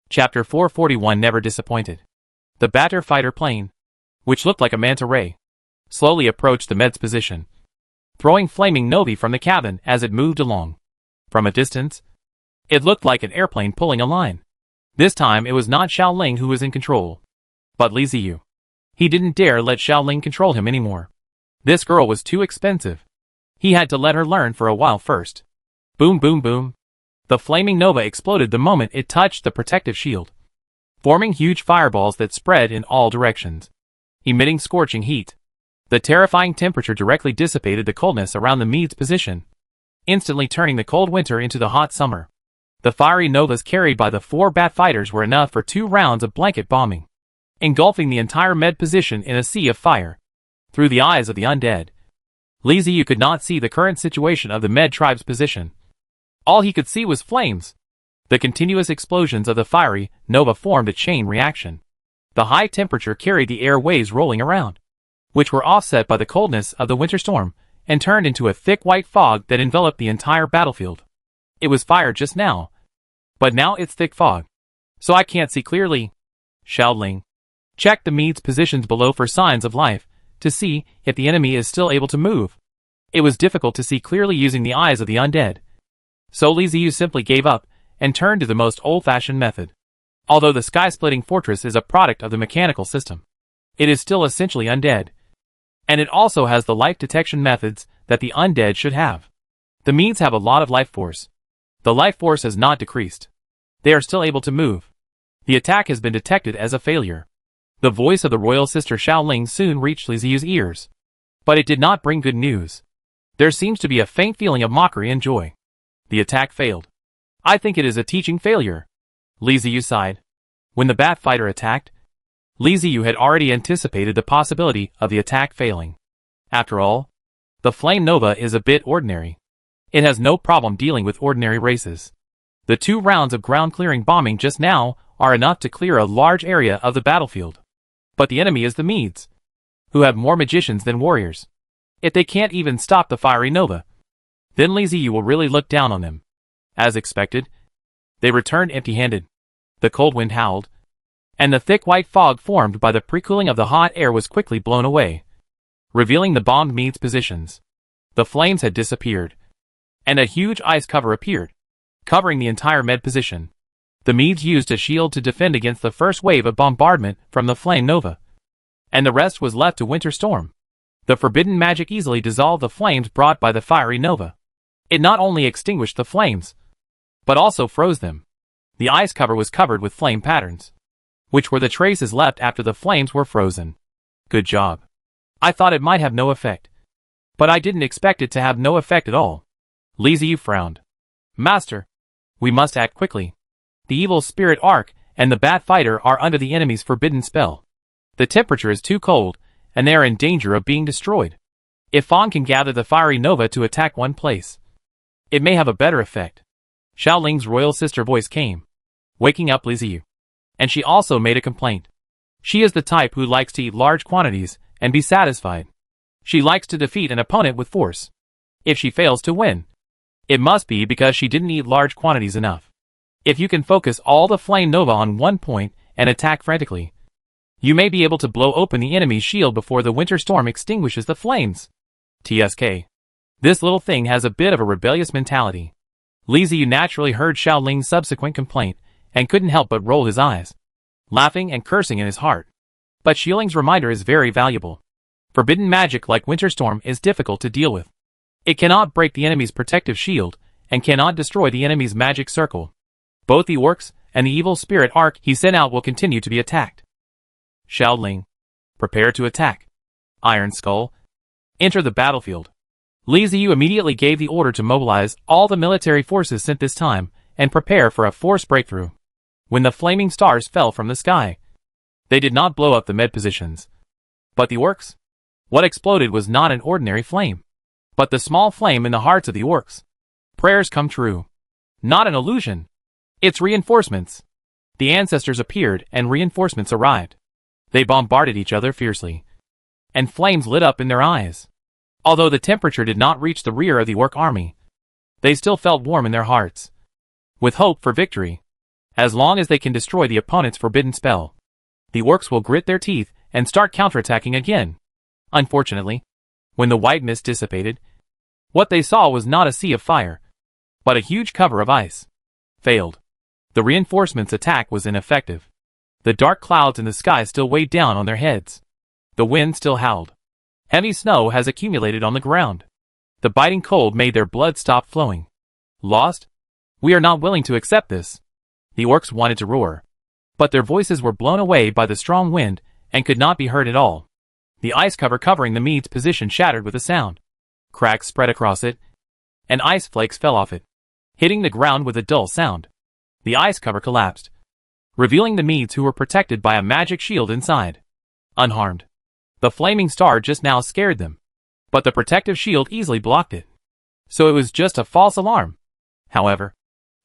Chapter 441 never disappointed. The batter fighter plane, which looked like a manta ray, slowly approached the Med's position, throwing flaming novae from the cabin as it moved along. From a distance, it looked like an airplane pulling a line. This time it was not Xiaoling who was in control, but Li Ziyu. He didn't dare let Xiaoling control him anymore. This girl was too expensive. He had to let her learn for a while first. Boom boom boom. The flaming nova exploded the moment it touched the protective shield, forming huge fireballs that spread in all directions, emitting scorching heat. The terrifying temperature directly dissipated the coldness around the Mede's position, instantly turning the cold winter into the hot summer. The fiery novas carried by the 4 bat fighters were enough for 2 rounds of blanket bombing, engulfing the entire Med position in a sea of fire. Through the eyes of the undead, Li Ziyu could not see the current situation of the Med tribe's position. All he could see was flames. The continuous explosions of the fiery nova formed a chain reaction. The high temperature carried the air waves rolling around, which were offset by the coldness of the winter storm, and turned into a thick white fog that enveloped the entire battlefield. It was fire just now, but now it's thick fog, so I can't see clearly. Xiaoling checked the Mede's positions below for signs of life, to see if the enemy is still able to move. It was difficult to see clearly using the eyes of the undead, so Li Ziyu simply gave up and turned to the most old-fashioned method. Although the sky-splitting fortress is a product of the mechanical system, it is still essentially undead, and it also has the life detection methods that the undead should have. The Medes have a lot of life force. The life force has not decreased. They are still able to move. The attack has been detected as a failure. The voice of the royal sister Xiaoling soon reached Li Ziyu's ears, but it did not bring good news. There seems to be a faint feeling of mockery and joy. The attack failed. I think it is a teaching failure. Li Ziyu sighed. When the bat fighter attacked, Li Ziyu had already anticipated the possibility of the attack failing. After all, the flame nova is a bit ordinary. It has no problem dealing with ordinary races. The 2 rounds of ground-clearing bombing just now are enough to clear a large area of the battlefield. But the enemy is the Medes, who have more magicians than warriors. If they can't even stop the fiery nova, then Li Ziyu will really look down on them. As expected, they returned empty-handed. The cold wind howled, and the thick white fog formed by the pre-cooling of the hot air was quickly blown away, revealing the bombed Medes' positions. The flames had disappeared, and a huge ice cover appeared, covering the entire Med position. The Medes used a shield to defend against the first wave of bombardment from the flame nova, and the rest was left to winter storm. The forbidden magic easily dissolved the flames brought by the fiery nova. It not only extinguished the flames, but also froze them. The ice cover was covered with flame patterns, which were the traces left after the flames were frozen. Good job. I thought it might have no effect, but I didn't expect it to have no effect at all. Li Ziyu frowned. Master, we must act quickly. The evil spirit Arc and the bat fighter are under the enemy's forbidden spell. The temperature is too cold, and they are in danger of being destroyed. If Fawn can gather the fiery nova to attack one place, it may have a better effect. Xiaoling's royal sister voice came, waking up Li Ziyu, and she also made a complaint. She is the type who likes to eat large quantities and be satisfied. She likes to defeat an opponent with force. If she fails to win, it must be because she didn't eat large quantities enough. If you can focus all the flame nova on one point and attack frantically, you may be able to blow open the enemy's shield before the winter storm extinguishes the flames. TSK. This little thing has a bit of a rebellious mentality. Li Ziyu naturally heard Xiaoling's subsequent complaint and couldn't help but roll his eyes, laughing and cursing in his heart. But Xiaoling's reminder is very valuable. Forbidden magic like winter storm is difficult to deal with. It cannot break the enemy's protective shield and cannot destroy the enemy's magic circle. Both the orcs and the evil spirit Arc he sent out will continue to be attacked. Xiaoling, prepare to attack. Iron Skull, enter the battlefield. Li Ziyu immediately gave the order to mobilize all the military forces sent this time and prepare for a forced breakthrough. When the flaming stars fell from the sky, they did not blow up the Med positions. But the orcs? What exploded was not an ordinary flame, but the small flame in the hearts of the orcs. Prayers come true. Not an illusion. It's reinforcements. The ancestors appeared and reinforcements arrived. They bombarded each other fiercely, and flames lit up in their eyes. Although the temperature did not reach the rear of the orc army, they still felt warm in their hearts, with hope for victory. As long as they can destroy the opponent's forbidden spell, the orcs will grit their teeth and start counterattacking again. Unfortunately, when the white mist dissipated, what they saw was not a sea of fire, but a huge cover of ice. Failed. The reinforcements' attack was ineffective. The dark clouds in the sky still weighed down on their heads. The wind still howled. Heavy snow has accumulated on the ground. The biting cold made their blood stop flowing. Lost? We are not willing to accept this. The orcs wanted to roar, but their voices were blown away by the strong wind and could not be heard at all. The ice cover covering the Mede's position shattered with a sound. Cracks spread across it, and ice flakes fell off it, hitting the ground with a dull sound. The ice cover collapsed, revealing the Medes who were protected by a magic shield inside. Unharmed. The flaming star just now scared them, but the protective shield easily blocked it. So it was just a false alarm. However,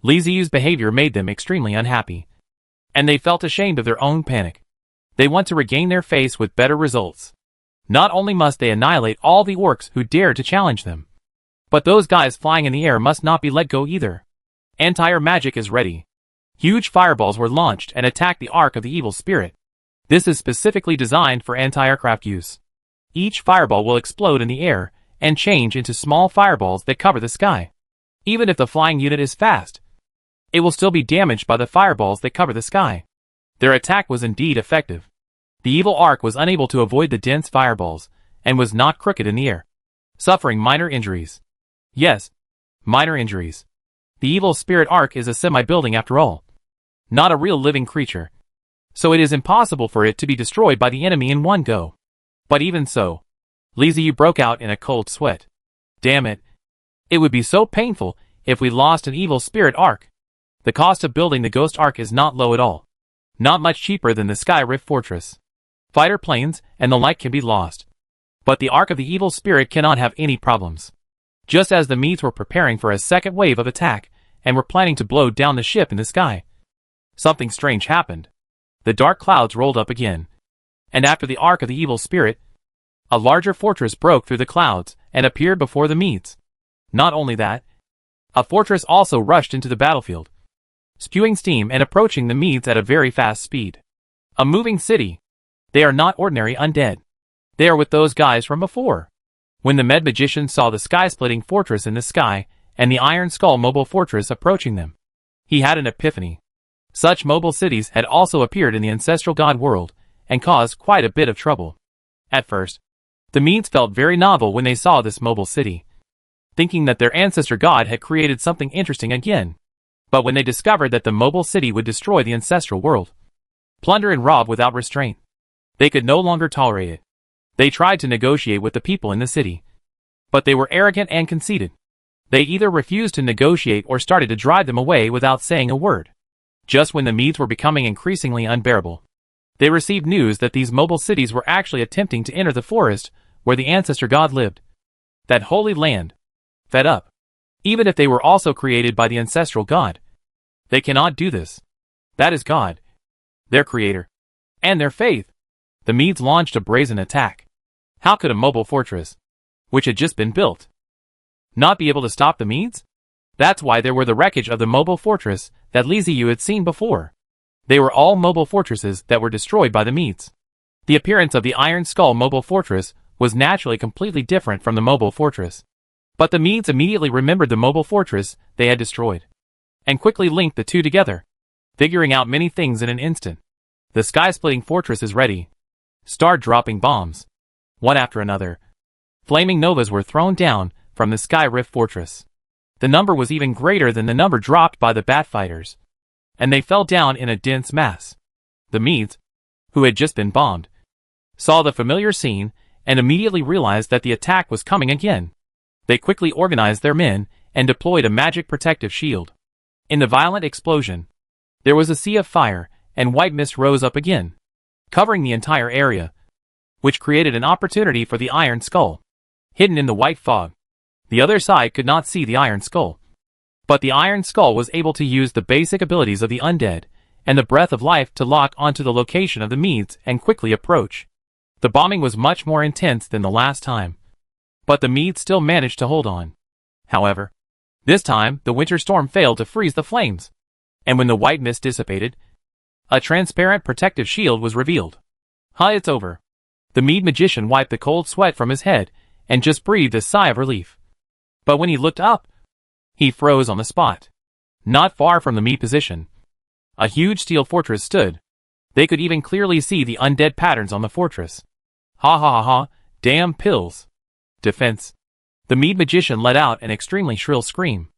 Liziu's behavior made them extremely unhappy, and they felt ashamed of their own panic. They want to regain their face with better results. Not only must they annihilate all the orcs who dare to challenge them, but those guys flying in the air must not be let go either. Entire magic is ready. Huge fireballs were launched and attacked the Ark of the Evil Spirit. This is specifically designed for anti-aircraft use. Each fireball will explode in the air and change into small fireballs that cover the sky. Even if the flying unit is fast, it will still be damaged by the fireballs that cover the sky. Their attack was indeed effective. The evil Ark was unable to avoid the dense fireballs and was knocked crooked in the air, suffering minor injuries. Yes, minor injuries. The evil spirit Ark is a semi-building after all, not a real living creature, so it is impossible for it to be destroyed by the enemy in one go. But even so, Liziu broke out in a cold sweat. Damn it. It would be so painful if we lost an evil spirit Ark. The cost of building the Ghost Ark is not low at all. Not much cheaper than the Sky Rift Fortress. Fighter planes and the like can be lost, but the Ark of the Evil Spirit cannot have any problems. Just as the Medes were preparing for a second wave of attack and were planning to blow down the ship in the sky, something strange happened. The dark clouds rolled up again, and after the Ark of the Evil Spirit, a larger fortress broke through the clouds and appeared before the Medes. Not only that, a fortress also rushed into the battlefield, spewing steam and approaching the Medes at a very fast speed. A moving city. They are not ordinary undead. They are with those guys from before. When the Med Magician saw the sky-splitting fortress in the sky and the Iron Skull mobile fortress approaching them, he had an epiphany. Such mobile cities had also appeared in the ancestral god world and caused quite a bit of trouble. At first, the Medes felt very novel when they saw this mobile city, thinking that their ancestor god had created something interesting again. But when they discovered that the mobile city would destroy the ancestral world, plunder and rob without restraint, they could no longer tolerate it. They tried to negotiate with the people in the city, but they were arrogant and conceited. They either refused to negotiate or started to drive them away without saying a word. Just when the Medes were becoming increasingly unbearable, they received news that these mobile cities were actually attempting to enter the forest where the ancestor god lived. That holy land. Fed up. Even if they were also created by the ancestral god, they cannot do this. That is God, their creator, and their faith. The Medes launched a brazen attack. How could a mobile fortress, which had just been built, not be able to stop the Medes? That's why there were the wreckage of the mobile fortress that Liziu had seen before. They were all mobile fortresses that were destroyed by the Medes. The appearance of the Iron Skull mobile fortress was naturally completely different from the mobile fortress. But the Medes immediately remembered the mobile fortress they had destroyed, and quickly linked the two together, figuring out many things in an instant. The sky-splitting fortress is ready. Start dropping bombs, one after another. Flaming novas were thrown down from the Sky Rift Fortress. The number was even greater than the number dropped by the bat fighters, and they fell down in a dense mass. The Medes, who had just been bombed, saw the familiar scene and immediately realized that the attack was coming again. They quickly organized their men and deployed a magic protective shield. In the violent explosion, there was a sea of fire, and white mist rose up again, covering the entire area, which created an opportunity for the Iron Skull. Hidden in the white fog, the other side could not see the Iron Skull. But the Iron Skull was able to use the basic abilities of the undead and the breath of life to lock onto the location of the Medes and quickly approach. The bombing was much more intense than the last time, but the Medes still managed to hold on. However, this time the winter storm failed to freeze the flames. And when the white mist dissipated, a transparent protective shield was revealed. It's over. The Mede magician wiped the cold sweat from his head and just breathed a sigh of relief. But when he looked up, he froze on the spot. Not far from the Mede position, a huge steel fortress stood. They could even clearly see the undead patterns on the fortress. Ha ha ha ha, damn pills. Defense. The Mede magician let out an extremely shrill scream.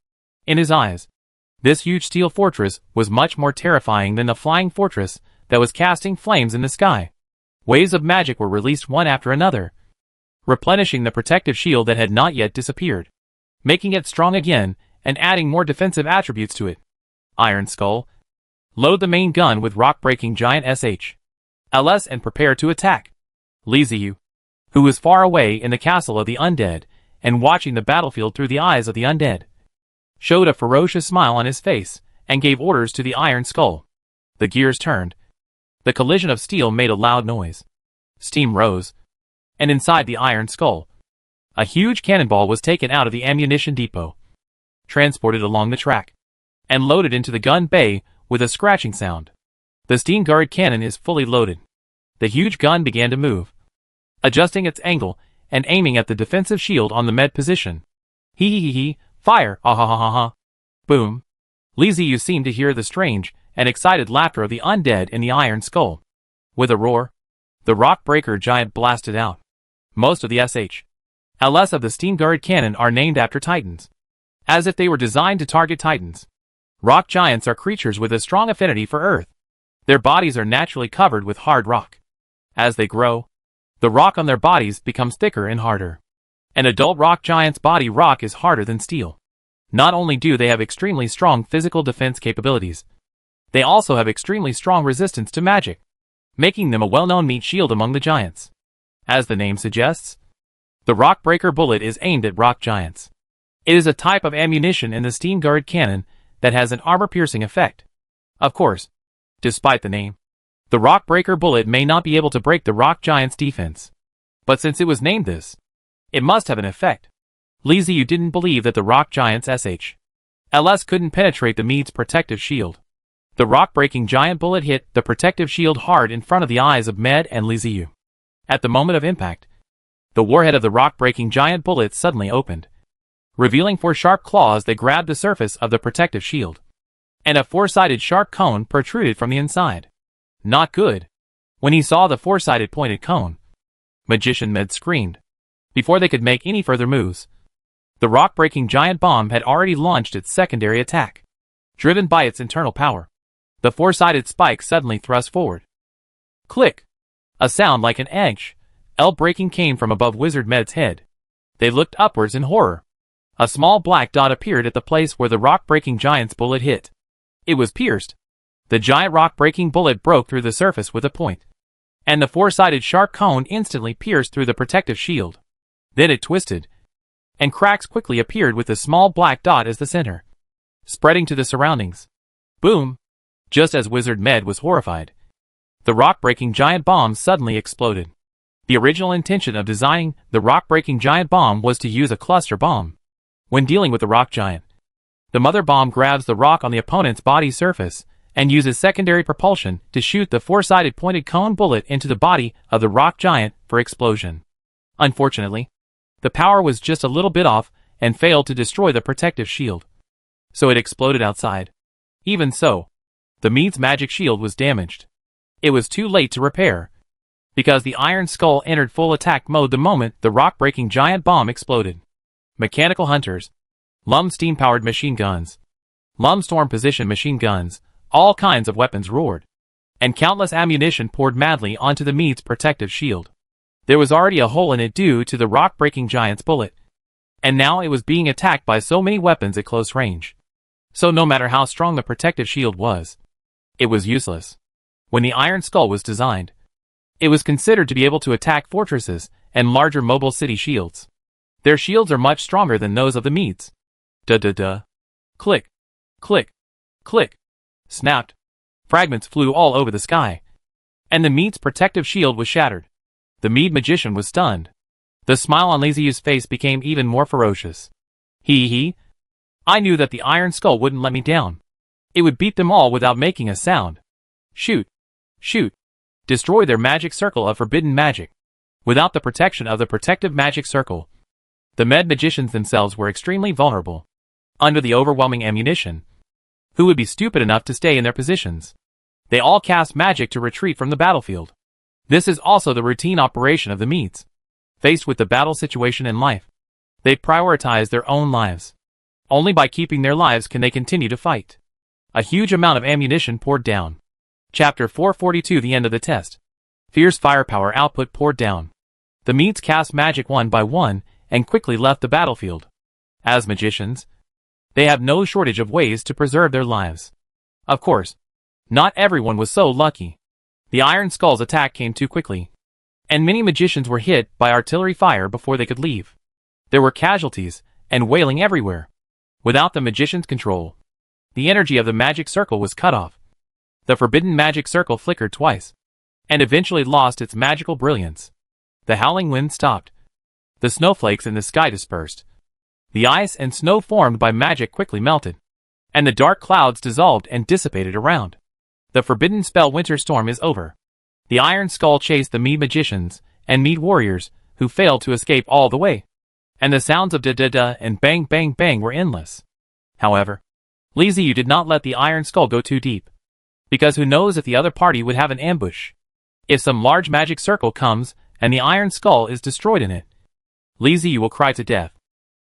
In his eyes, this huge steel fortress was much more terrifying than the flying fortress that was casting flames in the sky. Waves of magic were released one after another, replenishing the protective shield that had not yet disappeared, making it strong again and adding more defensive attributes to it. Iron Skull. Load the main gun with rock-breaking giant SH.LS and prepare to attack. Liziu, who was far away in the castle of the undead and watching the battlefield through the eyes of the undead, showed a ferocious smile on his face and gave orders to the Iron Skull. The gears turned. The collision of steel made a loud noise. Steam rose, and inside the Iron Skull, a huge cannonball was taken out of the ammunition depot, transported along the track, and loaded into the gun bay with a scratching sound. The steam guard cannon is fully loaded. The huge gun began to move, adjusting its angle and aiming at the defensive shield on the med position. Hee, fire, ah ha ha ha ha. Boom. Liziu seemed to hear the strange and excited laughter of the undead in the Iron Skull. With a roar, the rock breaker giant blasted out. Most of the SH.LS of the steam guard cannon are named after titans, as if they were designed to target titans. Rock giants are creatures with a strong affinity for earth. Their bodies are naturally covered with hard rock. As they grow, the rock on their bodies becomes thicker and harder. An adult rock giant's body rock is harder than steel. Not only do they have extremely strong physical defense capabilities, they also have extremely strong resistance to magic, making them a well-known meat shield among the giants. As the name suggests, the rock breaker bullet is aimed at rock giants. It is a type of ammunition in the steam guard cannon that has an armor-piercing effect. Of course, despite the name, the rock breaker bullet may not be able to break the rock giant's defense. But since it was named this, it must have an effect. Liziu didn't believe that the rock giant's SH.LS couldn't penetrate the Mede's protective shield. The rock-breaking giant bullet hit the protective shield hard in front of the eyes of Med and Liziu. At the moment of impact, the warhead of the rock-breaking giant bullet suddenly opened, revealing four sharp claws that grabbed the surface of the protective shield, and a four-sided sharp cone protruded from the inside. Not good. When he saw the four-sided pointed cone, Magician Med screamed. Before they could make any further moves, the rock-breaking giant bomb had already launched its secondary attack. Driven by its internal power, the four-sided spike suddenly thrust forward. Click! A sound like an L breaking came from above Wizard Med's head. They looked upwards in horror. A small black dot appeared at the place where the rock-breaking giant's bullet hit. It was pierced. The giant rock-breaking bullet broke through the surface with a point, and the four-sided sharp cone instantly pierced through the protective shield. Then it twisted, and cracks quickly appeared with the small black dot as the center, spreading to the surroundings. Boom! Just as Wizard Med was horrified, the rock-breaking giant bomb suddenly exploded. The original intention of designing the rock-breaking giant bomb was to use a cluster bomb. When dealing with the rock giant, the mother bomb grabs the rock on the opponent's body surface and uses secondary propulsion to shoot the four-sided pointed cone bullet into the body of the rock giant for explosion. Unfortunately, the power was just a little bit off and failed to destroy the protective shield, so it exploded outside. Even so, the Mede's magic shield was damaged. It was too late to repair, because the Iron Skull entered full attack mode the moment the rock-breaking giant bomb exploded. Mechanical hunters, Lum steam-powered machine guns, Lum storm position machine guns, all kinds of weapons roared, and countless ammunition poured madly onto the Mede's protective shield. There was already a hole in it due to the rock-breaking giant's bullet, and now it was being attacked by so many weapons at close range. So no matter how strong the protective shield was, it was useless. When the Iron Skull was designed, it was considered to be able to attack fortresses and larger mobile city shields. Their shields are much stronger than those of the Medes. Duh. Click. Click. Click. Snapped. Fragments flew all over the sky, and the Mede's protective shield was shattered. The Mede magician was stunned. The smile on Liziu's face became even more ferocious. I knew that the Iron Skull wouldn't let me down. It would beat them all without making a sound. Shoot. Shoot. Destroy their magic circle of forbidden magic. Without the protection of the protective magic circle, the med magicians themselves were extremely vulnerable. Under the overwhelming ammunition, who would be stupid enough to stay in their positions? They all cast magic to retreat from the battlefield. This is also the routine operation of the Medes. Faced with the battle situation in life, they prioritize their own lives. Only by keeping their lives can they continue to fight. A huge amount of ammunition poured down. Chapter 442, the end of the test. Fierce firepower output poured down. The Medes cast magic one by one and quickly left the battlefield. As magicians, they have no shortage of ways to preserve their lives. Of course, not everyone was so lucky. The Iron Skull's attack came too quickly, and many magicians were hit by artillery fire before they could leave. There were casualties and wailing everywhere. Without the magician's control, the energy of the magic circle was cut off. The forbidden magic circle flickered twice, and eventually lost its magical brilliance. The howling wind stopped. The snowflakes in the sky dispersed. The ice and snow formed by magic quickly melted, and the dark clouds dissolved and dissipated around. The forbidden spell Winter Storm is over. The Iron Skull chased the Mede magicians and Mede warriors, who failed to escape all the way, and the sounds of da-da-da and bang-bang-bang were endless. However, Li Ziyu did not let the Iron Skull go too deep, because who knows if the other party would have an ambush. If some large magic circle comes and the Iron Skull is destroyed in it, Li Ziyu will cry to death.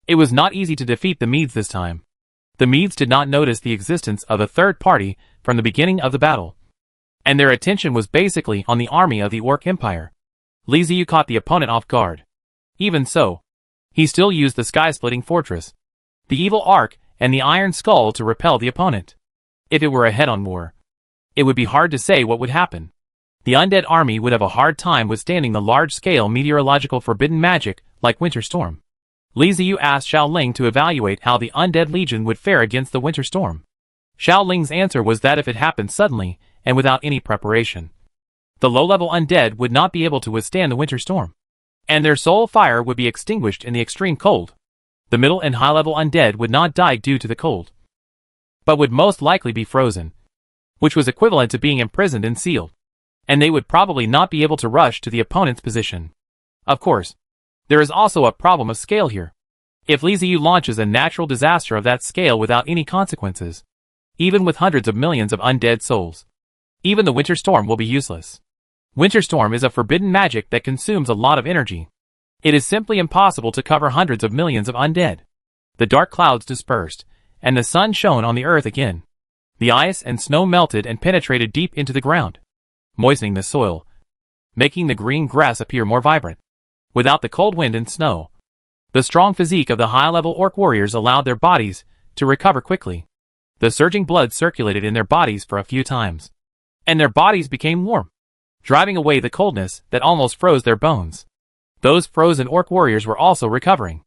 It was not easy to defeat the Medes this time. The Medes did not notice the existence of a third party from the beginning of the battle, and their attention was basically on the army of the Orc Empire. Li Ziyu caught the opponent off guard. Even so, he still used the sky-splitting fortress, the evil arc, and the Iron Skull to repel the opponent. If it were a head-on war, it would be hard to say what would happen. The Undead army would have a hard time withstanding the large-scale meteorological forbidden magic like Winter Storm. Li Ziyu asked Xiao Ling to evaluate how the Undead Legion would fare against the Winter Storm. Xiao Ling's answer was that if it happened suddenly and without any preparation, the low-level Undead would not be able to withstand the Winter Storm, and their soul fire would be extinguished in the extreme cold. The middle and high-level Undead would not die due to the cold, but would most likely be frozen, which was equivalent to being imprisoned and sealed, and they would probably not be able to rush to the opponent's position. Of course, there is also a problem of scale here. If Li Ziyu launches a natural disaster of that scale without any consequences, even with hundreds of millions of undead souls, even the Winter Storm will be useless. Winter Storm is a forbidden magic that consumes a lot of energy. It is simply impossible to cover hundreds of millions of undead. The dark clouds dispersed, and the sun shone on the earth again. The ice and snow melted and penetrated deep into the ground, moistening the soil, making the green grass appear more vibrant. Without the cold wind and snow, the strong physique of the high-level orc warriors allowed their bodies to recover quickly. The surging blood circulated in their bodies for a few times, and their bodies became warm, driving away the coldness that almost froze their bones. Those frozen orc warriors were also recovering,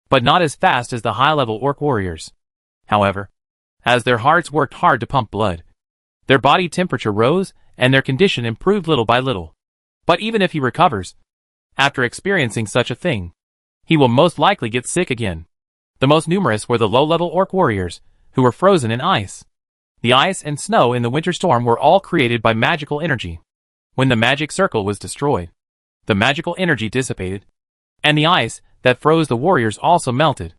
but not as fast as the high-level orc warriors. However, as their hearts worked hard to pump blood, their body temperature rose and their condition improved little by little. But even if he recovers, after experiencing such a thing, he will most likely get sick again. The most numerous were the low-level orc warriors, who were frozen in ice. The ice and snow in the Winter Storm were all created by magical energy. When the magic circle was destroyed, the magical energy dissipated, and the ice that froze the warriors also melted.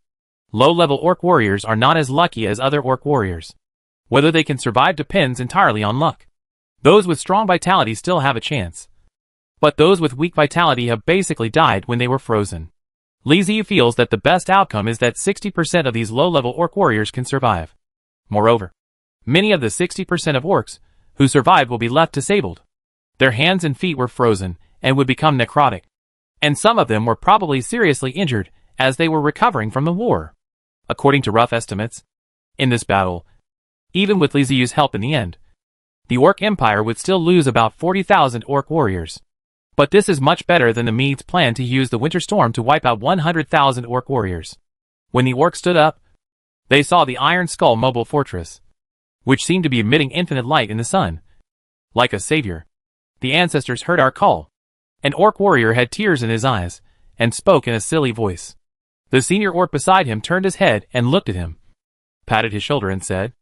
Low-level orc warriors are not as lucky as other orc warriors. Whether they can survive depends entirely on luck. Those with strong vitality still have a chance, but those with weak vitality have basically died when they were frozen. Li Ziyu feels that the best outcome is that 60% of these low-level orc warriors can survive. Moreover, many of the 60% of orcs who survived will be left disabled. Their hands and feet were frozen and would become necrotic, and some of them were probably seriously injured as they were recovering from the war. According to rough estimates, in this battle, even with Li Ziyu's help in the end, the Orc Empire would still lose about 40,000 orc warriors. But this is much better than the Medes' plan to use the Winter Storm to wipe out 100,000 orc warriors. When the orcs stood up, they saw the Iron Skull mobile fortress, which seemed to be emitting infinite light in the sun. Like a savior, the ancestors heard our call. An orc warrior had tears in his eyes, and spoke in a silly voice. The senior orc beside him turned his head and looked at him, patted his shoulder and said,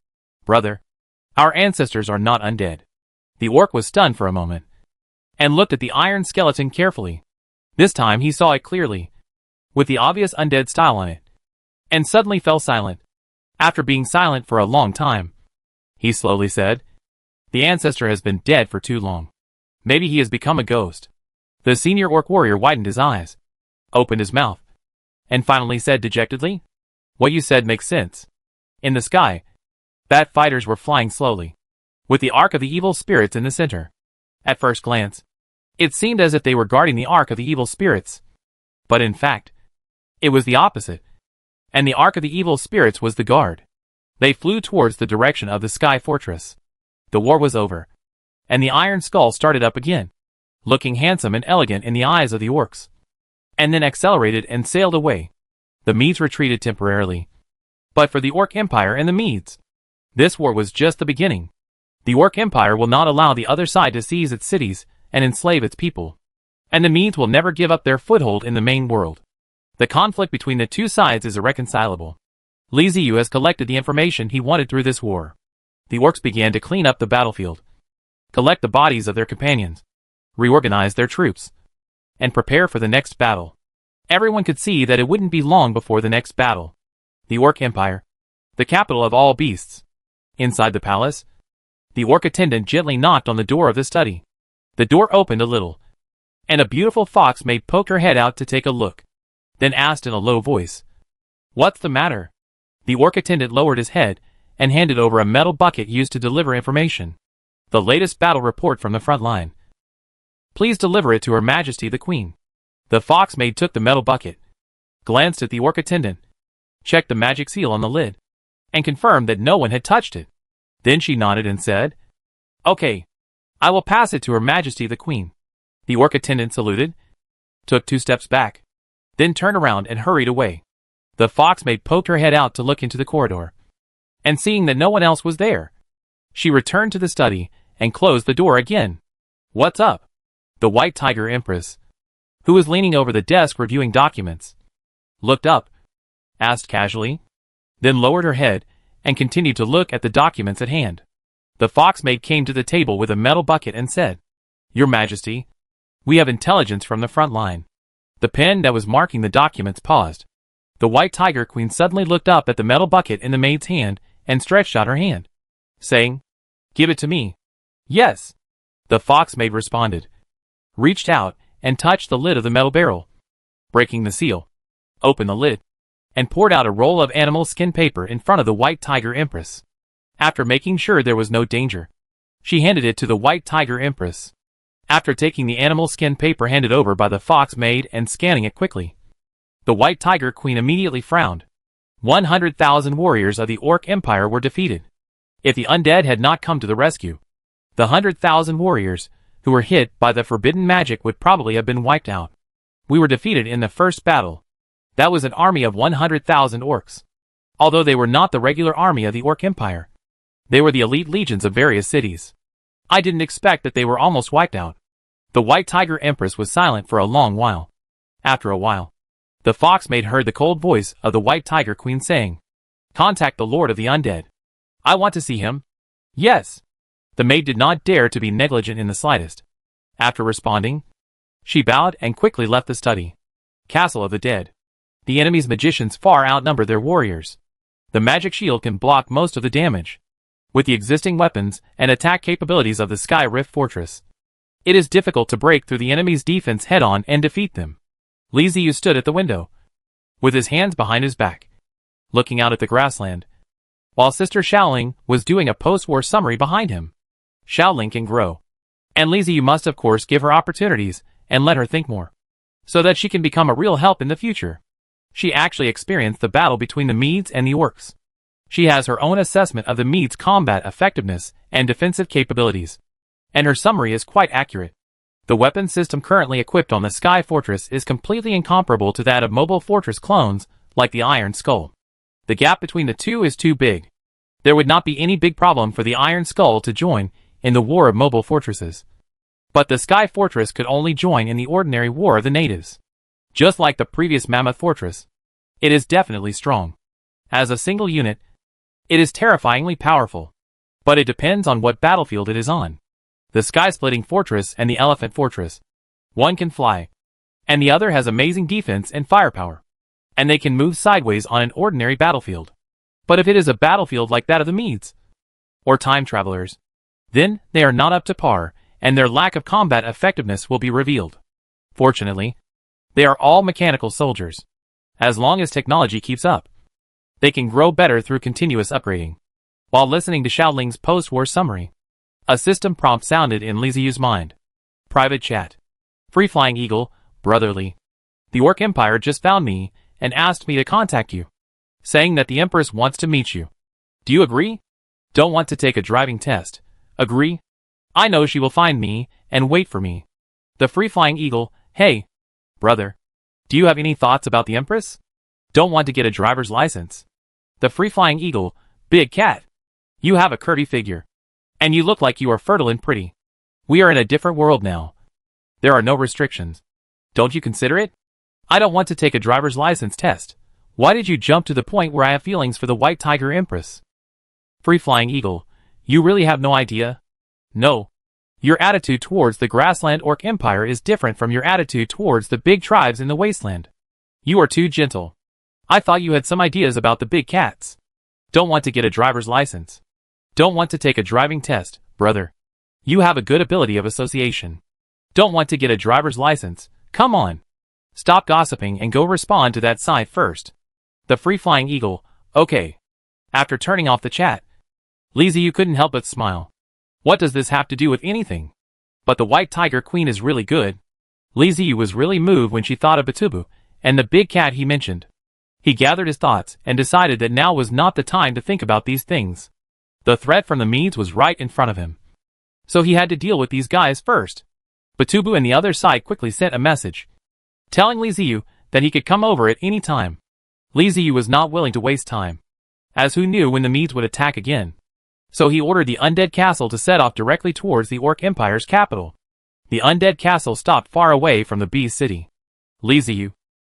"Brother, Our ancestors are not undead. The orc was stunned for a moment, and looked at the iron skeleton carefully. This time he saw it clearly, with the obvious undead style on it, and suddenly fell silent. After being silent for a long time, he slowly said, "The ancestor has been dead for too long. Maybe he has become a ghost." The senior orc warrior widened his eyes, opened his mouth, and finally said dejectedly, "What you said makes sense." In the sky, bat fighters were flying slowly, with the Ark of the Evil Spirits in the center. At first glance, it seemed as if they were guarding the Ark of the Evil Spirits. But in fact, it was the opposite, and the Ark of the Evil Spirits was the guard. They flew towards the direction of the Sky Fortress. The war was over, and the Iron Skull started up again, looking handsome and elegant in the eyes of the orcs, and then accelerated and sailed away. The Medes retreated temporarily. But for the Orc Empire and the Medes, this war was just the beginning. The Orc Empire will not allow the other side to seize its cities and enslave its people, and the Medes will never give up their foothold in the main world. The conflict between the two sides is irreconcilable. Liziu has collected the information he wanted through this war. The orcs began to clean up the battlefield, collect the bodies of their companions, reorganize their troops, and prepare for the next battle. Everyone could see that it wouldn't be long before the next battle. The Orc Empire, the capital of all beasts. Inside the palace, the orc attendant gently knocked on the door of the study. The door opened a little, and a beautiful fox maid poked her head out to take a look, then asked in a low voice, "What's the matter?" The orc attendant lowered his head and handed over a metal bucket used to deliver information. The latest battle report from the front line. "Please deliver it to Her Majesty the Queen." The fox maid took the metal bucket, glanced at the orc attendant, checked the magic seal on the lid, and confirmed that no one had touched it. Then she nodded and said, "Okay, I will pass it to Her Majesty the Queen." The orc attendant saluted, took 2 steps back, then turned around and hurried away. The fox maid poked her head out to look into the corridor, and seeing that no one else was there, she returned to the study and closed the door again. "What's up?" The White Tiger Empress, who was leaning over the desk reviewing documents, looked up, asked casually, then lowered her head and continued to look at the documents at hand. The fox maid came to the table with a metal bucket and said, "Your Majesty, we have intelligence from the front line." The pen that was marking the documents paused. The White Tiger Queen suddenly looked up at the metal bucket in the maid's hand and stretched out her hand, saying, "Give it to me." "Yes," the fox maid responded, reached out and touched the lid of the metal barrel, breaking the seal, opened the lid, and poured out a roll of animal skin paper in front of the White Tiger Empress. After making sure there was no danger, she handed it to the White Tiger Empress. After taking the animal skin paper handed over by the fox maid and scanning it quickly, the White Tiger Queen immediately frowned. 100,000 warriors of the Orc Empire were defeated. If the undead had not come to the rescue, the 100,000 warriors who were hit by the forbidden magic would probably have been wiped out. We were defeated in the first battle. That was an army of 100,000 orcs. Although they were not the regular army of the Orc Empire, they were the elite legions of various cities. I didn't expect that they were almost wiped out. The White Tiger Empress was silent for a long while. After a while, the fox maid heard the cold voice of the White Tiger Queen saying, "Contact the Lord of the Undead. I want to see him." "Yes." The maid did not dare to be negligent in the slightest. After responding, she bowed and quickly left the study. Castle of the Dead. The enemy's magicians far outnumber their warriors. The magic shield can block most of the damage. With the existing weapons and attack capabilities of the Sky Rift Fortress, it is difficult to break through the enemy's defense head-on and defeat them. Liziu stood at the window, with his hands behind his back, looking out at the grassland, while Sister Shattering was doing a post-war summary behind him. Shattering can grow, and Liziu must of course give her opportunities and let her think more, so that she can become a real help in the future. She actually experienced the battle between the Medes and the Orcs. She has her own assessment of the Medes' combat effectiveness and defensive capabilities, and her summary is quite accurate. The weapon system currently equipped on the Sky Fortress is completely incomparable to that of mobile fortress clones like the Iron Skull. The gap between the two is too big. There would not be any big problem for the Iron Skull to join in the war of mobile fortresses. But the Sky Fortress could only join in the ordinary war of the natives. Just like the previous Mammoth Fortress, it is definitely strong. As a single unit, it is terrifyingly powerful. But it depends on what battlefield it is on. The sky-splitting fortress and the elephant fortress. One can fly, and the other has amazing defense and firepower, and they can move sideways on an ordinary battlefield. But if it is a battlefield like that of the Medes, or time travelers, then they are not up to par, and their lack of combat effectiveness will be revealed. Fortunately, they are all mechanical soldiers. As long as technology keeps up, they can grow better through continuous upgrading. While listening to Shaoling's post-war summary, a system prompt sounded in Li Ziyu's mind. Private chat. Free Flying Eagle, brotherly. The Orc Empire just found me and asked me to contact you, saying that the Empress wants to meet you. Do you agree? Don't want to take a driving test. Agree? I know she will find me and wait for me. The Free Flying Eagle, hey, brother. Do you have any thoughts about the Empress? Don't want to get a driver's license. The Free Flying Eagle, big cat. You have a curvy figure. And you look like you are fertile and pretty. We are in a different world now. There are no restrictions. Don't you consider it? I don't want to take a driver's license test. Why did you jump to the point where I have feelings for the White Tiger Empress? Free Flying Eagle, you really have no idea? No. Your attitude towards the Grassland Orc Empire is different from your attitude towards the big tribes in the wasteland. You are too gentle. I thought you had some ideas about the big cats. Don't want to get a driver's license. Don't want to take a driving test, brother. You have a good ability of association. Don't want to get a driver's license. Come on. Stop gossiping and go respond to that side first. The Free Flying Eagle, okay. After turning off the chat, Li Ziyu couldn't help but smile. What does this have to do with anything? But the White Tiger Queen is really good. Li Ziyu was really moved when she thought of Batubu and the big cat he mentioned. He gathered his thoughts and decided that now was not the time to think about these things. The threat from the Medes was right in front of him. So he had to deal with these guys first. Batubu and the other side quickly sent a message, telling Li Ziyu that he could come over at any time. Li Ziyu was not willing to waste time, as who knew when the Medes would attack again. So he ordered the Undead Castle to set off directly towards the Orc Empire's capital. The Undead Castle stopped far away from the Beast City. Li Ziyu,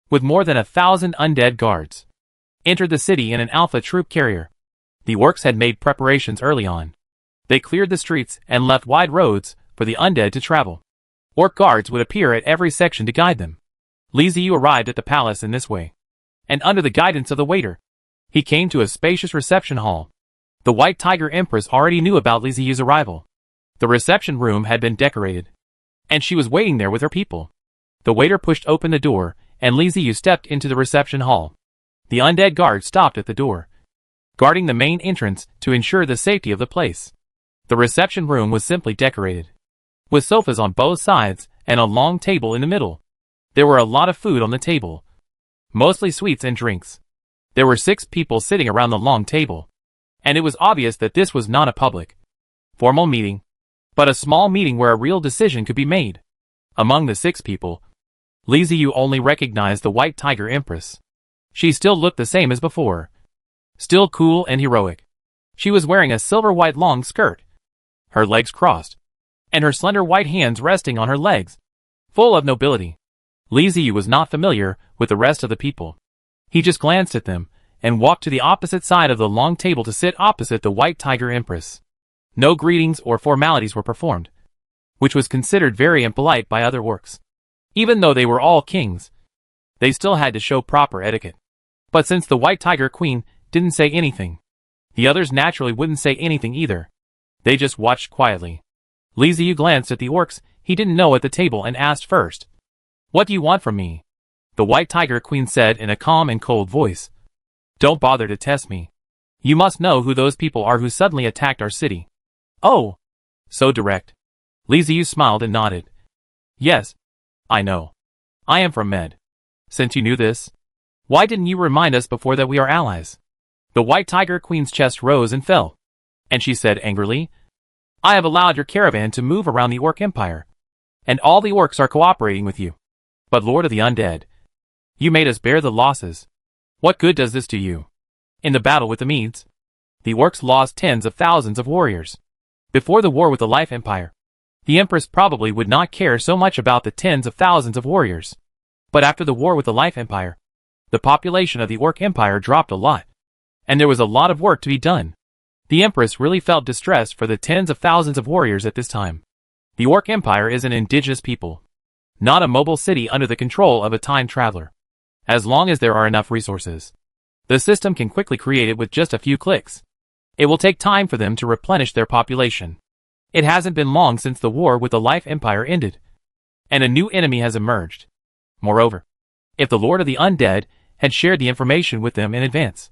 with more than 1,000 undead guards, entered the city in an Alpha troop carrier. The Orcs had made preparations early on. They cleared the streets and left wide roads for the undead to travel. Orc guards would appear at every section to guide them. Li Ziyu arrived at the palace in this way, and under the guidance of the waiter, he came to a spacious reception hall. The White Tiger Empress already knew about Li Ziyu's arrival. The reception room had been decorated, and she was waiting there with her people. The waiter pushed open the door, and Li Ziyu stepped into the reception hall. The undead guard stopped at the door, guarding the main entrance to ensure the safety of the place. The reception room was simply decorated, with sofas on both sides and a long table in the middle. There were a lot of food on the table, mostly sweets and drinks. There were 6 people sitting around the long table, and it was obvious that this was not a public, formal meeting, but a small meeting where a real decision could be made. Among the 6 people, Li Ziyu only recognized the White Tiger Empress. She still looked the same as before, still cool and heroic. She was wearing a silver-white long skirt, her legs crossed, and her slender white hands resting on her legs, full of nobility. Li Ziyu was not familiar with the rest of the people. He just glanced at them and walked to the opposite side of the long table to sit opposite the White Tiger Empress. No greetings or formalities were performed, which was considered very impolite by other orcs. Even though they were all kings, they still had to show proper etiquette. But since the White Tiger Queen didn't say anything, the others naturally wouldn't say anything either. They just watched quietly. Li Ziyu glanced at the orcs he didn't know at the table and asked first, "What do you want from me?" The White Tiger Queen said in a calm and cold voice, "Don't bother to test me. You must know who those people are who suddenly attacked our city." "Oh, so direct." Li Ziyu smiled and nodded. "Yes, I know. I am from Med. Since you knew this, why didn't you remind us before that we are allies?" The White Tiger Queen's chest rose and fell, and she said angrily, "I have allowed your caravan to move around the Orc Empire, and all the orcs are cooperating with you. But Lord of the Undead, you made us bear the losses. What good does this do you? In the battle with the Medes, the orcs lost tens of thousands of warriors. Before the war with the Life Empire, the Empress probably would not care so much about the tens of thousands of warriors. But after the war with the Life Empire, the population of the Orc Empire dropped a lot, and there was a lot of work to be done. The Empress really felt distressed for the tens of thousands of warriors at this time. The Orc Empire is an indigenous people, not a mobile city under the control of a time traveler. As long as there are enough resources, the system can quickly create it with just a few clicks. It will take time for them to replenish their population. It hasn't been long since the war with the Life Empire ended, and a new enemy has emerged. Moreover, if the Lord of the Undead had shared the information with them in advance,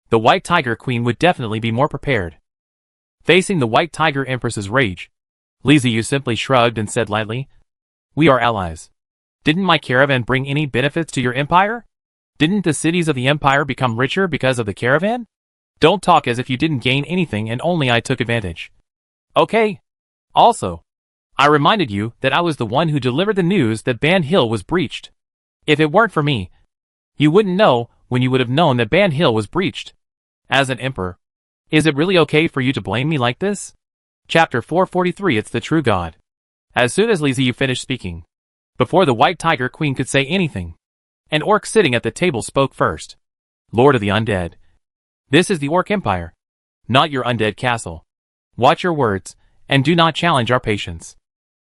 the White Tiger Queen would definitely be more prepared. Facing the White Tiger Empress's rage, Li Ziyu simply shrugged and said lightly, "We are allies. Didn't my caravan bring any benefits to your empire? Didn't the cities of the empire become richer because of the caravan? Don't talk as if you didn't gain anything and only I took advantage. Okay. Also, I reminded you that I was the one who delivered the news that Band Hill was breached. If it weren't for me, you wouldn't know when you would have known that Band Hill was breached. As an emperor, is it really okay for you to blame me like this?" Chapter 443 It's the True God. As soon as Li Ziyu finished speaking, before the White Tiger Queen could say anything, an orc sitting at the table spoke first. "Lord of the Undead, this is the Orc Empire, not your undead castle. Watch your words, and do not challenge our patience."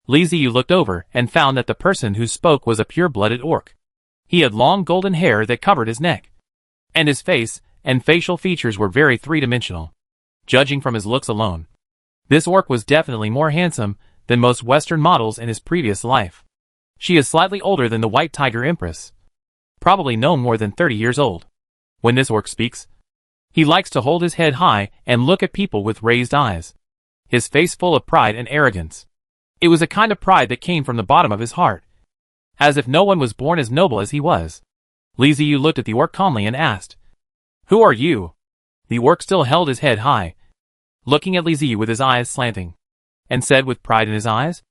Li Ziyu looked over and found that the person who spoke was a pure-blooded orc. He had long golden hair that covered his neck, and his face and facial features were very three-dimensional. Judging from his looks alone, this orc was definitely more handsome than most Western models in his previous life. She is slightly older than the White Tiger Empress, probably no more than 30 years old. When this orc speaks, he likes to hold his head high and look at people with raised eyes, his face full of pride and arrogance. It was a kind of pride that came from the bottom of his heart, as if no one was born as noble as he was. Li Ziyu looked at the orc calmly and asked, "Who are you?" The orc still held his head high, looking at Li Ziyu with his eyes slanting, and said with pride in his eyes,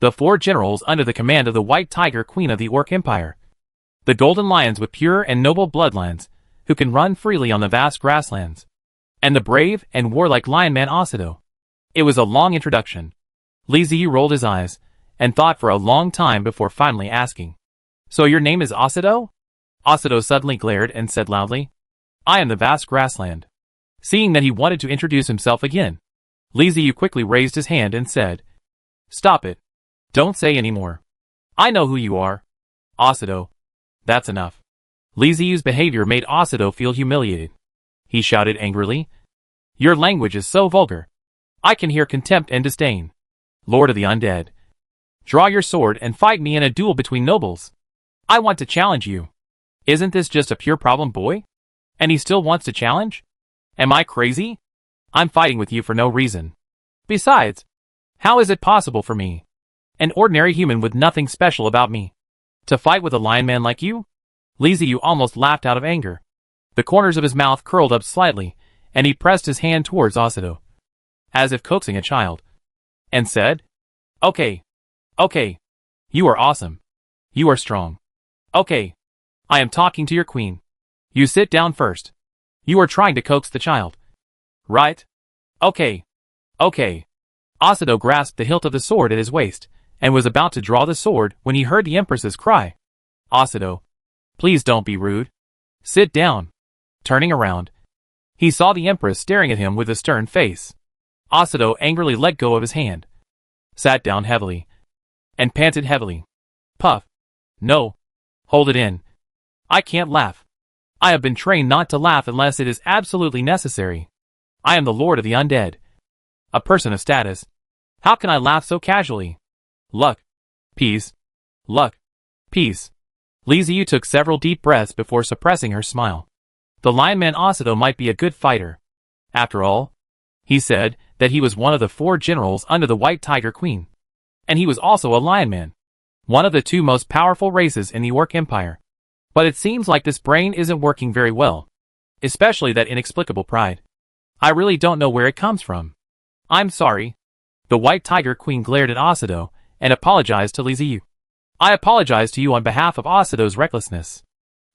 "The 4 generals under the command of the White Tiger Queen of the Orc Empire. The golden lions with pure and noble bloodlines, who can run freely on the vast grasslands. And the brave and warlike lion man Oido." It was a long introduction. Li Ziyu rolled his eyes, and thought for a long time before finally asking, "So your name is Oido?" Oido suddenly glared and said loudly, "I am the vast grassland." Seeing that he wanted to introduce himself again, Li Ziyu quickly raised his hand and said, "Stop it. Don't say any more. I know who you are. Oido. That's enough." Li Ziyu's behavior made Oido feel humiliated. He shouted angrily, "Your language is so vulgar. I can hear contempt and disdain. Lord of the Undead, draw your sword and fight me in a duel between nobles. I want to challenge you. Isn't this just a pure problem, boy? And he still wants to challenge? Am I crazy? I'm fighting with you for no reason. Besides, how is it possible for me, an ordinary human with nothing special about me, to fight with a lion man like you?" Li Ziyu almost laughed out of anger. The corners of his mouth curled up slightly, and he pressed his hand towards Oido, as if coaxing a child, and said, Okay. You are awesome. You are strong. Okay. I am talking to your queen. You sit down first. You are trying to coax the child, right? Okay. Oido grasped the hilt of the sword at his waist, and was about to draw the sword when he heard the Empress's cry. "Oido, please don't be rude. Sit down." Turning around, he saw the Empress staring at him with a stern face. Oido angrily let go of his hand, sat down heavily, and panted heavily. "Puff. No. Hold it in. I can't laugh. I have been trained not to laugh unless it is absolutely necessary. I am the Lord of the Undead, a person of status. How can I laugh so casually? Luck. Peace. Luck. Peace." Li Ziyu took several deep breaths before suppressing her smile. The lion man Oido might be a good fighter. After all, he said that he was one of the 4 generals under the White Tiger Queen, and he was also a lion man, one of the 2 most powerful races in the Orc Empire. But it seems like this brain isn't working very well, especially that inexplicable pride. I really don't know where it comes from. I'm sorry. The White Tiger Queen glared at Oido and apologized to Li Ziyu. "I apologize to you on behalf of Oido's recklessness.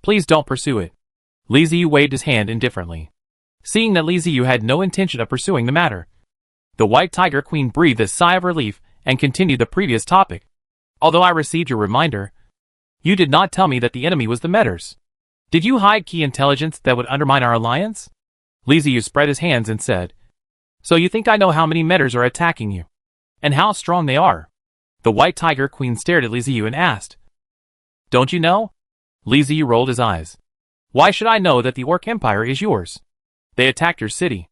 Please don't pursue it." Li Ziyu waved his hand indifferently. Seeing that Li Ziyu had no intention of pursuing the matter, the White Tiger Queen breathed a sigh of relief and continued the previous topic. "Although I received your reminder, you did not tell me that the enemy was the Medders. Did you hide key intelligence that would undermine our alliance?" Li Ziyu spread his hands and said, So you think I know how many medders are attacking you? And how strong they are? The White Tiger Queen stared at Li Ziyu and asked. Don't you know? Li Ziyu rolled his eyes. Why should I know that the Orc Empire is yours? They attacked your city.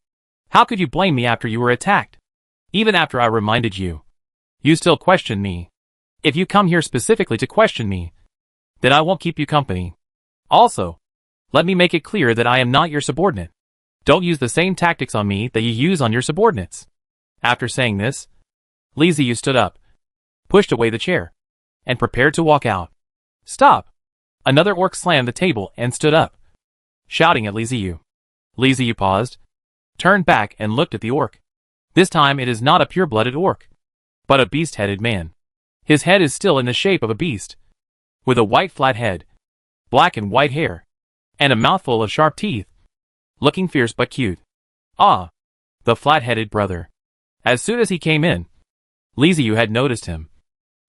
How could you blame me after you were attacked? Even after I reminded you. You still question me. If you come here specifically to question me, then I won't keep you company. Also, let me make it clear that I am not your subordinate. Don't use the same tactics on me that you use on your subordinates. After saying this, Li Ziyu stood up, pushed away the chair, and prepared to walk out. Stop! Another orc slammed the table and stood up, shouting at Li Ziyu. Li Ziyu paused, turned back and looked at the orc. This time it is not a pure-blooded orc, but a beast-headed man. His head is still in the shape of a beast, with a white flat head, black and white hair, and a mouthful of sharp teeth, looking fierce but cute. Ah, the flat-headed brother. As soon as he came in, Li Ziyu had noticed him.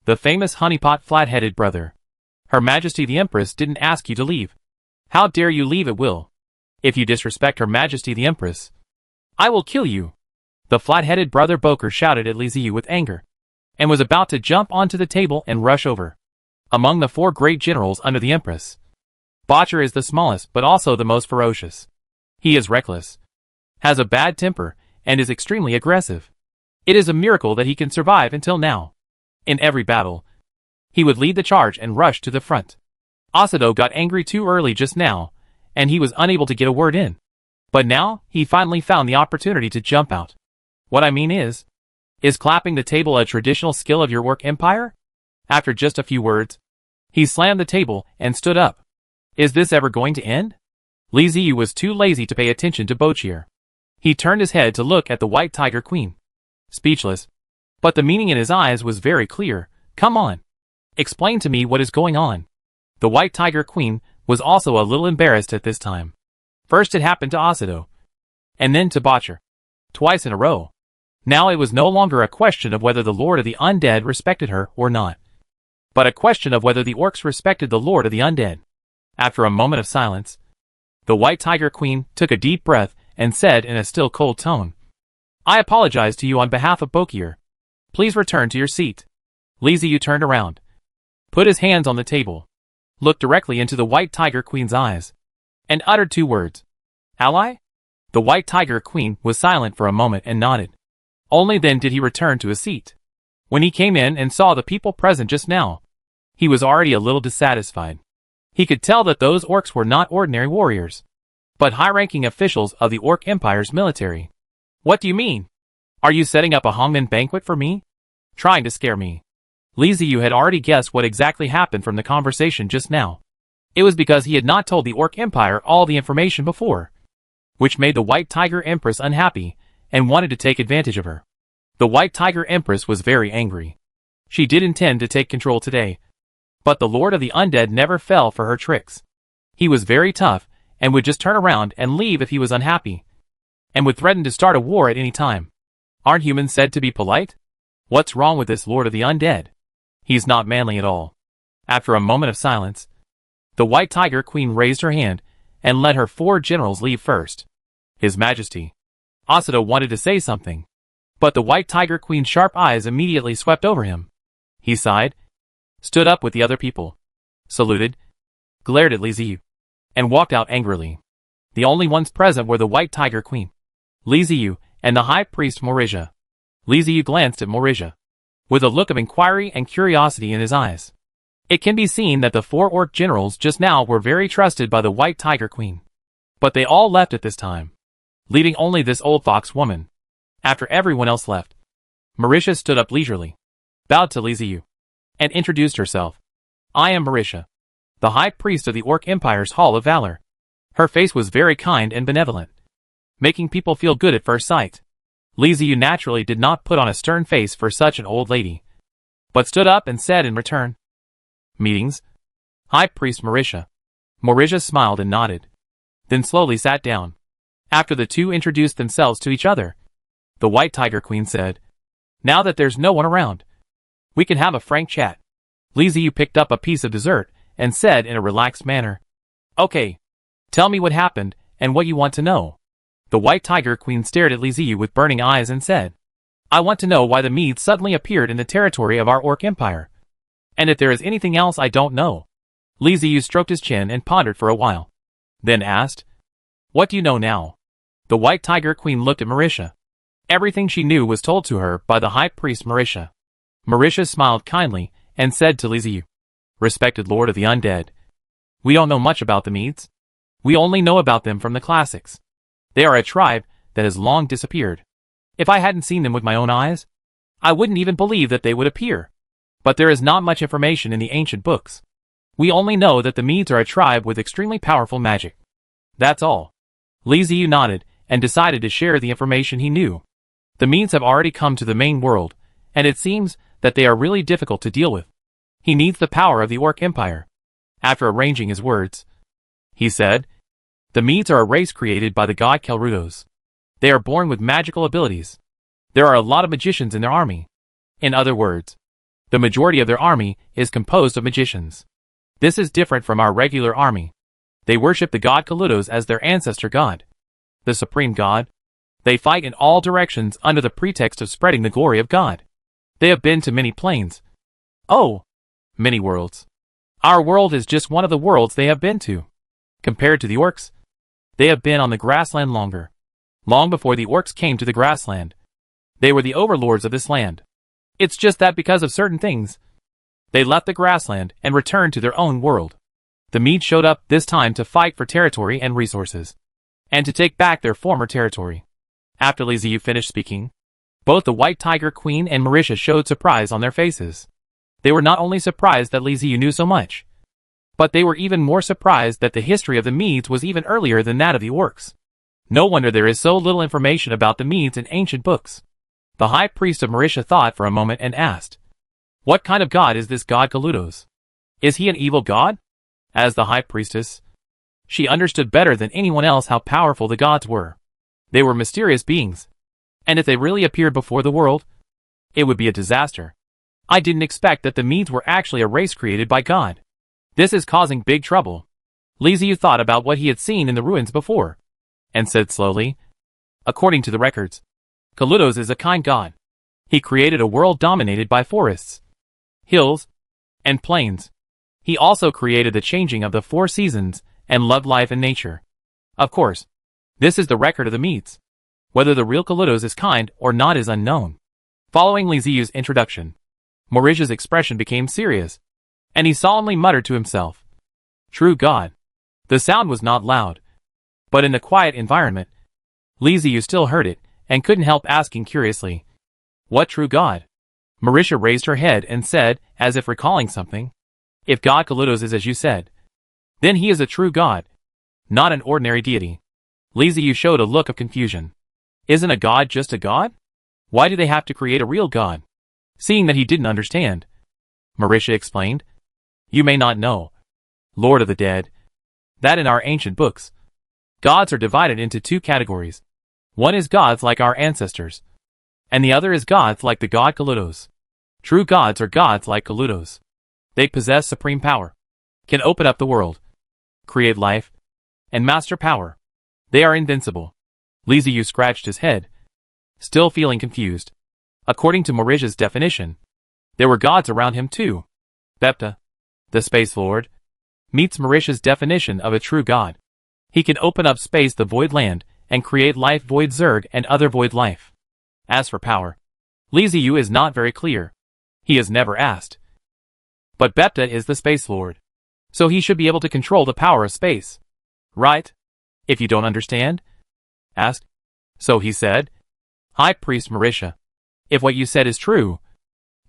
The famous honeypot flat-headed brother. Her Majesty the Empress didn't ask you to leave. How dare you leave at will? If you disrespect Her Majesty the Empress, I will kill you. The flat-headed brother Boker shouted at Li Ziyu with anger, and was about to jump onto the table and rush over. Among the 4 great generals under the Empress, Botcher is the smallest but also the most ferocious. He is reckless, has a bad temper, and is extremely aggressive. It is a miracle that he can survive until now. In every battle, he would lead the charge and rush to the front. Oido got angry too early just now, and he was unable to get a word in. But now, he finally found the opportunity to jump out. What I mean is clapping the table a traditional skill of your Orc Empire? After just a few words, he slammed the table and stood up. Is this ever going to end? Li Ziyu was too lazy to pay attention to Bochier. He turned his head to look at the White Tiger Queen. Speechless. But the meaning in his eyes was very clear. Come on. Explain to me what is going on. The White Tiger Queen was also a little embarrassed at this time. First it happened to Oido, and then to Botcher. Twice in a row. Now it was no longer a question of whether the Lord of the Undead respected her or not, but a question of whether the orcs respected the Lord of the Undead. After a moment of silence, the White Tiger Queen took a deep breath and said in a still cold tone, I apologize to you on behalf of Bokier. Please return to your seat. Li Ziyu turned around, put his hands on the table, looked directly into the White Tiger Queen's eyes, and uttered 2 words. Ally? The White Tiger Queen was silent for a moment and nodded. Only then did he return to his seat. When he came in and saw the people present just now, he was already a little dissatisfied. He could tell that those orcs were not ordinary warriors, but high-ranking officials of the Orc Empire's military. What do you mean? Are you setting up a hangman banquet for me? Trying to scare me. Li Ziyu had already guessed what exactly happened from the conversation just now. It was because he had not told the Orc Empire all the information before, which made the White Tiger Empress unhappy and wanted to take advantage of her. The White Tiger Empress was very angry. She did intend to take control today, but the Lord of the Undead never fell for her tricks. He was very tough and would just turn around and leave if he was unhappy, and would threaten to start a war at any time. Aren't humans said to be polite? What's wrong with this Lord of the Undead? He's not manly at all. After a moment of silence, the White Tiger Queen raised her hand and let her 4 generals leave first. His Majesty. Oido wanted to say something, but the White Tiger Queen's sharp eyes immediately swept over him. He sighed, stood up with the other people, saluted, glared at Li Ziyu, and walked out angrily. The only ones present were the White Tiger Queen, Li Ziyu, and the High Priest Morizha. Li Ziyu glanced at Morizha, with a look of inquiry and curiosity in his eyes. It can be seen that the 4 orc generals just now were very trusted by the White Tiger Queen. But they all left at this time, leaving only this old fox woman. After everyone else left, Morizha stood up leisurely, bowed to Li Ziyu, and introduced herself. I am Morizha, the High Priest of the Orc Empire's Hall of Valor. Her face was very kind and benevolent, making people feel good at first sight. Li Ziyu naturally did not put on a stern face for such an old lady, but stood up and said in return, Meetings? High Priest Morizha. Morizha smiled and nodded, then slowly sat down. After the 2 introduced themselves to each other, the White Tiger Queen said, Now that there's no one around, we can have a frank chat. Li Ziyu picked up a piece of dessert and said in a relaxed manner, Okay, tell me what happened and what you want to know. The White Tiger Queen stared at Li Ziyu with burning eyes and said, I want to know why the Medes suddenly appeared in the territory of our Orc Empire. And if there is anything else I don't know. Li Ziyu stroked his chin and pondered for a while. Then asked, What do you know now? The White Tiger Queen looked at Marisha. Everything she knew was told to her by the High Priest Marisha. Marisha smiled kindly and said to Li Ziyu, Respected Lord of the Undead, we don't know much about the Medes. We only know about them from the classics. They are a tribe that has long disappeared. If I hadn't seen them with my own eyes, I wouldn't even believe that they would appear. But there is not much information in the ancient books. We only know that the Medes are a tribe with extremely powerful magic. That's all. Li Ziyu nodded and decided to share the information he knew. The Medes have already come to the main world, and it seems that they are really difficult to deal with. He needs the power of the Orc Empire. After arranging his words, he said, The Medes are a race created by the god Kelrudos. They are born with magical abilities. There are a lot of magicians in their army. In other words, the majority of their army is composed of magicians. This is different from our regular army. They worship the god Kelrudos as their ancestor god, the supreme god. They fight in all directions under the pretext of spreading the glory of God. They have been to many planes. Oh, many worlds. Our world is just one of the worlds they have been to. Compared to the orcs, they have been on the grassland longer. Long before the orcs came to the grassland, they were the overlords of this land. It's just that because of certain things, they left the grassland and returned to their own world. The Medes showed up this time to fight for territory and resources, and to take back their former territory. After Li Ziyu finished speaking, both the White Tiger Queen and Marisha showed surprise on their faces. They were not only surprised that Li Ziyu knew so much, but they were even more surprised that the history of the Medes was even earlier than that of the orcs. No wonder there is so little information about the Medes in ancient books. The High Priest of Marisha thought for a moment and asked, What kind of god is this god Kelrudos? Is he an evil god? As the High Priestess, she understood better than anyone else how powerful the gods were. They were mysterious beings, and if they really appeared before the world, it would be a disaster. I didn't expect that the Medes were actually a race created by God. This is causing big trouble. Li Ziyu thought about what he had seen in the ruins before, and said slowly, According to the records, Kelrudos is a kind god. He created a world dominated by forests, hills, and plains. He also created the changing of the 4 seasons and loved life and nature. Of course, this is the record of the Medes. Whether the real Kelrudos is kind or not is unknown. Following Li Ziyu's introduction, Marisha's expression became serious, and he solemnly muttered to himself, True God. The sound was not loud, but in a quiet environment, Li Ziyu still heard it, and couldn't help asking curiously, What true God? Marisha raised her head and said, as if recalling something, If God Kelrudos is as you said, then he is a true God, not an ordinary deity. Li Ziyu showed a look of confusion. Isn't a god just a god? Why do they have to create a real god? Seeing that he didn't understand, Marisha explained, You may not know, Lord of the Dead, that in our ancient books, gods are divided into 2 categories. One is gods like our ancestors, and the other is gods like the god Kelrudos. True gods are gods like Kelrudos. They possess supreme power, can open up the world, create life, and master power. They are invincible. Li Ziyu scratched his head, still feeling confused. According to Marisha's definition, there were gods around him too. Bepta, the Space Lord, meets Marisha's definition of a true god. He can open up space, the void land, and create life, void Zerg, and other void life. As for power, Li Ziyu is not very clear. He has never asked. But Bepta is the Space Lord, so he should be able to control the power of space. Right? If you don't understand? Ask. So he said, High Priest Marisha, if what you said is true,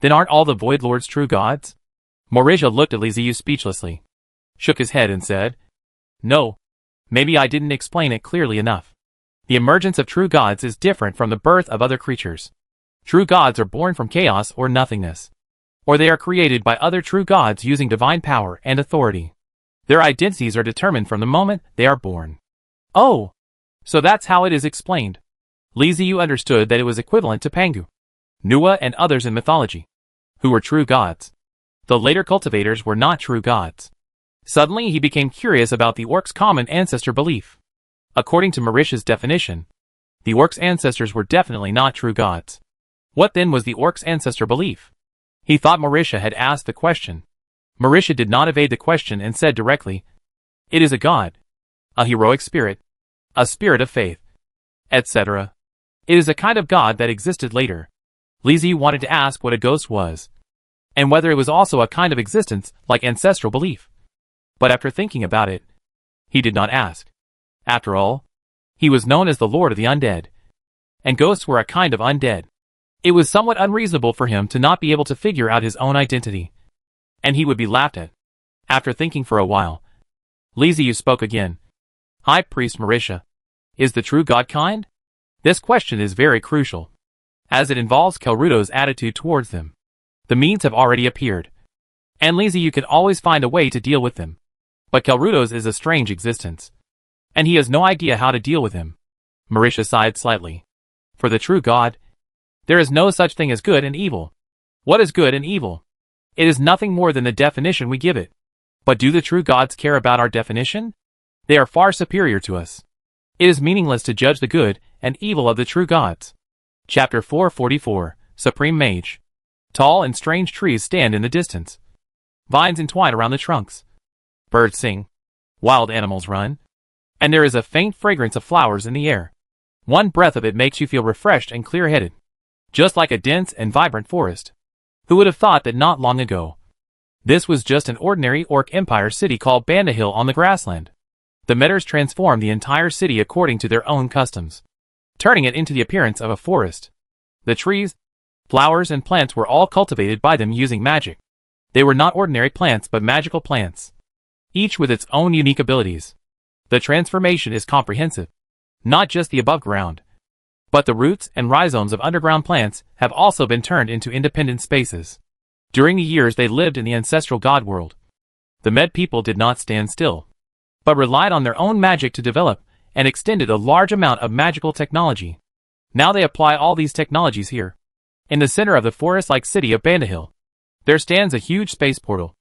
then aren't all the Void Lords true gods? Marisha looked at Li Ziyu speechlessly, shook his head and said, No, maybe I didn't explain it clearly enough. The emergence of true gods is different from the birth of other creatures. True gods are born from chaos or nothingness, or they are created by other true gods using divine power and authority. Their identities are determined from the moment they are born. Oh, so that's how it is explained. Li Ziyu understood that it was equivalent to Pangu, Nuwa and others in mythology, who were true gods. The later cultivators were not true gods. Suddenly he became curious about the orcs' common ancestor belief. According to Mauritius's definition, the orc's ancestors were definitely not true gods. What then was the orc's ancestor belief? He thought Mauritia had asked the question. Mauritia did not evade the question and said directly, "It is a god, a heroic spirit, a spirit of faith, etc. It is a kind of god that existed later." Lizzie wanted to ask what a ghost was, and whether it was also a kind of existence like ancestral belief. But after thinking about it, he did not ask. After all, he was known as the Lord of the Undead, and ghosts were a kind of undead. It was somewhat unreasonable for him to not be able to figure out his own identity, and he would be laughed at. After thinking for a while, Lizzie spoke again. "High Priest Mauritia, is the true god kind?" This question is very crucial, as it involves Kelrudo's attitude towards them. The Medes have already appeared, and Lizzie, you can always find a way to deal with them. But Kelrudo's is a strange existence, and he has no idea how to deal with him. Mauritia sighed slightly. For the true god, there is no such thing as good and evil. What is good and evil? It is nothing more than the definition we give it. But do the true gods care about our definition? They are far superior to us. It is meaningless to judge the good and evil of the true gods. Chapter 444, Supreme Mage. Tall and strange trees stand in the distance. Vines entwine around the trunks. Birds sing. Wild animals run. And there is a faint fragrance of flowers in the air. One breath of it makes you feel refreshed and clear-headed, just like a dense and vibrant forest. Who would have thought that not long ago? This was just an ordinary Orc Empire city called Bandit on the grassland. The Medders transformed the entire city according to their own customs, turning it into the appearance of a forest. The trees, flowers, and plants were all cultivated by them using magic. They were not ordinary plants but magical plants, each with its own unique abilities. The transformation is comprehensive. Not just the above ground, but the roots and rhizomes of underground plants have also been turned into independent spaces. During the years they lived in the ancestral god world, the Med people did not stand still, but relied on their own magic to develop and extended a large amount of magical technology. Now they apply all these technologies here. In the center of the forest-like city of Bandit, there stands a huge space portal.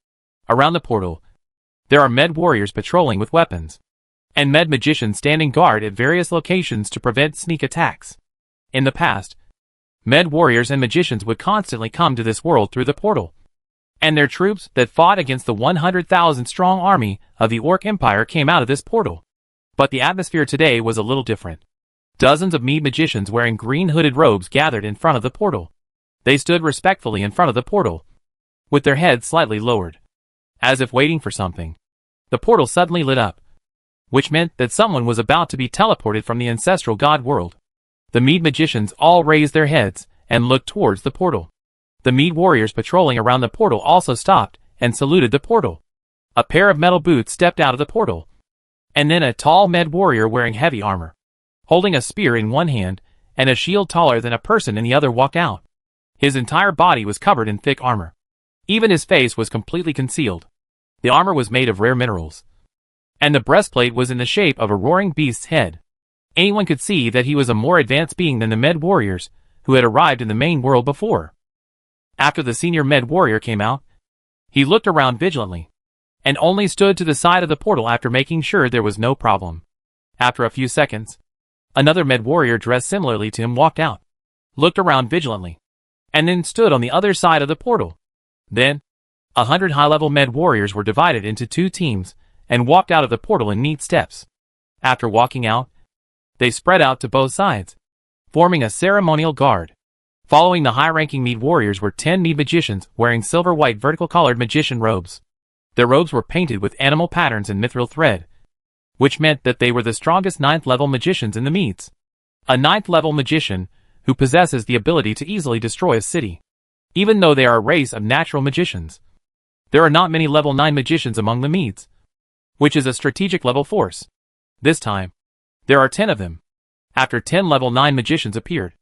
Around the portal, there are Med warriors patrolling with weapons, and Med magicians standing guard at various locations to prevent sneak attacks. In the past, Med warriors and magicians would constantly come to this world through the portal, and their troops that fought against the 100,000-strong army of the Orc Empire came out of this portal. But the atmosphere today was a little different. Dozens of Mede magicians wearing green hooded robes gathered in front of the portal. They stood respectfully in front of the portal, with their heads slightly lowered, as if waiting for something. The portal suddenly lit up, which meant that someone was about to be teleported from the ancestral god world. The Mede magicians all raised their heads and looked towards the portal. The Mede warriors patrolling around the portal also stopped and saluted the portal. A pair of metal boots stepped out of the portal, and then a tall Med warrior wearing heavy armor, holding a spear in one hand and a shield taller than a person in the other, walked out. His entire body was covered in thick armor. Even his face was completely concealed. The armor was made of rare minerals, and the breastplate was in the shape of a roaring beast's head. Anyone could see that he was a more advanced being than the Med warriors who had arrived in the main world before. After the senior Med warrior came out, he looked around vigilantly, and only stood to the side of the portal after making sure there was no problem. After a few seconds, another Med warrior dressed similarly to him walked out, looked around vigilantly, and then stood on the other side of the portal. Then, 100 high-level Med warriors were divided into two teams and walked out of the portal in neat steps. After walking out, they spread out to both sides, forming a ceremonial guard. Following the high-ranking Mede warriors were 10 Mede magicians wearing silver-white vertical-collared magician robes. Their robes were painted with animal patterns and mithril thread, which meant that they were the strongest 9th-level magicians in the Medes. A 9th-level magician who possesses the ability to easily destroy a city, even though they are a race of natural magicians. There are not many level 9 magicians among the Medes, which is a strategic level force. This time, there are 10 of them. After 10 level 9 magicians appeared,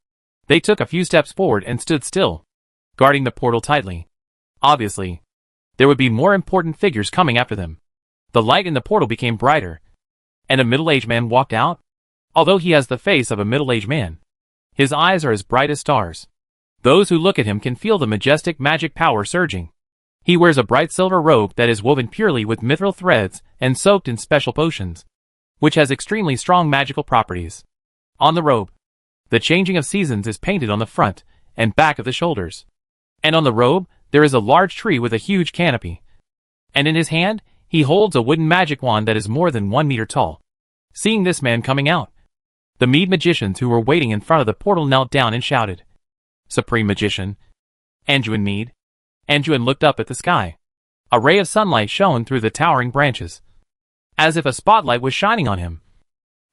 they took a few steps forward and stood still, guarding the portal tightly. Obviously, there would be more important figures coming after them. The light in the portal became brighter, and a middle-aged man walked out. Although he has the face of a middle-aged man, his eyes are as bright as stars. Those who look at him can feel the majestic magic power surging. He wears a bright silver robe that is woven purely with mithril threads and soaked in special potions. which has extremely strong magical properties. On the robe, the changing of seasons is painted on the front and back of the shoulders. And on the robe, there is a large tree with a huge canopy. And in his hand, he holds a wooden magic wand that is more than 1 meter tall. Seeing this man coming out, the Mead magicians who were waiting in front of the portal knelt down and shouted, "Supreme Magician, Anduin Mead." Anduin looked up at the sky. A ray of sunlight shone through the towering branches, as if a spotlight was shining on him,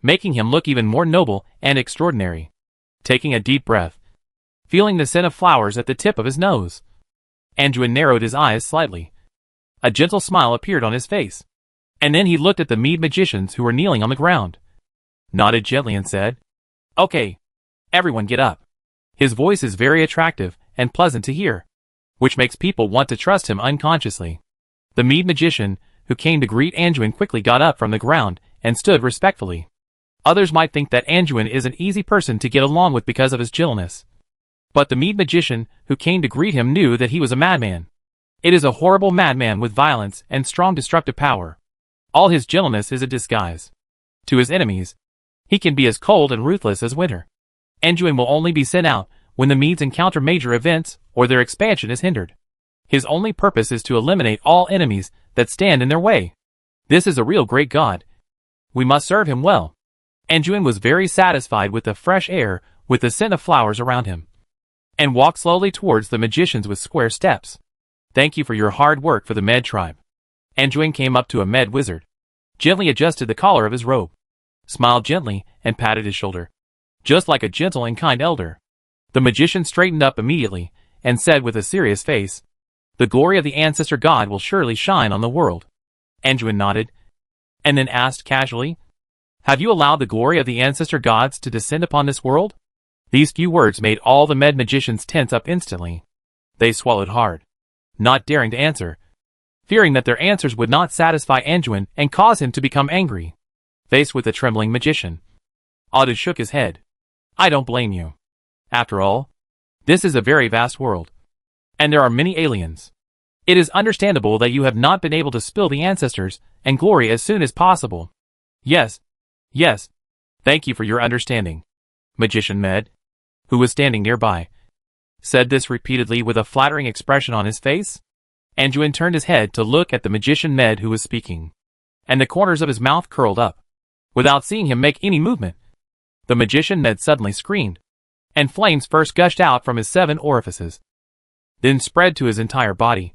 making him look even more noble and extraordinary. Taking a deep breath, feeling the scent of flowers at the tip of his nose, Anduin narrowed his eyes slightly. A gentle smile appeared on his face, and then he looked at the Mead magicians who were kneeling on the ground, nodded gently and said, "Okay, everyone get up." His voice is very attractive and pleasant to hear, which makes people want to trust him unconsciously. The Mead magician, who came to greet Anduin, quickly got up from the ground and stood respectfully. Others might think that Anduin is an easy person to get along with because of his gentleness. But the Mead magician who came to greet him knew that he was a madman. It is a horrible madman with violence and strong destructive power. All his gentleness is a disguise. To his enemies, he can be as cold and ruthless as winter. Anduin will only be sent out when the Meads encounter major events or their expansion is hindered. His only purpose is to eliminate all enemies that stand in their way. This is a real great god. We must serve him well. Anduin was very satisfied with the fresh air, with the scent of flowers around him, and walked slowly towards the magicians with square steps. "Thank you for your hard work for the Med tribe." Anduin came up to a Med wizard, gently adjusted the collar of his robe, smiled gently, and patted his shoulder, just like a gentle and kind elder. The magician straightened up immediately, and said with a serious face, "The glory of the ancestor god will surely shine on the world." Anduin nodded, and then asked casually, "Have you allowed the glory of the ancestor gods to descend upon this world?" These few words made all the Med magicians tense up instantly. They swallowed hard, not daring to answer, fearing that their answers would not satisfy Anduin and cause him to become angry. Faced with the trembling magician, Oido shook his head. "I don't blame you. After all, this is a very vast world, and there are many aliens. It is understandable that you have not been able to spill the ancestors and glory as soon as possible." Yes. Thank you for your understanding." Magician Med, who was standing nearby, said this repeatedly with a flattering expression on his face. Anduin turned his head to look at the magician Med who was speaking, and the corners of his mouth curled up. Without seeing him make any movement, the magician Med suddenly screamed, and flames first gushed out from his 7 orifices, then spread to his entire body,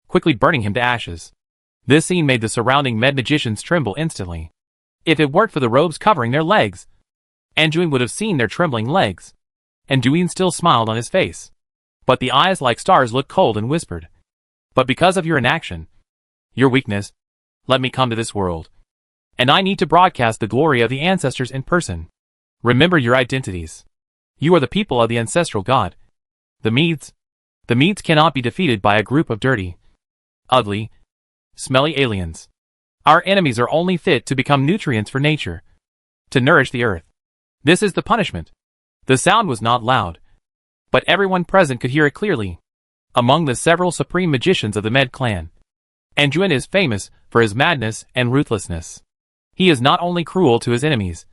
quickly burning him to ashes. This scene made the surrounding Med magicians tremble instantly. If it weren't for the robes covering their legs, Anduin would have seen their trembling legs. Anduin still smiled on his face, but the eyes like stars looked cold and whispered, "But because of your inaction, your weakness, let me come to this world. And I need to broadcast the glory of the ancestors in person. Remember your identities. You are the people of the ancestral god. The Meads. The Meads cannot be defeated by a group of dirty, ugly, smelly aliens. Our enemies are only fit to become nutrients for nature, to nourish the earth. This is the punishment." The sound was not loud, but everyone present could hear it clearly. Among the several supreme magicians of the Med clan, Anduin is famous for his madness and ruthlessness. He is not only cruel to his enemies,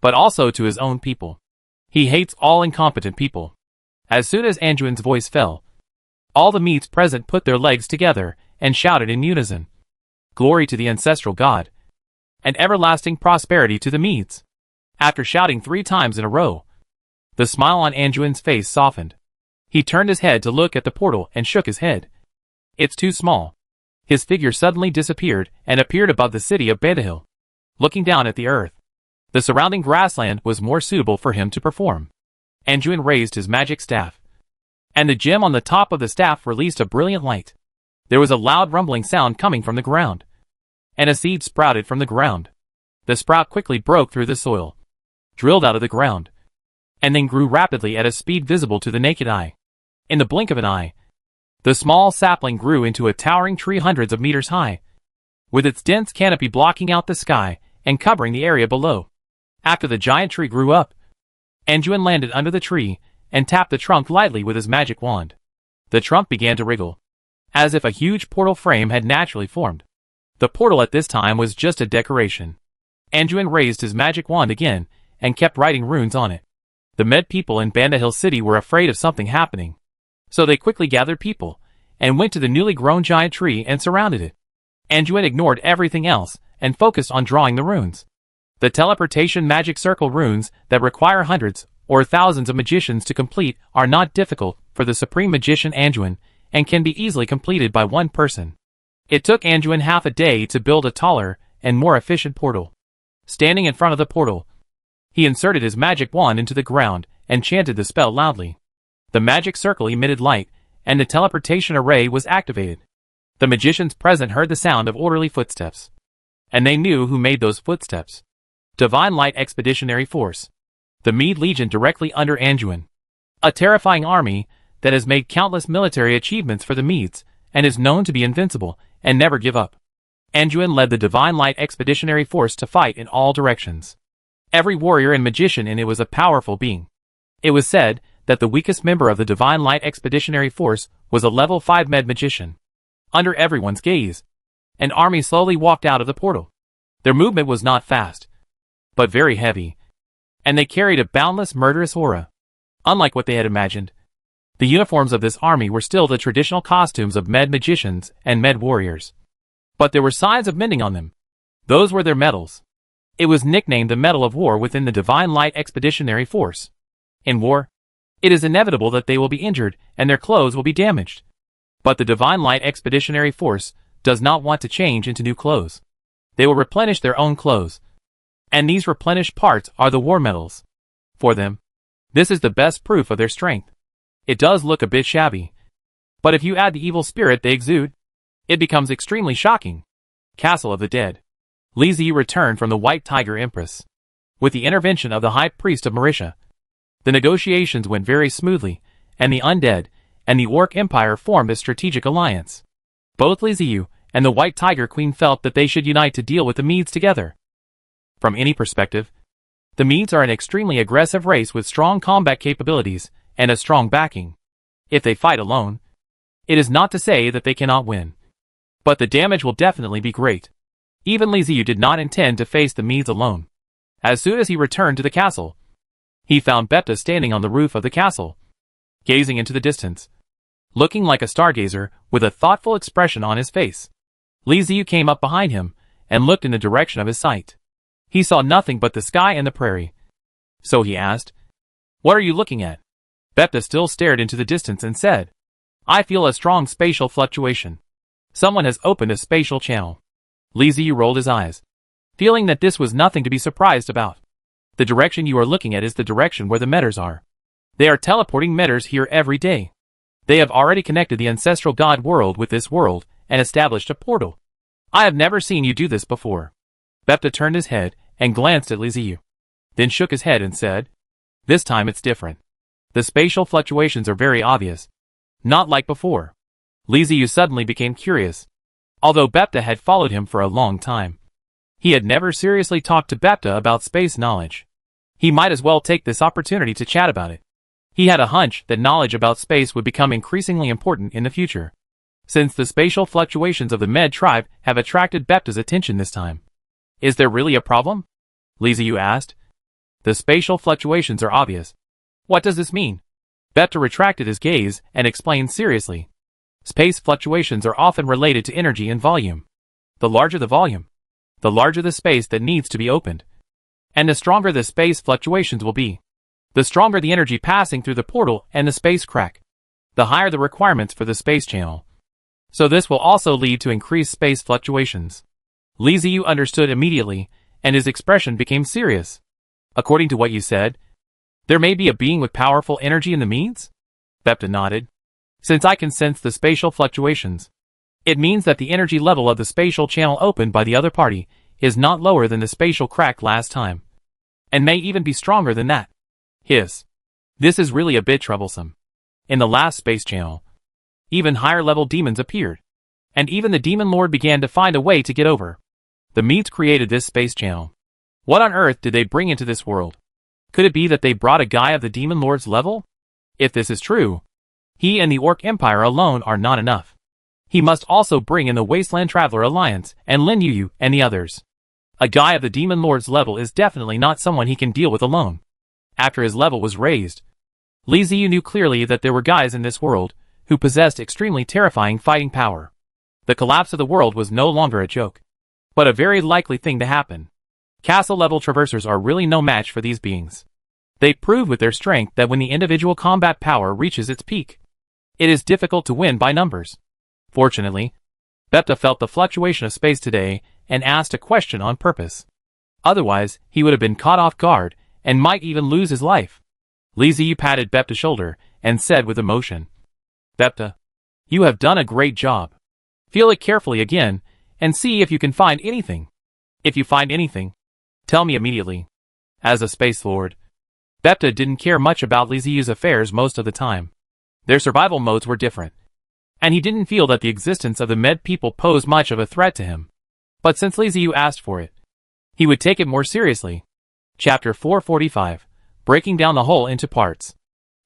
but also to his own people. He hates all incompetent people. As soon as Anduin's voice fell, all the Meads present put their legs together and shouted in unison, "Glory to the ancestral god, and everlasting prosperity to the Meads." After shouting 3 times in a row, the smile on Anduin's face softened. He turned his head to look at the portal and shook his head. "It's too small." His figure suddenly disappeared and appeared above the city of Bandit, looking down at the earth. The surrounding grassland was more suitable for him to perform. Anduin raised his magic staff, and the gem on the top of the staff released a brilliant light. There was a loud rumbling sound coming from the ground, and a seed sprouted from the ground. The sprout quickly broke through the soil, drilled out of the ground, and then grew rapidly at a speed visible to the naked eye. In the blink of an eye, the small sapling grew into a towering tree hundreds of meters high, with its dense canopy blocking out the sky and covering the area below. After the giant tree grew up, Anduin landed under the tree and tapped the trunk lightly with his magic wand. The trunk began to wriggle, as if a huge portal frame had naturally formed. The portal at this time was just a decoration. Anduin raised his magic wand again, and kept writing runes on it. The Med people in Bandit Hill City were afraid of something happening. So they quickly gathered people, and went to the newly grown giant tree and surrounded it. Anduin ignored everything else, and focused on drawing the runes. The teleportation magic circle runes that require hundreds or thousands of magicians to complete are not difficult for the supreme magician Anduin, and can be easily completed by one person. It took Anduin half a day to build a taller and more efficient portal. Standing in front of the portal, he inserted his magic wand into the ground and chanted the spell loudly. The magic circle emitted light, and the teleportation array was activated. The magicians present heard the sound of orderly footsteps. And they knew who made those footsteps. Divine Light Expeditionary Force. The Mede Legion directly under Anduin. A terrifying army that has made countless military achievements for the Medes, and is known to be invincible and never give up. Anduin led the Divine Light Expeditionary Force to fight in all directions. Every warrior and magician in it was a powerful being. It was said that the weakest member of the Divine Light Expeditionary Force was a level 5 med magician. Under everyone's gaze, an army slowly walked out of the portal. Their movement was not fast, but very heavy, and they carried a boundless murderous aura. Unlike what they had imagined, the uniforms of this army were still the traditional costumes of med magicians and med warriors. But there were signs of mending on them. Those were their medals. It was nicknamed the Medal of War within the Divine Light Expeditionary Force. In war, it is inevitable that they will be injured and their clothes will be damaged. But the Divine Light Expeditionary Force does not want to change into new clothes. They will replenish their own clothes. And these replenished parts are the war medals. For them, this is the best proof of their strength. It does look a bit shabby, but if you add the evil spirit they exude, it becomes extremely shocking. Castle of the Dead. Li Ziyu returned from the White Tiger Empress. With the intervention of the High Priest of Marisha, the negotiations went very smoothly, and the Undead and the Orc Empire formed a strategic alliance. Both Li Ziyu and the White Tiger Queen felt that they should unite to deal with the Medes together. From any perspective, the Medes are an extremely aggressive race with strong combat capabilities and a strong backing. If they fight alone, it is not to say that they cannot win. But the damage will definitely be great. Even Li Ziyu did not intend to face the Medes alone. As soon as he returned to the castle, he found Bepta standing on the roof of the castle, gazing into the distance, looking like a stargazer with a thoughtful expression on his face. Li Ziyu came up behind him and looked in the direction of his sight. He saw nothing but the sky and the prairie. So he asked, "What are you looking at?" Bepta still stared into the distance and said, "I feel a strong spatial fluctuation. Someone has opened a spatial channel." Li Ziyu rolled his eyes, feeling that this was nothing to be surprised about. The direction you are looking at is the direction where the Medders are. They are teleporting Medders here every day. They have already connected the ancestral god world with this world and established a portal. I have never seen you do this before. Bepta turned his head and glanced at Li Ziyu, then shook his head and said, "This time it's different. The spatial fluctuations are very obvious. Not like before." Li Ziyu suddenly became curious. Although Bepta had followed him for a long time, he had never seriously talked to Bepta about space knowledge. He might as well take this opportunity to chat about it. He had a hunch that knowledge about space would become increasingly important in the future, since the spatial fluctuations of the Med tribe have attracted Bepta's attention this time. "Is there really a problem?" Li Ziyu asked. "The spatial fluctuations are obvious." "What does this mean?" Bepta retracted his gaze and explained seriously. "Space fluctuations are often related to energy and volume. The larger the volume, the larger the space that needs to be opened. And the stronger the space fluctuations will be, the stronger the energy passing through the portal and the space crack, the higher the requirements for the space channel. So this will also lead to increased space fluctuations." Li Ziyu understood immediately, and his expression became serious. "According to what you said, there may be a being with powerful energy in the Medes?" Bepta nodded. "Since I can sense the spatial fluctuations, it means that the energy level of the spatial channel opened by the other party is not lower than the spatial crack last time, and may even be stronger than that." Hiss. "This is really a bit troublesome. In the last space channel, even higher level demons appeared, and even the Demon Lord began to find a way to get over. The Medes created this space channel. What on earth did they bring into this world? Could it be that they brought a guy of the Demon Lord's level? If this is true, he and the Orc Empire alone are not enough. He must also bring in the Wasteland Traveler Alliance and Lin Yu and the others. A guy of the Demon Lord's level is definitely not someone he can deal with alone. After his level was raised, Li Ziyu knew clearly that there were guys in this world who possessed extremely terrifying fighting power. The collapse of the world was no longer a joke, but a very likely thing to happen. Castle-level traversers are really no match for these beings. They prove with their strength that when the individual combat power reaches its peak, it is difficult to win by numbers. Fortunately, Bepta felt the fluctuation of space today and asked a question on purpose. Otherwise, he would have been caught off guard and might even lose his life. Li Ziyu patted Bepta's shoulder and said with emotion, "Bepta, you have done a great job. Feel it carefully again and see if you can find anything. If you find anything, tell me immediately." As a Space Lord, Bepta didn't care much about Li Ziyu's affairs most of the time. Their survival modes were different, and he didn't feel that the existence of the Med people posed much of a threat to him. But since Li Ziyu asked for it, he would take it more seriously. Chapter 445, Breaking Down the Whole into Parts.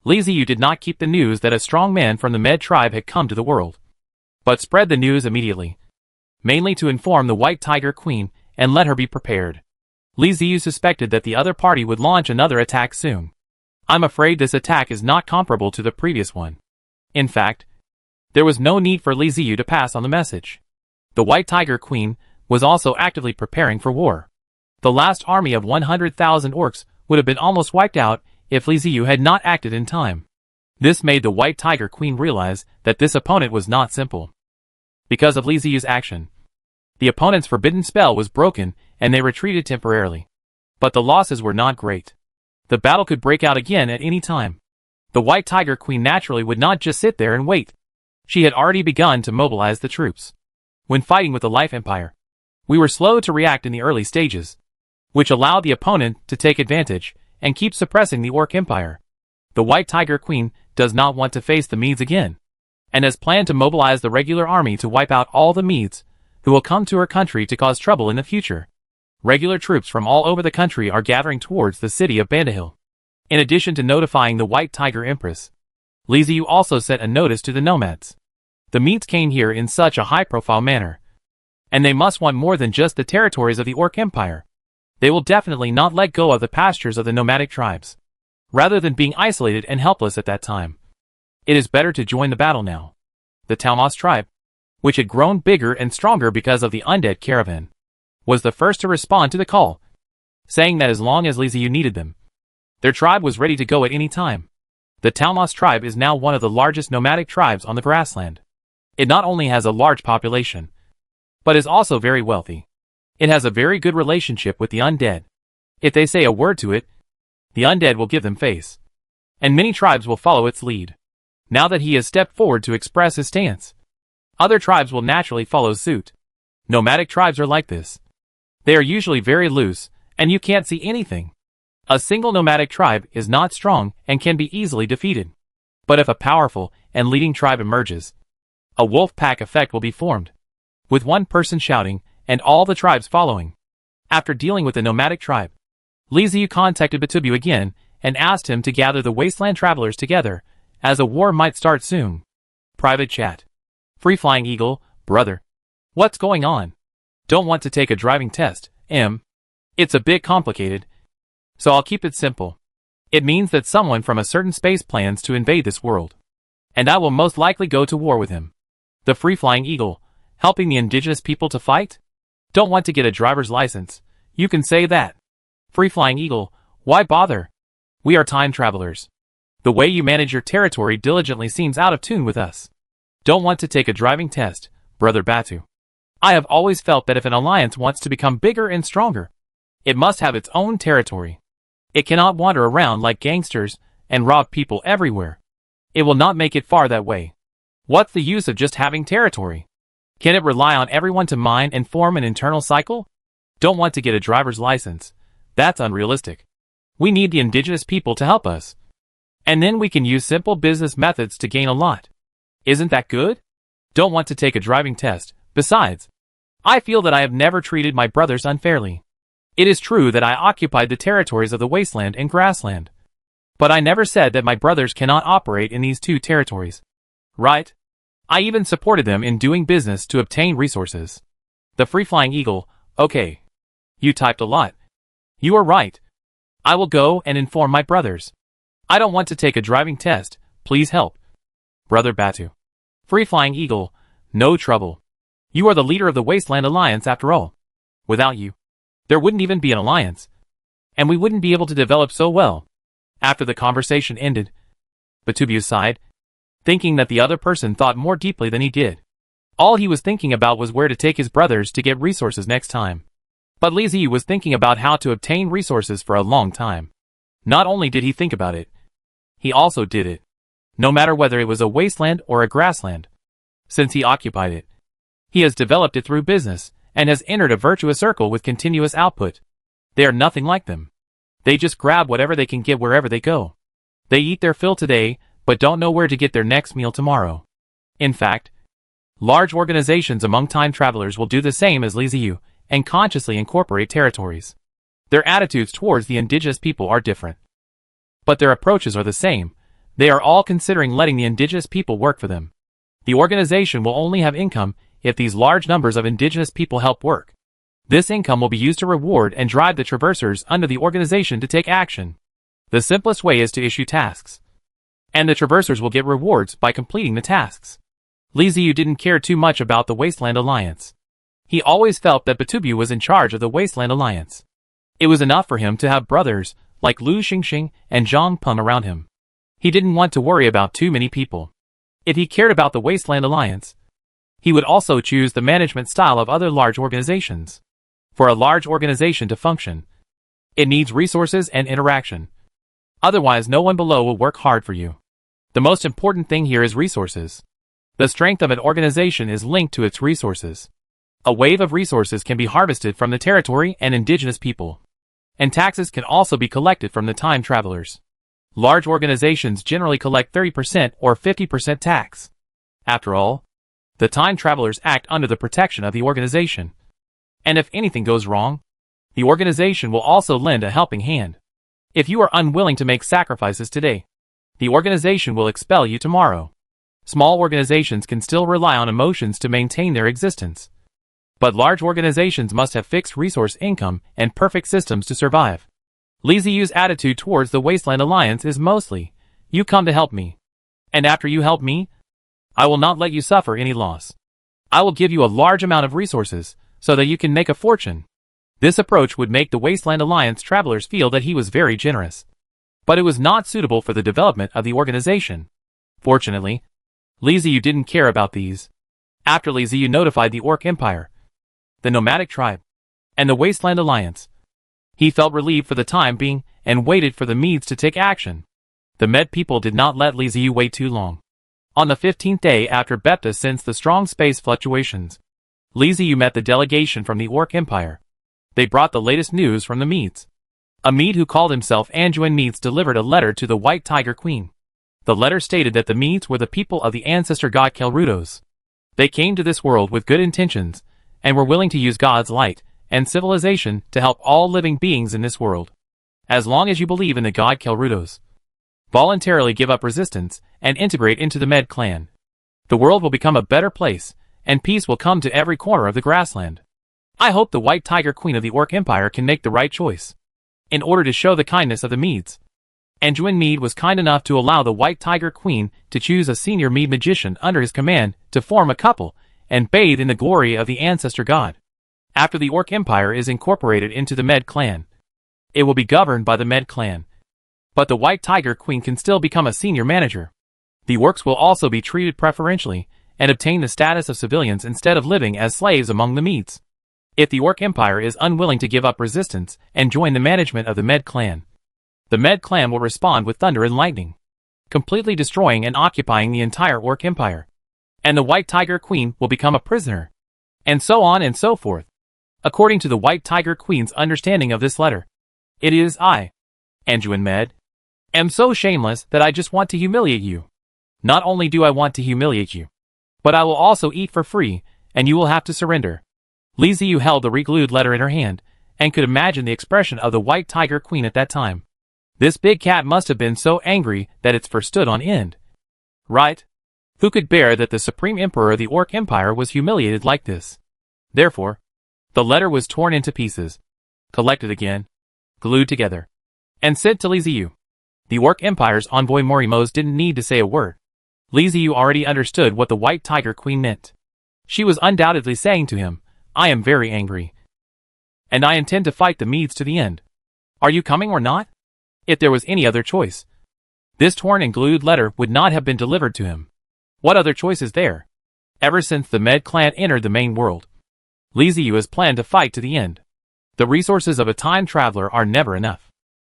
Li Ziyu did not keep the news that a strong man from the Med tribe had come to the world, but spread the news immediately, mainly to inform the White Tiger Queen and let her be prepared. Li Ziyu suspected that the other party would launch another attack soon. I'm afraid this attack is not comparable to the previous one. In fact, there was no need for Li Ziyu to pass on the message. The White Tiger Queen was also actively preparing for war. The last army of 100,000 orcs would have been almost wiped out if Li Ziyu had not acted in time. This made the White Tiger Queen realize that this opponent was not simple. Because of Li Ziyu's action, the opponent's forbidden spell was broken and they retreated temporarily. But the losses were not great. The battle could break out again at any time. The White Tiger Queen naturally would not just sit there and wait. She had already begun to mobilize the troops. When fighting with the Life Empire, we were slow to react in the early stages, which allowed the opponent to take advantage and keep suppressing the Orc Empire. The White Tiger Queen does not want to face the Medes again, and has planned to mobilize the regular army to wipe out all the Medes who will come to her country to cause trouble in the future. Regular troops from all over the country are gathering towards the city of Bandit. In addition to notifying the White Tiger Empress, Li Ziyu also sent a notice to the nomads. The Medes came here in such a high-profile manner, and they must want more than just the territories of the Orc Empire. They will definitely not let go of the pastures of the nomadic tribes, rather than being isolated and helpless at that time. It is better to join the battle now. The Talmos tribe, which had grown bigger and stronger because of the Undead Caravan, was the first to respond to the call, saying that as long as Li Ziyu needed them, their tribe was ready to go at any time. The Talmos tribe is now one of the largest nomadic tribes on the grassland. It not only has a large population, but is also very wealthy. It has a very good relationship with the Undead. If they say a word to it, the Undead will give them face, and many tribes will follow its lead. Now that he has stepped forward to express his stance, other tribes will naturally follow suit. Nomadic tribes are like this. They are usually very loose, and you can't see anything. A single nomadic tribe is not strong and can be easily defeated. But if a powerful and leading tribe emerges, a wolf pack effect will be formed, with one person shouting and all the tribes following. After dealing with the nomadic tribe, Li Ziyu contacted Batubu again and asked him to gather the wasteland travelers together, as a war might start soon. Private chat. Free Flying Eagle, brother. What's going on? Don't want to take a driving test, It's a bit complicated, so I'll keep it simple. It means that someone from a certain space plans to invade this world, and I will most likely go to war with him. The Free Flying Eagle, helping the indigenous people to fight? Don't want to get a driver's license, you can say that. Free Flying Eagle, why bother? We are time travelers. The way you manage your territory diligently seems out of tune with us. Don't want to take a driving test, brother Batu. I have always felt that if an alliance wants to become bigger and stronger, it must have its own territory. It cannot wander around like gangsters and rob people everywhere. It will not make it far that way. What's the use of just having territory? Can it rely on everyone to mine and form an internal cycle? Don't want to get a driver's license. That's unrealistic. We need the indigenous people to help us. And then we can use simple business methods to gain a lot. Isn't that good? Don't want to take a driving test. Besides, I feel that I have never treated my brothers unfairly. It is true that I occupied the territories of the wasteland and grassland, but I never said that my brothers cannot operate in these two territories. Right? I even supported them in doing business to obtain resources. The Free Flying Eagle, okay. You typed a lot. You are right. I will go and inform my brothers. I don't want to take a driving test, please help. Brother Batu. Free-flying eagle, no trouble. You are the leader of the Wasteland Alliance after all. Without you, there wouldn't even be an alliance. And we wouldn't be able to develop so well. After the conversation ended, Batubu sighed, thinking that the other person thought more deeply than he did. All he was thinking about was where to take his brothers to get resources next time. But Li Ziyu was thinking about how to obtain resources for a long time. Not only did he think about it, he also did it. No matter whether it was a wasteland or a grassland. Since he occupied it, he has developed it through business, and has entered a virtuous circle with continuous output. They are nothing like them. They just grab whatever they can get wherever they go. They eat their fill today, but don't know where to get their next meal tomorrow. In fact, large organizations among time travelers will do the same as Li Ziyu, and consciously incorporate territories. Their attitudes towards the indigenous people are different. But their approaches are the same. They are all considering letting the indigenous people work for them. The organization will only have income if these large numbers of indigenous people help work. This income will be used to reward and drive the traversers under the organization to take action. The simplest way is to issue tasks. And the traversers will get rewards by completing the tasks. Li Ziyu didn't care too much about the Wasteland Alliance. He always felt that Batubu was in charge of the Wasteland Alliance. It was enough for him to have brothers like Lu Xingxing and Zhang Peng around him. He didn't want to worry about too many people. If he cared about the Wasteland Alliance, he would also choose the management style of other large organizations. For a large organization to function, it needs resources and interaction. Otherwise, no one below will work hard for you. The most important thing here is resources. The strength of an organization is linked to its resources. A wave of resources can be harvested from the territory and indigenous people. And taxes can also be collected from the time travelers. Large organizations generally collect 30% or 50% tax. After all, the time travelers act under the protection of the organization. And if anything goes wrong, the organization will also lend a helping hand. If you are unwilling to make sacrifices today, the organization will expel you tomorrow. Small organizations can still rely on emotions to maintain their existence. But large organizations must have fixed resource income and perfect systems to survive. Li Ziyu's attitude towards the Wasteland Alliance is mostly, you come to help me. And after you help me, I will not let you suffer any loss. I will give you a large amount of resources, so that you can make a fortune. This approach would make the Wasteland Alliance travelers feel that he was very generous. But it was not suitable for the development of the organization. Fortunately, Li Ziyu didn't care about these. After Li Ziyu notified the Orc Empire, the nomadic tribe, and the Wasteland Alliance, he felt relieved for the time being and waited for the Medes to take action. The Med people did not let Li Ziyu wait too long. On the 15th day after Bepta sensed the strong space fluctuations, Li Ziyu met the delegation from the Orc Empire. They brought the latest news from the Medes. A Mede who called himself Anduin Medes delivered a letter to the White Tiger Queen. The letter stated that the Medes were the people of the ancestor god Kelrudos. They came to this world with good intentions, and were willing to use God's light and civilization to help all living beings in this world. As long as you believe in the god Kelrudos, voluntarily give up resistance, and integrate into the Med clan, the world will become a better place, and peace will come to every corner of the grassland. I hope the White Tiger Queen of the Orc Empire can make the right choice. In order to show the kindness of the Medes, Anduin Mede was kind enough to allow the White Tiger Queen to choose a senior Mede magician under his command to form a couple and bathe in the glory of the ancestor god. After the Orc Empire is incorporated into the Med clan, it will be governed by the Med clan. But the White Tiger Queen can still become a senior manager. The Orcs will also be treated preferentially and obtain the status of civilians instead of living as slaves among the Medes. If the Orc Empire is unwilling to give up resistance and join the management of the Med clan, the Med clan will respond with thunder and lightning, completely destroying and occupying the entire Orc Empire. And the White Tiger Queen will become a prisoner. And so on and so forth. According to the White Tiger Queen's understanding of this letter, it is I, Anduin Med, am so shameless that I just want to humiliate you. Not only do I want to humiliate you, but I will also eat for free, and you will have to surrender. Li Ziyu held the re-glued letter in her hand, and could imagine the expression of the White Tiger Queen at that time. This big cat must have been so angry that its fur stood on end. Right? Who could bear that the Supreme Emperor of the Orc Empire was humiliated like this? Therefore, the letter was torn into pieces, collected again, glued together, and sent to Liziu. The Orc Empire's envoy Morimos didn't need to say a word. Liziu already understood what the White Tiger Queen meant. She was undoubtedly saying to him, I am very angry. And I intend to fight the Medes to the end. Are you coming or not? If there was any other choice, this torn and glued letter would not have been delivered to him. What other choice is there? Ever since the Med clan entered the main world, Liziu has planned to fight to the end. The resources of a time traveler are never enough.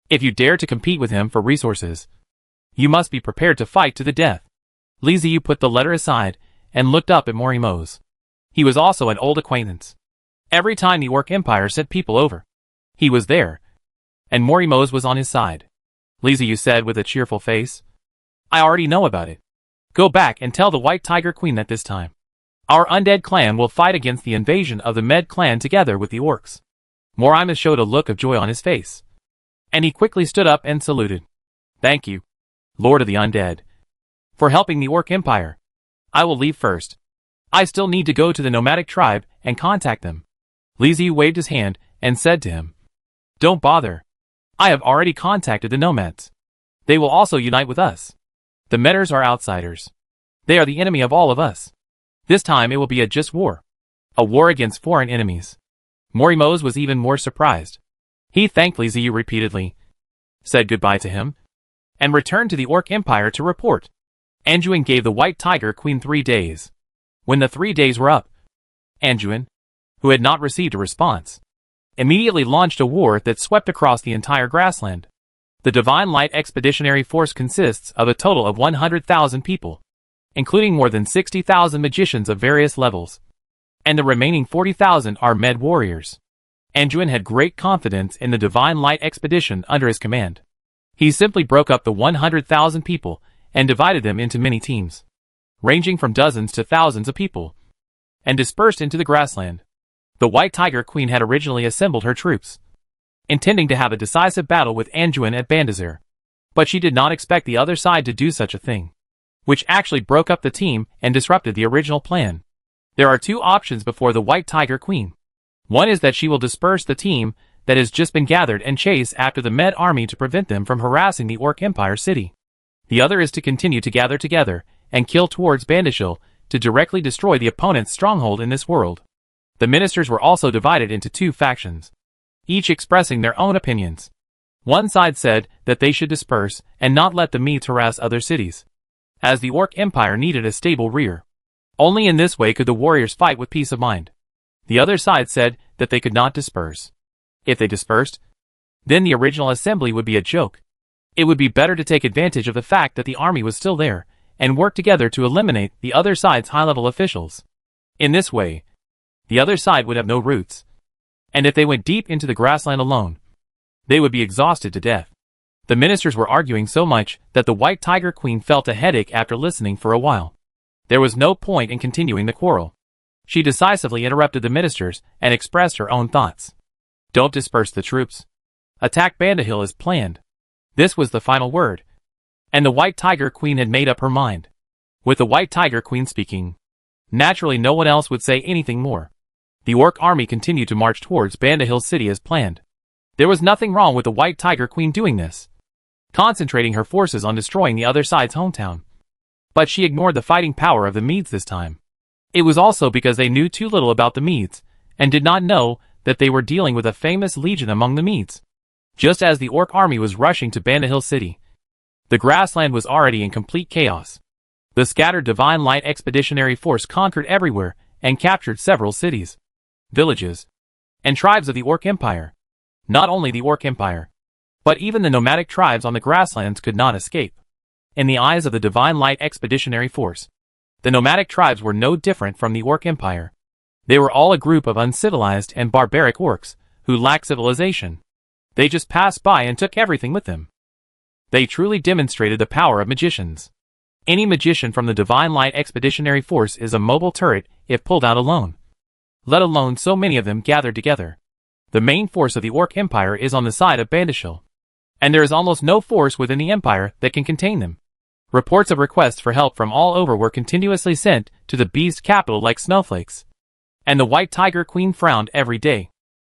If you dare to compete with him for resources, you must be prepared to fight to the death. Liziu put the letter aside and looked up at Morimos. He was also an old acquaintance. Every time the Orc Empire sent people over, he was there, and Morimos was on his side. Liziu said with a cheerful face, I already know about it. Go back and tell the White Tiger Queen that this time, our Undead clan will fight against the invasion of the Med clan together with the Orcs. Morimos showed a look of joy on his face, and he quickly stood up and saluted. Thank you, Lord of the Undead, for helping the Orc Empire. I will leave first. I still need to go to the nomadic tribe and contact them. Liziu waved his hand and said to him, Don't bother. I have already contacted the nomads. They will also unite with us. The Medders are outsiders. They are the enemy of all of us. This time it will be a just war. A war against foreign enemies. Morimos was even more surprised. He thanked Liziu repeatedly, said goodbye to him, and returned to the Orc Empire to report. Anduin gave the White Tiger Queen 3 days. When the 3 days were up, Anduin, who had not received a response, immediately launched a war that swept across the entire grassland. The Divine Light Expeditionary Force consists of a total of 100,000 people, including more than 60,000 magicians of various levels, and the remaining 40,000 are Med warriors. Anduin had great confidence in the Divine Light Expedition under his command. He simply broke up the 100,000 people and divided them into many teams, ranging from dozens to thousands of people, and dispersed into the grassland. The White Tiger Queen had originally assembled her troops, intending to have a decisive battle with Anduin at Bandit, but she did not expect the other side to do such a thing, which actually broke up the team and disrupted the original plan. There are 2 options before the White Tiger Queen. One is that she will disperse the team that has just been gathered and chase after the Med army to prevent them from harassing the Orc Empire city. The other is to continue to gather together and kill towards Bandit to directly destroy the opponent's stronghold in this world. The ministers were also divided into 2 factions, each expressing their own opinions. One side said that they should disperse and not let the Medes harass other cities, as the Orc Empire needed a stable rear. Only in this way could the warriors fight with peace of mind. The other side said that they could not disperse. If they dispersed, then the original assembly would be a joke. It would be better to take advantage of the fact that the army was still there and work together to eliminate the other side's high-level officials. In this way, the other side would have no roots, and if they went deep into the grassland alone, they would be exhausted to death. The ministers were arguing so much that the White Tiger Queen felt a headache after listening for a while. There was no point in continuing the quarrel. She decisively interrupted the ministers and expressed her own thoughts. Don't disperse the troops. Attack Bandit as planned. This was the final word, and the White Tiger Queen had made up her mind. With the White Tiger Queen speaking, naturally no one else would say anything more. The Orc army continued to march towards Bandit city as planned. There was nothing wrong with the White Tiger Queen doing this, concentrating her forces on destroying the other side's hometown. But she ignored the fighting power of the Medes this time. It was also because they knew too little about the Medes, and did not know that they were dealing with a famous legion among the Medes. Just as the Orc army was rushing to Bandit city, the grassland was already in complete chaos. The scattered Divine Light Expeditionary Force conquered everywhere and captured several cities, villages, and tribes of the Orc Empire. Not only the Orc Empire, but even the nomadic tribes on the grasslands could not escape. In the eyes of the Divine Light Expeditionary Force, the nomadic tribes were no different from the Orc Empire. They were all a group of uncivilized and barbaric orcs who lacked civilization. They just passed by and took everything with them. They truly demonstrated the power of magicians. Any magician from the Divine Light Expeditionary Force is a mobile turret if pulled out alone, let alone so many of them gathered together. The main force of the Orc Empire is on the side of Bandit, and there is almost no force within the Empire that can contain them. Reports of requests for help from all over were continuously sent to the beast capital like snowflakes, and the White Tiger Queen frowned every day.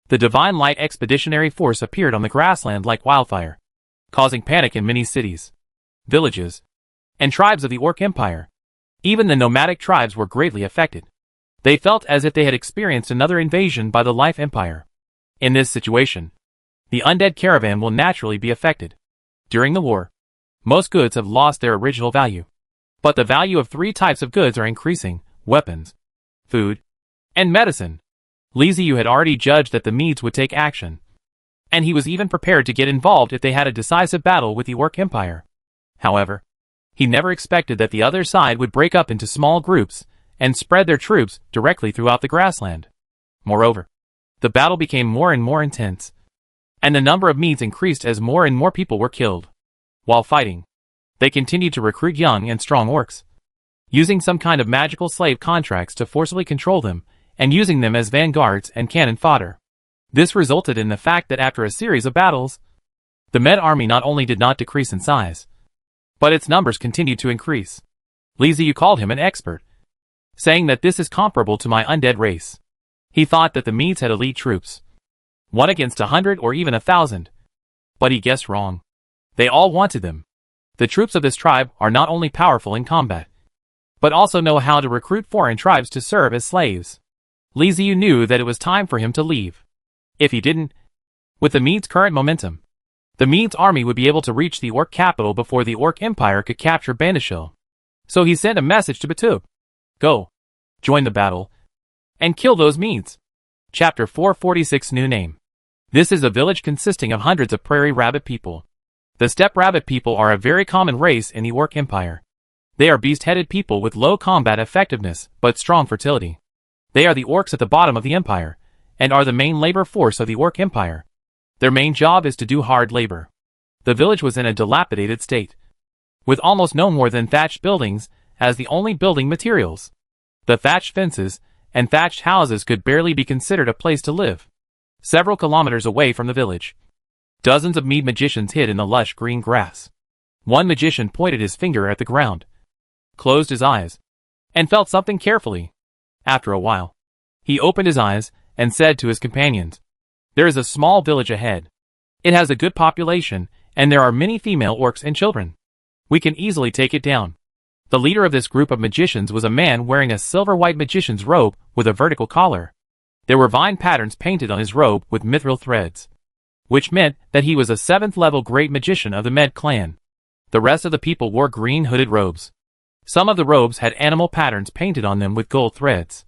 The Divine Light Expeditionary Force appeared on the grassland like wildfire, causing panic in many cities, villages, and tribes of the Orc Empire. Even the nomadic tribes were greatly affected. They felt as if they had experienced another invasion by the Life Empire. In this situation, the Undead Caravan will naturally be affected. During the war, most goods have lost their original value. But the value of 3 types of goods are increasing: weapons, food, and medicine. Liziu had already judged that the Medes would take action, and he was even prepared to get involved if they had a decisive battle with the Orc Empire. However, he never expected that the other side would break up into small groups and spread their troops directly throughout the grassland. Moreover, the battle became more and more intense, and the number of Medes increased as more and more people were killed. While fighting, they continued to recruit young and strong orcs, using some kind of magical slave contracts to forcibly control them, and using them as vanguards and cannon fodder. This resulted in the fact that after a series of battles, the Med army not only did not decrease in size, but its numbers continued to increase. Liziu called him an expert, saying that this is comparable to my undead race. He thought that the Medes had elite troops, 1 against 100 or even 1,000. But he guessed wrong. They all wanted them. The troops of this tribe are not only powerful in combat, but also know how to recruit foreign tribes to serve as slaves. Liziu knew that it was time for him to leave. If he didn't, with the Medes' current momentum, the Medes' army would be able to reach the Orc capital before the Orc Empire could capture Bandit. So he sent a message to Batub. Go, join the battle, and kill those Medes. Chapter 446 New Name. This is a village consisting of hundreds of prairie rabbit people. The steppe rabbit people are a very common race in the Orc Empire. They are beast-headed people with low combat effectiveness, but strong fertility. They are the orcs at the bottom of the empire, and are the main labor force of the Orc Empire. Their main job is to do hard labor. The village was in a dilapidated state, with almost no more than thatched buildings as the only building materials. The thatched fences and thatched houses could barely be considered a place to live. Several kilometers away from the village, dozens of Mede magicians hid in the lush green grass. One magician pointed his finger at the ground, closed his eyes, and felt something carefully. After a while, he opened his eyes and said to his companions, "There is a small village ahead. It has a good population, and there are many female orcs and children. We can easily take it down." The leader of this group of magicians was a man wearing a silver-white magician's robe with a vertical collar. There were vine patterns painted on his robe with mithril threads, which meant that he was a 7th-level great magician of the Med clan. The rest of the people wore green hooded robes. Some of the robes had animal patterns painted on them with gold threads,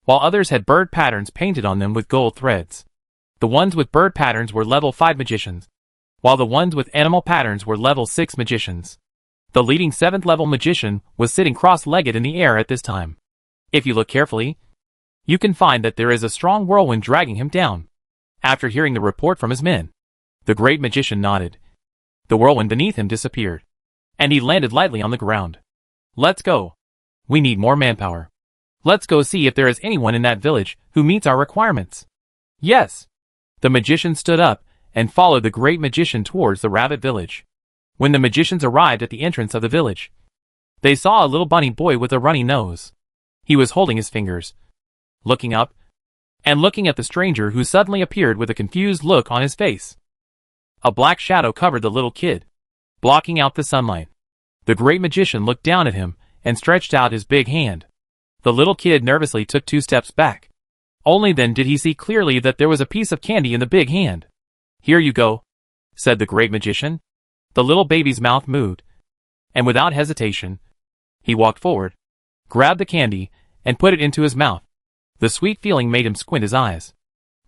while others had bird patterns painted on them with gold threads. The ones with bird patterns were level 5 magicians, while the ones with animal patterns were level 6 magicians. The leading 7th-level magician was sitting cross-legged in the air at this time. If you look carefully, you can find that there is a strong whirlwind dragging him down. After hearing the report from his men, the great magician nodded. The whirlwind beneath him disappeared, and he landed lightly on the ground. "Let's go. We need more manpower. Let's go see if there is anyone in that village who meets our requirements." "Yes." The magician stood up and followed the great magician towards the rabbit village. When the magicians arrived at the entrance of the village, they saw a little bunny boy with a runny nose. He was holding his fingers, looking up, and looking at the stranger who suddenly appeared with a confused look on his face. A black shadow covered the little kid, blocking out the sunlight. The great magician looked down at him and stretched out his big hand. The little kid nervously took 2 steps back. Only then did he see clearly that there was a piece of candy in the big hand. "Here you go," said the great magician. The little baby's mouth moved, and without hesitation, he walked forward, grabbed the candy, and put it into his mouth. The sweet feeling made him squint his eyes.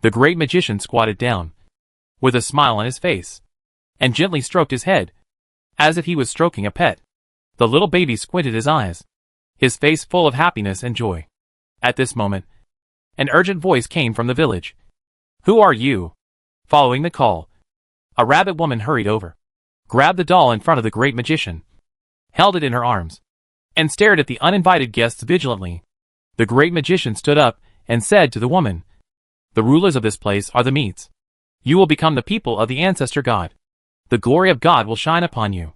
The great magician squatted down, with a smile on his face, and gently stroked his head, as if he was stroking a pet. The little baby squinted his eyes, his face full of happiness and joy. At this moment, an urgent voice came from the village. "Who are you?" Following the call, a rabbit woman hurried over, grabbed the doll in front of the great magician, held it in her arms, and stared at the uninvited guests vigilantly. The great magician stood up and said to the woman, "The rulers of this place are the Medes. You will become the people of the ancestor god. The glory of God will shine upon you.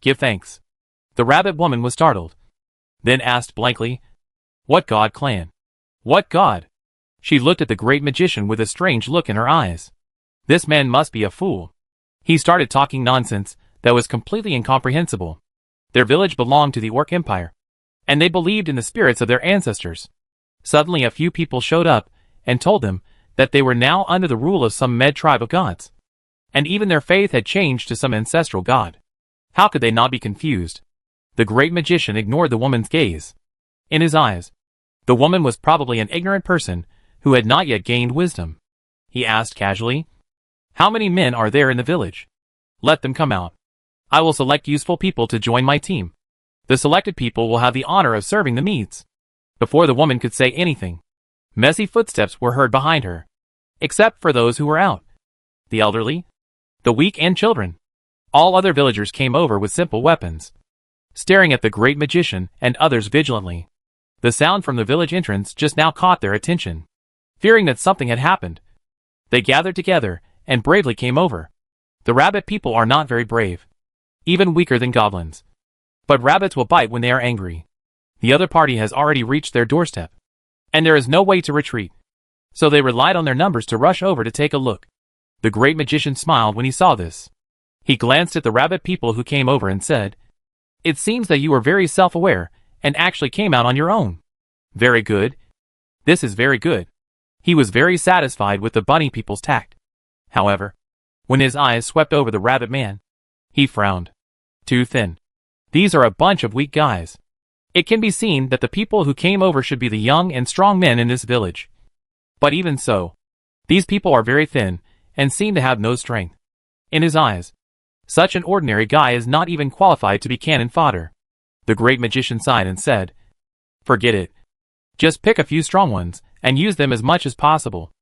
Give thanks." The rabbit woman was startled, then asked blankly, "What god clan? What god?" She looked at the great magician with a strange look in her eyes. This man must be a fool. He started talking nonsense that was completely incomprehensible. Their village belonged to the Orc Empire, and they believed in the spirits of their ancestors. Suddenly a few people showed up and told them that they were now under the rule of some Med tribe of gods, and even their faith had changed to some ancestral god. How could they not be confused? The great magician ignored the woman's gaze. In his eyes, the woman was probably an ignorant person who had not yet gained wisdom. He asked casually, "How many men are there in the village? Let them come out. I will select useful people to join my team. The selected people will have the honor of serving the Medes." Before the woman could say anything, messy footsteps were heard behind her. Except for those who were out. The elderly, the weak and children. All other villagers came over with simple weapons, staring at the great magician and others vigilantly. The sound from the village entrance just now caught their attention. Fearing that something had happened, they gathered together and bravely came over. The rabbit people are not very brave, even weaker than goblins. But rabbits will bite when they are angry. The other party has already reached their doorstep, and there is no way to retreat. So they relied on their numbers to rush over to take a look. The great magician smiled when he saw this. He glanced at the rabbit people who came over and said, "It seems that you are very self-aware and actually came out on your own. Very good. This is very good." He was very satisfied with the bunny people's tact. However, when his eyes swept over the rabbit man, he frowned. Too thin. These are a bunch of weak guys. It can be seen that the people who came over should be the young and strong men in this village. But even so, these people are very thin and seem to have no strength. In his eyes, such an ordinary guy is not even qualified to be cannon fodder. The great magician sighed and said, "Forget it. Just pick a few strong ones and use them as much as possible.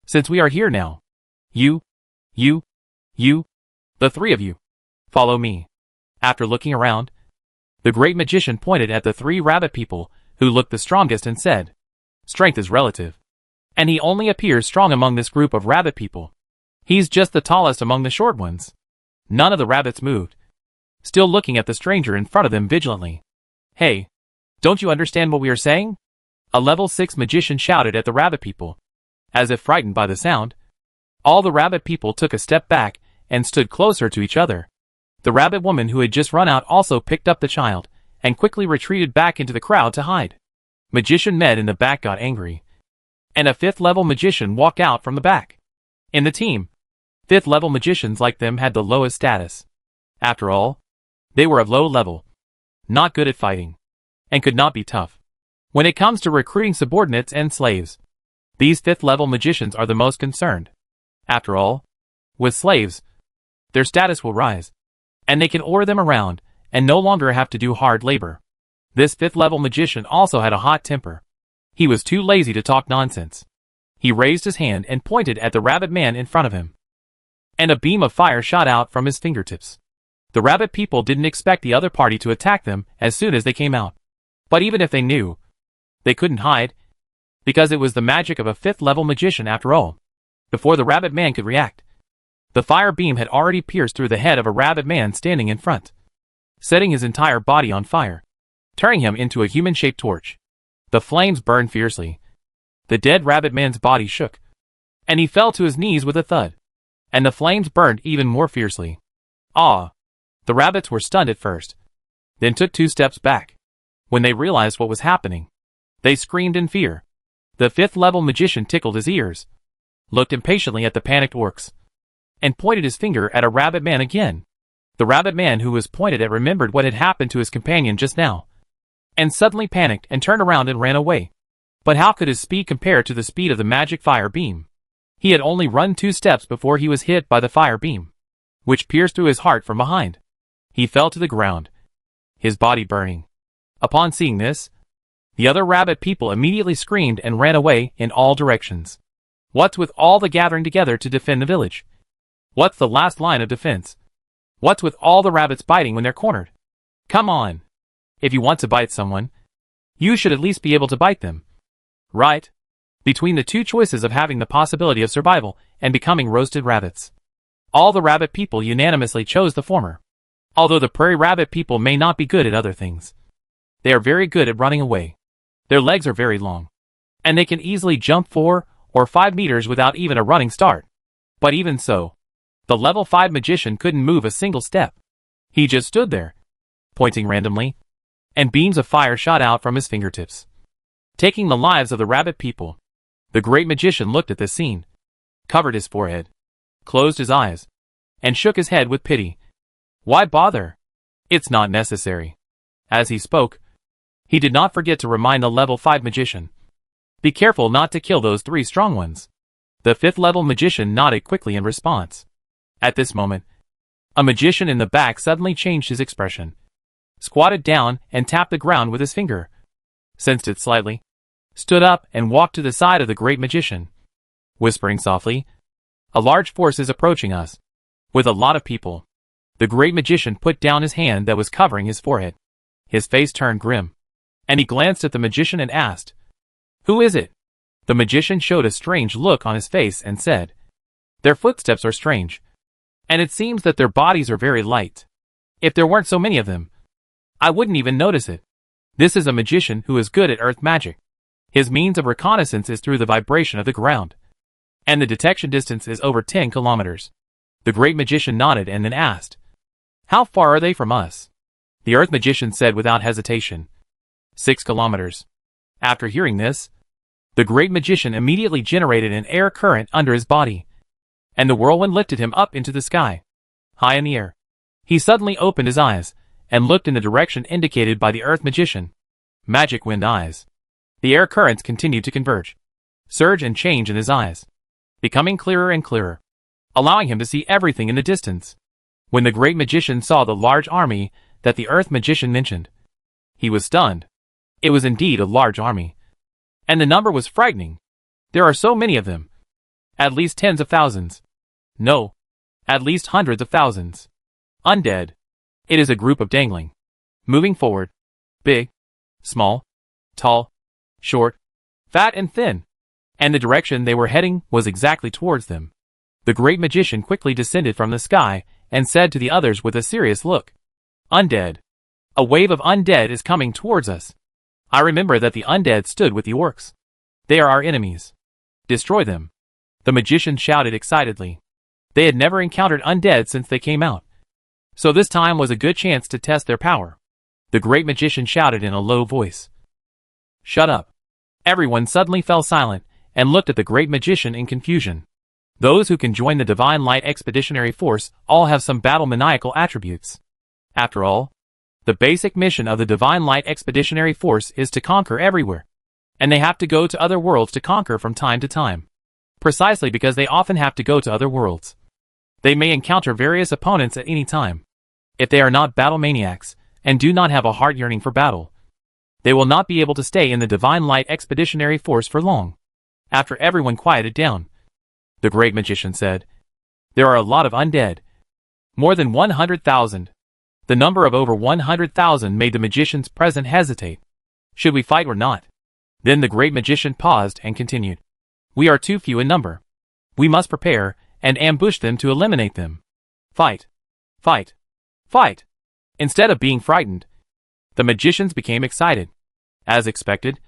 Since we are here now, you, the three of you, follow me." After looking around, the great magician pointed at the three rabbit people who looked the strongest and said, "Strength is relative, and he only appears strong among this group of rabbit people. He's just the tallest among the short ones." None of the rabbits moved, still looking at the stranger in front of them vigilantly. "Hey, don't you understand what we are saying?" A level 6 magician shouted at the rabbit people. As if frightened by the sound, all the rabbit people took a step back and stood closer to each other. The rabbit woman who had just run out also picked up the child and quickly retreated back into the crowd to hide. Magician Med in the back got angry, and a 5th level magician walked out from the back. In the team, 5th level magicians like them had the lowest status. After all, they were of low level, not good at fighting, and could not be tough. When it comes to recruiting subordinates and slaves, these 5th level magicians are the most concerned. After all, with slaves, their status will rise, and they can order them around and no longer have to do hard labor. This 5th level magician also had a hot temper. He was too lazy to talk nonsense. He raised his hand and pointed at the rabbit man in front of him, and a beam of fire shot out from his fingertips. The rabbit people didn't expect the other party to attack them as soon as they came out. But even if they knew, they couldn't hide, because it was the magic of a 5th level magician after all. Before the rabbit man could react, the fire beam had already pierced through the head of a rabbit man standing in front, setting his entire body on fire, turning him into a human-shaped torch. The flames burned fiercely. The dead rabbit man's body shook, and he fell to his knees with a thud, and the flames burned even more fiercely. Ah! The rabbits were stunned at first, then took 2 steps back. When they realized what was happening, they screamed in fear. The 5th level magician tickled his ears, looked impatiently at the panicked orcs, and pointed his finger at a rabbit man again. The rabbit man who was pointed at remembered what had happened to his companion just now, and suddenly panicked and turned around and ran away. But how could his speed compare to the speed of the magic fire beam? He had only run 2 steps before he was hit by the fire beam, which pierced through his heart from behind. He fell to the ground, his body burning. Upon seeing this, the other rabbit people immediately screamed and ran away in all directions. What's with all the gathering together to defend the village? What's the last line of defense? What's with all the rabbits biting when they're cornered? Come on! If you want to bite someone, you should at least be able to bite them. Right? Between the 2 choices of having the possibility of survival and becoming roasted rabbits, all the rabbit people unanimously chose the former. Although the prairie rabbit people may not be good at other things, they are very good at running away. Their legs are very long, and they can easily jump 4 or 5 meters without even a running start. But even so, the level 5 magician couldn't move a single step. He just stood there, pointing randomly, and beams of fire shot out from his fingertips, taking the lives of the rabbit people. The great magician looked at this scene, covered his forehead, closed his eyes, and shook his head with pity. Why bother? It's not necessary. As he spoke, he did not forget to remind the level 5 magician. Be careful not to kill those 3 strong ones. The 5th level magician nodded quickly in response. At this moment, a magician in the back suddenly changed his expression, squatted down and tapped the ground with his finger, sensed it slightly, stood up and walked to the side of the great magician, whispering softly, "A large force is approaching us, with a lot of people." The great magician put down his hand that was covering his forehead. His face turned grim, and he glanced at the magician and asked, "Who is it?" The magician showed a strange look on his face and said, "Their footsteps are strange, and it seems that their bodies are very light. If there weren't so many of them, I wouldn't even notice it. This is a magician who is good at earth magic. His means of reconnaissance is through the vibration of the ground, and the detection distance is over 10 kilometers. The great magician nodded and then asked, "How far are they from us?" The earth magician said without hesitation, 6 kilometers. After hearing this, the great magician immediately generated an air current under his body, and the whirlwind lifted him up into the sky, high in the air. He suddenly opened his eyes and looked in the direction indicated by the earth magician. Magic wind eyes. The air currents continued to converge, surge and change in his eyes, becoming clearer and clearer, allowing him to see everything in the distance. When the great magician saw the large army that the earth magician mentioned, he was stunned. It was indeed a large army, and the number was frightening. There are so many of them. At least tens of thousands. No, at least hundreds of thousands. Undead. It is a group of dangling, moving forward, big, small, tall, short, fat and thin, and the direction they were heading was exactly towards them. The great magician quickly descended from the sky and said to the others with a serious look, "Undead. A wave of undead is coming towards us. I remember that the undead stood with the orcs. They are our enemies. Destroy them." The magician shouted excitedly. They had never encountered undead since they came out, so this time was a good chance to test their power. The great magician shouted in a low voice, "Shut up." Everyone suddenly fell silent and looked at the great magician in confusion. Those who can join the Divine Light Expeditionary Force all have some battle-maniacal attributes. After all, the basic mission of the Divine Light Expeditionary Force is to conquer everywhere, and they have to go to other worlds to conquer from time to time. Precisely because they often have to go to other worlds, they may encounter various opponents at any time. If they are not battle maniacs and do not have a heart yearning for battle, they will not be able to stay in the Divine Light Expeditionary Force for long. After everyone quieted down, the great magician said, "There are a lot of undead. More than 100,000. The number of over 100,000 made the magicians present hesitate. Should we fight or not? Then the great magician paused and continued, "We are too few in number. We must prepare and ambush them to eliminate them. Fight. Fight. Fight." Instead of being frightened, the magicians became excited. As expected.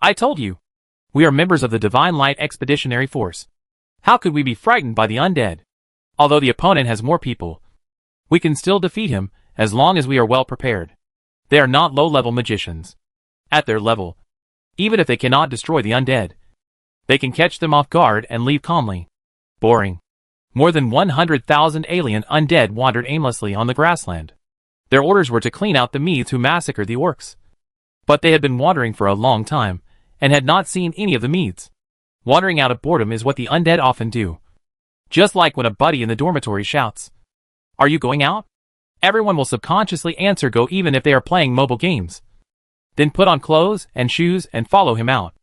"I told you. We are members of the Divine Light Expeditionary Force. How could we be frightened by the undead? Although the opponent has more people, we can still defeat him as long as we are well prepared. They are not low-level magicians. At their level, even if they cannot destroy the undead, they can catch them off guard and leave calmly." Boring. More than 100,000 alien undead wandered aimlessly on the grassland. Their orders were to clean out the Medes who massacred the orcs. But they had been wandering for a long time, and had not seen any of the Medes. Wandering out of boredom is what the undead often do. Just like when a buddy in the dormitory shouts, "Are you going out?" Everyone will subconsciously answer go even if they are playing mobile games. Then put on clothes and shoes and follow him out.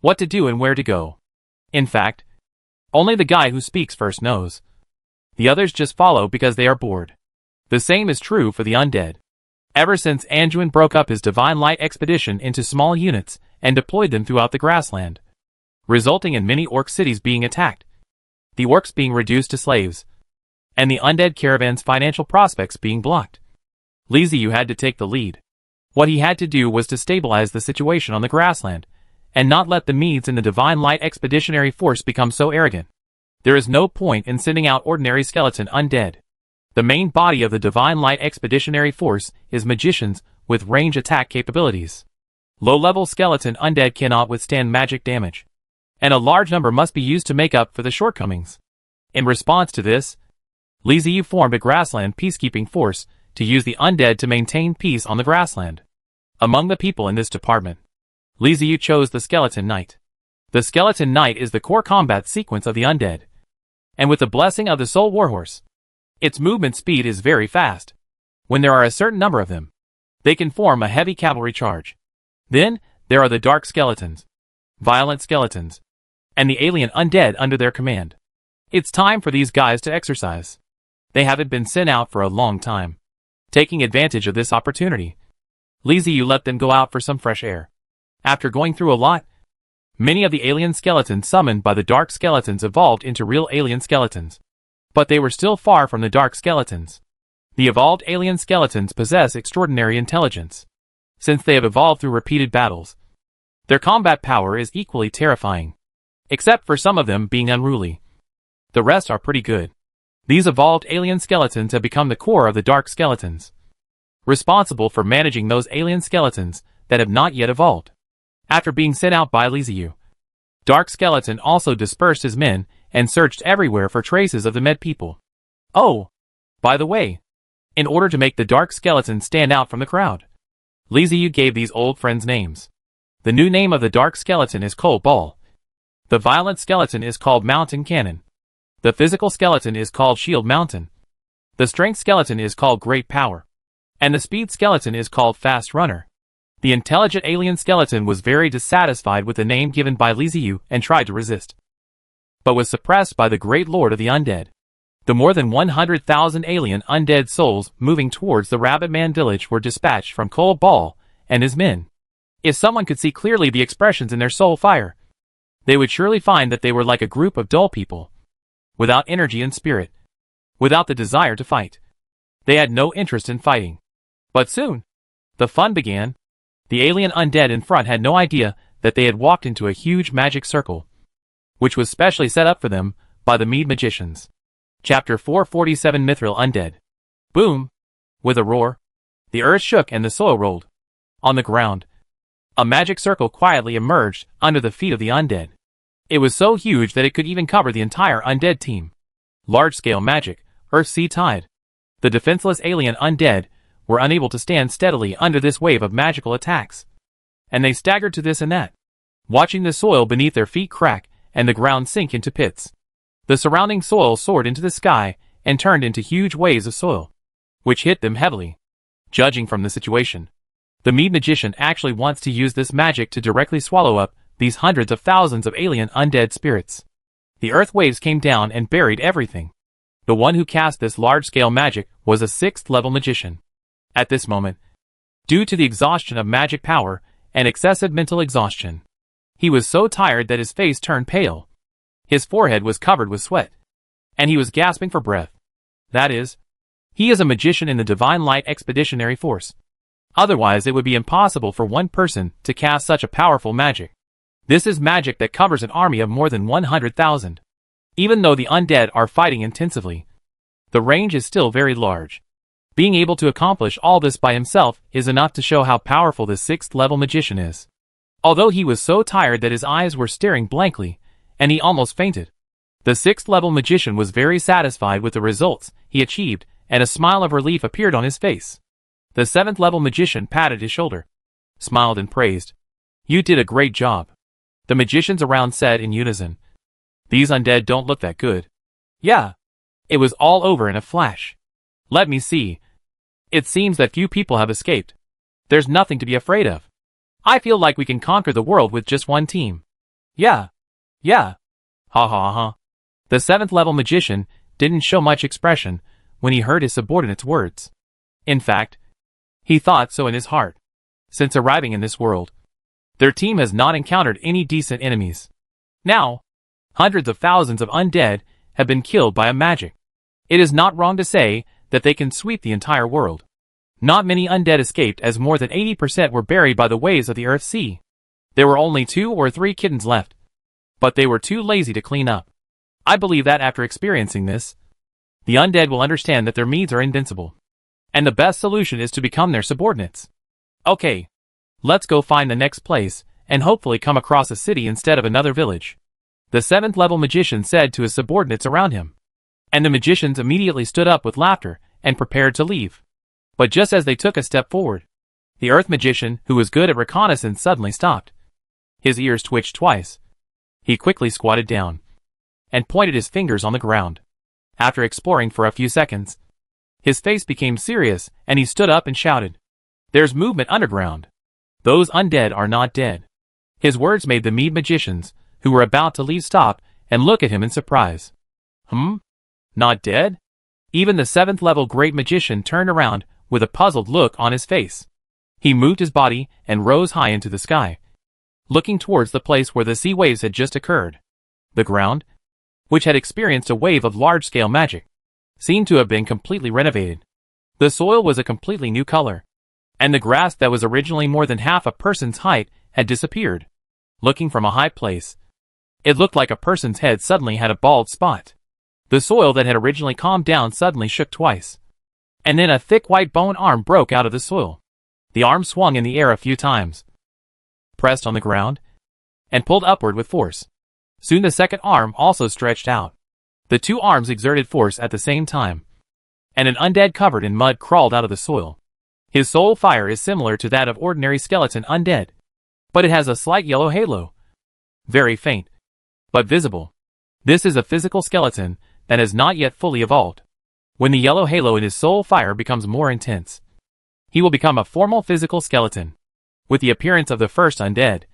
What to do and where to go. In fact, only the guy who speaks first knows. The others just follow because they are bored. The same is true for the undead. Ever since Anduin broke up his Divine Light expedition into small units and deployed them throughout the grassland, resulting in many orc cities being attacked, the orcs being reduced to slaves, and the undead caravan's financial prospects being blocked, Liziu had to take the lead. What he had to do was to stabilize the situation on the grassland, and not let the Medes in the Divine Light Expeditionary Force become so arrogant. There is no point in sending out ordinary skeleton undead. The main body of the Divine Light Expeditionary Force is magicians with range attack capabilities. Low-level skeleton undead cannot withstand magic damage, and a large number must be used to make up for the shortcomings. In response to this, Liziu formed a grassland peacekeeping force to use the undead to maintain peace on the grassland. Among the people in this department, Liziu chose the Skeleton Knight. The Skeleton Knight is the core combat sequence of the undead, and with the blessing of the Soul Warhorse, its movement speed is very fast. When there are a certain number of them, they can form a heavy cavalry charge. Then, there are the Dark Skeletons, Violent Skeletons, and the Alien Undead under their command. It's time for these guys to exercise. They haven't been sent out for a long time. Taking advantage of this opportunity, Liziu let them go out for some fresh air. After going through a lot, many of the alien skeletons summoned by the Dark Skeletons evolved into real alien skeletons. But they were still far from the Dark Skeletons. The evolved alien skeletons possess extraordinary intelligence. Since they have evolved through repeated battles, their combat power is equally terrifying, except for some of them being unruly. The rest are pretty good. These evolved alien skeletons have become the core of the Dark Skeletons, responsible for managing those alien skeletons that have not yet evolved. After being sent out by Liziu, Dark Skeleton also dispersed his men and searched everywhere for traces of the Med people. Oh, by the way, in order to make the Dark Skeleton stand out from the crowd, Liziu gave these old friends names. The new name of the Dark Skeleton is Cold Ball. The Violent Skeleton is called Mountain Cannon. The Physical Skeleton is called Shield Mountain. The Strength Skeleton is called Great Power. And the Speed Skeleton is called Fast Runner. The Intelligent Alien Skeleton was very dissatisfied with the name given by Liziu and tried to resist, but was suppressed by the Great Lord of the Undead. The more than 100,000 alien undead souls moving towards the Rabbit Man village were dispatched from Cold Ball and his men. If someone could see clearly the expressions in their soul fire, they would surely find that they were like a group of dull people, without energy and spirit, without the desire to fight. They had no interest in fighting. But soon, the fun began. The alien undead in front had no idea that they had walked into a huge magic circle, which was specially set up for them by the Mede magicians. Chapter 447 Mithril Undead. Boom! With a roar, the earth shook and the soil rolled. On the ground, a magic circle quietly emerged under the feet of the undead. It was so huge that it could even cover the entire undead team. Large-scale magic, Earth-Sea Tide. The defenseless alien undead were unable to stand steadily under this wave of magical attacks, and they staggered to this and that, watching the soil beneath their feet crack and the ground sink into pits. The surrounding soil soared into the sky and turned into huge waves of soil, which hit them heavily. Judging from the situation, the Mede magician actually wants to use this magic to directly swallow up these hundreds of thousands of alien undead spirits. The earth waves came down and buried everything. The one who cast this large-scale magic was a 6th-level magician. At this moment, due to the exhaustion of magic power and excessive mental exhaustion, he was so tired that his face turned pale. His forehead was covered with sweat, and he was gasping for breath. That is, he is a magician in the Divine Light Expeditionary Force. Otherwise it would be impossible for one person to cast such a powerful magic. This is magic that covers an army of more than 100,000. Even though the undead are fighting intensively, the range is still very large. Being able to accomplish all this by himself is enough to show how powerful the 6th-level magician is. Although he was so tired that his eyes were staring blankly, and he almost fainted, the 6th-level magician was very satisfied with the results he achieved, and a smile of relief appeared on his face. The 7th-level magician patted his shoulder, smiled and praised. "You did a great job." The magicians around said in unison. "These undead don't look that good." "Yeah. It was all over in a flash. Let me see. It seems that few people have escaped. There's nothing to be afraid of. I feel like we can conquer the world with just one team." "Yeah. Yeah. Ha ha ha." The 7th-level magician didn't show much expression when he heard his subordinate's words. In fact, he thought so in his heart. Since arriving in this world, their team has not encountered any decent enemies. Now, hundreds of thousands of undead have been killed by a magic. It is not wrong to say that they can sweep the entire world. Not many undead escaped, as more than 80% were buried by the waves of the Earth Sea. There were only 2 or 3 kittens left, but they were too lazy to clean up. I believe that after experiencing this, the undead will understand that their meads are invincible, and the best solution is to become their subordinates. Okay, let's go find the next place, and hopefully come across a city instead of another village. The 7th level magician said to his subordinates around him, and the magicians immediately stood up with laughter and prepared to leave. But just as they took a step forward, the earth magician, who was good at reconnaissance, suddenly stopped. His ears twitched twice. He quickly squatted down and pointed his fingers on the ground. After exploring for a few seconds, his face became serious and he stood up and shouted, "There's movement underground. Those undead are not dead." His words made the mead magicians, who were about to leave, stop and look at him in surprise. Not dead? Even the 7th level great magician turned around with a puzzled look on his face. He moved his body and rose high into the sky, looking towards the place where the sea waves had just occurred. The ground, which had experienced a wave of large-scale magic, seemed to have been completely renovated. The soil was a completely new color, and the grass that was originally more than half a person's height had disappeared. Looking from a high place, it looked like a person's head suddenly had a bald spot. The soil that had originally calmed down suddenly shook twice, and then a thick white bone arm broke out of the soil. The arm swung in the air a few times, pressed on the ground, and pulled upward with force. Soon the second arm also stretched out. The 2 arms exerted force at the same time, and an undead covered in mud crawled out of the soil. His soul fire is similar to that of ordinary skeleton undead, but it has a slight yellow halo. Very faint, but visible. This is a physical skeleton that has not yet fully evolved. When the yellow halo in his soul fire becomes more intense, he will become a formal physical skeleton. With the appearance of the first undead,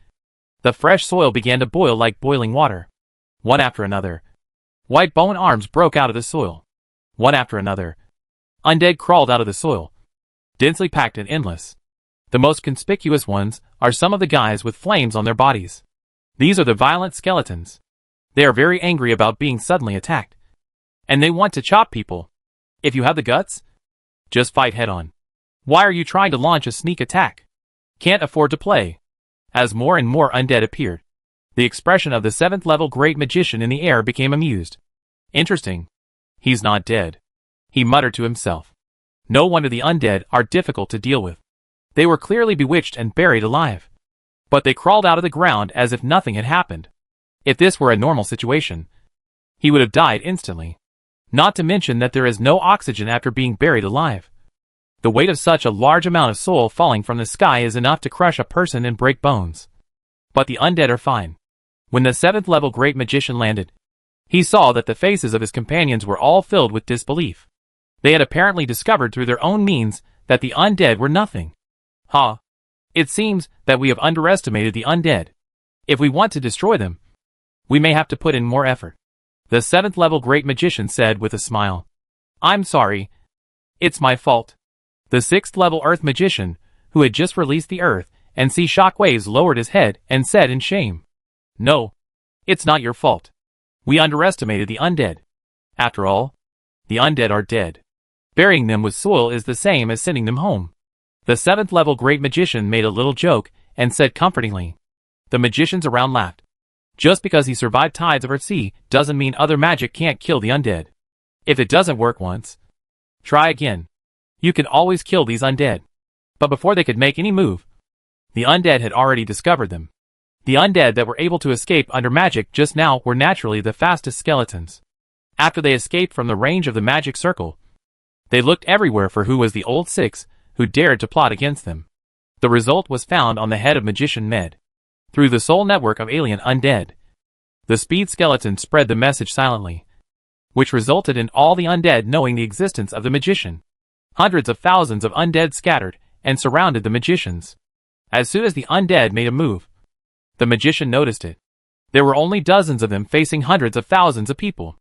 the fresh soil began to boil like boiling water. One after another, white bone arms broke out of the soil. One after another, undead crawled out of the soil, densely packed and endless. The most conspicuous ones are some of the guys with flames on their bodies. These are the violent skeletons. They are very angry about being suddenly attacked, and they want to chop people. If you have the guts, just fight head-on. Why are you trying to launch a sneak attack? Can't afford to play. As more and more undead appeared, the expression of the 7th level great magician in the air became amused. Interesting. He's not dead, he muttered to himself. No wonder the undead are difficult to deal with. They were clearly bewitched and buried alive, but they crawled out of the ground as if nothing had happened. If this were a normal situation, he would have died instantly. Not to mention that there is no oxygen after being buried alive. The weight of such a large amount of soul falling from the sky is enough to crush a person and break bones. But the undead are fine. When the 7th level great magician landed, he saw that the faces of his companions were all filled with disbelief. They had apparently discovered through their own means that the undead were nothing. It seems that we have underestimated the undead. If we want to destroy them, we may have to put in more effort. The 7th level great magician said with a smile. I'm sorry. It's my fault. The 6th level earth magician, who had just released the earth and sea shockwaves, lowered his head and said in shame, No, it's not your fault. We underestimated the undead. After all, the undead are dead. Burying them with soil is the same as sending them home. The 7th level great magician made a little joke and said comfortingly. The magicians around laughed. Just because he survived tides of Earthsea doesn't mean other magic can't kill the undead. If it doesn't work once, try again. You can always kill these undead. But before they could make any move, the undead had already discovered them. The undead that were able to escape under magic just now were naturally the fastest skeletons. After they escaped from the range of the magic circle, they looked everywhere for who was the old 6 who dared to plot against them. The result was found on the head of Magician Med. Through the soul network of alien undead, the speed skeleton spread the message silently, which resulted in all the undead knowing the existence of the magician. Hundreds of thousands of undead scattered and surrounded the magicians. As soon as the undead made a move, the magician noticed it. There were only dozens of them facing hundreds of thousands of people.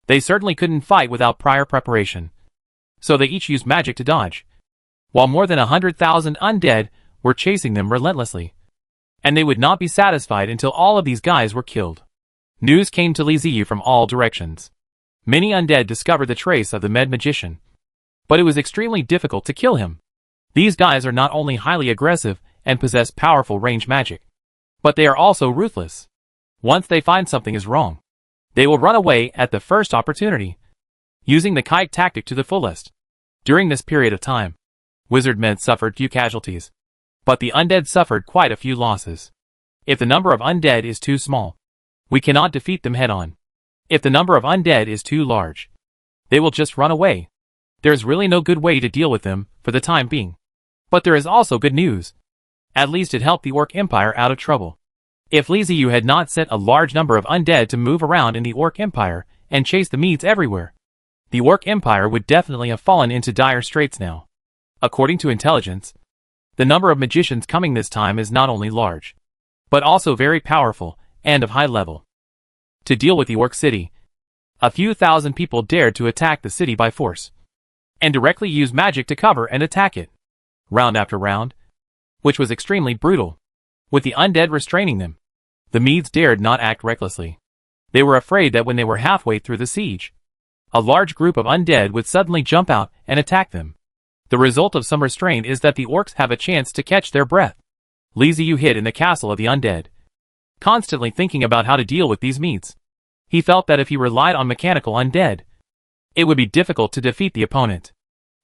They certainly couldn't fight without prior preparation, so they each used magic to dodge, while more than 100,000 undead were chasing them relentlessly. And they would not be satisfied until all of these guys were killed. News came to Liziu from all directions. Many undead discovered the trace of the Med magician, but it was extremely difficult to kill him. These guys are not only highly aggressive and possess powerful range magic, But they are also ruthless. Once they find something is wrong, they will run away at the first opportunity, using the kite tactic to the fullest. During this period of time, wizard men suffered few casualties, but the undead suffered quite a few losses. If the number of undead is too small, we cannot defeat them head-on. If the number of undead is too large, they will just run away. There is really no good way to deal with them for the time being. But there is also good news. At least it helped the Orc Empire out of trouble. If Li Ziyu had not sent a large number of undead to move around in the Orc Empire and chase the Medes everywhere, the Orc Empire would definitely have fallen into dire straits now. According to intelligence, the number of magicians coming this time is not only large, but also very powerful and of high level. To deal with the Orc city, a few thousand people dared to attack the city by force, and directly use magic to cover and attack it, round after round, which was extremely brutal. With the undead restraining them, the Medes dared not act recklessly. They were afraid that when they were halfway through the siege, a large group of undead would suddenly jump out and attack them. The result of some restraint is that the orcs have a chance to catch their breath. Li Ziyu hid in the castle of the undead, constantly thinking about how to deal with these Medes. He felt that if he relied on mechanical undead, it would be difficult to defeat the opponent.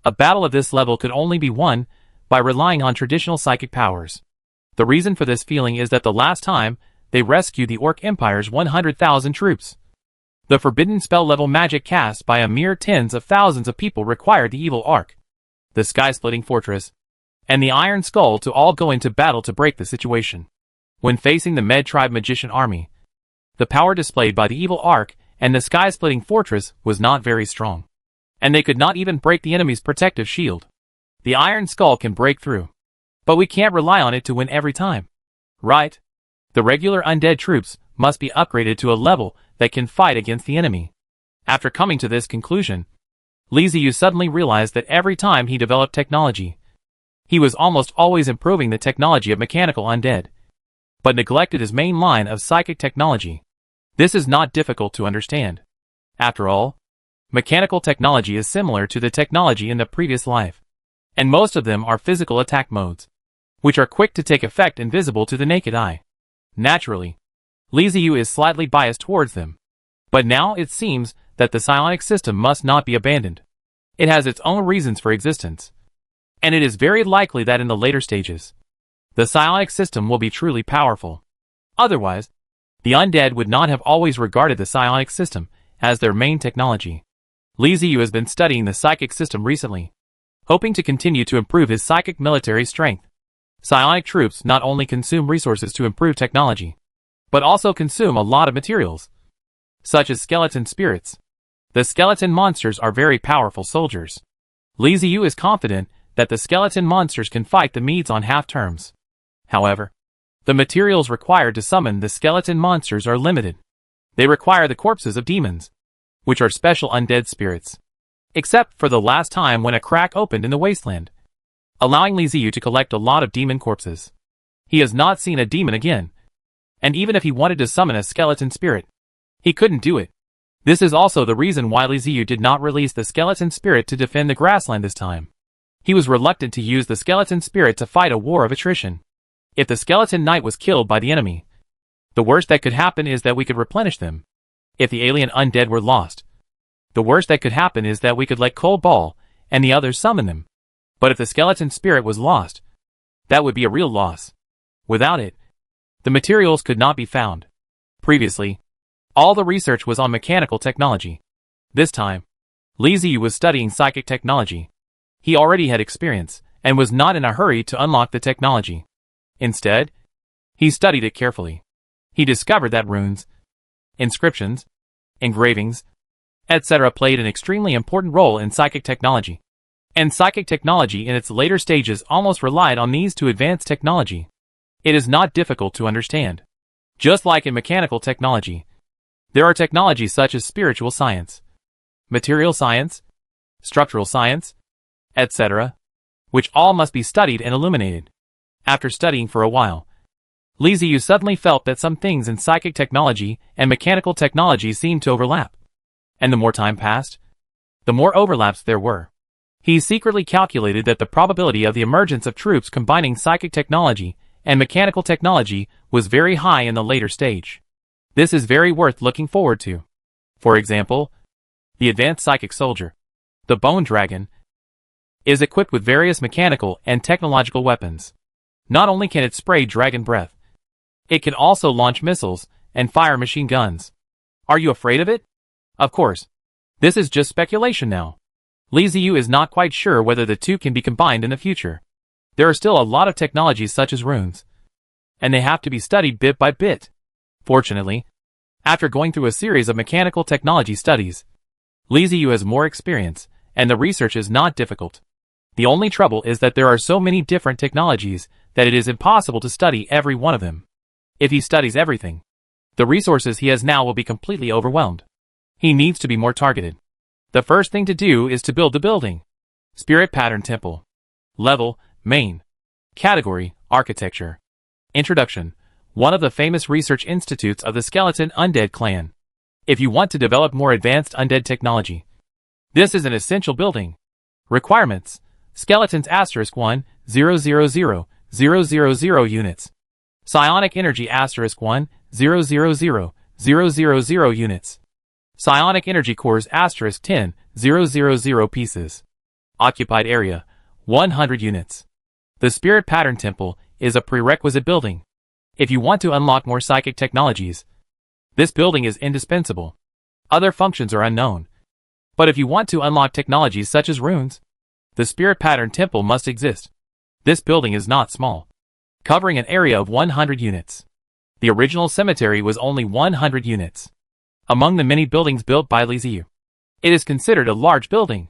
A battle of this level could only be won by relying on traditional psychic powers. The reason for this feeling is that the last time they rescued the Orc Empire's 100,000 troops, the forbidden spell-level magic cast by a mere tens of thousands of people required the evil Ark, the sky-splitting fortress, and the Iron Skull to all go into battle to break the situation. When facing the Med Tribe Magician army, the power displayed by the evil Ark and the sky-splitting fortress was not very strong, and they could not even break the enemy's protective shield. The Iron Skull can break through, but we can't rely on it to win every time. Right? The regular undead troops must be upgraded to a level that can fight against the enemy. After coming to this conclusion, Li Ziyu suddenly realized that every time he developed technology, he was almost always improving the technology of mechanical undead, but neglected his main line of psychic technology. This is not difficult to understand. After all, mechanical technology is similar to the technology in the previous life, and most of them are physical attack modes, which are quick to take effect and visible to the naked eye. Naturally, Li Ziyu is slightly biased towards them, but now it seems that the psionic system must not be abandoned. It has its own reasons for existence, and it is very likely that in the later stages, the psionic system will be truly powerful. Otherwise, the undead would not have always regarded the psionic system as their main technology. Li Ziyu has been studying the psychic system recently, hoping to continue to improve his psychic military strength. Psionic troops not only consume resources to improve technology, but also consume a lot of materials, such as skeleton spirits. The skeleton monsters are very powerful soldiers. Li Ziyu is confident that the skeleton monsters can fight the Medes on half terms. However, the materials required to summon the skeleton monsters are limited. They require the corpses of demons, which are special undead spirits, except for the last time when a crack opened in the wasteland, allowing Li Ziyu to collect a lot of demon corpses. He has not seen a demon again, and even if he wanted to summon a skeleton spirit, he couldn't do it. This is also the reason why Li Ziyu did not release the skeleton spirit to defend the grassland this time. He was reluctant to use the skeleton spirit to fight a war of attrition. If the skeleton knight was killed by the enemy, the worst that could happen is that we could replenish them. If the alien undead were lost, the worst that could happen is that we could let Cold Ball and the others summon them. But if the skeleton spirit was lost, that would be a real loss. Without it, the materials could not be found. Previously, all the research was on mechanical technology. This time, Li Ziyu was studying psychic technology. He already had experience, and was not in a hurry to unlock the technology. Instead, he studied it carefully. He discovered that runes, inscriptions, engravings, etc. played an extremely important role in psychic technology. And psychic technology in its later stages almost relied on these to advance technology. It is not difficult to understand. Just like in mechanical technology, there are technologies such as spiritual science, material science, structural science, etc., which all must be studied and illuminated. After studying for a while, Li Ziyu suddenly felt that some things in psychic technology and mechanical technology seemed to overlap. And the more time passed, the more overlaps there were. He secretly calculated that the probability of the emergence of troops combining psychic technology and mechanical technology was very high in the later stage. This is very worth looking forward to. For example, the advanced psychic soldier, the Bone Dragon, is equipped with various mechanical and technological weapons. Not only can it spray dragon breath, it can also launch missiles and fire machine guns. Are you afraid of it? Of course. This is just speculation now. Li Ziyu is not quite sure whether the two can be combined in the future. There are still a lot of technologies such as runes, and they have to be studied bit by bit. Fortunately, after going through a series of mechanical technology studies, Li Ziyu has more experience, and the research is not difficult. The only trouble is that there are so many different technologies that it is impossible to study every one of them. If he studies everything, the resources he has now will be completely overwhelmed. He needs to be more targeted. The first thing to do is to build the building. Spirit Pattern Temple. Level, Main. Category, Architecture. Introduction. One of the famous research institutes of the skeleton Undead clan. If you want to develop more advanced Undead technology, this is an essential building. Requirements. Skeletons *1, 000 units. Psionic energy *1, 000 units. Psionic energy cores *10, 000 pieces. Occupied area, 100 units. The Spirit Pattern Temple is a prerequisite building. If you want to unlock more psychic technologies, this building is indispensable. Other functions are unknown. But if you want to unlock technologies such as runes, the Spirit Pattern Temple must exist. This building is not small, covering an area of 100 units. The original cemetery was only 100 units. Among the many buildings built by Li Ziyu, it is considered a large building.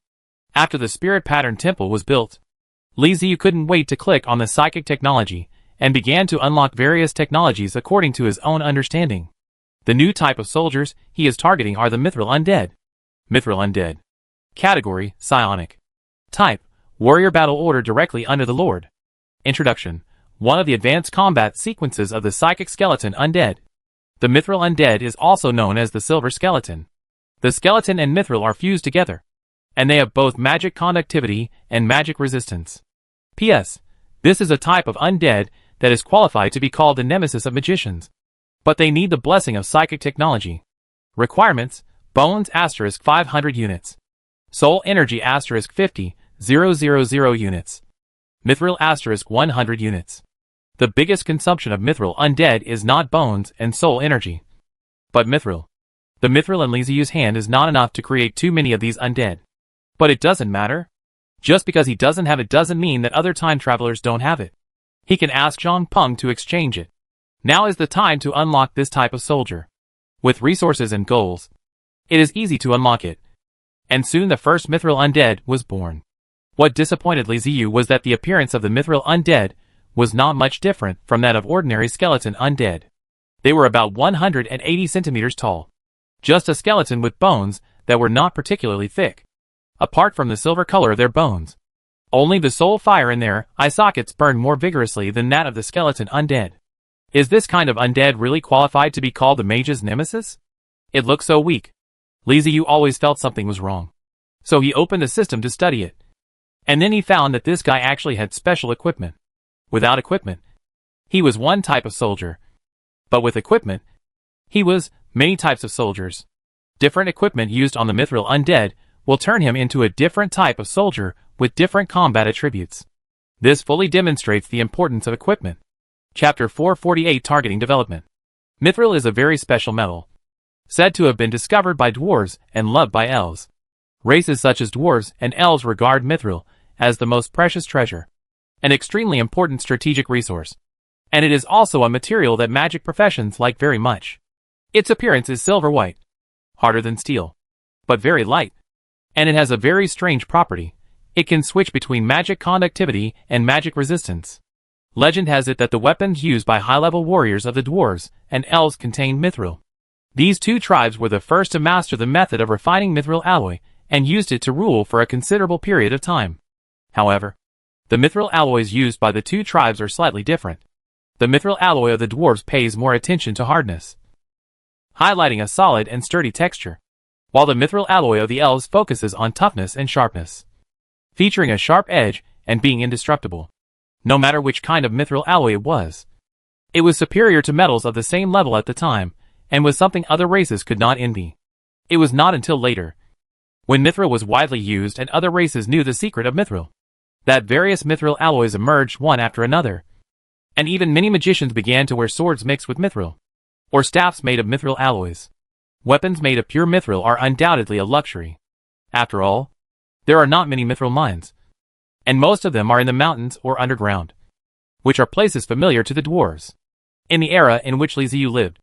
After the Spirit Pattern Temple was built, Li Ziyu couldn't wait to click on the psychic technology and began to unlock various technologies according to his own understanding. The new type of soldiers he is targeting are the Mithril Undead. Mithril Undead. Category, Psionic. Type, Warrior Battle Order directly under the Lord. Introduction. One of the advanced combat sequences of the Psychic Skeleton Undead. The Mithril Undead is also known as the Silver Skeleton. The skeleton and mithril are fused together, and they have both magic conductivity and magic resistance. P.S. This is a type of undead that is qualified to be called the nemesis of magicians. But they need the blessing of psychic technology. Requirements, Bones *500 units. Soul Energy *50, 000 units. Mithril *100 units. The biggest consumption of Mithril Undead is not bones and soul energy, but Mithril. The Mithril in Li Ziyu's hand is not enough to create too many of these undead. But it doesn't matter. Just because he doesn't have it doesn't mean that other time travelers don't have it. He can ask Zhang Peng to exchange it. Now is the time to unlock this type of soldier. With resources and goals, it is easy to unlock it. And soon the first Mithril Undead was born. What disappointed Li Ziyu was that the appearance of the Mithril Undead was not much different from that of ordinary skeleton undead. They were about 180 centimeters tall. Just a skeleton with bones that were not particularly thick. Apart from the silver color of their bones, only the soul fire in their eye sockets burned more vigorously than that of the skeleton undead. Is this kind of undead really qualified to be called the mage's nemesis? It looked so weak. Li Ziyu always felt something was wrong. So he opened the system to study it. And then he found that this guy actually had special equipment. Without equipment, he was one type of soldier. But with equipment, he was many types of soldiers. Different equipment used on the Mithril Undead will turn him into a different type of soldier with different combat attributes. This fully demonstrates the importance of equipment. Chapter 448 Targeting Development. Mithril is a very special metal, said to have been discovered by dwarves and loved by elves. Races such as dwarves and elves regard mithril as the most precious treasure, an extremely important strategic resource. And it is also a material that magic professions like very much. Its appearance is silver-white, harder than steel, but very light. And it has a very strange property. It can switch between magic conductivity and magic resistance. Legend has it that the weapons used by high-level warriors of the dwarves and elves contain mithril. These two tribes were the first to master the method of refining mithril alloy and used it to rule for a considerable period of time. However, the mithril alloys used by the two tribes are slightly different. The mithril alloy of the dwarves pays more attention to hardness, highlighting a solid and sturdy texture, while the mithril alloy of the elves focuses on toughness and sharpness, featuring a sharp edge and being indestructible. no matter which kind of mithril alloy it was. It was superior to metals of the same level at the time, and was something other races could not envy. It was not until later, when mithril was widely used and other races knew the secret of mithril, that various mithril alloys emerged one after another. And even many magicians began to wear swords mixed with mithril, or staffs made of mithril alloys. Weapons made of pure mithril are undoubtedly a luxury. After all, there are not many mithril mines, and most of them are in the mountains or underground, which are places familiar to the dwarves. In the era in which Liziu lived,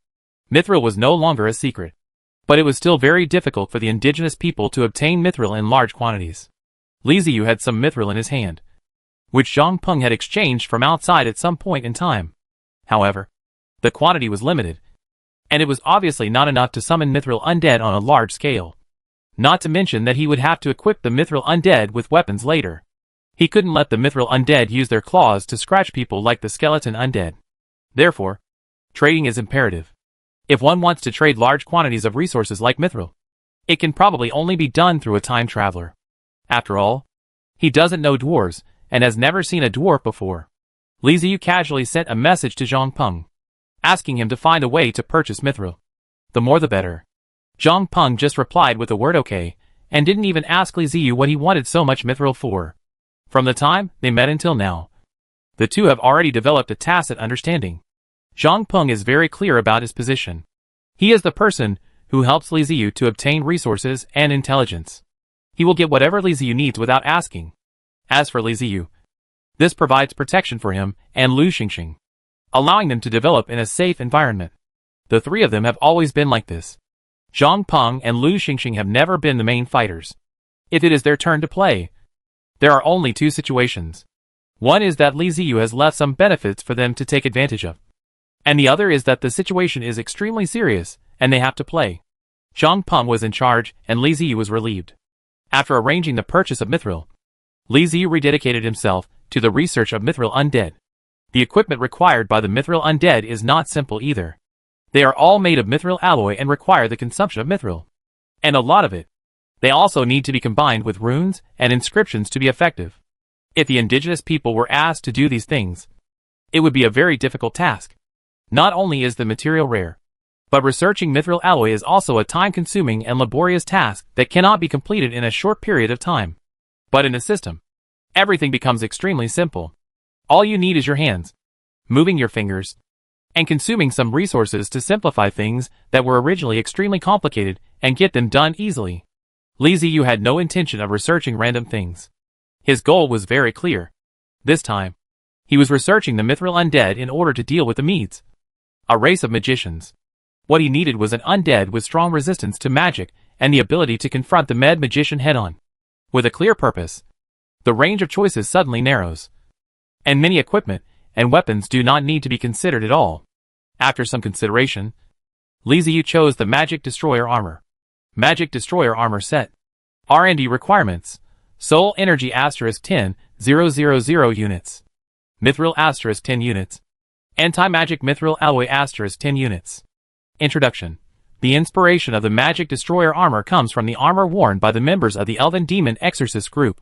mithril was no longer a secret, but it was still very difficult for the indigenous people to obtain mithril in large quantities. Liziu had some mithril in his hand, which Zhang Peng had exchanged from outside at some point in time. However, the quantity was limited, and it was obviously not enough to summon mithril undead on a large scale. Not to mention that he would have to equip the mithril undead with weapons later. He couldn't let the mithril undead use their claws to scratch people like the skeleton undead. Therefore, trading is imperative. If one wants to trade large quantities of resources like mithril, it can probably only be done through a time traveler. After all, he doesn't know dwarves, and has never seen a dwarf before. Liziu casually sent a message to Zhang Peng, asking him to find a way to purchase mithril. The more the better. Zhang Peng just replied with the word okay, and didn't even ask Liziu what he wanted so much mithril for. From the time they met until now, the two have already developed a tacit understanding. Zhang Peng is very clear about his position. He is the person who helps Liziu to obtain resources and intelligence. He will get whatever Liziu needs without asking. As for Liziu, this provides protection for him and Lu Xingxing, allowing them to develop in a safe environment. The three of them have always been like this. Zhang Peng and Lu Xingxing have never been the main fighters. If it is their turn to play, there are only two situations. One is that Liziu has left some benefits for them to take advantage of, and the other is that the situation is extremely serious, and they have to play. Zhang Peng was in charge, and Liziu was relieved. After arranging the purchase of mithril, Liziu rededicated himself to the research of mithril undead. The equipment required by the mithril undead is not simple either. They are all made of mithril alloy and require the consumption of mithril, and a lot of it. They also need to be combined with runes and inscriptions to be effective. If the indigenous people were asked to do these things, it would be a very difficult task. Not only is the material rare, but researching mithril alloy is also a time-consuming and laborious task that cannot be completed in a short period of time. But in a system, everything becomes extremely simple. All you need is your hands, moving your fingers, and consuming some resources to simplify things that were originally extremely complicated and get them done easily. Liziu had no intention of researching random things. His goal was very clear. This time, he was researching the mithril undead in order to deal with the Medes, a race of magicians. What he needed was an undead with strong resistance to magic and the ability to confront the Med magician head-on. With a clear purpose, the range of choices suddenly narrows, and many equipment and weapons do not need to be considered at all. After some consideration, Liziu chose the Magic Destroyer Armor. Magic Destroyer Armor Set. R&D requirements: Soul Energy *10,000 units. Mithril *10 units. Anti-Magic Mithril Alloy *10 units. Introduction. The inspiration of the Magic Destroyer armor comes from the armor worn by the members of the Elven Demon Exorcist group.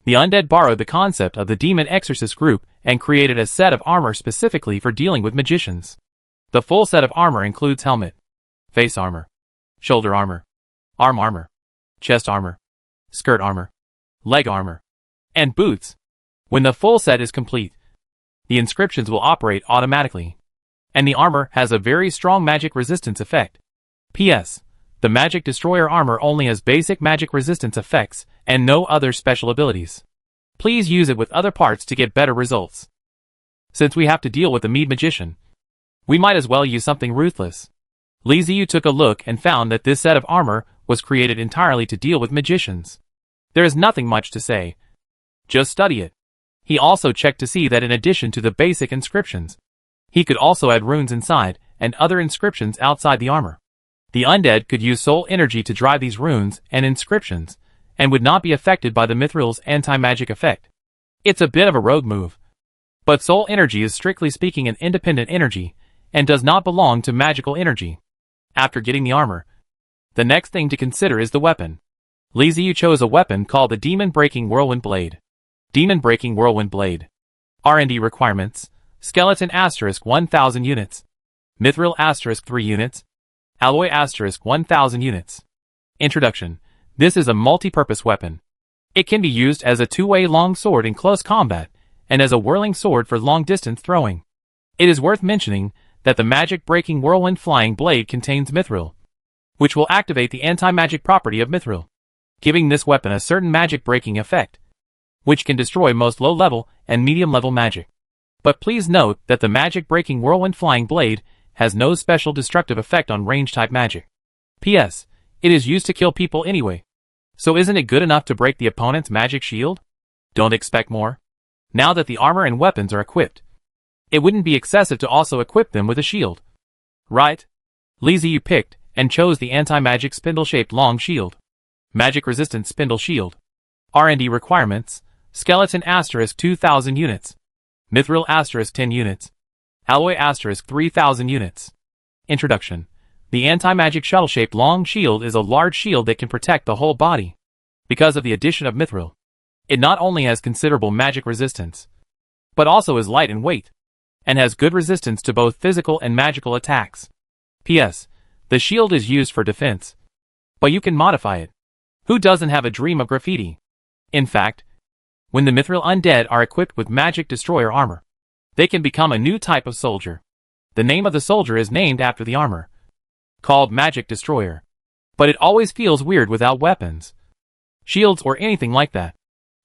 The Undead borrowed the concept of the Demon Exorcist group and created a set of armor specifically for dealing with magicians. The full set of armor includes helmet, face armor, shoulder armor, arm armor, chest armor, skirt armor, leg armor, and boots. When the full set is complete, the inscriptions will operate automatically, and the armor has a very strong magic resistance effect. P.S. The Magic Destroyer armor only has basic magic resistance effects and no other special abilities. Please use it with other parts to get better results. Since we have to deal with the Mede magician, we might as well use something ruthless. Liziu took a look and found that this set of armor was created entirely to deal with magicians. There is nothing much to say. Just study it. He also checked to see that in addition to the basic inscriptions, he could also add runes inside and other inscriptions outside the armor. The undead could use soul energy to drive these runes and inscriptions, and would not be affected by the mithril's anti-magic effect. It's a bit of a rogue move. But soul energy is strictly speaking an independent energy, and does not belong to magical energy. After getting the armor, the next thing to consider is the weapon. Liziu chose a weapon called the Demon Breaking Whirlwind Blade. Demon Breaking Whirlwind Blade. R&D requirements: Skeleton * 1000 units. Mithril * 3 units. Alloy * 1000 units. Introduction: This is a multi-purpose weapon. It can be used as a two-way long sword in close combat, and as a whirling sword for long-distance throwing. It is worth mentioning that the magic-breaking whirlwind flying blade contains mithril, which will activate the anti-magic property of mithril, giving this weapon a certain magic-breaking effect, which can destroy most low-level and medium-level magic. But please note that the magic-breaking whirlwind flying blade has no special destructive effect on range-type magic. P.S. It is used to kill people anyway. So isn't it good enough to break the opponent's magic shield? Don't expect more. Now that the armor and weapons are equipped, it wouldn't be excessive to also equip them with a shield. Right? Lizzie, you picked and chose the anti-magic spindle-shaped long shield. Magic-resistant spindle shield. R&D requirements: Skeleton * 2000 units. Mithril * 10 units. Alloy * 3000 units. Introduction: The anti-magic shuttle-shaped long shield is a large shield that can protect the whole body. Because of the addition of mithril, it not only has considerable magic resistance, but also is light in weight, and has good resistance to both physical and magical attacks. P.S. The shield is used for defense, but you can modify it. Who doesn't have a dream of graffiti? In fact, when the mithril undead are equipped with magic destroyer armor, they can become a new type of soldier. The name of the soldier is named after the armor, called Magic Destroyer. But it always feels weird without weapons, shields, or anything like that.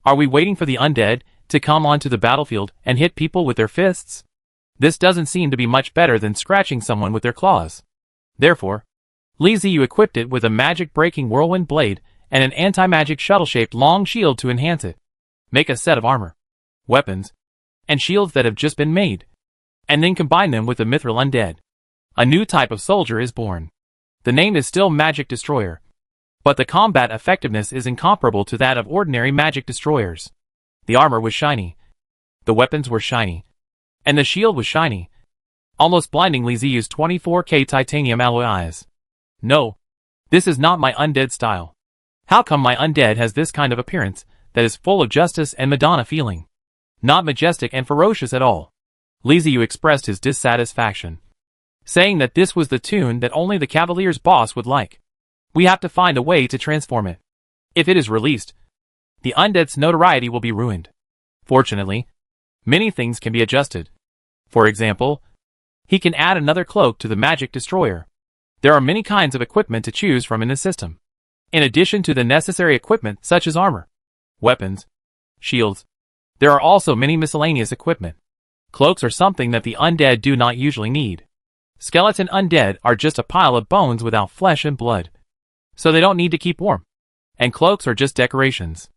Are we waiting for the undead to come onto the battlefield and hit people with their fists? This doesn't seem to be much better than scratching someone with their claws. Therefore, Lizzie, you equipped it with a magic-breaking whirlwind blade and an anti-magic shuttle-shaped long shield to enhance it. Make a set of armor, weapons, and shields that have just been made, and then combine them with the mithril undead. A new type of soldier is born. The name is still Magic Destroyer, but the combat effectiveness is incomparable to that of ordinary magic destroyers. The armor was shiny, the weapons were shiny, and the shield was shiny. Almost blindingly, Z used 24K titanium alloy eyes. No, this is not my undead style. How come my undead has this kind of appearance that is full of justice and Madonna feeling? Not majestic and ferocious at all. Lizzie expressed his dissatisfaction, saying that this was the tune that only the Cavalier's boss would like. We have to find a way to transform it. If it is released, the undead's notoriety will be ruined. Fortunately, many things can be adjusted. For example, he can add another cloak to the Magic Destroyer. There are many kinds of equipment to choose from in the system. In addition to the necessary equipment such as armor, weapons, shields, there are also many miscellaneous equipment. Cloaks are something that the undead do not usually need. Skeleton undead are just a pile of bones without flesh and blood, so they don't need to keep warm. And cloaks are just decorations.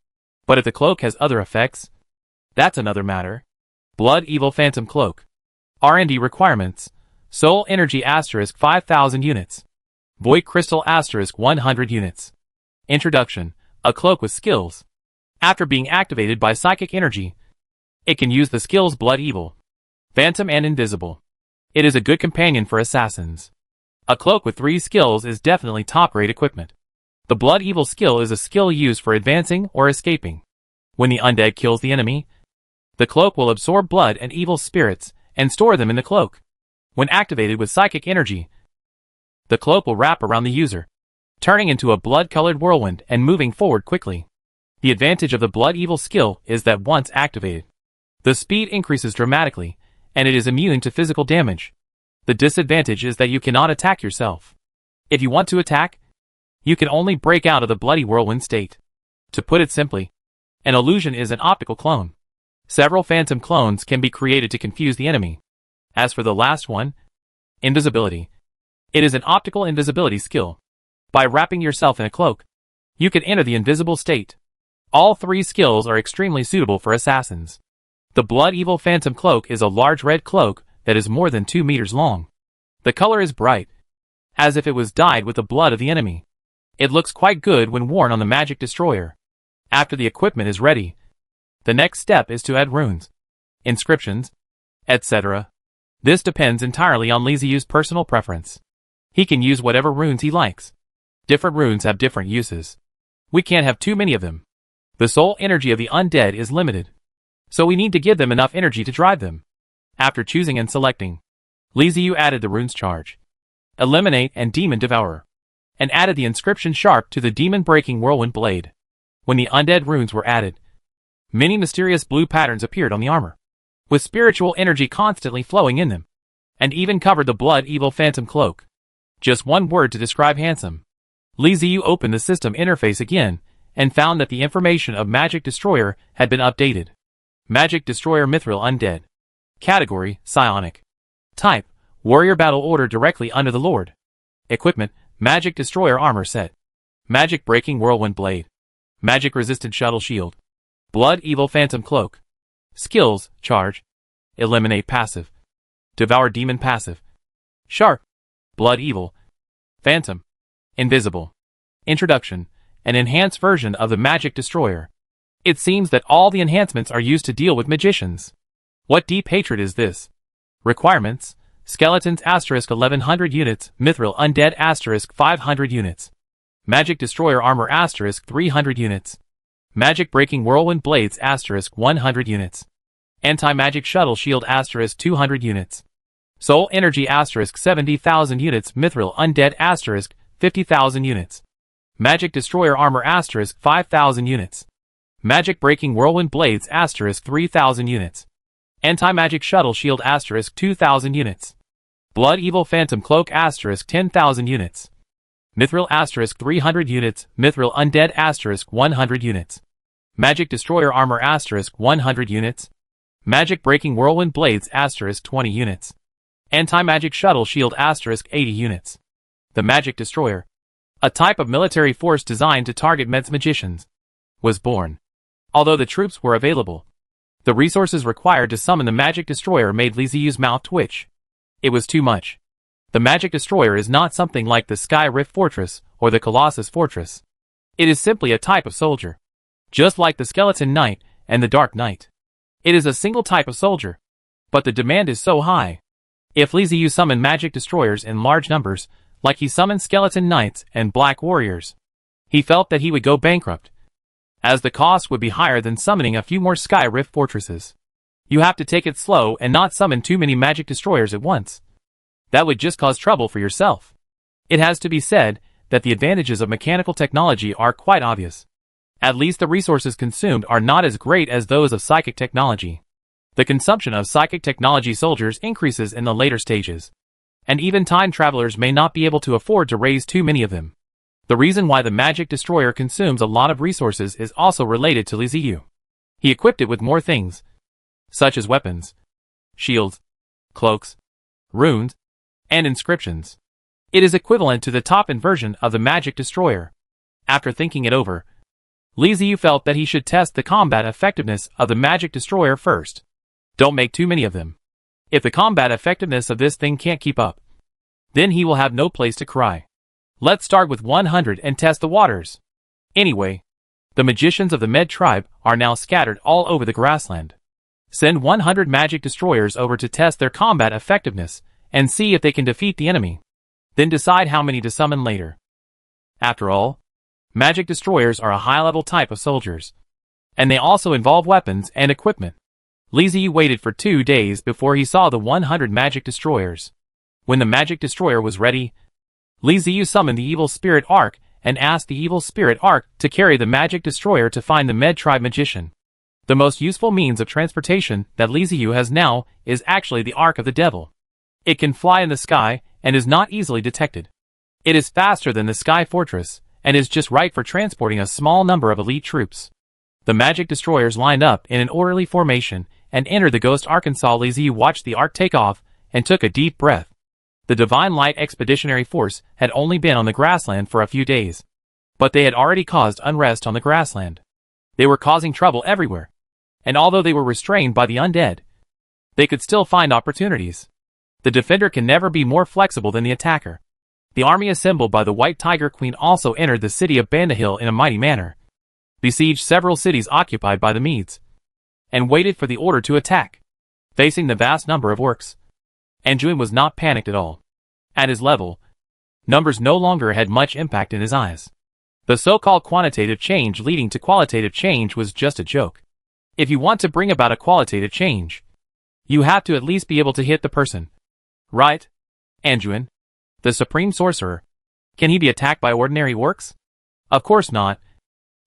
But if the cloak has other effects, that's another matter. Blood Evil Phantom Cloak. R&D requirements: Soul Energy * 5000 units. Void Crystal * 100 units. Introduction: A cloak with skills. After being activated by psychic energy, it can use the skills Blood Evil, Phantom, and Invisible. It is a good companion for assassins. A cloak with 3 skills is definitely top-grade equipment. The Blood Evil skill is a skill used for advancing or escaping. When the undead kills the enemy, the cloak will absorb blood and evil spirits and store them in the cloak. When activated with psychic energy, the cloak will wrap around the user, turning into a blood-colored whirlwind and moving forward quickly. The advantage of the Blood Evil skill is that once activated, the speed increases dramatically, and it is immune to physical damage. The disadvantage is that you cannot attack yourself. If you want to attack, you can only break out of the bloody whirlwind state. To put it simply, an illusion is an optical clone. Several phantom clones can be created to confuse the enemy. As for the last one, invisibility, it is an optical invisibility skill. By wrapping yourself in a cloak, you can enter the invisible state. All 3 skills are extremely suitable for assassins. The Blood Evil Phantom Cloak is a large red cloak that is more than 2 meters long. The color is bright, as if it was dyed with the blood of the enemy. It looks quite good when worn on the Magic Destroyer. After the equipment is ready, the next step is to add runes, inscriptions, etc. This depends entirely on Lizzie's personal preference. He can use whatever runes he likes. Different runes have different uses. We can't have too many of them. The soul energy of the undead is limited. So we need to give them enough energy to drive them. After choosing and selecting, Li Ziyu added the runes charge, eliminate and demon devour, and added the inscription sharp to the demon breaking whirlwind blade. When the undead runes were added, many mysterious blue patterns appeared on the armor, with spiritual energy constantly flowing in them, and even covered the blood evil phantom cloak. Just one word to describe handsome. Li Ziyu opened the system interface again, and found that the information of Magic Destroyer had been updated. Magic Destroyer Mithril Undead. Category, Psionic. Type, Warrior Battle Order directly under the Lord. Equipment, Magic Destroyer Armor Set. Magic Breaking Whirlwind Blade. Magic Resistant Shuttle Shield. Blood Evil Phantom Cloak. Skills, Charge. Eliminate Passive. Devour Demon Passive. Sharp. Blood Evil. Phantom. Invisible. Introduction. An enhanced version of the Magic Destroyer. It seems that all the enhancements are used to deal with magicians. What deep hatred is this? Requirements: Skeletons * 1100 units, Mithril Undead * 500 units. Magic Destroyer Armor * 300 units. Magic Breaking Whirlwind Blades * 100 units. Anti-Magic Shuttle Shield * 200 units. Soul Energy * 70,000 units, Mithril Undead * 50,000 units. Magic Destroyer Armor * 5,000 units. Magic Breaking Whirlwind Blades * 3,000 units. Anti-Magic Shuttle Shield * 2,000 units. Blood Evil Phantom Cloak * 10,000 units. Mithril * 300 units, Mithril Undead * 100 units. Magic Destroyer Armor * 100 units. Magic Breaking Whirlwind Blades * 20 units. Anti-Magic Shuttle Shield * 80 units. The Magic Destroyer, a type of military force designed to target magicians, was born. Although the troops were available, the resources required to summon the Magic Destroyer made Li Ziyu's mouth twitch. It was too much. The Magic Destroyer is not something like the Sky Rift Fortress or the Colossus Fortress. It is simply a type of soldier. Just like the Skeleton Knight and the Dark Knight. It is a single type of soldier. But the demand is so high. If Li Ziyu summoned Magic Destroyers in large numbers, like he summoned Skeleton Knights and Black Warriors, he felt that he would go bankrupt, as the cost would be higher than summoning a few more Sky Rift Fortresses. You have to take it slow and not summon too many Magic Destroyers at once. That would just cause trouble for yourself. It has to be said that the advantages of mechanical technology are quite obvious. At least the resources consumed are not as great as those of psychic technology. The consumption of psychic technology soldiers increases in the later stages, and even time travelers may not be able to afford to raise too many of them. The reason why the Magic Destroyer consumes a lot of resources is also related to Li Ziyu. He equipped it with more things, such as weapons, shields, cloaks, runes, and inscriptions. It is equivalent to the top-end version of the Magic Destroyer. After thinking it over, Li Ziyu felt that he should test the combat effectiveness of the Magic Destroyer first. Don't make too many of them. If the combat effectiveness of this thing can't keep up, then he will have no place to cry. Let's start with 100 and test the waters. Anyway, the magicians of the Med tribe are now scattered all over the grassland. Send 100 Magic Destroyers over to test their combat effectiveness and see if they can defeat the enemy. Then decide how many to summon later. After all, Magic Destroyers are a high-level type of soldiers, and they also involve weapons and equipment. Li Ziyu waited for 2 days before he saw the 100 Magic Destroyers. When the Magic Destroyer was ready, Li Ziyu summoned the Evil Spirit Ark and asked the Evil Spirit Ark to carry the Magic Destroyer to find the Med Tribe magician. The most useful means of transportation that Li Ziyu has now is actually the Ark of the Devil. It can fly in the sky and is not easily detected. It is faster than the Sky Fortress and is just right for transporting a small number of elite troops. The Magic Destroyers lined up in an orderly formation and entered the Ghost Arkansas. Li Ziyu watched the Ark take off and took a deep breath. The Divine Light Expeditionary Force had only been on the grassland for a few days, but they had already caused unrest on the grassland. They were causing trouble everywhere, and although they were restrained by the undead, they could still find opportunities. The defender can never be more flexible than the attacker. The army assembled by the White Tiger Queen also entered the city of Bandahil in a mighty manner, besieged several cities occupied by the Medes, and waited for the order to attack. Facing the vast number of orcs, Anduin was not panicked at all. At his level, numbers no longer had much impact in his eyes. The so-called quantitative change leading to qualitative change was just a joke. If you want to bring about a qualitative change, you have to at least be able to hit the person. Right? Anduin, the Supreme Sorcerer. Can he be attacked by ordinary orcs? Of course not.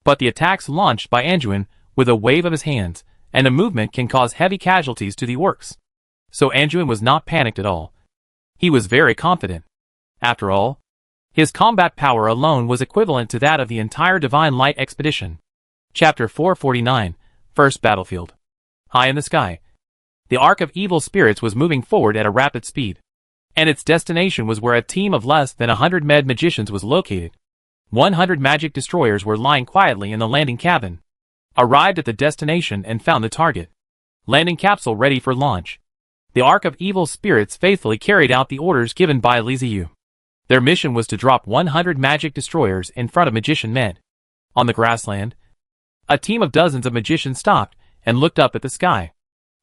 But the attacks launched by Anduin with a wave of his hands and a movement can cause heavy casualties to the orcs. So Anduin was not panicked at all. He was very confident. After all, his combat power alone was equivalent to that of the entire Divine Light expedition. Chapter 449, First Battlefield. High in the sky, the Ark of Evil Spirits was moving forward at a rapid speed, and its destination was where a team of less than 100 med magicians was located. 100 magic destroyers were lying quietly in the landing cabin. Arrived at the destination and found the target. Landing capsule ready for launch. The Ark of Evil Spirits faithfully carried out the orders given by Liziu. Their mission was to drop 100 magic destroyers in front of Magician Med. On the grassland, a team of dozens of magicians stopped and looked up at the sky.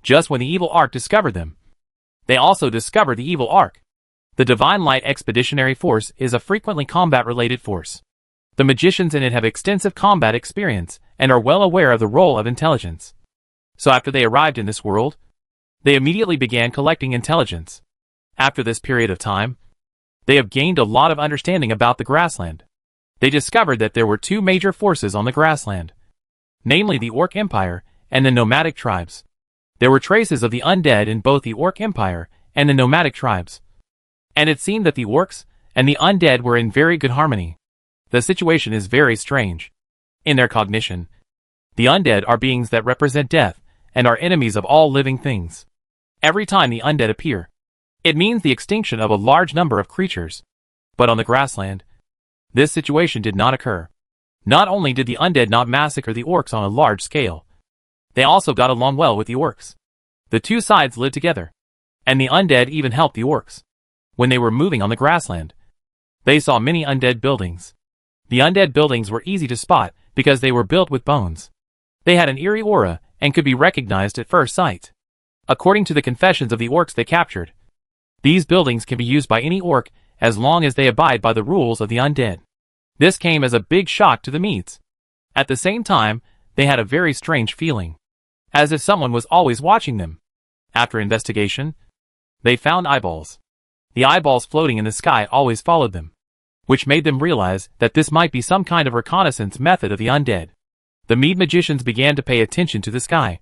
Just when the evil Ark discovered them, they also discovered the evil Ark. The Divine Light Expeditionary Force is a frequently combat-related force. The magicians in it have extensive combat experience and are well aware of the role of intelligence. So after they arrived in this world, they immediately began collecting intelligence. After this period of time, they have gained a lot of understanding about the grassland. They discovered that there were two major forces on the grassland, namely the Orc Empire and the nomadic tribes. There were traces of the undead in both the Orc Empire and the nomadic tribes, and it seemed that the orcs and the undead were in very good harmony. The situation is very strange. In their cognition, the undead are beings that represent death and are enemies of all living things. Every time the undead appear, it means the extinction of a large number of creatures. But on the grassland, this situation did not occur. Not only did the undead not massacre the orcs on a large scale, they also got along well with the orcs. The two sides lived together, and the undead even helped the orcs. When they were moving on the grassland, they saw many undead buildings. The undead buildings were easy to spot because they were built with bones. They had an eerie aura and could be recognized at first sight. According to the confessions of the orcs they captured, these buildings can be used by any orc as long as they abide by the rules of the undead. This came as a big shock to the Medes. At the same time, they had a very strange feeling, as if someone was always watching them. After investigation, they found eyeballs. The eyeballs floating in the sky always followed them, which made them realize that this might be some kind of reconnaissance method of the undead. The Mede magicians began to pay attention to the sky,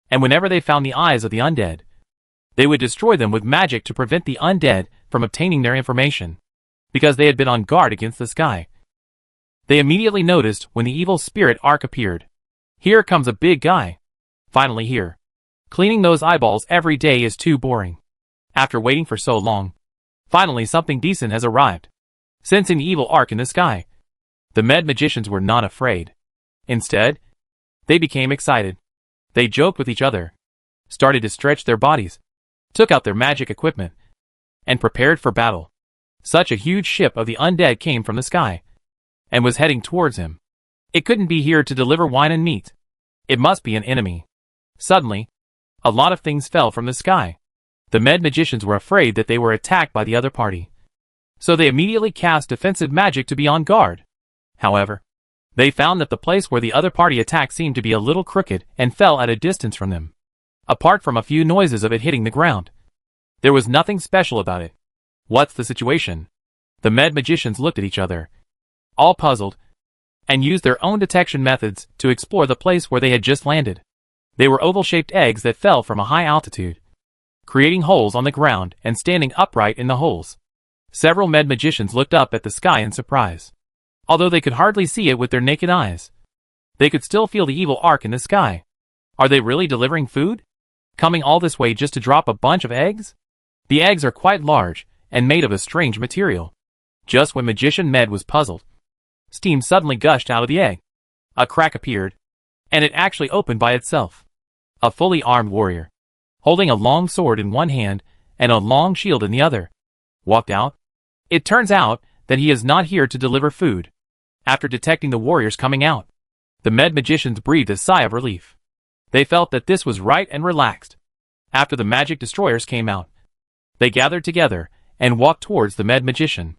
and whenever they found the eyes of the undead, they would destroy them with magic to prevent the undead from obtaining their information, because they had been on guard against the sky. They immediately noticed when the evil spirit Ark appeared. Here comes a big guy. Finally here. Cleaning those eyeballs every day is too boring. After waiting for so long, finally something decent has arrived. Sensing the evil Ark in the sky, the med magicians were not afraid. Instead, they became excited. They joked with each other, started to stretch their bodies, took out their magic equipment, and prepared for battle. Such a huge ship of the undead came from the sky, and was heading towards him. It couldn't be here to deliver wine and meat. It must be an enemy. Suddenly, a lot of things fell from the sky. The med magicians were afraid that they were attacked by the other party, so they immediately cast defensive magic to be on guard. However, they found that the place where the other party attacked seemed to be a little crooked and fell at a distance from them. Apart from a few noises of it hitting the ground, there was nothing special about it. What's the situation? The med magicians looked at each other, all puzzled, and used their own detection methods to explore the place where they had just landed. They were oval-shaped eggs that fell from a high altitude, creating holes on the ground and standing upright in the holes. Several med magicians looked up at the sky in surprise. Although they could hardly see it with their naked eyes, they could still feel the evil Ark in the sky. Are they really delivering food? Coming all this way just to drop a bunch of eggs? The eggs are quite large and made of a strange material. Just when Magician Med was puzzled, steam suddenly gushed out of the egg. A crack appeared, and it actually opened by itself. A fully armed warrior, holding a long sword in one hand and a long shield in the other, walked out. It turns out that he is not here to deliver food. After detecting the warriors coming out, the med magicians breathed a sigh of relief. They felt that this was right and relaxed. After the magic destroyers came out, they gathered together and walked towards the med magician.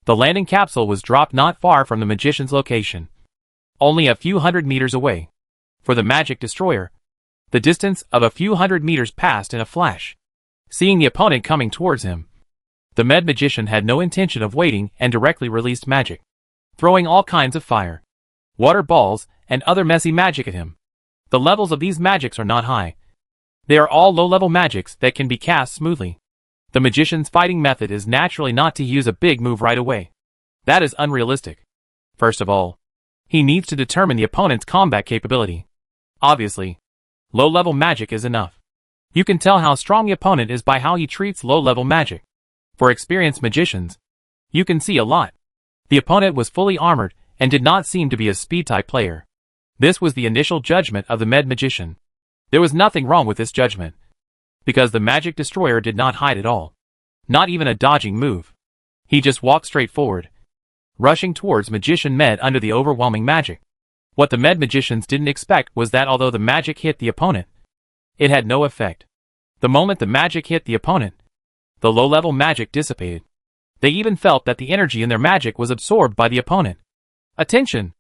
The landing capsule was dropped not far from the magician's location, only a few hundred meters away. For the magic destroyer, The distance of a few hundred meters passed in a flash. Seeing the opponent coming towards him, the med magician had no intention of waiting and directly released magic, throwing all kinds of fire, water balls, and other messy magic at him. The levels of these magics are not high. They are all low-level magics that can be cast smoothly. The magician's fighting method is naturally not to use a big move right away. That is unrealistic. First of all, he needs to determine the opponent's combat capability. Obviously, low-level magic is enough. You can tell how strong the opponent is by how he treats low-level magic. For experienced magicians, you can see a lot. The opponent was fully armored and did not seem to be a speed-type player. This was the initial judgment of the med magician. There was nothing wrong with this judgment, because the magic destroyer did not hide at all. Not even a dodging move. He just walked straight forward, rushing towards magician med under the overwhelming magic. What the med magicians didn't expect was that although the magic hit the opponent, it had no effect. The moment the magic hit the opponent, the low-level magic dissipated. They even felt that the energy in their magic was absorbed by the opponent. Attention!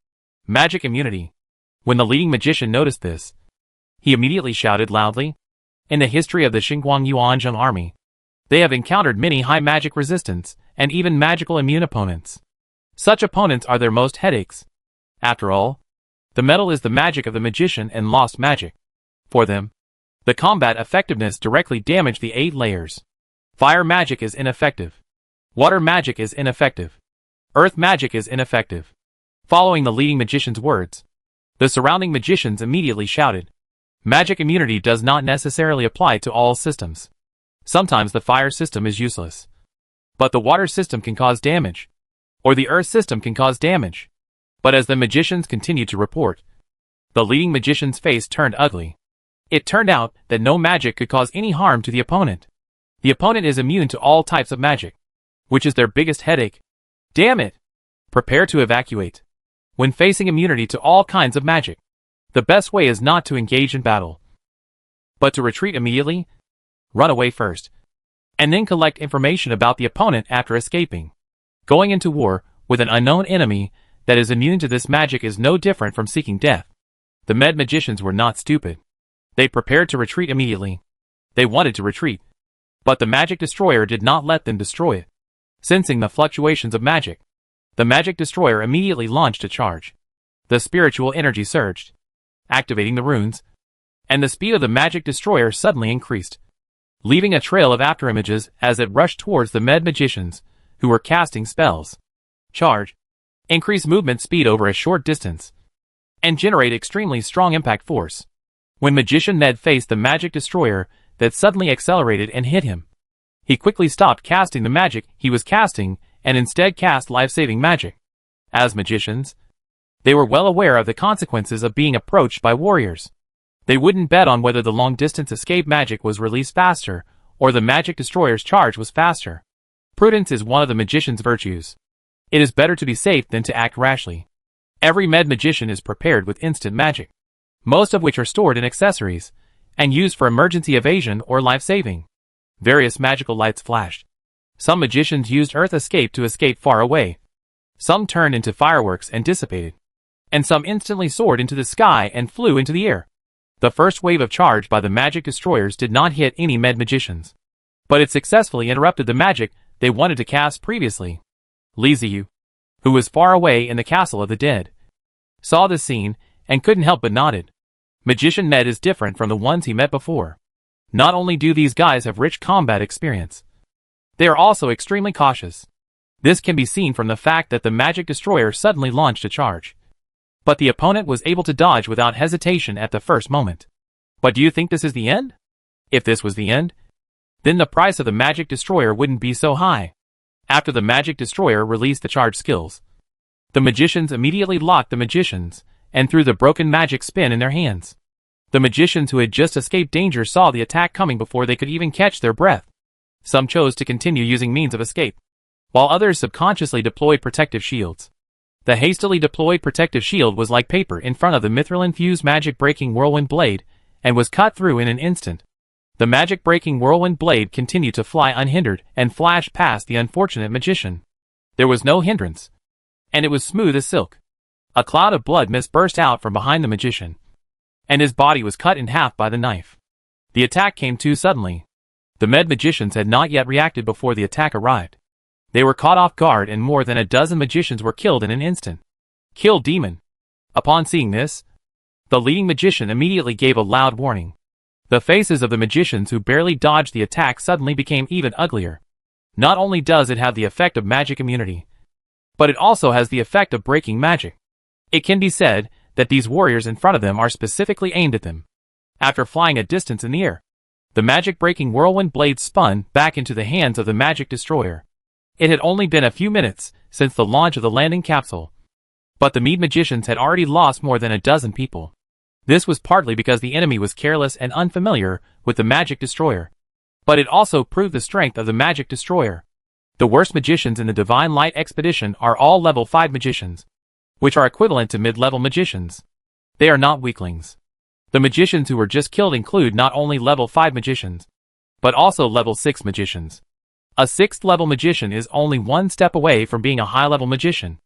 Magic immunity. When the leading magician noticed this, he immediately shouted loudly. In the history of the Xinguang Yuanzheng army, they have encountered many high magic resistance and even magical immune opponents. Such opponents are their most headaches. After all, the metal is the magic of the magician and lost magic. For them, the combat effectiveness directly damaged the 8 layers. Fire magic is ineffective. Water magic is ineffective. Earth magic is ineffective. Following the leading magician's words, the surrounding magicians immediately shouted. Magic immunity does not necessarily apply to all systems. Sometimes the fire system is useless, but the water system can cause damage, or the earth system can cause damage. But as the magicians continued to report, the leading magician's face turned ugly. It turned out that no magic could cause any harm to the opponent. The opponent is immune to all types of magic, which is their biggest headache. Damn it! Prepare to evacuate. When facing immunity to all kinds of magic, the best way is not to engage in battle, but to retreat immediately, run away first, and then collect information about the opponent after escaping. Going into war with an unknown enemy that is immune to this magic is no different from seeking death. The med magicians were not stupid. They prepared to retreat immediately. They wanted to retreat, but the magic destroyer did not let them destroy it. Sensing the fluctuations of magic, the magic destroyer immediately launched a charge. The spiritual energy surged, activating the runes, and the speed of the magic destroyer suddenly increased, leaving a trail of afterimages as it rushed towards the med magicians, who were casting spells. Charge. Increase movement speed over a short distance, and generate extremely strong impact force. When Magician Ned faced the magic destroyer that suddenly accelerated and hit him, he quickly stopped casting the magic he was casting and instead cast life-saving magic. As magicians, they were well aware of the consequences of being approached by warriors. They wouldn't bet on whether the long-distance escape magic was released faster or the magic destroyer's charge was faster. Prudence is one of the magician's virtues. It is better to be safe than to act rashly. Every med magician is prepared with instant magic, most of which are stored in accessories and used for emergency evasion or life-saving. Various magical lights flashed. Some magicians used earth escape to escape far away. Some turned into fireworks and dissipated, and some instantly soared into the sky and flew into the air. The first wave of charge by the magic destroyers did not hit any med magicians, but it successfully interrupted the magic they wanted to cast previously. Li Ziyu, who was far away in the castle of the dead, saw this scene and couldn't help but nodded. Magician Ned is different from the ones he met before. Not only do these guys have rich combat experience, they are also extremely cautious. This can be seen from the fact that the magic destroyer suddenly launched a charge, but the opponent was able to dodge without hesitation at the first moment. But do you think this is the end? If this was the end, then the price of the magic destroyer wouldn't be so high. After the magic destroyer released the charge skills, the magicians immediately locked the magicians and threw the broken magic spin in their hands. The magicians who had just escaped danger saw the attack coming before they could even catch their breath. Some chose to continue using means of escape, while others subconsciously deployed protective shields. The hastily deployed protective shield was like paper in front of the mithril-infused magic-breaking whirlwind blade and was cut through in an instant. The magic-breaking whirlwind blade continued to fly unhindered and flashed past the unfortunate magician. There was no hindrance, and it was smooth as silk. A cloud of blood mist burst out from behind the magician, and his body was cut in half by the knife. The attack came too suddenly. The med magicians had not yet reacted before the attack arrived. They were caught off guard and more than a dozen magicians were killed in an instant. Kill demon. Upon seeing this, the leading magician immediately gave a loud warning. The faces of the magicians who barely dodged the attack suddenly became even uglier. Not only does it have the effect of magic immunity, but it also has the effect of breaking magic. It can be said that these warriors in front of them are specifically aimed at them. After flying a distance in the air, the magic-breaking whirlwind blade spun back into the hands of the magic destroyer. It had only been a few minutes since the launch of the landing capsule, but the Mead magicians had already lost more than a dozen people. This was partly because the enemy was careless and unfamiliar with the magic destroyer, but it also proved the strength of the magic destroyer. The worst magicians in the Divine Light expedition are all level 5 magicians, which are equivalent to mid-level magicians. They are not weaklings. The magicians who were just killed include not only level 5 magicians, but also level 6 magicians. A 6th level magician is only one step away from being a high-level magician.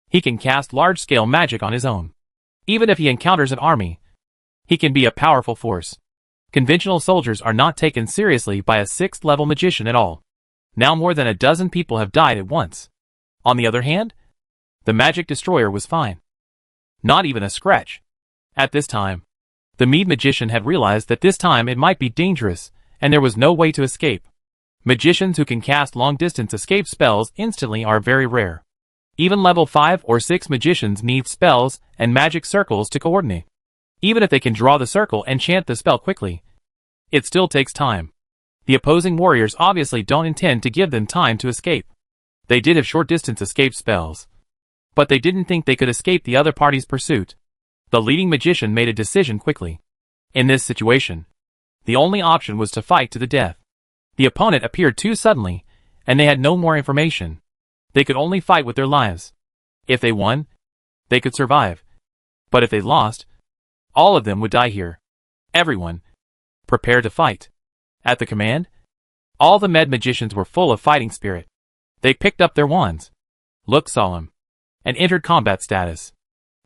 He can cast large-scale magic on his own. Even if he encounters an army, he can be a powerful force. Conventional soldiers are not taken seriously by a 6th level magician at all. Now more than a dozen people have died at once. On the other hand, the magic destroyer was fine. Not even a scratch. At this time, the Mead magician had realized that this time it might be dangerous, and there was no way to escape. Magicians who can cast long-distance escape spells instantly are very rare. Even level 5 or 6 magicians need spells and magic circles to coordinate. Even if they can draw the circle and chant the spell quickly, it still takes time. The opposing warriors obviously don't intend to give them time to escape. They did have short-distance escape spells, but they didn't think they could escape the other party's pursuit. The leading magician made a decision quickly. In this situation, the only option was to fight to the death. The opponent appeared too suddenly, and they had no more information. They could only fight with their lives. If they won, they could survive. But if they lost, all of them would die here. Everyone, prepare to fight. At the command, all the med magicians were full of fighting spirit. They picked up their wands, looked solemn, and entered combat status.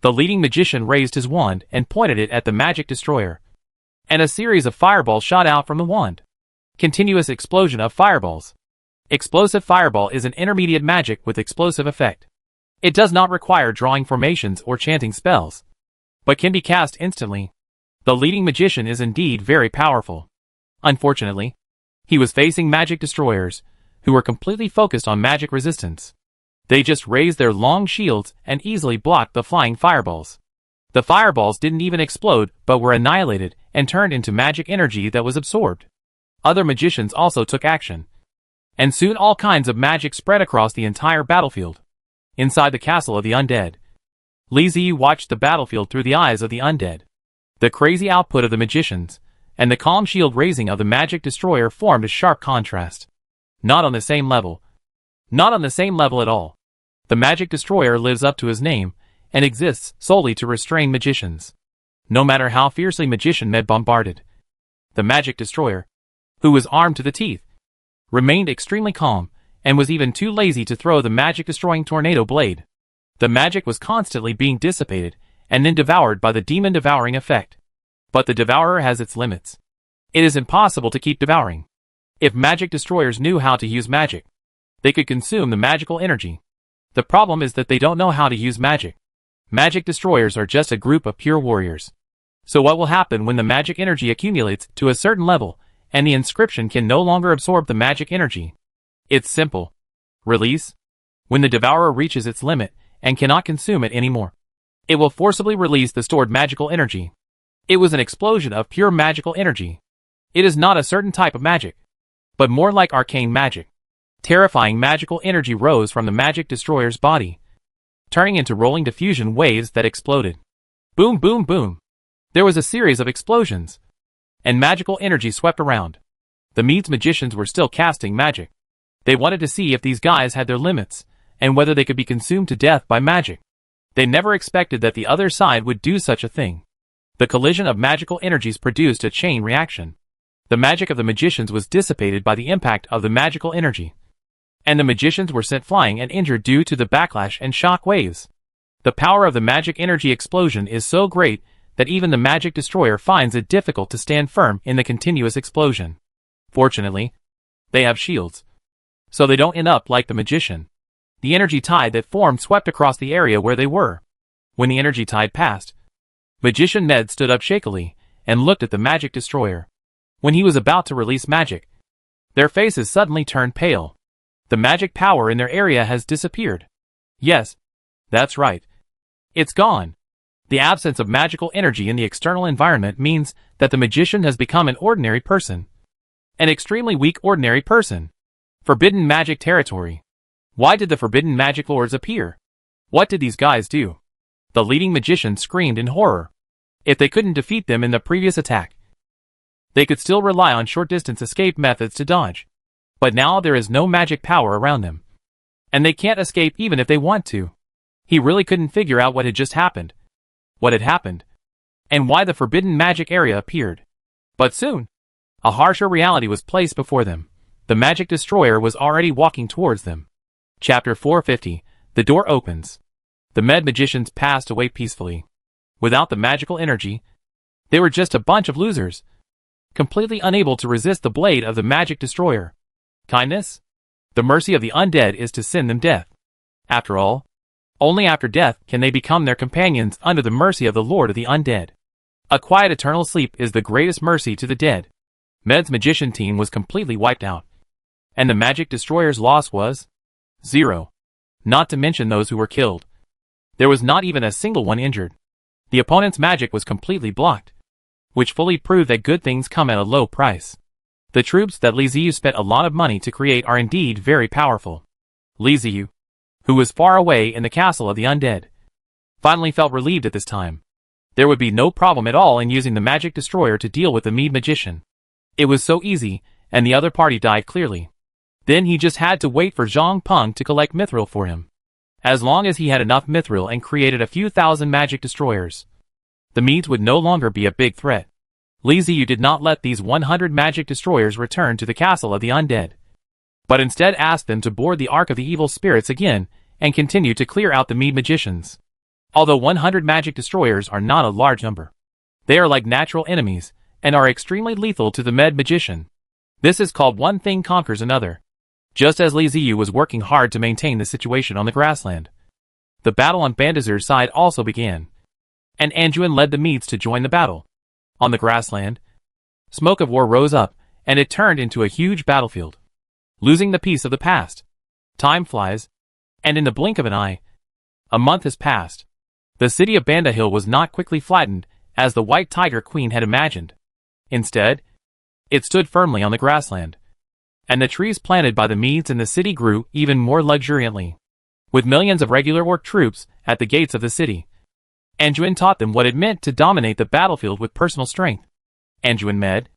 The leading magician raised his wand and pointed it at the magic destroyer, and a series of fireballs shot out from the wand. Continuous explosion of fireballs. Explosive fireball is an intermediate magic with explosive effect. It does not require drawing formations or chanting spells, but can be cast instantly. The leading magician is indeed very powerful. Unfortunately, he was facing magic destroyers, who were completely focused on magic resistance. They just raised their long shields and easily blocked the flying fireballs. The fireballs didn't even explode but were annihilated and turned into magic energy that was absorbed. Other magicians also took action, and soon all kinds of magic spread across the entire battlefield. Inside the castle of the Undead, Li Zi watched the battlefield through the eyes of the Undead. The crazy output of the magicians and the calm shield raising of the magic destroyer formed a sharp contrast. Not on the same level. Not on the same level at all. The magic destroyer lives up to his name and exists solely to restrain magicians. No matter how fiercely magician med bombarded, the magic destroyer, who was armed to the teeth, remained extremely calm and was even too lazy to throw the magic-destroying tornado blade. The magic was constantly being dissipated and then devoured by the demon-devouring effect. But the devourer has its limits. It is impossible to keep devouring. If magic destroyers knew how to use magic, they could consume the magical energy. The problem is that they don't know how to use magic. Magic destroyers are just a group of pure warriors. So what will happen when the magic energy accumulates to a certain level and the inscription can no longer absorb the magic energy? It's simple. Release. When the devourer reaches its limit and cannot consume it anymore, it will forcibly release the stored magical energy. It was an explosion of pure magical energy. It is not a certain type of magic, but more like arcane magic. Terrifying magical energy rose from the magic destroyer's body, turning into rolling diffusion waves that exploded. Boom, boom, boom. There was a series of explosions, and magical energy swept around. The Mead's magicians were still casting magic. They wanted to see if these guys had their limits, and whether they could be consumed to death by magic. They never expected that the other side would do such a thing. The collision of magical energies produced a chain reaction. The magic of the magicians was dissipated by the impact of the magical energy, and the magicians were sent flying and injured due to the backlash and shock waves. The power of the magic energy explosion is so great that even the magic destroyer finds it difficult to stand firm in the continuous explosion. Fortunately, they have shields, so they don't end up like the magician. The energy tide that formed swept across the area where they were. When the energy tide passed, Magician Ned stood up shakily and looked at the magic destroyer. When he was about to release magic, their faces suddenly turned pale. The magic power in their area has disappeared. Yes, that's right. It's gone. The absence of magical energy in the external environment means that the magician has become an ordinary person. An extremely weak ordinary person. Forbidden magic territory. Why did the forbidden magic lords appear? What did these guys do? The leading magician screamed in horror. If they couldn't defeat them in the previous attack, they could still rely on short-distance escape methods to dodge. But now there is no magic power around them, and they can't escape even if they want to. He really couldn't figure out what had just happened, and why the forbidden magic area appeared. But soon, a harsher reality was placed before them. The magic destroyer was already walking towards them. Chapter 450. The door opens. The med magicians passed away peacefully. Without the magical energy, they were just a bunch of losers, completely unable to resist the blade of the magic destroyer. Kindness? The mercy of the undead is to send them death. After all, only after death can they become their companions under the mercy of the Lord of the Undead. A quiet eternal sleep is the greatest mercy to the dead. Med's magician team was completely wiped out, and the magic destroyer's loss was 0. Not to mention those who were killed. There was not even a single one injured. The opponent's magic was completely blocked, which fully proved that good things come at a low price. The troops that Li Ziyu spent a lot of money to create are indeed very powerful. Li Ziyu, who was far away in the castle of the undead, finally felt relieved at this time. There would be no problem at all in using the magic destroyer to deal with the Mead magician. It was so easy, and the other party died clearly. Then he just had to wait for Zhang Peng to collect mithril for him. As long as he had enough mithril and created a few thousand magic destroyers, the Meads would no longer be a big threat. Li Ziyu did not let these 100 magic destroyers return to the castle of the undead, but instead asked them to board the Ark of the Evil Spirits again and continue to clear out the Mead magicians. Although 100 magic destroyers are not a large number, they are like natural enemies and are extremely lethal to the Med magician. This is called one thing conquers another. Just as Li Ziyu was working hard to maintain the situation on the grassland, the battle on Bandazur's side also began, and Anduin led the Meads to join the battle. On the grassland, smoke of war rose up, and it turned into a huge battlefield. Losing the peace of the past. Time flies, and in the blink of an eye, a month has passed. The city of Bandahill was not quickly flattened, as the White Tiger Queen had imagined. Instead, it stood firmly on the grassland, and the trees planted by the Meads in the city grew even more luxuriantly. With millions of regular orc troops at the gates of the city, Anduin taught them what it meant to dominate the battlefield with personal strength. Anduin Med.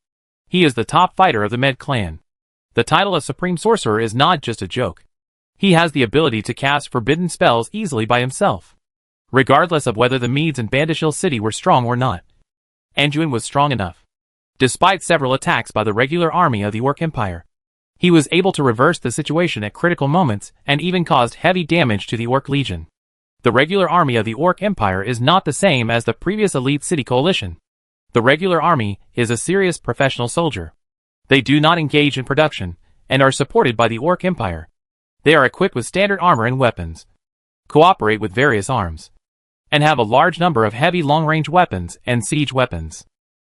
He is the top fighter of the Med clan. The title of Supreme Sorcerer is not just a joke. He has the ability to cast forbidden spells easily by himself, regardless of whether the Meads in Bandashill City were strong or not. Anduin was strong enough. Despite several attacks by the regular army of the Orc Empire, he was able to reverse the situation at critical moments and even caused heavy damage to the Orc Legion. The regular army of the Orc Empire is not the same as the previous elite city coalition. The regular army is a serious professional soldier. They do not engage in production, and are supported by the Orc Empire. They are equipped with standard armor and weapons, cooperate with various arms, and have a large number of heavy long-range weapons and siege weapons.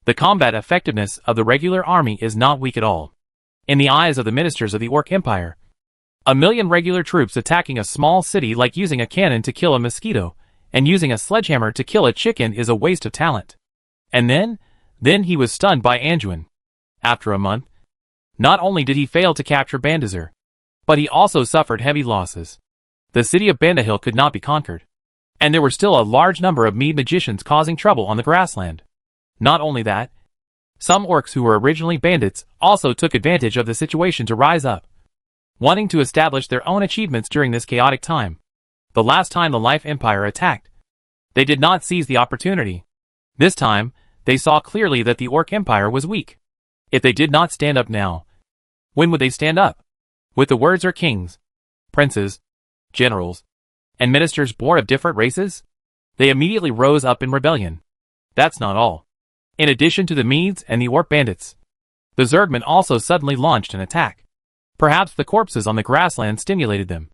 The combat effectiveness of the regular army is not weak at all. In the eyes of the ministers of the Orc Empire, 1,000,000 regular troops attacking a small city like using a cannon to kill a mosquito and using a sledgehammer to kill a chicken is a waste of talent. And then he was stunned by Anduin. After a month, not only did he fail to capture Bandazur, but he also suffered heavy losses. The city of Bandahill could not be conquered, and there were still a large number of Mead magicians causing trouble on the grassland. Not only that, some orcs who were originally bandits also took advantage of the situation to rise up, wanting to establish their own achievements during this chaotic time. The last time the Life Empire attacked, they did not seize the opportunity. This time, they saw clearly that the Orc Empire was weak. If they did not stand up now, when would they stand up? With the words or kings, princes, generals, and ministers born of different races? They immediately rose up in rebellion. That's not all. In addition to the Medes and the Orc bandits, the Zergmen also suddenly launched an attack. Perhaps the corpses on the grassland stimulated them.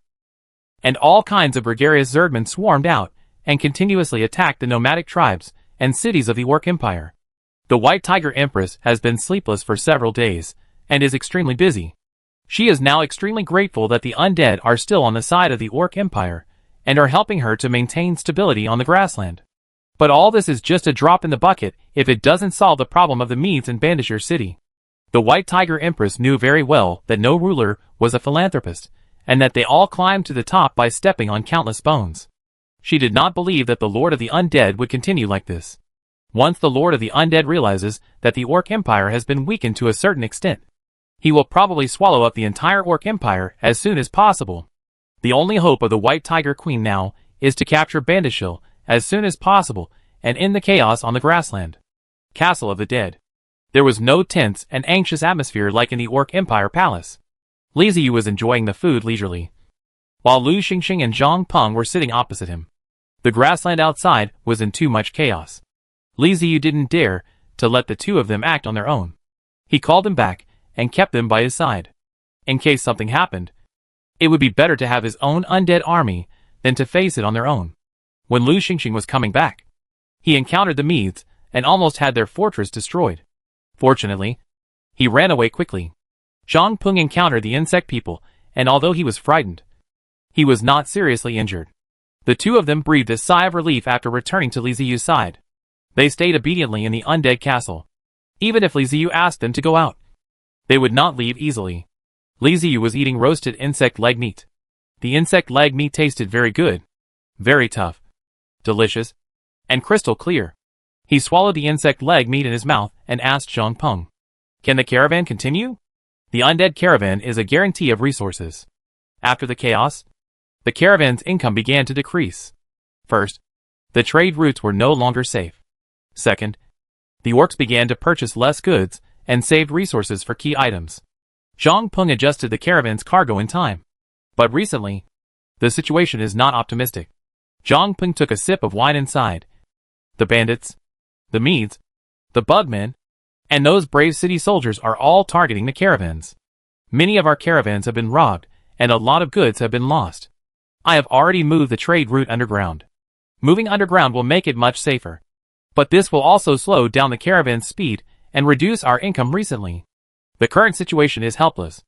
And all kinds of gregarious Zergmen swarmed out and continuously attacked the nomadic tribes and cities of the Orc Empire. The White Tiger Empress has been sleepless for several days and is extremely busy. She is now extremely grateful that the undead are still on the side of the Orc Empire and are helping her to maintain stability on the grassland. But all this is just a drop in the bucket if it doesn't solve the problem of the Medes in Bandishir city. The White Tiger Empress knew very well that no ruler was a philanthropist, and that they all climbed to the top by stepping on countless bones. She did not believe that the Lord of the Undead would continue like this. Once the Lord of the Undead realizes that the Orc Empire has been weakened to a certain extent, he will probably swallow up the entire Orc Empire as soon as possible. The only hope of the White Tiger Queen now is to capture Bandishir as soon as possible and end the chaos on the grassland. Castle of the Dead. There was no tense and anxious atmosphere like in the Orc Empire Palace. Li Ziyu was enjoying the food leisurely, while Lu Xingxing and Zhang Peng were sitting opposite him. The grassland outside was in too much chaos. Li Ziyu didn't dare to let the two of them act on their own. He called them back and kept them by his side. In case something happened, it would be better to have his own undead army than to face it on their own. When Lu Xingxing was coming back, he encountered the Medes and almost had their fortress destroyed. Fortunately, he ran away quickly. Zhang Peng encountered the insect people, and although he was frightened, he was not seriously injured. The two of them breathed a sigh of relief after returning to Li Ziyu's side. They stayed obediently in the undead castle. Even if Li Ziyu asked them to go out, they would not leave easily. Li Ziyu was eating roasted insect leg meat. The insect leg meat tasted very good, very tough, delicious, and crystal clear. He swallowed the insect leg meat in his mouth and asked Zhang Peng, "Can the caravan continue?" The undead caravan is a guarantee of resources. After the chaos, the caravan's income began to decrease. First, the trade routes were no longer safe. Second, the orcs began to purchase less goods and saved resources for key items. Zhang Peng adjusted the caravan's cargo in time. But recently, the situation is not optimistic. Zhang Peng took a sip of wine and sighed. The bandits, the Medes, the Bugmen, and those brave city soldiers are all targeting the caravans. Many of our caravans have been robbed, and a lot of goods have been lost. I have already moved the trade route underground. Moving underground will make it much safer. But this will also slow down the caravan's speed and reduce our income recently. The current situation is helpless.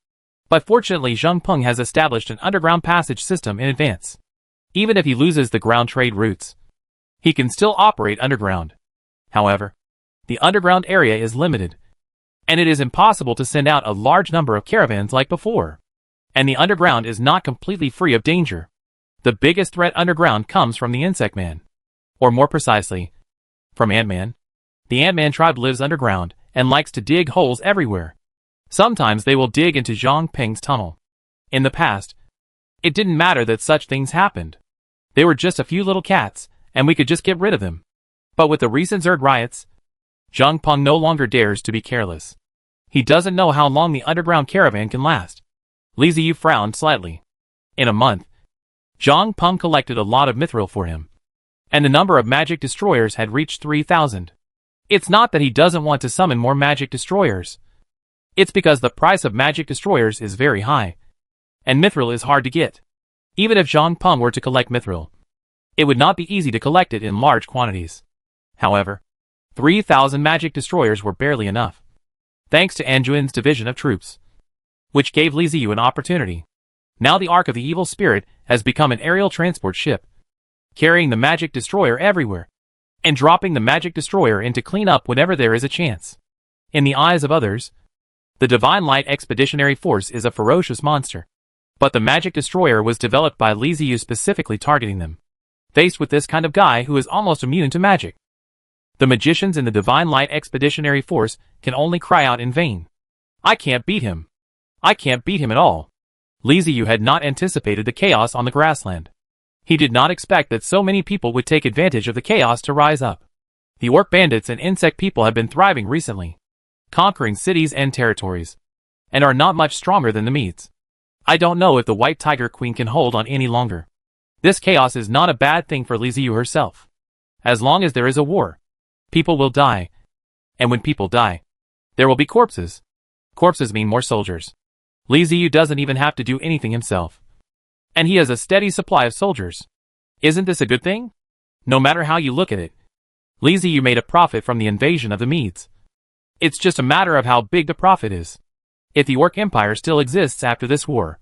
But fortunately Zhang Peng has established an underground passage system in advance. Even if he loses the ground trade routes, he can still operate underground. However, the underground area is limited, and it is impossible to send out a large number of caravans like before. And the underground is not completely free of danger. The biggest threat underground comes from the Insect Man. Or more precisely, from Ant-Man. The Ant-Man tribe lives underground and likes to dig holes everywhere. Sometimes they will dig into Zhang Peng's tunnel. In the past, it didn't matter that such things happened. They were just a few little cats, and we could just get rid of them. But with the recent Zerg riots, Zhang Peng no longer dares to be careless. He doesn't know how long the underground caravan can last. Li Ziyu frowned slightly. In a month, Zhang Peng collected a lot of mithril for him, and the number of magic destroyers had reached 3,000. It's not that he doesn't want to summon more magic destroyers. It's because the price of magic destroyers is very high, and mithril is hard to get. Even if Zhang Peng were to collect mithril, it would not be easy to collect it in large quantities. However, 3,000 magic destroyers were barely enough, thanks to Anduin's division of troops, which gave Li Ziyu an opportunity. Now the Ark of the Evil Spirit has become an aerial transport ship, carrying the magic destroyer everywhere, and dropping the magic destroyer in to clean up whenever there is a chance. In the eyes of others, the Divine Light Expeditionary Force is a ferocious monster, but the magic destroyer was developed by Li Ziyu specifically targeting them. Faced with this kind of guy who is almost immune to magic, the magicians in the Divine Light Expeditionary Force can only cry out in vain. I can't beat him. I can't beat him at all. Li Ziyu had not anticipated the chaos on the grassland. He did not expect that so many people would take advantage of the chaos to rise up. The orc bandits and insect people have been thriving recently, conquering cities and territories, and are not much stronger than the Medes. I don't know if the White Tiger Queen can hold on any longer. This chaos is not a bad thing for Li Ziyu herself. As long as there is a war, People will die. And when people die, there will be corpses. Corpses mean more soldiers. Li Ziyu doesn't even have to do anything himself. And he has a steady supply of soldiers. Isn't this a good thing? No matter how you look at it, Li Ziyu made a profit from the invasion of the Medes. It's just a matter of how big the profit is. If the Orc Empire still exists after this war,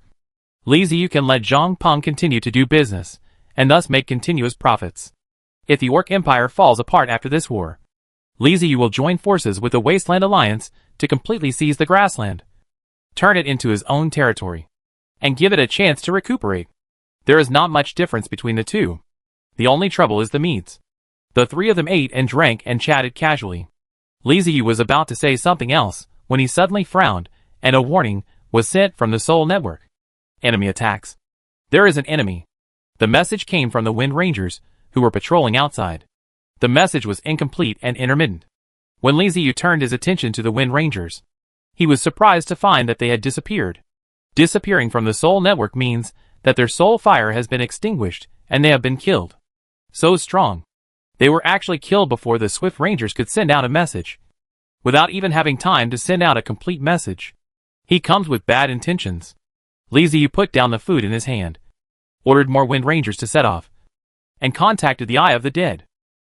Li Ziyu can let Zhang Peng continue to do business, and thus make continuous profits. If the Orc Empire falls apart after this war, Li Ziyu will join forces with the Wasteland Alliance to completely seize the grassland, turn it into his own territory, and give it a chance to recuperate. There is not much difference between the two. The only trouble is the Medes. The three of them ate and drank and chatted casually. Li Ziyu was about to say something else when he suddenly frowned, and a warning was sent from the Soul Network. Enemy attacks. There is an enemy. The message came from the Wind Rangers, who were patrolling outside. The message was incomplete and intermittent. When Li Ziyu turned his attention to the Wind Rangers, he was surprised to find that they had disappeared. Disappearing from the Soul Network means that their soul fire has been extinguished and they have been killed. So strong. They were actually killed before the Swift Rangers could send out a message. Without even having time to send out a complete message. He comes with bad intentions. Li Ziyu put down the food in his hand, ordered more Wind Rangers to set off, and contacted the Eye of the Dead.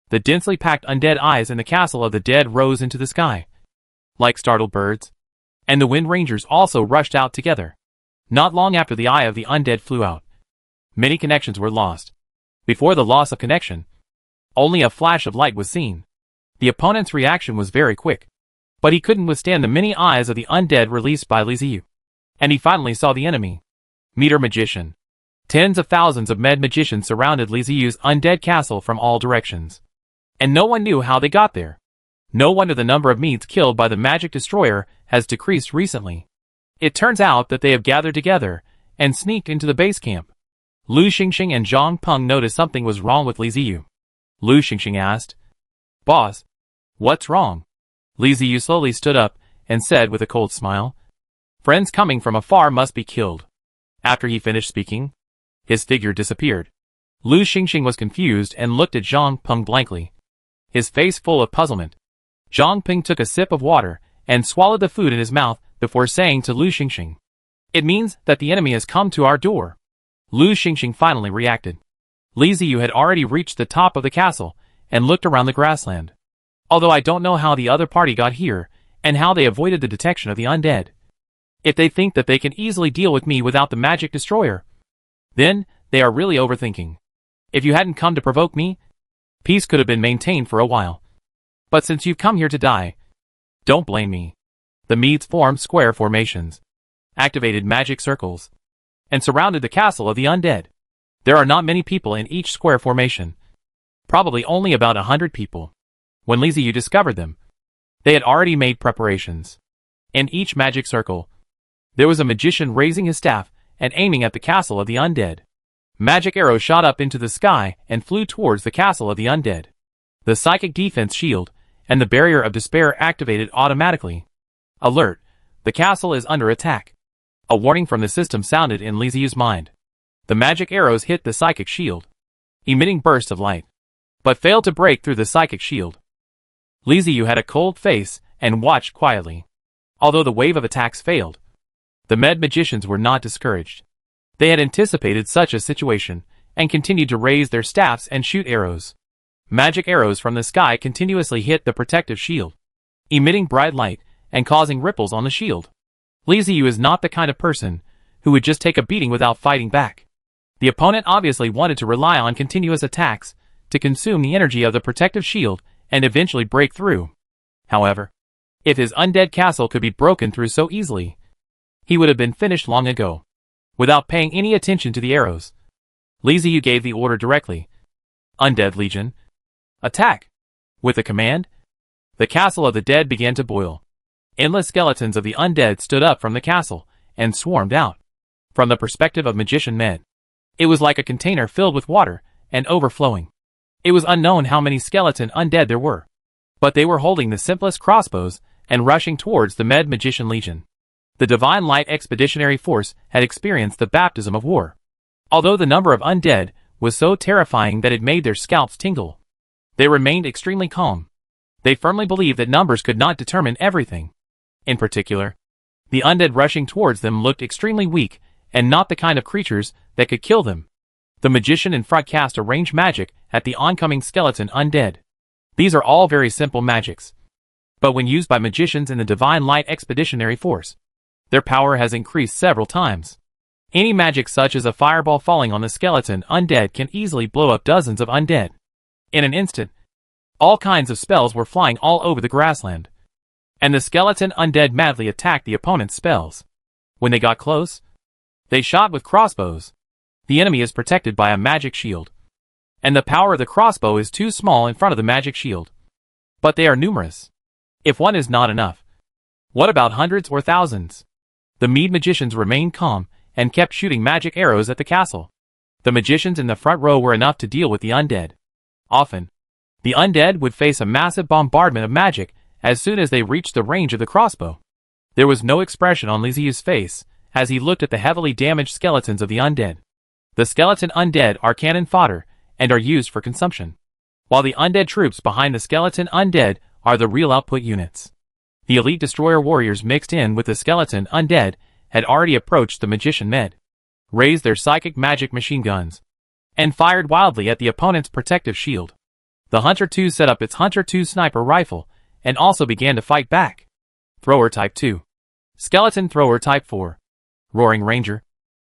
The densely packed undead eyes in the castle of the dead rose into the sky, like startled birds, and the Wind Rangers also rushed out together. Not long after the Eye of the Undead flew out, many connections were lost. Before the loss of connection, only a flash of light was seen. The opponent's reaction was very quick, but he couldn't withstand the many eyes of the undead released by Li Ziyu. And he finally saw the enemy. Meter Magician. Tens of thousands of med magicians surrounded Li Ziyu's undead castle from all directions. And no one knew how they got there. No wonder the number of Medes killed by the magic destroyer has decreased recently. It turns out that they have gathered together and sneaked into the base camp. Lu Xingxing and Zhang Peng noticed something was wrong with Li Ziyu. Lu Xingxing asked, "Boss, what's wrong?" Li Ziyu slowly stood up and said with a cold smile, "Friends coming from afar must be killed." After he finished speaking, his figure disappeared. Lu Xingxing was confused and looked at Zhang Peng blankly, his face full of puzzlement. Zhang Peng took a sip of water and swallowed the food in his mouth before saying to Lu Xingxing, "It means that the enemy has come to our door." Lu Xingxing finally reacted. Li Ziyu had already reached the top of the castle and looked around the grassland. Although I don't know how the other party got here and how they avoided the detection of the undead. If they think that they can easily deal with me without the magic destroyer, then they are really overthinking. If you hadn't come to provoke me, peace could have been maintained for a while. But since you've come here to die, don't blame me. The Medes formed square formations, activated magic circles, and surrounded the castle of the undead. There are not many people in each square formation. Probably only about 100 people. When Li Ziyu discovered them, they had already made preparations. In each magic circle, there was a magician raising his staff and aiming at the castle of the undead. Magic arrows shot up into the sky and flew towards the castle of the undead. The psychic defense shield and the barrier of despair activated automatically. Alert! The castle is under attack. A warning from the system sounded in Li Ziyu's mind. The magic arrows hit the psychic shield, emitting bursts of light, but failed to break through the psychic shield. Li Ziyu had a cold face and watched quietly. Although the wave of attacks failed, the med magicians were not discouraged. They had anticipated such a situation and continued to raise their staffs and shoot arrows. Magic arrows from the sky continuously hit the protective shield, emitting bright light and causing ripples on the shield. Li Ziyu is not the kind of person who would just take a beating without fighting back. The opponent obviously wanted to rely on continuous attacks to consume the energy of the protective shield and eventually break through. However, if his undead castle could be broken through so easily, he would have been finished long ago. Without paying any attention to the arrows, Li Ziyu gave the order directly. Undead Legion, attack! With the command, the castle of the dead began to boil. Endless skeletons of the undead stood up from the castle and swarmed out. From the perspective of Magician Med, it was like a container filled with water and overflowing. It was unknown how many skeleton undead there were, but they were holding the simplest crossbows and rushing towards the Med Magician Legion. The Divine Light Expeditionary Force had experienced the baptism of war. Although the number of undead was so terrifying that it made their scalps tingle, they remained extremely calm. They firmly believed that numbers could not determine everything. In particular, the undead rushing towards them looked extremely weak, and not the kind of creatures that could kill them. The magician in front cast a ranged magic at the oncoming skeleton undead. These are all very simple magics, but when used by magicians in the Divine Light Expeditionary Force, their power has increased several times. Any magic such as a fireball falling on the skeleton undead can easily blow up dozens of undead. In an instant, all kinds of spells were flying all over the grassland, and the skeleton undead madly attacked the opponent's spells. When they got close, they shot with crossbows. The enemy is protected by a magic shield, and the power of the crossbow is too small in front of the magic shield. But they are numerous. If one is not enough, what about hundreds or thousands? The Mead magicians remained calm and kept shooting magic arrows at the castle. The magicians in the front row were enough to deal with the undead. Often, the undead would face a massive bombardment of magic as soon as they reached the range of the crossbow. There was no expression on Liziu's face as he looked at the heavily damaged skeletons of the undead. The skeleton undead are cannon fodder and are used for consumption, while the undead troops behind the skeleton undead are the real output units. The elite destroyer warriors mixed in with the skeleton undead had already approached the magician med, raised their psychic magic machine guns, and fired wildly at the opponent's protective shield. The Hunter 2 set up its Hunter 2 sniper rifle and also began to fight back. Thrower Type 2, Skeleton Thrower Type 4, Roaring Ranger,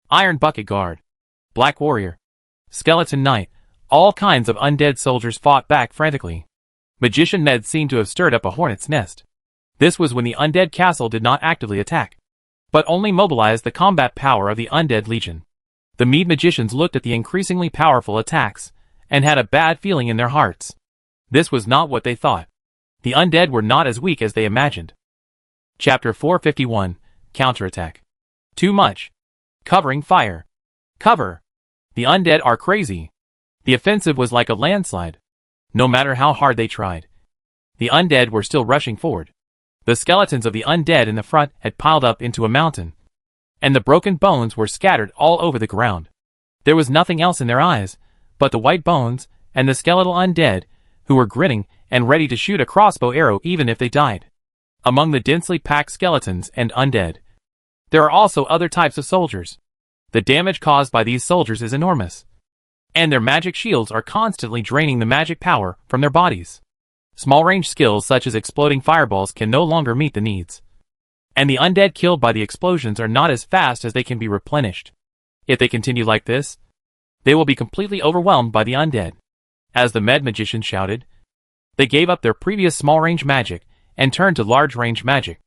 Iron Bucket Guard, Black Warrior, Skeleton Knight, all kinds of undead soldiers fought back frantically. Magician Ned seemed to have stirred up a hornet's nest. This was when the undead castle did not actively attack, but only mobilized the combat power of the undead legion. The Mead magicians looked at the increasingly powerful attacks and had a bad feeling in their hearts. This was not what they thought. The undead were not as weak as they imagined. Chapter 451, Counterattack. Too much. Covering fire. Cover. The undead are crazy. The offensive was like a landslide. No matter how hard they tried, the undead were still rushing forward. The skeletons of the undead in the front had piled up into a mountain, and the broken bones were scattered all over the ground. There was nothing else in their eyes but the white bones and the skeletal undead, who were grinning and ready to shoot a crossbow arrow even if they died. Among the densely packed skeletons and undead, there are also other types of soldiers. The damage caused by these soldiers is enormous, and their magic shields are constantly draining the magic power from their bodies. Small-range skills such as exploding fireballs can no longer meet the needs, and the undead killed by the explosions are not as fast as they can be replenished. If they continue like this, they will be completely overwhelmed by the undead. As the med magicians shouted, they gave up their previous small-range magic and turned to large-range magic.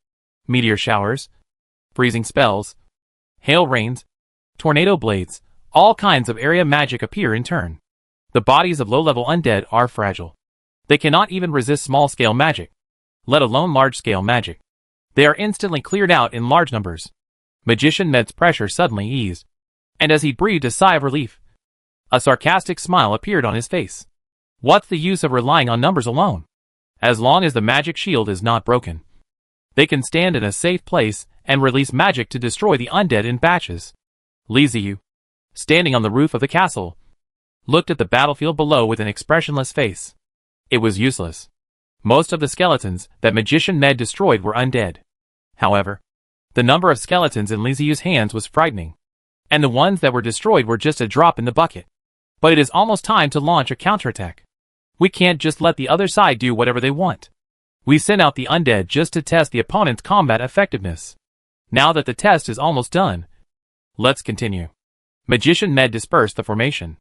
Meteor showers, freezing spells, hail rains, tornado blades, all kinds of area magic appear in turn. The bodies of low-level undead are fragile. They cannot even resist small-scale magic, let alone large-scale magic. They are instantly cleared out in large numbers. Magician Ned's pressure suddenly eased, and as he breathed a sigh of relief, a sarcastic smile appeared on his face. What's the use of relying on numbers alone? As long as the magic shield is not broken, they can stand in a safe place and release magic to destroy the undead in batches. Liziu, standing on the roof of the castle, looked at the battlefield below with an expressionless face. It was useless. Most of the skeletons that Magician Ned destroyed were undead. However, the number of skeletons in Liziu's hands was frightening, and the ones that were destroyed were just a drop in the bucket. But it is almost time to launch a counterattack. We can't just let the other side do whatever they want. We sent out the undead just to test the opponent's combat effectiveness. Now that the test is almost done, let's continue. Magician Ned dispersed the formation.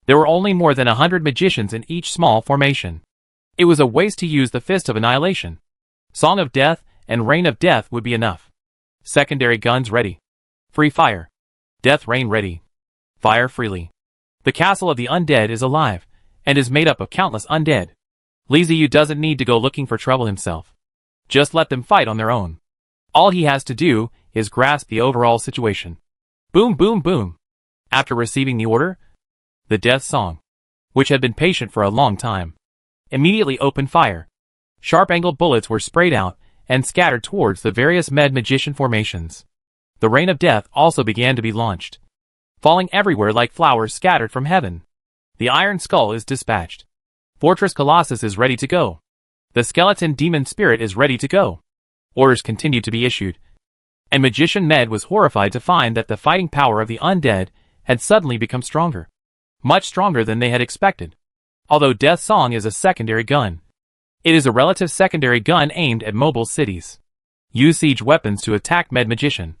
There were only more than 100 magicians in each small formation. It was a waste to use the Fist of Annihilation. Song of Death and Rain of Death would be enough. Secondary guns ready. Free fire. Death Rain ready. Fire freely. The castle of the undead is alive, and is made up of countless undead. Liziu doesn't need to go looking for trouble himself. Just let them fight on their own. All he has to do is grasp the overall situation. Boom boom boom. After receiving the order, the death song, which had been patient for a long time, immediately opened fire. Sharp-angled bullets were sprayed out and scattered towards the various med-magician formations. The Rain of Death also began to be launched, falling everywhere like flowers scattered from heaven. The Iron Skull is dispatched. Fortress Colossus is ready to go. The skeleton demon spirit is ready to go. Orders continued to be issued. And Magician Med was horrified to find that the fighting power of the undead had suddenly become stronger. Much stronger than they had expected. Although Death Song is a secondary gun. It is a relative secondary gun aimed at mobile cities. Use siege weapons to attack Med Magician.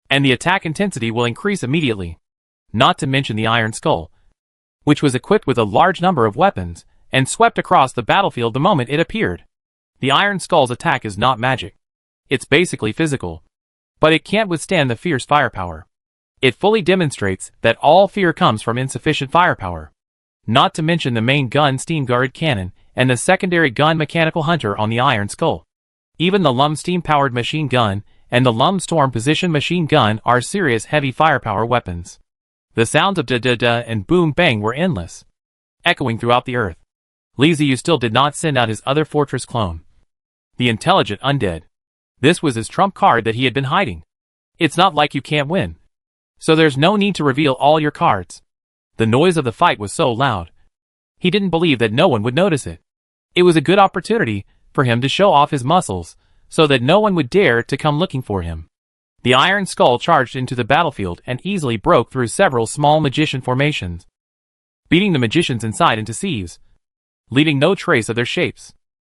And the attack intensity will increase immediately. Not to mention the Iron Skull, which was equipped with a large number of weapons, and swept across the battlefield the moment it appeared. The Iron Skull's attack is not magic. It's basically physical. But it can't withstand the fierce firepower. It fully demonstrates that all fear comes from insufficient firepower. Not to mention the main gun steam guard cannon, and the secondary gun mechanical hunter on the Iron Skull. Even the Lum steam-powered machine gun, and the Lum storm position machine gun are serious heavy firepower weapons. The sounds of da-da-da and boom-bang were endless, echoing throughout the earth. Li Ziyu still did not send out his other fortress clone. The intelligent undead. This was his trump card that he had been hiding. It's not like you can't win. So there's no need to reveal all your cards. The noise of the fight was so loud. He didn't believe that no one would notice it. It was a good opportunity for him to show off his muscles, so that no one would dare to come looking for him. The Iron Skull charged into the battlefield and easily broke through several small magician formations, beating the magicians inside into sieves, leaving no trace of their shapes.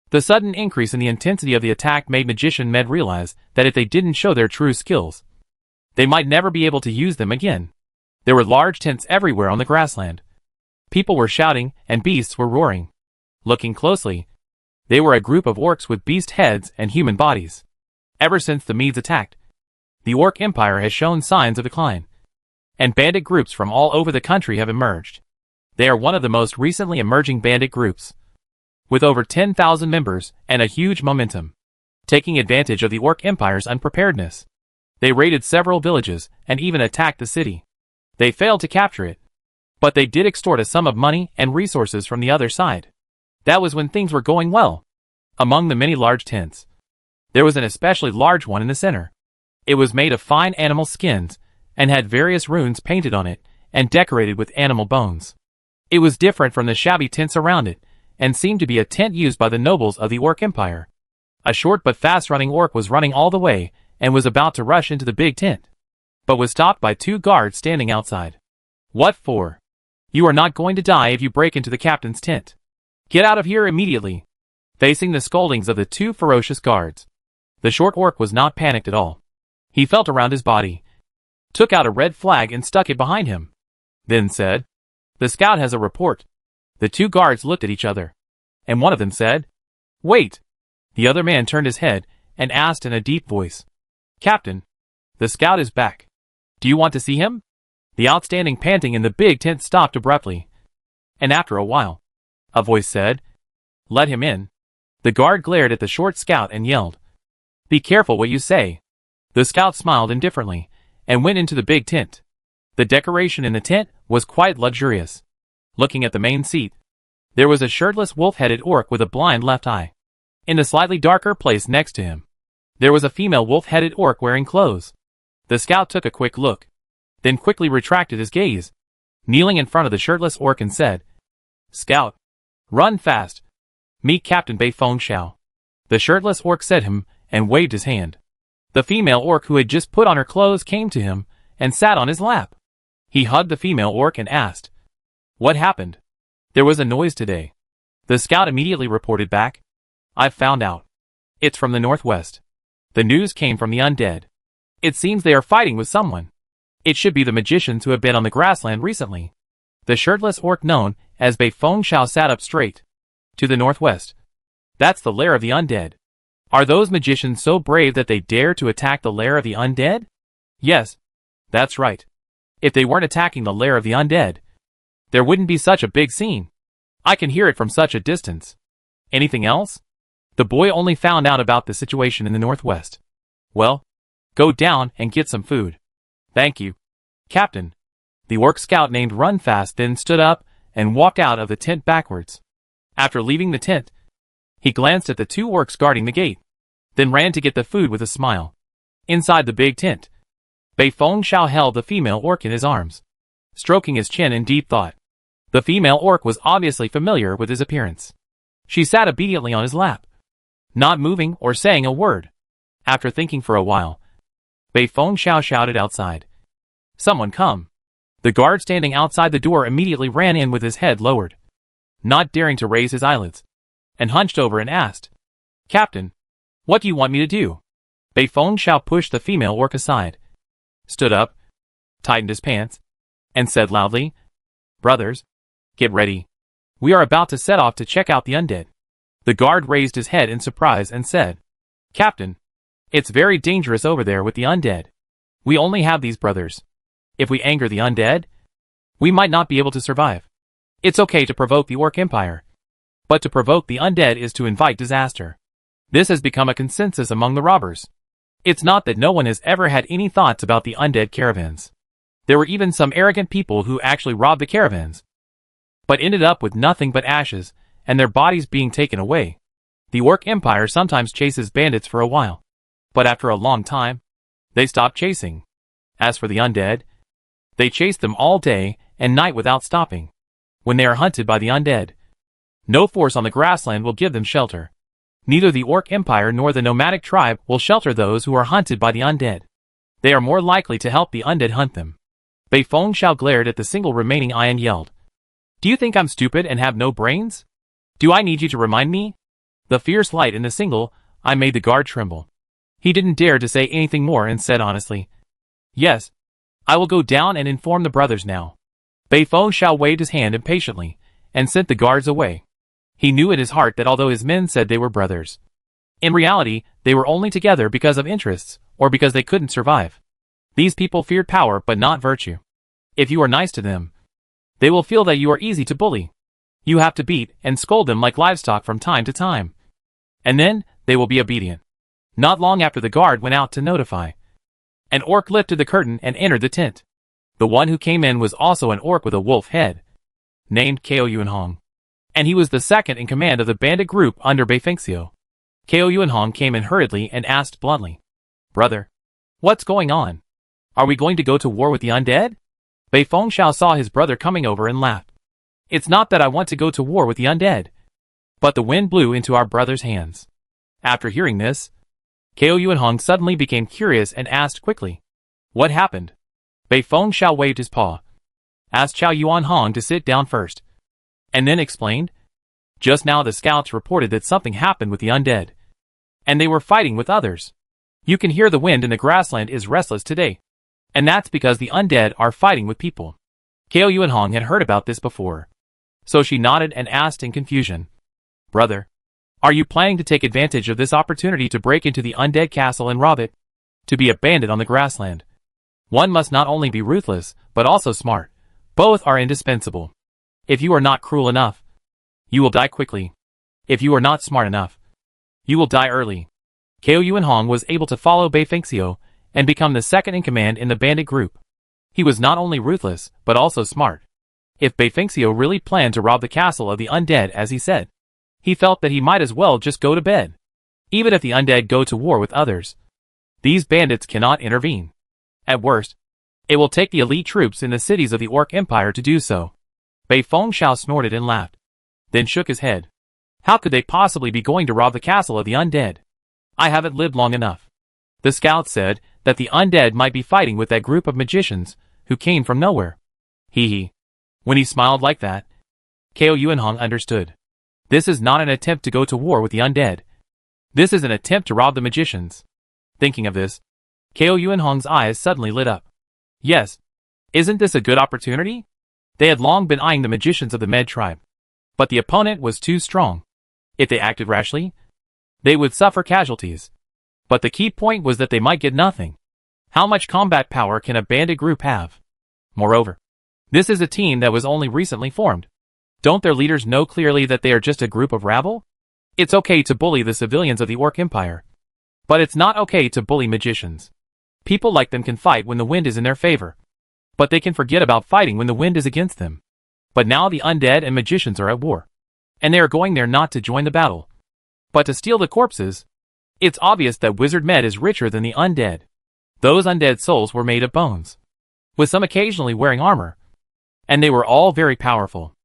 The sudden increase in the intensity of the attack made Magician Med realize that if they didn't show their true skills, they might never be able to use them again. There were large tents everywhere on the grassland. People were shouting and beasts were roaring. Looking closely, they were a group of orcs with beast heads and human bodies. Ever since the Medes attacked, the Orc Empire has shown signs of decline, and bandit groups from all over the country have emerged. They are one of the most recently emerging bandit groups, with over 10,000 members and a huge momentum. Taking advantage of the Orc Empire's unpreparedness, they raided several villages and even attacked the city. They failed to capture it, but they did extort a sum of money and resources from the other side. That was when things were going well. Among the many large tents, there was an especially large one in the center. It was made of fine animal skins and had various runes painted on it and decorated with animal bones. It was different from the shabby tents around it, and seemed to be a tent used by the nobles of the Orc Empire. A short but fast-running orc was running all the way, and was about to rush into the big tent, but was stopped by 2 guards standing outside. What for? You are not going to die if you break into the captain's tent. Get out of here immediately. Facing the scoldings of the 2 ferocious guards, the short orc was not panicked at all. He felt around his body, took out a red flag and stuck it behind him, then said, "The scout has a report." The 2 guards looked at each other, and one of them said, "Wait." The other man turned his head and asked in a deep voice, "Captain, the scout is back. Do you want to see him?" The outstanding panting in the big tent stopped abruptly, and after a while, a voice said, "Let him in." The guard glared at the short scout and yelled, "Be careful what you say." The scout smiled indifferently and went into the big tent. The decoration in the tent was quite luxurious. Looking at the main seat, there was a shirtless wolf-headed orc with a blind left eye. In the slightly darker place next to him, there was a female wolf-headed orc wearing clothes. The scout took a quick look, then quickly retracted his gaze, kneeling in front of the shirtless orc and said, "Scout, run fast. Meet Captain Bei Feng Xiao." The shirtless orc said him and waved his hand. The female orc who had just put on her clothes came to him and sat on his lap. He hugged the female orc and asked, "What happened?" "There was a noise today." The scout immediately reported back, "I've found out. It's from the northwest. The news came from the undead. It seems they are fighting with someone. It should be the magicians who have been on the grassland recently." The shirtless orc known as Bei Feng Xiao sat up straight. "To the northwest. That's the lair of the undead. Are those magicians so brave that they dare to attack the lair of the undead?" "Yes, that's right. If they weren't attacking the lair of the undead, there wouldn't be such a big scene. I can hear it from such a distance." "Anything else?" The boy only found out about the situation in the northwest. "Well, go down and get some food." "Thank you, Captain." The orc scout named Runfast then stood up and walked out of the tent backwards. After leaving the tent, he glanced at the 2 orcs guarding the gate, then ran to get the food with a smile. Inside the big tent, Bei Feng Xiao held the female orc in his arms, stroking his chin in deep thought. The female orc was obviously familiar with his appearance. She sat obediently on his lap, not moving or saying a word. After thinking for a while, Bei Fengxiao shouted outside, "Someone come." The guard standing outside the door immediately ran in with his head lowered, not daring to raise his eyelids, and hunched over and asked, "Captain, what do you want me to do?" Bei Fengxiao pushed the female orc aside, stood up, tightened his pants, and said loudly, "Brothers, get ready. We are about to set off to check out the undead." The guard raised his head in surprise and said, "Captain, it's very dangerous over there with the undead. We only have these brothers. If we anger the undead, we might not be able to survive. It's okay to provoke the Orc Empire, but to provoke the undead is to invite disaster. This has become a consensus among the robbers. It's not that no one has ever had any thoughts about the undead caravans. There were even some arrogant people who actually robbed the caravans, but ended up with nothing but ashes and their bodies being taken away. The Orc Empire sometimes chases bandits for a while, but after a long time, they stop chasing. As for the undead, they chase them all day and night without stopping. When they are hunted by the undead, no force on the grassland will give them shelter. Neither the Orc Empire nor the nomadic tribe will shelter those who are hunted by the undead. They are more likely to help the undead hunt them." Bei Fengxiao glared at the single remaining eye and yelled, "Do you think I'm stupid and have no brains? Do I need you to remind me?" The fierce light in the single eye made the guard tremble. He didn't dare to say anything more and said honestly, "Yes, I will go down and inform the brothers now." Bei Fengxiao waved his hand impatiently and sent the guards away. He knew in his heart that although his men said they were brothers, in reality they were only together because of interests or because they couldn't survive. These people feared power but not virtue. If you are nice to them, they will feel that you are easy to bully. You have to beat and scold them like livestock from time to time, and then they will be obedient. Not long after the guard went out to notify, an orc lifted the curtain and entered the tent. The one who came in was also an orc with a wolf head, named Kao Yuanhong, and he was the second in command of the bandit group under Bei Fengxiao. Kao Yuanhong came in hurriedly and asked bluntly, "Brother, what's going on? Are we going to go to war with the undead?" Bei Fengxiao saw his brother coming over and laughed. "It's not that I want to go to war with the undead, but the wind blew into our brother's hands." After hearing this, Kao Yuanhong suddenly became curious and asked quickly, "What happened?" Bei Fengxiao waved his paw, asked Cao Yuanhong to sit down first, and then explained, "Just now the scouts reported that something happened with the undead, and they were fighting with others. You can hear the wind in the grassland is restless today, and that's because the undead are fighting with people." Kao Yuanhong had heard about this before, so she nodded and asked in confusion, "Brother, are you planning to take advantage of this opportunity to break into the undead castle and rob it? To be a bandit on the grassland, one must not only be ruthless, but also smart. Both are indispensable. If you are not cruel enough, you will die quickly. If you are not smart enough, you will die early." Kao Yuanhong was able to follow Bei Fengxiao and become the second in command in the bandit group. He was not only ruthless, but also smart. If Bei Fengxiao really planned to rob the castle of the undead as he said, he felt that he might as well just go to bed. Even if the undead go to war with others, these bandits cannot intervene. At worst, it will take the elite troops in the cities of the Orc Empire to do so. Bei Fengxiao snorted and laughed, then shook his head. How could they possibly be going to rob the castle of the undead? I haven't lived long enough. The scouts said that the undead might be fighting with that group of magicians who came from nowhere. Hee. When he smiled like that, Kao Yuanhong understood. This is not an attempt to go to war with the undead. This is an attempt to rob the magicians. Thinking of this, Kao Yuanhong's eyes suddenly lit up. Yes, isn't this a good opportunity? They had long been eyeing the magicians of the Med tribe, but the opponent was too strong. If they acted rashly, they would suffer casualties. But the key point was that they might get nothing. How much combat power can a bandit group have? Moreover, this is a team that was only recently formed. Don't their leaders know clearly that they are just a group of rabble? It's okay to bully the civilians of the Orc Empire, but it's not okay to bully magicians. People like them can fight when the wind is in their favor, but they can forget about fighting when the wind is against them. But now the undead and magicians are at war, and they are going there not to join the battle, but to steal the corpses. It's obvious that Wizard Med is richer than the undead. Those undead souls were made of bones, with some occasionally wearing armor, and they were all very powerful.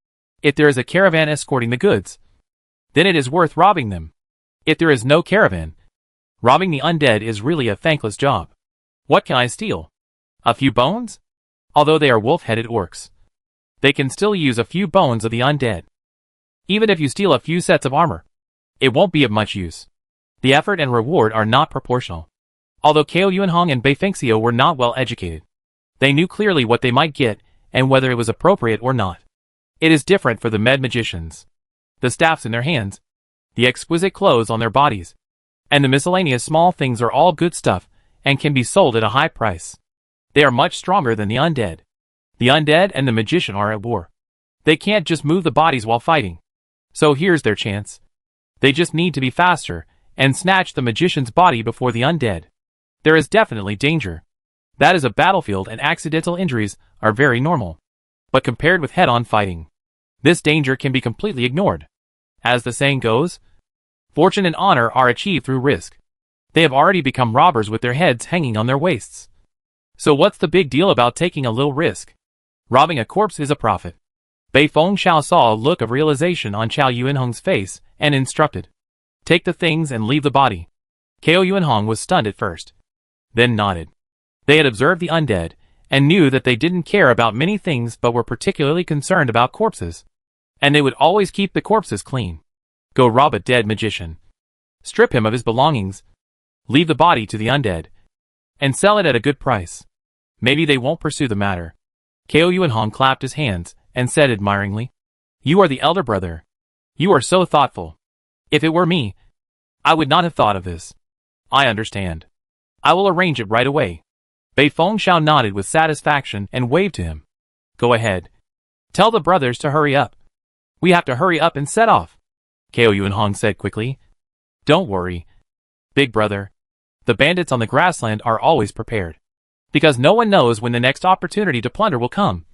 If there is a caravan escorting the goods, then it is worth robbing them. If there is no caravan, robbing the undead is really a thankless job. What can I steal? A few bones? Although they are wolf-headed orcs, they can still use a few bones of the undead. Even if you steal a few sets of armor, it won't be of much use. The effort and reward are not proportional. Although Cao Yuanhong and Bei Fengxiu were not well educated, they knew clearly what they might get and whether it was appropriate or not. It is different for the med magicians. The staffs in their hands, the exquisite clothes on their bodies, and the miscellaneous small things are all good stuff and can be sold at a high price. They are much stronger than the undead. The undead and the magician are at war. They can't just move the bodies while fighting. So here's their chance. They just need to be faster and snatch the magician's body before the undead. There is definitely danger. That is a battlefield and accidental injuries are very normal. But compared with head-on fighting, this danger can be completely ignored. As the saying goes, fortune and honor are achieved through risk. They have already become robbers with their heads hanging on their waists. So what's the big deal about taking a little risk? Robbing a corpse is a profit. Bei Fengxiu saw a look of realization on Cao Yuanhong's face and instructed, "Take the things and leave the body." Cao Yuanhong was stunned at first, then nodded. They had observed the undead and knew that they didn't care about many things but were particularly concerned about corpses. And they would always keep the corpses clean. Go rob a dead magician. Strip him of his belongings. Leave the body to the undead. And sell it at a good price. Maybe they won't pursue the matter. Cao Yuanhong clapped his hands and said admiringly, "You are the elder brother. You are so thoughtful. If it were me, I would not have thought of this. I understand. I will arrange it right away." Bei Fengxiu nodded with satisfaction and waved to him. "Go ahead. Tell the brothers to hurry up. We have to hurry up and set off," Cao Yuanhong said quickly. "Don't worry, big brother. The bandits on the grassland are always prepared. Because no one knows when the next opportunity to plunder will come.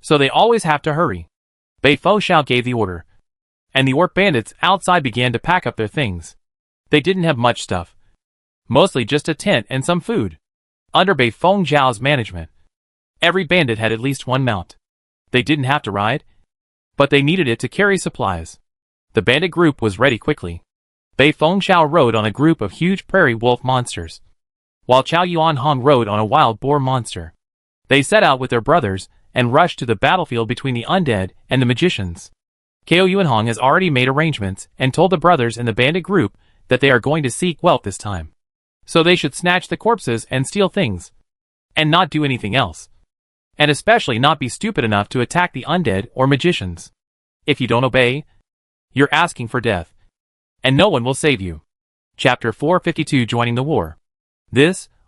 So they always have to hurry." Bei Fengxiu gave the order, and the orc bandits outside began to pack up their things. They didn't have much stuff. Mostly just a tent and some food. Under Bei Fengxiu's management, every bandit had at least one mount. They didn't have to ride, but they needed it to carry supplies. The bandit group was ready quickly. Bei Fengxiu rode on a group of huge prairie wolf monsters, while Cao Yuanhong rode on a wild boar monster. They set out with their brothers and rushed to the battlefield between the undead and the magicians. Cao Yuanhong has already made arrangements and told the brothers in the bandit group that they are going to seek wealth this time. So they should snatch the corpses and steal things, and not do anything else. And especially not be stupid enough to attack the undead or magicians. If you don't obey, you're asking for death. And no one will save you. Chapter 452 Joining the War.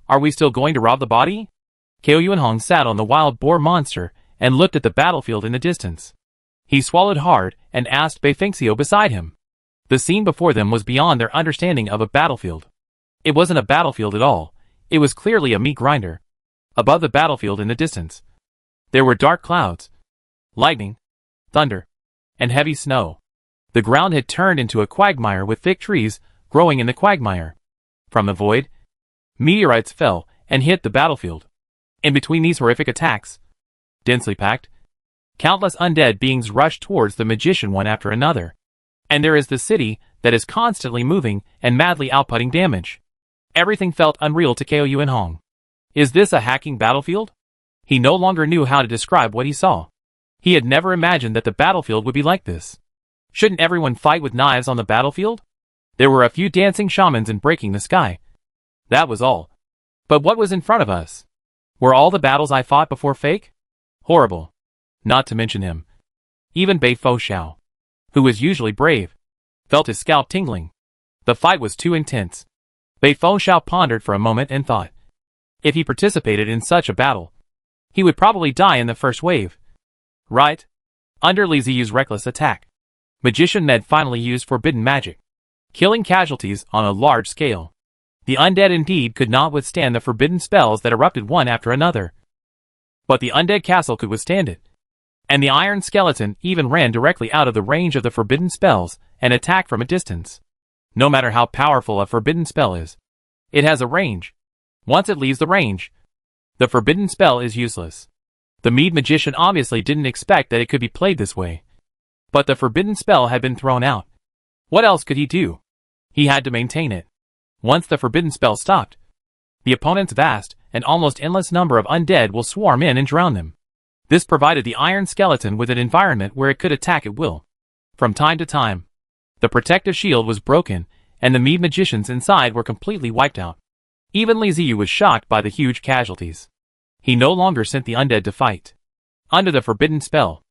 Are we still going to rob the body? Cao Yuanhong sat on the wild boar monster and looked at the battlefield in the distance. He swallowed hard and asked Bei Fengxiu beside him. The scene before them was beyond their understanding of a battlefield. It wasn't a battlefield at all. It was clearly a meat grinder. Above the battlefield in the distance, there were dark clouds, lightning, thunder, and heavy snow. The ground had turned into a quagmire with thick trees growing in the quagmire. From the void, meteorites fell and hit the battlefield. In between these horrific attacks, densely packed, countless undead beings rushed towards the magician one after another. And there is the city that is constantly moving and madly outputting damage. Everything felt unreal to Cao Yuanhong. Is this a hacking battlefield? He no longer knew how to describe what he saw. He had never imagined that the battlefield would be like this. Shouldn't everyone fight with knives on the battlefield? There were a few dancing shamans and breaking the sky. That was all. But what was in front of us? Were all the battles I fought before fake? Horrible. Not to mention him. Even Bei Fengxiu, who was usually brave, felt his scalp tingling. The fight was too intense. Bei Fengxiu pondered for a moment and thought, if he participated in such a battle, he would probably die in the first wave. Right? Under Li Ziyu's reckless attack, Magician Med finally used forbidden magic, killing casualties on a large scale. The undead indeed could not withstand the forbidden spells that erupted one after another. But the undead castle could withstand it. And the iron skeleton even ran directly out of the range of the forbidden spells and attacked from a distance. No matter how powerful a forbidden spell is, it has a range. Once it leaves the range, the forbidden spell is useless. The Mead Magician obviously didn't expect that it could be played this way. But the forbidden spell had been thrown out. What else could he do? He had to maintain it. Once the forbidden spell stopped, the opponent's vast and almost endless number of undead will swarm in and drown them. This provided the Iron Skeleton with an environment where it could attack at will. From time to time, the protective shield was broken, and the Mead magicians inside were completely wiped out. Even Liziu was shocked by the huge casualties. He no longer sent the undead to fight. Under the forbidden spell,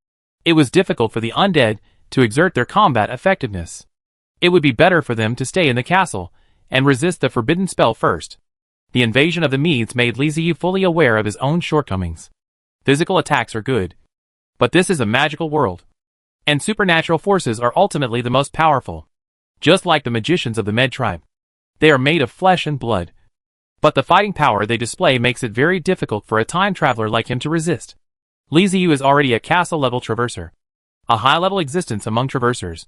it was difficult for the undead to exert their combat effectiveness. It would be better for them to stay in the castle and resist the forbidden spell first. The invasion of the Meads made Liziu fully aware of his own shortcomings. Physical attacks are good, but this is a magical world, and supernatural forces are ultimately the most powerful. Just like the magicians of the Med tribe, they are made of flesh and blood. But the fighting power they display makes it very difficult for a time traveler like him to resist. Liziu is already a castle-level traverser, a high-level existence among traversers.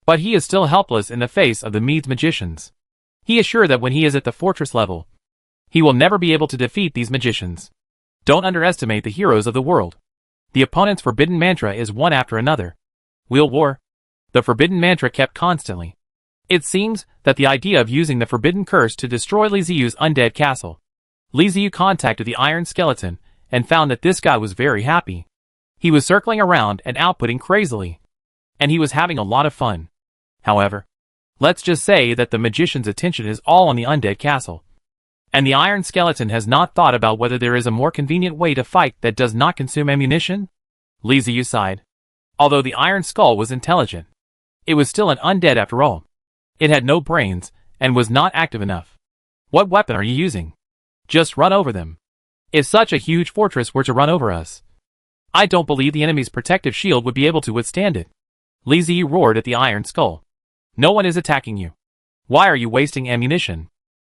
But he is still helpless in the face of the Mead's magicians. He is sure that when he is at the fortress level, he will never be able to defeat these magicians. Don't underestimate the heroes of the world. The opponent's forbidden mantra is one after another. Will war? The forbidden mantra kept constantly. It seems that the idea of using the forbidden curse to destroy Liziu's undead castle. Liziu contacted the Iron Skeleton and found that this guy was very happy. He was circling around and outputting crazily, and he was having a lot of fun. However, let's just say that the magician's attention is all on the undead castle, and the Iron Skeleton has not thought about whether there is a more convenient way to fight that does not consume ammunition. Liziu sighed. Although the Iron Skull was intelligent, it was still an undead after all. It had no brains, and was not active enough. What weapon are you using? Just run over them. If such a huge fortress were to run over us, I don't believe the enemy's protective shield would be able to withstand it. Liziu roared at the Iron Skull. No one is attacking you. Why are you wasting ammunition?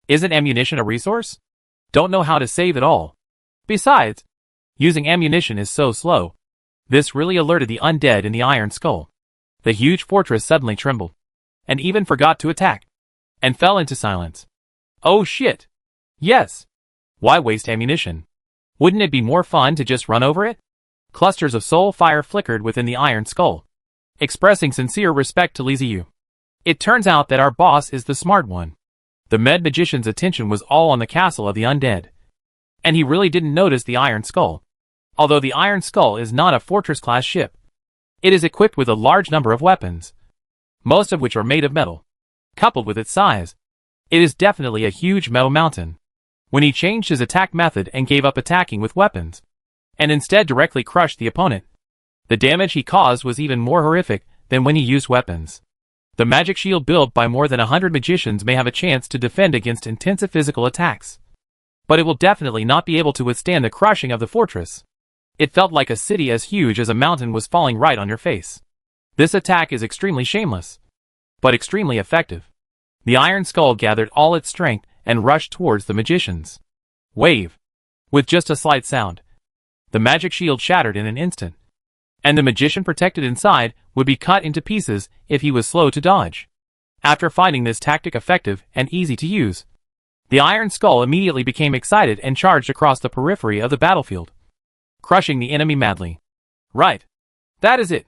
Isn't ammunition a resource? Don't know how to save it all. Besides, using ammunition is so slow. This really alerted the undead in the Iron Skull. The huge fortress suddenly trembled, and even forgot to attack, and fell into silence. Oh shit. Yes. Why waste ammunition? Wouldn't it be more fun to just run over it? Clusters of soul fire flickered within the Iron Skull, expressing sincere respect to Liziu. It turns out that our boss is the smart one. The Med Magician's attention was all on the castle of the undead, and he really didn't notice the Iron Skull. Although the Iron Skull is not a fortress-class ship, it is equipped with a large number of weapons, most of which are made of metal. Coupled with its size, it is definitely a huge metal mountain. When he changed his attack method and gave up attacking with weapons, and instead directly crushed the opponent, the damage he caused was even more horrific than when he used weapons. The magic shield built by more than 100 magicians may have a chance to defend against intensive physical attacks, but it will definitely not be able to withstand the crushing of the fortress. It felt like a city as huge as a mountain was falling right on your face. This attack is extremely shameless, but extremely effective. The Iron Skull gathered all its strength and rushed towards the magicians. Wave. With just a slight sound, the magic shield shattered in an instant, and the magician protected inside would be cut into pieces if he was slow to dodge. After finding this tactic effective and easy to use, the Iron Skull immediately became excited and charged across the periphery of the battlefield, crushing the enemy madly. Right. That is it.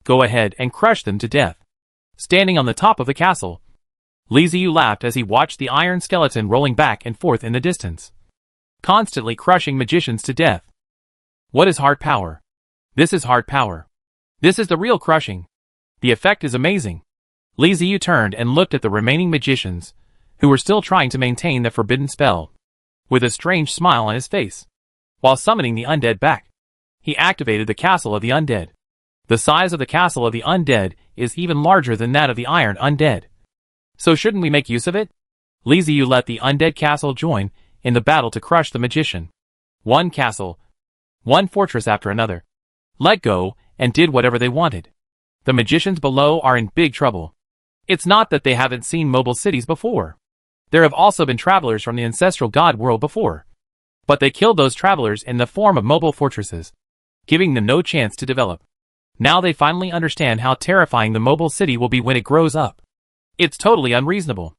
Go ahead and crush them to death. Standing on the top of the castle, Liziu laughed as he watched the Iron Skeleton rolling back and forth in the distance, constantly crushing magicians to death. What is hard power? This is hard power. This is the real crushing. The effect is amazing. Liziu turned and looked at the remaining magicians, who were still trying to maintain the forbidden spell, with a strange smile on his face. While summoning the undead back, he activated the castle of the undead. The size of the castle of the undead is even larger than that of the iron undead. So shouldn't we make use of it? Liziu let the undead castle join in the battle to crush the magician. One castle, one fortress after another, let go and did whatever they wanted. The magicians below are in big trouble. It's not that they haven't seen mobile cities before. There have also been travelers from the ancestral god world before, but they killed those travelers in the form of mobile fortresses, giving them no chance to develop. Now they finally understand how terrifying the mobile city will be when it grows up. It's totally unreasonable.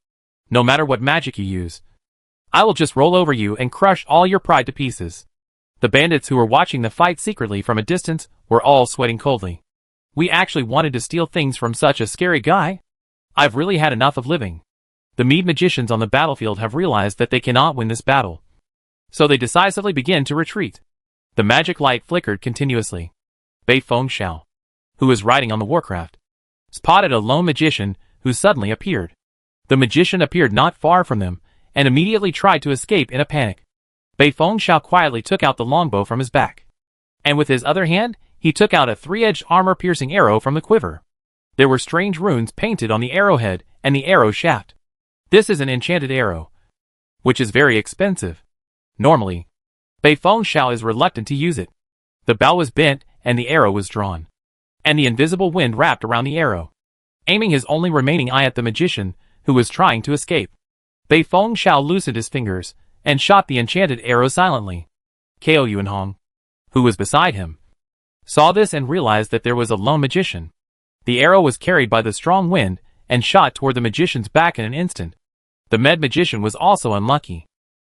No matter what magic you use, I will just roll over you and crush all your pride to pieces. The bandits who were watching the fight secretly from a distance were all sweating coldly. We actually wanted to steal things from such a scary guy? I've really had enough of living. The Mede magicians on the battlefield have realized that they cannot win this battle. So they decisively begin to retreat. The magic light flickered continuously. Bei Feng Xiao, who was riding on the warcraft, spotted a lone magician who suddenly appeared. The magician appeared not far from them, and immediately tried to escape in a panic. Bei Feng Xiao quietly took out the longbow from his back. And with his other hand, he took out a three-edged armor-piercing arrow from the quiver. There were strange runes painted on the arrowhead and the arrow shaft. This is an enchanted arrow, which is very expensive. Normally, Bei Feng Xiao is reluctant to use it. The bow was bent and the arrow was drawn, and the invisible wind wrapped around the arrow, aiming his only remaining eye at the magician, who was trying to escape. Bei Feng Xiao loosened his fingers and shot the enchanted arrow silently. Kao Yuanhong, who was beside him, saw this and realized that there was a lone magician. The arrow was carried by the strong wind and shot toward the magician's back in an instant. The Med magician was also unlucky.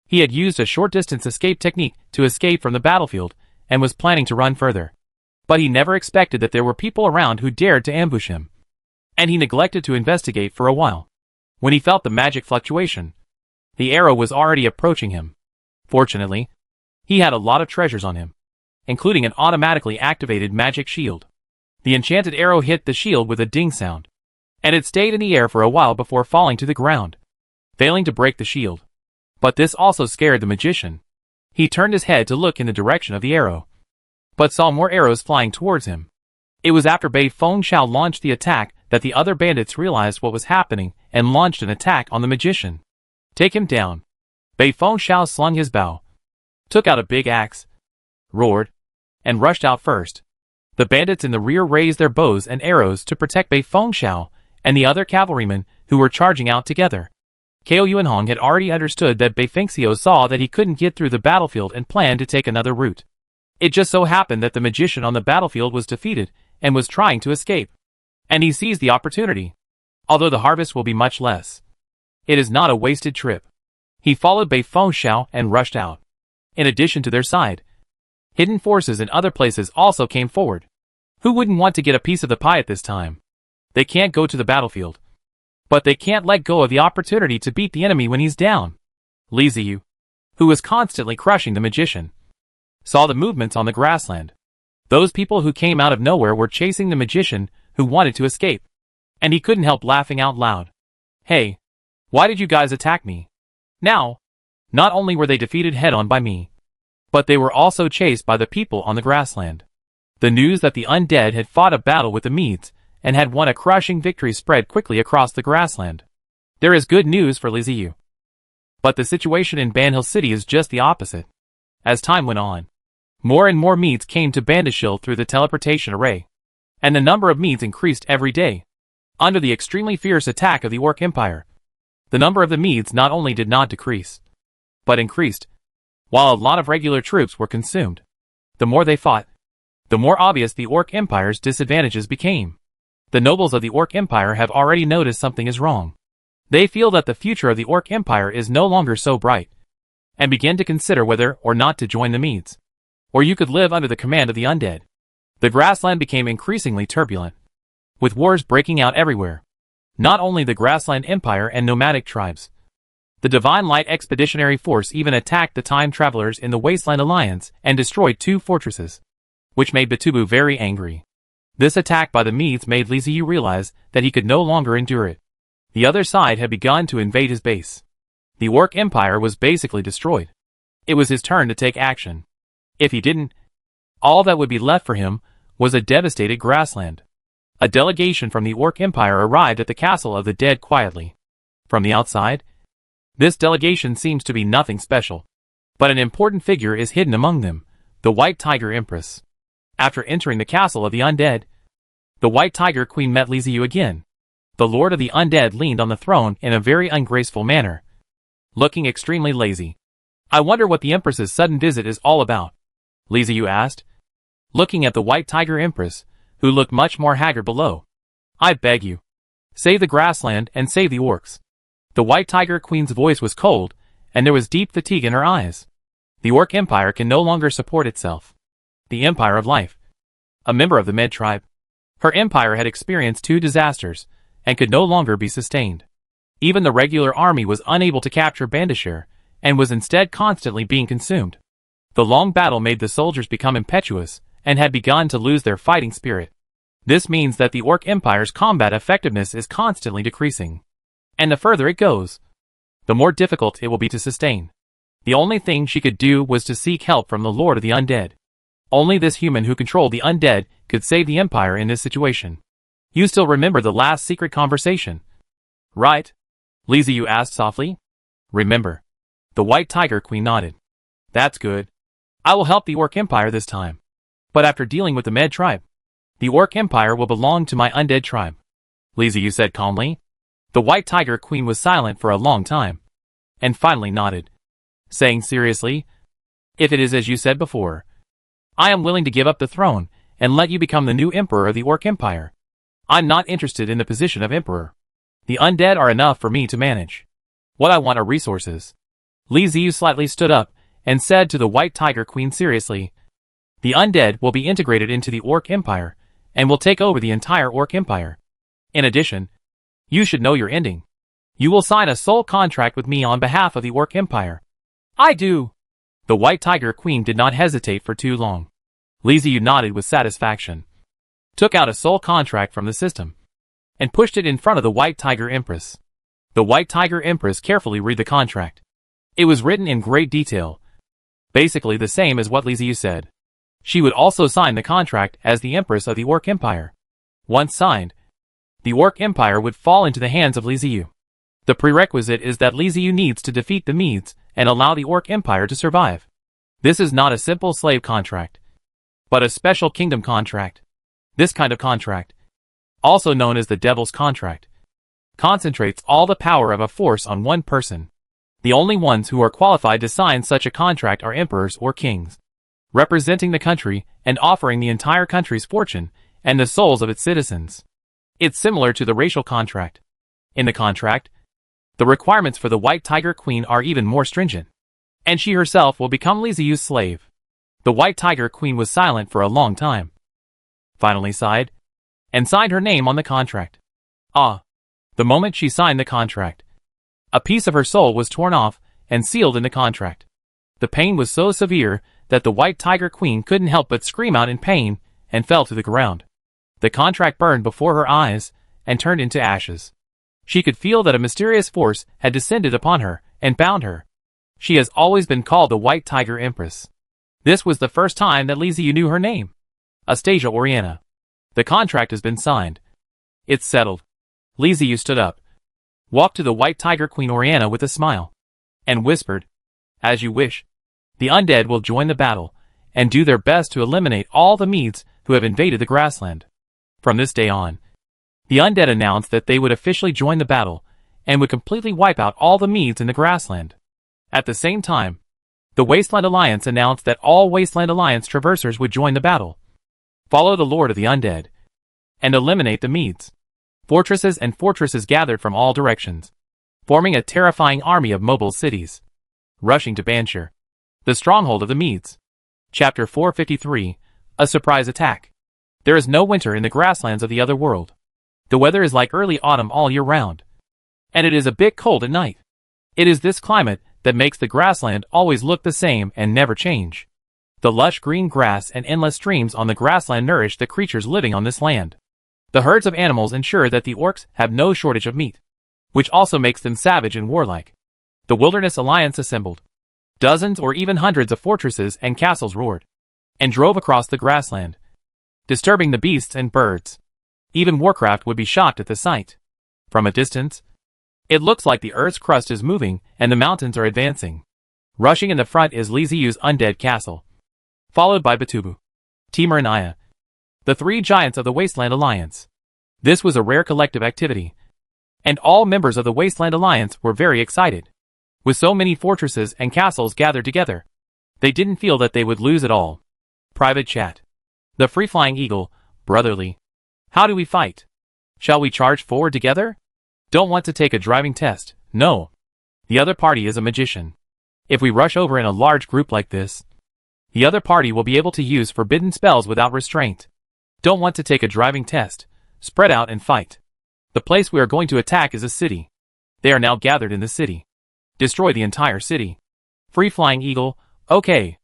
He had used a short-distance escape technique to escape from the battlefield and was planning to run further. But he never expected that there were people around who dared to ambush him. And he neglected to investigate for a while. When he felt the magic fluctuation, the arrow was already approaching him. Fortunately, he had a lot of treasures on him, including an automatically activated magic shield. The enchanted arrow hit the shield with a ding sound, and it stayed in the air for a while before falling to the ground, failing to break the shield. But this also scared the magician. He turned his head to look in the direction of the arrow, but saw more arrows flying towards him. It was after Bei Feng Xiao launched the attack that the other bandits realized what was happening and launched an attack on the magician. Take him down. Bei Feng Xiao slung his bow, took out a big axe, roared, and rushed out first. The bandits in the rear raised their bows and arrows to protect Bei Feng Xiao and the other cavalrymen who were charging out together. Kao Yuanhong had already understood that Bei Feng Xiao saw that he couldn't get through the battlefield and planned to take another route. It just so happened that the magician on the battlefield was defeated and was trying to escape. And he seized the opportunity. Although the harvest will be much less, it is not a wasted trip. He followed Bei Feng Xiao and rushed out. In addition to their side, hidden forces in other places also came forward. Who wouldn't want to get a piece of the pie at this time? They can't go to the battlefield, but they can't let go of the opportunity to beat the enemy when he's down. Li Ziyu, who was constantly crushing the magician, saw the movements on the grassland. Those people who came out of nowhere were chasing the magician who wanted to escape, and he couldn't help laughing out loud. Hey, why did you guys attack me? Now, not only were they defeated head-on by me, but they were also chased by the people on the grassland. The news that the Undead had fought a battle with the Medes and had won a crushing victory spread quickly across the grassland. There is good news for Li Ziyu. But the situation in Banhill City is just the opposite. As time went on, more and more Medes came to Bandishil through the teleportation array, and the number of Medes increased every day. Under the extremely fierce attack of the Orc Empire, the number of the Medes not only did not decrease, but increased, while a lot of regular troops were consumed. The more they fought, the more obvious the Orc Empire's disadvantages became. The nobles of the Orc Empire have already noticed something is wrong. They feel that the future of the Orc Empire is no longer so bright, and begin to consider whether or not to join the Medes, or you could live under the command of the Undead. The grassland became increasingly turbulent, with wars breaking out everywhere. Not only the Grassland Empire and nomadic tribes. The Divine Light Expeditionary Force even attacked the Time Travelers in the Wasteland Alliance and destroyed 2 fortresses, which made Batubu very angry. This attack by the Medes made Li Ziyu realize that he could no longer endure it. The other side had begun to invade his base. The Orc Empire was basically destroyed. It was his turn to take action. If he didn't, all that would be left for him was a devastated grassland. A delegation from the Orc Empire arrived at the Castle of the Dead quietly. From the outside, this delegation seems to be nothing special, but an important figure is hidden among them, the White Tiger Empress. After entering the Castle of the Undead, the White Tiger Queen met Li Ziyu again. The Lord of the Undead leaned on the throne in a very ungraceful manner, looking extremely lazy. I wonder what the Empress's sudden visit is all about, Li Ziyu asked, looking at the White Tiger Empress, who looked much more haggard below. I beg you, save the grassland and save the orcs. The White Tiger Queen's voice was cold, and there was deep fatigue in her eyes. The Orc Empire can no longer support itself. The Empire of Life, a member of the Med tribe. Her empire had experienced 2 disasters, and could no longer be sustained. Even the regular army was unable to capture Bandit, and was instead constantly being consumed. The long battle made the soldiers become impetuous, and had begun to lose their fighting spirit. This means that the Orc Empire's combat effectiveness is constantly decreasing. And the further it goes, the more difficult it will be to sustain. The only thing she could do was to seek help from the Lord of the Undead. Only this human who controlled the Undead could save the Empire in this situation. You still remember the last secret conversation, right? Liziu asked softly. Remember. The White Tiger Queen nodded. That's good. I will help the Orc Empire this time. But after dealing with the Med tribe, the Orc Empire will belong to my Undead tribe, Liziu said calmly. The White Tiger Queen was silent for a long time, and finally nodded, saying seriously, if it is as you said before, I am willing to give up the throne and let you become the new Emperor of the Orc Empire. I'm not interested in the position of Emperor. The Undead are enough for me to manage. What I want are resources. Liziu slightly stood up and said to the White Tiger Queen seriously, the Undead will be integrated into the Orc Empire and will take over the entire Orc Empire. In addition, you should know your ending. You will sign a sole contract with me on behalf of the Orc Empire. I do. The White Tiger Queen did not hesitate for too long. Liziu nodded with satisfaction, took out a sole contract from the system, and pushed it in front of the White Tiger Empress. The White Tiger Empress carefully read the contract. It was written in great detail, basically the same as what Liziu said. She would also sign the contract as the Empress of the Orc Empire. Once signed, the Orc Empire would fall into the hands of Liziu. The prerequisite is that Liziu needs to defeat the Medes and allow the Orc Empire to survive. This is not a simple slave contract, but a special kingdom contract. This kind of contract, also known as the Devil's Contract, concentrates all the power of a force on one person. The only ones who are qualified to sign such a contract are emperors or kings, representing the country and offering the entire country's fortune and the souls of its citizens. It's similar to the racial contract. In the contract, the requirements for the White Tiger Queen are even more stringent, and she herself will become Liziu's slave. The White Tiger Queen was silent for a long time, finally sighed, and signed her name on the contract. The moment she signed the contract, a piece of her soul was torn off and sealed in the contract. The pain was so severe that the White Tiger Queen couldn't help but scream out in pain and fell to the ground. The contract burned before her eyes and turned into ashes. She could feel that a mysterious force had descended upon her and bound her. She has always been called the White Tiger Empress. This was the first time that Liziu knew her name. Astasia Oriana. The contract has been signed. It's settled. Liziu stood up, walked to the White Tiger Queen Oriana with a smile, and whispered, as you wish. The Undead will join the battle, and do their best to eliminate all the Medes who have invaded the grassland. From this day on, the Undead announced that they would officially join the battle, and would completely wipe out all the Medes in the grassland. At the same time, the Wasteland Alliance announced that all Wasteland Alliance traversers would join the battle, follow the Lord of the Undead, and eliminate the Medes. Fortresses and fortresses gathered from all directions, forming a terrifying army of mobile cities, rushing to Bandit, the stronghold of the Medes. Chapter 453, A Surprise Attack. There is no winter in the grasslands of the other world. The weather is like early autumn all year round, and it is a bit cold at night. It is this climate that makes the grassland always look the same and never change. The lush green grass and endless streams on the grassland nourish the creatures living on this land. The herds of animals ensure that the orcs have no shortage of meat, which also makes them savage and warlike. The Wilderness Alliance assembled. Dozens or even hundreds of fortresses and castles roared and drove across the grassland, disturbing the beasts and birds. Even Warcraft would be shocked at the sight. From a distance, it looks like the Earth's crust is moving and the mountains are advancing. Rushing in the front is Liziu's Undead castle, followed by Batubu, Timur and Aya, the three giants of the Wasteland Alliance. This was a rare collective activity, and all members of the Wasteland Alliance were very excited. With so many fortresses and castles gathered together, they didn't feel that they would lose at all. Private chat. The Free-Flying Eagle, brotherly. How do we fight? Shall we charge forward together? Don't want to take a driving test, no. The other party is a magician. If we rush over in a large group like this, the other party will be able to use forbidden spells without restraint. Don't want to take a driving test, spread out and fight. The place we are going to attack is a city. They are now gathered in the city. Destroy the entire city. Free-flying eagle, okay.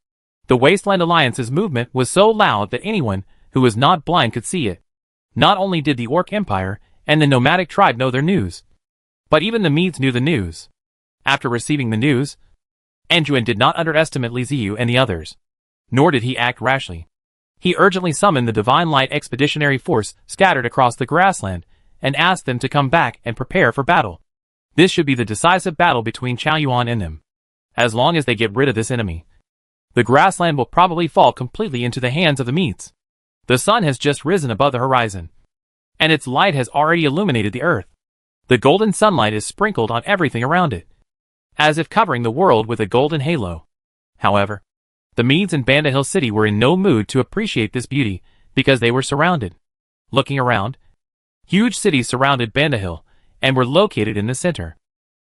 The Wasteland Alliance's movement was so loud that anyone who was not blind could see it. Not only did the Orc Empire and the nomadic tribe know their news, but even the Medes knew the news. After receiving the news, Anduin did not underestimate Liziu and the others, nor did he act rashly. He urgently summoned the Divine Light Expeditionary Force scattered across the grassland and asked them to come back and prepare for battle. This should be the decisive battle between Chaoyuan and them. As long as they get rid of this enemy, the grassland will probably fall completely into the hands of the Medes. The sun has just risen above the horizon, and its light has already illuminated the earth. The golden sunlight is sprinkled on everything around it, as if covering the world with a golden halo. However, the Medes in Bandit Hill City were in no mood to appreciate this beauty because they were surrounded. Looking around, huge cities surrounded Bandit Hill and were located in the center.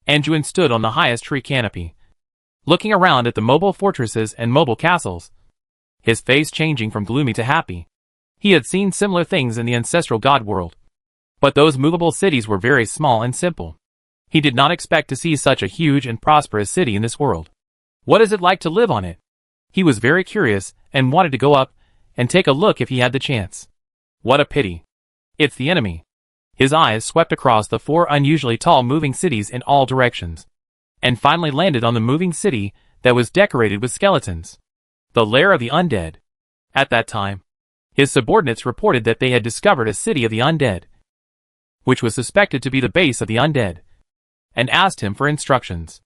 Anduin stood on the highest tree canopy, looking around at the mobile fortresses and mobile castles, his face changing from gloomy to happy. He had seen similar things in the ancestral god world, but those movable cities were very small and simple. He did not expect to see such a huge and prosperous city in this world. What is it like to live on it? He was very curious and wanted to go up and take a look if he had the chance. What a pity. It's the enemy. His eyes swept across the 4 unusually tall moving cities in all directions, and finally landed on the moving city that was decorated with skeletons. The lair of the Undead. At that time, his subordinates reported that they had discovered a city of the Undead, which was suspected to be the base of the Undead, and asked him for instructions.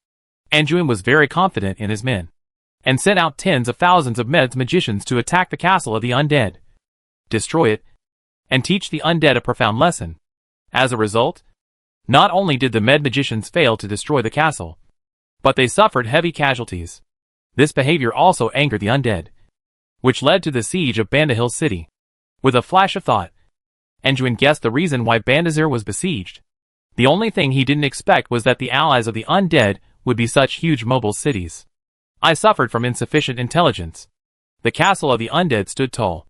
Anduin was very confident in his men, and sent out tens of thousands of Meds magicians to attack the castle of the Undead, destroy it, and teach the Undead a profound lesson. As a result, not only did the Med magicians fail to destroy the castle, but they suffered heavy casualties. This behavior also angered the Undead, which led to the siege of Bandit Hill City. With a flash of thought, Anduin guessed the reason why Bandazir was besieged. The only thing he didn't expect was that the allies of the Undead would be such huge mobile cities. I suffered from insufficient intelligence. The castle of the Undead stood tall,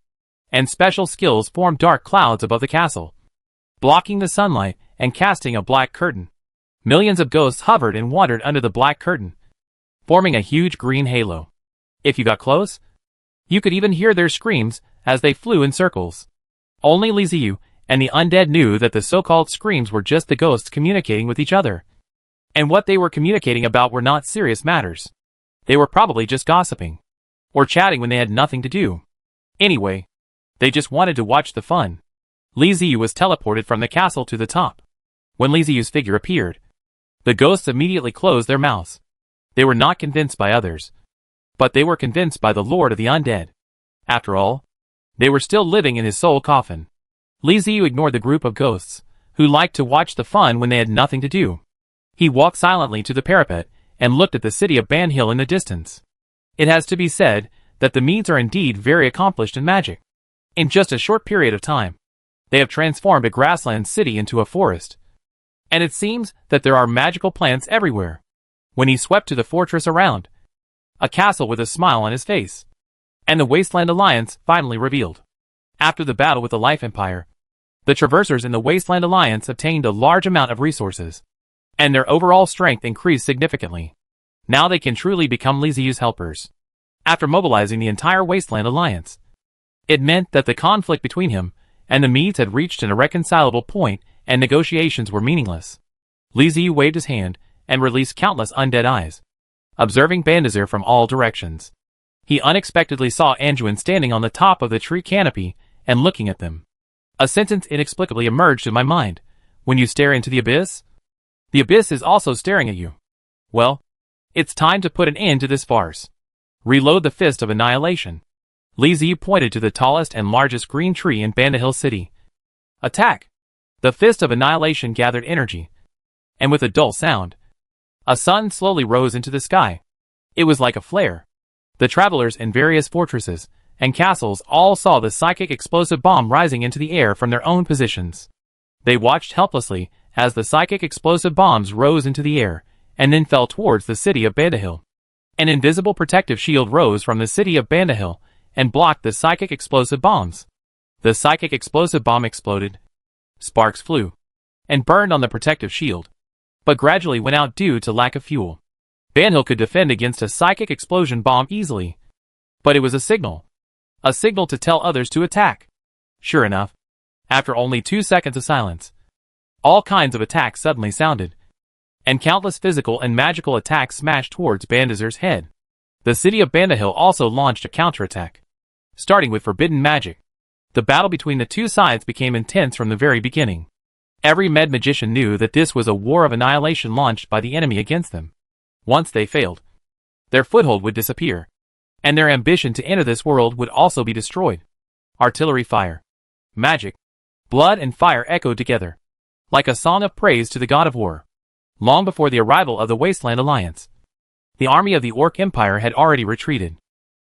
and special skills formed dark clouds above the castle, blocking the sunlight and casting a black curtain. Millions of ghosts hovered and wandered under the black curtain, forming a huge green halo. If you got close, you could even hear their screams as they flew in circles. Only Liziu and the Undead knew that the so-called screams were just the ghosts communicating with each other, and what they were communicating about were not serious matters. They were probably just gossiping, or chatting when they had nothing to do. Anyway, they just wanted to watch the fun. Liziu was teleported from the castle to the top. When Liziu's figure appeared, the ghosts immediately closed their mouths. They were not convinced by others, but they were convinced by the Lord of the Undead. After all, they were still living in his soul coffin. Liziu ignored the group of ghosts, who liked to watch the fun when they had nothing to do. He walked silently to the parapet and looked at the city of Ban Hill in the distance. It has to be said that the Medes are indeed very accomplished in magic. In just a short period of time, they have transformed a grassland city into a forest, and it seems that there are magical plants everywhere. When he swept to the fortress around, a castle with a smile on his face, and the Wasteland Alliance finally revealed. After the battle with the Life Empire, the Traversers in the Wasteland Alliance obtained a large amount of resources, and their overall strength increased significantly. Now they can truly become Liziu's helpers. After mobilizing the entire Wasteland Alliance, it meant that the conflict between him and the Medes had reached an irreconcilable point and negotiations were meaningless. Liziu waved his hand and released countless undead eyes, observing Bandazir from all directions. He unexpectedly saw Anduin standing on the top of the tree canopy and looking at them. A sentence inexplicably emerged in my mind. When you stare into the abyss is also staring at you. Well, it's time to put an end to this farce. Reload the Fist of Annihilation. Liziu pointed to the tallest and largest green tree in Bandit Hill City. Attack! The Fist of Annihilation gathered energy, and with a dull sound, a sun slowly rose into the sky. It was like a flare. The travelers in various fortresses and castles all saw the psychic explosive bomb rising into the air from their own positions. They watched helplessly as the psychic explosive bombs rose into the air and then fell towards the city of Bandit Hill. An invisible protective shield rose from the city of Bandit Hill and blocked the psychic explosive bombs. The psychic explosive bomb exploded. Sparks flew and burned on the protective shield. but gradually went out due to lack of fuel. Bandhill could defend against a psychic explosion bomb easily, but it was a signal to tell others to attack. Sure enough, after only 2 seconds of silence, all kinds of attacks suddenly sounded, and countless physical and magical attacks smashed towards Bandazer's head. The city of Bandhill also launched a counterattack, starting with forbidden magic. The battle between the two sides became intense from the very beginning. Every med magician knew that this was a war of annihilation launched by the enemy against them. Once they failed, their foothold would disappear, and their ambition to enter this world would also be destroyed. Artillery fire, magic, blood and fire echoed together, like a song of praise to the god of war. Long before the arrival of the Wasteland Alliance, the army of the Orc Empire had already retreated.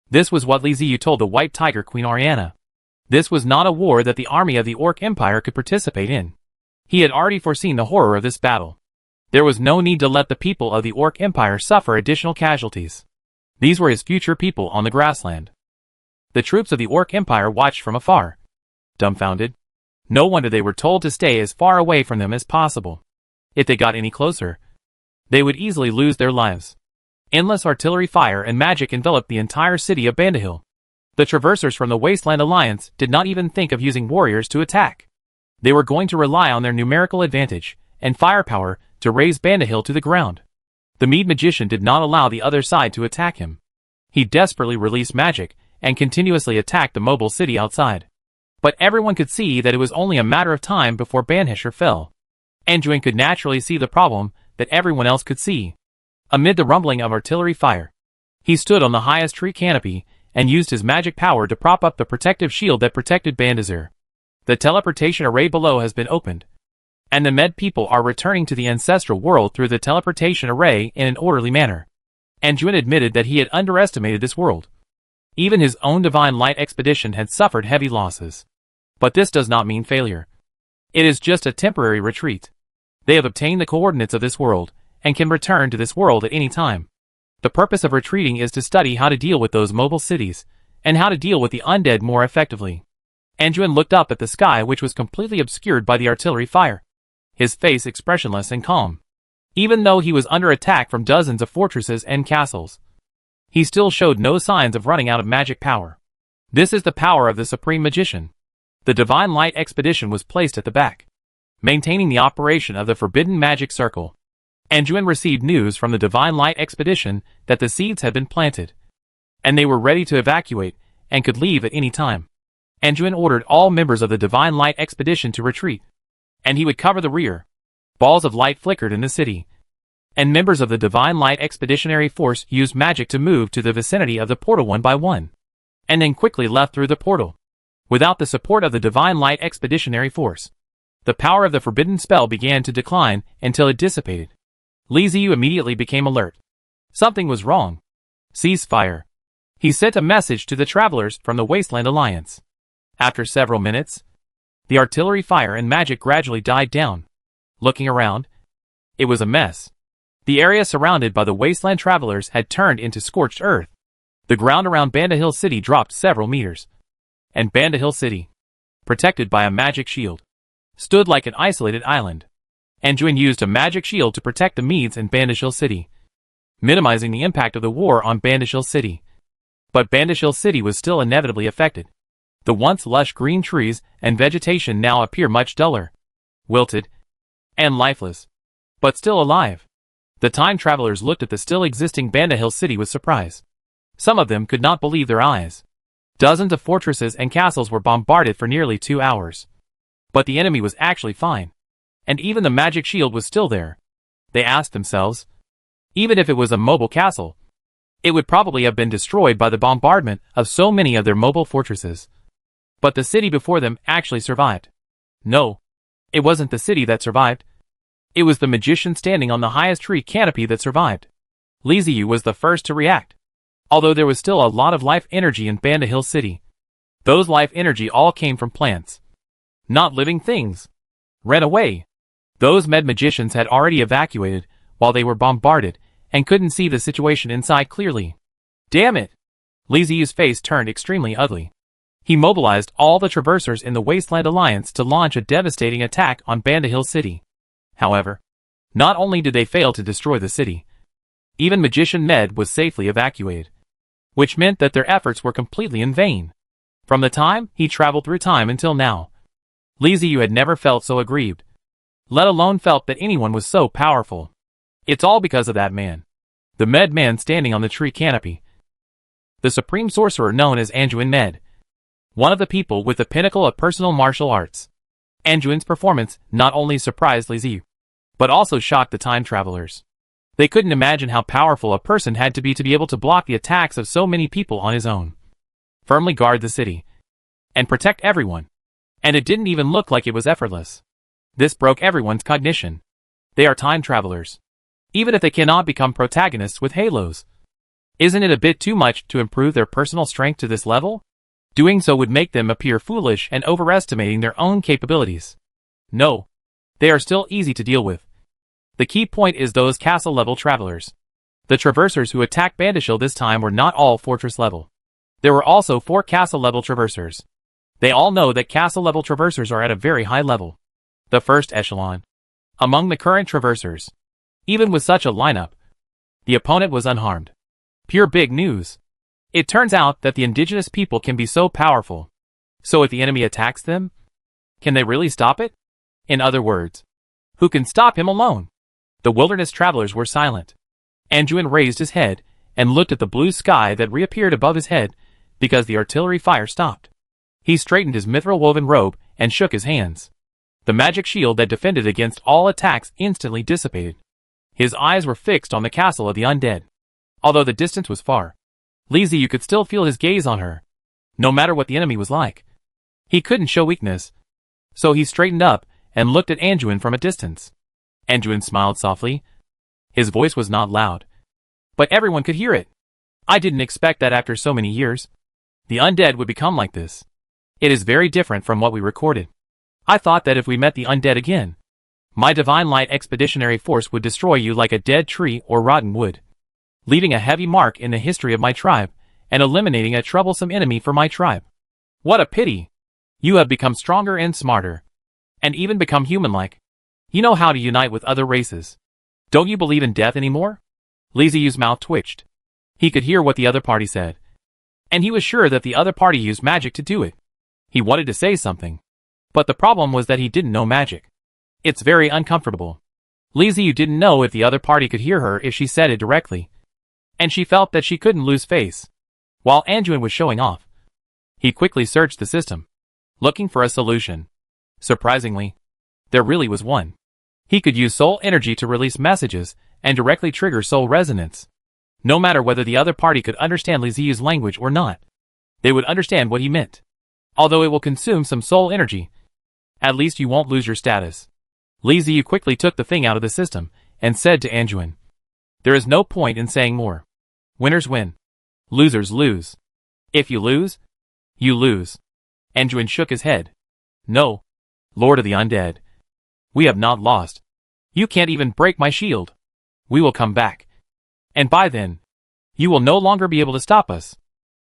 This was what Li Ziyu told the White Tiger Queen Ariana. This was not a war that the army of the Orc Empire could participate in. He had already foreseen the horror of this battle. There was no need to let the people of the Orc Empire suffer additional casualties. These were his future people on the grassland. The troops of the Orc Empire watched from afar, dumbfounded. No wonder they were told to stay as far away from them as possible. If they got any closer, they would easily lose their lives. Endless artillery fire and magic enveloped the entire city of Bandhill. The Traversers from the Wasteland Alliance did not even think of using warriors to attack. They were going to rely on their numerical advantage and firepower to raze Bandhill to the ground. The Mead Magician did not allow the other side to attack him. He desperately released magic and continuously attacked the mobile city outside. But everyone could see that it was only a matter of time before Banhisher fell. Anduin could naturally see the problem that everyone else could see. Amid the rumbling of artillery fire, he stood on the highest tree canopy and used his magic power to prop up the protective shield that protected Bandazer. The teleportation array below has been opened, and the Med people are returning to the ancestral world through the teleportation array in an orderly manner. Anduin admitted that he had underestimated this world. Even his own Divine Light expedition had suffered heavy losses. But this does not mean failure. It is just a temporary retreat. They have obtained the coordinates of this world, and can return to this world at any time. The purpose of retreating is to study how to deal with those mobile cities, and how to deal with the undead more effectively. Anduin looked up at the sky, which was completely obscured by the artillery fire, his face expressionless and calm. Even though he was under attack from dozens of fortresses and castles, he still showed no signs of running out of magic power. This is the power of the Supreme Magician. The Divine Light expedition was placed at the back, maintaining the operation of the Forbidden Magic Circle. Anduin received news from the Divine Light expedition that the seeds had been planted, and they were ready to evacuate and could leave at any time. Anduin ordered all members of the Divine Light expedition to retreat, and he would cover the rear. Balls of light flickered in the city, and members of the Divine Light expeditionary force used magic to move to the vicinity of the portal one by one, and then quickly left through the portal. Without the support of the Divine Light expeditionary force, the power of the forbidden spell began to decline until it dissipated. Li Ziyu immediately became alert. Something was wrong. Cease fire. He sent a message to the travelers from the Wasteland Alliance. After several minutes, the artillery fire and magic gradually died down. Looking around, it was a mess. The area surrounded by the Wasteland travelers had turned into scorched earth. The ground around Bandhill City dropped several meters, and Bandhill City, protected by a magic shield, stood like an isolated island. Anduin used a magic shield to protect the Meads in Bandhill City, minimizing the impact of the war on Bandhill City. But Bandhill City was still inevitably affected. The once lush green trees and vegetation now appear much duller, wilted, and lifeless, but still alive. The time travelers looked at the still existing Bandhill City with surprise. Some of them could not believe their eyes. Dozens of fortresses and castles were bombarded for nearly 2 hours. But the enemy was actually fine, and even the magic shield was still there. They asked themselves, even if it was a mobile castle, it would probably have been destroyed by the bombardment of so many of their mobile fortresses. But the city before them actually survived. No, it wasn't the city that survived. It was the magician standing on the highest tree canopy that survived. Li Ziyu was the first to react. Although there was still a lot of life energy in Bandhill City, those life energy all came from plants, not living things. Ran away. Those med magicians had already evacuated while they were bombarded and couldn't see the situation inside clearly. Damn it! Li Ziyu's face turned extremely ugly. He mobilized all the Traversers in the Wasteland Alliance to launch a devastating attack on Bandhill City. However, Not only did they fail to destroy the city, even Magician Med was safely evacuated, which meant that their efforts were completely in vain. From the time he traveled through time until now, Li Ziyu had never felt so aggrieved, let alone felt that anyone was so powerful. It's all because of that man. The Med man standing on the tree canopy. The supreme sorcerer known as Anduin Med. One of the people with the pinnacle of personal martial arts. Anduin's performance not only surprised Li Ziyu, but also shocked the time travelers. They couldn't imagine how powerful a person had to be able to block the attacks of so many people on his own, firmly guard the city, and protect everyone. And it didn't even look like it was effortless. This broke everyone's cognition. They are time travelers, even if they cannot become protagonists with halos. Isn't it a bit too much to improve their personal strength to this level? Doing so would make them appear foolish and overestimating their own capabilities. No, they are still easy to deal with. The key point is those castle-level travelers. The traversers who attacked Bandit this time were not all fortress-level. There were also 4 castle-level traversers. They all know that castle-level traversers are at a very high level. The first echelon. Among the current traversers. Even with such a lineup, the opponent was unharmed. Pure big news. It turns out that the indigenous people can be so powerful. So if the enemy attacks them, can they really stop it? In other words, who can stop him alone? The wilderness travelers were silent. Anduin raised his head and looked at the blue sky that reappeared above his head because the artillery fire stopped. He straightened his mithril-woven robe and shook his hands. The magic shield that defended against all attacks instantly dissipated. His eyes were fixed on the castle of the undead. Although the distance was far, Li Ziyu could still feel his gaze on her, no matter what the enemy was like. He couldn't show weakness, so he straightened up and looked at Anduin from a distance. Anduin smiled softly. His voice was not loud, but everyone could hear it. I didn't expect that after so many years, the undead would become like this. It is very different from what we recorded. I thought that if we met the undead again, my divine light expeditionary force would destroy you like a dead tree or rotten wood, leaving a heavy mark in the history of my tribe and eliminating a troublesome enemy for my tribe. What a pity! You have become stronger and smarter, and even become human-like. You know how to unite with other races. Don't you believe in death anymore? Li Ziyu's mouth twitched. He could hear what the other party said, and he was sure that the other party used magic to do it. He wanted to say something, but the problem was that he didn't know magic. It's very uncomfortable. Li Ziyu didn't know if the other party could hear her if she said it directly, and she felt that she couldn't lose face. While Anduin was showing off, he quickly searched the system, looking for a solution. Surprisingly, there really was one. He could use soul energy to release messages and directly trigger soul resonance. No matter whether the other party could understand Li Ziyu's language or not, they would understand what he meant. Although it will consume some soul energy, at least you won't lose your status. Li Ziyu quickly took the thing out of the system and said to Anduin, "There is no point in saying more. Winners win. Losers lose. If you lose, you lose." Anduin shook his head. "No, Lord of the Undead. We have not lost. You can't even break my shield. We will come back. And by then, you will no longer be able to stop us."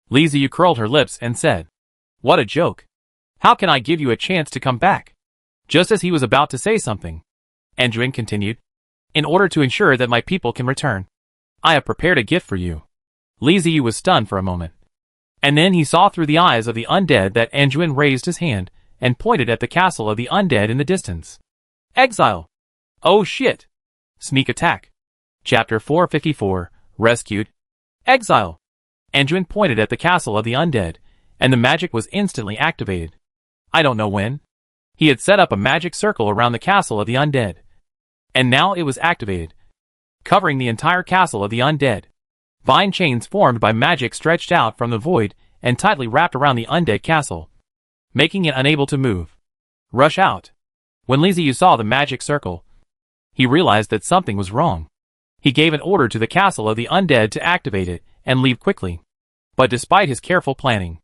Li Ziyu curled her lips and said, "What a joke. How can I give you a chance to come back?" Just as he was about to say something, Anduin continued, "In order to ensure that my people can return, I have prepared a gift for you." Li Ziyu was stunned for a moment. And then he saw through the eyes of the undead that Anduin raised his hand and pointed at the castle of the undead in the distance. Exile! Oh shit! Sneak attack. Chapter 454, Rescued. Exile! Anduin pointed at the castle of the undead, and the magic was instantly activated. I don't know when. He had set up a magic circle around the castle of the undead, and now it was activated, covering the entire castle of the undead. Vine chains formed by magic stretched out from the void and tightly wrapped around the undead castle, making it unable to move. Rush out. When Li Ziyu saw the magic circle, he realized that something was wrong. He gave an order to the castle of the undead to activate it and leave quickly. But despite his careful planning,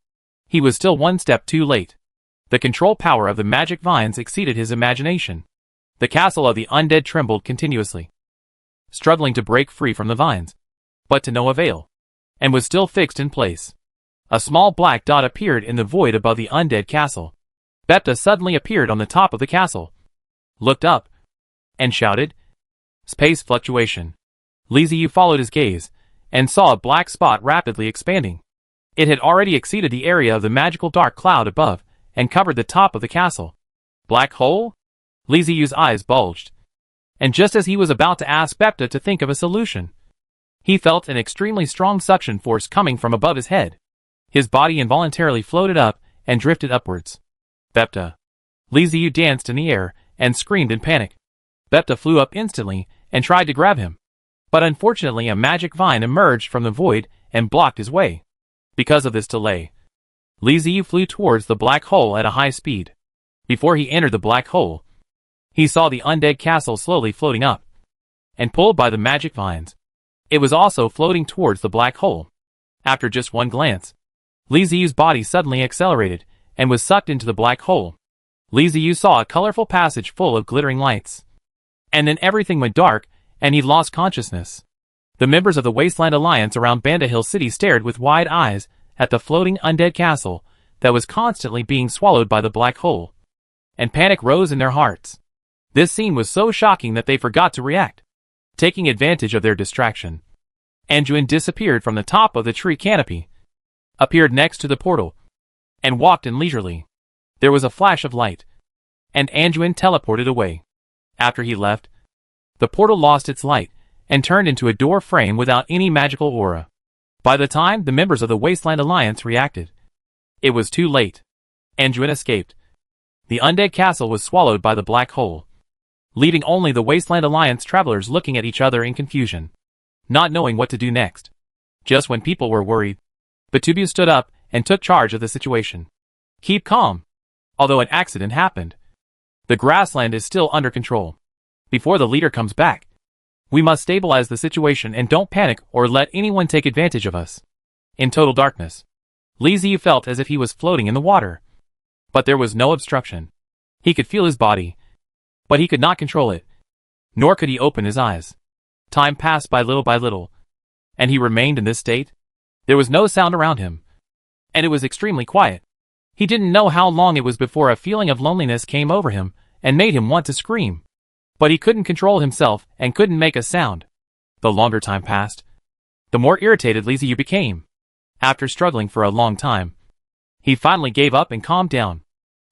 he was still one step too late. The control power of the magic vines exceeded his imagination. The castle of the undead trembled continuously, struggling to break free from the vines, but to no avail, and was still fixed in place. A small black dot appeared in the void above the undead castle. Bepta suddenly appeared on the top of the castle, looked up, and shouted, Space fluctuation. Li Ziyu followed his gaze, and saw a black spot rapidly expanding. It had already exceeded the area of the magical dark cloud above, and covered the top of the castle. Black hole? Li Ziyu's eyes bulged. And just as he was about to ask Bepta to think of a solution, he felt an extremely strong suction force coming from above his head. His body involuntarily floated up and drifted upwards. Bepta. Li Ziyu danced in the air and screamed in panic. Bepta flew up instantly and tried to grab him. But unfortunately a magic vine emerged from the void and blocked his way. Because of this delay, Li Ziyu flew towards the black hole at a high speed. Before he entered the black hole, he saw the undead castle slowly floating up, and pulled by the magic vines. It was also floating towards the black hole. After just one glance, Li Ziyu's body suddenly accelerated and was sucked into the black hole. Li Ziyu saw a colorful passage full of glittering lights. And then everything went dark, and he lost consciousness. The members of the Wasteland Alliance around Bandit Hill City stared with wide eyes at the floating undead castle that was constantly being swallowed by the black hole. And panic rose in their hearts. This scene was so shocking that they forgot to react. Taking advantage of their distraction, Anduin disappeared from the top of the tree canopy, appeared next to the portal, and walked in leisurely. There was a flash of light, and Anduin teleported away. After he left, the portal lost its light and turned into a door frame without any magical aura. By the time the members of the Wasteland Alliance reacted, it was too late. Anduin escaped. The undead castle was swallowed by the black hole, leaving only the Wasteland Alliance travelers looking at each other in confusion, not knowing what to do next. Just when people were worried, Batubu stood up and took charge of the situation. Keep calm. Although an accident happened, the grassland is still under control. Before the leader comes back, we must stabilize the situation and don't panic or let anyone take advantage of us. In total darkness, Li Ziyu felt as if he was floating in the water. But there was no obstruction. He could feel his body, but he could not control it, nor could he open his eyes. Time passed by little, and he remained in this state. There was no sound around him, and it was extremely quiet. He didn't know how long it was before a feeling of loneliness came over him and made him want to scream. But he couldn't control himself and couldn't make a sound. The longer time passed, the more irritated Li Ziyu became. After struggling for a long time, he finally gave up and calmed down.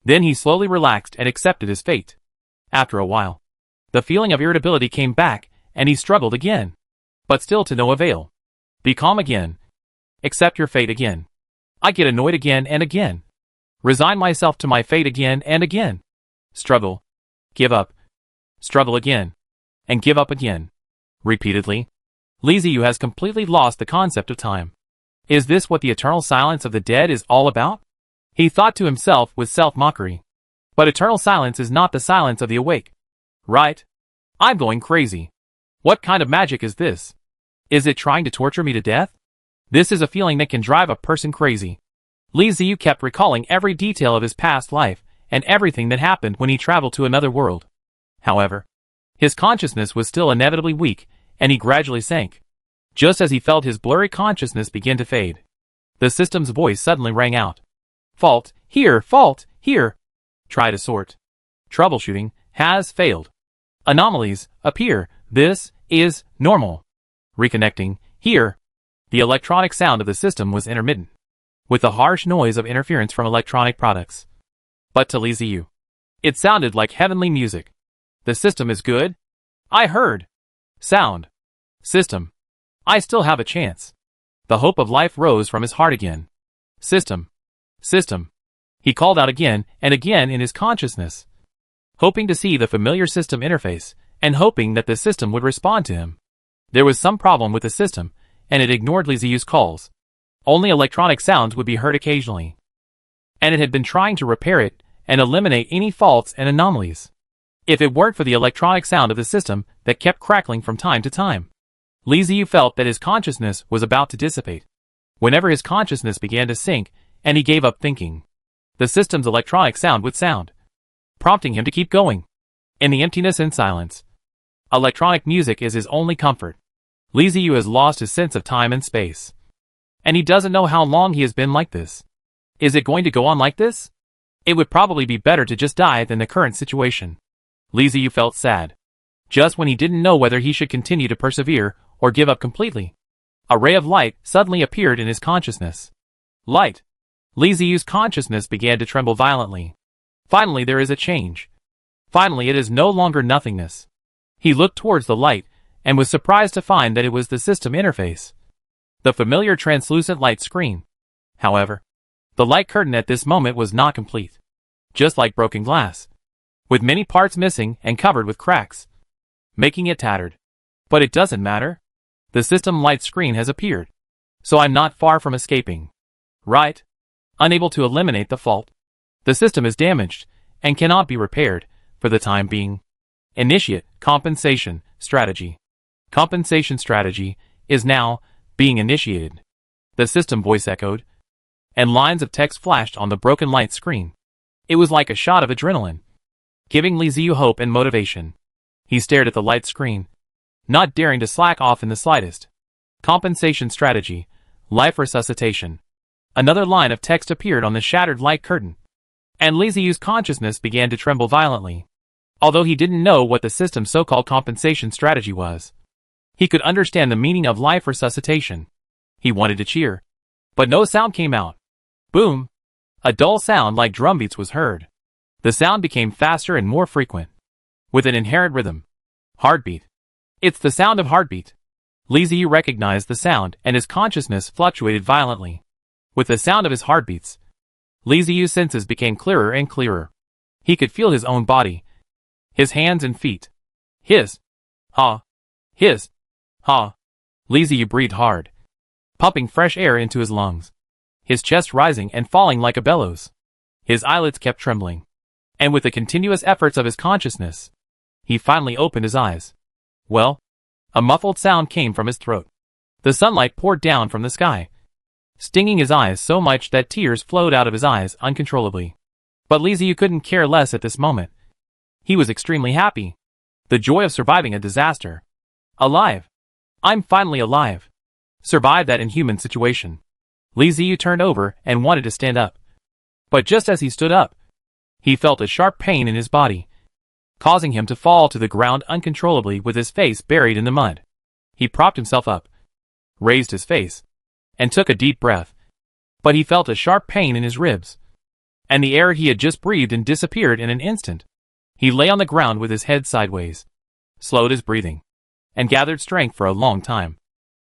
Then he slowly relaxed and accepted his fate. After a while, the feeling of irritability came back and he struggled again. But still to no avail. Be calm again. Accept your fate again. I get annoyed again and again. Resign myself to my fate again and again. Struggle. Give up. Struggle again. And give up again. Repeatedly. Li Ziyu has completely lost the concept of time. Is this what the eternal silence of the dead is all about? He thought to himself with self-mockery. But eternal silence is not the silence of the awake. Right? I'm going crazy. What kind of magic is this? Is it trying to torture me to death? This is a feeling that can drive a person crazy. Li Ziyu kept recalling every detail of his past life and everything that happened when he traveled to another world. However, his consciousness was still inevitably weak, and he gradually sank. Just as he felt his blurry consciousness begin to fade, the system's voice suddenly rang out. Fault here. Try to sort. Troubleshooting has failed. Anomalies appear. This is normal. Reconnecting here. The electronic sound of the system was intermittent, with the harsh noise of interference from electronic products. But to Li Ziyu, it sounded like heavenly music. The system is good? I heard. Sound. System. I still have a chance. The hope of life rose from his heart again. System. He called out again and again in his consciousness, hoping to see the familiar system interface, and hoping that the system would respond to him. There was some problem with the system, and it ignored Li Ziyu's calls. Only electronic sounds would be heard occasionally. And it had been trying to repair it and eliminate any faults and anomalies. If it weren't for the electronic sound of the system that kept crackling from time to time, Li Ziyu felt that his consciousness was about to dissipate. Whenever his consciousness began to sink, and he gave up thinking, the system's electronic sound would sound, prompting him to keep going. In the emptiness and silence, electronic music is his only comfort. Li Ziyu has lost his sense of time and space. And he doesn't know how long he has been like this. Is it going to go on like this? It would probably be better to just die than the current situation. Li Ziyu felt sad. Just when he didn't know whether he should continue to persevere or give up completely, a ray of light suddenly appeared in his consciousness. Light. Li Ziyu's consciousness began to tremble violently. Finally there is a change. Finally it is no longer nothingness. He looked towards the light, and was surprised to find that it was the system interface. The familiar translucent light screen. However, the light curtain at this moment was not complete. Just like broken glass, with many parts missing and covered with cracks, making it tattered. But it doesn't matter. The system light screen has appeared, so I'm not far from escaping. Right? Unable to eliminate the fault. The system is damaged, and cannot be repaired, for the time being. Initiate compensation strategy. Compensation strategy is now being initiated. The system voice echoed, and lines of text flashed on the broken light screen. It was like a shot of adrenaline, giving Li Ziyu hope and motivation. He stared at the light screen, not daring to slack off in the slightest. Compensation strategy, life resuscitation. Another line of text appeared on the shattered light curtain, and Li Ziyu's consciousness began to tremble violently. Although he didn't know what the system's so-called compensation strategy was, he could understand the meaning of life resuscitation. He wanted to cheer, but no sound came out. Boom! A dull sound like drumbeats was heard. The sound became faster and more frequent, with an inherent rhythm. Heartbeat. It's the sound of heartbeat. Li Ziyu recognized the sound, and his consciousness fluctuated violently. With the sound of his heartbeats, Li Ziyu's senses became clearer and clearer. He could feel his own body, his hands and feet. His. Ha. His. Ha. Li Ziyu breathed hard, pumping fresh air into his lungs, his chest rising and falling like a bellows. His eyelids kept trembling, and with the continuous efforts of his consciousness, he finally opened his eyes. Well, a muffled sound came from his throat. The sunlight poured down from the sky, stinging his eyes so much that tears flowed out of his eyes uncontrollably. But Li Ziyu couldn't care less at this moment. He was extremely happy. The joy of surviving a disaster. Alive. I'm finally alive. Survived that inhuman situation. Li Ziyu turned over and wanted to stand up. But just as he stood up, he felt a sharp pain in his body, causing him to fall to the ground uncontrollably with his face buried in the mud. He propped himself up, raised his face, and took a deep breath. But he felt a sharp pain in his ribs, and the air he had just breathed in disappeared in an instant. He lay on the ground with his head sideways, slowed his breathing, and gathered strength for a long time.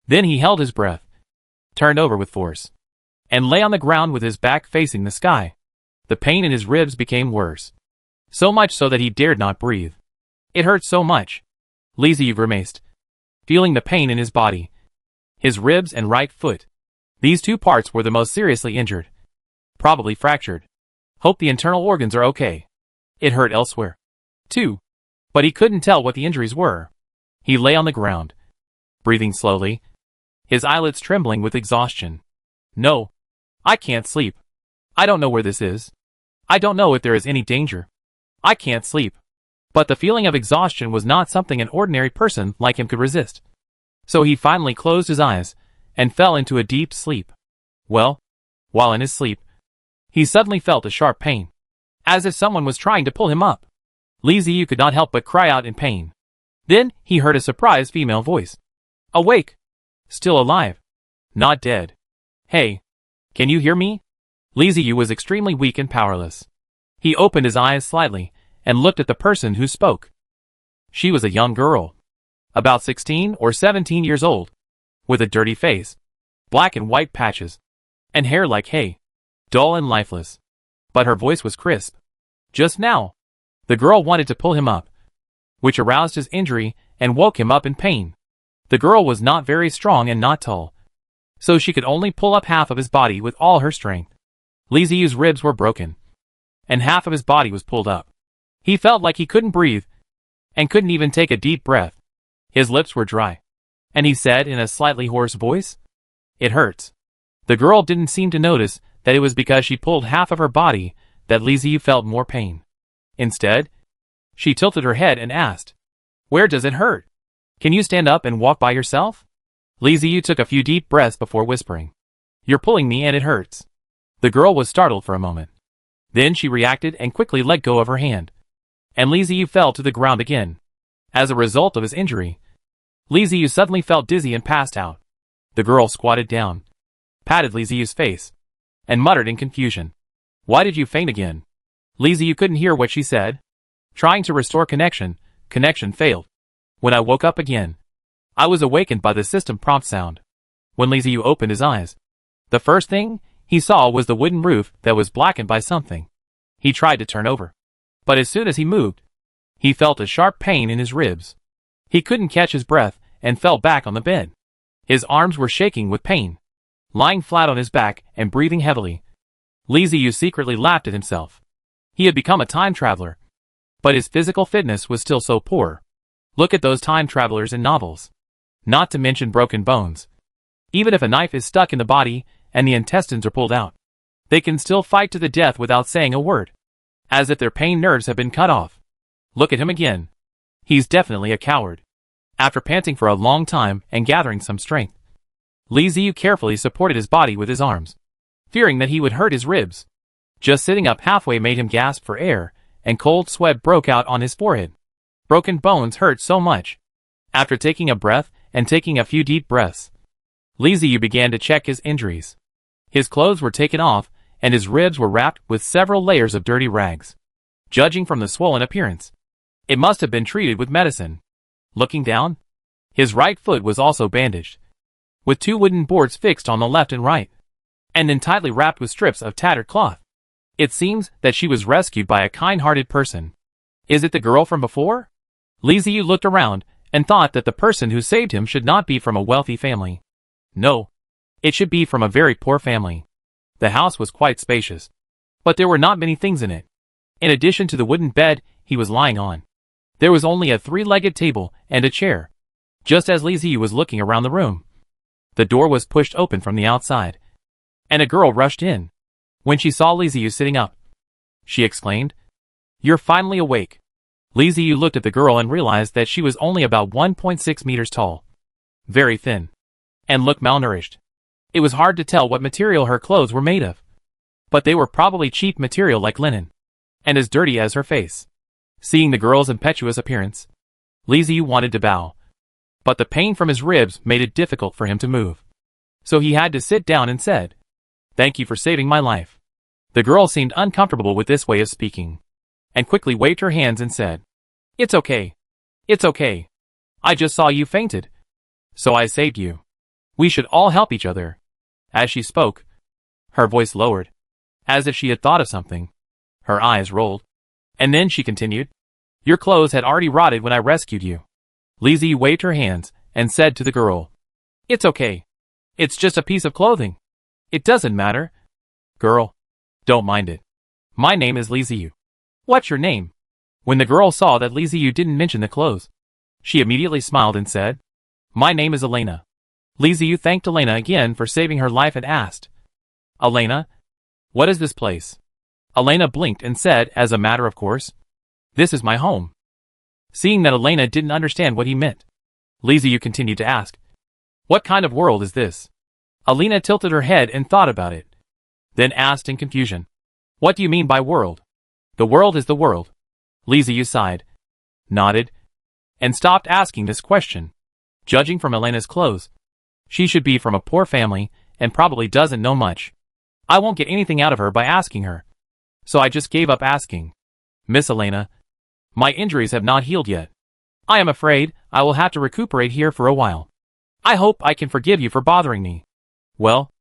Then he held his breath, turned over with force, and lay on the ground with his back facing the sky. The pain in his ribs became worse, so much so that he dared not breathe. It hurt so much. Li Ziyu grimaced, feeling the pain in his body, his ribs and right foot. These two parts were the most seriously injured, probably fractured. Hope the internal organs are okay. It hurt elsewhere, too, but he couldn't tell what the injuries were. He lay on the ground, breathing slowly, his eyelids trembling with exhaustion. No, I can't sleep. I don't know where this is. I don't know if there is any danger. I can't sleep. But the feeling of exhaustion was not something an ordinary person like him could resist. So he finally closed his eyes and fell into a deep sleep. Well, while in his sleep, he suddenly felt a sharp pain, as if someone was trying to pull him up. Li Ziyu could not help but cry out in pain. Then he heard a surprised female voice. Awake! Still alive. Not dead. Hey, can you hear me? Li Ziyu was extremely weak and powerless. He opened his eyes slightly and looked at the person who spoke. She was a young girl, about 16 or 17 years old, with a dirty face, black and white patches, and hair like hay, dull and lifeless. But her voice was crisp. Just now, the girl wanted to pull him up, which aroused his injury and woke him up in pain. The girl was not very strong and not tall, so she could only pull up half of his body with all her strength. Li Ziyu's ribs were broken, and half of his body was pulled up. He felt like he couldn't breathe, and couldn't even take a deep breath. His lips were dry, and he said in a slightly hoarse voice, It hurts. The girl didn't seem to notice that it was because she pulled half of her body that Li Ziyu felt more pain. Instead, she tilted her head and asked, Where does it hurt? Can you stand up and walk by yourself? Li Ziyu took a few deep breaths before whispering, You're pulling me and it hurts. The girl was startled for a moment. Then she reacted and quickly let go of her hand, and Li Ziyu fell to the ground again. As a result of his injury, Li Ziyu suddenly felt dizzy and passed out. The girl squatted down, patted Li Ziyu's face, and muttered in confusion. Why did you faint again? Li Ziyu couldn't hear what she said. Trying to restore connection failed. When I woke up again, I was awakened by the system prompt sound. When Li Ziyu opened his eyes, the first thing he saw was the wooden roof that was blackened by something. He tried to turn over, but as soon as he moved, he felt a sharp pain in his ribs. He couldn't catch his breath and fell back on the bed. His arms were shaking with pain. Lying flat on his back and breathing heavily, Li Ziyu secretly laughed at himself. He had become a time traveler, but his physical fitness was still so poor. Look at those time travelers in novels. Not to mention broken bones. Even if a knife is stuck in the body and the intestines are pulled out, they can still fight to the death without saying a word, as if their pain nerves have been cut off. Look at him again. He's definitely a coward. After panting for a long time and gathering some strength, Li Ziyu carefully supported his body with his arms, fearing that he would hurt his ribs. Just sitting up halfway made him gasp for air, and cold sweat broke out on his forehead. Broken bones hurt so much. After taking a breath and taking a few deep breaths, Li Ziyu began to check his injuries. His clothes were taken off, and his ribs were wrapped with several layers of dirty rags. Judging from the swollen appearance, it must have been treated with medicine. Looking down, his right foot was also bandaged, with 2 wooden boards fixed on the left and right, and then tightly wrapped with strips of tattered cloth. It seems that she was rescued by a kind-hearted person. Is it the girl from before? Li Ziyu looked around and thought that the person who saved him should not be from a wealthy family. No, it should be from a very poor family. The house was quite spacious, but there were not many things in it. In addition to the wooden bed he was lying on, there was only a 3-legged table and a chair. Just as Li Ziyu was looking around the room, the door was pushed open from the outside, and a girl rushed in. When she saw Li Ziyu sitting up, she exclaimed, "You're finally awake." Li Ziyu looked at the girl and realized that she was only about 1.6 meters tall, very thin, and looked malnourished. It was hard to tell what material her clothes were made of, but they were probably cheap material like linen, and as dirty as her face. Seeing the girl's impetuous appearance, Li Ziyu wanted to bow, but the pain from his ribs made it difficult for him to move. So he had to sit down and said, "Thank you for saving my life." The girl seemed uncomfortable with this way of speaking, and quickly waved her hands and said, "It's okay. It's okay. I just saw you fainted, so I saved you. We should all help each other." As she spoke, her voice lowered, as if she had thought of something. Her eyes rolled, and then she continued, "Your clothes had already rotted when I rescued you." Li Ziyu waved her hands and said to the girl, "It's okay. It's just a piece of clothing. It doesn't matter. Girl, don't mind it. My name is Li Ziyu." "What's your name?" When the girl saw that Li Ziyu didn't mention the clothes, she immediately smiled and said, "My name is Elena." Li Ziyu thanked Elena again for saving her life and asked, "Elena, what is this place?" Elena blinked and said, as a matter of course, "This is my home." Seeing that Elena didn't understand what he meant, Li Ziyu continued to ask, "What kind of world is this?" Elena tilted her head and thought about it, then asked in confusion, "What do you mean by world?" "The world is the world." Li Ziyu sighed, nodded, and stopped asking this question. Judging from Elena's clothes, she should be from a poor family and probably doesn't know much. I won't get anything out of her by asking her, so I just gave up asking. "Miss Elena, my injuries have not healed yet. I am afraid I will have to recuperate here for a while. I hope I can forgive you for bothering me." "Well,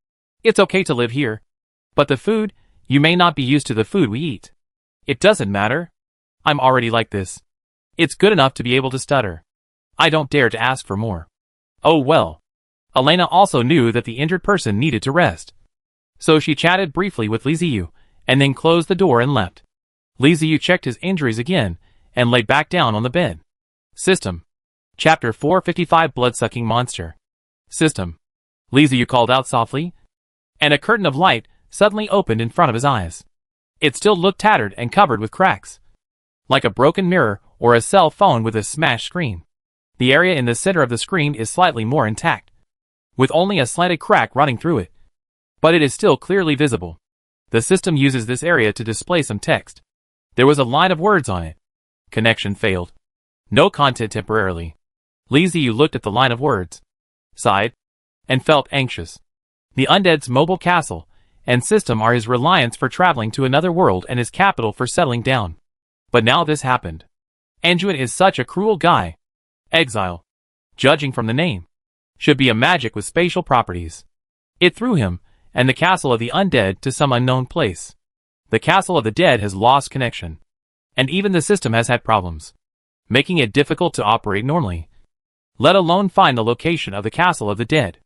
it's okay to live here, but the food, you may not be used to the food we eat." "It doesn't matter. I'm already like this. It's good enough to be able to stutter. I don't dare to ask for more." "Oh well." Elena also knew that the injured person needed to rest, so she chatted briefly with Li Ziyu, and then closed the door and left. Li Ziyu checked his injuries again, and lay back down on the bed. System. Chapter 455 Blood-Sucking Monster. System. Li Ziyu called out softly, and a curtain of light suddenly opened in front of his eyes. It still looked tattered and covered with cracks, like a broken mirror or a cell phone with a smashed screen. The area in the center of the screen is slightly more intact, with only a slanted crack running through it, but it is still clearly visible. The system uses this area to display some text. There was a line of words on it. Connection failed. No content temporarily. Li Ziyu looked at the line of words, sighed, and felt anxious. The Undead's mobile castle and system are his reliance for traveling to another world and his capital for settling down. But now this happened. Anduin is such a cruel guy. Exile, judging from the name, should be a magic with spatial properties. It threw him, and the castle of the Undead, to some unknown place. The castle of the dead has lost connection. And even the system has had problems, making it difficult to operate normally, let alone find the location of the castle of the dead.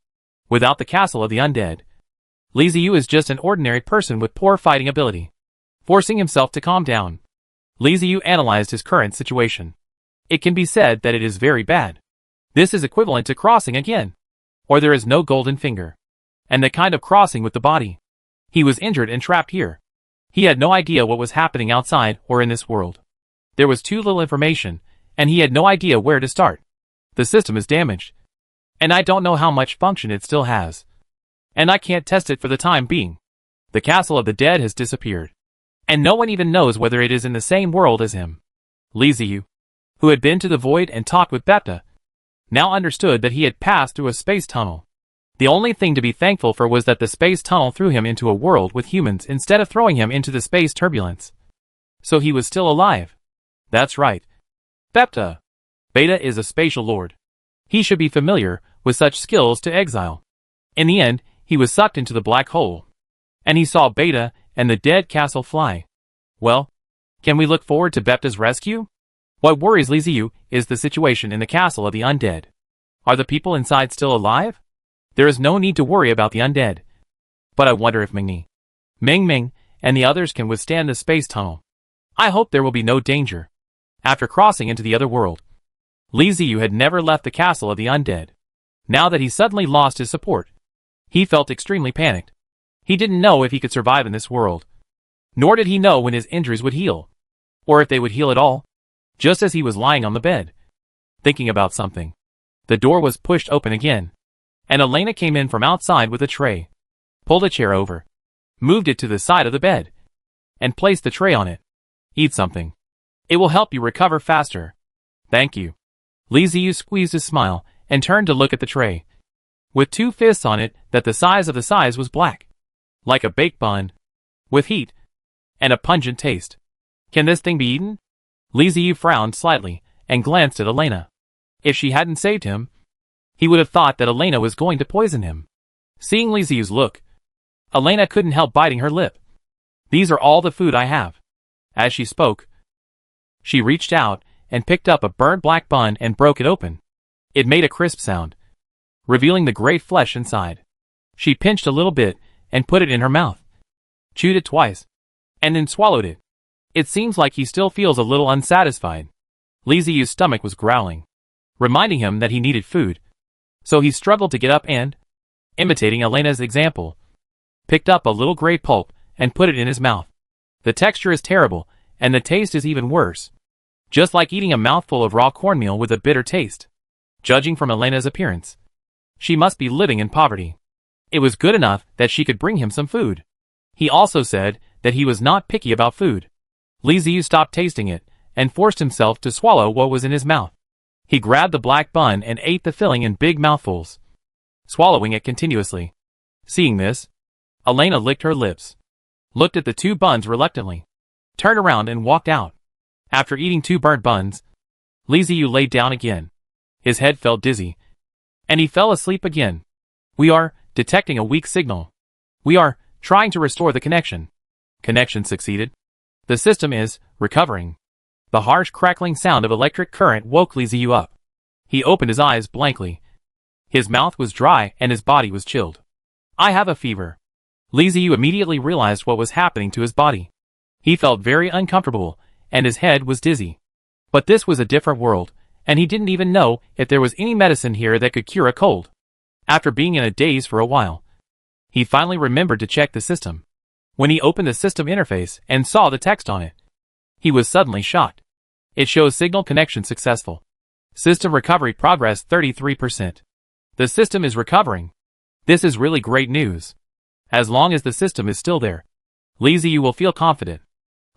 Without the castle of the Undead, Li Ziyu is just an ordinary person with poor fighting ability. Forcing himself to calm down, Li Ziyu analyzed his current situation. It can be said that it is very bad. This is equivalent to crossing again. Or there is no golden finger. And the kind of crossing with the body. He was injured and trapped here. He had no idea what was happening outside or in this world. There was too little information, and he had no idea where to start. The system is damaged. And I don't know how much function it still has. And I can't test it for the time being. The castle of the dead has disappeared. And no one even knows whether it is in the same world as him. Li Ziyu, who had been to the void and talked with Bepta, now understood that he had passed through a space tunnel. The only thing to be thankful for was that the space tunnel threw him into a world with humans instead of throwing him into the space turbulence. So he was still alive. That's right. Bepta. Beta is a spatial lord. He should be familiar with such skills to Exile. In the end, he was sucked into the black hole. And he saw Beta and the dead castle fly. Well, can we look forward to Bepta's rescue? What worries Li Ziyu is the situation in the castle of the Undead. Are the people inside still alive? There is no need to worry about the Undead. But I wonder if Ming, and the others can withstand the space tunnel. I hope there will be no danger. After crossing into the other world, Li Ziyu had never left the castle of the Undead. Now that he suddenly lost his support, he felt extremely panicked. He didn't know if he could survive in this world. Nor did he know when his injuries would heal. Or if they would heal at all. Just as he was lying on the bed, thinking about something, the door was pushed open again. And Elena came in from outside with a tray, pulled a chair over, moved it to the side of the bed, and placed the tray on it. Eat something. It will help you recover faster. Thank you. Li Ziyu squeezed his smile and turned to look at the tray, with two fists on it that the size of the size was black, like a baked bun, with heat, and a pungent taste. Can this thing be eaten? Li Ziyu frowned slightly and glanced at Elena. If she hadn't saved him, he would have thought that Elena was going to poison him. Seeing Li Ziyu's look, Elena couldn't help biting her lip. These are all the food I have. As she spoke, she reached out and picked up a burnt black bun and broke it open. It made a crisp sound, revealing the gray flesh inside. She pinched a little bit and put it in her mouth, chewed it twice, and then swallowed it. It seems like he still feels a little unsatisfied. Li Ziyu's stomach was growling, reminding him that he needed food. So he struggled to get up and, imitating Elena's example, picked up a little gray pulp and put it in his mouth. The texture is terrible, and the taste is even worse. Just like eating a mouthful of raw cornmeal with a bitter taste. Judging from Elena's appearance, she must be living in poverty. It was good enough that she could bring him some food. He also said that he was not picky about food. Li Ziyu stopped tasting it and forced himself to swallow what was in his mouth. He grabbed the black bun and ate the filling in big mouthfuls, swallowing it continuously. Seeing this, Elena licked her lips, looked at the two buns reluctantly, turned around and walked out. After eating 2 burnt buns, Li Ziyu lay down again. His head felt dizzy, and he fell asleep again. We are detecting a weak signal. We are trying to restore the connection. Connection succeeded. The system is recovering. The harsh crackling sound of electric current woke Li Ziyu up. He opened his eyes blankly. His mouth was dry and his body was chilled. I have a fever. Li Ziyu immediately realized what was happening to his body. He felt very uncomfortable, and his head was dizzy. But this was a different world, and he didn't even know if there was any medicine here that could cure a cold. After being in a daze for a while, he finally remembered to check the system. When he opened the system interface and saw the text on it, he was suddenly shocked. It shows signal connection successful. System recovery progress 33%. The system is recovering. This is really great news. As long as the system is still there, Li Ziyu will feel confident.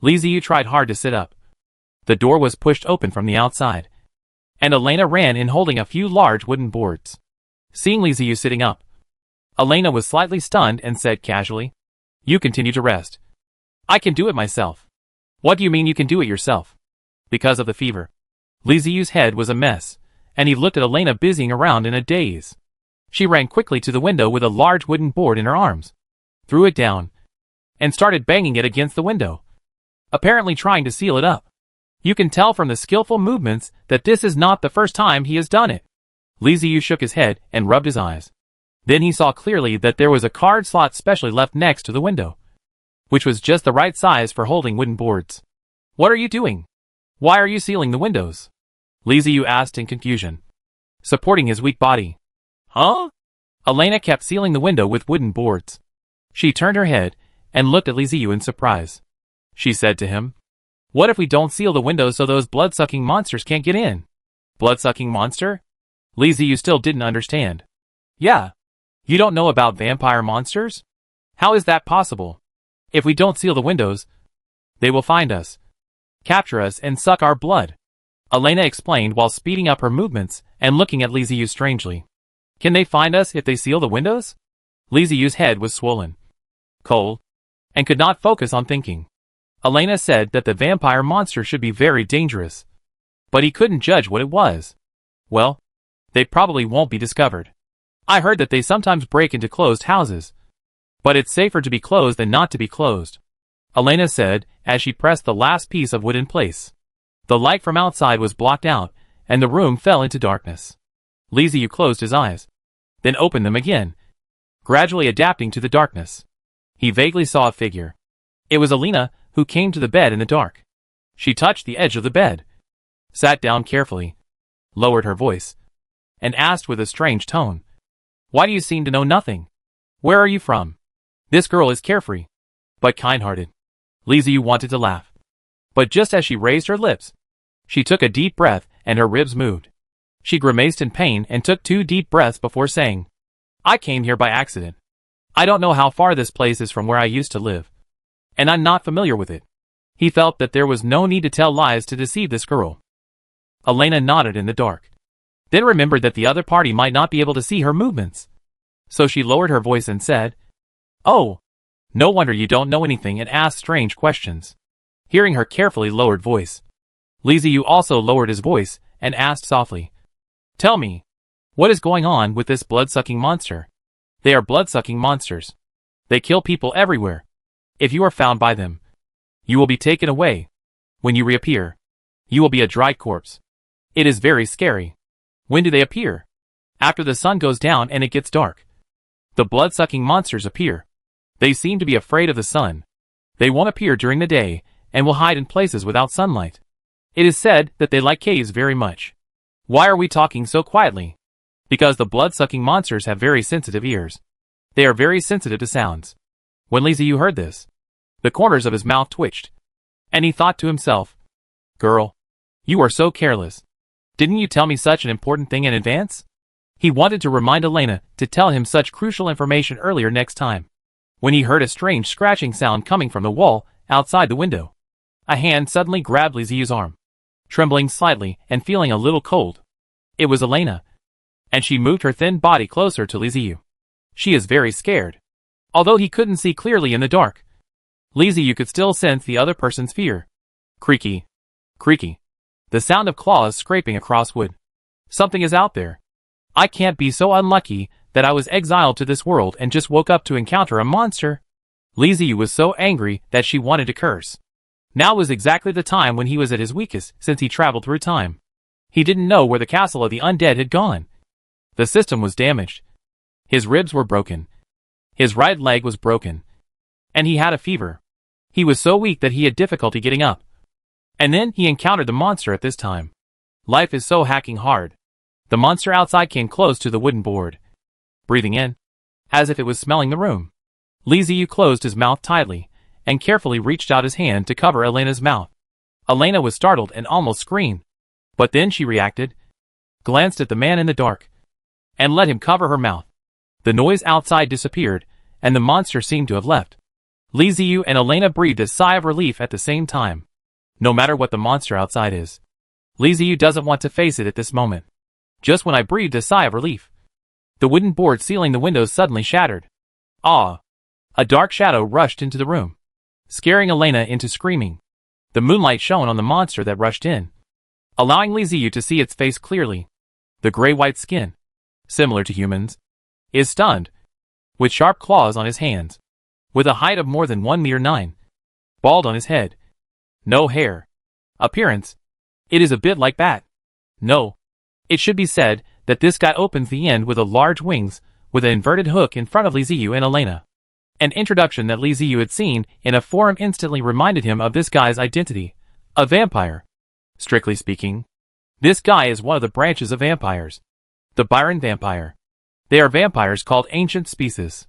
Li Ziyu tried hard to sit up. The door was pushed open from the outside, and Elena ran in holding a few large wooden boards. Seeing Li Ziyu sitting up, Elena was slightly stunned and said casually, "You continue to rest. I can do it myself." "What do you mean you can do it yourself?" "Because of the fever." Li Ziyu's head was a mess, and he looked at Elena busying around in a daze. She ran quickly to the window with a large wooden board in her arms, threw it down, and started banging it against the window, apparently trying to seal it up. You can tell from the skillful movements that this is not the first time he has done it. Li Ziyu shook his head and rubbed his eyes. Then he saw clearly that there was a card slot specially left next to the window, which was just the right size for holding wooden boards. "What are you doing? Why are you sealing the windows?" Li Ziyu asked in confusion, supporting his weak body. "Huh?" Elena kept sealing the window with wooden boards. She turned her head and looked at Li Ziyu in surprise. She said to him, "What if we don't seal the windows so those blood-sucking monsters can't get in?" "Blood-sucking monster?" Li Ziyu still didn't understand. "Yeah. You don't know about vampire monsters? How is that possible? If we don't seal the windows, they will find us, capture us, and suck our blood," Elena explained while speeding up her movements and looking at Li Ziyu strangely. "Can they find us if they seal the windows?" Li Ziyu's head was swollen, cold, and could not focus on thinking. Elena said that the vampire monster should be very dangerous, but he couldn't judge what it was. "Well, they probably won't be discovered. I heard that they sometimes break into closed houses, but it's safer to be closed than not to be closed," Elena said as she pressed the last piece of wood in place. The light from outside was blocked out, and the room fell into darkness. Li Ziyu closed his eyes, then opened them again, gradually adapting to the darkness. He vaguely saw a figure. It was Elena, who came to the bed in the dark. She touched the edge of the bed, sat down carefully, lowered her voice, and asked with a strange tone, "Why do you seem to know nothing? Where are you from? This girl is carefree, but kind-hearted." Li Ziyu wanted to laugh, but just as she raised her lips, she took a deep breath and her ribs moved. She grimaced in pain and took 2 deep breaths before saying, "I came here by accident. I don't know how far this place is from where I used to live, and I'm not familiar with it." He felt that there was no need to tell lies to deceive this girl. Elena nodded in the dark, then remembered that the other party might not be able to see her movements. So she lowered her voice and said, "Oh, no wonder you don't know anything and ask strange questions." Hearing her carefully lowered voice, Li Ziyu also lowered his voice and asked softly, "Tell me, what is going on with this blood-sucking monster?" "They are blood-sucking monsters. They kill people everywhere. If you are found by them, you will be taken away. When you reappear, you will be a dry corpse. It is very scary." "When do they appear?" "After the sun goes down and it gets dark. The blood-sucking monsters appear. They seem to be afraid of the sun. They won't appear during the day and will hide in places without sunlight. It is said that they like caves very much." "Why are we talking so quietly?" "Because the blood-sucking monsters have very sensitive ears. They are very sensitive to sounds." When Li Ziyu heard this, the corners of his mouth twitched, and he thought to himself, "Girl, you are so careless. Didn't you tell me such an important thing in advance?" He wanted to remind Elena to tell him such crucial information earlier next time, when he heard a strange scratching sound coming from the wall outside the window. A hand suddenly grabbed Li Ziyu's arm, trembling slightly and feeling a little cold. It was Elena, and she moved her thin body closer to Li Ziyu. She is very scared. Although he couldn't see clearly in the dark, Li Ziyu could still sense the other person's fear. Creaky, creaky. The sound of claws scraping across wood. Something is out there. I can't be so unlucky that I was exiled to this world and just woke up to encounter a monster. Li Ziyu was so angry that she wanted to curse. Now was exactly the time when he was at his weakest since he traveled through time. He didn't know where the castle of the undead had gone. The system was damaged. His ribs were broken. His right leg was broken. And he had a fever. He was so weak that he had difficulty getting up. And then he encountered the monster at this time. Life is so hacking hard. The monster outside came close to the wooden board, breathing in, as if it was smelling the room. Li Ziyu closed his mouth tightly, and carefully reached out his hand to cover Elena's mouth. Elena was startled and almost screamed. But then she reacted, glanced at the man in the dark, and let him cover her mouth. The noise outside disappeared, and the monster seemed to have left. Li Ziyu and Elena breathed a sigh of relief at the same time. No matter what the monster outside is, Li Ziyu doesn't want to face it at this moment. Just when I breathed a sigh of relief, the wooden board sealing the windows suddenly shattered. Ah! A dark shadow rushed into the room, scaring Elena into screaming. The moonlight shone on the monster that rushed in, allowing Li Ziyu to see its face clearly. The gray-white skin, similar to humans, is stunned, with sharp claws on his hands, with a height of more than 1 meter 9, bald on his head, no hair. Appearance, it is a bit like Bat. No. It should be said that this guy opens the end with a large wings, with an inverted hook in front of Li Ziyu and Elena. An introduction that Li Ziyu had seen in a forum instantly reminded him of this guy's identity, a vampire. Strictly speaking, this guy is one of the branches of vampires. The Byron vampire. They are vampires called ancient species.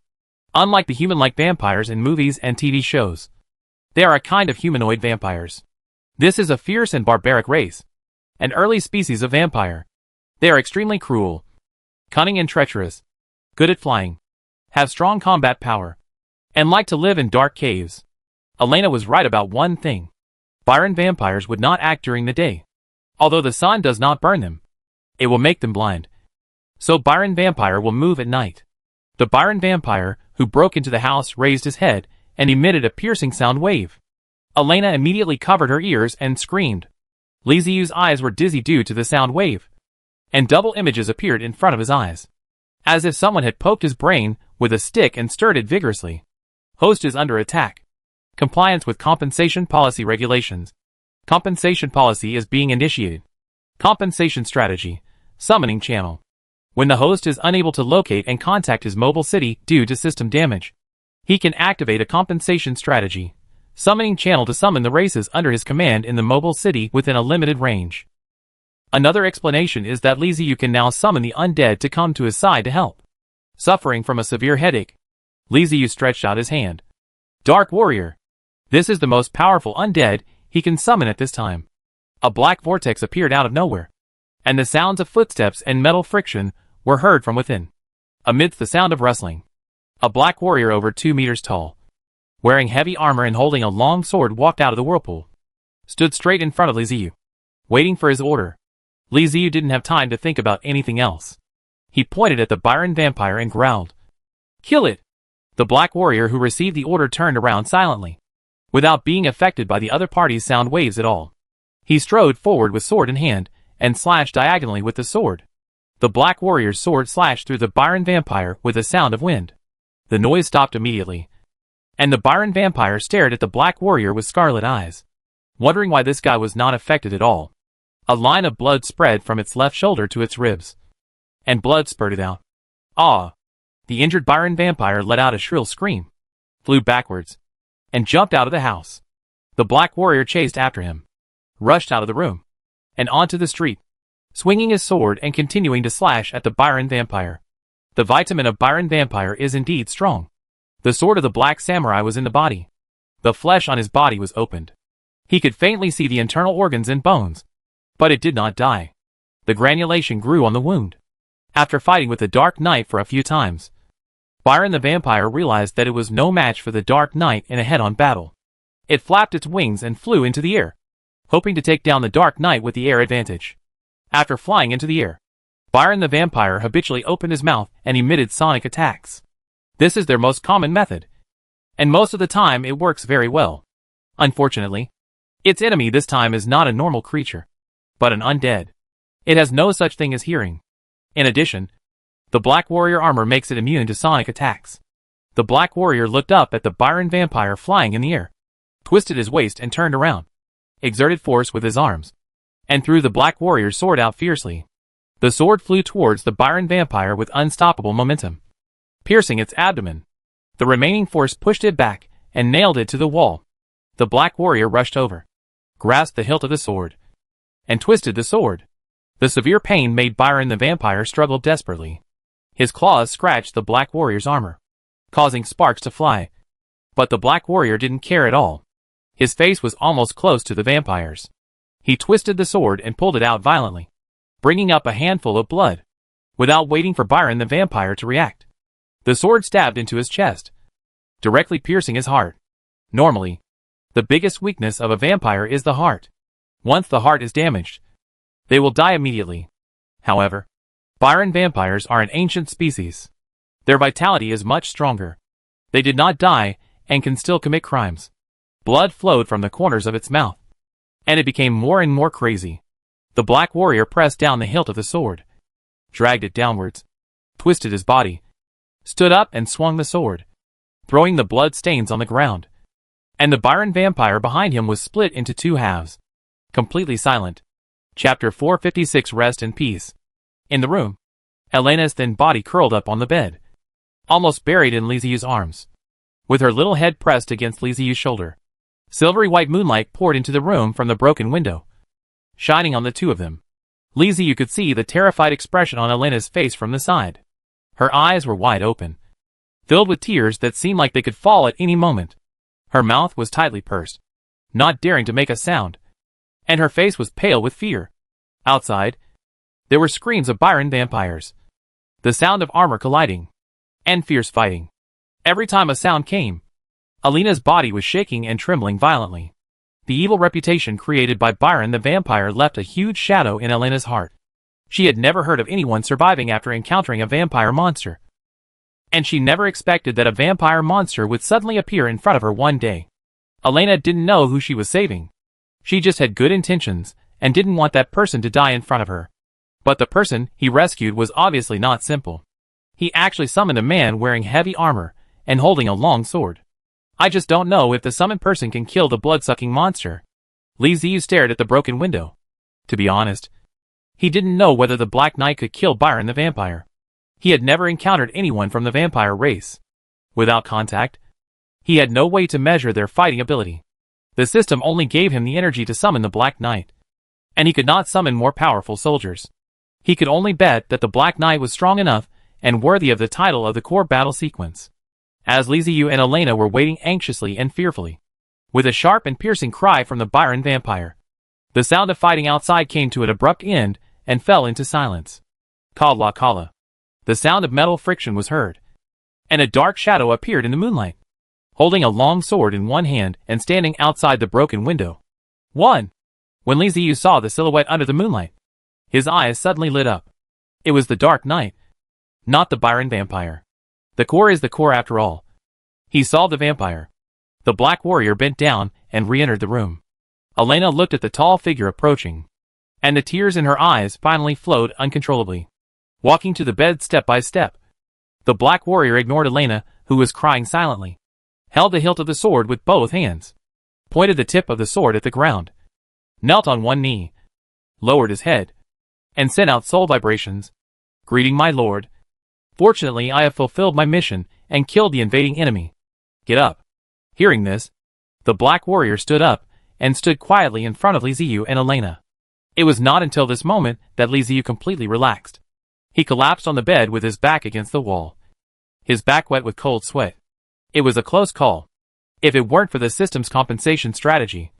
Unlike the human-like vampires in movies and TV shows, they are a kind of humanoid vampires. This is a fierce and barbaric race, an early species of vampire. They are extremely cruel, cunning and treacherous, good at flying, have strong combat power, and like to live in dark caves. Elena was right about one thing. Byron vampires would not act during the day. Although the sun does not burn them, it will make them blind. So Byron vampire will move at night. The Byron vampire who broke into the house raised his head and emitted a piercing sound wave. Elena immediately covered her ears and screamed. Li Ziyu's eyes were dizzy due to the sound wave, and double images appeared in front of his eyes, as if someone had poked his brain with a stick and stirred it vigorously. Host is under attack. Compliance with compensation policy regulations. Compensation policy is being initiated. Compensation strategy. Summoning channel. When the host is unable to locate and contact his mobile city due to system damage, he can activate a compensation strategy. Summoning channel to summon the races under his command in the mobile city within a limited range. Another explanation is that Li Ziyu can now summon the undead to come to his side to help. Suffering from a severe headache, Li Ziyu stretched out his hand. Dark Warrior. This is the most powerful undead he can summon at this time. A black vortex appeared out of nowhere, and the sounds of footsteps and metal friction were heard from within. Amidst the sound of rustling, a black warrior over 2 meters tall, wearing heavy armor and holding a long sword, walked out of the whirlpool, stood straight in front of Li Ziyu, waiting for his order. Li Ziyu didn't have time to think about anything else. He pointed at the Byron vampire and growled, "Kill it!" The black warrior who received the order turned around silently, without being affected by the other party's sound waves at all. He strode forward with sword in hand, and slashed diagonally with the sword. The black warrior's sword slashed through the Byron vampire with a sound of wind. The noise stopped immediately, and the Byron vampire stared at the black warrior with scarlet eyes, wondering why this guy was not affected at all. A line of blood spread from its left shoulder to its ribs, and blood spurted out. Ah! The injured Byron vampire let out a shrill scream, flew backwards, and jumped out of the house. The black warrior chased after him, rushed out of the room, and onto the street, swinging his sword and continuing to slash at the Byron vampire. The vitamin of Byron vampire is indeed strong. The sword of the black samurai was in the body. The flesh on his body was opened. He could faintly see the internal organs and bones, but it did not die. The granulation grew on the wound. After fighting with the Dark Knight for a few times, Byron the vampire realized that it was no match for the Dark Knight in a head-on battle. It flapped its wings and flew into the air, hoping to take down the Dark Knight with the air advantage. After flying into the air, Byron the vampire habitually opened his mouth and emitted sonic attacks. This is their most common method, and most of the time it works very well. Unfortunately, its enemy this time is not a normal creature, but an undead. It has no such thing as hearing. In addition, the black warrior armor makes it immune to sonic attacks. The black warrior looked up at the Byron vampire flying in the air, twisted his waist and turned around, exerted force with his arms, and threw the black warrior's sword out fiercely. The sword flew towards the Byron vampire with unstoppable momentum, piercing its abdomen. The remaining force pushed it back and nailed it to the wall. The black warrior rushed over, grasped the hilt of the sword, and twisted the sword. The severe pain made Byron the vampire struggle desperately. His claws scratched the black warrior's armor, causing sparks to fly. But the black warrior didn't care at all. His face was almost close to the vampire's. He twisted the sword and pulled it out violently, bringing up a handful of blood, without waiting for Byron the vampire to react. The sword stabbed into his chest, directly piercing his heart. Normally, the biggest weakness of a vampire is the heart. Once the heart is damaged, They will die immediately. However, Byron vampires are an ancient species. Their vitality is much stronger. They did not die, and can still commit crimes. Blood flowed from the corners of its mouth, and it became more and more crazy. The Black Warrior pressed down the hilt of the sword, dragged it downwards, twisted his body, stood up and swung the sword, throwing the blood stains on the ground. And the Byron vampire behind him was split into two halves, completely silent. Chapter 456. Rest in peace. In the room, Elena's thin body curled up on the bed, almost buried in Liziu's arms, with her little head pressed against Liziu's shoulder. Silvery white moonlight poured into the room from the broken window, shining on the two of them. Liziu could see the terrified expression on Elena's face from the side. Her eyes were wide open, filled with tears that seemed like they could fall at any moment. Her mouth was tightly pursed, not daring to make a sound, and her face was pale with fear. Outside, there were screams of Byron vampires, the sound of armor colliding, and fierce fighting. Every time a sound came, Elena's body was shaking and trembling violently. The evil reputation created by Byron the vampire left a huge shadow in Elena's heart. She had never heard of anyone surviving after encountering a vampire monster, and she never expected that a vampire monster would suddenly appear in front of her one day. Elena didn't know who she was saving. She just had good intentions, and didn't want that person to die in front of her. But the person he rescued was obviously not simple. He actually summoned a man wearing heavy armor, and holding a long sword. I just don't know if the summoned person can kill the blood-sucking monster. Liziu stared at the broken window. To be honest, he didn't know whether the Black Knight could kill Byron the vampire. He had never encountered anyone from the vampire race. Without contact, he had no way to measure their fighting ability. The system only gave him the energy to summon the Black Knight, and he could not summon more powerful soldiers. He could only bet that the Black Knight was strong enough and worthy of the title of the core battle sequence. As Liziu and Elena were waiting anxiously and fearfully, with a sharp and piercing cry from the Byron vampire, the sound of fighting outside came to an abrupt end and fell into silence. Kala kala. The sound of metal friction was heard, and a dark shadow appeared in the moonlight, holding a long sword in one hand and standing outside the broken window. When Liziu saw the silhouette under the moonlight, his eyes suddenly lit up. It was the Dark Knight, not the Byron vampire. The core is the core after all. He saw the vampire. The Black Warrior bent down and re-entered the room. Elena looked at the tall figure approaching, and the tears in her eyes finally flowed uncontrollably. Walking to the bed step by step, the Black Warrior ignored Elena, who was crying silently, held the hilt of the sword with both hands, pointed the tip of the sword at the ground, knelt on one knee, lowered his head, and sent out soul vibrations. Greeting, my lord. Fortunately, I have fulfilled my mission and killed the invading enemy. Get up. Hearing this, the Black Warrior stood up and stood quietly in front of Liziu and Elena. It was not until this moment that Liziu completely relaxed. He collapsed on the bed with his back against the wall, his back wet with cold sweat. It was a close call. If it weren't for the system's compensation strategy,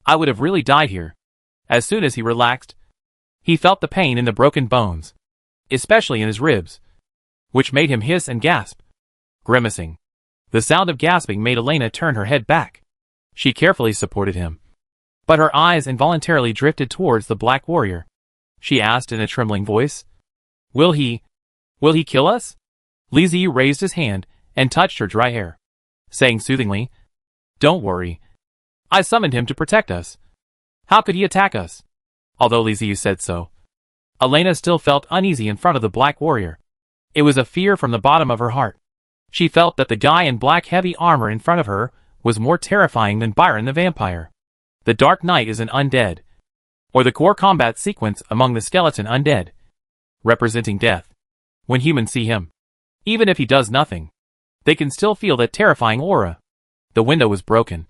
I would have really died here. As soon as he relaxed, he felt the pain in the broken bones, especially in his ribs, which made him hiss and gasp, grimacing. The sound of gasping made Elena turn her head back. She carefully supported him, but her eyes involuntarily drifted towards the Black Warrior. She asked in a trembling voice, Will he kill us? Liziu raised his hand and touched her dry hair, saying soothingly, Don't worry. I summoned him to protect us. How could he attack us? Although Liziu said so, Elena still felt uneasy in front of the Black Warrior. It was a fear from the bottom of her heart. She felt that the guy in black heavy armor in front of her was more terrifying than Byron the vampire. The Dark Knight is an undead, or the core combat sequence among the skeleton undead, representing death. When humans see him, even if he does nothing, they can still feel that terrifying aura. The window was broken,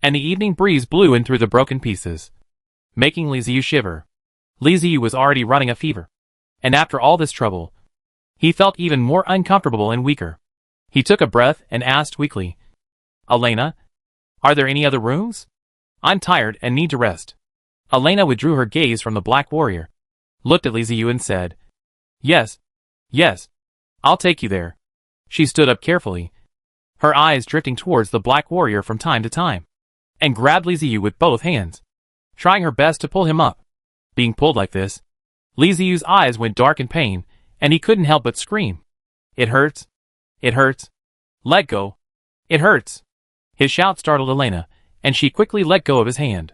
and the evening breeze blew in through the broken pieces, making Liziu shiver. Liziu was already running a fever, and after all this trouble, he felt even more uncomfortable and weaker. He took a breath and asked weakly, Elena, are there any other rooms? I'm tired and need to rest. Elena withdrew her gaze from the Black Warrior, looked at Liziu and said, Yes, I'll take you there. She stood up carefully, her eyes drifting towards the Black Warrior from time to time, and grabbed Liziu with both hands, trying her best to pull him up. Being pulled like this, Li Ziyu's eyes went dark in pain, and he couldn't help but scream. It hurts. It hurts. Let go. It hurts. His shout startled Elena, and she quickly let go of his hand.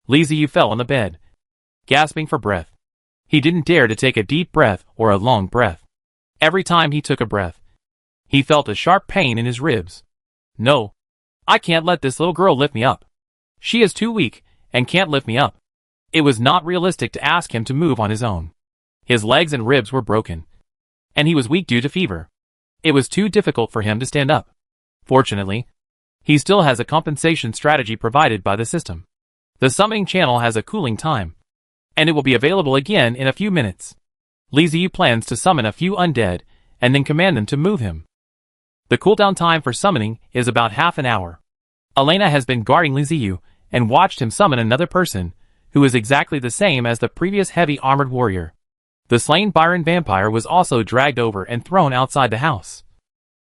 Li Ziyu fell on the bed, gasping for breath. He didn't dare to take a deep breath or a long breath. Every time he took a breath, he felt a sharp pain in his ribs. No. I can't let this little girl lift me up. She is too weak, and can't lift me up. It was not realistic to ask him to move on his own. His legs and ribs were broken, and he was weak due to fever. It was too difficult for him to stand up. Fortunately, he still has a compensation strategy provided by the system. The summoning channel has a cooling time, and it will be available again in a few minutes. Li Ziyu plans to summon a few undead, and then command them to move him. The cooldown time for summoning is about half an hour. Elena has been guarding Li Ziyu, and watched him summon another person, who is exactly the same as the previous heavy armored warrior. The slain Byron vampire was also dragged over and thrown outside the house,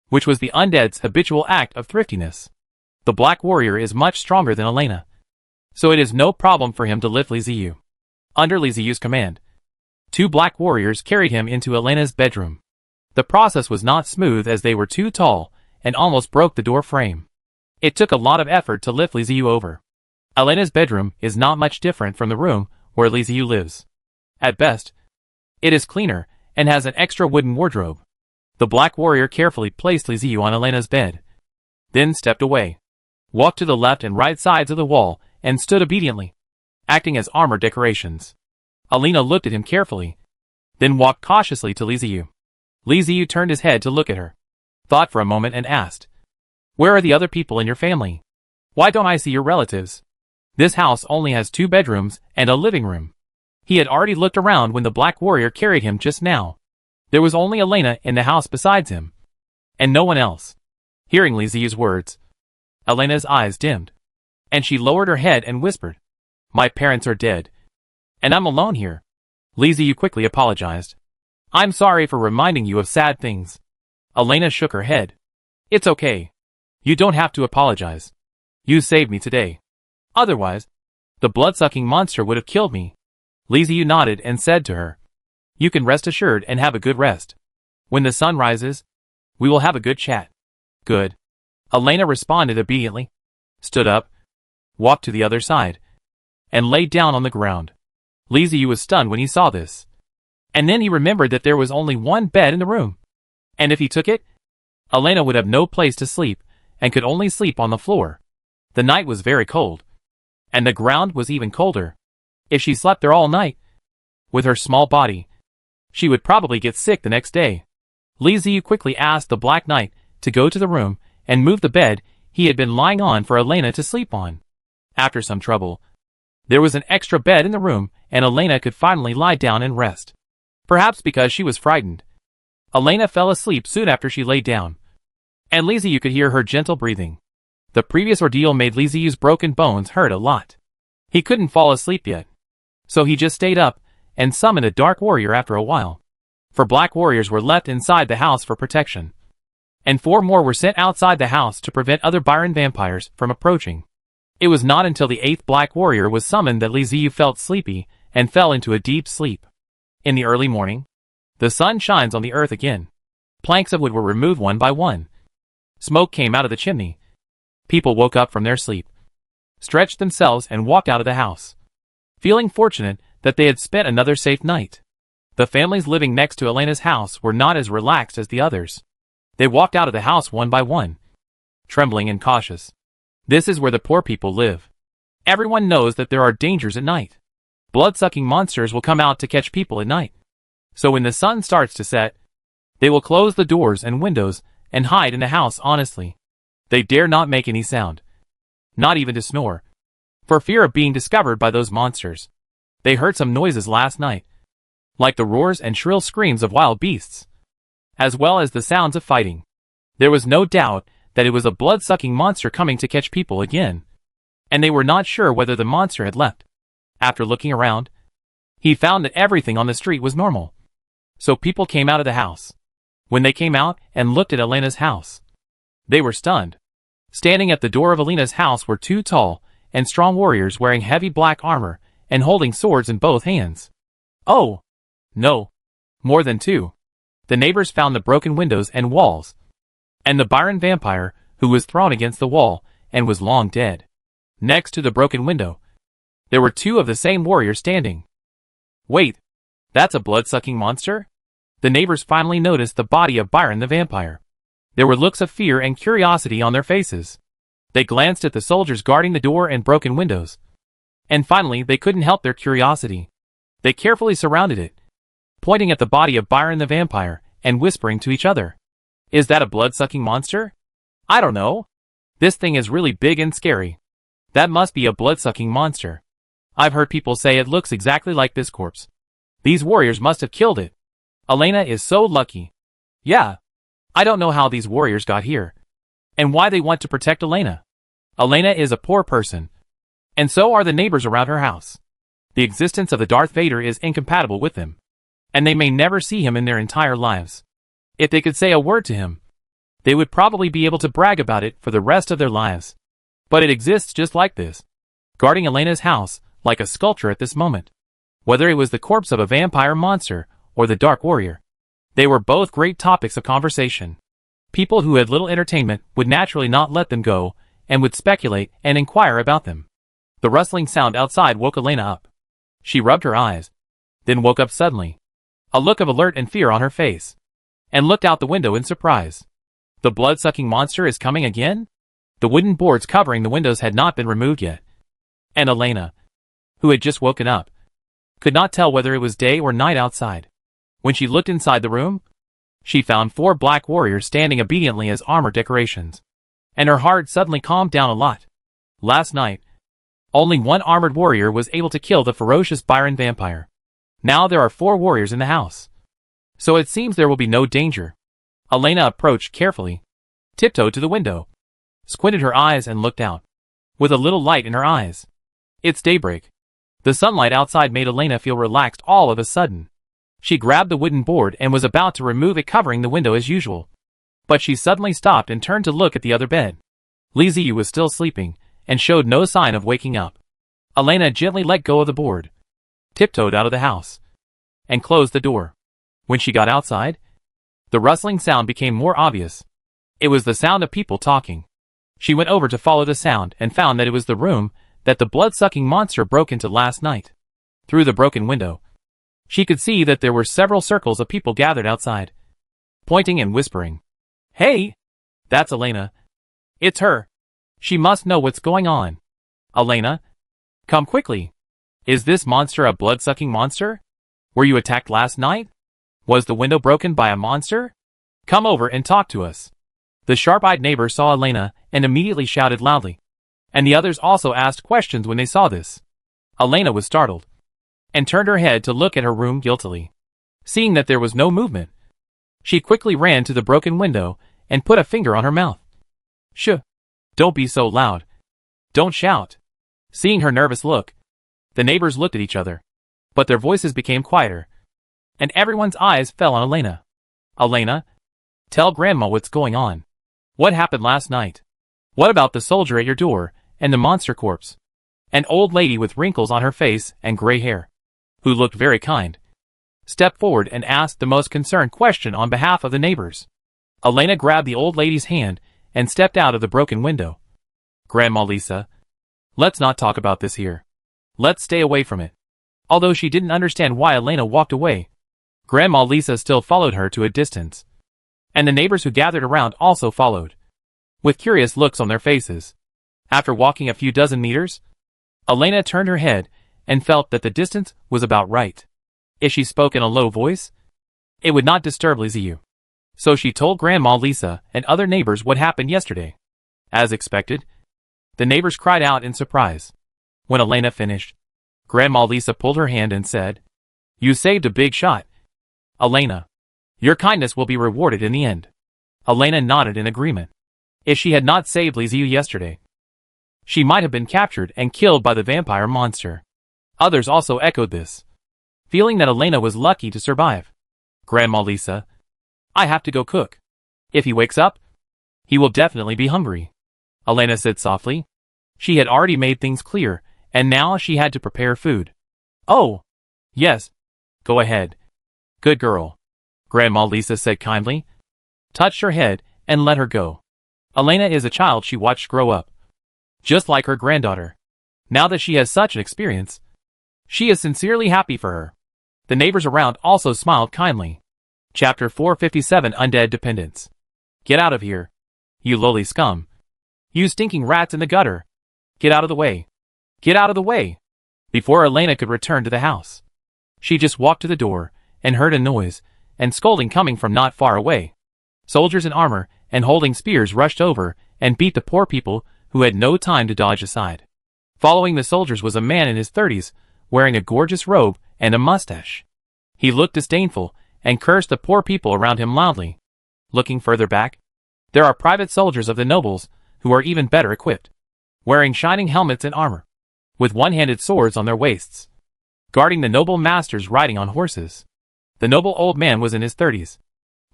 which was the undead's habitual act of thriftiness. The black warrior is much stronger than Elena, so it is no problem for him to lift Li Ziyu. Under Li Ziyu's command, 2 black warriors carried him into Elena's bedroom. The process was not smooth as they were too tall, and almost broke the door frame. It took a lot of effort to lift Li Ziyu over. Elena's bedroom is not much different from the room where Li Ziyu lives. At best, it is cleaner, and has an extra wooden wardrobe. The black warrior carefully placed Li Ziyu on Elena's bed, then stepped away, walked to the left and right sides of the wall, and stood obediently, acting as armor decorations. Elena looked at him carefully, then walked cautiously to Li Ziyu. Li Ziyu turned his head to look at her, thought for a moment and asked, "Where are the other people in your family? Why don't I see your relatives? This house only has 2 bedrooms and a living room." He had already looked around when the black warrior carried him just now. There was only Elena in the house besides him, and no one else. Hearing Li Ziyu's words, Elena's eyes dimmed, and she lowered her head and whispered, "My parents are dead, and I'm alone here." Li Ziyu quickly apologized. "I'm sorry for reminding you of sad things." Elena shook her head. "It's okay. You don't have to apologize. You saved me today. Otherwise, the blood-sucking monster would have killed me." Li Ziyu nodded and said to her, "You can rest assured and have a good rest. When the sun rises, we will have a good chat." "Good." Elena responded obediently, stood up, walked to the other side, and laid down on the ground. Li Ziyu was stunned when he saw this. And then he remembered that there was only one bed in the room. And if he took it, Elena would have no place to sleep, and could only sleep on the floor. The night was very cold, and the ground was even colder. If she slept there all night, with her small body, she would probably get sick the next day. Li Ziyu quickly asked the Black Knight to go to the room and move the bed he had been lying on for Elena to sleep on. After some trouble, there was an extra bed in the room, and Elena could finally lie down and rest. Perhaps because she was frightened, Elena fell asleep soon after she lay down, and Li Ziyu could hear her gentle breathing. The previous ordeal made Li Ziyu's broken bones hurt a lot. He couldn't fall asleep yet, so he just stayed up and summoned a dark warrior after a while. 4 black warriors were left inside the house for protection, and 4 more were sent outside the house to prevent other Byron vampires from approaching. It was not until the 8th black warrior was summoned that Li Ziyu felt sleepy and fell into a deep sleep. In the early morning, the sun shines on the earth again. Planks of wood were removed one by one. Smoke came out of the chimney. People woke up from their sleep, stretched themselves and walked out of the house, feeling fortunate that they had spent another safe night. The families living next to Elena's house were not as relaxed as the others. They walked out of the house one by one, trembling and cautious. This is where the poor people live. Everyone knows that there are dangers at night. Blood-sucking monsters will come out to catch people at night. So when the sun starts to set, they will close the doors and windows and hide in the house honestly. They dare not make any sound, not even to snore, for fear of being discovered by those monsters. They heard some noises last night, like the roars and shrill screams of wild beasts, as well as the sounds of fighting. There was no doubt that it was a blood-sucking monster coming to catch people again, and they were not sure whether the monster had left. After looking around, he found that everything on the street was normal. So people came out of the house. When they came out and looked at Elena's house, they were stunned. Standing at the door of Elena's house were 2 tall and strong warriors wearing heavy black armor and holding swords in both hands. Oh! No. More than 2. The neighbors found the broken windows and walls, and the Byron vampire, who was thrown against the wall and was long dead. Next to the broken window, there were 2 of the same warriors standing. Wait, that's a blood-sucking monster? The neighbors finally noticed the body of Byron the vampire. There were looks of fear and curiosity on their faces. They glanced at the soldiers guarding the door and broken windows. And finally, they couldn't help their curiosity. They carefully surrounded it, pointing at the body of Byron the vampire and whispering to each other. Is that a blood-sucking monster? I don't know. This thing is really big and scary. That must be a blood-sucking monster. I've heard people say it looks exactly like this corpse. These warriors must have killed it. Elena is so lucky. Yeah. I don't know how these warriors got here, and why they want to protect Elena. Elena is a poor person, and so are the neighbors around her house. The existence of the Darth Vader is incompatible with them, and they may never see him in their entire lives. If they could say a word to him, they would probably be able to brag about it for the rest of their lives. But it exists just like this, guarding Elena's house like a sculpture at this moment. Whether it was the corpse of a vampire monster or the Dark Warrior, they were both great topics of conversation. People who had little entertainment would naturally not let them go and would speculate and inquire about them. The rustling sound outside woke Elena up. She rubbed her eyes, then woke up suddenly, a look of alert and fear on her face, and looked out the window in surprise. The blood-sucking monster is coming again? The wooden boards covering the windows had not been removed yet, and Elena, who had just woken up, could not tell whether it was day or night outside. When she looked inside the room, she found 4 black warriors standing obediently as armor decorations, and her heart suddenly calmed down a lot. Last night, only 1 armored warrior was able to kill the ferocious Byron vampire. Now there are 4 warriors in the house, so it seems there will be no danger. Elena approached carefully, tiptoed to the window, squinted her eyes and looked out, with a little light in her eyes. It's daybreak. The sunlight outside made Elena feel relaxed all of a sudden. She grabbed the wooden board and was about to remove it covering the window as usual. But she suddenly stopped and turned to look at the other bed. Liziu was still sleeping, and showed no sign of waking up. Elena gently let go of the board, tiptoed out of the house, and closed the door. When she got outside, the rustling sound became more obvious. It was the sound of people talking. She went over to follow the sound and found that it was the room that the blood-sucking monster broke into last night. Through the broken window, she could see that there were several circles of people gathered outside, pointing and whispering. Hey! That's Elena. It's her. She must know what's going on. Elena? Come quickly. Is this monster a blood-sucking monster? Were you attacked last night? Was the window broken by a monster? Come over and talk to us. The sharp-eyed neighbor saw Elena and immediately shouted loudly, and the others also asked questions when they saw this. Elena was startled, and turned her head to look at her room guiltily. Seeing that there was no movement, she quickly ran to the broken window and put a finger on her mouth. Shh! Don't be so loud. Don't shout. Seeing her nervous look, the neighbors looked at each other, but their voices became quieter, and everyone's eyes fell on Elena. Elena, tell Grandma what's going on. What happened last night? What about the soldier at your door and the monster corpse? An old lady with wrinkles on her face and gray hair, who looked very kind, stepped forward and asked the most concerned question on behalf of the neighbors. Elena grabbed the old lady's hand and stepped out of the broken window. Grandma Lisa, let's not talk about this here. Let's stay away from it. Although she didn't understand why Elena walked away, Grandma Lisa still followed her to a distance, and the neighbors who gathered around also followed, with curious looks on their faces. After walking a few dozen meters, Elena turned her head and felt that the distance was about right. If she spoke in a low voice, it would not disturb Liziu. So she told Grandma Lisa and other neighbors what happened yesterday. As expected, the neighbors cried out in surprise. When Elena finished, Grandma Lisa pulled her hand and said, You saved a big shot. Elena, your kindness will be rewarded in the end. Elena nodded in agreement. If she had not saved Liziu yesterday, she might have been captured and killed by the vampire monster. Others also echoed this, feeling that Elena was lucky to survive. Grandma Lisa, I have to go cook. If he wakes up, he will definitely be hungry. Elena said softly. She had already made things clear, and now she had to prepare food. Oh, yes. Go ahead. Good girl. Grandma Lisa said kindly, touched her head, and let her go. Elena is a child she watched grow up. Just like her granddaughter. Now that she has such an experience, she is sincerely happy for her. The neighbors around also smiled kindly. Chapter 457 Undead Dependence. Get out of here. You lowly scum. You stinking rats in the gutter. Get out of the way. Get out of the way. Before Elena could return to the house, she just walked to the door and heard a noise and scolding coming from not far away. Soldiers in armor and holding spears rushed over and beat the poor people who had no time to dodge aside. Following the soldiers was a man in his 30s, wearing a gorgeous robe and a mustache. He looked disdainful and cursed the poor people around him loudly. Looking further back, there are private soldiers of the nobles who are even better equipped, wearing shining helmets and armor, with one-handed swords on their waists, guarding the noble masters riding on horses. The noble old man was in his 30s,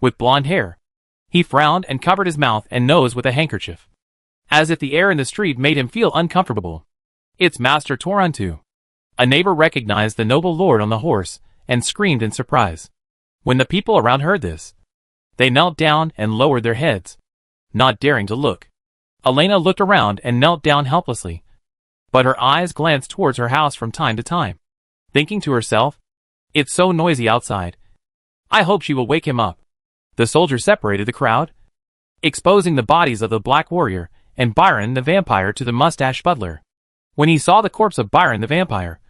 with blonde hair. He frowned and covered his mouth and nose with a handkerchief, as if the air in the street made him feel uncomfortable. It's Master Toronto. A neighbor recognized the noble lord on the horse and screamed in surprise. When the people around heard this, they knelt down and lowered their heads, not daring to look. Elena looked around and knelt down helplessly, but her eyes glanced towards her house from time to time, thinking to herself, "It's so noisy outside. I hope she will wake him up." The soldier separated the crowd, exposing the bodies of the Black Warrior and Byron the Vampire to the mustache butler. When he saw the corpse of Byron the Vampire,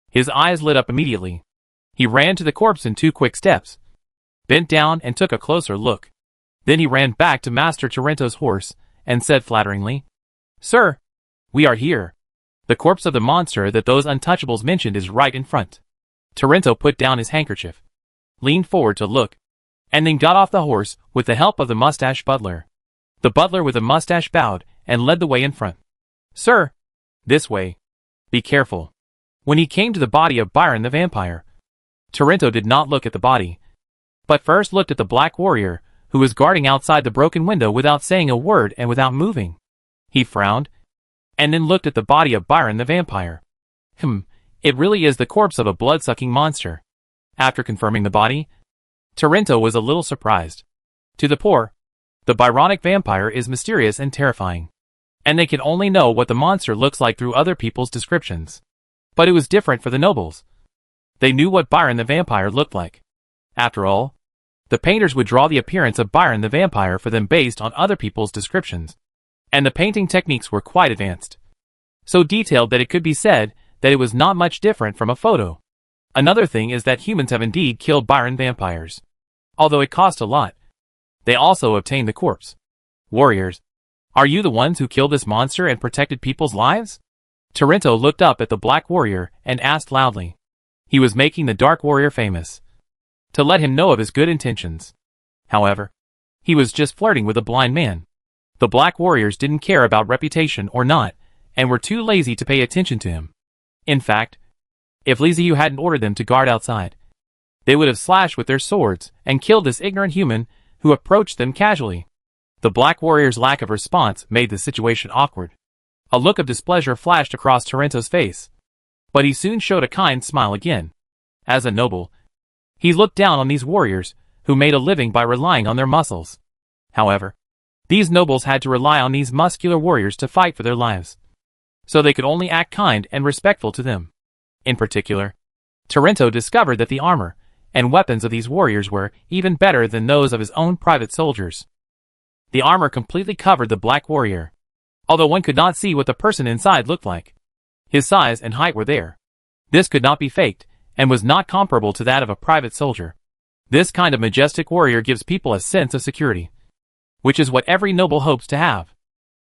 his eyes lit up immediately. He ran to the corpse in 2 quick steps, bent down and took a closer look. Then he ran back to Master Toronto's horse and said flatteringly, "Sir, we are here. The corpse of the monster that those untouchables mentioned is right in front." Toronto put down his handkerchief, leaned forward to look, and then got off the horse with the help of the mustache butler. The butler with the mustache bowed and led the way in front. "Sir, this way. Be careful." When he came to the body of Byron the Vampire, Toronto did not look at the body, but first looked at the Black Warrior, who was guarding outside the broken window without saying a word and without moving. He frowned, and then looked at the body of Byron the Vampire. It really is the corpse of a blood-sucking monster. After confirming the body, Toronto was a little surprised. To the poor, the Byronic vampire is mysterious and terrifying, and they can only know what the monster looks like through other people's descriptions. But it was different for the nobles. They knew what Byron the Vampire looked like. After all, the painters would draw the appearance of Byron the Vampire for them based on other people's descriptions, and the painting techniques were quite advanced. So detailed that it could be said that it was not much different from a photo. Another thing is that humans have indeed killed Byron vampires. Although it cost a lot, they also obtained the corpse. Warriors, are you the ones who killed this monster and protected people's lives? Toronto looked up at the Black Warrior and asked loudly. He was making the Dark Warrior famous, to let him know of his good intentions. However, he was just flirting with a blind man. The Black Warriors didn't care about reputation or not, and were too lazy to pay attention to him. In fact, if Liziu hadn't ordered them to guard outside, they would have slashed with their swords and killed this ignorant human who approached them casually. The Black Warrior's lack of response made the situation awkward. A look of displeasure flashed across Toronto's face, but he soon showed a kind smile again. As a noble, he looked down on these warriors who made a living by relying on their muscles. However, these nobles had to rely on these muscular warriors to fight for their lives, so they could only act kind and respectful to them. In particular, Toronto discovered that the armor and weapons of these warriors were even better than those of his own private soldiers. The armor completely covered the Black Warrior, although one could not see what the person inside looked like. His size and height were there. This could not be faked, and was not comparable to that of a private soldier. This kind of majestic warrior gives people a sense of security, which is what every noble hopes to have.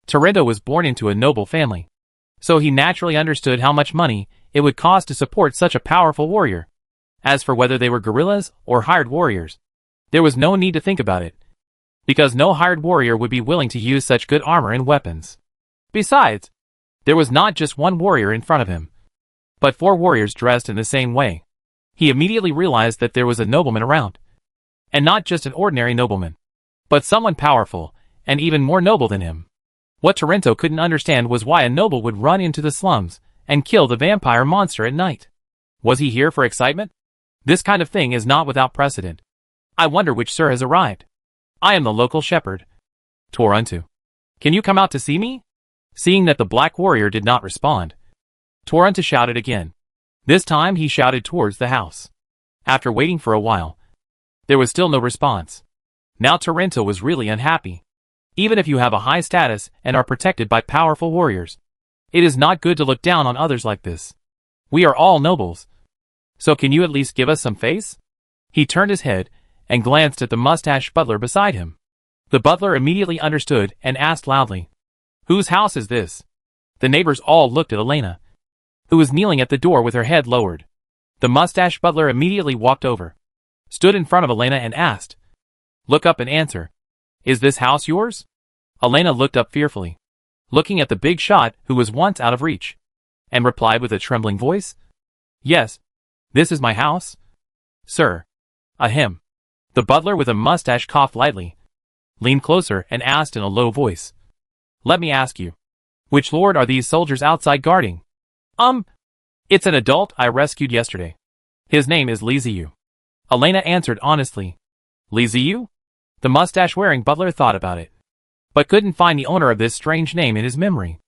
Toronto was born into a noble family, so he naturally understood how much money it would cost to support such a powerful warrior. As for whether they were guerrillas or hired warriors, there was no need to think about it, because no hired warrior would be willing to use such good armor and weapons. Besides, there was not just one warrior in front of him, but 4 warriors dressed in the same way. He immediately realized that there was a nobleman around, and not just an ordinary nobleman, but someone powerful and even more noble than him. What Toronto couldn't understand was why a noble would run into the slums and kill the vampire monster at night. Was he here for excitement? This kind of thing is not without precedent. I wonder which sir has arrived. I am the local shepherd. Toronto. Can you come out to see me? Seeing that the black warrior did not respond, Toronto shouted again. This time he shouted towards the house. After waiting for a while, there was still no response. Now Toronto was really unhappy. Even if you have a high status and are protected by powerful warriors, it is not good to look down on others like this. We are all nobles. So can you at least give us some face? He turned his head and glanced at the mustached butler beside him. The butler immediately understood and asked loudly, "Whose house is this?" The neighbors all looked at Elena, who was kneeling at the door with her head lowered. The mustached butler immediately walked over, stood in front of Elena and asked, "Look up and answer. Is this house yours?" Elena looked up fearfully, looking at the big shot who was once out of reach, and replied with a trembling voice, "Yes, this is my house, sir." Ahem. The butler with a mustache coughed lightly, leaned closer and asked in a low voice, "Let me ask you, which lord are these soldiers outside guarding?" It's an adult I rescued yesterday. His name is Liziu." Elena answered honestly. "Liziu?" The mustache-wearing butler thought about it, but couldn't find the owner of this strange name in his memory.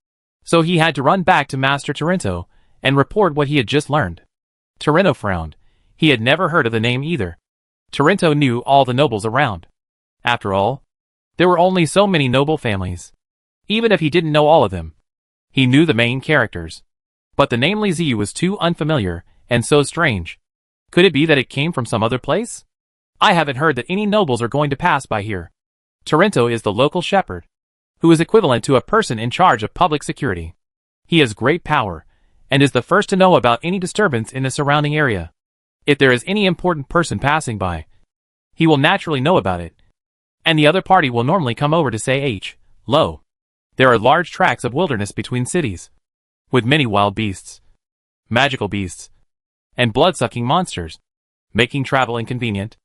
So he had to run back to Master Toronto and report what he had just learned. Toronto frowned. He had never heard of the name either. Toronto knew all the nobles around. After all, there were only so many noble families. Even if he didn't know all of them, he knew the main characters. But the name Liziu was too unfamiliar and so strange. Could it be that it came from some other place? I haven't heard that any nobles are going to pass by here. Toronto is the local shepherd, who is equivalent to a person in charge of public security. He has great power, and is the first to know about any disturbance in the surrounding area. If there is any important person passing by, he will naturally know about it, and the other party will normally come over to say hello. There are large tracts of wilderness between cities, with many wild beasts, magical beasts, and blood-sucking monsters, making travel inconvenient.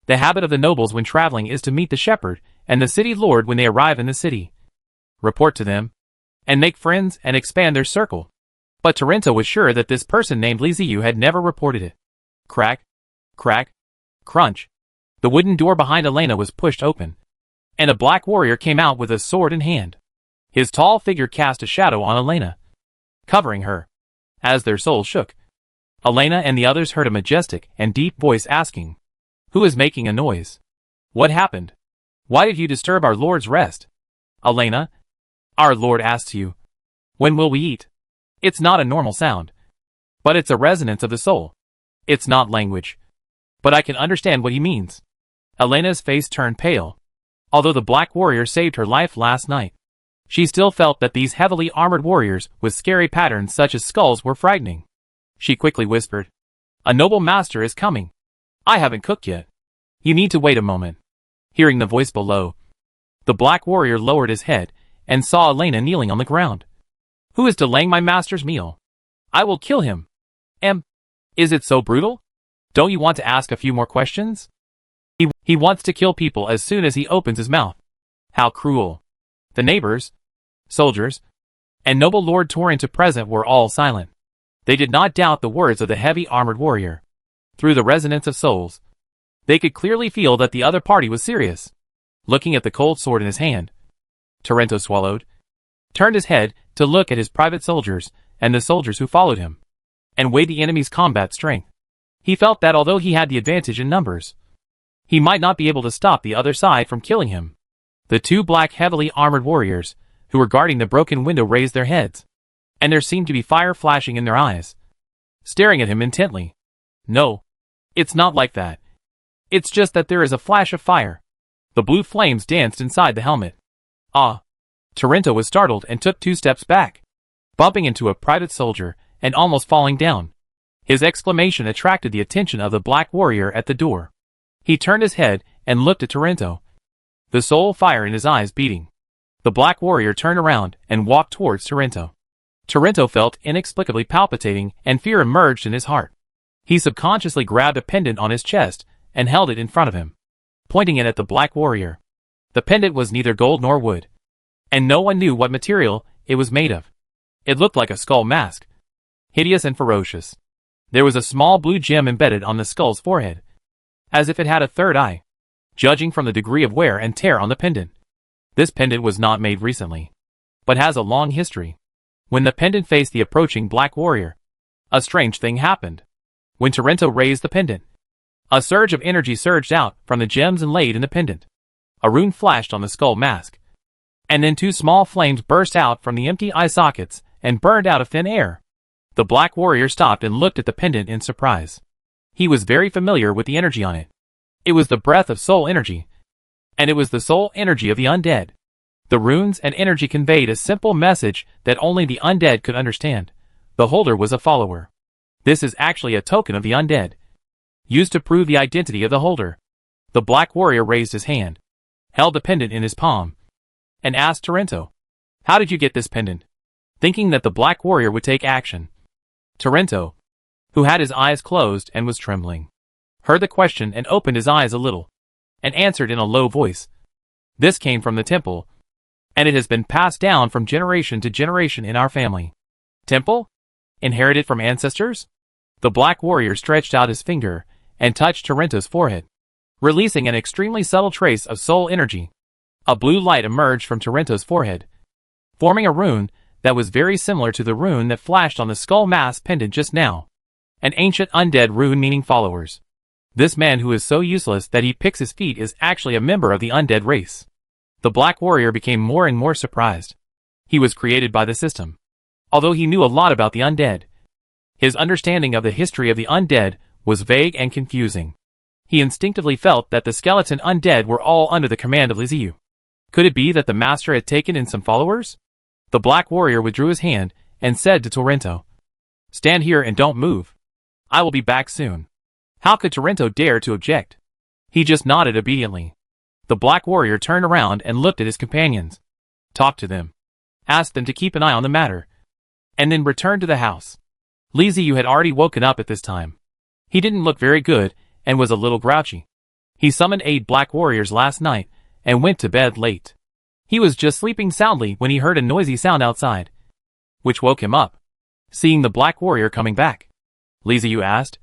The habit of the nobles when traveling is to meet the shepherd and the city lord when they arrive in the city, report to them, and make friends and expand their circle. But Toronto was sure that this person named Liziu had never reported it. Crack, crack, crunch. The wooden door behind Elena was pushed open, and a black warrior came out with a sword in hand. His tall figure cast a shadow on Elena, covering her. As their souls shook, Elena and the others heard a majestic and deep voice asking, "Who is making a noise? What happened? Why did you disturb our lord's rest?" "Elena, our lord asks you, when will we eat?" It's not a normal sound, but it's a resonance of the soul. It's not language, but I can understand what he means. Elena's face turned pale. Although the black warrior saved her life last night, she still felt that these heavily armored warriors with scary patterns such as skulls were frightening. She quickly whispered, "A noble master is coming. I haven't cooked yet. You need to wait a moment." Hearing the voice below, the black warrior lowered his head and saw Elena kneeling on the ground. "Who is delaying my master's meal? I will kill him." Is it so brutal? Don't you want to ask a few more questions? He wants to kill people as soon as he opens his mouth. How cruel. The neighbors, soldiers, and noble Lord Toronto present were all silent. They did not doubt the words of the heavy armored warrior. Through the resonance of souls, they could clearly feel that the other party was serious. Looking at the cold sword in his hand, Toronto swallowed, turned his head to look at his private soldiers and the soldiers who followed him, and weighed the enemy's combat strength. He felt that although he had the advantage in numbers, he might not be able to stop the other side from killing him. The two black heavily armored warriors who were guarding the broken window raised their heads, and there seemed to be fire flashing in their eyes, staring at him intently. "No, it's not like that. It's just that there is a flash of fire." The blue flames danced inside the helmet. "Ah!" Toronto was startled and took 2 steps back, bumping into a private soldier and almost falling down. His exclamation attracted the attention of the black warrior at the door. He turned his head and looked at Toronto, the soul fire in his eyes beating. The black warrior turned around and walked towards Toronto. Toronto felt inexplicably palpitating and fear emerged in his heart. He subconsciously grabbed a pendant on his chest and held it in front of him, pointing it at the black warrior. The pendant was neither gold nor wood, and no one knew what material it was made of. It looked like a skull mask, hideous and ferocious. There was a small blue gem embedded on the skull's forehead, as if it had a third eye, judging from the degree of wear and tear on the pendant. This pendant was not made recently, but has a long history. When the pendant faced the approaching Black Warrior, a strange thing happened. When Torrento raised the pendant, a surge of energy surged out from the gems and laid in the pendant. A rune flashed on the skull mask, and then two small flames burst out from the empty eye sockets and burned out of thin air. The Black Warrior stopped and looked at the pendant in surprise. He was very familiar with the energy on it. It was the breath of soul energy, and it was the soul energy of the undead. The runes and energy conveyed a simple message that only the undead could understand. The holder was a follower. This is actually a token of the undead, used to prove the identity of the holder. The Black Warrior raised his hand, held the pendant in his palm, and asked Torrento, "How did you get this pendant?" Thinking that the Black Warrior would take action, Torrento, who had his eyes closed and was trembling, heard the question and opened his eyes a little, and answered in a low voice, "This came from the temple, and it has been passed down from generation to generation in our family." Temple? Inherited from ancestors? The Black Warrior stretched out his finger and touched Torrento's forehead, releasing an extremely subtle trace of soul energy. A blue light emerged from Torrento's forehead, forming a rune that was very similar to the rune that flashed on the skull mask pendant just now. An ancient undead rune meaning followers. This man who is so useless that he picks his feet is actually a member of the undead race. The Black Warrior became more and more surprised. He was created by the system. Although he knew a lot about the undead, his understanding of the history of the undead was vague and confusing. He instinctively felt that the skeleton undead were all under the command of Liziu. Could it be that the master had taken in some followers? The Black Warrior withdrew his hand and said to Torrento, "Stand here and don't move. I will be back soon." How could Torrento dare to object? He just nodded obediently. The Black Warrior turned around and looked at his companions, talked to them, asked them to keep an eye on the matter, and then returned to the house. Liziu had already woken up at this time. He didn't look very good and was a little grouchy. He summoned 8 Black Warriors last night and went to bed late. He was just sleeping soundly when he heard a noisy sound outside, which woke him up. Seeing the Black Warrior coming back, Liziu asked,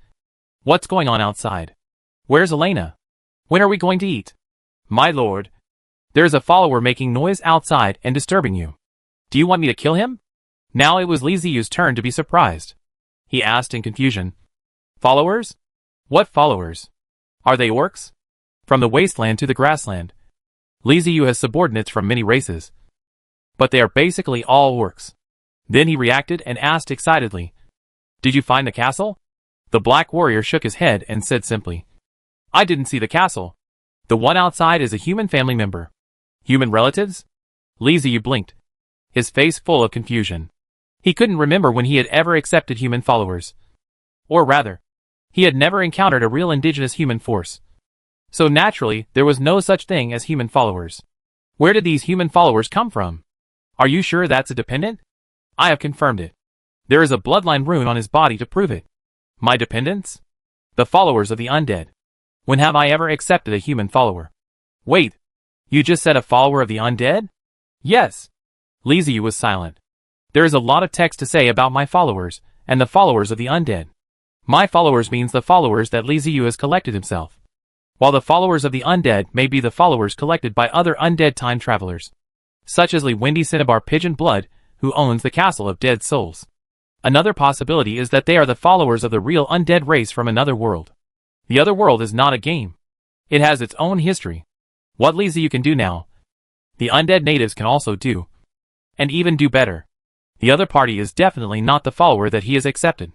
"What's going on outside? Where's Elena? When are we going to eat?" "My lord, there is a follower making noise outside and disturbing you. Do you want me to kill him?" Now it was Liziu's turn to be surprised. He asked in confusion, "Followers? What followers? Are they orcs? From the wasteland to the grassland. Liziu has subordinates from many races, but they are basically all orcs." Then he reacted and asked excitedly, "Did you find the castle?" The Black Warrior shook his head and said simply, "I didn't see the castle. The one outside is a human family member." "Human relatives?" Liziu blinked, his face full of confusion. He couldn't remember when he had ever accepted human followers. Or rather, he had never encountered a real indigenous human force. So naturally, there was no such thing as human followers. Where did these human followers come from? "Are you sure that's a dependent?" "I have confirmed it. There is a bloodline rune on his body to prove it." "My dependents?" "The followers of the undead. When have I ever accepted a human follower?" "Wait, you just said a follower of the undead?" "Yes." Liziu was silent. "There is a lot of text to say about my followers, and the followers of the undead. My followers means the followers that Liziu has collected himself, while the followers of the undead may be the followers collected by other undead time travelers, such as Wendy Cinnabar Pigeon Blood, who owns the Castle of Dead Souls. Another possibility is that they are the followers of the real undead race from another world. The other world is not a game. It has its own history. What Liziu can do now, the undead natives can also do, and even do better. The other party is definitely not the follower that he has accepted.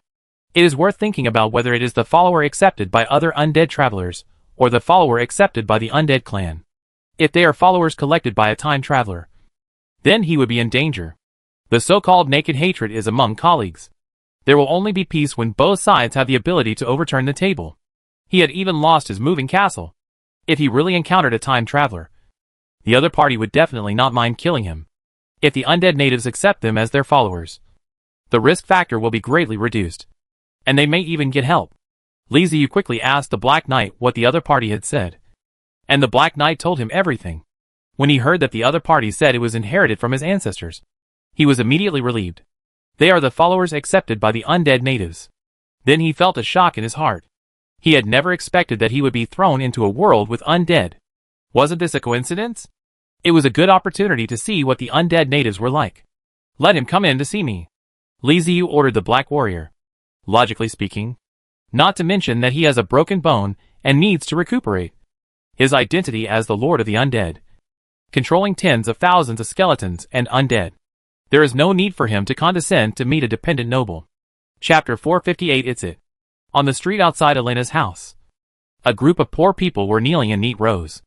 It is worth thinking about whether it is the follower accepted by other undead travelers, or the follower accepted by the undead clan. If they are followers collected by a time traveler, then he would be in danger. The so-called naked hatred is among colleagues. There will only be peace when both sides have the ability to overturn the table. He had even lost his moving castle. If he really encountered a time traveler, the other party would definitely not mind killing him. If the undead natives accept them as their followers, the risk factor will be greatly reduced, and they may even get help. Liziu quickly asked the Black Knight what the other party had said, and the Black Knight told him everything. When he heard that the other party said it was inherited from his ancestors, he was immediately relieved. They are the followers accepted by the undead natives. Then he felt a shock in his heart. He had never expected that he would be thrown into a world with undead. Wasn't this a coincidence? It was a good opportunity to see what the undead natives were like. Let him come in to see me, Li Ziyu ordered the Black Warrior. Logically speaking. Not to mention that he has a broken bone and needs to recuperate. His identity as the Lord of the Undead, controlling tens of thousands of skeletons and undead. There is no need for him to condescend to meet a dependent noble. Chapter 458. It's it. On the street outside Elena's house, a group of poor people were kneeling in neat rows.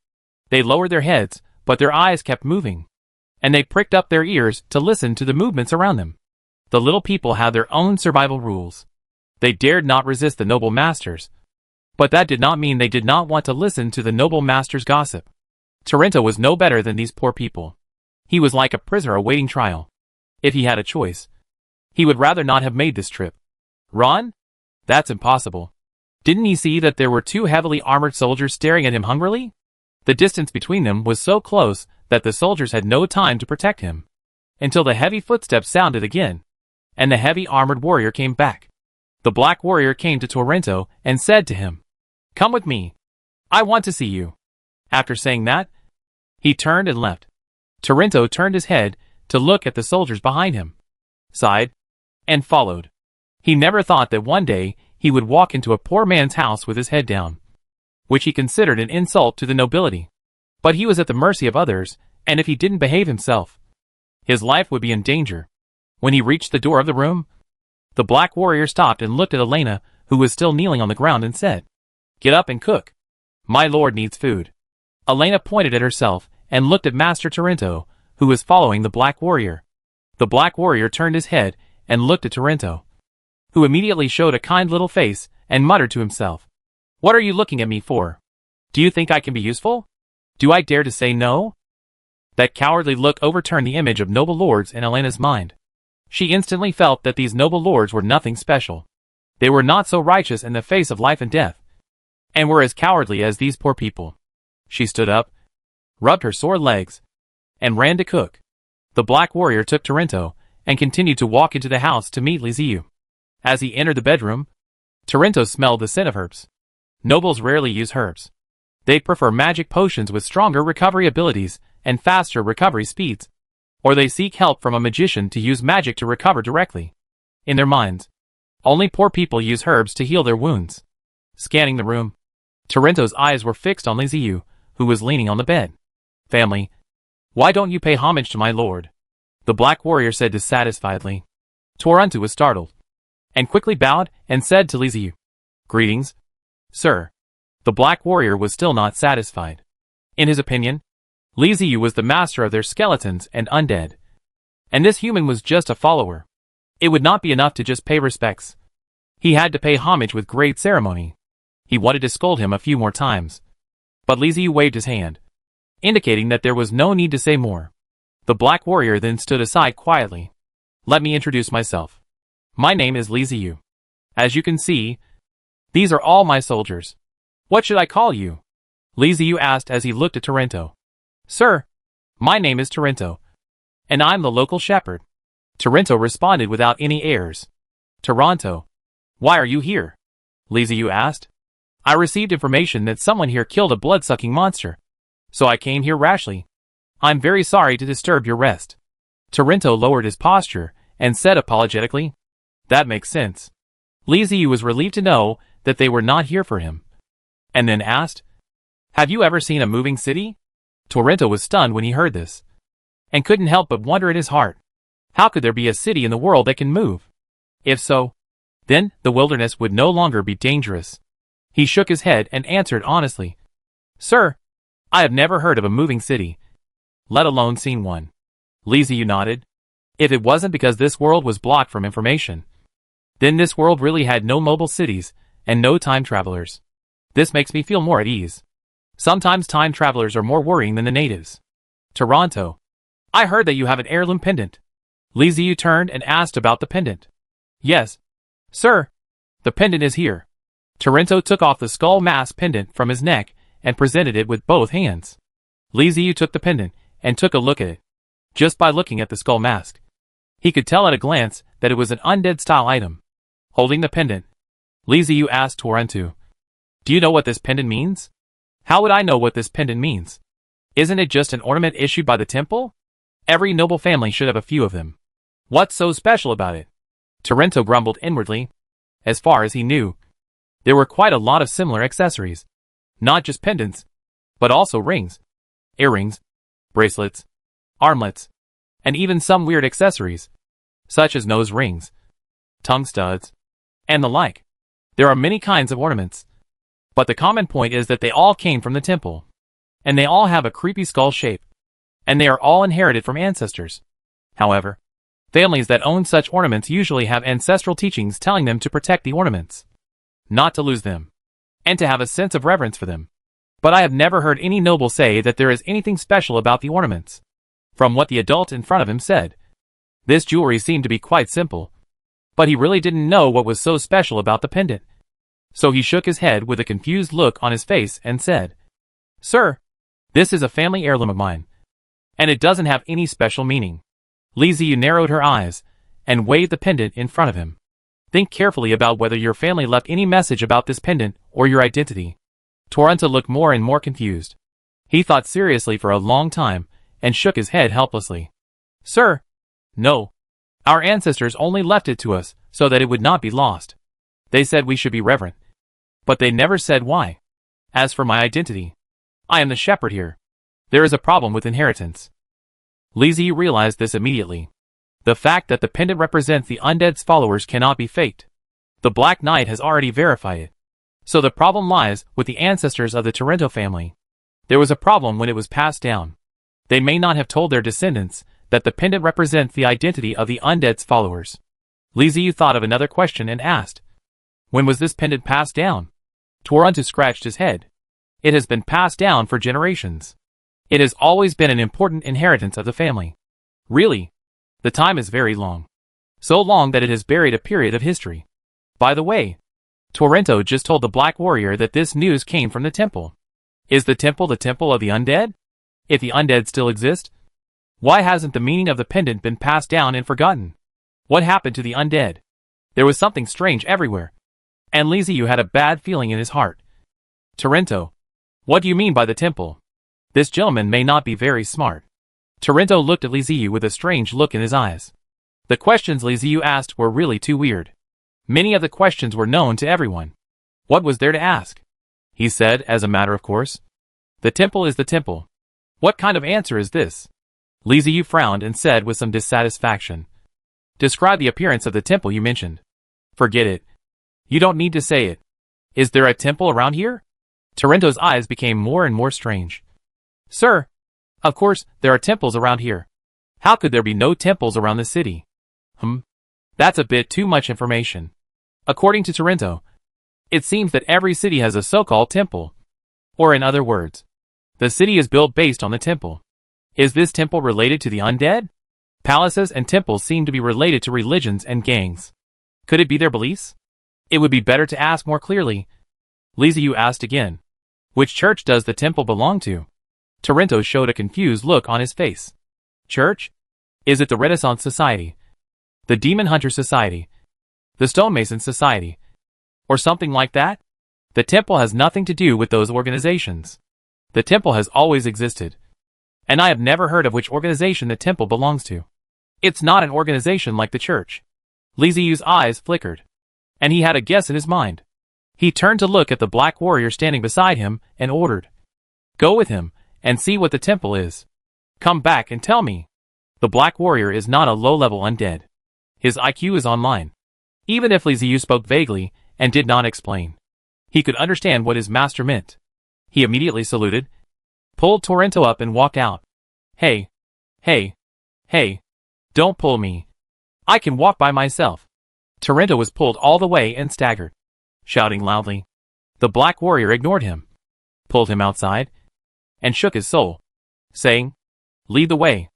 They lowered their heads, but their eyes kept moving, and they pricked up their ears to listen to the movements around them. The little people had their own survival rules. They dared not resist the noble masters, but that did not mean they did not want to listen to the noble master's gossip. Torrento was no better than these poor people. He was like a prisoner awaiting trial. If he had a choice, he would rather not have made this trip. Run? That's impossible. Didn't he see that there were two heavily armored soldiers staring at him hungrily? The distance between them was so close that the soldiers had no time to protect him, until the heavy footsteps sounded again, and the heavy armored warrior came back. The Black Warrior came to Torrento and said to him, "Come with me. I want to see you." After saying that, he turned and left. Torrento turned his head to look at the soldiers behind him, sighed, and followed. He never thought that one day he would walk into a poor man's house with his head down, which he considered an insult to the nobility. But he was at the mercy of others, and if he didn't behave himself, his life would be in danger. When he reached the door of the room, the Black Warrior stopped and looked at Elena, who was still kneeling on the ground, and said, "Get up and cook. My lord needs food." Elena pointed at herself and looked at Master Torrento, who was following the Black Warrior. The Black Warrior turned his head and looked at Torrento, who immediately showed a kind little face and muttered to himself, "What are you looking at me for? Do you think I can be useful? Do I dare to say no?" That cowardly look overturned the image of noble lords in Elena's mind. She instantly felt that these noble lords were nothing special. They were not so righteous in the face of life and death, and were as cowardly as these poor people. She stood up, rubbed her sore legs, and ran to cook. The Black Warrior took Torrento and continued to walk into the house to meet Li Ziyu. As he entered the bedroom, Torrento smelled the scent of herbs. Nobles rarely use herbs. They prefer magic potions with stronger recovery abilities and faster recovery speeds, or they seek help from a magician to use magic to recover directly. In their minds, only poor people use herbs to heal their wounds. Scanning the room, Torrento's eyes were fixed on Li Ziyu, who was leaning on the bed. "Family, why don't you pay homage to my lord?" the Black Warrior said dissatisfiedly. Torrento was startled, and quickly bowed and said to Li Ziyu, "Greetings, sir." The Black Warrior was still not satisfied. In his opinion, Li Ziyu was the master of their skeletons and undead, and this human was just a follower. It would not be enough to just pay respects. He had to pay homage with great ceremony. He wanted to scold him a few more times, but Li Ziyu waved his hand, indicating that there was no need to say more. The Black Warrior then stood aside quietly. "Let me introduce myself. My name is Li Ziyu. As you can see, these are all my soldiers. What should I call you?" Li Ziyu asked as he looked at Torrento. "Sir, my name is Torrento, and I'm the local shepherd." Torrento responded without any airs. "Toronto, why are you here?" Li Ziyu asked. "I received information that someone here killed a blood-sucking monster, so I came here rashly. I'm very sorry to disturb your rest." Torrento lowered his posture and said apologetically, "That makes sense." Li Ziyu was relieved to know that they were not here for him, and then asked, "Have you ever seen a moving city?" Torrento was stunned when he heard this, and couldn't help but wonder in his heart, how could there be a city in the world that can move? If so, then the wilderness would no longer be dangerous. He shook his head and answered honestly, "Sir, I have never heard of a moving city, let alone seen one." Li Ziyu nodded. If it wasn't because this world was blocked from information, then this world really had no mobile cities and no time travelers. This makes me feel more at ease. Sometimes time travelers are more worrying than the natives. "Toronto, I heard that you have an heirloom pendant." Li Ziyu turned and asked about the pendant. "Yes, sir, the pendant is here." Torrento took off the skull mask pendant from his neck and presented it with both hands. Li Ziyu took the pendant and took a look at it. Just by looking at the skull mask, he could tell at a glance that it was an undead style item. Holding the pendant, Li Ziyu asked Torrento. Do you know what this pendant means? How would I know what this pendant means? Isn't it just an ornament issued by the temple? Every noble family should have a few of them. What's so special about it? Torrento grumbled inwardly. As far as he knew, there were quite a lot of similar accessories. Not just pendants, but also rings, earrings, bracelets, armlets, and even some weird accessories, such as nose rings, tongue studs, and the like. There are many kinds of ornaments, but the common point is that they all came from the temple, and they all have a creepy skull shape, and they are all inherited from ancestors. However, families that own such ornaments usually have ancestral teachings telling them to protect the ornaments, not to lose them, and to have a sense of reverence for them. But I have never heard any noble say that there is anything special about the ornaments. From what the adult in front of him said, this jewelry seemed to be quite simple, but he really didn't know what was so special about the pendant. So he shook his head with a confused look on his face and said, Sir, this is a family heirloom of mine, and it doesn't have any special meaning. Li Ziyu narrowed her eyes and waved the pendant in front of him. Think carefully about whether your family left any message about this pendant or your identity. Torrento looked more and more confused. He thought seriously for a long time and shook his head helplessly. Sir, no. Our ancestors only left it to us so that it would not be lost. They said we should be reverent, but they never said why. As for my identity, I am the shepherd here. There is a problem with inheritance. Li Ziyu realized this immediately. The fact that the pendant represents the Undead's followers cannot be faked. The Black Knight has already verified it. So the problem lies with the ancestors of the Torrento family. There was a problem when it was passed down. They may not have told their descendants that the pendant represents the identity of the Undead's followers. Li Ziyu thought of another question and asked, when was this pendant passed down? Torrento scratched his head. It has been passed down for generations. It has always been an important inheritance of the family. Really? The time is very long. So long that it has buried a period of history. By the way, Torrento just told the Black Warrior that this news came from the temple. Is the temple of the Undead? If the Undead still exist, why hasn't the meaning of the pendant been passed down and forgotten? What happened to the Undead? There was something strange everywhere, and Li Ziyu had a bad feeling in his heart. Torrento, what do you mean by the temple? This gentleman may not be very smart. Torrento looked at Li Ziyu with a strange look in his eyes. The questions Li Ziyu asked were really too weird. Many of the questions were known to everyone. What was there to ask? He said, as a matter of course. The temple is the temple. What kind of answer is this? Li Ziyu frowned and said with some dissatisfaction. Describe the appearance of the temple you mentioned. Forget it. You don't need to say it. Is there a temple around here? Torrento's eyes became more and more strange. Sir, of course, there are temples around here. How could there be no temples around the city? That's a bit too much information. According to Torrento, it seems that every city has a so-called temple. Or in other words, the city is built based on the temple. Is this temple related to the Undead? Palaces and temples seem to be related to religions and gangs. Could it be their beliefs? It would be better to ask more clearly. Li Ziyu asked again. Which church does the temple belong to? Torrento showed a confused look on his face. Church? Is it the Renaissance Society? The Demon Hunter Society? The Stonemason Society? Or something like that? The temple has nothing to do with those organizations. The temple has always existed. And I have never heard of which organization the temple belongs to. It's not an organization like the church. Li Ziyu's eyes flickered, and he had a guess in his mind. He turned to look at the Black Warrior standing beside him and ordered, Go with him and see what the temple is. Come back and tell me. The Black Warrior is not a low-level undead. His IQ is online. Even if Li Ziyu spoke vaguely and did not explain, he could understand what his master meant. He immediately saluted, pulled Torrento up and walked out. Hey, don't pull me. I can walk by myself. Torrento was pulled all the way and staggered, shouting loudly. The Black Warrior ignored him, pulled him outside, and shook his soul, saying, Lead the way.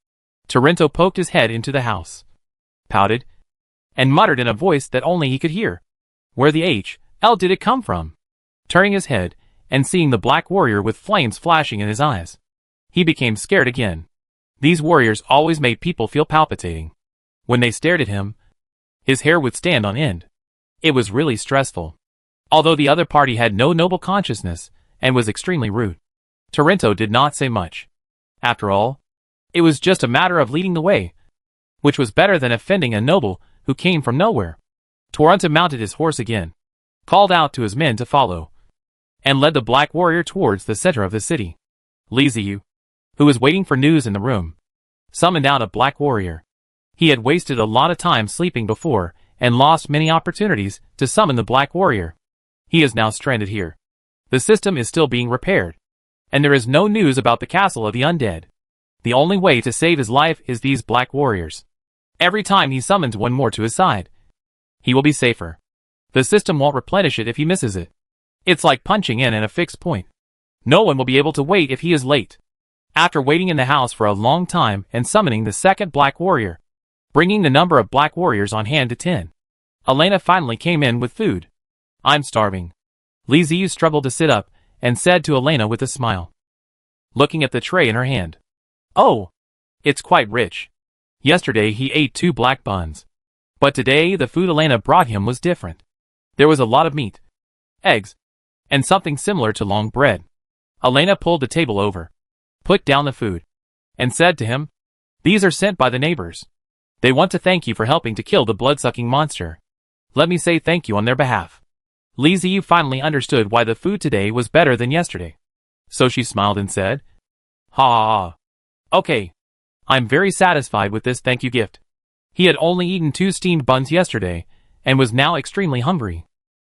Torrento poked his head into the house, pouted, and muttered in a voice that only he could hear. Where the hell did it come from? Turning his head and seeing the Black Warrior with flames flashing in his eyes, he became scared again. These warriors always made people feel palpitating. When they stared at him, his hair would stand on end. It was really stressful. Although the other party had no noble consciousness and was extremely rude, Torrento did not say much. After all, it was just a matter of leading the way, which was better than offending a noble who came from nowhere. Torrento mounted his horse again, called out to his men to follow, and led the black warrior towards the center of the city. Liziu, who was waiting for news in the room, summoned out a black warrior. He had wasted a lot of time sleeping before and lost many opportunities to summon the black warrior. He is now stranded here. The system is still being repaired, and there is no news about the castle of the undead. The only way to save his life is these black warriors. Every time he summons one more to his side, he will be safer. The system won't replenish it if he misses it. It's like punching in at a fixed point. No one will be able to wait if he is late. After waiting in the house for a long time and summoning the second black warrior, bringing the number of black warriors on hand to 10, Elena finally came in with food. I'm starving. Liziu struggled to sit up and said to Elena with a smile, looking at the tray in her hand. Oh, it's quite rich. Yesterday he ate 2 black buns. But today the food Elena brought him was different. There was a lot of meat, eggs, and something similar to long bread. Elena pulled the table over, put down the food, and said to him, "These are sent by the neighbors. They want to thank you for helping to kill the blood-sucking monster. Let me say thank you on their behalf." Liziu finally understood why the food today was better than yesterday. So she smiled and said, "Ha ha ha. Okay. I'm very satisfied with this thank you gift." He had only eaten 2 steamed buns yesterday, and was now extremely hungry.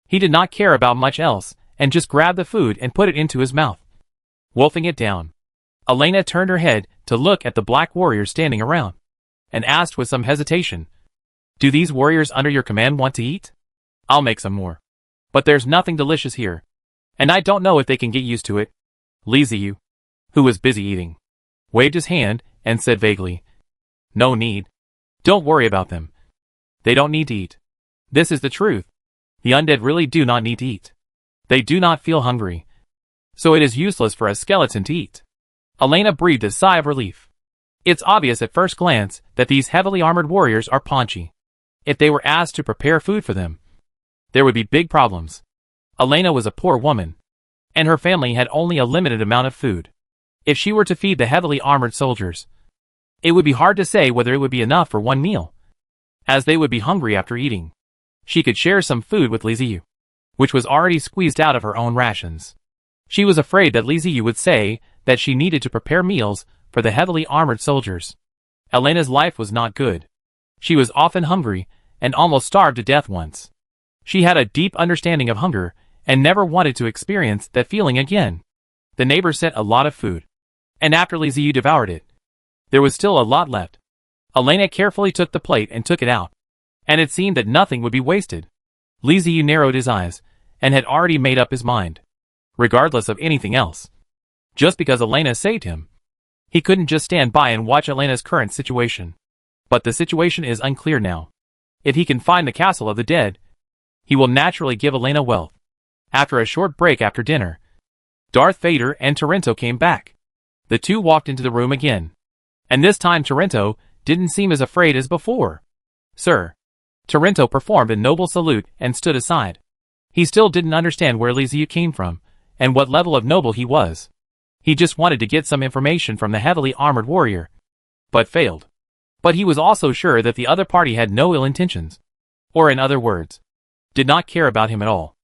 He did not care about much else, and just grabbed the food and put it into his mouth, wolfing it down. Elena turned her head to look at the black warriors standing around, and asked with some hesitation, "Do these warriors under your command want to eat? I'll make some more. But there's nothing delicious here, and I don't know if they can get used to it." Liziu, who was busy eating, waved his hand and said vaguely, "No need. Don't worry about them. They don't need to eat. This is the truth. The undead really do not need to eat. They do not feel hungry. So it is useless for a skeleton to eat." Elena breathed a sigh of relief. It's obvious at first glance that these heavily armored warriors are paunchy. If they were asked to prepare food for them, there would be big problems. Elena was a poor woman, and her family had only a limited amount of food. If she were to feed the heavily armored soldiers, it would be hard to say whether it would be enough for one meal, as they would be hungry after eating. She could share some food with Liziu, which was already squeezed out of her own rations. She was afraid that Liziu would say that she needed to prepare meals for the heavily armored soldiers. Elena's life was not good. She was often hungry and almost starved to death once. She had a deep understanding of hunger and never wanted to experience that feeling again. The neighbor sent a lot of food, and after Liziu devoured it, there was still a lot left. Elena carefully took the plate and took it out, and it seemed that nothing would be wasted. Liziu narrowed his eyes and had already made up his mind, regardless of anything else. Just because Elena saved him, he couldn't just stand by and watch Elena's current situation. But the situation is unclear now. If he can find the castle of the dead, he will naturally give Elena wealth. After a short break after dinner, Darth Vader and Torrento came back. The two walked into the room again, and this time Torrento didn't seem as afraid as before. "Sir." Torrento performed a noble salute and stood aside. He still didn't understand where Liziu came from, and what level of noble he was. He just wanted to get some information from the heavily armored warrior, but failed. But he was also sure that the other party had no ill intentions, or in other words, did not care about him at all.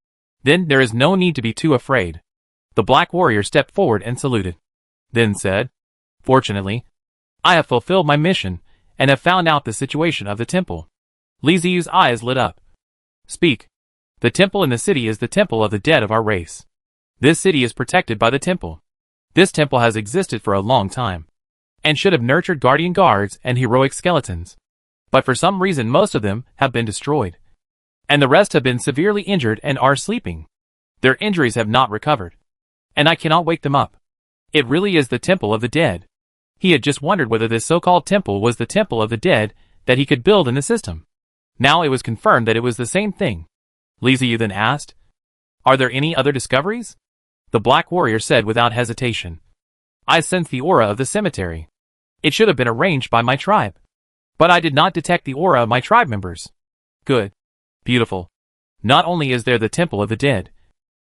Then there is no need to be too afraid. The black warrior stepped forward and saluted, then said, "Fortunately, I have fulfilled my mission and have found out the situation of the temple." Liziu's eyes lit up. "Speak." "The temple in the city is the temple of the dead of our race. This city is protected by the temple. This temple has existed for a long time, and should have nurtured guardian guards and heroic skeletons. But for some reason most of them have been destroyed, and the rest have been severely injured and are sleeping. Their injuries have not recovered, and I cannot wake them up. It really is the temple of the dead." He had just wondered whether this so-called temple was the temple of the dead that he could build in the system. Now it was confirmed that it was the same thing. Liziu then asked, "Are there any other discoveries?" The black warrior said without hesitation, "I sense the aura of the cemetery. It should have been arranged by my tribe, but I did not detect the aura of my tribe members." "Good. Beautiful. Not only is there the Temple of the Dead,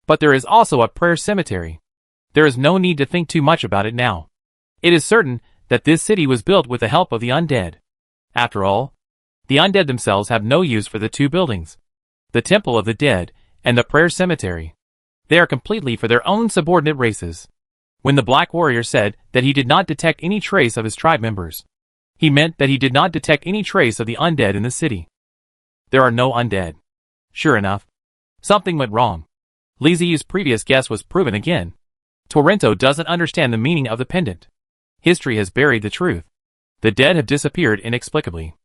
but there is also a prayer cemetery. There is no need to think too much about it now. It is certain that this city was built with the help of the undead. After all, the undead themselves have no use for the two buildings, the Temple of the Dead and the prayer cemetery. They are completely for their own subordinate races. When the Black Warrior said that he did not detect any trace of his tribe members, he meant that he did not detect any trace of the undead in the city. There are no undead. Sure enough, something went wrong. Liziu's previous guess was proven again. Torrento doesn't understand the meaning of the pendant. History has buried the truth. The dead have disappeared inexplicably.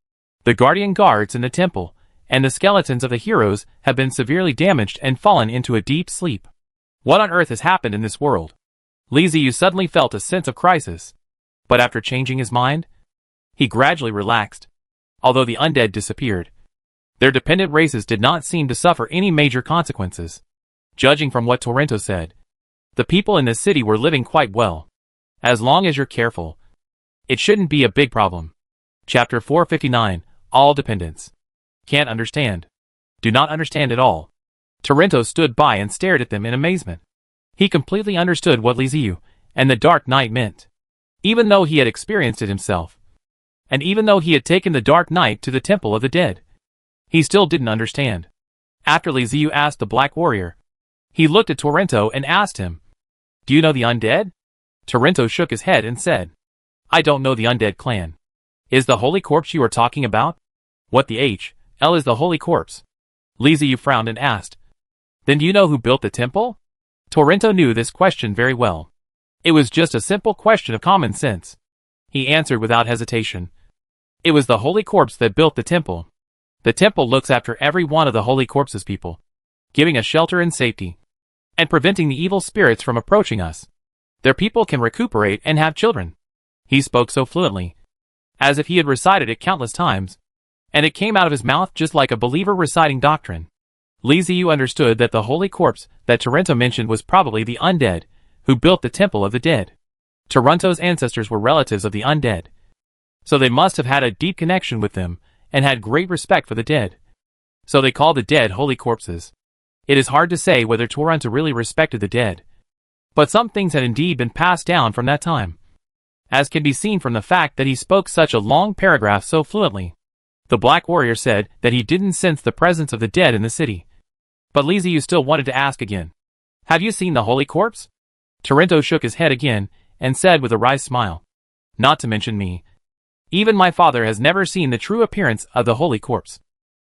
The guardian guards in the temple and the skeletons of the heroes have been severely damaged and fallen into a deep sleep. What on earth has happened in this world? Liziu suddenly felt a sense of crisis. But after changing his mind, he gradually relaxed. Although the undead disappeared, their dependent races did not seem to suffer any major consequences. Judging from what Torrento said, the people in this city were living quite well. As long as you're careful, it shouldn't be a big problem. Chapter 459, All Dependents. Can't understand. Do not understand at all. Torrento stood by and stared at them in amazement. He completely understood what Liziu and the Dark Knight meant, even though he had experienced it himself. And even though he had taken the Dark Knight to the Temple of the Dead, he still didn't understand. After Liziu asked the Black Warrior, he looked at Torrento and asked him, "Do you know the undead?" Torrento shook his head and said, "I don't know the undead clan." "Is the Holy Corpse you are talking about?" "What the H.L. is the Holy Corpse?" Liziu frowned and asked, "Then do you know who built the temple?" Torrento knew this question very well. It was just a simple question of common sense. He answered without hesitation. It was the Holy Corpse that built the temple. The temple looks after every one of the Holy Corpse's people, giving us shelter and safety, and preventing the evil spirits from approaching us. Their people can recuperate and have children. He spoke so fluently, as if he had recited it countless times, and it came out of his mouth just like a believer reciting doctrine. Liziu understood that the Holy Corpse that Torrento mentioned was probably the undead, who built the Temple of the Dead. Torrento's ancestors were relatives of the undead, so they must have had a deep connection with them, and had great respect for the dead. So they called the dead Holy Corpses. It is hard to say whether Torrento really respected the dead, but some things had indeed been passed down from that time, as can be seen from the fact that he spoke such a long paragraph so fluently. The Black Warrior said that he didn't sense the presence of the dead in the city, but Liziu still wanted to ask again, "Have you seen the Holy Corpse?" Torrento shook his head again, and said with a wry smile, "Not to mention me. Even my father has never seen the true appearance of the Holy Corpse.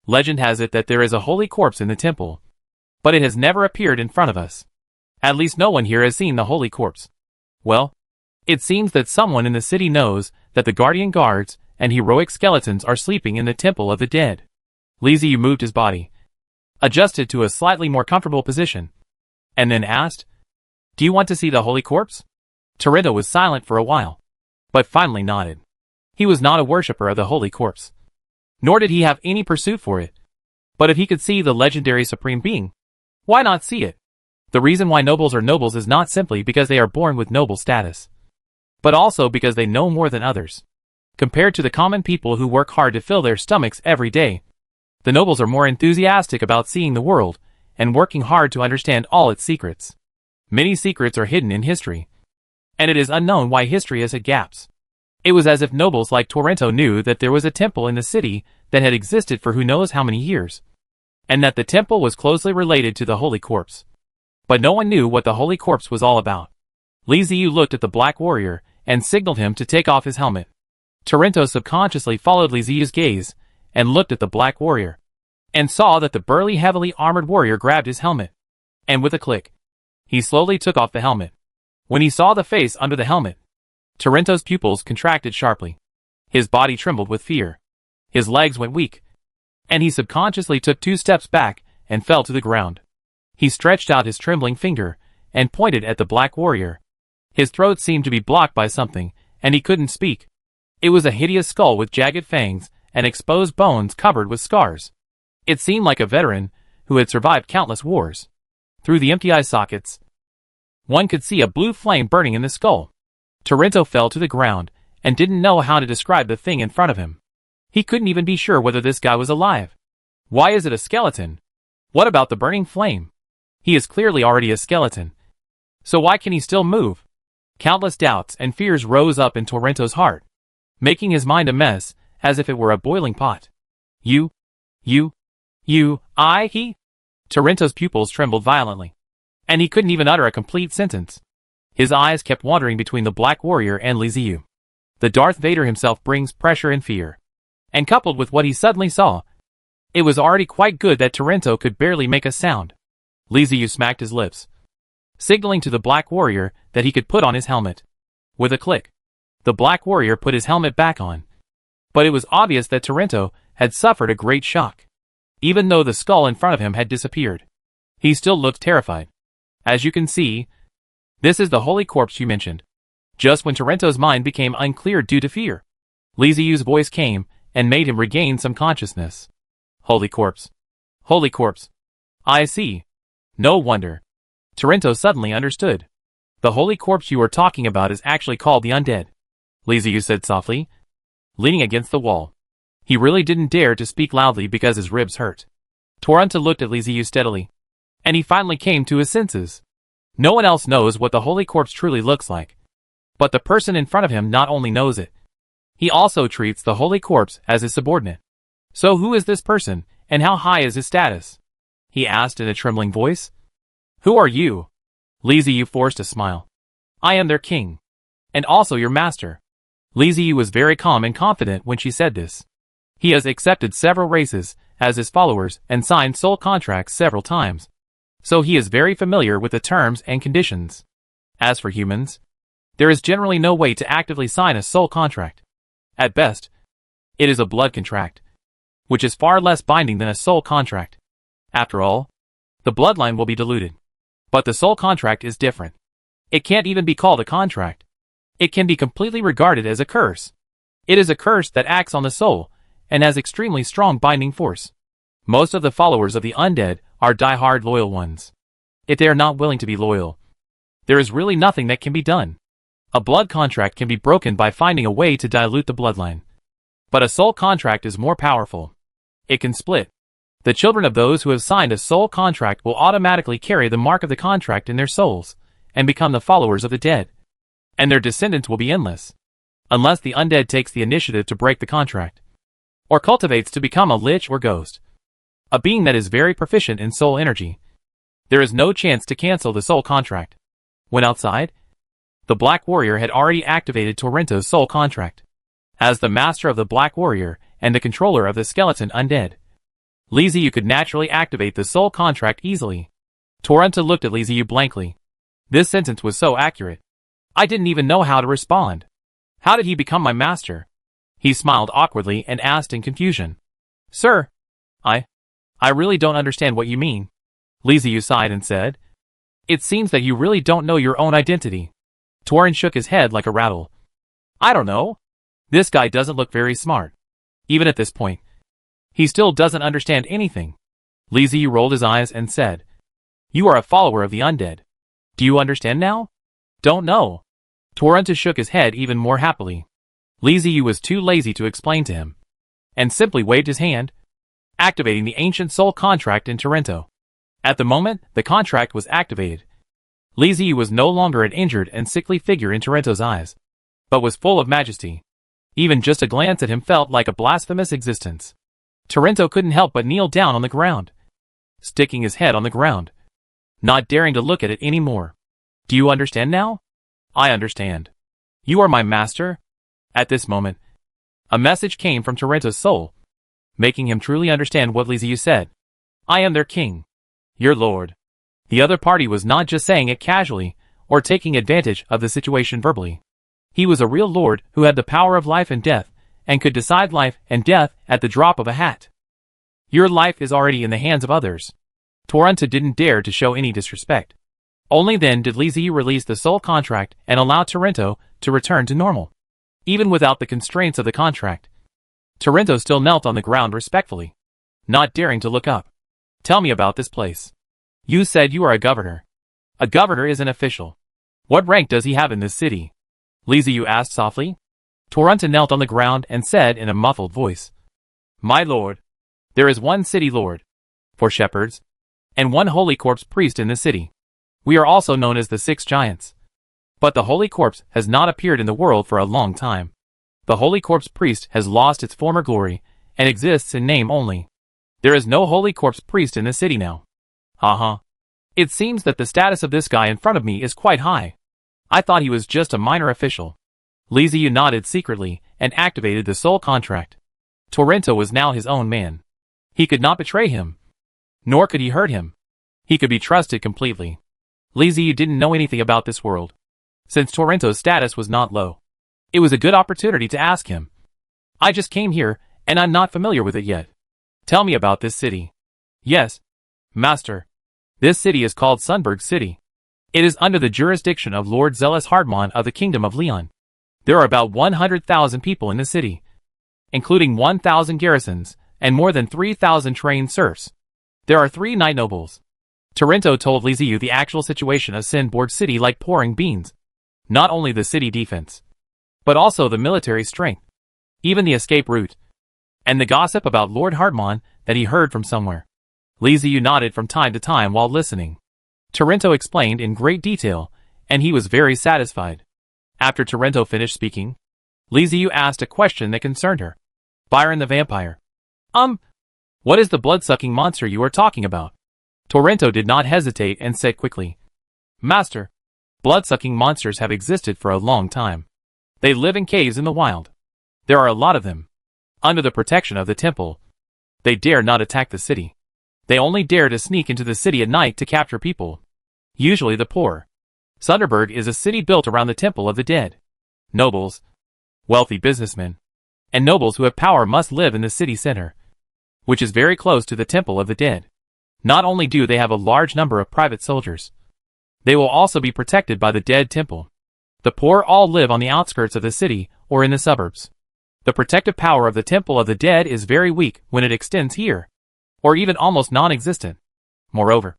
Legend has it that there is a Holy Corpse in the temple, but it has never appeared in front of us. At least no one here has seen the Holy Corpse. Well, it seems that someone in the city knows that the guardian guards and heroic skeletons are sleeping in the Temple of the Dead." Liziu moved his body, adjusted to a slightly more comfortable position, and then asked, "Do you want to see the Holy Corpse?" Torrento was silent for a while, but finally nodded. He was not a worshipper of the Holy Corpse, nor did he have any pursuit for it. But if he could see the legendary Supreme Being, why not see it? The reason why nobles are nobles is not simply because they are born with noble status, but also because they know more than others. Compared to the common people who work hard to fill their stomachs every day, the nobles are more enthusiastic about seeing the world and working hard to understand all its secrets. Many secrets are hidden in history, and it is unknown why history has had gaps. It was as if nobles like Torrento knew that there was a temple in the city that had existed for who knows how many years, and that the temple was closely related to the Holy Corpse. But no one knew what the Holy Corpse was all about. Liziu looked at the Black Warrior and signaled him to take off his helmet. Torrento subconsciously followed Liziu's gaze and looked at the Black Warrior, and saw that the burly, heavily armored warrior grabbed his helmet, and with a click, he slowly took off the helmet. When he saw the face under the helmet, Torrento's pupils contracted sharply. His body trembled with fear. His legs went weak, and he subconsciously took 2 steps back and fell to the ground. He stretched out his trembling finger and pointed at the Black Warrior. His throat seemed to be blocked by something, and he couldn't speak. It was a hideous skull with jagged fangs and exposed bones covered with scars. It seemed like a veteran who had survived countless wars. Through the empty eye sockets, one could see a blue flame burning in the skull. Torrento fell to the ground and didn't know how to describe the thing in front of him. He couldn't even be sure whether this guy was alive. "Why is it a skeleton?" What about the burning flame? He is clearly already a skeleton. So why can he still move? Countless doubts and fears rose up in Torrento's heart, making his mind a mess, as if it were a boiling pot. He? Torrento's pupils trembled violently, and he couldn't even utter a complete sentence. His eyes kept wandering between the Black Warrior and Liziu. The Darth Vader himself brings pressure and fear. And coupled with what he suddenly saw, it was already quite good that Torrento could barely make a sound. Liziu smacked his lips, signaling to the Black Warrior that he could put on his helmet. With a click, the Black Warrior put his helmet back on. But it was obvious that Torrento had suffered a great shock. Even though the skull in front of him had disappeared, he still looked terrified. As you can see, this is the holy corpse you mentioned. Just when Torrento's mind became unclear due to fear, Liziu's voice came and made him regain some consciousness. Holy corpse. Holy corpse. I see. No wonder. Torrento suddenly understood. The holy corpse you are talking about is actually called the Undead, Liziu said softly, leaning against the wall. He really didn't dare to speak loudly because his ribs hurt. Torrento looked at Liziu steadily, and he finally came to his senses. No one else knows what the holy corpse truly looks like. But the person in front of him not only knows it, he also treats the holy corpse as his subordinate. So who is this person, and how high is his status? He asked in a trembling voice. Who are you? Liziu forced a smile. I am their king. And also your master. Liziu was very calm and confident when she said this. He has accepted several races as his followers and signed soul contracts several times. So he is very familiar with the terms and conditions. As for humans, there is generally no way to actively sign a soul contract. At best, it is a blood contract, which is far less binding than a soul contract. After all, the bloodline will be diluted. But the soul contract is different. It can't even be called a contract. It can be completely regarded as a curse. It is a curse that acts on the soul and has extremely strong binding force. Most of the followers of the Undead are die-hard loyal ones. If they are not willing to be loyal, there is really nothing that can be done. A blood contract can be broken by finding a way to dilute the bloodline. But a soul contract is more powerful. It can split. The children of those who have signed a soul contract will automatically carry the mark of the contract in their souls and become the followers of the dead. And their descendants will be endless, unless the Undead takes the initiative to break the contract, or cultivates to become a lich or ghost, a being that is very proficient in soul energy. There is no chance to cancel the soul contract. When outside, the Black Warrior had already activated Torrento's soul contract. As the master of the Black Warrior and the controller of the skeleton Undead, Liziu could naturally activate the soul contract easily. Torrento looked at Liziu blankly. This sentence was so accurate. I didn't even know how to respond. How did he become my master? He smiled awkwardly and asked in confusion. Sir, I really don't understand what you mean. Liziu sighed and said, It seems that you really don't know your own identity. Torrent shook his head like a rattle. I don't know. This guy doesn't look very smart. Even at this point, he still doesn't understand anything. Liziu rolled his eyes and said, You are a follower of the Undead. Do you understand now? Don't know. Torrento shook his head even more happily. Liziu was too lazy to explain to him, and simply waved his hand, activating the ancient soul contract in Torrento. At the moment the contract was activated, Liziu was no longer an injured and sickly figure in Torrento's eyes, but was full of majesty. Even just a glance at him felt like a blasphemous existence. Torrento couldn't help but kneel down on the ground, sticking his head on the ground, not daring to look at it anymore. Do you understand now? I understand. You are my master? At this moment, a message came from Torrento's soul, making him truly understand what Liziu said. I am their king. Your lord. The other party was not just saying it casually, or taking advantage of the situation verbally. He was a real lord who had the power of life and death, and could decide life and death at the drop of a hat. Your life is already in the hands of others. Torrento didn't dare to show any disrespect. Only then did Liziu release the soul contract and allow Torrento to return to normal. Even without the constraints of the contract, Torrento still knelt on the ground respectfully, not daring to look up. Tell me about this place. You said you are a governor. A governor is an official. What rank does he have in this city? Liziu asked softly. Torrento knelt on the ground and said in a muffled voice, My lord, there is one city lord. For shepherds, and one Holy Corpse priest in the city. We are also known as the Six Giants. But the Holy Corpse has not appeared in the world for a long time. The Holy Corpse priest has lost its former glory, and exists in name only. There is no Holy Corpse priest in the city now. Haha. It seems that the status of this guy in front of me is quite high. I thought he was just a minor official. Liziu nodded secretly, and activated the soul contract. Torrento was now his own man. He could not betray him. Nor could he hurt him. He could be trusted completely. Liziu didn't know anything about this world. Since Torrento's status was not low, it was a good opportunity to ask him. I just came here, and I'm not familiar with it yet. Tell me about this city. Yes, Master. This city is called Sunburg City. It is under the jurisdiction of Lord Zealous Hardmon of the Kingdom of Leon. There are about 100,000 people in the city, including 1,000 garrisons, and more than 3,000 trained serfs. There are 3 Knight Nobles. Torrento told Liziu the actual situation of Sinborg City like pouring beans. Not only the city defense, but also the military strength, even the escape route, and the gossip about Lord Hardmon that he heard from somewhere. Liziu nodded from time to time while listening. Torrento explained in great detail, and he was very satisfied. After Torrento finished speaking, Liziu asked a question that concerned her. Byron the vampire. What is the blood-sucking monster you are talking about? Torrento did not hesitate and said quickly. Master, blood-sucking monsters have existed for a long time. They live in caves in the wild. There are a lot of them. Under the protection of the temple, they dare not attack the city. They only dare to sneak into the city at night to capture people. Usually the poor. Sunderberg is a city built around the Temple of the Dead. Nobles, wealthy businessmen, and nobles who have power must live in the city center, which is very close to the Temple of the Dead. Not only do they have a large number of private soldiers, they will also be protected by the Dead Temple. The poor all live on the outskirts of the city or in the suburbs. The protective power of the Temple of the Dead is very weak when it extends here, or even almost non-existent. Moreover,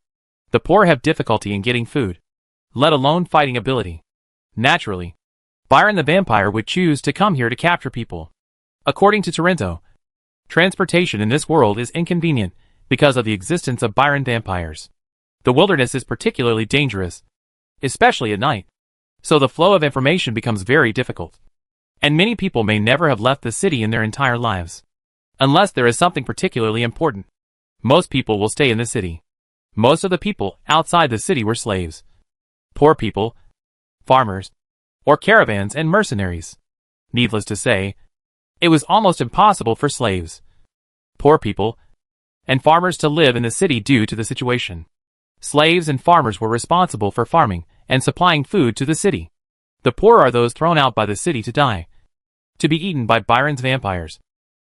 the poor have difficulty in getting food, let alone fighting ability. Naturally, Byron the vampire would choose to come here to capture people. According to Torrento, transportation in this world is inconvenient because of the existence of Byron vampires. The wilderness is particularly dangerous, especially at night, so the flow of information becomes very difficult. And many people may never have left the city in their entire lives, unless there is something particularly important. Most people will stay in the city. Most of the people outside the city were slaves. Poor people, farmers, or caravans and mercenaries. Needless to say, it was almost impossible for slaves, poor people, and farmers to live in the city due to the situation. Slaves and farmers were responsible for farming and supplying food to the city. The poor are those thrown out by the city to die, to be eaten by Byron's vampires,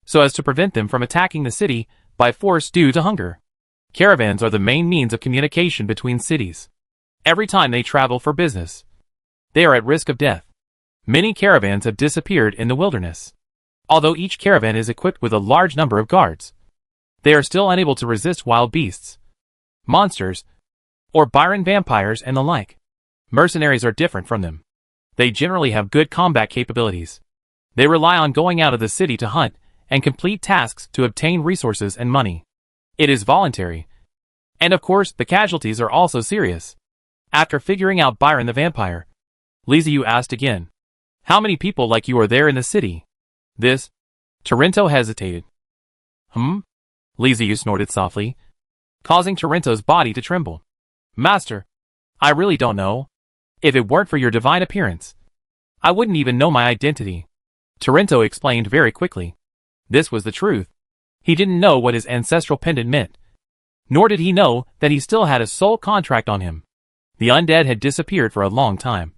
so as to prevent them from attacking the city by force due to hunger. Caravans are the main means of communication between cities. Every time they travel for business, they are at risk of death. Many caravans have disappeared in the wilderness. Although each caravan is equipped with a large number of guards, they are still unable to resist wild beasts, monsters, or Byron vampires and the like. Mercenaries are different from them. They generally have good combat capabilities. They rely on going out of the city to hunt and complete tasks to obtain resources and money. It is voluntary. And of course, the casualties are also serious. After figuring out Byron the vampire, Liziu asked again, how many people like you are there in the city? This? Torrento hesitated. Liziu snorted softly, causing Torrento's body to tremble. Master, I really don't know. If it weren't for your divine appearance, I wouldn't even know my identity. Torrento explained very quickly. This was the truth. He didn't know what his ancestral pendant meant, nor did he know that he still had a soul contract on him. The undead had disappeared for a long time.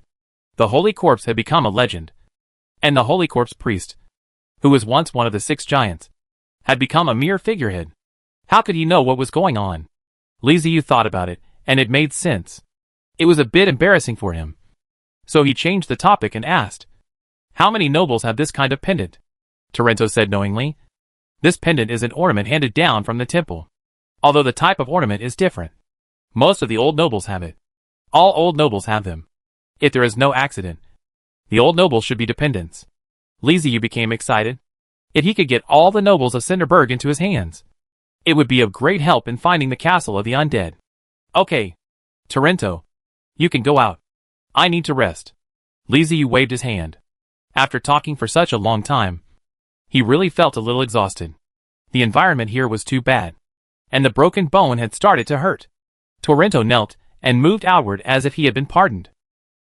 The Holy Corpse had become a legend, and the Holy Corpse priest, who was once one of the 6 giants, had become a mere figurehead. How could he know what was going on? Liziu thought about it, and it made sense. It was a bit embarrassing for him. So he changed the topic and asked, how many nobles have this kind of pendant? Torrento said knowingly. This pendant is an ornament handed down from the temple, although the type of ornament is different. Most of the old nobles have it. All old nobles have them. If there is no accident, the old nobles should be dependents. Liziu became excited. If he could get all the nobles of Cinderberg into his hands, it would be of great help in finding the castle of the undead. Okay. Torrento. You can go out. I need to rest. Li Ziyu waved his hand. After talking for such a long time, he really felt a little exhausted. The environment here was too bad. And the broken bone had started to hurt. Torrento knelt and moved outward as if he had been pardoned.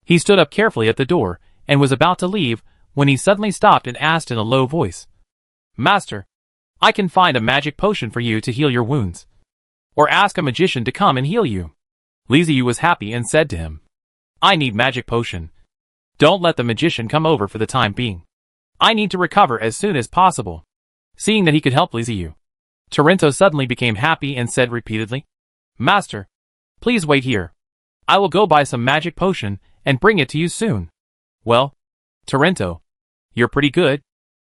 He stood up carefully at the door and was about to leave when he suddenly stopped and asked in a low voice. Master, I can find a magic potion for you to heal your wounds. Or ask a magician to come and heal you. Li Ziyu was happy and said to him, I need magic potion. Don't let the magician come over for the time being. I need to recover as soon as possible. Seeing that he could help Li Ziyu, Torrento suddenly became happy and said repeatedly, Master, please wait here. I will go buy some magic potion and bring it to you soon. Well, Torrento, you're pretty good.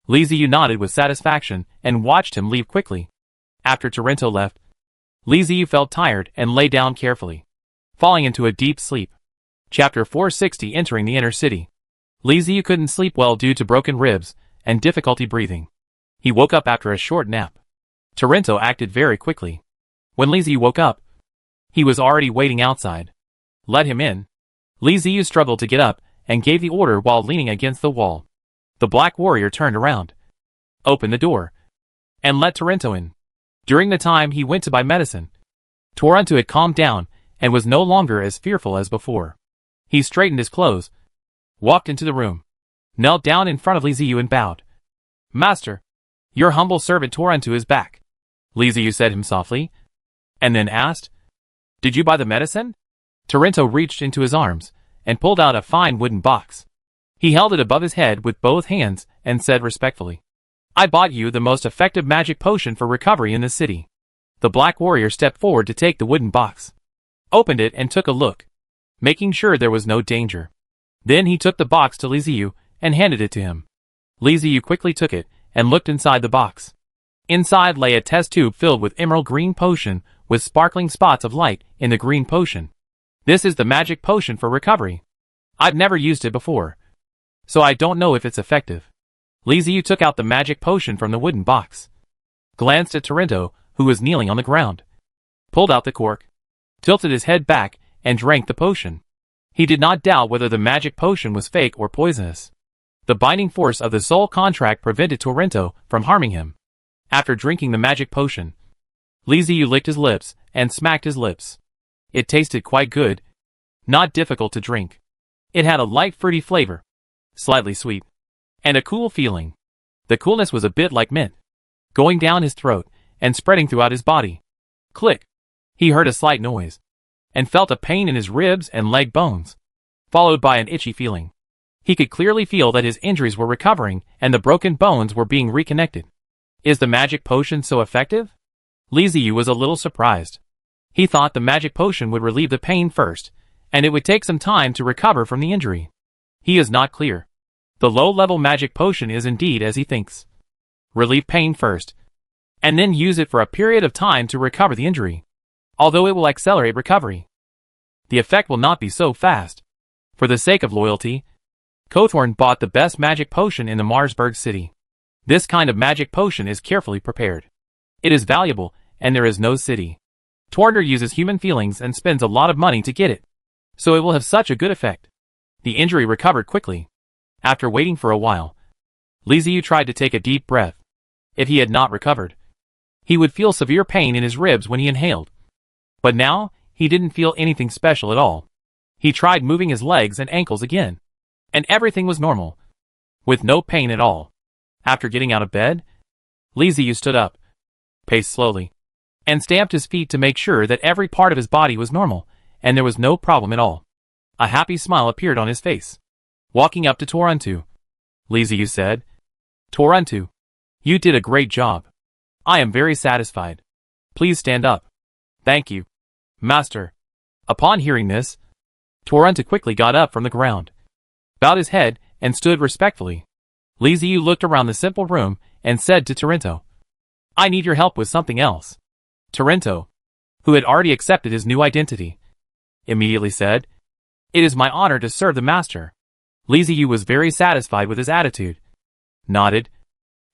Li Ziyu nodded with satisfaction and watched him leave quickly. After Torrento left, Li Ziyu felt tired and lay down carefully, falling into a deep sleep. Chapter 460 Entering the Inner City. Li Ziyu couldn't sleep well due to broken ribs and difficulty breathing. He woke up after a short nap. Torrento acted very quickly. When Li Ziyu woke up, he was already waiting outside. Let him in. Li Ziyu struggled to get up and gave the order while leaning against the wall. The black warrior turned around, opened the door, and let Torrento in. During the time he went to buy medicine, Torrento had calmed down and was no longer as fearful as before. He straightened his clothes, walked into the room, knelt down in front of Li Ziyu and bowed. Master, your humble servant Torrento is back, Li Ziyu said him softly, and then asked, Did you buy the medicine? Torrento reached into his arms and pulled out a fine wooden box. He held it above his head with both hands and said respectfully, I bought you the most effective magic potion for recovery in the city. The black warrior stepped forward to take the wooden box, opened it and took a look, making sure there was no danger. Then he took the box to Li Ziyu and handed it to him. Li Ziyu quickly took it and looked inside the box. Inside lay a test tube filled with emerald green potion with sparkling spots of light in the green potion. This is the magic potion for recovery. I've never used it before, so I don't know if it's effective. Li Ziyu took out the magic potion from the wooden box, glanced at Torrento, who was kneeling on the ground, pulled out the cork, tilted his head back, and drank the potion. He did not doubt whether the magic potion was fake or poisonous. The binding force of the soul contract prevented Torrento from harming him. After drinking the magic potion, Li Ziyu licked his lips and smacked his lips. It tasted quite good, not difficult to drink. It had a light fruity flavor, slightly sweet, and a cool feeling. The coolness was a bit like mint, going down his throat and spreading throughout his body. Click! He heard a slight noise, and felt a pain in his ribs and leg bones, followed by an itchy feeling. He could clearly feel that his injuries were recovering and the broken bones were being reconnected. Is the magic potion so effective? Li Ziyu was a little surprised. He thought the magic potion would relieve the pain first, and it would take some time to recover from the injury. He is not clear. The low-level magic potion is indeed as he thinks. Relieve pain first, and then use it for a period of time to recover the injury. Although it will accelerate recovery, the effect will not be so fast. For the sake of loyalty, Kothorn bought the best magic potion in the Marsburg city. This kind of magic potion is carefully prepared. It is valuable, and there is no city. Torner uses human feelings and spends a lot of money to get it, so it will have such a good effect. The injury recovered quickly. After waiting for a while, Li Ziyu tried to take a deep breath. If he had not recovered, he would feel severe pain in his ribs when he inhaled. But now, he didn't feel anything special at all. He tried moving his legs and ankles again, and everything was normal, with no pain at all. After getting out of bed, Li Ziyu stood up, paced slowly, and stamped his feet to make sure that every part of his body was normal, and there was no problem at all. A happy smile appeared on his face. Walking up to Torrento, Li Ziyu said, Torrento, you did a great job. I am very satisfied. Please stand up. Thank you, Master. Upon hearing this, Torrento quickly got up from the ground, bowed his head, and stood respectfully. Li Ziyu looked around the simple room and said to Torrento, I need your help with something else. Torrento, who had already accepted his new identity, immediately said, It is my honor to serve the Master. Li Ziyu was very satisfied with his attitude, nodded,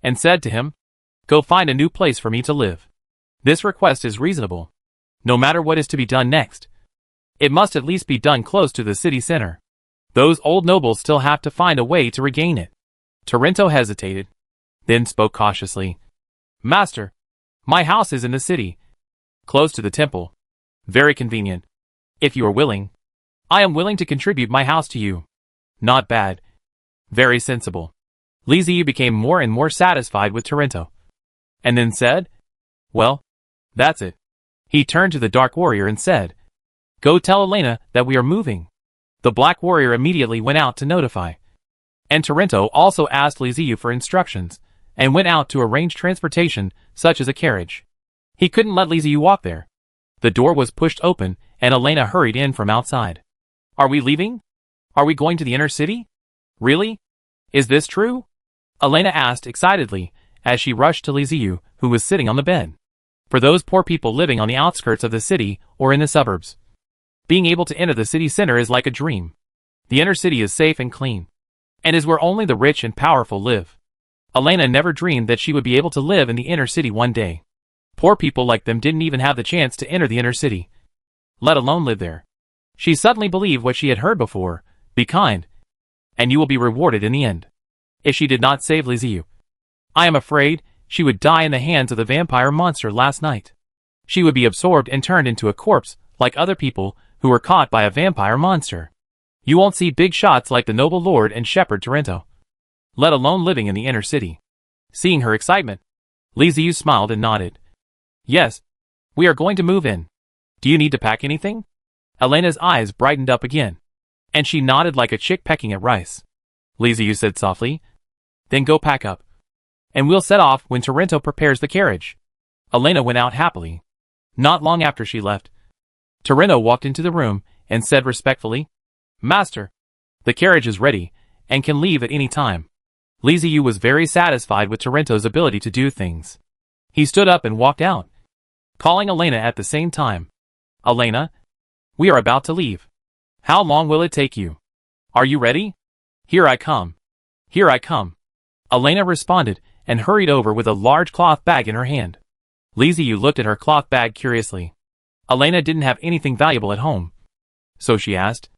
and said to him, Go find a new place for me to live. This request is reasonable. No matter what is to be done next, It must at least be done close to the city center. Those old nobles still have to find a way to regain it. Taranto hesitated, then spoke cautiously. Master, my house is in the city, close to the temple. Very convenient. If you are willing, I am willing to contribute my house to you. Not bad. Very sensible. Liziu became more and more satisfied with Taranto, and then said, well, that's it. He turned to the Dark Warrior and said, go tell Elena that we are moving. The Black Warrior immediately went out to notify. And Taranto also asked Liziu for instructions, and went out to arrange transportation, such as a carriage. He couldn't let Liziu walk there. The door was pushed open, and Elena hurried in from outside. Are we leaving? Are we going to the inner city? Really? Is this true? Elena asked excitedly, as she rushed to Liziu, who was sitting on the bed. For those poor people living on the outskirts of the city or in the suburbs, being able to enter the city center is like a dream. The inner city is safe and clean, and is where only the rich and powerful live. Elena never dreamed that she would be able to live in the inner city one day. Poor people like them didn't even have the chance to enter the inner city, let alone live there. She suddenly believed what she had heard before, be kind, and you will be rewarded in the end. If she did not save Liziu, I am afraid she would die in the hands of the vampire monster last night. She would be absorbed and turned into a corpse, like other people who were caught by a vampire monster. You won't see big shots like the noble lord and shepherd Taranto, let alone living in the inner city. Seeing her excitement, Liziu smiled and nodded. Yes, we are going to move in. Do you need to pack anything? Elena's eyes brightened up again, and she nodded like a chick pecking at rice. Liziu said softly, then go pack up, and we'll set off when Taranto prepares the carriage. Elena went out happily. Not long after she left, Taranto walked into the room and said respectfully, Master, the carriage is ready, and can leave at any time. Liziu was very satisfied with Taranto's ability to do things. He stood up and walked out, calling Elena at the same time. Elena, we are about to leave. How long will it take you? Are you ready? Here I come. Here I come. Elena responded and hurried over with a large cloth bag in her hand. Liziu looked at her cloth bag curiously. Elena didn't have anything valuable at home, so she asked,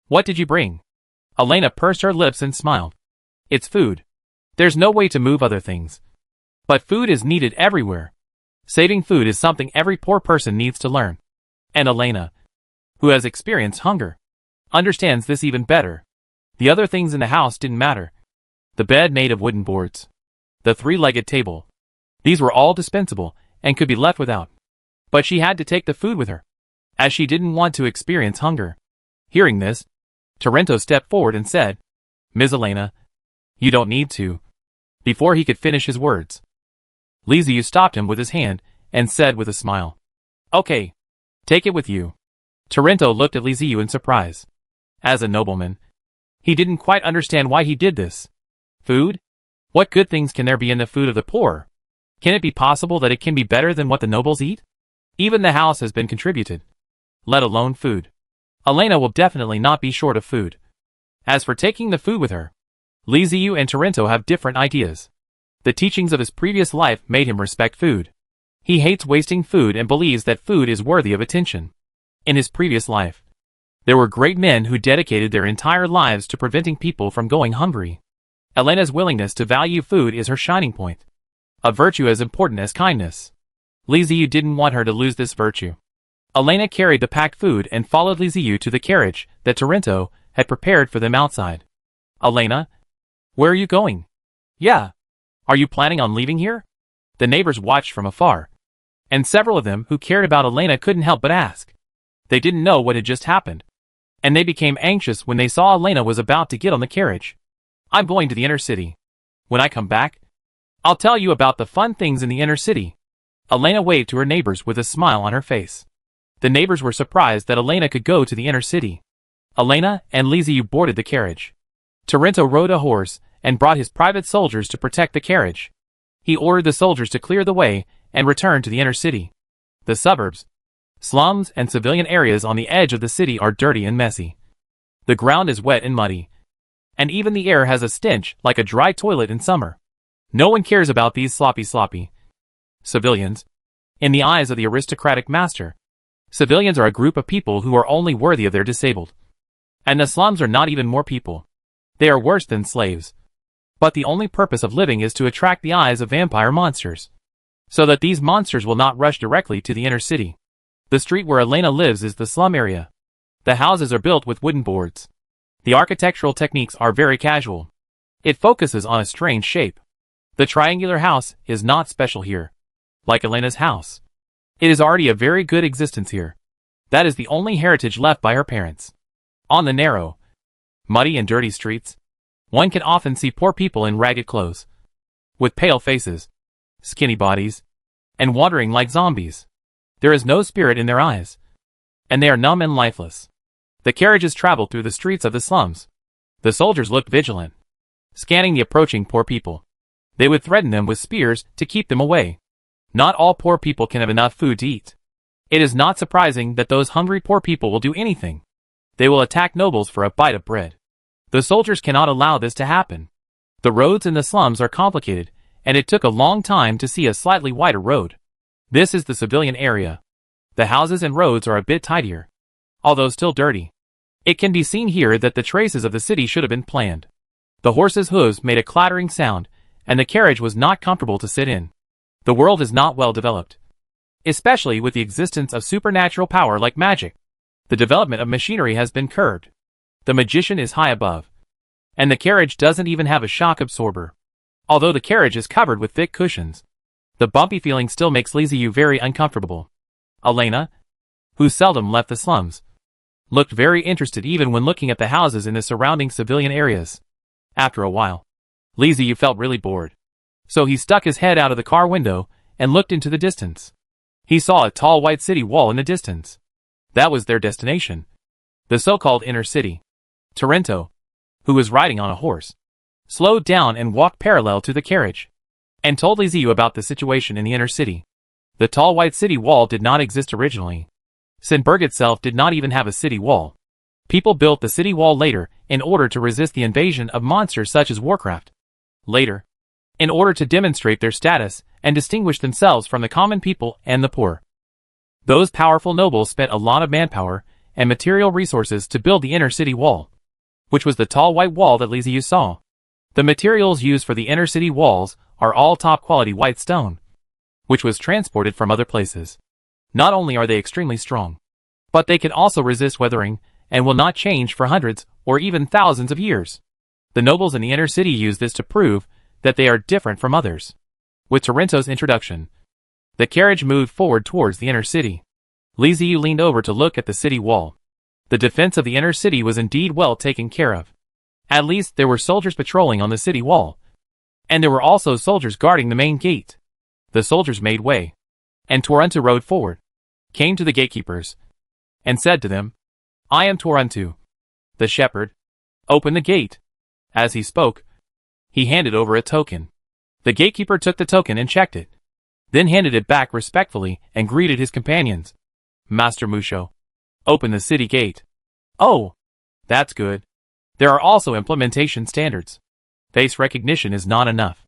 what did you bring? Elena pursed her lips and smiled. It's food. There's no way to move other things. But food is needed everywhere. Saving food is something every poor person needs to learn. And Elena, who has experienced hunger, understands this even better. The other things in the house didn't matter. The bed made of wooden boards, the three-legged table, these were all dispensable and could be left without. But she had to take the food with her, as she didn't want to experience hunger. Hearing this, Taranto stepped forward and said, Ms. Elena, you don't need to. Before he could finish his words, Liziu stopped him with his hand and said with a smile, okay, take it with you. Taranto looked at Liziu in surprise. As a nobleman, he didn't quite understand why he did this. Food? What good things can there be in the food of the poor? Can it be possible that it can be better than what the nobles eat? Even the house has been contributed, let alone food. Elena will definitely not be short of food. As for taking the food with her, Liziu and Taranto have different ideas. The teachings of his previous life made him respect food. He hates wasting food and believes that food is worthy of attention. In his previous life, there were great men who dedicated their entire lives to preventing people from going hungry. Elena's willingness to value food is her shining point, a virtue as important as kindness. Liziu didn't want her to lose this virtue. Elena carried the packed food and followed Liziu to the carriage that Taranto had prepared for them outside. Elena, where are you going? Yeah. Are you planning on leaving here? The neighbors watched from afar, and several of them who cared about Elena couldn't help but ask. They didn't know what had just happened, and they became anxious when they saw Elena was about to get on the carriage. I'm going to the inner city. When I come back, I'll tell you about the fun things in the inner city. Elena waved to her neighbors with a smile on her face. The neighbors were surprised that Elena could go to the inner city. Elena and Liziu boarded the carriage. Taranto rode a horse and brought his private soldiers to protect the carriage. He ordered the soldiers to clear the way and return to the inner city. The suburbs, slums, and civilian areas on the edge of the city are dirty and messy. The ground is wet and muddy, and even the air has a stench like a dry toilet in summer. No one cares about these sloppy civilians. In the eyes of the aristocratic master, Civilians are a group of people who are only worthy of their disabled. And the slums are not even more people. They are worse than slaves. But the only purpose of living is to attract the eyes of vampire monsters, so that these monsters will not rush directly to the inner city. The street where Elena lives is the slum area. The houses are built with wooden boards. The architectural techniques are very casual. It focuses on a strange shape. The triangular house is not special here. Like Elena's house, it is already a very good existence here. That is the only heritage left by her parents. On the narrow, muddy and dirty streets, one can often see poor people in ragged clothes, with pale faces, skinny bodies, and wandering like zombies. There is no spirit in their eyes, and they are numb and lifeless. The carriages travel through the streets of the slums. The soldiers looked vigilant, scanning the approaching poor people. They would threaten them with spears to keep them away. Not all poor people can have enough food to eat. It is not surprising that those hungry poor people will do anything. They will attack nobles for a bite of bread. The soldiers cannot allow this to happen. The roads in the slums are complicated, and it took a long time to see a slightly wider road. This is the civilian area. The houses and roads are a bit tidier, although still dirty. It can be seen here that the traces of the city should have been planned. The horses' hooves made a clattering sound, and the carriage was not comfortable to sit in. The world is not well developed, especially with the existence of supernatural power like magic. The development of machinery has been curbed. The magician is high above, and the carriage doesn't even have a shock absorber. Although the carriage is covered with thick cushions, the bumpy feeling still makes Liziu very uncomfortable. Elena, who seldom left the slums, looked very interested even when looking at the houses in the surrounding civilian areas. After a while, Liziu felt really bored, so he stuck his head out of the car window and looked into the distance. He saw a tall white city wall in the distance. That was their destination, the so-called inner city. Torrento, who was riding on a horse, slowed down and walked parallel to the carriage, and told Liziu about the situation in the inner city. The tall white city wall did not exist originally. Sinberg itself did not even have a city wall. People built the city wall later in order to resist the invasion of monsters such as Warcraft. Later, in order to demonstrate their status and distinguish themselves from the common people and the poor. Those powerful nobles spent a lot of manpower and material resources to build the inner city wall, which was the tall white wall that Liziu saw. The materials used for the inner city walls are all top-quality white stone, which was transported from other places. Not only are they extremely strong, but they can also resist weathering and will not change for hundreds or even thousands of years. The nobles in the inner city use this to prove that they are different from others. With Torrento's introduction, the carriage moved forward towards the inner city. Liziu leaned over to look at the city wall. The defense of the inner city was indeed well taken care of. At least there were soldiers patrolling on the city wall, and there were also soldiers guarding the main gate. The soldiers made way, and Torrento rode forward, came to the gatekeepers, and said to them, "I am Torrento, the shepherd. Open the gate." As he spoke, he handed over a token. The gatekeeper took the token and checked it, then handed it back respectfully and greeted his companions. "Master Musho, open the city gate." "Oh, that's good. There are also implementation standards. Face recognition is not enough."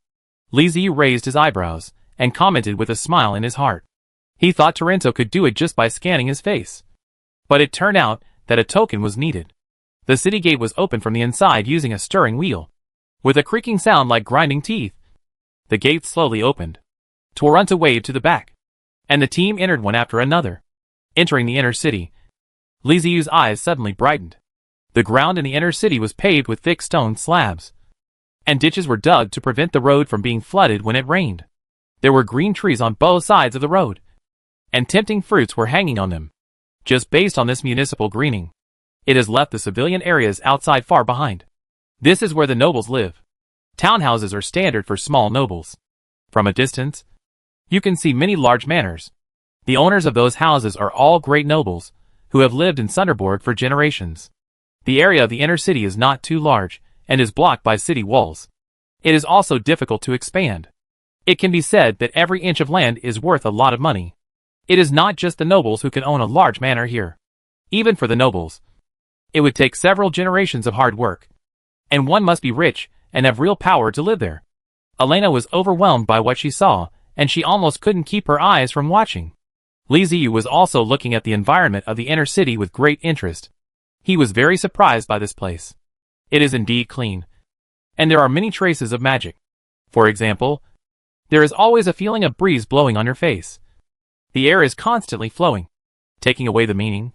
Liziu raised his eyebrows and commented with a smile in his heart. He thought Torrento could do it just by scanning his face. But it turned out that a token was needed. The city gate was opened from the inside using a stirring wheel, with a creaking sound like grinding teeth. The gate slowly opened. Torrento waved to the back, and the team entered one after another. Entering the inner city, Liziu's eyes suddenly brightened. The ground in the inner city was paved with thick stone slabs, and ditches were dug to prevent the road from being flooded when it rained. There were green trees on both sides of the road, and tempting fruits were hanging on them. Just based on this municipal greening, it has left the civilian areas outside far behind. This is where the nobles live. Townhouses are standard for small nobles. From a distance, you can see many large manors. The owners of those houses are all great nobles, who have lived in Sunderborg for generations. The area of the inner city is not too large, and is blocked by city walls. It is also difficult to expand. It can be said that every inch of land is worth a lot of money. It is not just the nobles who can own a large manor here. Even for the nobles, it would take several generations of hard work, and one must be rich and have real power to live there. Elena was overwhelmed by what she saw, and she almost couldn't keep her eyes from watching. Li Ziyu was also looking at the environment of the inner city with great interest. He was very surprised by this place. It is indeed clean. And there are many traces of magic. For example, there is always a feeling of breeze blowing on your face. The air is constantly flowing, taking away the meaning,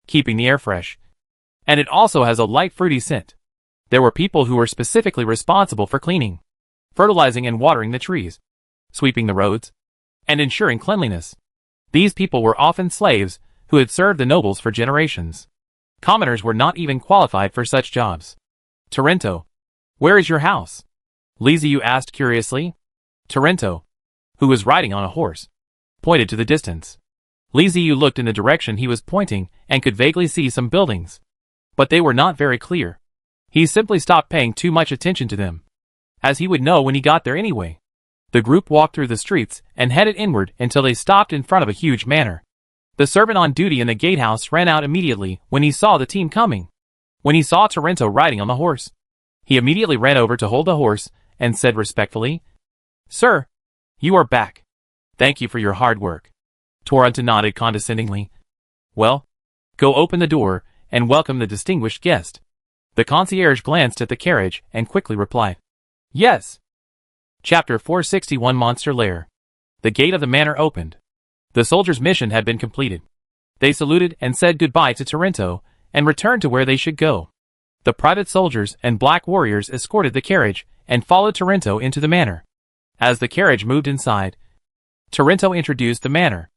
keeping the air fresh. And it also has a light fruity scent. There were people who were specifically responsible for cleaning, fertilizing and watering the trees, sweeping the roads, and ensuring cleanliness. These people were often slaves who had served the nobles for generations. Commoners were not even qualified for such jobs. Torrento, where is your house? Li Ziyu asked curiously. Torrento, who was riding on a horse, pointed to the distance. Li Ziyu looked in the direction he was pointing and could vaguely see some buildings. But they were not very clear. He simply stopped paying too much attention to them, as he would know when he got there anyway. The group walked through the streets and headed inward until they stopped in front of a huge manor. The servant on duty in the gatehouse ran out immediately when he saw the team coming. When he saw Torrento riding on the horse, he immediately ran over to hold the horse and said respectfully, "Sir, you are back. Thank you for your hard work." Torrento nodded condescendingly. "Well, go open the door and welcome the distinguished guest." The concierge glanced at the carriage and quickly replied, "Yes." Chapter 461 Monster Lair. The gate of the manor opened. The soldiers' mission had been completed. They saluted and said goodbye to Torrento and returned to where they should go. The private soldiers and black warriors escorted the carriage and followed Torrento into the manor. As the carriage moved inside, Torrento introduced the manor.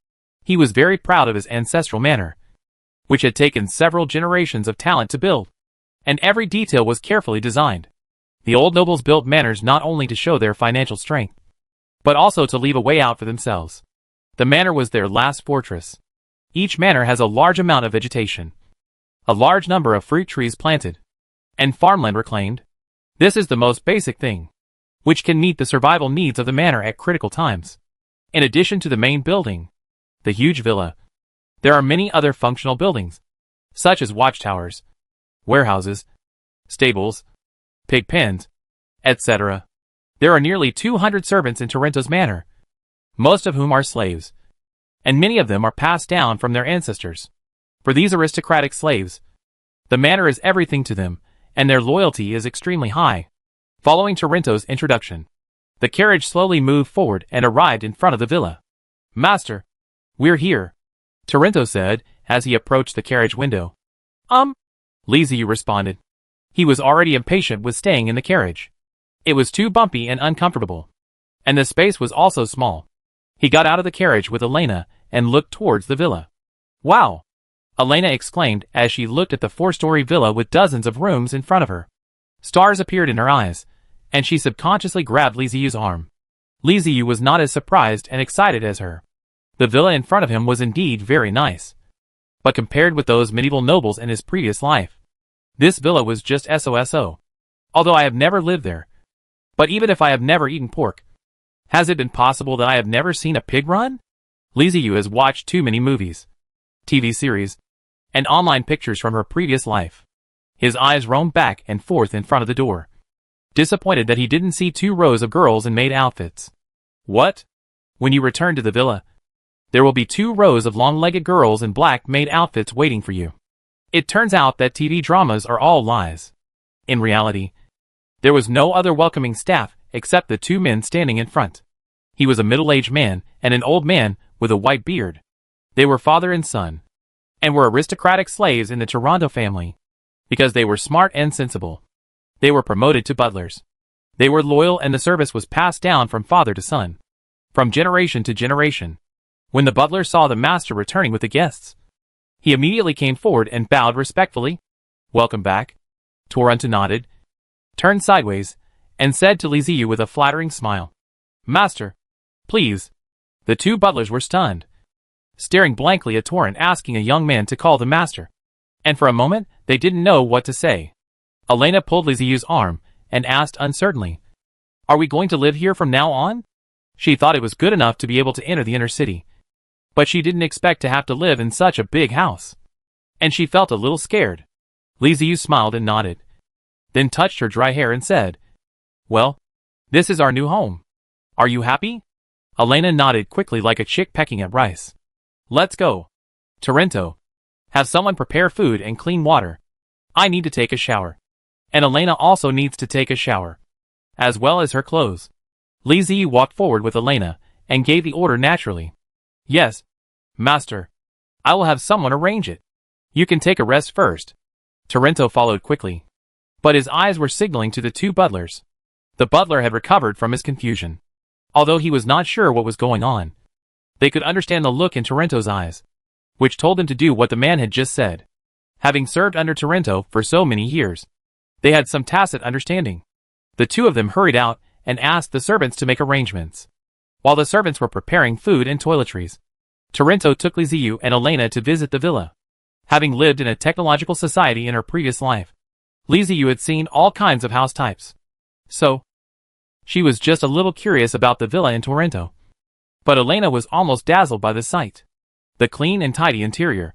He was very proud of his ancestral manor, which had taken several generations of talent to build, and every detail was carefully designed. The old nobles built manors not only to show their financial strength, but also to leave a way out for themselves. The manor was their last fortress. Each manor has a large amount of vegetation, a large number of fruit trees planted, and farmland reclaimed. This is the most basic thing, which can meet the survival needs of the manor at critical times. In addition to the main building, the huge villa, there are many other functional buildings, such as watchtowers, warehouses, stables, pig pens, etc. There are nearly 200 servants in Torrento's manor, most of whom are slaves, and many of them are passed down from their ancestors. For these aristocratic slaves, the manor is everything to them, and their loyalty is extremely high. Following Torrento's introduction, the carriage slowly moved forward and arrived in front of the villa. "Master, we're here," Torrento said as he approached the carriage window. Li Ziyu responded. He was already impatient with staying in the carriage. It was too bumpy and uncomfortable, and the space was also small. He got out of the carriage with Elena and looked towards the villa. "Wow!" Elena exclaimed as she looked at the 4-story villa with dozens of rooms in front of her. Stars appeared in her eyes, and she subconsciously grabbed Li Ziyu's arm. Li Ziyu was not as surprised and excited as her. The villa in front of him was indeed very nice, but compared with those medieval nobles in his previous life, this villa was just so. Although I have never lived there. But even if I have never eaten pork, has it been possible that I have never seen a pig run? Li Ziyu has watched too many movies, TV series, and online pictures from her previous life. His eyes roamed back and forth in front of the door, disappointed that he didn't see 2 rows of girls in maid outfits. "What? When you return to the villa, there will be 2 rows of long-legged girls in black maid outfits waiting for you." It turns out that TV dramas are all lies. In reality, there was no other welcoming staff except the 2 men standing in front. He was a middle-aged man and an old man with a white beard. They were father and son, and were aristocratic slaves in the Toronto family, because they were smart and sensible. They were promoted to butlers. They were loyal, and the service was passed down from father to son, from generation to generation. When the butler saw the master returning with the guests, he immediately came forward and bowed respectfully. "Welcome back." Torrento nodded, turned sideways, and said to Li Ziyu with a flattering smile, "Master, please." The 2 butlers were stunned, staring blankly at Torrent asking a young man to call the master, and for a moment they didn't know what to say. Elena pulled Li Ziyu's arm and asked uncertainly, "Are we going to live here from now on?" She thought it was good enough to be able to enter the inner city, but she didn't expect to have to live in such a big house, and she felt a little scared. Li Ziyu smiled and nodded, then touched her dry hair and said, "Well, this is our new home. Are you happy?" Elena nodded quickly like a chick pecking at rice. Let's go. Torrento. Have someone prepare food and clean water. I need to take a shower. And Elena also needs to take a shower. As well as her clothes. Li Ziyu walked forward with Elena, and gave the order naturally. Yes, master. I will have someone arrange it. You can take a rest first. Torrento followed quickly. But his eyes were signaling to the two butlers. The butler had recovered from his confusion. Although he was not sure what was going on. They could understand the look in Torrento's eyes, which told him to do what the man had just said. Having served under Torrento for so many years, they had some tacit understanding. The two of them hurried out and asked the servants to make arrangements. While the servants were preparing food and toiletries, Torrento took Li Ziyu and Elena to visit the villa. Having lived in a technological society in her previous life, Li Ziyu had seen all kinds of house types. So, she was just a little curious about the villa in Torrento. But Elena was almost dazzled by the sight. The clean and tidy interior,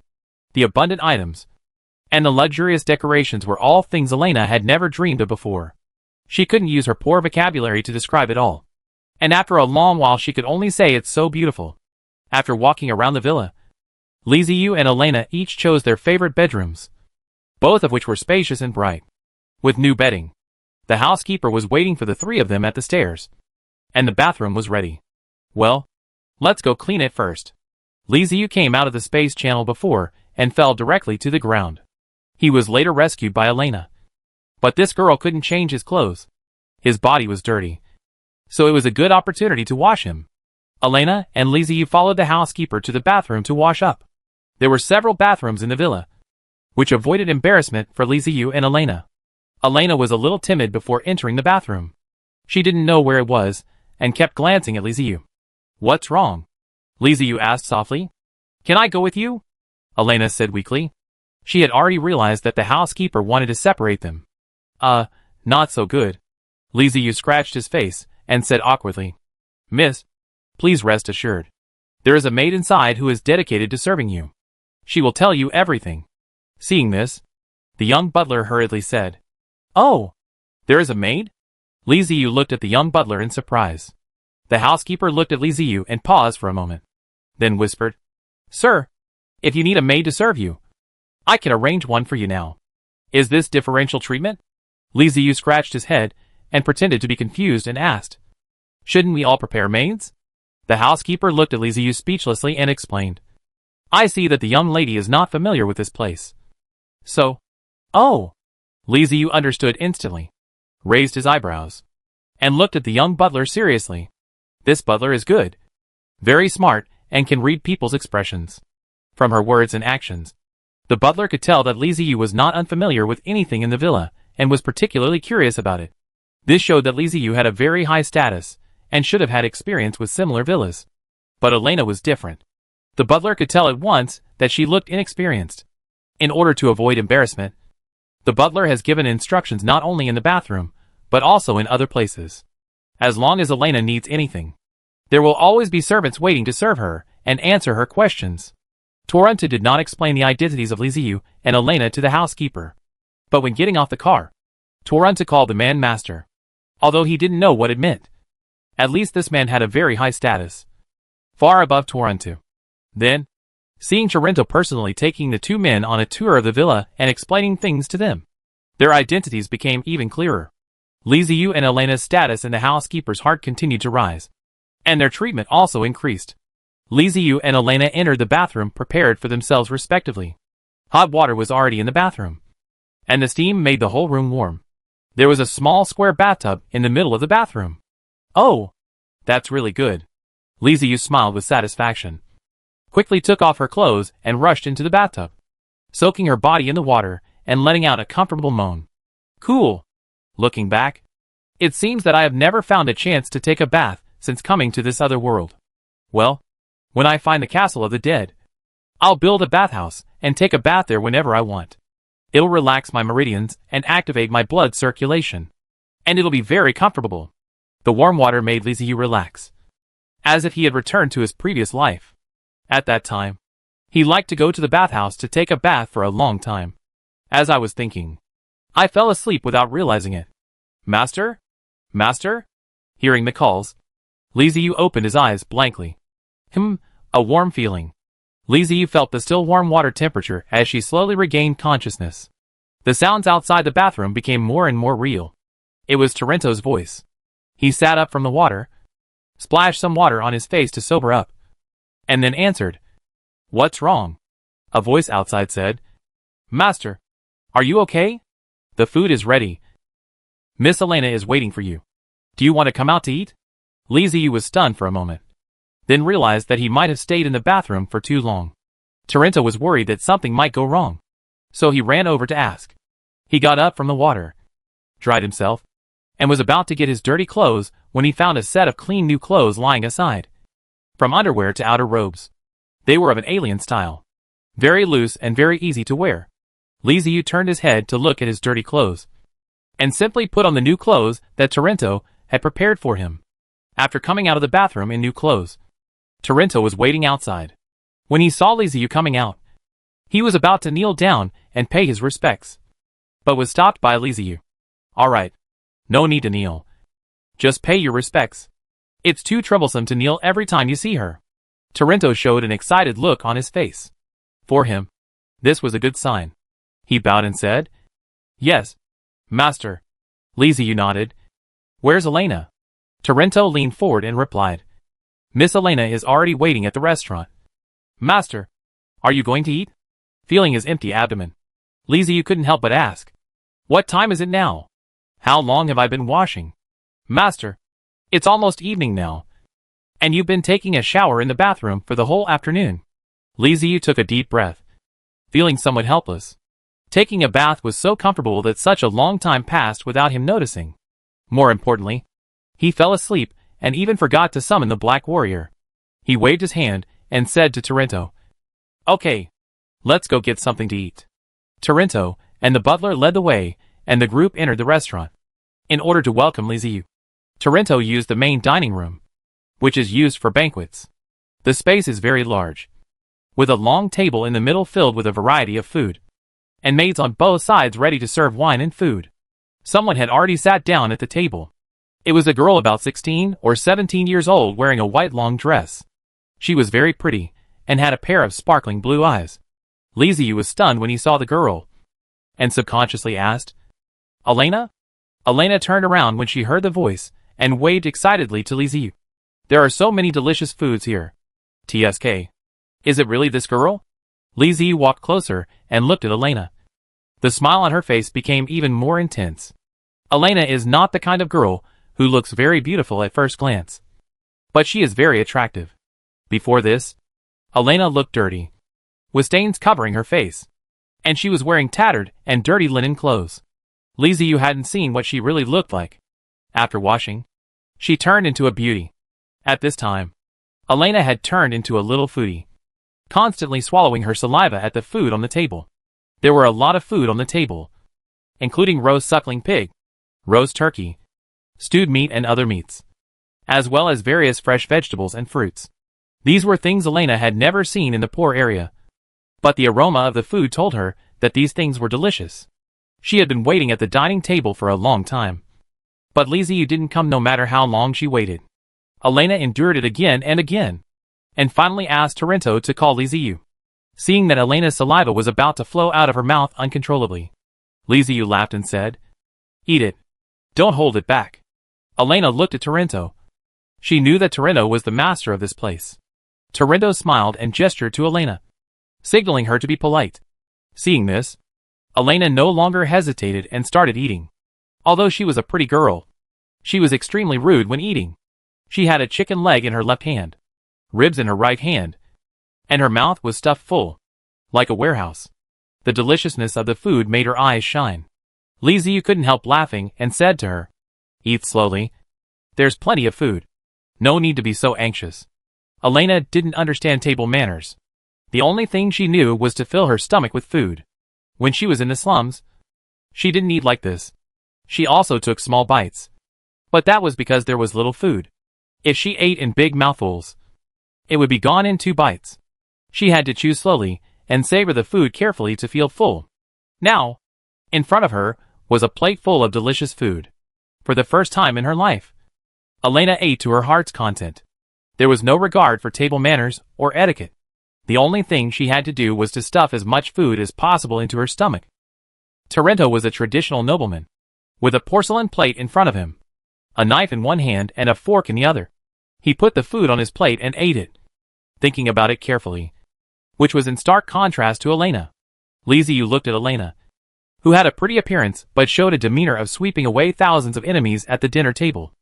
the abundant items, and the luxurious decorations were all things Elena had never dreamed of before. She couldn't use her poor vocabulary to describe it all. And after a long while she could only say it's so beautiful. After walking around the villa, Li Ziyu and Elena each chose their favorite bedrooms, both of which were spacious and bright, with new bedding. The housekeeper was waiting for the three of them at the stairs, and the bathroom was ready. Well, let's go clean it first. Li Ziyu came out of the space channel before, and fell directly to the ground. He was later rescued by Elena. But this girl couldn't change his clothes. His body was dirty. So it was a good opportunity to wash him. Elena and Li Ziyu followed the housekeeper to the bathroom to wash up. There were several bathrooms in the villa, which avoided embarrassment for Li Ziyu and Elena. Elena was a little timid before entering the bathroom. She didn't know where it was, and kept glancing at Li Ziyu. What's wrong? Li Ziyu asked softly. Can I go with you? Elena said weakly. She had already realized that the housekeeper wanted to separate them. Not so good. Li Ziyu scratched his face, and said awkwardly. Miss, please rest assured. There is a maid inside who is dedicated to serving you. She will tell you everything. Seeing this, the young butler hurriedly said. Oh, there is a maid? Li Ziyu looked at the young butler in surprise. The housekeeper looked at Li Ziyu and paused for a moment. Then whispered, Sir, if you need a maid to serve you, I can arrange one for you now. Is this differential treatment? Li Ziyu scratched his head and pretended to be confused and asked, Shouldn't we all prepare maids? The housekeeper looked at Li Ziyu speechlessly and explained, I see that the young lady is not familiar with this place. So, oh, Li Ziyu understood instantly, raised his eyebrows, and looked at the young butler seriously. This butler is good, very smart, and can read people's expressions. From her words and actions, the butler could tell that Li Ziyu was not unfamiliar with anything in the villa, and was particularly curious about it. This showed that Li Ziyu had a very high status, and should have had experience with similar villas. But Elena was different. The butler could tell at once that she looked inexperienced. In order to avoid embarrassment, the butler has given instructions not only in the bathroom, but also in other places. As long as Elena needs anything, there will always be servants waiting to serve her and answer her questions. Torrento did not explain the identities of Li Ziyu and Elena to the housekeeper. But when getting off the car, Torrento called the man master, although he didn't know what it meant. At least this man had a very high status, far above Torrento. Then, seeing Torrento personally taking the two men on a tour of the villa and explaining things to them, their identities became even clearer. Li Ziyu and Elena's status in the housekeeper's heart continued to rise, and their treatment also increased. Li Ziyu and Elena entered the bathroom prepared for themselves respectively. Hot water was already in the bathroom, and the steam made the whole room warm. There was a small square bathtub in the middle of the bathroom. Oh, that's really good. Li Ziyu smiled with satisfaction, quickly took off her clothes and rushed into the bathtub, soaking her body in the water and letting out a comfortable moan. Cool. Looking back, it seems that I have never found a chance to take a bath since coming to this other world. Well, when I find the castle of the dead, I'll build a bathhouse and take a bath there whenever I want. It'll relax my meridians and activate my blood circulation, and it'll be very comfortable. The warm water made Li Ziyu relax, as if he had returned to his previous life. At that time, he liked to go to the bathhouse to take a bath for a long time. As I was thinking, I fell asleep without realizing it. Master? Master? Hearing the calls, Li Ziyu opened his eyes blankly. A warm feeling, Liziu felt the still warm water temperature as she slowly regained consciousness. The sounds outside the bathroom became more and more real. It was Tarento's voice. He sat up from the water, splashed some water on his face to sober up, and then answered. "What's wrong?" A voice outside said. "Master, are you okay? The food is ready. Miss Elena is waiting for you. Do you want to come out to eat?" Liziu was stunned for a moment, then realized that he might have stayed in the bathroom for too long. Tarento was worried that something might go wrong, so he ran over to ask. He got up from the water, dried himself, and was about to get his dirty clothes when he found a set of clean new clothes lying aside. From underwear to outer robes. They were of an alien style, very loose and very easy to wear. Liziu turned his head to look at his dirty clothes, and simply put on the new clothes that Tarento had prepared for him. After coming out of the bathroom in new clothes, Tarento was waiting outside. When he saw Liziu coming out, he was about to kneel down and pay his respects, but was stopped by Liziu. "All right. No need to kneel. Just pay your respects. It's too troublesome to kneel every time you see her." Tarento showed an excited look on his face. For him, this was a good sign. He bowed and said, "Yes, master." Liziu nodded. "Where's Elena?" Tarento leaned forward and replied, "Miss Elena is already waiting at the restaurant." "Master, are you going to eat?" Feeling his empty abdomen, Liziu couldn't help but ask, "What time is it now? How long have I been washing?" "Master, it's almost evening now. And you've been taking a shower in the bathroom for the whole afternoon." Liziu took a deep breath, feeling somewhat helpless. Taking a bath was so comfortable that such a long time passed without him noticing. More importantly, he fell asleep and even forgot to summon the Black Warrior. He waved his hand and said to Tarento, "Okay, let's go get something to eat." Tarento and the butler led the way, and the group entered the restaurant. In order to welcome Liziu, Tarento used the main dining room, which is used for banquets. The space is very large, with a long table in the middle filled with a variety of food, and maids on both sides ready to serve wine and food. Someone had already sat down at the table. It was a girl about 16 or 17 years old wearing a white long dress. She was very pretty, and had a pair of sparkling blue eyes. Liziu was stunned when he saw the girl, and subconsciously asked, "Elena?" Elena turned around when she heard the voice, and waved excitedly to Liziu. "There are so many delicious foods here. TSK. Is it really this girl?" Liziu walked closer and looked at Elena. The smile on her face became even more intense. Elena is not the kind of girl who looks very beautiful at first glance, but she is very attractive. Before this, Elena looked dirty, with stains covering her face, and she was wearing tattered and dirty linen clothes. Liziu hadn't seen what she really looked like. After washing, she turned into a beauty. At this time, Elena had turned into a little foodie, constantly swallowing her saliva at the food on the table. There were a lot of food on the table, including roast suckling pig, roast turkey, stewed meat and other meats, as well as various fresh vegetables and fruits. These were things Elena had never seen in the poor area, but the aroma of the food told her that these things were delicious. She had been waiting at the dining table for a long time, but Liziu didn't come no matter how long she waited. Elena endured it again and again, and finally asked Tarento to call Liziu. Seeing that Elena's saliva was about to flow out of her mouth uncontrollably, Liziu laughed and said, "Eat it. Don't hold it back." Elena looked at Tarento. She knew that Tarento was the master of this place. Tarento smiled and gestured to Elena, signaling her to be polite. Seeing this, Elena no longer hesitated and started eating. Although she was a pretty girl, she was extremely rude when eating. She had a chicken leg in her left hand, ribs in her right hand, and her mouth was stuffed full, like a warehouse. The deliciousness of the food made her eyes shine. Liziu couldn't help laughing and said to her, "Eat slowly. There's plenty of food. No need to be so anxious." Elena didn't understand table manners. The only thing she knew was to fill her stomach with food. When she was in the slums, she didn't eat like this. She also took small bites, but that was because there was little food. If she ate in big mouthfuls, it would be gone in 2 bites. She had to chew slowly and savor the food carefully to feel full. Now, in front of her was a plate full of delicious food. For the first time in her life, Elena ate to her heart's content. There was no regard for table manners or etiquette. The only thing she had to do was to stuff as much food as possible into her stomach. Tarento was a traditional nobleman, with a porcelain plate in front of him, a knife in one hand and a fork in the other. He put the food on his plate and ate it, thinking about it carefully, which was in stark contrast to Elena. Liziu looked at Elena, who had a pretty appearance but showed a demeanor of sweeping away thousands of enemies at the dinner table,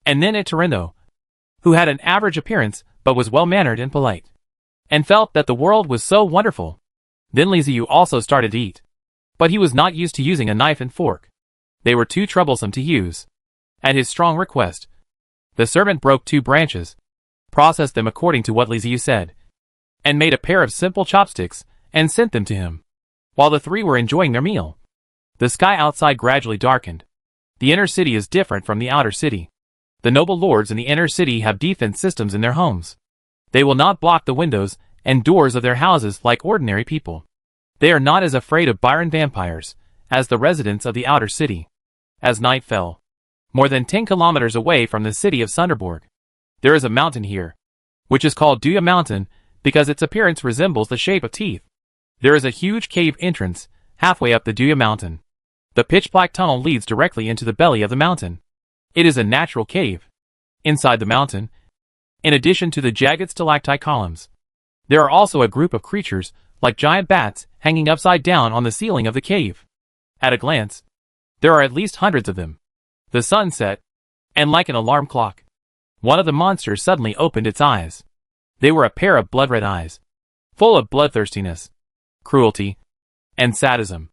and then at Tarento, who had an average appearance but was well-mannered and polite, and felt that the world was so wonderful. Then Liziu also started to eat, but he was not used to using a knife and fork. They were too troublesome to use. At his strong request, the servant broke 2 branches, processed them according to what Liziu said, and made a pair of simple chopsticks and sent them to him. While the 3 were enjoying their meal, the sky outside gradually darkened. The inner city is different from the outer city. The noble lords in the inner city have defense systems in their homes. They will not block the windows and doors of their houses like ordinary people. They are not as afraid of Byron vampires as the residents of the outer city. As night fell, more than 10 kilometers away from the city of Sunderborg, there is a mountain here, which is called Duya Mountain because its appearance resembles the shape of teeth. There is a huge cave entrance halfway up the Duya Mountain. The pitch-black tunnel leads directly into the belly of the mountain. It is a natural cave. Inside the mountain, in addition to the jagged stalactite columns, there are also a group of creatures like giant bats hanging upside down on the ceiling of the cave. At a glance, there are at least hundreds of them. The sun set, and like an alarm clock, one of the monsters suddenly opened its eyes. They were a pair of blood-red eyes, full of bloodthirstiness, cruelty, and sadism.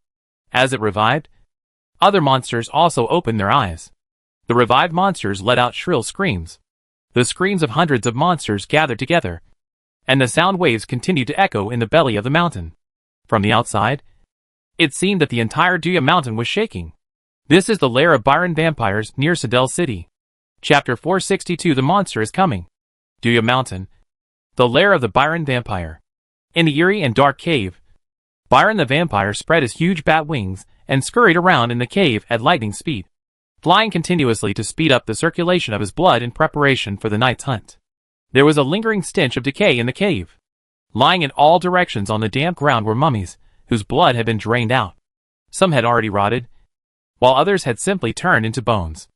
As it revived, other monsters also opened their eyes. The revived monsters let out shrill screams. The screams of hundreds of monsters gathered together, and the sound waves continued to echo in the belly of the mountain. From the outside, it seemed that the entire Duya Mountain was shaking. This is the lair of Byron vampires near Sedel City. Chapter 462. The monster is coming. Duya Mountain, the lair of the Byron vampire. In the eerie and dark cave, Byron the vampire spread his huge bat wings and scurried around in the cave at lightning speed, flying continuously to speed up the circulation of his blood in preparation for the night's hunt. There was a lingering stench of decay in the cave. Lying in all directions on the damp ground were mummies, whose blood had been drained out. Some had already rotted, while others had simply turned into bones.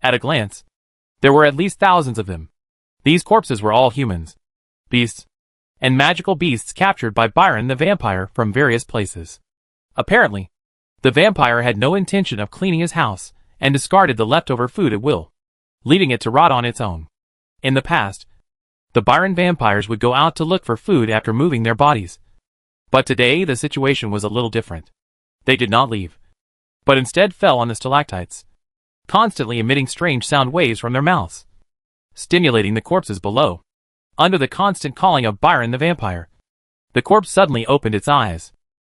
At a glance, there were at least thousands of them. These corpses were all humans, beasts, and magical beasts captured by Byron the vampire from various places. Apparently, the vampire had no intention of cleaning his house and discarded the leftover food at will, leaving it to rot on its own. In the past, the Byron vampires would go out to look for food after moving their bodies. But today the situation was a little different. They did not leave, but instead fell on the stalactites, constantly emitting strange sound waves from their mouths, stimulating the corpses below. Under the constant calling of Byron the vampire, the corpse suddenly opened its eyes.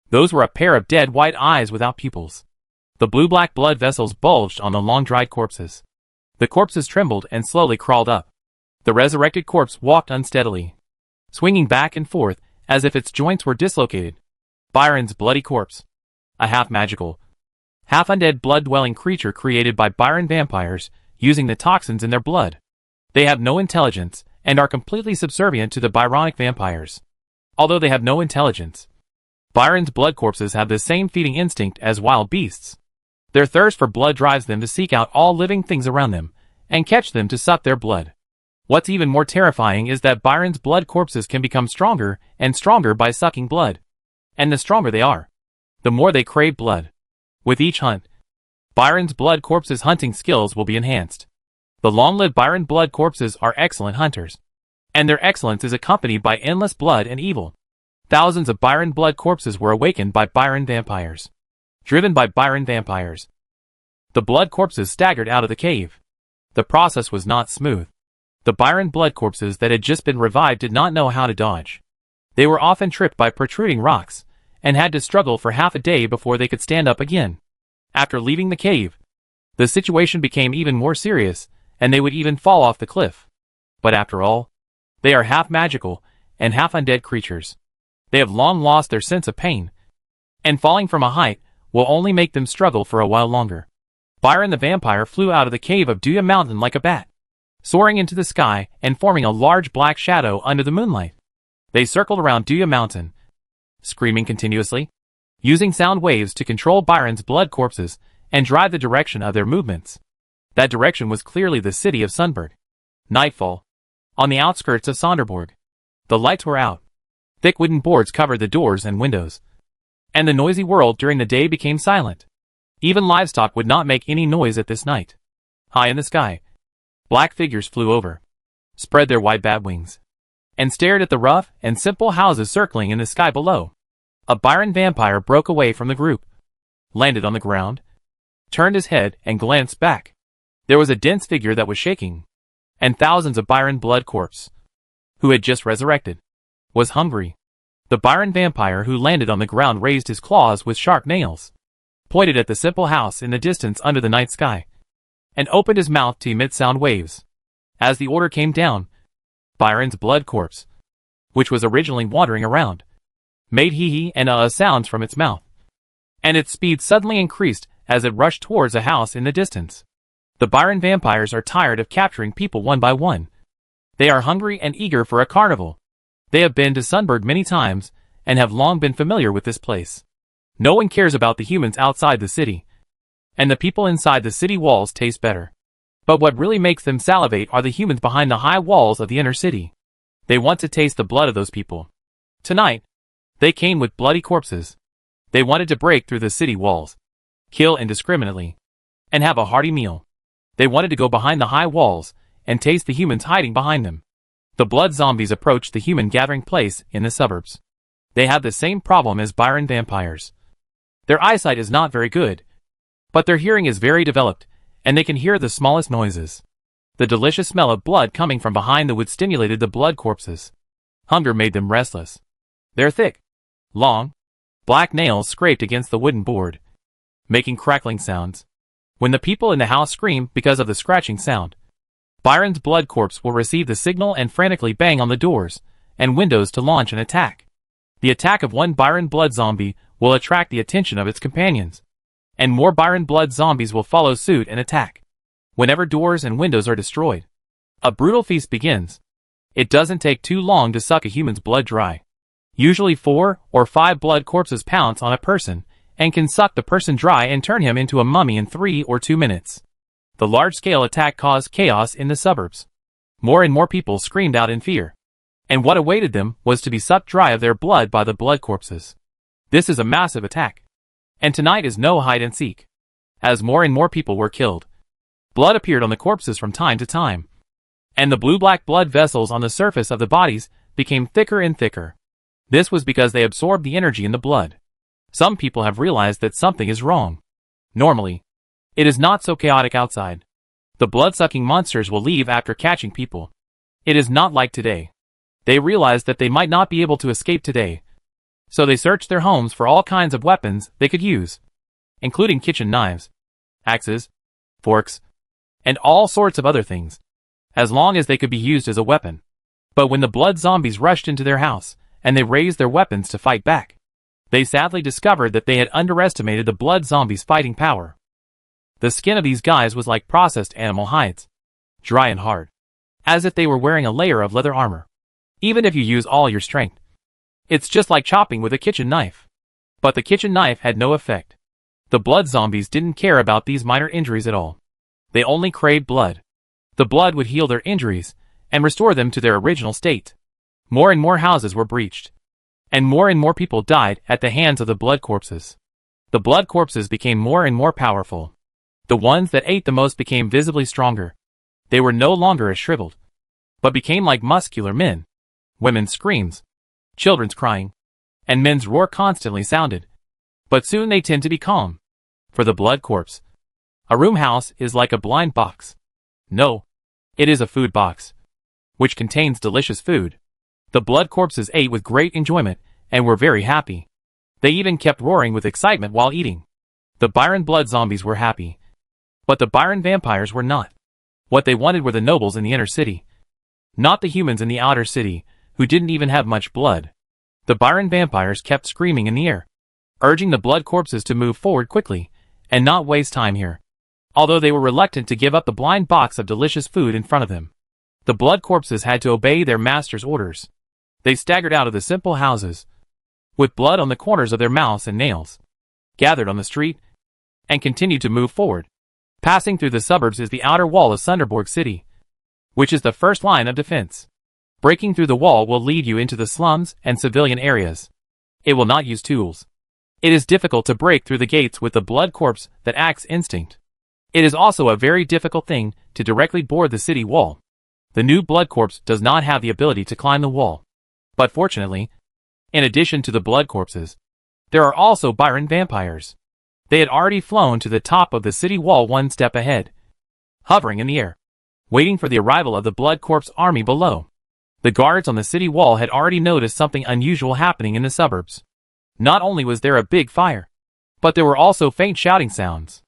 Those were a pair of dead white eyes without pupils. The blue-black blood vessels bulged on the long-dried corpses. The corpses trembled and slowly crawled up. The resurrected corpse walked unsteadily, swinging back and forth as if its joints were dislocated. Byron's bloody corpse, a half-magical, half-undead blood-dwelling creature created by Byron vampires using the toxins in their blood. They have no intelligence and are completely subservient to the Byronic vampires. Although they have no intelligence, Byron's blood corpses have the same feeding instinct as wild beasts. Their thirst for blood drives them to seek out all living things around them and catch them to suck their blood. What's even more terrifying is that Byron's blood corpses can become stronger and stronger by sucking blood. And the stronger they are, the more they crave blood. With each hunt, Byron's blood corpses' hunting skills will be enhanced. The long-lived Byron blood corpses are excellent hunters, and their excellence is accompanied by endless blood and evil. Thousands of Byron blood corpses were awakened by Byron vampires, driven by Byron vampires. The blood corpses staggered out of the cave. The process was not smooth. The Byron blood corpses that had just been revived did not know how to dodge. They were often tripped by protruding rocks, and had to struggle for half a day before they could stand up again. After leaving the cave, the situation became even more serious, and they would even fall off the cliff. But after all, they are half magical and half undead creatures. They have long lost their sense of pain, and falling from a height will only make them struggle for a while longer. Byron the vampire flew out of the cave of Duya Mountain like a bat, soaring into the sky and forming a large black shadow under the moonlight. They circled around Duya Mountain, screaming continuously, using sound waves to control Byron's blood corpses and drive the direction of their movements. That direction was clearly the city of Sunburg. Nightfall. On the outskirts of Sonderborg. The lights were out. Thick wooden boards covered the doors and windows. And the noisy world during the day became silent. Even livestock would not make any noise at this night. High in the sky, black figures flew over, spread their white bat wings, and stared at the rough and simple houses circling in the sky below. A Byron vampire broke away from the group, landed on the ground, turned his head and glanced back. There was a dense figure that was shaking, and thousands of Byron blood corpse, who had just resurrected, was hungry. The Byron vampire who landed on the ground raised his claws with sharp nails, pointed at the simple house in the distance under the night sky, and opened his mouth to emit sound waves. As the order came down, Byron's blood corpse, which was originally wandering around, made hee-hee and sounds from its mouth, and its speed suddenly increased as it rushed towards a house in the distance. The Byron vampires are tired of capturing people one by one. They are hungry and eager for a carnival. They have been to Sunburg many times and have long been familiar with this place. No one cares about the humans outside the city, and the people inside the city walls taste better. But what really makes them salivate are the humans behind the high walls of the inner city. They want to taste the blood of those people. Tonight, they came with bloody corpses. They wanted to break through the city walls, kill indiscriminately, and have a hearty meal. They wanted to go behind the high walls and taste the humans hiding behind them. The blood zombies approached the human gathering place in the suburbs. They have the same problem as Byron vampires. Their eyesight is not very good, but their hearing is very developed, and they can hear the smallest noises. The delicious smell of blood coming from behind the wood stimulated the blood corpses. Hunger made them restless. Their thick, long, black nails scraped against the wooden board, making crackling sounds. When the people in the house scream because of the scratching sound, Byron's blood corpse will receive the signal and frantically bang on the doors and windows to launch an attack. The attack of one Byron blood zombie will attract the attention of its companions, and more Byron blood zombies will follow suit and attack. Whenever doors and windows are destroyed, a brutal feast begins. It doesn't take too long to suck a human's blood dry. Usually 4 or 5 blood corpses pounce on a person and can suck the person dry and turn him into a mummy in 3 or 2 minutes. The large-scale attack caused chaos in the suburbs. More and more people screamed out in fear, and what awaited them was to be sucked dry of their blood by the blood corpses. This is a massive attack, and tonight is no hide and seek. As more and more people were killed, blood appeared on the corpses from time to time, and the blue-black blood vessels on the surface of the bodies became thicker and thicker. This was because they absorbed the energy in the blood. Some people have realized that something is wrong. Normally, it is not so chaotic outside. The blood-sucking monsters will leave after catching people. It is not like today. They realized that they might not be able to escape today, so they searched their homes for all kinds of weapons they could use, including kitchen knives, axes, forks, and all sorts of other things, as long as they could be used as a weapon. But when the blood zombies rushed into their house, and they raised their weapons to fight back, they sadly discovered that they had underestimated the blood zombies' fighting power. The skin of these guys was like processed animal hides, dry and hard, as if they were wearing a layer of leather armor. Even if you use all your strength, it's just like chopping with a kitchen knife. But the kitchen knife had no effect. The blood zombies didn't care about these minor injuries at all. They only craved blood. The blood would heal their injuries and restore them to their original state. More and more houses were breached, and more people died at the hands of the blood corpses. The blood corpses became more and more powerful. The ones that ate the most became visibly stronger. They were no longer as shriveled, but became like muscular men. Women's screams, children's crying, and men's roar constantly sounded. But soon they tend to be calm. For the blood corpse, a room house is like a blind box. No, it is a food box, which contains delicious food. The blood corpses ate with great enjoyment and were very happy. They even kept roaring with excitement while eating. The Byron blood zombies were happy, but the Byron vampires were not. What they wanted were the nobles in the inner city, not the humans in the outer city, who didn't even have much blood. The Byron vampires kept screaming in the air, urging the blood corpses to move forward quickly and not waste time here. Although they were reluctant to give up the blind box of delicious food in front of them, the blood corpses had to obey their master's orders. They staggered out of the simple houses, with blood on the corners of their mouths and nails, gathered on the street, and continued to move forward. Passing through the suburbs is the outer wall of Sunderborg City, which is the first line of defense. Breaking through the wall will lead you into the slums and civilian areas. It will not use tools. It is difficult to break through the gates with the blood corpse that acts instinct. It is also a very difficult thing to directly board the city wall. The new blood corpse does not have the ability to climb the wall. But fortunately, in addition to the blood corpses, there are also Byron vampires. They had already flown to the top of the city wall one step ahead, hovering in the air, waiting for the arrival of the blood corpse army below. The guards on the city wall had already noticed something unusual happening in the suburbs. Not only was there a big fire, but there were also faint shouting sounds.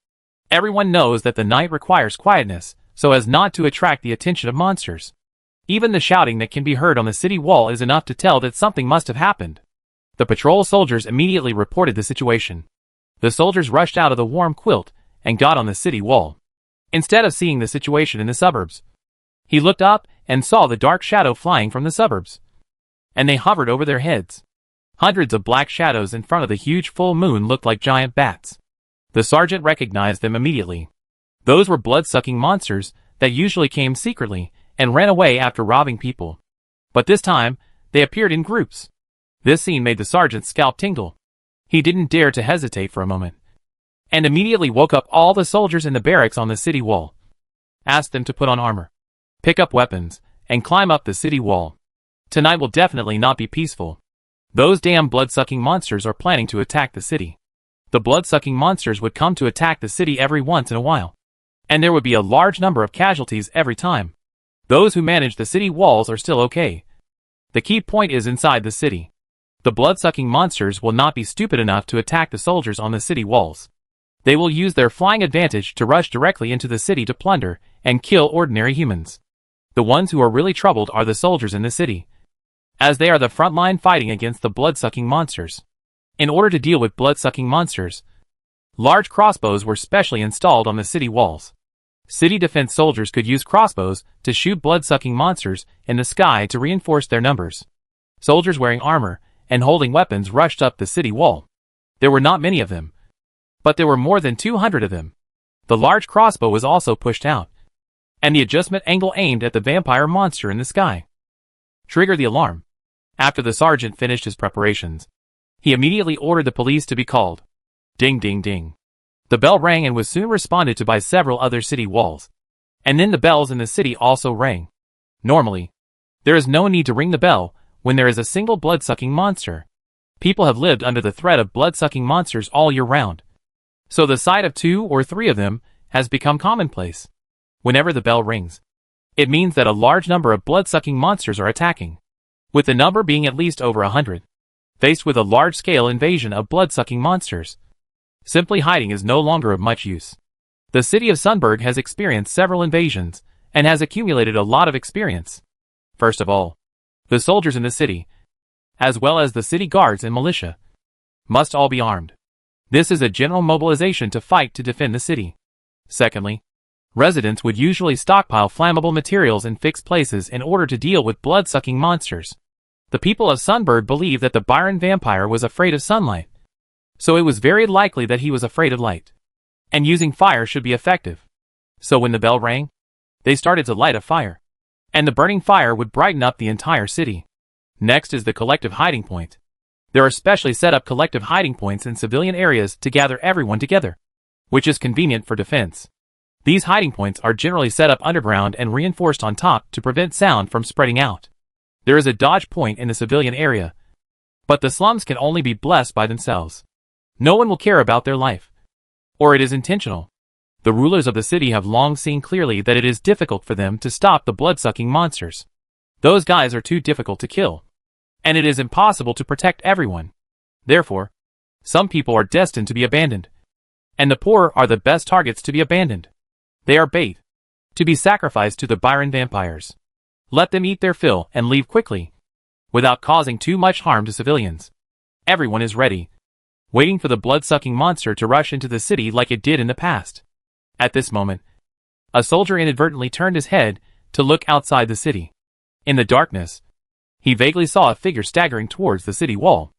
Everyone knows that the night requires quietness, so as not to attract the attention of monsters. Even the shouting that can be heard on the city wall is enough to tell that something must have happened. The patrol soldiers immediately reported the situation. The soldiers rushed out of the warm quilt and got on the city wall. Instead of seeing the situation in the suburbs, he looked up and saw the dark shadow flying from the suburbs, and they hovered over their heads. Hundreds of black shadows in front of the huge full moon looked like giant bats. The sergeant recognized them immediately. Those were blood-sucking monsters that usually came secretly and ran away after robbing people. But this time, they appeared in groups. This scene made the sergeant's scalp tingle. He didn't dare to hesitate for a moment, and immediately woke up all the soldiers in the barracks on the city wall, asked them to put on armor, pick up weapons, and climb up the city wall. Tonight will definitely not be peaceful. Those damn blood-sucking monsters are planning to attack the city. The blood-sucking monsters would come to attack the city every once in a while, and there would be a large number of casualties every time. Those who manage the city walls are still okay. The key point is inside the city. The blood-sucking monsters will not be stupid enough to attack the soldiers on the city walls. They will use their flying advantage to rush directly into the city to plunder and kill ordinary humans. The ones who are really troubled are the soldiers in the city, as they are the front line fighting against the blood-sucking monsters. In order to deal with blood-sucking monsters, large crossbows were specially installed on the city walls. City defense soldiers could use crossbows to shoot blood-sucking monsters in the sky to reinforce their numbers. Soldiers wearing armor and holding weapons rushed up the city wall. There were not many of them, but there were more than 200 of them. The large crossbow was also pushed out, and the adjustment angle aimed at the vampire monster in the sky. Trigger the alarm. After the sergeant finished his preparations, he immediately ordered the police to be called. Ding ding ding. The bell rang and was soon responded to by several other city walls. And then the bells in the city also rang. Normally, there is no need to ring the bell when there is a single blood-sucking monster. People have lived under the threat of blood-sucking monsters all year round, so the sight of 2 or 3 of them has become commonplace. Whenever the bell rings, it means that a large number of blood-sucking monsters are attacking, with the number being at least over 100. Faced with a large-scale invasion of blood-sucking monsters, simply hiding is no longer of much use. The city of Sunburg has experienced several invasions and has accumulated a lot of experience. First of all, the soldiers in the city, as well as the city guards and militia, must all be armed. This is a general mobilization to fight to defend the city. Secondly, residents would usually stockpile flammable materials in fixed places in order to deal with blood-sucking monsters. The people of Sunburg believed that the Byron vampire was afraid of sunlight, so it was very likely that he was afraid of light, and using fire should be effective. So when the bell rang, they started to light a fire, and the burning fire would brighten up the entire city. Next is the collective hiding point. There are specially set up collective hiding points in civilian areas to gather everyone together, which is convenient for defense. These hiding points are generally set up underground and reinforced on top to prevent sound from spreading out. There is a dodge point in the civilian area, but the slums can only be blessed by themselves. No one will care about their life, or it is intentional. The rulers of the city have long seen clearly that it is difficult for them to stop the blood-sucking monsters. Those guys are too difficult to kill, and it is impossible to protect everyone. Therefore, some people are destined to be abandoned, and the poor are the best targets to be abandoned. They are bait, to be sacrificed to the Byron vampires. Let them eat their fill and leave quickly, without causing too much harm to civilians. Everyone is ready, waiting for the blood-sucking monster to rush into the city like it did in the past. At this moment, a soldier inadvertently turned his head to look outside the city. In the darkness, He vaguely saw a figure staggering towards the city wall.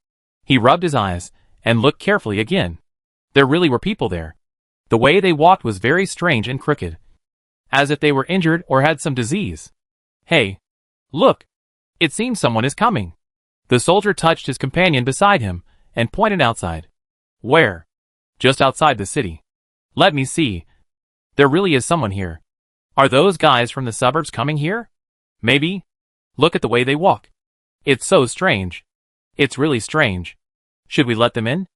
He rubbed his eyes and looked carefully again. There really were people there. The way they walked was very strange and crooked, as if they were injured or had some disease. Hey, look! It seems someone is coming. The soldier touched his companion beside him and pointed outside. Where? Just outside the city. Let me see. There really is someone here. Are those guys from the suburbs coming here? Maybe. Look at the way they walk. It's so strange. It's really strange. Should we let them in?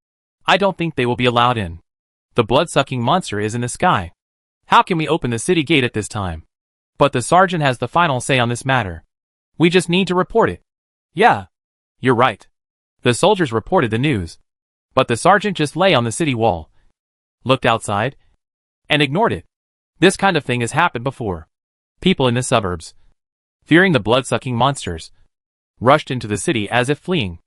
I don't think they will be allowed in. The blood-sucking monster is in the sky. How can we open the city gate at this time? But the sergeant has the final say on this matter. We just need to report it. Yeah. You're right. The soldiers reported the news. But the sergeant just lay on the city wall, looked outside, and ignored it. This kind of thing has happened before. People in the suburbs, fearing the blood-sucking monsters, rushed into the city as if fleeing.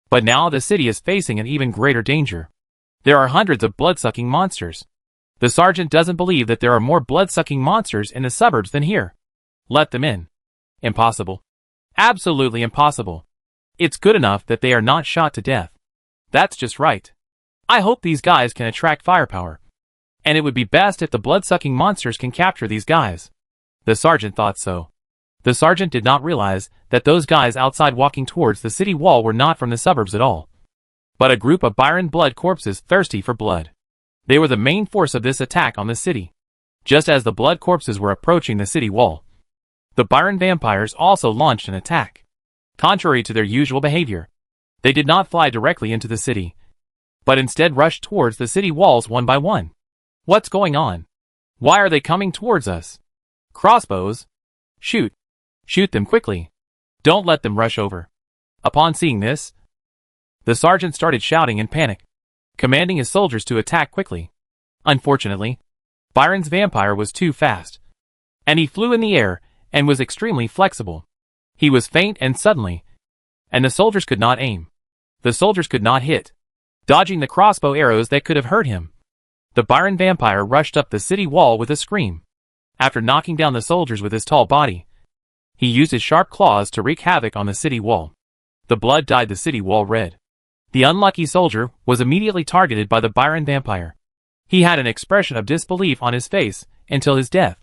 But now the city is facing an even greater danger. There are hundreds of blood-sucking monsters. The sergeant doesn't believe that there are more blood-sucking monsters in the suburbs than here. Let them in. Impossible. Absolutely impossible. It's good enough that they are not shot to death. That's just right. I hope these guys can attract firepower. And it would be best if the blood-sucking monsters can capture these guys. The sergeant thought so. The sergeant did not realize that those guys outside walking towards the city wall were not from the suburbs at all, but a group of Byron blood corpses thirsty for blood. They were the main force of this attack on the city. Just as the blood corpses were approaching the city wall, the Byron vampires also launched an attack. Contrary to their usual behavior, they did not fly directly into the city, but instead rushed towards the city walls one by one. What's going on? Why are they coming towards us? Crossbows? Shoot. Shoot them quickly. Don't let them rush over. Upon seeing this, the sergeant started shouting in panic, commanding his soldiers to attack quickly. Unfortunately, Byron's vampire was too fast, and he flew in the air and was extremely flexible. He was faint and suddenly, and the soldiers could not aim. The soldiers could not hit, dodging the crossbow arrows that could have hurt him. The Byron vampire rushed up the city wall with a scream. After knocking down the soldiers with his tall body, he used his sharp claws to wreak havoc on the city wall. The blood dyed the city wall red. The unlucky soldier was immediately targeted by the Byron vampire. He had an expression of disbelief on his face until his death.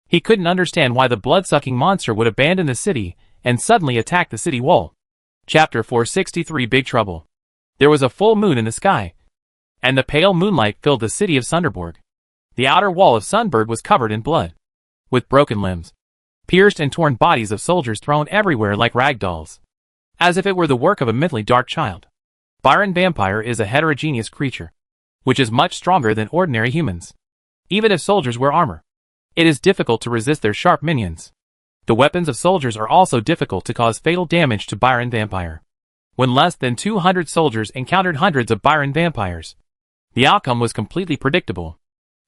He couldn't understand why the blood-sucking monster would abandon the city and suddenly attack the city wall. Chapter 463 Big Trouble. There was a full moon in the sky, and the pale moonlight filled the city of Sunderborg. The outer wall of Sunburg was covered in blood, with broken limbs, pierced and torn bodies of soldiers thrown everywhere like rag dolls, as if it were the work of a mentally dark child. Byron vampire is a heterogeneous creature, which is much stronger than ordinary humans. Even if soldiers wear armor, it is difficult to resist their sharp minions. The weapons of soldiers are also difficult to cause fatal damage to Byron vampire. When less than 200 soldiers encountered hundreds of Byron vampires, the outcome was completely predictable.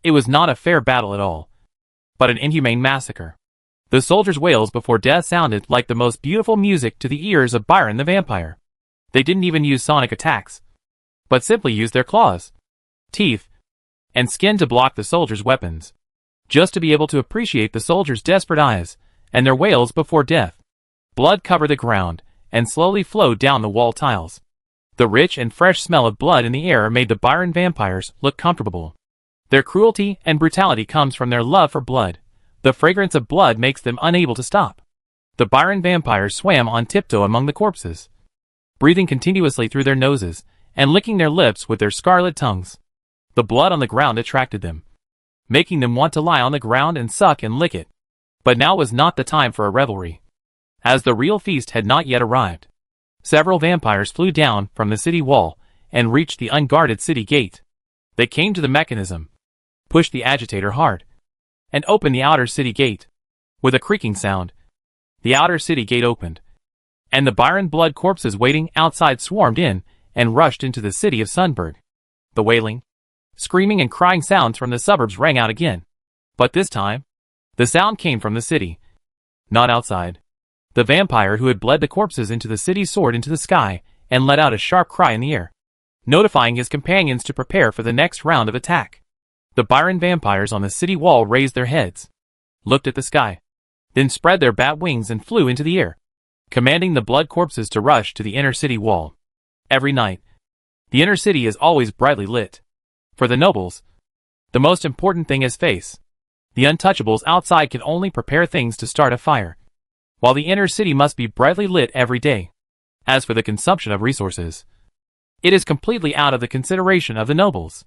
It was not a fair battle at all, but an inhumane massacre. The soldiers' wails before death sounded like the most beautiful music to the ears of Byron the vampire. They didn't even use sonic attacks, but simply used their claws, teeth, and skin to block the soldiers' weapons, just to be able to appreciate the soldiers' desperate eyes and their wails before death. Blood covered the ground and slowly flowed down the wall tiles. The rich and fresh smell of blood in the air made the Byron vampires look comfortable. Their cruelty and brutality comes from their love for blood. The fragrance of blood makes them unable to stop. The Byron vampires swam on tiptoe among the corpses, breathing continuously through their noses and licking their lips with their scarlet tongues. The blood on the ground attracted them, making them want to lie on the ground and suck and lick it. But now was not the time for a revelry, as the real feast had not yet arrived. Several vampires flew down from the city wall and reached the unguarded city gate. They came to the mechanism, pushed the agitator hard, and opened the outer city gate. With a creaking sound, the outer city gate opened, and the Byron blood corpses waiting outside swarmed in and rushed into the city of Sunburg. The wailing, screaming and crying sounds from the suburbs rang out again. But this time, the sound came from the city, not outside. The vampire who had bled the corpses into the city soared into the sky and let out a sharp cry in the air, notifying his companions to prepare for the next round of attack. The Byron vampires on the city wall raised their heads, looked at the sky, then spread their bat wings and flew into the air. commanding the blood corpses to rush to the inner city wall. Every night, the inner city is always brightly lit. For the nobles, the most important thing is face. The untouchables outside can only prepare things to start a fire, while the inner city must be brightly lit every day. As for the consumption of resources, it is completely out of the consideration of the nobles.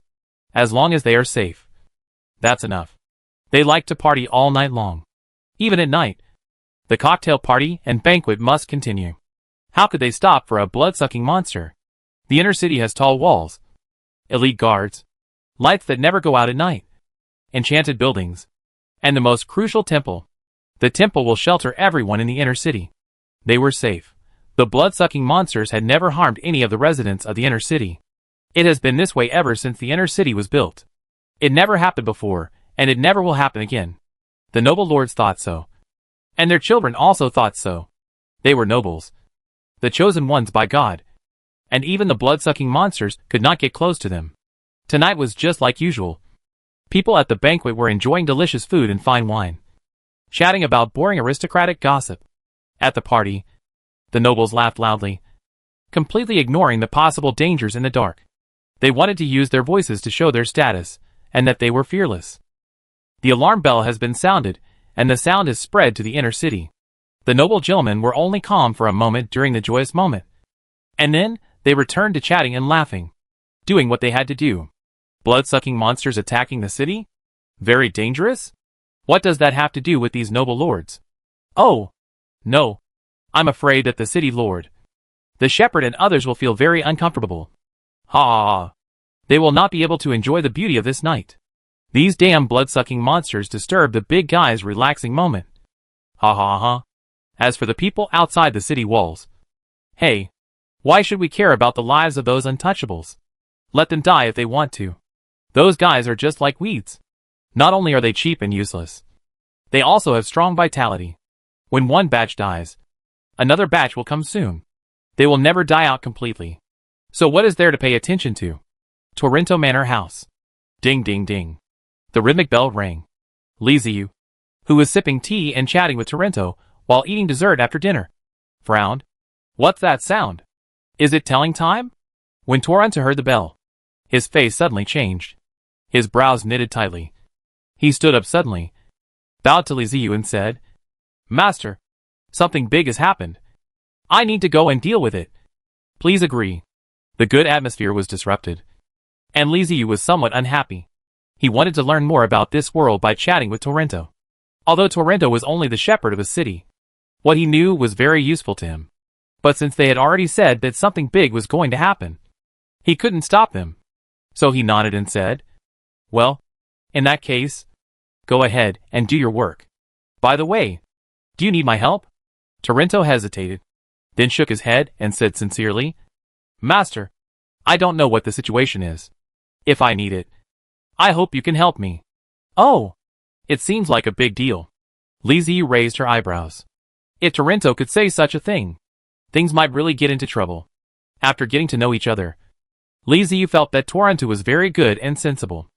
As long as they are safe, that's enough. They like to party all night long. Even at night, the cocktail party and banquet must continue. How could they stop for a blood-sucking monster? The inner city has tall walls, elite guards, lights that never go out at night, enchanted buildings, and the most crucial temple. The temple will shelter everyone in the inner city. They were safe. The blood-sucking monsters had never harmed any of the residents of the inner city. It has been this way ever since the inner city was built. It never happened before, and it never will happen again. The noble lords thought so. And their children also thought so. They were nobles, the chosen ones by God. And even the blood-sucking monsters could not get close to them. Tonight was just like usual. People at the banquet were enjoying delicious food and fine wine, chatting about boring aristocratic gossip. At the party, the nobles laughed loudly, completely ignoring the possible dangers in the dark. They wanted to use their voices to show their status, and that they were fearless. The alarm bell has been sounded, and the sound has spread to the inner city. The noble gentlemen were only calm for a moment during the joyous moment. And then, they returned to chatting and laughing, doing what they had to do. Blood-sucking monsters attacking the city? Very dangerous? What does that have to do with these noble lords? Oh, no. I'm afraid that the city lord, the shepherd and others will feel very uncomfortable. Ha ha ha. They will not be able to enjoy the beauty of this night. These damn blood-sucking monsters disturb the big guy's relaxing moment. Ha ha ha. As for the people outside the city walls, hey, why should we care about the lives of those untouchables? Let them die if they want to. Those guys are just like weeds. Not only are they cheap and useless, they also have strong vitality. When one batch dies, another batch will come soon. They will never die out completely. So what is there to pay attention to? Torrento Manor House. Ding ding ding. The rhythmic bell rang. Liziu, who was sipping tea and chatting with Torrento while eating dessert after dinner, frowned. What's that sound? Is it telling time? When Torrento heard the bell, his face suddenly changed. His brows knitted tightly. He stood up suddenly, bowed to Liziu and said, Master, something big has happened. I need to go and deal with it. Please agree. The good atmosphere was disrupted, and Liziu was somewhat unhappy. He wanted to learn more about this world by chatting with Torrento. Although Torrento was only the shepherd of a city, what he knew was very useful to him. But since they had already said that something big was going to happen, he couldn't stop them. So he nodded and said, Well, in that case, go ahead and do your work. By the way, do you need my help? Torrento hesitated, then shook his head and said sincerely, Master, I don't know what the situation is. If I need it, I hope you can help me. Oh, it seems like a big deal. Liziu raised her eyebrows. If Torrento could say such a thing, things might really get into trouble. After getting to know each other, Liziu felt that Torrento was very good and sensible.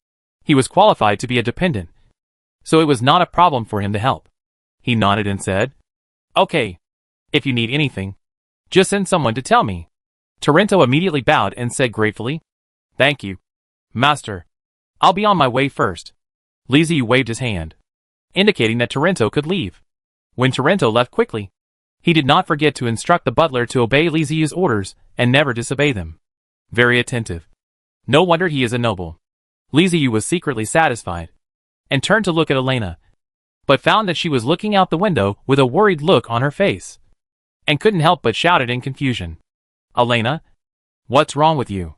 He was qualified to be a dependent, so it was not a problem for him to help. He nodded and said, Okay, if you need anything, just send someone to tell me. Torrento immediately bowed and said gratefully, Thank you, Master. I'll be on my way first. Liziu waved his hand, indicating that Torrento could leave. When Torrento left quickly, he did not forget to instruct the butler to obey Liziu's orders and never disobey them. Very attentive. No wonder he is a noble. Liziu was secretly satisfied, and turned to look at Elena, but found that she was looking out the window with a worried look on her face, and couldn't help but shout it in confusion. Elena? What's wrong with you?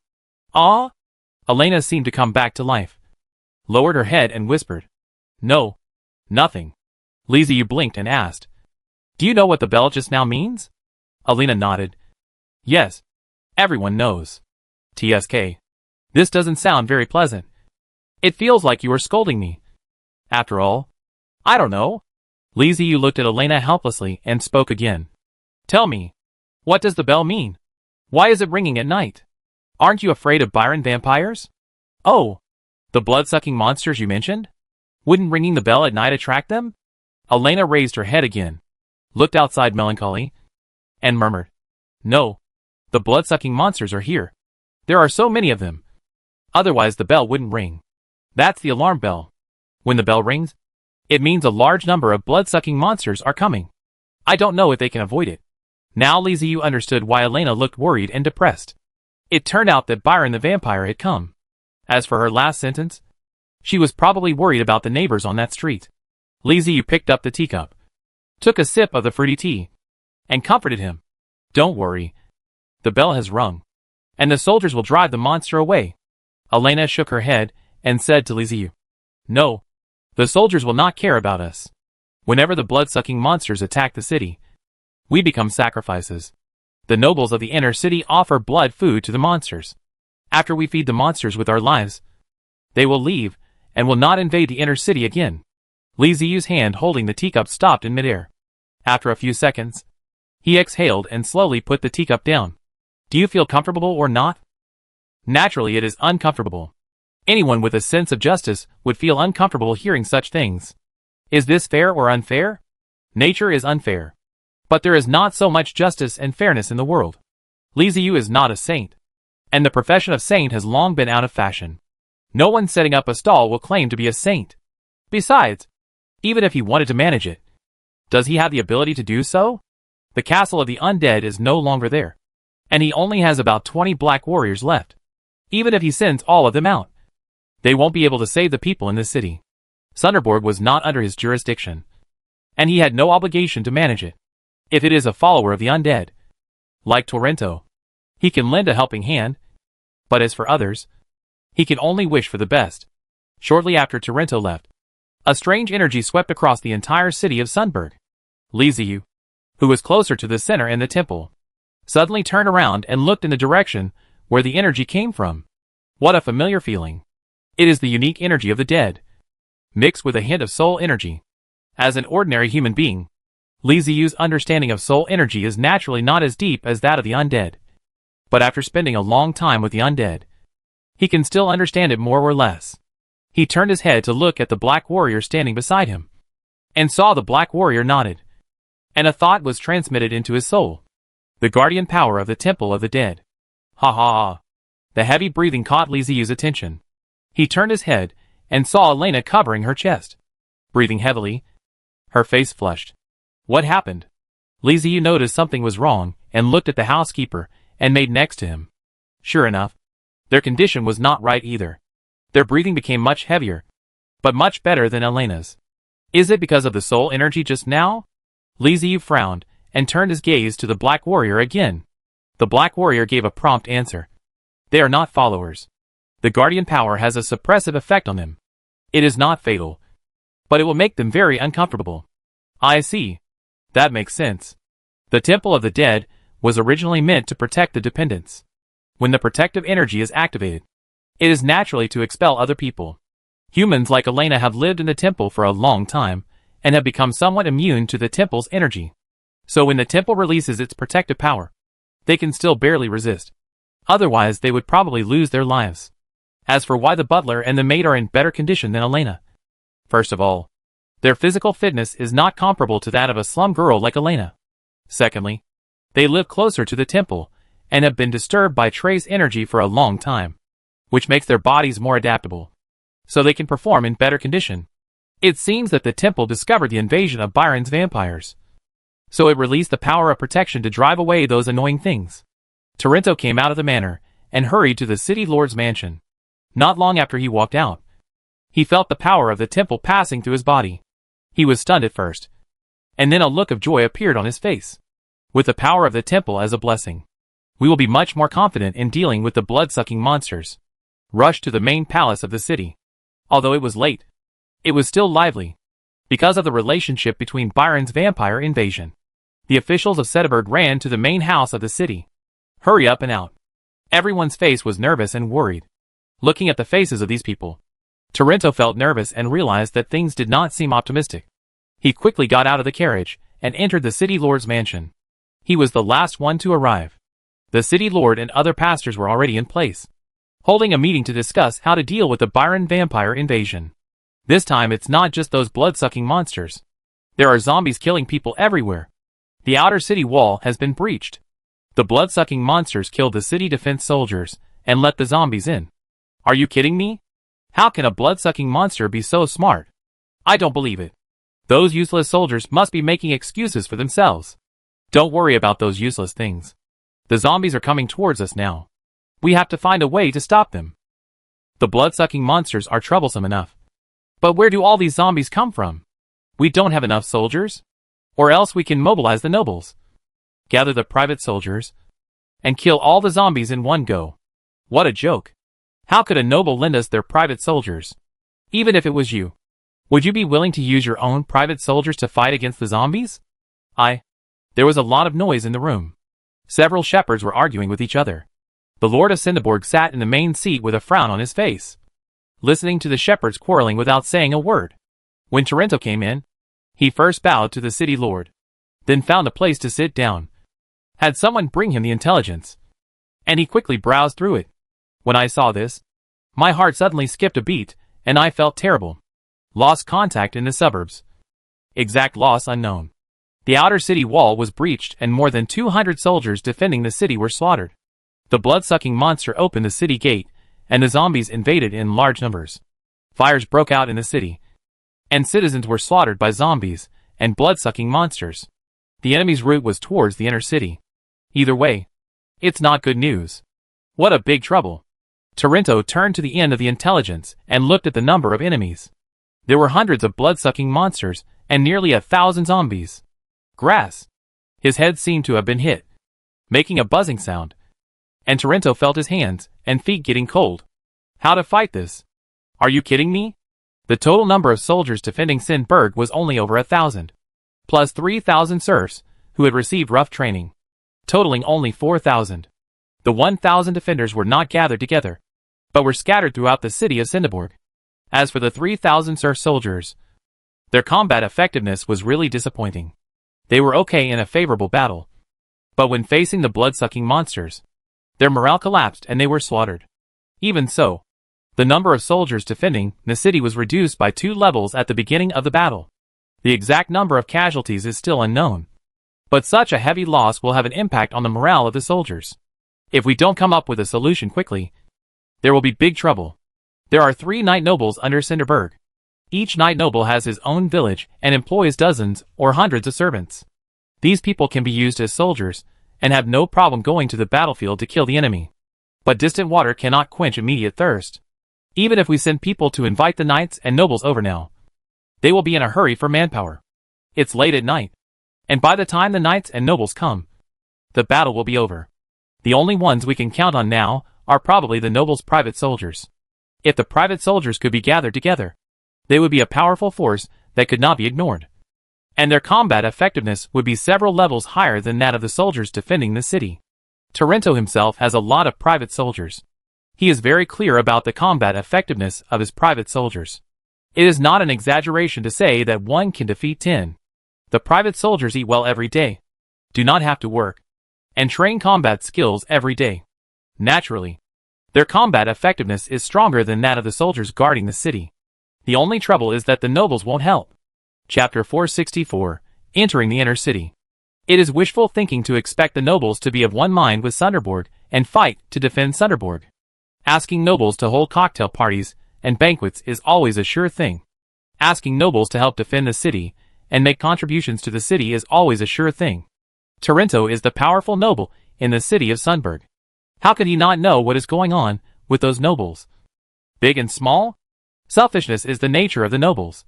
Ah? Elena seemed to come back to life, lowered her head and whispered, No, nothing. Liziu blinked and asked, Do you know what the bell just now means? Elena nodded. Yes, everyone knows. TSK. This doesn't sound very pleasant. It feels like you are scolding me. After all, I don't know. Liziu looked at Elena helplessly and spoke again. Tell me, what does the bell mean? Why is it ringing at night? Aren't you afraid of Byron vampires? Oh, the blood-sucking monsters you mentioned? Wouldn't ringing the bell at night attract them? Elena raised her head again, looked outside melancholy, and murmured, "No. The blood-sucking monsters are here. There are so many of them. Otherwise the bell wouldn't ring. That's the alarm bell. When the bell rings, it means a large number of blood-sucking monsters are coming. I don't know if they can avoid it." Now Liziu understood why Elena looked worried and depressed. It turned out that Byron the vampire had come. As for her last sentence, she was probably worried about the neighbors on that street. Liziu picked up the teacup, took a sip of the fruity tea, and comforted him. "Don't worry. The bell has rung, and the soldiers will drive the monster away." Elena shook her head and said to Liziu, "No, the soldiers will not care about us. Whenever the blood-sucking monsters attack the city, we become sacrifices. The nobles of the inner city offer blood food to the monsters. After we feed the monsters with our lives, they will leave and will not invade the inner city again." Liziu's hand holding the teacup stopped in midair. After a few seconds, he exhaled and slowly put the teacup down. "Do you feel comfortable or not?" "Naturally it is uncomfortable. Anyone with a sense of justice would feel uncomfortable hearing such things. Is this fair or unfair? Nature is unfair. But there is not so much justice and fairness in the world. Liziu is not a saint, and the profession of saint has long been out of fashion. No one setting up a stall will claim to be a saint. Besides, even if he wanted to manage it, does he have the ability to do so? The castle of the undead is no longer there, and he only has about 20 black warriors left. Even if he sends all of them out, they won't be able to save the people in the city. Sunderborg was not under his jurisdiction, and he had no obligation to manage it. If it is a follower of the undead, like Torrento, he can lend a helping hand, but as for others, he can only wish for the best. Shortly after Torrento left, a strange energy swept across the entire city of Sunburg. Liziu, who was closer to the center and the temple, suddenly turned around and looked in the direction where the energy came from. What a familiar feeling. It is the unique energy of the dead, mixed with a hint of soul energy. As an ordinary human being, Liziu's understanding of soul energy is naturally not as deep as that of the undead. But after spending a long time with the undead, he can still understand it more or less. He turned his head to look at the black warrior standing beside him, and saw the black warrior nodded, and a thought was transmitted into his soul. The guardian power of the temple of the dead. Ha ha ha. The heavy breathing caught Liziu's attention. He turned his head and saw Elena covering her chest, breathing heavily, her face flushed. What happened? Liziu noticed something was wrong and looked at the housekeeper and maid next to him. Sure enough, their condition was not right either. Their breathing became much heavier, but much better than Elena's. Is it because of the soul energy just now? Liziu frowned and turned his gaze to the black warrior again. The black warrior gave a prompt answer. They are not followers. The guardian power has a suppressive effect on them. It is not fatal, but it will make them very uncomfortable. I see. That makes sense. The Temple of the Dead was originally meant to protect the dependents. When the protective energy is activated, it is naturally to expel other people. Humans like Elena have lived in the temple for a long time, and have become somewhat immune to the temple's energy. So when the temple releases its protective power, they can still barely resist. Otherwise they would probably lose their lives. As for why the butler and the maid are in better condition than Elena, first of all, their physical fitness is not comparable to that of a slum girl like Elena. Secondly, they live closer to the temple, and have been disturbed by Trey's energy for a long time, which makes their bodies more adaptable, so they can perform in better condition. It seems that the temple discovered the invasion of Byron's vampires, so it released the power of protection to drive away those annoying things. Torrento came out of the manor, and hurried to the city lord's mansion. Not long after he walked out, he felt the power of the temple passing through his body. He was stunned at first, and then a look of joy appeared on his face. With the power of the temple as a blessing, we will be much more confident in dealing with the blood-sucking monsters. Rushed to the main palace of the city. Although it was late, it was still lively, because of the relationship between Byron's vampire invasion. The officials of Sedberg ran to the main house of the city. Hurry up and out. Everyone's face was nervous and worried. Looking at the faces of these people, Torrento felt nervous and realized that things did not seem optimistic. He quickly got out of the carriage and entered the city lord's mansion. He was the last one to arrive. The city lord and other pastors were already in place, holding a meeting to discuss how to deal with the Byron vampire invasion. This time it's not just those blood-sucking monsters. There are zombies killing people everywhere. The outer city wall has been breached. The blood-sucking monsters killed the city defense soldiers and let the zombies in. Are you kidding me? How can a blood-sucking monster be so smart? I don't believe it. Those useless soldiers must be making excuses for themselves. Don't worry about those useless things. The zombies are coming towards us now. We have to find a way to stop them. The blood-sucking monsters are troublesome enough. But where do all these zombies come from? We don't have enough soldiers. Or else we can mobilize the nobles. Gather the private soldiers. And kill all the zombies in one go. What a joke. How could a noble lend us their private soldiers? Even if it was you. Would you be willing to use your own private soldiers to fight against the zombies? There was a lot of noise in the room. Several shepherds were arguing with each other. The Lord of Cinderborg sat in the main seat with a frown on his face, listening to the shepherds quarreling without saying a word. When Torrento came in, he first bowed to the city lord, then found a place to sit down. Had someone bring him the intelligence, and he quickly browsed through it. When I saw this, my heart suddenly skipped a beat, and I felt terrible. Lost contact in the suburbs. Exact loss unknown. The outer city wall was breached and more than 200 soldiers defending the city were slaughtered. The blood-sucking monster opened the city gate, and the zombies invaded in large numbers. Fires broke out in the city, and citizens were slaughtered by zombies and blood-sucking monsters. The enemy's route was towards the inner city. Either way, it's not good news. What a big trouble. Torrento turned to the end of the intelligence and looked at the number of enemies. There were hundreds of blood-sucking monsters and nearly 1,000 zombies. Grass. His head seemed to have been hit, making a buzzing sound. And Torrento felt his hands and feet getting cold. How to fight this? Are you kidding me? The total number of soldiers defending Cinderborg was only over 1,000. Plus 3,000 serfs, who had received rough training. Totaling only 4,000. The 1,000 defenders were not gathered together, but were scattered throughout the city of Cinderborg. As for the 3,000 serf soldiers, their combat effectiveness was really disappointing. They were okay in a favorable battle, but when facing the blood-sucking monsters, their morale collapsed and they were slaughtered. Even so, the number of soldiers defending the city was reduced by 2 levels at the beginning of the battle. The exact number of casualties is still unknown, but such a heavy loss will have an impact on the morale of the soldiers. If we don't come up with a solution quickly, there will be big trouble. There are 3 knight nobles under Cinderborg. Each knight noble has his own village and employs dozens or hundreds of servants. These people can be used as soldiers and have no problem going to the battlefield to kill the enemy. But distant water cannot quench immediate thirst. Even if we send people to invite the knights and nobles over now, they will be in a hurry for manpower. It's late at night, and by the time the knights and nobles come, the battle will be over. The only ones we can count on now are probably the nobles' private soldiers. If the private soldiers could be gathered together, they would be a powerful force that could not be ignored. And their combat effectiveness would be several levels higher than that of the soldiers defending the city. Torrento himself has a lot of private soldiers. He is very clear about the combat effectiveness of his private soldiers. It is not an exaggeration to say that one can defeat 10. The private soldiers eat well every day, do not have to work, and train combat skills every day. Naturally, their combat effectiveness is stronger than that of the soldiers guarding the city. The only trouble is that the nobles won't help. Chapter 464, Entering the Inner City. It is wishful thinking to expect the nobles to be of one mind with Cinderborg and fight to defend Cinderborg. Asking nobles to hold cocktail parties and banquets is always a sure thing. Asking nobles to help defend the city and make contributions to the city is always a sure thing. Torrento is the powerful noble in the city of Cinderborg. How could he not know what is going on with those nobles? Big and small? Selfishness is the nature of the nobles,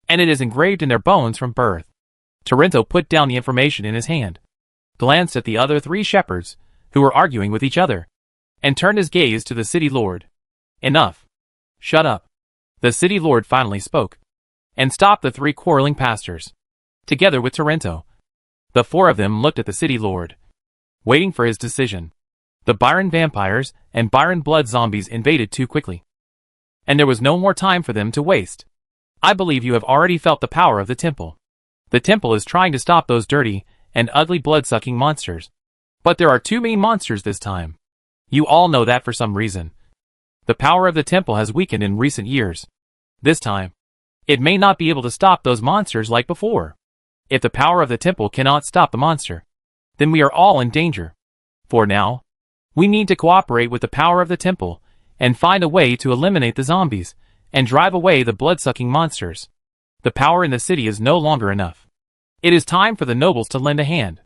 and it is engraved in their bones from birth. Torrento put down the information in his hand, glanced at the other 3 shepherds, who were arguing with each other, and turned his gaze to the city lord. Enough. Shut up. The city lord finally spoke, and stopped the 3 quarreling pastors. Together with Torrento, the 4 of them looked at the city lord, waiting for his decision. The Byron vampires and Byron blood zombies invaded too quickly, and there was no more time for them to waste. I believe you have already felt the power of the temple. The temple is trying to stop those dirty and ugly blood-sucking monsters. But there are 2 main monsters this time. You all know that for some reason. The power of the temple has weakened in recent years. This time, it may not be able to stop those monsters like before. If the power of the temple cannot stop the monster, then we are all in danger. For now, we need to cooperate with the power of the temple and find a way to eliminate the zombies and drive away the blood-sucking monsters. The power in the city is no longer enough. It is time for the nobles to lend a hand.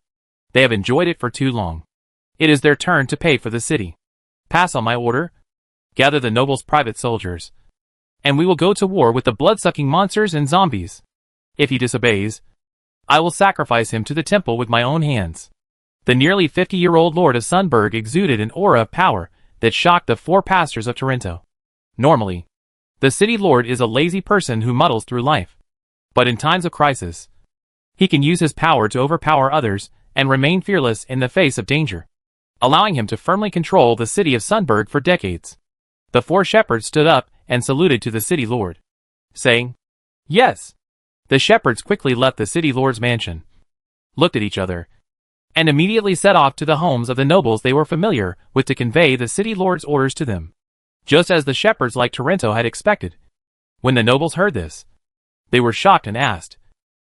They have enjoyed it for too long. It is their turn to pay for the city. Pass on my order. Gather the nobles' private soldiers, and we will go to war with the blood-sucking monsters and zombies. If he disobeys, I will sacrifice him to the temple with my own hands. The nearly 50-year-old Lord of Sundberg exuded an aura of power that shocked the 4 pastors of Taranto. Normally, the city lord is a lazy person who muddles through life. But in times of crisis, he can use his power to overpower others and remain fearless in the face of danger, allowing him to firmly control the city of Sundberg for decades. The 4 shepherds stood up and saluted to the city lord, saying, "Yes." The shepherds quickly left the city lord's mansion, looked at each other, and immediately set off to the homes of the nobles they were familiar with to convey the city lord's orders to them. Just as the shepherds like Taranto had expected. When the nobles heard this, they were shocked and asked,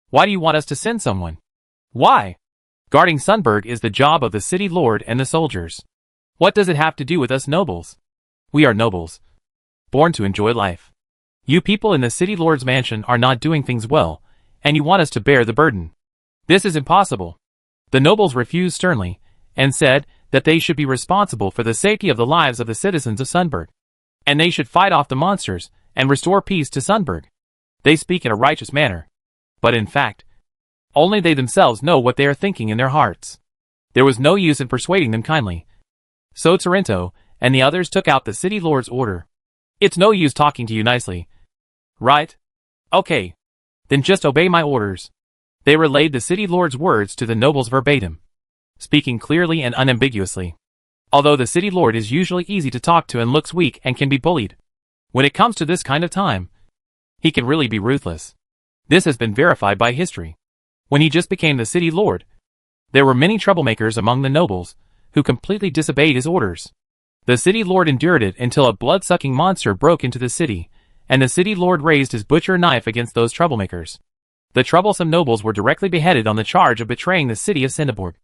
"Why do you want us to send someone?" "Why? Guarding Sundberg is the job of the city lord and the soldiers. What does it have to do with us nobles? We are nobles, born to enjoy life. You people in the city lord's mansion are not doing things well, and you want us to bear the burden. This is impossible." The nobles refused sternly, and said that they should be responsible for the safety of the lives of the citizens of Sundberg, and they should fight off the monsters and restore peace to Sundberg. They speak in a righteous manner, but in fact, only they themselves know what they are thinking in their hearts. There was no use in persuading them kindly. So Taranto and the others took out the city lord's order. "It's no use talking to you nicely. Right? Okay. Then just obey my orders." They relayed the city lord's words to the nobles verbatim, speaking clearly and unambiguously. Although the city lord is usually easy to talk to and looks weak and can be bullied, when it comes to this kind of time, he can really be ruthless. This has been verified by history. When he just became the city lord, there were many troublemakers among the nobles who completely disobeyed his orders. The city lord endured it until a blood-sucking monster broke into the city, and the city lord raised his butcher knife against those troublemakers. The troublesome nobles were directly beheaded on the charge of betraying the city of Sundberg,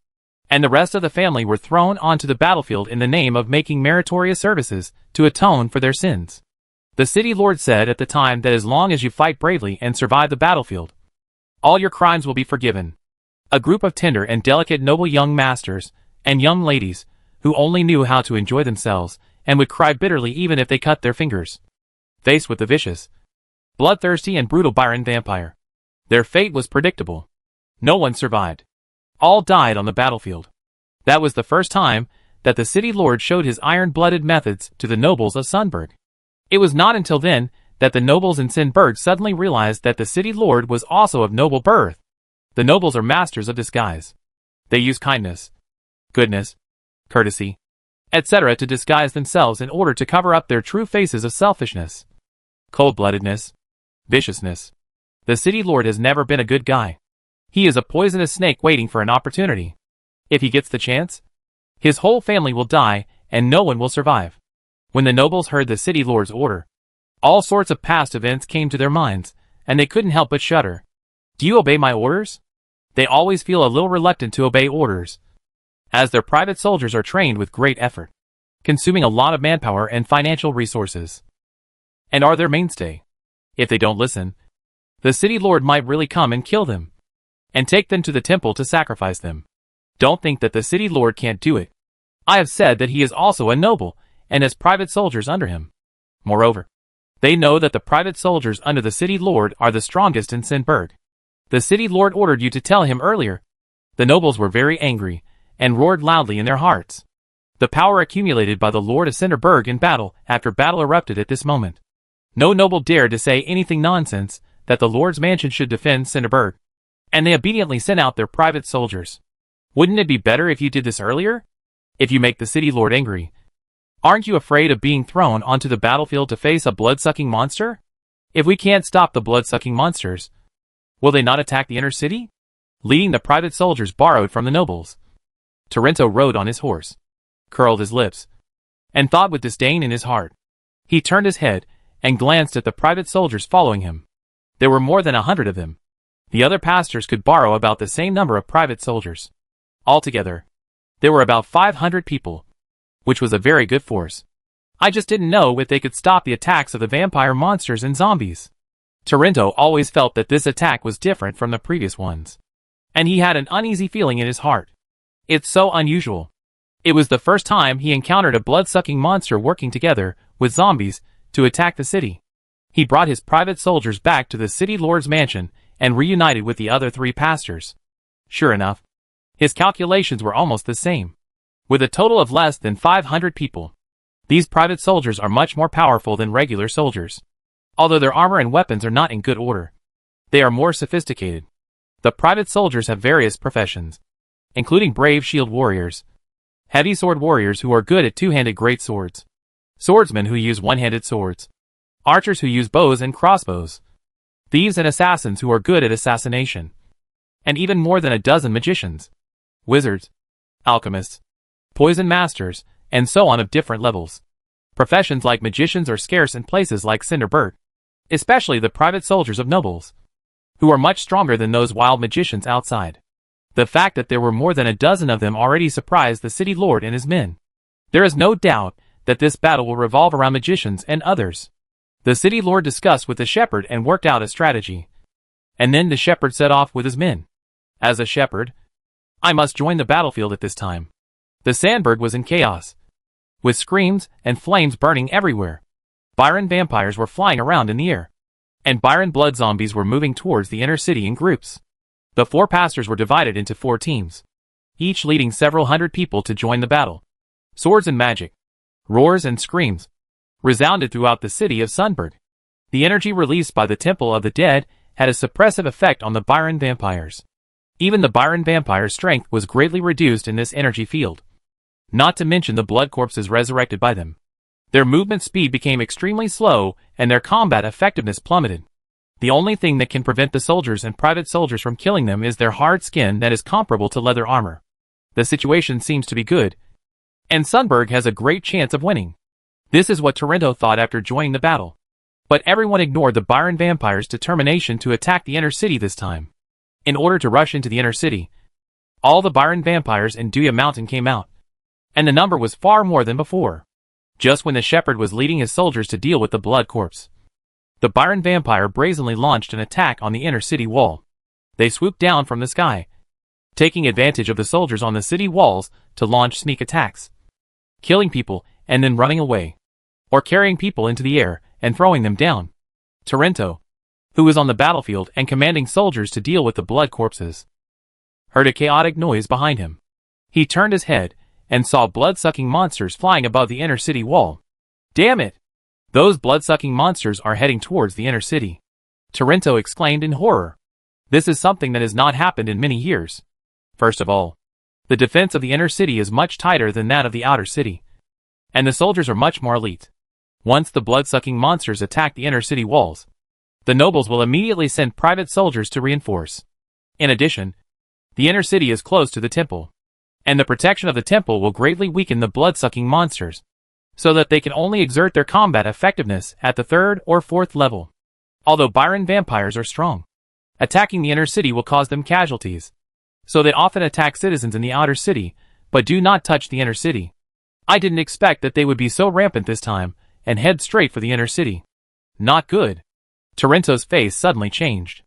and the rest of the family were thrown onto the battlefield in the name of making meritorious services to atone for their sins. The city lord said at the time that as long as you fight bravely and survive the battlefield, all your crimes will be forgiven. A group of tender and delicate noble young masters and young ladies who only knew how to enjoy themselves and would cry bitterly even if they cut their fingers. Faced with the vicious, bloodthirsty and brutal Byron vampire, their fate was predictable. No one survived. All died on the battlefield. That was the first time that the city lord showed his iron-blooded methods to the nobles of Sundberg. It was not until then that the nobles in Sundberg suddenly realized that the city lord was also of noble birth. The nobles are masters of disguise. They use kindness, goodness, courtesy, etc. to disguise themselves in order to cover up their true faces of selfishness, cold-bloodedness, viciousness. The city lord has never been a good guy. He is a poisonous snake waiting for an opportunity. If he gets the chance, his whole family will die and no one will survive. When the nobles heard the city lord's order, all sorts of past events came to their minds, and they couldn't help but shudder. "Do you obey my orders?" They always feel a little reluctant to obey orders, as their private soldiers are trained with great effort, consuming a lot of manpower and financial resources, and are their mainstay. If they don't listen, the city lord might really come and kill them, and take them to the temple to sacrifice them. Don't think that the city lord can't do it. I have said that he is also a noble, and has private soldiers under him. Moreover, they know that the private soldiers under the city lord are the strongest in Sundberg. The city lord ordered you to tell him earlier. The nobles were very angry, and roared loudly in their hearts. The power accumulated by the lord of Sundberg in battle after battle erupted at this moment. No noble dared to say anything nonsense that the lord's mansion should defend Sundberg, and they obediently sent out their private soldiers. Wouldn't it be better if you did this earlier? If you make the city lord angry, aren't you afraid of being thrown onto the battlefield to face a blood-sucking monster? If we can't stop the blood-sucking monsters, will they not attack the inner city? Leading the private soldiers borrowed from the nobles, Taranto rode on his horse, curled his lips, and thought with disdain in his heart. He turned his head and glanced at the private soldiers following him. There were more than 100 of them. The other pastors could borrow about the same number of private soldiers. Altogether, there were about 500 people, which was a very good force. I just didn't know if they could stop the attacks of the vampire monsters and zombies. Torrento always felt that this attack was different from the previous ones, and he had an uneasy feeling in his heart. It's so unusual. It was the first time he encountered a blood-sucking monster working together with zombies to attack the city. He brought his private soldiers back to the city lord's mansion and reunited with the other 3 pastors. Sure enough, his calculations were almost the same. With a total of less than 500 people, these private soldiers are much more powerful than regular soldiers. Although their armor and weapons are not in good order, they are more sophisticated. The private soldiers have various professions, including brave shield warriors, heavy sword warriors who are good at two-handed great swords, swordsmen who use one-handed swords, archers who use bows and crossbows, thieves and assassins who are good at assassination, and even more than a dozen magicians, wizards, alchemists, poison masters, and so on of different levels. Professions like magicians are scarce in places like Cinderbird, especially the private soldiers of nobles, who are much stronger than those wild magicians outside. The fact that there were more than a dozen of them already surprised the city lord and his men. There is no doubt that this battle will revolve around magicians and others. The city lord discussed with the shepherd and worked out a strategy. And then the shepherd set off with his men. As a shepherd, I must join the battlefield at this time. The Sandburg was in chaos, with screams and flames burning everywhere. Byron vampires were flying around in the air, and Byron blood zombies were moving towards the inner city in groups. The 4 pastors were divided into 4 teams, each leading several hundred people to join the battle. Swords and magic, roars and screams, resounded throughout the city of Sunburg. The energy released by the Temple of the Dead had a suppressive effect on the Byron vampires. Even the Byron vampires' strength was greatly reduced in this energy field, not to mention the blood corpses resurrected by them. Their movement speed became extremely slow, and their combat effectiveness plummeted. The only thing that can prevent the soldiers and private soldiers from killing them is their hard skin that is comparable to leather armor. The situation seems to be good, and Sunburg has a great chance of winning. This is what Torrento thought after joining the battle. But everyone ignored the Byron vampires' determination to attack the inner city this time. In order to rush into the inner city, all the Byron vampires in Duya Mountain came out, and the number was far more than before. Just when the shepherd was leading his soldiers to deal with the blood corpse, the Byron vampire brazenly launched an attack on the inner city wall. They swooped down from the sky, taking advantage of the soldiers on the city walls to launch sneak attacks, killing people and then running away, or carrying people into the air and throwing them down. Torrento, who was on the battlefield and commanding soldiers to deal with the blood corpses, heard a chaotic noise behind him. He turned his head and saw blood-sucking monsters flying above the inner city wall. Damn it! Those blood-sucking monsters are heading towards the inner city. Torrento exclaimed in horror. This is something that has not happened in many years. First of all, the defense of the inner city is much tighter than that of the outer city, and the soldiers are much more elite. Once the blood-sucking monsters attack the inner city walls, the nobles will immediately send private soldiers to reinforce. In addition, the inner city is close to the temple, and the protection of the temple will greatly weaken the blood-sucking monsters, so that they can only exert their combat effectiveness at the 3rd or 4th level. Although Byron vampires are strong, attacking the inner city will cause them casualties, so they often attack citizens in the outer city, but do not touch the inner city. I didn't expect that they would be so rampant this time, and head straight for the inner city. Not good. Torrento's face suddenly changed.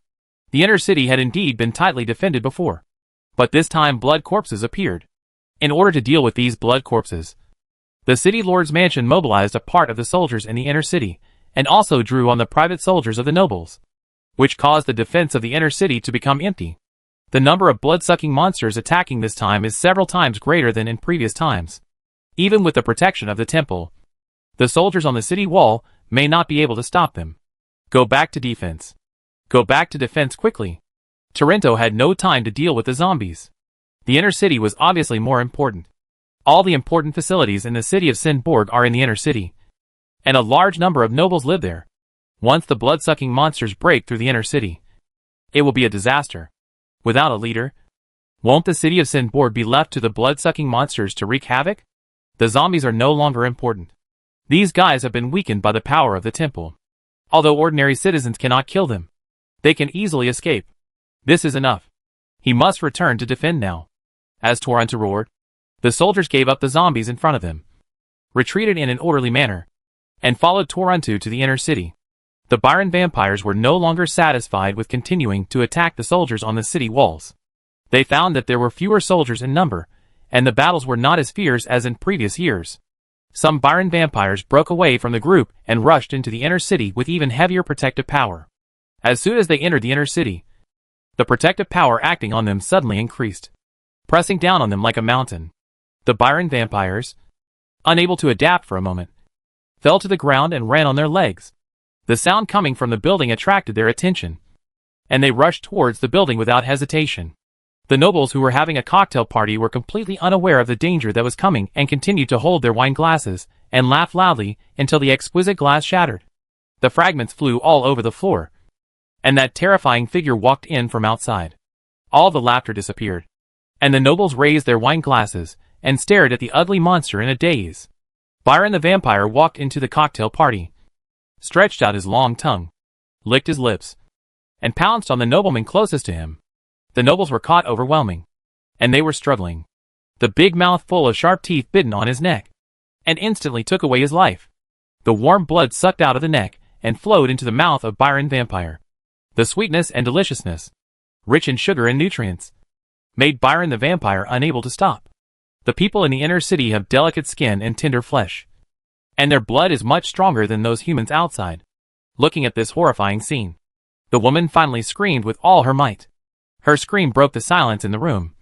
The inner city had indeed been tightly defended before, but this time blood corpses appeared. In order to deal with these blood corpses, the city lord's mansion mobilized a part of the soldiers in the inner city, and also drew on the private soldiers of the nobles, which caused the defense of the inner city to become empty. The number of blood-sucking monsters attacking this time is several times greater than in previous times. Even with the protection of the temple, the soldiers on the city wall may not be able to stop them. Go back to defense. Go back to defense quickly. Torrento had no time to deal with the zombies. The inner city was obviously more important. All the important facilities in the city of Sinborg are in the inner city, and a large number of nobles live there. Once the blood-sucking monsters break through the inner city, it will be a disaster. Without a leader, won't the city of Sinborg be left to the blood-sucking monsters to wreak havoc? The zombies are no longer important. These guys have been weakened by the power of the temple. Although ordinary citizens cannot kill them, they can easily escape. This is enough. He must return to defend now. As Toronto roared, the soldiers gave up the zombies in front of them, retreated in an orderly manner, and followed Toronto to the inner city. The Byron vampires were no longer satisfied with continuing to attack the soldiers on the city walls. They found that there were fewer soldiers in number, and the battles were not as fierce as in previous years. Some Byron vampires broke away from the group and rushed into the inner city with even heavier protective power. As soon as they entered the inner city, the protective power acting on them suddenly increased, pressing down on them like a mountain. The Byron vampires, unable to adapt for a moment, fell to the ground and ran on their legs. The sound coming from the building attracted their attention, and they rushed towards the building without hesitation. The nobles who were having a cocktail party were completely unaware of the danger that was coming and continued to hold their wine glasses and laugh loudly until the exquisite glass shattered. The fragments flew all over the floor, and that terrifying figure walked in from outside. All the laughter disappeared, and the nobles raised their wine glasses and stared at the ugly monster in a daze. Byron the vampire walked into the cocktail party, stretched out his long tongue, licked his lips, and pounced on the nobleman closest to him. The nobles were caught overwhelming, and they were struggling. The big mouth full of sharp teeth bitten on his neck, and instantly took away his life. The warm blood sucked out of the neck and flowed into the mouth of Byron vampire. The sweetness and deliciousness, rich in sugar and nutrients, made Byron the vampire unable to stop. The people in the inner city have delicate skin and tender flesh, and their blood is much stronger than those humans outside. Looking at this horrifying scene, the woman finally screamed with all her might. Her scream broke the silence in the room,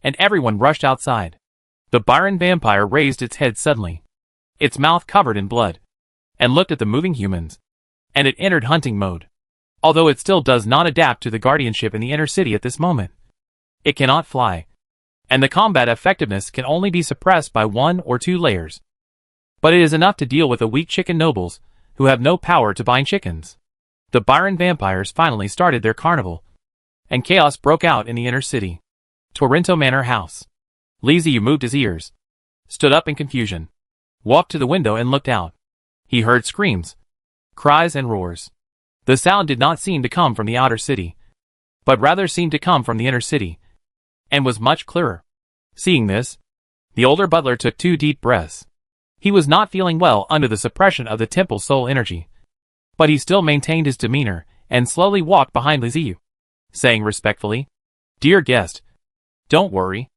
and everyone rushed outside. The Byron vampire raised its head suddenly, its mouth covered in blood, and looked at the moving humans, and it entered hunting mode. Although it still does not adapt to the guardianship in the inner city at this moment. It cannot fly, and the combat effectiveness can only be suppressed by 1 or 2 layers. But it is enough to deal with the weak chicken nobles, who have no power to bind chickens. The Byron vampires finally started their carnival, and chaos broke out in the inner city. Toronto Manor House. Liziu moved his ears, stood up in confusion, walked to the window and looked out. He heard screams, cries and roars. The sound did not seem to come from the outer city, but rather seemed to come from the inner city, and was much clearer. Seeing this, the older butler took 2 deep breaths. He was not feeling well under the suppression of the temple's soul energy, but he still maintained his demeanor and slowly walked behind Liziu, saying respectfully, "Dear guest, don't worry.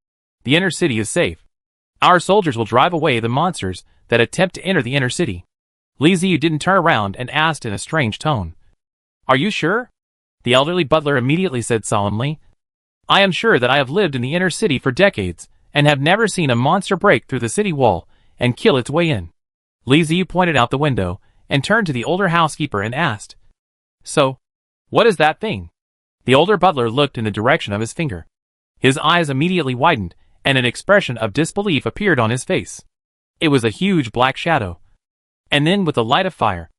The inner city is safe. Our soldiers will drive away the monsters that attempt to enter the inner city." Liziu didn't turn around and asked in a strange tone, "Are you sure?" The elderly butler immediately said solemnly, "I am sure that I have lived in the inner city for decades and have never seen a monster break through the city wall and kill its way in." Liziu pointed out the window and turned to the older housekeeper and asked, "So, what is that thing?" The older butler looked in the direction of his finger. His eyes immediately widened and an expression of disbelief appeared on his face. It was a huge black shadow. And then with the light of fire,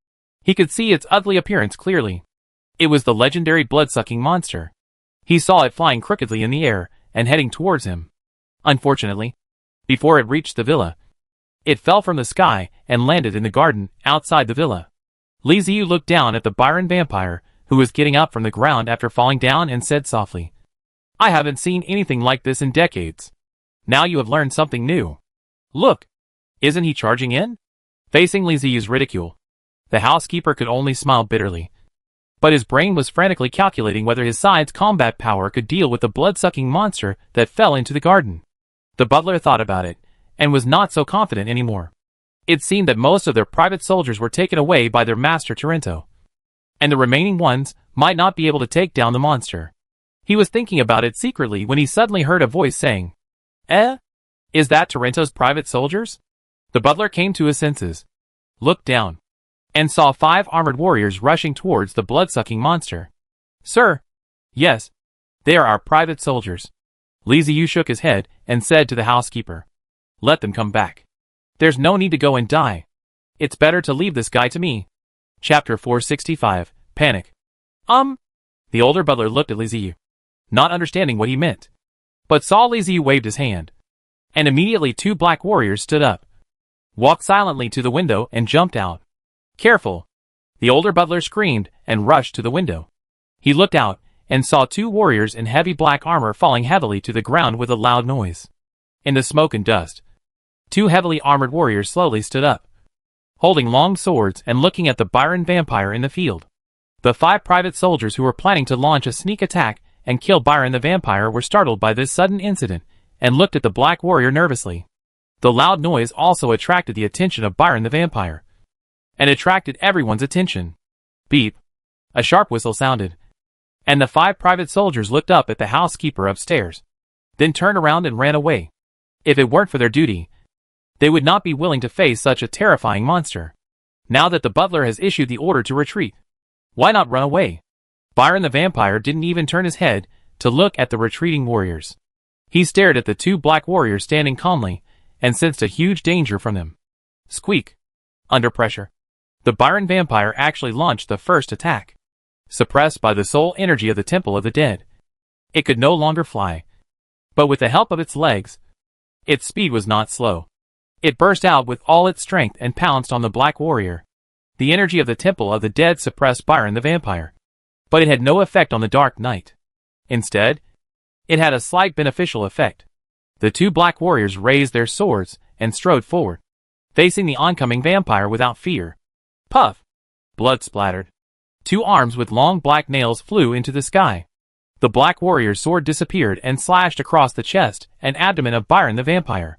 he could see its ugly appearance clearly. It was the legendary blood-sucking monster. He saw it flying crookedly in the air and heading towards him. Unfortunately, before it reached the villa, it fell from the sky and landed in the garden outside the villa. Liziu looked down at the Byron vampire, who was getting up from the ground after falling down, and said softly, "I haven't seen anything like this in decades. Now you have learned something new. Look, isn't he charging in?" Facing Liziu's ridicule, the housekeeper could only smile bitterly. But his brain was frantically calculating whether his side's combat power could deal with the blood-sucking monster that fell into the garden. The butler thought about it, and was not so confident anymore. It seemed that most of their private soldiers were taken away by their master Toronto, and the remaining ones might not be able to take down the monster. He was thinking about it secretly when he suddenly heard a voice saying, Is that Toronto's private soldiers?" The butler came to his senses, looked down, and saw 5 armored warriors rushing towards the blood-sucking monster. "Sir, yes, they are our private soldiers." Liziu shook his head and said to the housekeeper, "Let them come back. There's no need to go and die. It's better to leave this guy to me." Chapter 465, Panic. The older butler looked at Liziu, not understanding what he meant, but saw Liziu waved his hand, and immediately 2 black warriors stood up, walked silently to the window and jumped out. "Careful!" The older butler screamed and rushed to the window. He looked out and saw two warriors in heavy black armor falling heavily to the ground with a loud noise. In the smoke and dust, two heavily armored warriors slowly stood up, holding long swords and looking at the Byron vampire in the field. The 5 private soldiers who were planning to launch a sneak attack and kill Byron the vampire were startled by this sudden incident and looked at the black warrior nervously. The loud noise also attracted the attention of Byron the vampire, and attracted everyone's attention. Beep. A sharp whistle sounded, and the 5 private soldiers looked up at the housekeeper upstairs, then turned around and ran away. If it weren't for their duty, they would not be willing to face such a terrifying monster. Now that the butler has issued the order to retreat, why not run away? Byron the vampire didn't even turn his head to look at the retreating warriors. He stared at the 2 black warriors standing calmly and sensed a huge danger from them. Squeak. Under pressure, the Byron vampire actually launched the first attack. Suppressed by the soul energy of the Temple of the Dead, it could no longer fly. But with the help of its legs, its speed was not slow. It burst out with all its strength and pounced on the black warrior. The energy of the Temple of the Dead suppressed Byron the vampire, but it had no effect on the Dark Knight. Instead, it had a slight beneficial effect. The 2 black warriors raised their swords and strode forward, facing the oncoming vampire without fear. Puff! Blood splattered. 2 arms with long black nails flew into the sky. The black warrior's sword disappeared and slashed across the chest and abdomen of Byron the vampire.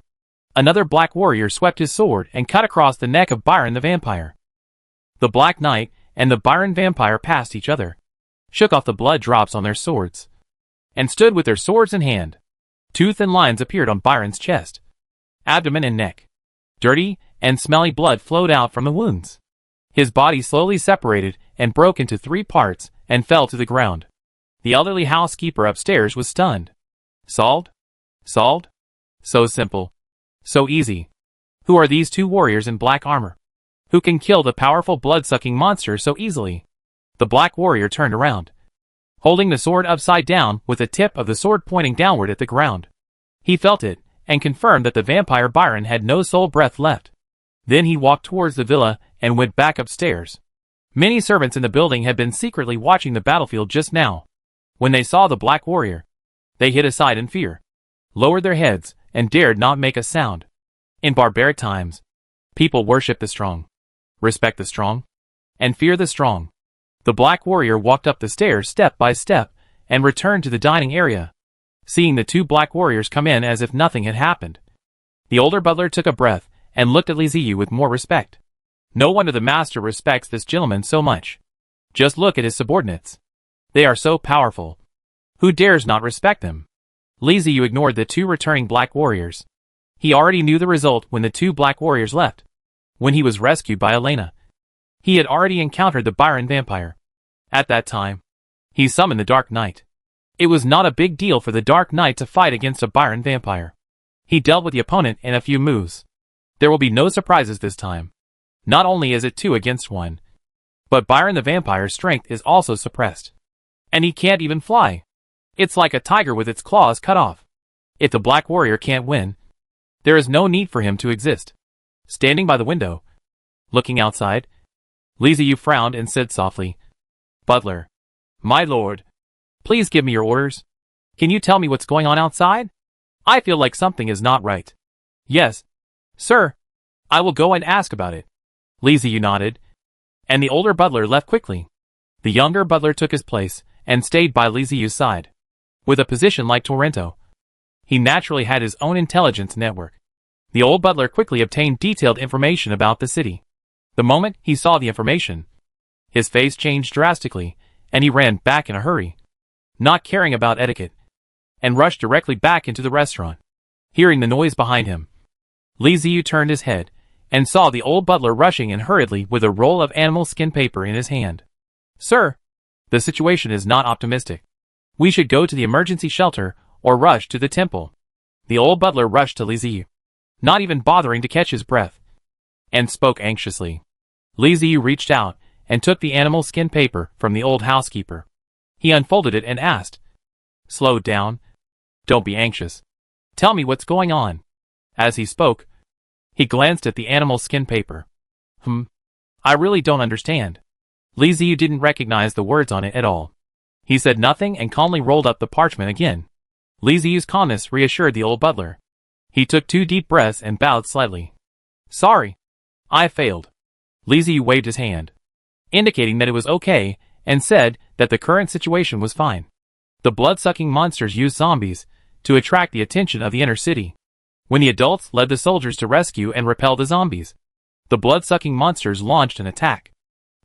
Another black warrior swept his sword and cut across the neck of Byron the vampire. The Black Knight and the Byron vampire passed each other, shook off the blood drops on their swords, and stood with their swords in hand. 2 thin lines appeared on Byron's chest, abdomen and neck. Dirty and smelly blood flowed out from the wounds. His body slowly separated and broke into 3 parts and fell to the ground. The elderly housekeeper upstairs was stunned. Solved? Solved? So simple. So easy. Who are these 2 warriors in black armor? Who can kill the powerful blood-sucking monster so easily? The black warrior turned around, holding the sword upside down with the tip of the sword pointing downward at the ground. He felt it, and confirmed that the vampire Byron had no soul breath left. Then he walked towards the villa and went back upstairs. Many servants in the building had been secretly watching the battlefield just now. When they saw the black warrior, they hid aside in fear, lowered their heads, and dared not make a sound. In barbaric times, people worship the strong, respect the strong, and fear the strong. The black warrior walked up the stairs step by step and returned to the dining area, seeing the 2 black warriors come in as if nothing had happened. The older butler took a breath and looked at Liziu with more respect. No wonder the master respects this gentleman so much. Just look at his subordinates. They are so powerful. Who dares not respect them? Liziu ignored the 2 returning black warriors. He already knew the result when the 2 black warriors left. When he was rescued by Elena, he had already encountered the Byron vampire. At that time, he summoned the Dark Knight. It was not a big deal for the Dark Knight to fight against a Byron vampire. He dealt with the opponent in a few moves. There will be no surprises this time. Not only is it 2 against 1, but Byron the vampire's strength is also suppressed. And he can't even fly. It's like a tiger with its claws cut off. If the black warrior can't win, there is no need for him to exist. Standing by the window, looking outside, Liziu frowned and said softly, "Butler, my lord, please give me your orders. Can you tell me what's going on outside? I feel like something is not right." "Yes, sir. I will go and ask about it." Liziu nodded, and the older butler left quickly. The younger butler took his place and stayed by Liziu's side. With a position like Torrento, he naturally had his own intelligence network. The old butler quickly obtained detailed information about the city. The moment he saw the information, his face changed drastically, and he ran back in a hurry, not caring about etiquette, and rushed directly back into the restaurant. Hearing the noise behind him, Liziu turned his head and saw the old butler rushing in hurriedly with a roll of animal skin paper in his hand. "Sir, the situation is not optimistic. We should go to the emergency shelter or rush to the temple." The old butler rushed to Liziu, not even bothering to catch his breath, and spoke anxiously. Liziu reached out and took the animal skin paper from the old housekeeper. He unfolded it and asked, "Slow down. Don't be anxious. Tell me what's going on." As he spoke, he glanced at the animal skin paper. I really don't understand." Liziu didn't recognize the words on it at all. He said nothing and calmly rolled up the parchment again. Liziu's calmness reassured the old butler. He took 2 deep breaths and bowed slightly. Sorry. I failed. Liziu waved his hand, indicating that it was okay, and said that the current situation was fine. The blood-sucking monsters used zombies to attract the attention of the inner city. When the adults led the soldiers to rescue and repel the zombies, the blood-sucking monsters launched an attack.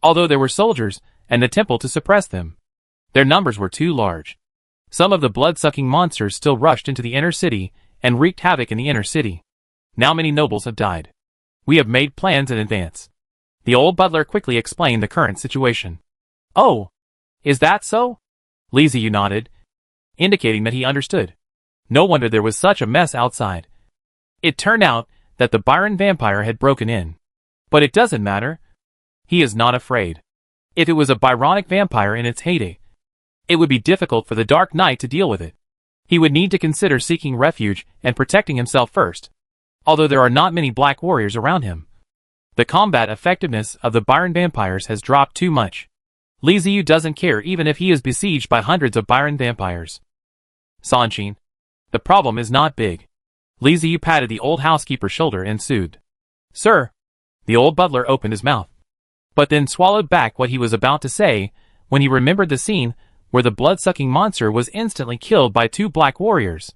Although there were soldiers and the temple to suppress them, their numbers were too large. Some of the blood-sucking monsters still rushed into the inner city and wreaked havoc in the inner city. Now many nobles have died. We have made plans in advance. The old butler quickly explained the current situation. Oh, is that so? Liziu nodded, indicating that he understood. No wonder there was such a mess outside. It turned out that the Byron vampire had broken in. But it doesn't matter. He is not afraid. If it was a Byronic vampire in its heyday, it would be difficult for the Dark Knight to deal with it. He would need to consider seeking refuge and protecting himself first, although there are not many black warriors around him. The combat effectiveness of the Byron vampires has dropped too much. Liziu doesn't care even if he is besieged by hundreds of Byron vampires. Sanshin, the problem is not big. Liziu patted the old housekeeper's shoulder and soothed. Sir. The old butler opened his mouth, but then swallowed back what he was about to say when he remembered the scene where the blood-sucking monster was instantly killed by 2 black warriors.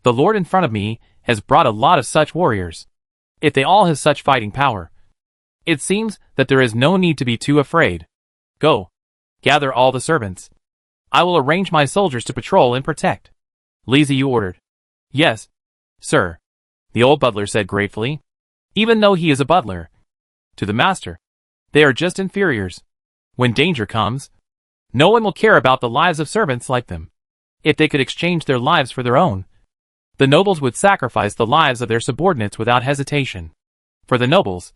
The lord in front of me has brought a lot of such warriors. If they all have such fighting power, it seems that there is no need to be too afraid. Go. Gather all the servants. I will arrange my soldiers to patrol and protect. Liziu ordered. Yes, sir. The old butler said gratefully. Even though he is a butler to the master, they are just inferiors. When danger comes, no one will care about the lives of servants like them. If they could exchange their lives for their own, the nobles would sacrifice the lives of their subordinates without hesitation. For the nobles,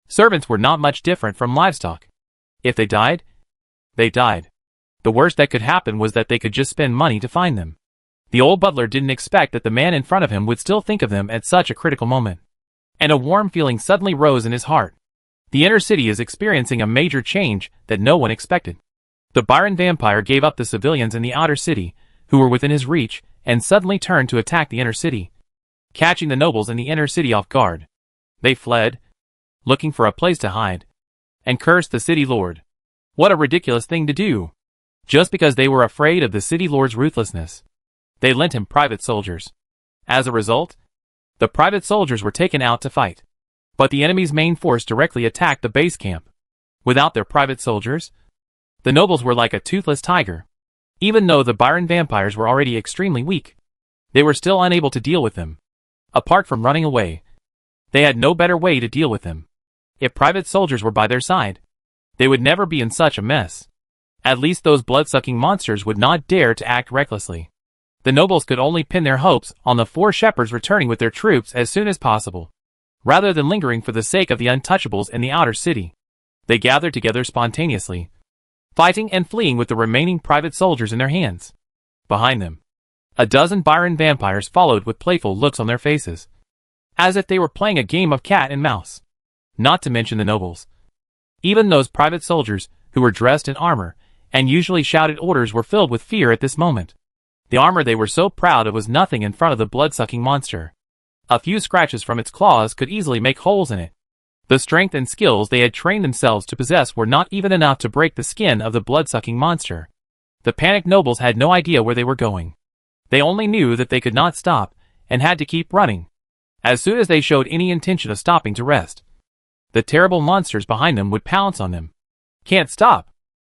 servants were not much different from livestock. If they died, they died. The worst that could happen was that they could just spend money to find them. The old butler didn't expect that the man in front of him would still think of them at such a critical moment. And a warm feeling suddenly rose in his heart. The inner city is experiencing a major change that no one expected. The Byron vampire gave up the civilians in the outer city, who were within his reach, and suddenly turned to attack the inner city, catching the nobles in the inner city off guard. They fled, looking for a place to hide, and cursed the city lord. What a ridiculous thing to do! Just because they were afraid of the city lord's ruthlessness, they lent him private soldiers. As a result, the private soldiers were taken out to fight. But the enemy's main force directly attacked the base camp. Without their private soldiers, the nobles were like a toothless tiger. Even though the Byron vampires were already extremely weak, they were still unable to deal with them. Apart from running away, they had no better way to deal with them. If private soldiers were by their side, they would never be in such a mess. At least those blood-sucking monsters would not dare to act recklessly. The nobles could only pin their hopes on the 4 shepherds returning with their troops as soon as possible, rather than lingering for the sake of the untouchables in the outer city. They gathered together spontaneously, fighting and fleeing with the remaining private soldiers in their hands. Behind them, a dozen Byron vampires followed with playful looks on their faces, as if they were playing a game of cat and mouse. Not to mention the nobles. Even those private soldiers, who were dressed in armor, and usually shouted orders, were filled with fear at this moment. The armor they were so proud of was nothing in front of the blood-sucking monster. A few scratches from its claws could easily make holes in it. The strength and skills they had trained themselves to possess were not even enough to break the skin of the blood-sucking monster. The panicked nobles had no idea where they were going. They only knew that they could not stop, and had to keep running. As soon as they showed any intention of stopping to rest, the terrible monsters behind them would pounce on them. Can't stop.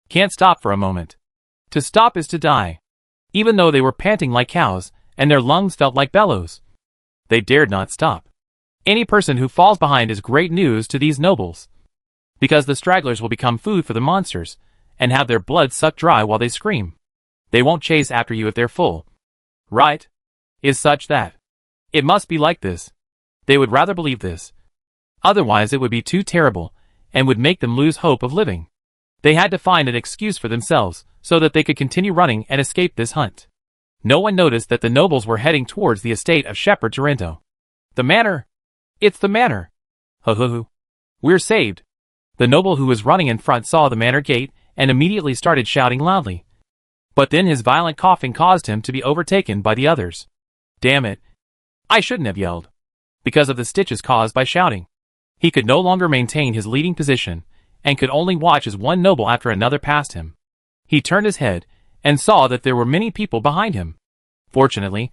Can't stop for a moment. To stop is to die. Even though they were panting like cows, and their lungs felt like bellows, they dared not stop. Any person who falls behind is great news to these nobles, because the stragglers will become food for the monsters, and have their blood sucked dry while they scream. They won't chase after you if they're full. Right? Is such that. It must be like this. They would rather believe this. Otherwise it would be too terrible, and would make them lose hope of living. They had to find an excuse for themselves, so that they could continue running and escape this hunt. No one noticed that the nobles were heading towards the estate of Shepherd Torrento. The manor! It's the manor! Ho. We're saved! The noble who was running in front saw the manor gate, and immediately started shouting loudly. But then his violent coughing caused him to be overtaken by the others. Damn it. I shouldn't have yelled. Because of the stitches caused by shouting. He could no longer maintain his leading position, and could only watch as one noble after another passed him. He turned his head, and saw that there were many people behind him. Fortunately,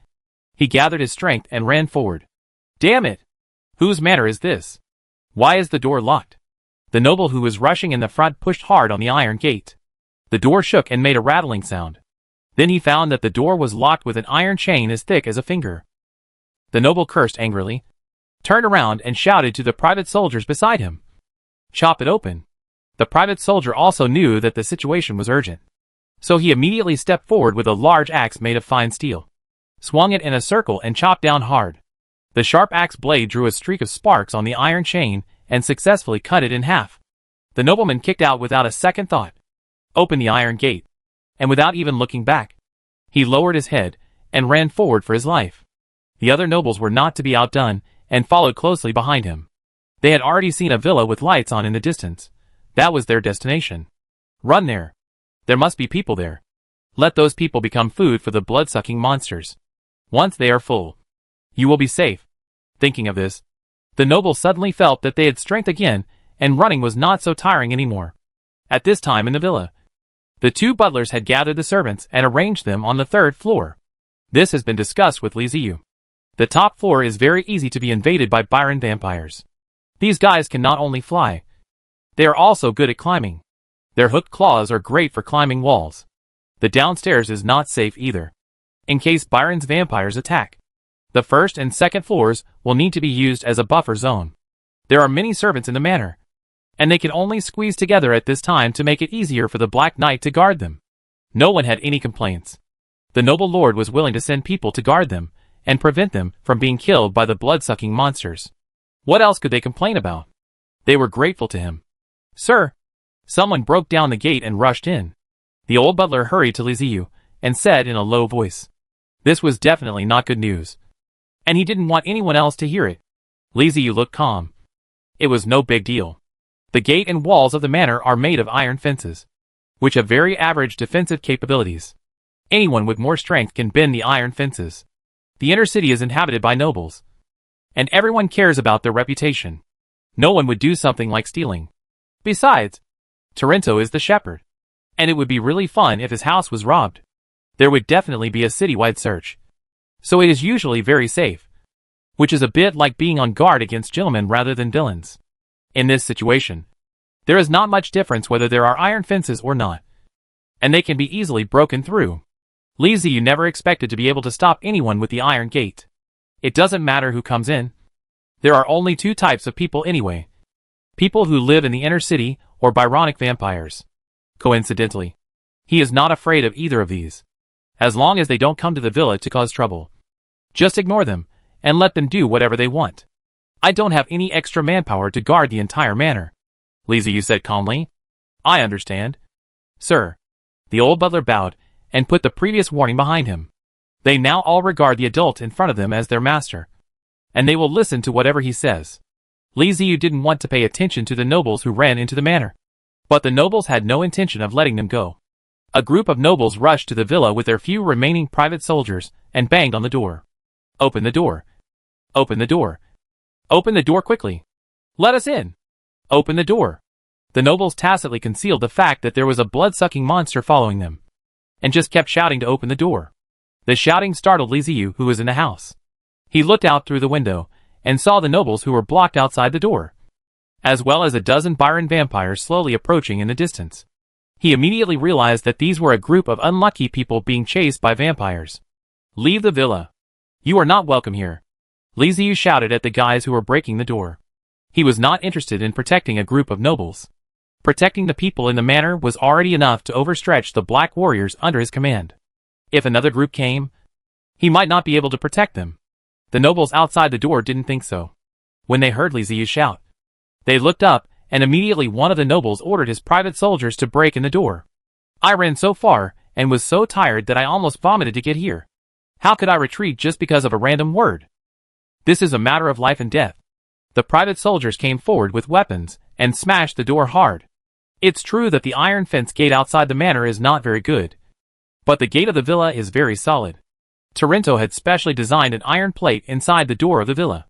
he gathered his strength and ran forward. Damn it! Whose manner is this? Why is the door locked? The noble who was rushing in the front pushed hard on the iron gate. The door shook and made a rattling sound. Then he found that the door was locked with an iron chain as thick as a finger. The noble cursed angrily, turned around and shouted to the private soldiers beside him. Chop it open. The private soldier also knew that the situation was urgent. So he immediately stepped forward with a large axe made of fine steel, swung it in a circle and chopped down hard. The sharp axe blade drew a streak of sparks on the iron chain and successfully cut it in half. The nobleman kicked out without a second thought, opened the iron gate, and without even looking back, he lowered his head and ran forward for his life. The other nobles were not to be outdone and followed closely behind him. They had already seen a villa with lights on in the distance. That was their destination. Run there. There must be people there. Let those people become food for the blood-sucking monsters. Once they are full, you will be safe. Thinking of this, the nobles suddenly felt that they had strength again, and running was not so tiring anymore. At this time in the villa, the two butlers had gathered the servants and arranged them on the third floor. This has been discussed with Liziu. The top floor is very easy to be invaded by Byron vampires. These guys can not only fly, they are also good at climbing. Their hooked claws are great for climbing walls. The downstairs is not safe either, in case Byron's vampires attack. The first and second floors will need to be used as a buffer zone. There are many servants in the manor, and they can only squeeze together at this time to make it easier for the Black Knight to guard them. No one had any complaints. The noble lord was willing to send people to guard them, and prevent them from being killed by the blood-sucking monsters. What else could they complain about? They were grateful to him. Sir! Someone broke down the gate and rushed in. The old butler hurried to Liziu, and said in a low voice. This was definitely not good news, and he didn't want anyone else to hear it. Liziu looked calm. It was no big deal. The gate and walls of the manor are made of iron fences, which have very average defensive capabilities. Anyone with more strength can bend the iron fences. The inner city is inhabited by nobles, and everyone cares about their reputation. No one would do something like stealing. Besides, Torrento is the shepherd, and it would be really fun if his house was robbed. There would definitely be a citywide search. So it is usually very safe, which is a bit like being on guard against gentlemen rather than villains. In this situation, there is not much difference whether there are iron fences or not, and they can be easily broken through. Liziu never expected to be able to stop anyone with the iron gate. It doesn't matter who comes in. There are only two types of people anyway. People who live in the inner city, or Byronic vampires. Coincidentally, he is not afraid of either of these, as long as they don't come to the villa to cause trouble. Just ignore them, and let them do whatever they want. I don't have any extra manpower to guard the entire manor, Liziu said calmly. I understand, sir. The old butler bowed, and put the previous warning behind him. They now all regard the adult in front of them as their master, and they will listen to whatever he says. Liziu didn't want to pay attention to the nobles who ran into the manor, but the nobles had no intention of letting them go. A group of nobles rushed to the villa with their few remaining private soldiers, and banged on the door. Open the door. Open the door. Open the door quickly. Let us in. Open the door. The nobles tacitly concealed the fact that there was a blood-sucking monster following them, and just kept shouting to open the door. The shouting startled Liziu, who was in the house. He looked out through the window, and saw the nobles who were blocked outside the door, as well as a dozen Byron vampires slowly approaching in the distance. He immediately realized that these were a group of unlucky people being chased by vampires. Leave the villa. You are not welcome here, Liziu shouted at the guys who were breaking the door. He was not interested in protecting a group of nobles. Protecting the people in the manor was already enough to overstretch the black warriors under his command. If another group came, he might not be able to protect them. The nobles outside the door didn't think so. When they heard Liziu shout, they looked up, and immediately one of the nobles ordered his private soldiers to break in the door. I ran so far, and was so tired that I almost vomited to get here. How could I retreat just because of a random word? This is a matter of life and death. The private soldiers came forward with weapons, and smashed the door hard. It's true that the iron fence gate outside the manor is not very good, But the gate of the villa is very solid. Tarinto had specially designed an iron plate inside the door of the villa.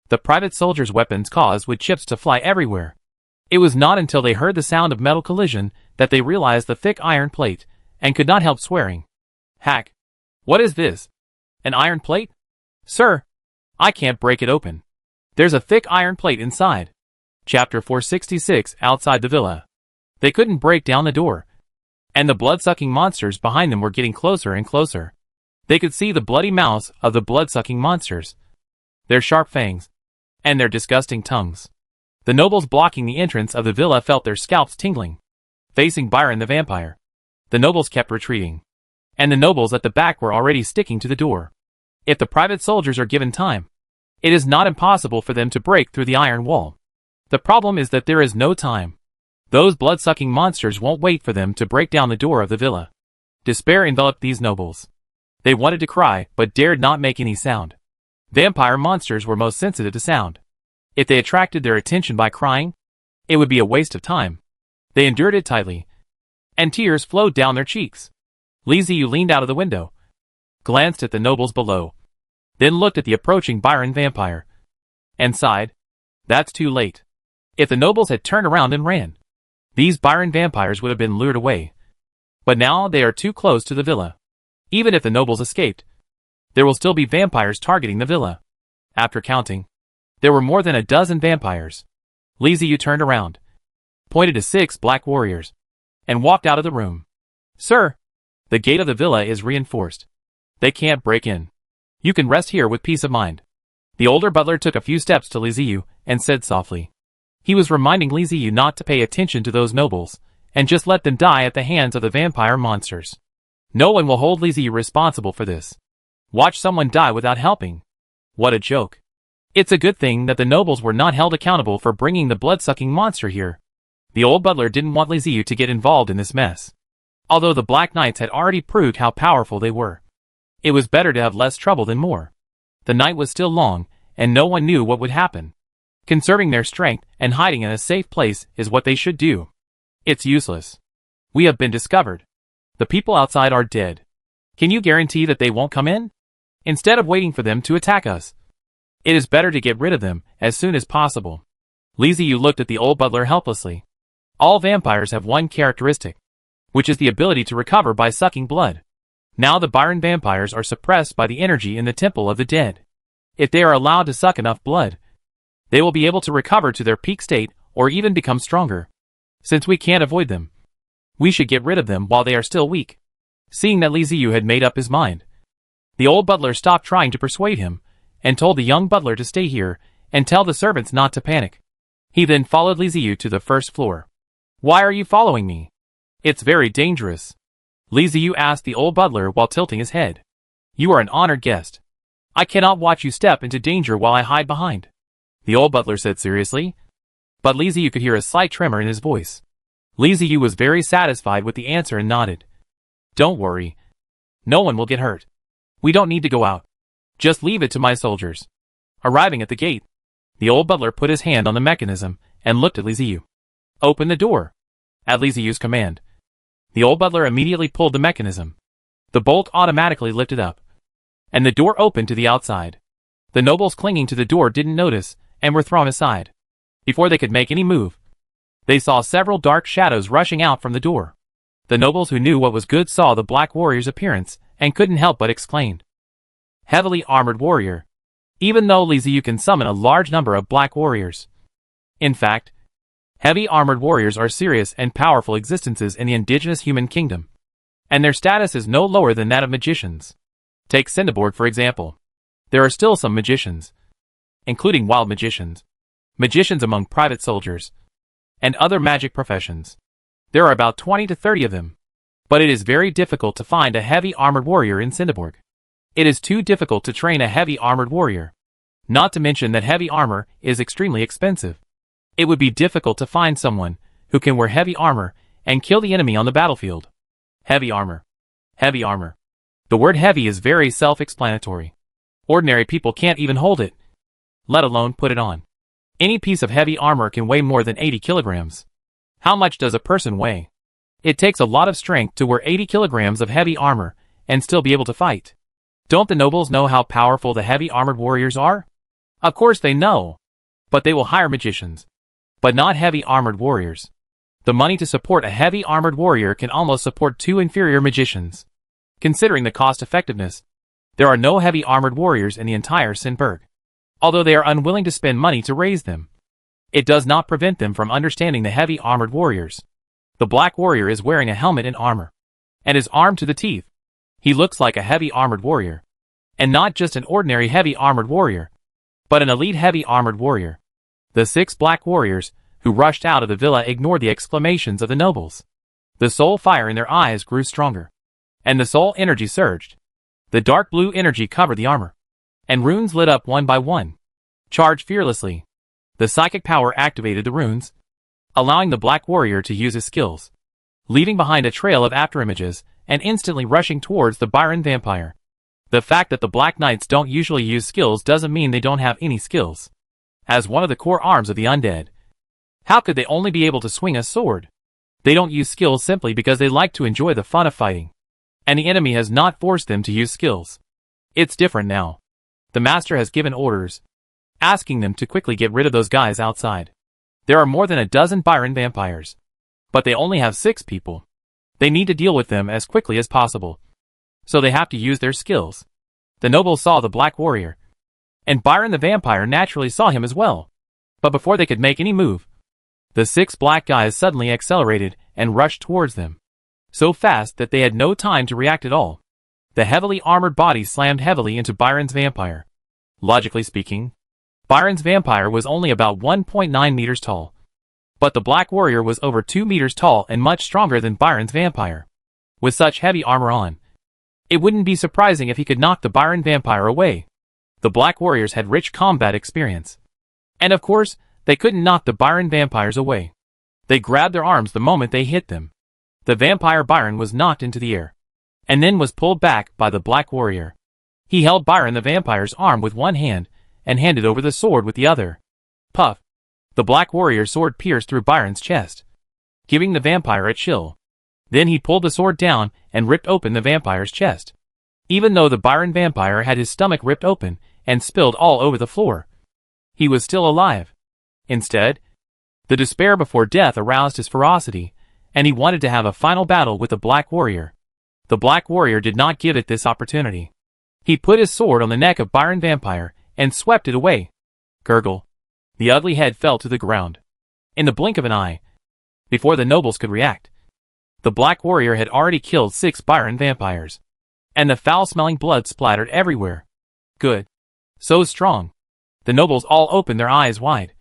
The private soldiers' weapons caused wood chips to fly everywhere. It was not until they heard the sound of metal collision that they realized the thick iron plate, and could not help swearing. Hack! What is this? An iron plate? Sir, I can't break it open. There's a thick iron plate inside. Chapter 466 Outside the villa. They couldn't break down the door. And the blood-sucking monsters behind them were getting closer and closer. They could see the bloody mouths of the blood-sucking monsters, their sharp fangs, and their disgusting tongues. The nobles blocking the entrance of the villa felt their scalps tingling. Facing Byron the vampire, the nobles kept retreating. And the nobles at the back were already sticking to the door. If the private soldiers are given time, it is not impossible for them to break through the iron wall. The problem is that there is no time. Those blood-sucking monsters won't wait for them to break down the door of the villa. Despair enveloped these nobles. They wanted to cry, but dared not make any sound. Vampire monsters were most sensitive to sound. If they attracted their attention by crying, it would be a waste of time. They endured it tightly, and tears flowed down their cheeks. Liziu leaned out of the window, glanced at the nobles below, then looked at the approaching Byron vampire, and sighed. That's too late. If the nobles had turned around and ran, these Byron vampires would have been lured away. But now they are too close to the villa. Even if the nobles escaped, there will still be vampires targeting the villa. After counting, there were more than a dozen vampires. Liziu turned around, pointed to 6 black warriors, and walked out of the room. Sir, the gate of the villa is reinforced. They can't break in. You can rest here with peace of mind. The older butler took a few steps to Liziu and said softly. He was reminding Liziu not to pay attention to those nobles, and just let them die at the hands of the vampire monsters. No one will hold Liziu responsible for this. Watch someone die without helping. What a joke. It's a good thing that the nobles were not held accountable for bringing the blood-sucking monster here. The old butler didn't want Liziu to get involved in this mess. Although the Black Knights had already proved how powerful they were, it was better to have less trouble than more. The night was still long, and no one knew what would happen. Conserving their strength and hiding in a safe place is what they should do. It's useless. We have been discovered. The people outside are dead. Can you guarantee that they won't come in? Instead of waiting for them to attack us, it is better to get rid of them as soon as possible. Liziu looked at the old butler helplessly. All vampires have one characteristic, which is the ability to recover by sucking blood. Now the Byron vampires are suppressed by the energy in the Temple of the Dead. If they are allowed to suck enough blood, they will be able to recover to their peak state or even become stronger. Since we can't avoid them, we should get rid of them while they are still weak. Seeing that Liziu had made up his mind, the old butler stopped trying to persuade him, and told the young butler to stay here and tell the servants not to panic. He then followed Liziu to the first floor. Why are you following me? It's very dangerous. Liziu asked the old butler while tilting his head. You are an honored guest. I cannot watch you step into danger while I hide behind. The old butler said seriously. But Liziu could hear a slight tremor in his voice. Liziu was very satisfied with the answer and nodded. Don't worry. No one will get hurt. We don't need to go out. Just leave it to my soldiers. Arriving at the gate, the old butler put his hand on the mechanism and looked at Liziu. Open the door. At Liziu's command, the old butler immediately pulled the mechanism. The bolt automatically lifted up, and the door opened to the outside. The nobles clinging to the door didn't notice and were thrown aside. Before they could make any move, they saw several dark shadows rushing out from the door. The nobles who knew what was good saw the black warrior's appearance and couldn't help but exclaim. Heavily armored warrior. Even though Liziu can summon a large number of black warriors. In fact, heavy armored warriors are serious and powerful existences in the indigenous human kingdom, and their status is no lower than that of magicians. Take Cinderborg for example. There are still some magicians, including wild magicians, magicians among private soldiers, and other magic professions. There are about 20 to 30 of them, but it is very difficult to find a heavy armored warrior in Cinderborg. It is too difficult to train a heavy armored warrior, not to mention that heavy armor is extremely expensive. It would be difficult to find someone who can wear heavy armor and kill the enemy on the battlefield. Heavy armor. Heavy armor. The word heavy is very self-explanatory. Ordinary people can't even hold it, let alone put it on. Any piece of heavy armor can weigh more than 80 kilograms. How much does a person weigh? It takes a lot of strength to wear 80 kilograms of heavy armor and still be able to fight. Don't the nobles know how powerful the heavy armored warriors are? Of course they know. But they will hire magicians. But not heavy armored warriors. The money to support a heavy armored warrior can almost support 2 inferior magicians. Considering the cost effectiveness, there are no heavy armored warriors in the entire Sinberg. Although they are unwilling to spend money to raise them, it does not prevent them from understanding the heavy armored warriors. The black warrior is wearing a helmet and armor, and is armed to the teeth. He looks like a heavy armored warrior, and not just an ordinary heavy armored warrior, but an elite heavy armored warrior. The 6 black warriors who rushed out of the villa ignored the exclamations of the nobles. The soul fire in their eyes grew stronger, and the soul energy surged. The dark blue energy covered the armor, and runes lit up one by one. Charge fearlessly. The psychic power activated the runes, allowing the black warrior to use his skills, leaving behind a trail of afterimages and instantly rushing towards the Byron vampire. The fact that the Black Knights don't usually use skills doesn't mean they don't have any skills. As one of the core arms of the undead, how could they only be able to swing a sword? They don't use skills simply because they like to enjoy the fun of fighting, and the enemy has not forced them to use skills. It's different now. The master has given orders, asking them to quickly get rid of those guys outside. There are more than a dozen Byron vampires, but they only have 6 people. They need to deal with them as quickly as possible, so they have to use their skills. The nobles saw the black warrior, and Byron the vampire naturally saw him as well. But before they could make any move, the 6 black guys suddenly accelerated and rushed towards them, so fast that they had no time to react at all. The heavily armored body slammed heavily into Byron's vampire. Logically speaking, Byron's vampire was only about 1.9 meters tall, but the black warrior was over 2 meters tall and much stronger than Byron's vampire. With such heavy armor on, it wouldn't be surprising if he could knock the Byron vampire away. The black warriors had rich combat experience, and of course, they couldn't knock the Byron vampires away. They grabbed their arms the moment they hit them. The vampire Byron was knocked into the air, and then was pulled back by the black warrior. He held Byron the vampire's arm with one hand, and handed over the sword with the other. Puff! The black warrior's sword pierced through Byron's chest, giving the vampire a chill. Then he pulled the sword down and ripped open the vampire's chest. Even though the Byron vampire had his stomach ripped open and spilled all over the floor, he was still alive. Instead, the despair before death aroused his ferocity, and he wanted to have a final battle with the black warrior. The black warrior did not give it this opportunity. He put his sword on the neck of Byron vampire and swept it away. Gurgle. The ugly head fell to the ground. In the blink of an eye, before the nobles could react, the black warrior had already killed 6 Byron vampires, and the foul-smelling blood splattered everywhere. Good. So strong. The nobles all opened their eyes wide,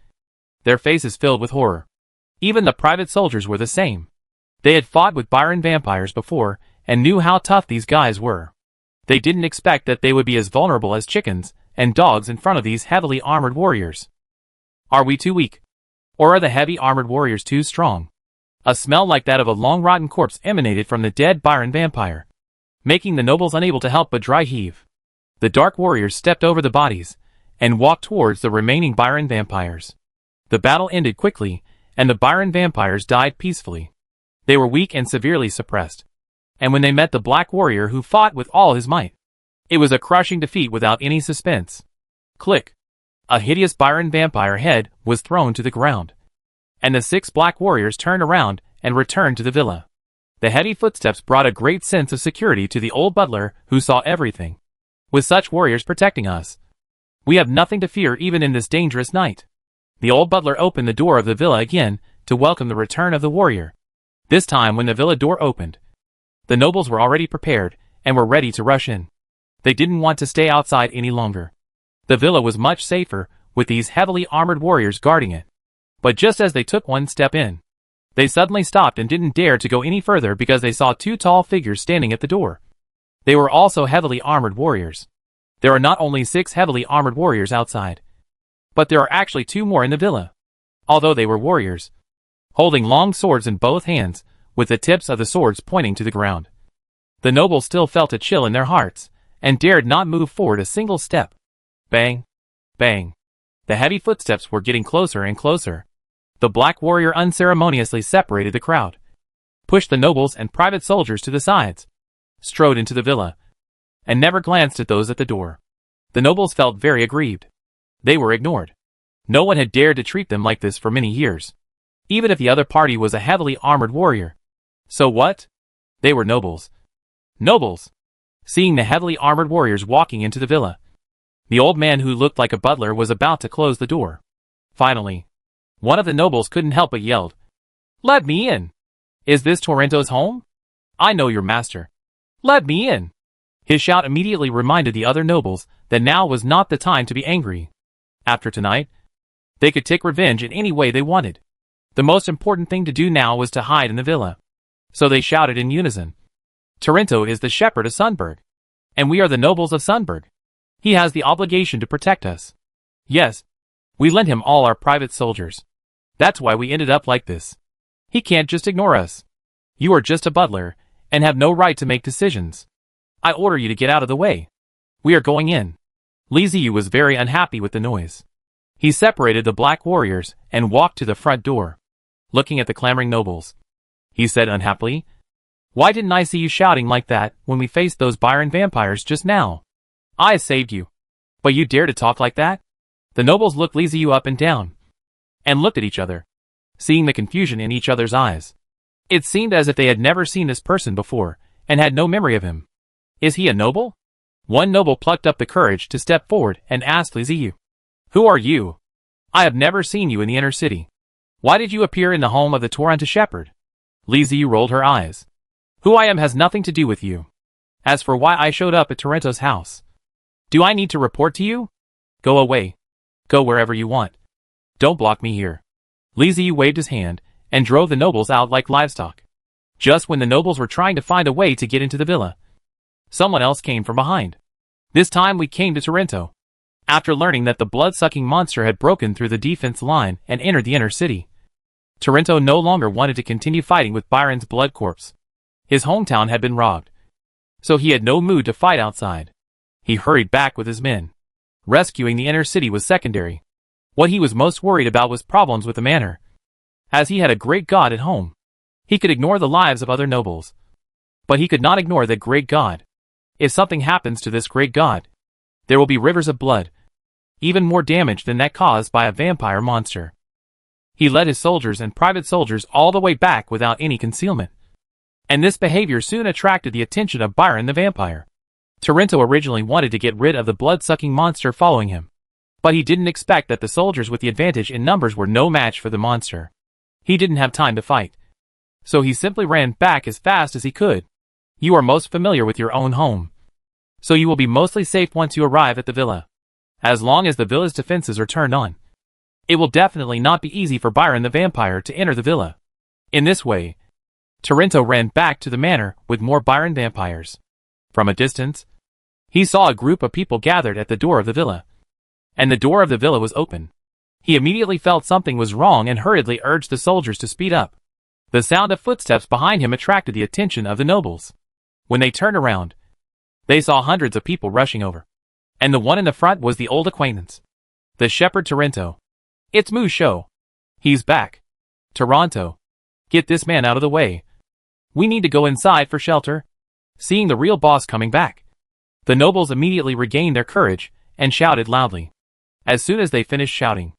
their faces filled with horror. Even the private soldiers were the same. They had fought with Byron vampires before, and knew how tough these guys were. They didn't expect that they would be as vulnerable as chickens and dogs in front of these heavily armored warriors. Are we too weak? Or are the heavy armored warriors too strong? A smell like that of a long rotten corpse emanated from the dead Byron vampire, making the nobles unable to help but dry heave. The dark warriors stepped over the bodies, and walked towards the remaining Byron vampires. The battle ended quickly, and the Byron vampires died peacefully. They were weak and severely suppressed, and when they met the black warrior who fought with all his might, it was a crushing defeat without any suspense. Click! A hideous Byron vampire head was thrown to the ground, and the 6 black warriors turned around and returned to the villa. The heavy footsteps brought a great sense of security to the old butler who saw everything. With such warriors protecting us, we have nothing to fear even in this dangerous night. The old butler opened the door of the villa again to welcome the return of the warrior. This time when the villa door opened, the nobles were already prepared and were ready to rush in. They didn't want to stay outside any longer. The villa was much safer with these heavily armored warriors guarding it. But just as they took one step in, they suddenly stopped and didn't dare to go any further because they saw 2 tall figures standing at the door. They were also heavily armored warriors. There are not only 6 heavily armored warriors outside, but there are actually 2 more in the villa. Although they were warriors, holding long swords in both hands, with the tips of the swords pointing to the ground. The nobles still felt a chill in their hearts, and dared not move forward a single step. Bang! Bang! The heavy footsteps were getting closer and closer. The black warrior unceremoniously separated the crowd. pushed the nobles and private soldiers to the sides, strode into the villa, and never glanced at those at the door. The nobles felt very aggrieved. They were ignored. No one had dared to treat them like this for many years, even if the other party was a heavily armored warrior. So what? They were nobles. Nobles! Seeing the heavily armored warriors walking into the villa, the old man who looked like a butler was about to close the door. Finally, one of the nobles couldn't help but yelled, "Let me in! Is this Torrento's home? I know your master. Let me in!" His shout immediately reminded the other nobles that now was not the time to be angry. After tonight, they could take revenge in any way they wanted. The most important thing to do now was to hide in the villa. So they shouted in unison, "Torrento is the shepherd of Sunburg, and we are the nobles of Sunburg. He has the obligation to protect us. Yes, we lent him all our private soldiers. That's why we ended up like this. He can't just ignore us. You are just a butler, and have no right to make decisions. I order you to get out of the way. We are going in." Li Ziyu was very unhappy with the noise. He separated the black warriors and walked to the front door. Looking at the clamoring nobles, he said unhappily, "Why didn't I see you shouting like that when we faced those Byron vampires just now? I saved you. But you dare to talk like that?" The nobles looked Li Ziyu up and down, and looked at each other, seeing the confusion in each other's eyes. It seemed as if they had never seen this person before, and had no memory of him. "Is he a noble?" One noble plucked up the courage to step forward and asked Li Ziyu, "Who are you? I have never seen you in the inner city. Why did you appear in the home of the Torrento shepherd?" Li Ziyu rolled her eyes. "Who I am has nothing to do with you. As for why I showed up at Torrento's house, do I need to report to you? Go away. Go wherever you want. Don't block me here." Li Ziyu waved his hand and drove the nobles out like livestock. Just when the nobles were trying to find a way to get into the villa, someone else came from behind. "This time we came to Torrento. After learning that the blood-sucking monster had broken through the defense line and entered the inner city, Torrento no longer wanted to continue fighting with Byron's blood corpse. His hometown had been robbed, so he had no mood to fight outside. He hurried back with his men. Rescuing the inner city was secondary. What he was most worried about was problems with the manor. As he had a great god at home, he could ignore the lives of other nobles, but he could not ignore that great god. If something happens to this great god, there will be rivers of blood, even more damage than that caused by a vampire monster. He led his soldiers and private soldiers all the way back without any concealment, and this behavior soon attracted the attention of Byron the vampire. Torrento originally wanted to get rid of the blood-sucking monster following him, but he didn't expect that the soldiers with the advantage in numbers were no match for the monster. He didn't have time to fight, so he simply ran back as fast as he could. You are most familiar with your own home, so you will be mostly safe once you arrive at the villa. As long as the villa's defenses are turned on, it will definitely not be easy for Byron the vampire to enter the villa. In this way, Torrento ran back to the manor with more Byron vampires. From a distance, he saw a group of people gathered at the door of the villa, and the door of the villa was open. He immediately felt something was wrong and hurriedly urged the soldiers to speed up. The sound of footsteps behind him attracted the attention of the nobles. When they turned around, they saw hundreds of people rushing over, and the one in the front was the old acquaintance, the shepherd Torrento. "It's Moo Show. He's back. Toronto, get this man out of the way. We need to go inside for shelter." Seeing the real boss coming back, the nobles immediately regained their courage and shouted loudly. As soon as they finished shouting,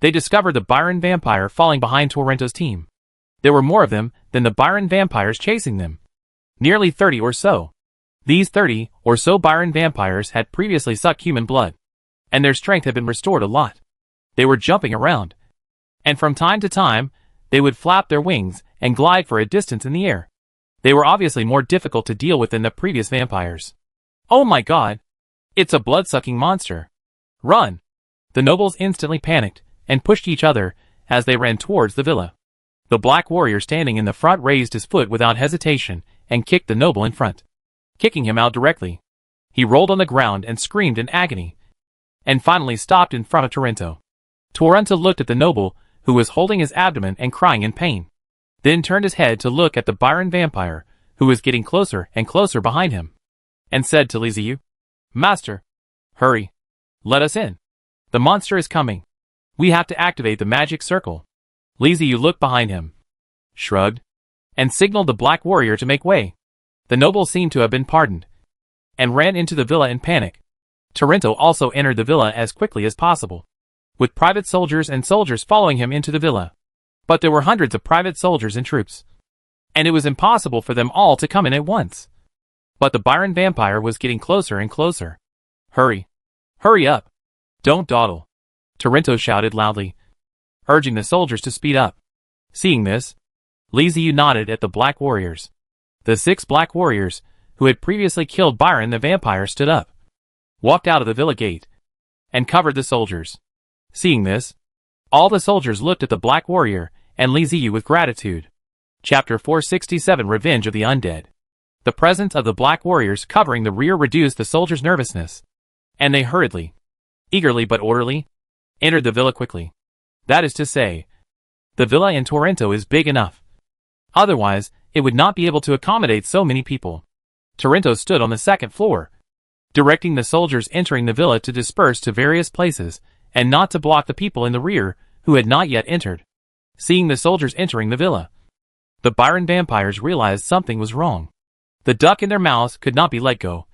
they discovered the Byron vampire falling behind Torrento's team. There were more of them than the Byron vampires chasing them. Nearly 30 or so. These 30 or so Byron vampires had previously sucked human blood, and their strength had been restored a lot. They were jumping around, and from time to time, they would flap their wings and glide for a distance in the air. They were obviously more difficult to deal with than the previous vampires. "Oh my god! It's a blood-sucking monster! Run!" The nobles instantly panicked and pushed each other as they ran towards the villa. The black warrior standing in the front raised his foot without hesitation and kicked the noble in front, kicking him out directly. He rolled on the ground and screamed in agony, and finally stopped in front of Torrento. Torrento looked at the noble, who was holding his abdomen and crying in pain, then turned his head to look at the Byron vampire, who was getting closer and closer behind him, and said to Li Ziyu, "Master, hurry. Let us in. The monster is coming. We have to activate the magic circle." Li Ziyu looked behind him, shrugged, and signaled the Black Warrior to make way. The noble seemed to have been pardoned, and ran into the villa in panic. Torrento also entered the villa as quickly as possible, with private soldiers and soldiers following him into the villa. But there were hundreds of private soldiers and troops, and it was impossible for them all to come in at once. But the Byron vampire was getting closer and closer. Hurry! Hurry up! Don't dawdle! Torrento shouted loudly, urging the soldiers to speed up. Seeing this, Liziu nodded at the Black Warriors. The 6 Black Warriors, who had previously killed Byron the vampire, stood up, walked out of the villa gate, and covered the soldiers. Seeing this, all the soldiers looked at the Black Warrior and Liziu with gratitude. Chapter 467 Revenge of the Undead. The presence of the Black Warriors covering the rear reduced the soldiers' nervousness, and they hurriedly, eagerly but orderly, entered the villa quickly. That is to say, the villa in Torrento is big enough. Otherwise, it would not be able to accommodate so many people. Torrento stood on the 2nd floor, directing the soldiers entering the villa to disperse to various places, and not to block the people in the rear, who had not yet entered. Seeing the soldiers entering the villa, the Byron vampires realized something was wrong. The duck in their mouths could not be let go,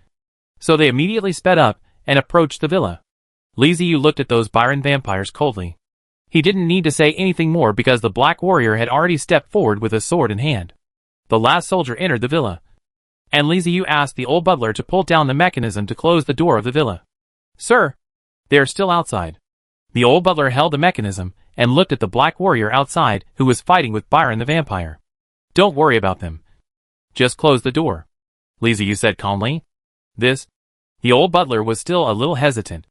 so they immediately sped up and approached the villa. Liziu looked at those Byron vampires coldly. He didn't need to say anything more because the Black Warrior had already stepped forward with a sword in hand. The last soldier entered the villa, and Liziu asked the old butler to pull down the mechanism to close the door of the villa. Sir, they are still outside. The old butler held the mechanism and looked at the Black Warrior outside who was fighting with Byron the vampire. Don't worry about them. Just close the door, Liziu said calmly. The old butler was still a little hesitant.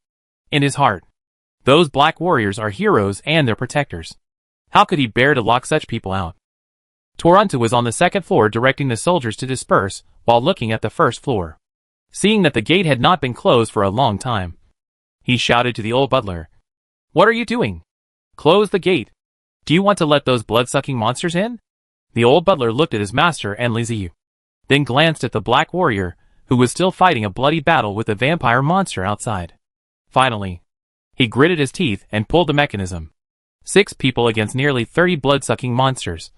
In his heart, those Black Warriors are heroes and their protectors. How could he bear to lock such people out? Torrento was on the 2nd floor directing the soldiers to disperse while looking at the 1st floor. Seeing that the gate had not been closed for a long time, he shouted to the old butler, "What are you doing? Close the gate. Do you want to let those blood-sucking monsters in?" The old butler looked at his master and Liziu, then glanced at the Black Warrior, who was still fighting a bloody battle with the vampire monster outside. Finally, he gritted his teeth and pulled the mechanism. 6 people against nearly 30 blood-sucking monsters.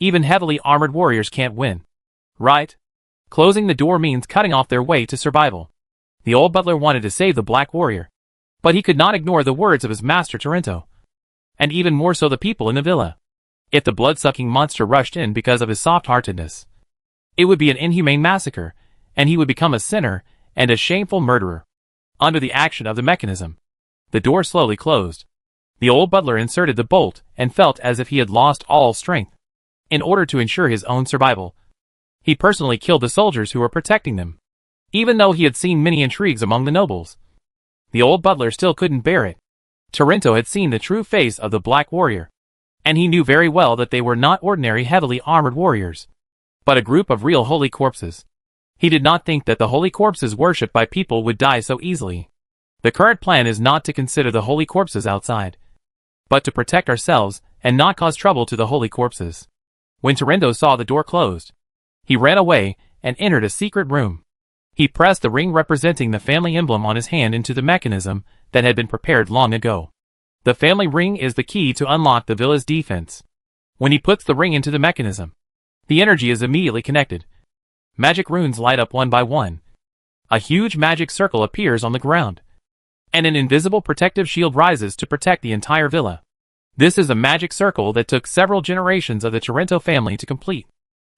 Even heavily armored warriors can't win. Right? Closing the door means cutting off their way to survival. The old butler wanted to save the Black Warrior, but he could not ignore the words of his master Torrento, and even more so the people in the villa. If the blood-sucking monster rushed in because of his soft-heartedness, it would be an inhumane massacre, and he would become a sinner and a shameful murderer. Under the action of the mechanism, the door slowly closed. The old butler inserted the bolt and felt as if he had lost all strength. In order to ensure his own survival, he personally killed the soldiers who were protecting them. Even though he had seen many intrigues among the nobles, the old butler still couldn't bear it. Torrento had seen the true face of the Black Warrior, and he knew very well that they were not ordinary heavily armored warriors, but a group of real holy corpses. He did not think that the holy corpses worshipped by people would die so easily. The current plan is not to consider the holy corpses outside, but to protect ourselves and not cause trouble to the holy corpses. When Torrento saw the door closed, he ran away and entered a secret room. He pressed the ring representing the family emblem on his hand into the mechanism that had been prepared long ago. The family ring is the key to unlock the villa's defense. When he puts the ring into the mechanism, the energy is immediately connected. Magic runes light up one by one. A huge magic circle appears on the ground, and an invisible protective shield rises to protect the entire villa. This is a magic circle that took several generations of the Torrento family to complete.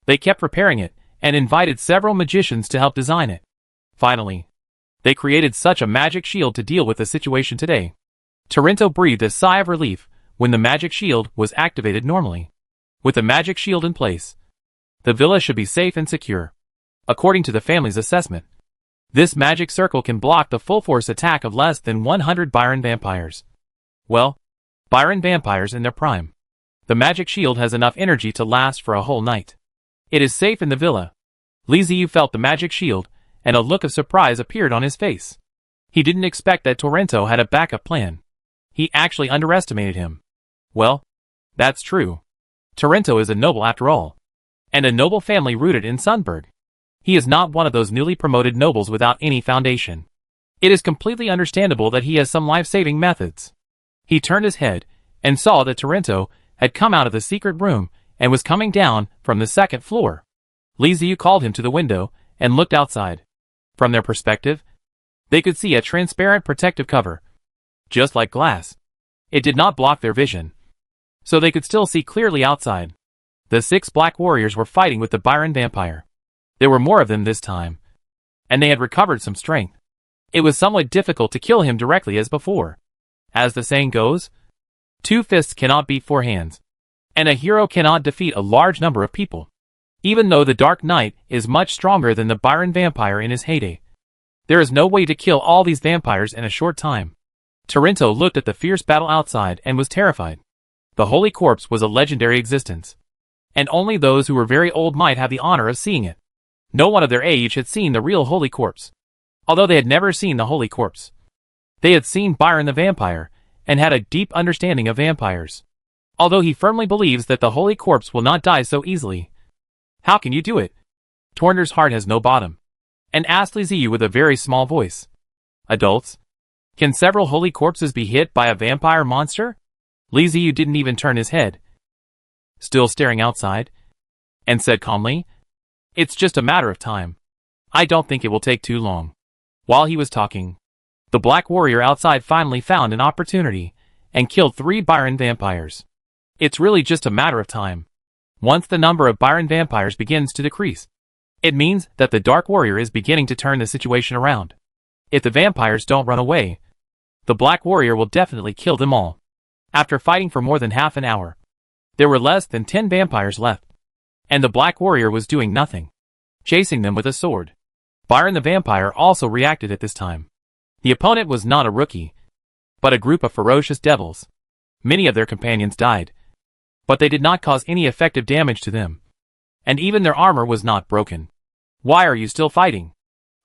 They kept repairing it, and invited several magicians to help design it. Finally, they created such a magic shield to deal with the situation today. Torrento breathed a sigh of relief when the magic shield was activated normally. With the magic shield in place, the villa should be safe and secure. According to the family's assessment, this magic circle can block the full-force attack of less than 100 Byron vampires. Well, Byron vampires in their prime. The magic shield has enough energy to last for a whole night. It is safe in the villa. Liziu felt the magic shield, and a look of surprise appeared on his face. He didn't expect that Torrento had a backup plan. He actually underestimated him. Well, that's true. Torrento is a noble after all, and a noble family rooted in Sunburg. He is not one of those newly promoted nobles without any foundation. It is completely understandable that he has some life-saving methods. He turned his head and saw that Torrento had come out of the secret room and was coming down from the second floor. Li Ziyu called him to the window and looked outside. From their perspective, they could see a transparent protective cover, just like glass. It did not block their vision, so they could still see clearly outside. The 6 black warriors were fighting with the Byron vampire. There were more of them this time, and they had recovered some strength. It was somewhat difficult to kill him directly as before. As the saying goes, 2 fists cannot beat 4 hands, and a hero cannot defeat a large number of people. Even though the Dark Knight is much stronger than the Byron vampire in his heyday, there is no way to kill all these vampires in a short time. Torrento looked at the fierce battle outside and was terrified. The Holy Corpse was a legendary existence, and only those who were very old might have the honor of seeing it. No one of their age had seen the real Holy Corpse. Although they had never seen the Holy Corpse, they had seen Byron the vampire, and had a deep understanding of vampires. Although he firmly believes that the Holy Corpse will not die so easily. How can you do it? Torner's heart has no bottom, and asked Li Ziyu with a very small voice. Adults? Can several Holy Corpses be hit by a vampire monster? Li Ziyu didn't even turn his head, still staring outside, and said calmly, "It's just a matter of time. I don't think it will take too long." While he was talking, the Black Warrior outside finally found an opportunity, and killed 3 Byron vampires. It's really just a matter of time. Once the number of Byron vampires begins to decrease, it means that the Dark Warrior is beginning to turn the situation around. If the vampires don't run away, the Black Warrior will definitely kill them all. After fighting for more than half an hour, there were less than 10 vampires left, and the Black Warrior was doing nothing, chasing them with a sword. Byron the vampire also reacted at this time. The opponent was not a rookie, but a group of ferocious devils. Many of their companions died, but they did not cause any effective damage to them, and even their armor was not broken. Why are you still fighting?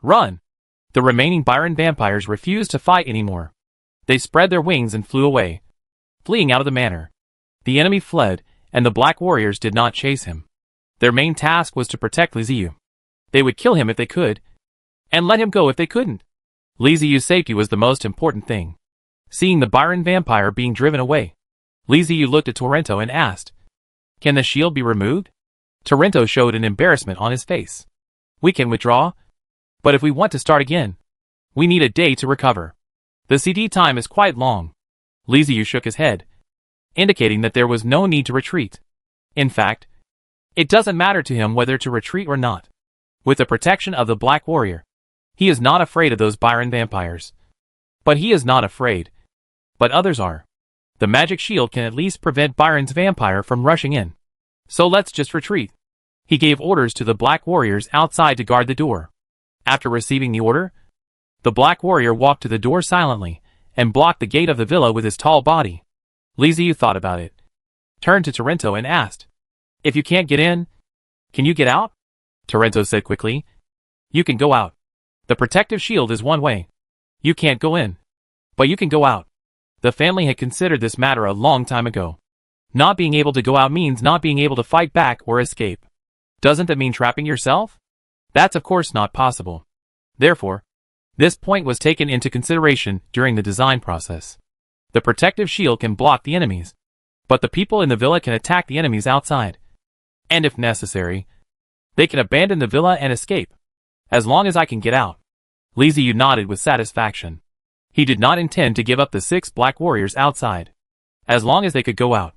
Run! The remaining Byron vampires refused to fight anymore. They spread their wings and flew away, fleeing out of the manor. The enemy fled, and the Black Warriors did not chase him. Their main task was to protect Li Ziyu. They would kill him if they could, and let him go if they couldn't. Li Ziyu's safety was the most important thing. Seeing the Byron vampire being driven away, Li Ziyu looked at Torrento and asked, "Can the shield be removed?" Torrento showed an embarrassment on his face. "We can withdraw, but if we want to start again, we need a day to recover. The CD time is quite long." Li Ziyu shook his head, indicating that there was no need to retreat. In fact, it doesn't matter to him whether to retreat or not. With the protection of the Black Warrior, he is not afraid of those Byron vampires. But he is not afraid. But others are. The magic shield can at least prevent Byron's vampire from rushing in. So let's just retreat. He gave orders to the Black Warriors outside to guard the door. After receiving the order, the Black Warrior walked to the door silently, and blocked the gate of the villa with his tall body. Li Ziyu thought about it, turned to Torrento and asked, "If you can't get in, can you get out?" Torrento said quickly, "You can go out. The protective shield is one way. You can't go in, but you can go out." The family had considered this matter a long time ago. Not being able to go out means not being able to fight back or escape. Doesn't that mean trapping yourself? That's of course not possible. Therefore, this point was taken into consideration during the design process. The protective shield can block the enemies, but the people in the villa can attack the enemies outside. And if necessary, they can abandon the villa and escape. As long as I can get out. Li Ziyu nodded with satisfaction. He did not intend to give up the 6 Black Warriors outside, as long as they could go out.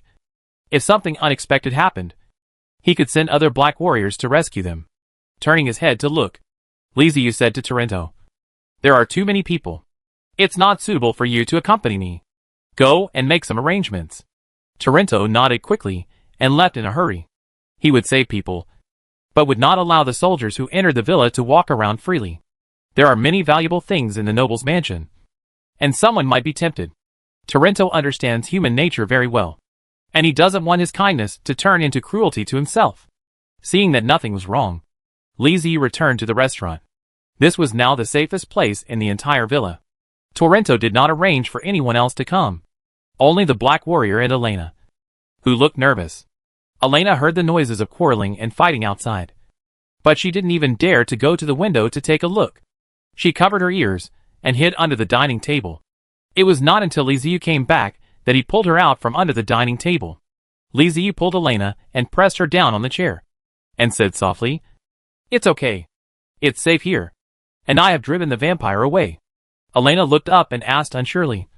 If something unexpected happened, he could send other Black Warriors to rescue them. Turning his head to look, Li Ziyu said to Torrento, "There are too many people. It's not suitable for you to accompany me. Go and make some arrangements." Torrento nodded quickly and left in a hurry. He would save people, but would not allow the soldiers who entered the villa to walk around freely. There are many valuable things in the noble's mansion, and someone might be tempted. Torrento understands human nature very well, and he doesn't want his kindness to turn into cruelty to himself. Seeing that nothing was wrong, Li Ziyu returned to the restaurant. This was now the safest place in the entire villa. Torrento did not arrange for anyone else to come. Only the Black Warrior and Elena, who looked nervous. Elena heard the noises of quarreling and fighting outside, but she didn't even dare to go to the window to take a look. She covered her ears and hid under the dining table. It was not until Li Ziyu came back that he pulled her out from under the dining table. Liziu pulled Elena and pressed her down on the chair, and said softly, "It's okay. It's safe here. And I have driven the vampire away." Elena looked up and asked unsurely,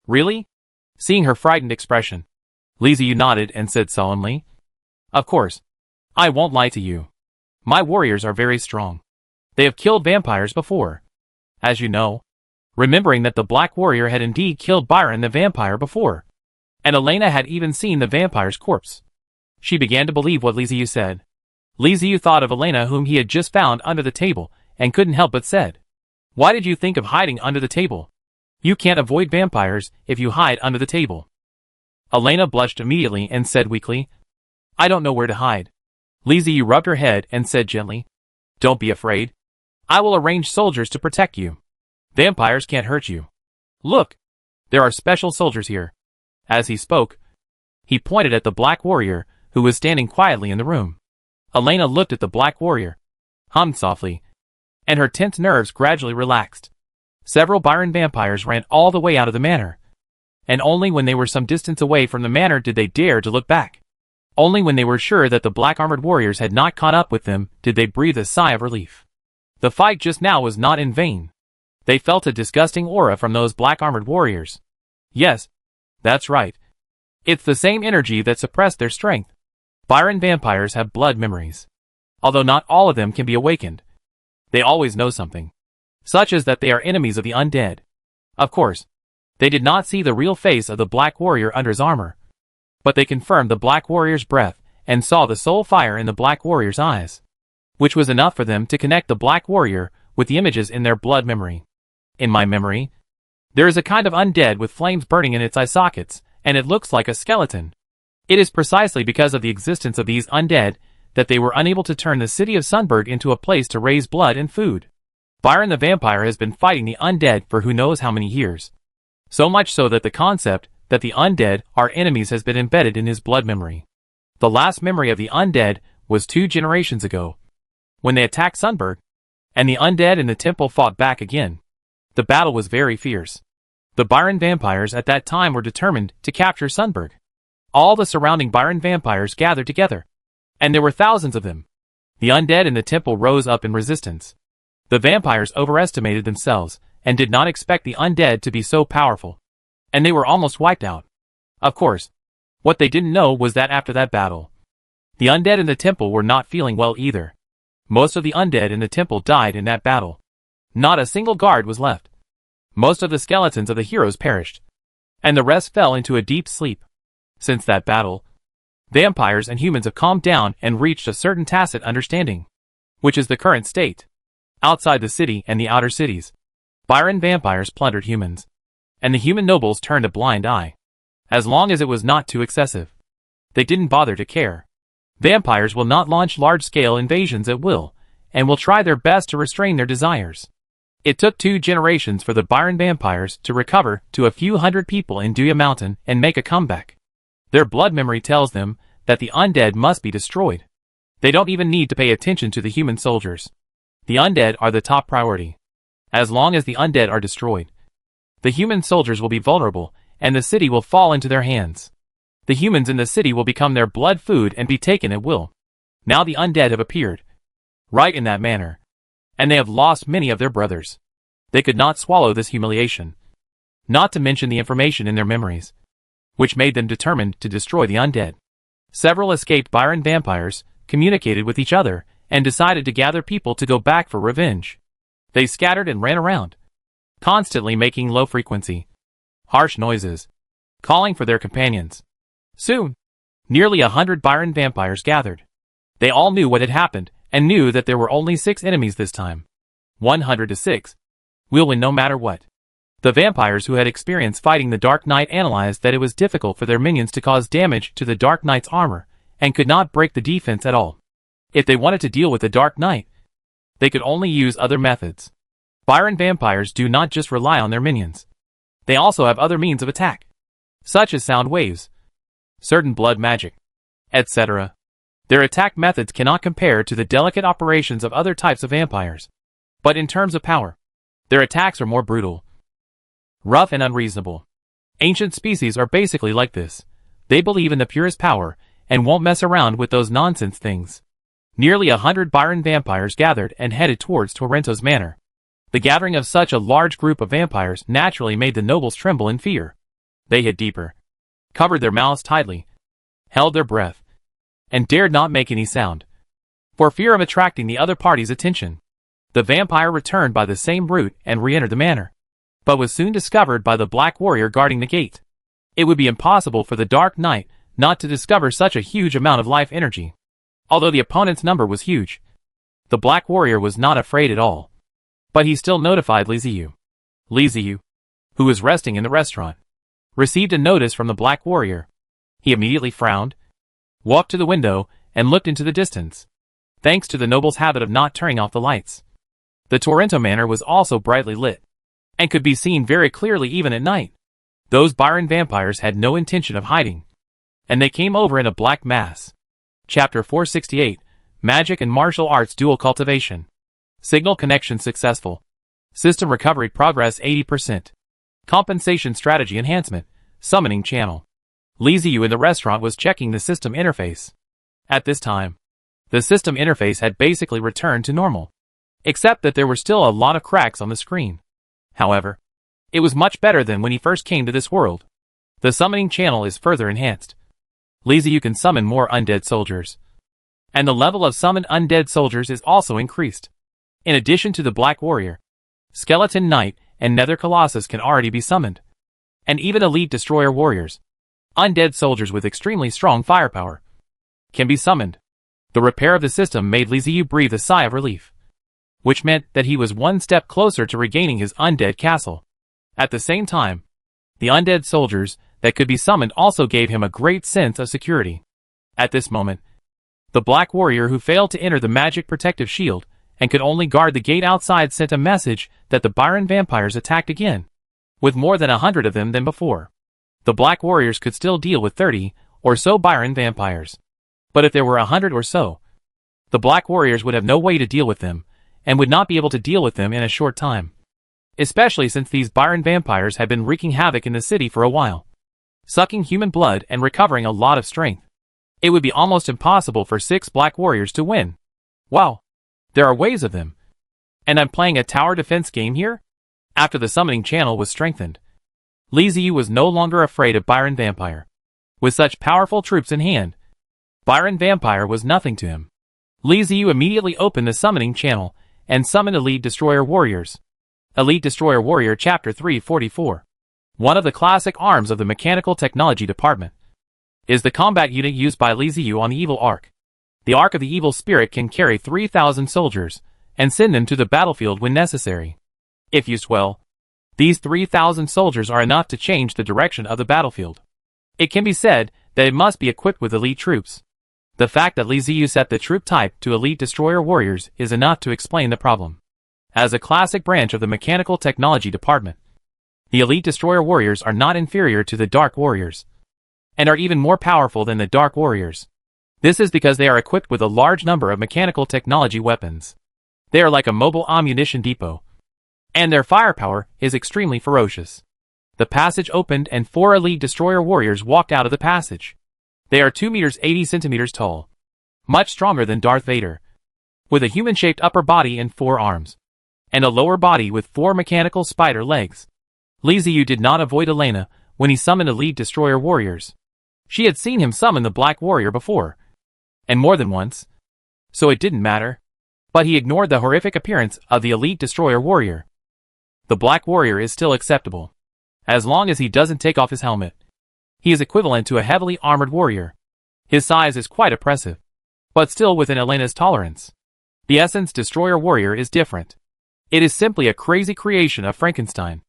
"Really?" Seeing her frightened expression, Liziu nodded and said solemnly, "Of course. I won't lie to you. My warriors are very strong. They have killed vampires before, as you know," remembering that the Black Warrior had indeed killed Byron the vampire before, and Elena had even seen the vampire's corpse. She began to believe what Liziu said. Liziu thought of Elena, whom he had just found under the table, and couldn't help but said, "Why did you think of hiding under the table? You can't avoid vampires if you hide under the table." Elena blushed immediately and said weakly, "I don't know where to hide." Liziu rubbed her head and said gently, "Don't be afraid. I will arrange soldiers to protect you. Vampires can't hurt you. Look, there are special soldiers here." As he spoke, he pointed at the Black Warrior, who was standing quietly in the room. Elena looked at the Black Warrior, hummed softly, and her tense nerves gradually relaxed. Several Byron vampires ran all the way out of the manor, and only when they were some distance away from the manor did they dare to look back. Only when they were sure that the black-armored warriors had not caught up with them did they breathe a sigh of relief. The fight just now was not in vain. They felt a disgusting aura from those black-armored warriors. Yes, that's right. It's the same energy that suppressed their strength. Byron vampires have blood memories. Although not all of them can be awakened, they always know something, such as that they are enemies of the undead. Of course, they did not see the real face of the Black Warrior under his armor, but they confirmed the Black Warrior's breath and saw the soul fire in the Black Warrior's eyes, which was enough for them to connect the Black Warrior with the images in their blood memory. In my memory, there is a kind of undead with flames burning in its eye sockets, and it looks like a skeleton. It is precisely because of the existence of these undead that they were unable to turn the city of Sunburg into a place to raise blood and food. Byron the vampire has been fighting the undead for who knows how many years. So much so that the concept that the undead are enemies has been embedded in his blood memory. The last memory of the undead was 2 generations ago, when they attacked Sunburg, and the undead in the temple fought back again. The battle was very fierce. The Byron vampires at that time were determined to capture Sunburg. All the surrounding Byron vampires gathered together, and there were thousands of them. The undead in the temple rose up in resistance. The vampires overestimated themselves and did not expect the undead to be so powerful, and they were almost wiped out. Of course, what they didn't know was that after that battle, the undead in the temple were not feeling well either. Most of the undead in the temple died in that battle. Not a single guard was left. Most of the skeletons of the heroes perished, and the rest fell into a deep sleep. Since that battle, vampires and humans have calmed down and reached a certain tacit understanding, which is the current state. Outside the city and the outer cities, Byron vampires plundered humans, and the human nobles turned a blind eye. As long as it was not too excessive, they didn't bother to care. Vampires will not launch large-scale invasions at will, and will try their best to restrain their desires. It took 2 generations for the Byron vampires to recover to a few hundred people in Duya Mountain and make a comeback. Their blood memory tells them that the undead must be destroyed. They don't even need to pay attention to the human soldiers. The undead are the top priority. As long as the undead are destroyed, the human soldiers will be vulnerable, and the city will fall into their hands. The humans in the city will become their blood food and be taken at will. Now the undead have appeared, right in that manner, and they have lost many of their brothers. They could not swallow this humiliation, not to mention the information in their memories, which made them determined to destroy the undead. Several escaped Byron vampires communicated with each other and decided to gather people to go back for revenge. They scattered and ran around, constantly making low-frequency, harsh noises, calling for their companions. Soon, nearly 100 Byron vampires gathered. They all knew what had happened and knew that there were only 6 enemies this time. 100 to 6. We'll win no matter what. The vampires who had experience fighting the Dark Knight analyzed that it was difficult for their minions to cause damage to the Dark Knight's armor, and could not break the defense at all. If they wanted to deal with the Dark Knight, they could only use other methods. Byron vampires do not just rely on their minions. They also have other means of attack, such as sound waves, certain blood magic, etc. Their attack methods cannot compare to the delicate operations of other types of vampires. But in terms of power, their attacks are more brutal, rough and unreasonable. Ancient species are basically like this, They believe in the purest power, and won't mess around with those nonsense things. Nearly 100 Byron vampires gathered and headed towards Torrento's manor. The gathering of such a large group of vampires naturally made the nobles tremble in fear. They hid deeper, covered their mouths tightly, held their breath, and dared not make any sound, for fear of attracting the other party's attention. The vampire returned by the same route and re-entered the manor, but was soon discovered by the Black Warrior guarding the gate. It would be impossible for the Dark Knight not to discover such a huge amount of life energy. Although the opponent's number was huge, the Black Warrior was not afraid at all. But he still notified Li Ziyu. Li Ziyu, who was resting in the restaurant, received a notice from the Black Warrior. He immediately frowned, walked to the window, and looked into the distance. Thanks to the noble's habit of not turning off the lights, the Torrento manor was also brightly lit, and could be seen very clearly even at night. Those Byron vampires had no intention of hiding, and they came over in a black mass. Chapter 468, Magic and Martial Arts Dual Cultivation. Signal connection successful. System recovery progress 80%. Compensation strategy enhancement. Summoning channel. Li Ziyu in the restaurant was checking the system interface. At this time, the system interface had basically returned to normal, except that there were still a lot of cracks on the screen. However, it was much better than when he first came to this world. The summoning channel is further enhanced. Li Ziyu can summon more undead soldiers, and the level of summoned undead soldiers is also increased. In addition to the Black Warrior, Skeleton Knight and Nether Colossus can already be summoned, and even Elite Destroyer Warriors, undead soldiers with extremely strong firepower, can be summoned. The repair of the system made Li Ziyu breathe a sigh of relief, which meant that he was one step closer to regaining his undead castle. At the same time, the undead soldiers that could be summoned also gave him a great sense of security. At this moment, the Black Warrior who failed to enter the magic protective shield and could only guard the gate outside sent a message that the Byron vampires attacked again, with more than 100 of them than before. The Black Warriors could still deal with 30 or so Byron vampires, but if there were 100 or so, the Black Warriors would have no way to deal with them, and would not be able to deal with them in a short time, especially since these Byron vampires had been wreaking havoc in the city for a while, sucking human blood and recovering a lot of strength. It would be almost impossible for 6 Black Warriors to win. Wow, there are ways of them. And I'm playing a tower defense game here? After the summoning channel was strengthened, Li Ziyu was no longer afraid of Byron Vampire. With such powerful troops in hand, Byron Vampire was nothing to him. Li Ziyu immediately opened the summoning channel and summoned Elite Destroyer Warriors. Elite Destroyer Warrior Chapter 344. One of the classic arms of the Mechanical Technology Department is the combat unit used by Li Ziyu on the Evil Arc. The Arc of the Evil Spirit can carry 3,000 soldiers and send them to the battlefield when necessary. If used well, these 3,000 soldiers are enough to change the direction of the battlefield. It can be said that it must be equipped with elite troops. The fact that Li Ziyu set the troop type to Elite Destroyer Warriors is enough to explain the problem. As a classic branch of the Mechanical Technology Department, the Elite Destroyer Warriors are not inferior to the Dark Warriors, and are even more powerful than the Dark Warriors. This is because they are equipped with a large number of mechanical technology weapons. They are like a mobile ammunition depot, and their firepower is extremely ferocious. The passage opened and 4 Elite Destroyer Warriors walked out of the passage. They are 2 meters 80 centimeters tall, much stronger than Darth Vader, with a human-shaped upper body and 4 arms, and a lower body with 4 mechanical spider legs. Li Ziyu did not avoid Elena when he summoned Elite Destroyer Warriors. She had seen him summon the Black Warrior before, and more than once, so it didn't matter. But he ignored the horrific appearance of the Elite Destroyer Warrior. The Black Warrior is still acceptable, as long as he doesn't take off his helmet. He is equivalent to a heavily armored warrior. His size is quite oppressive, but still within Elena's tolerance. The Essence Destroyer Warrior is different. It is simply a crazy creation of Frankenstein.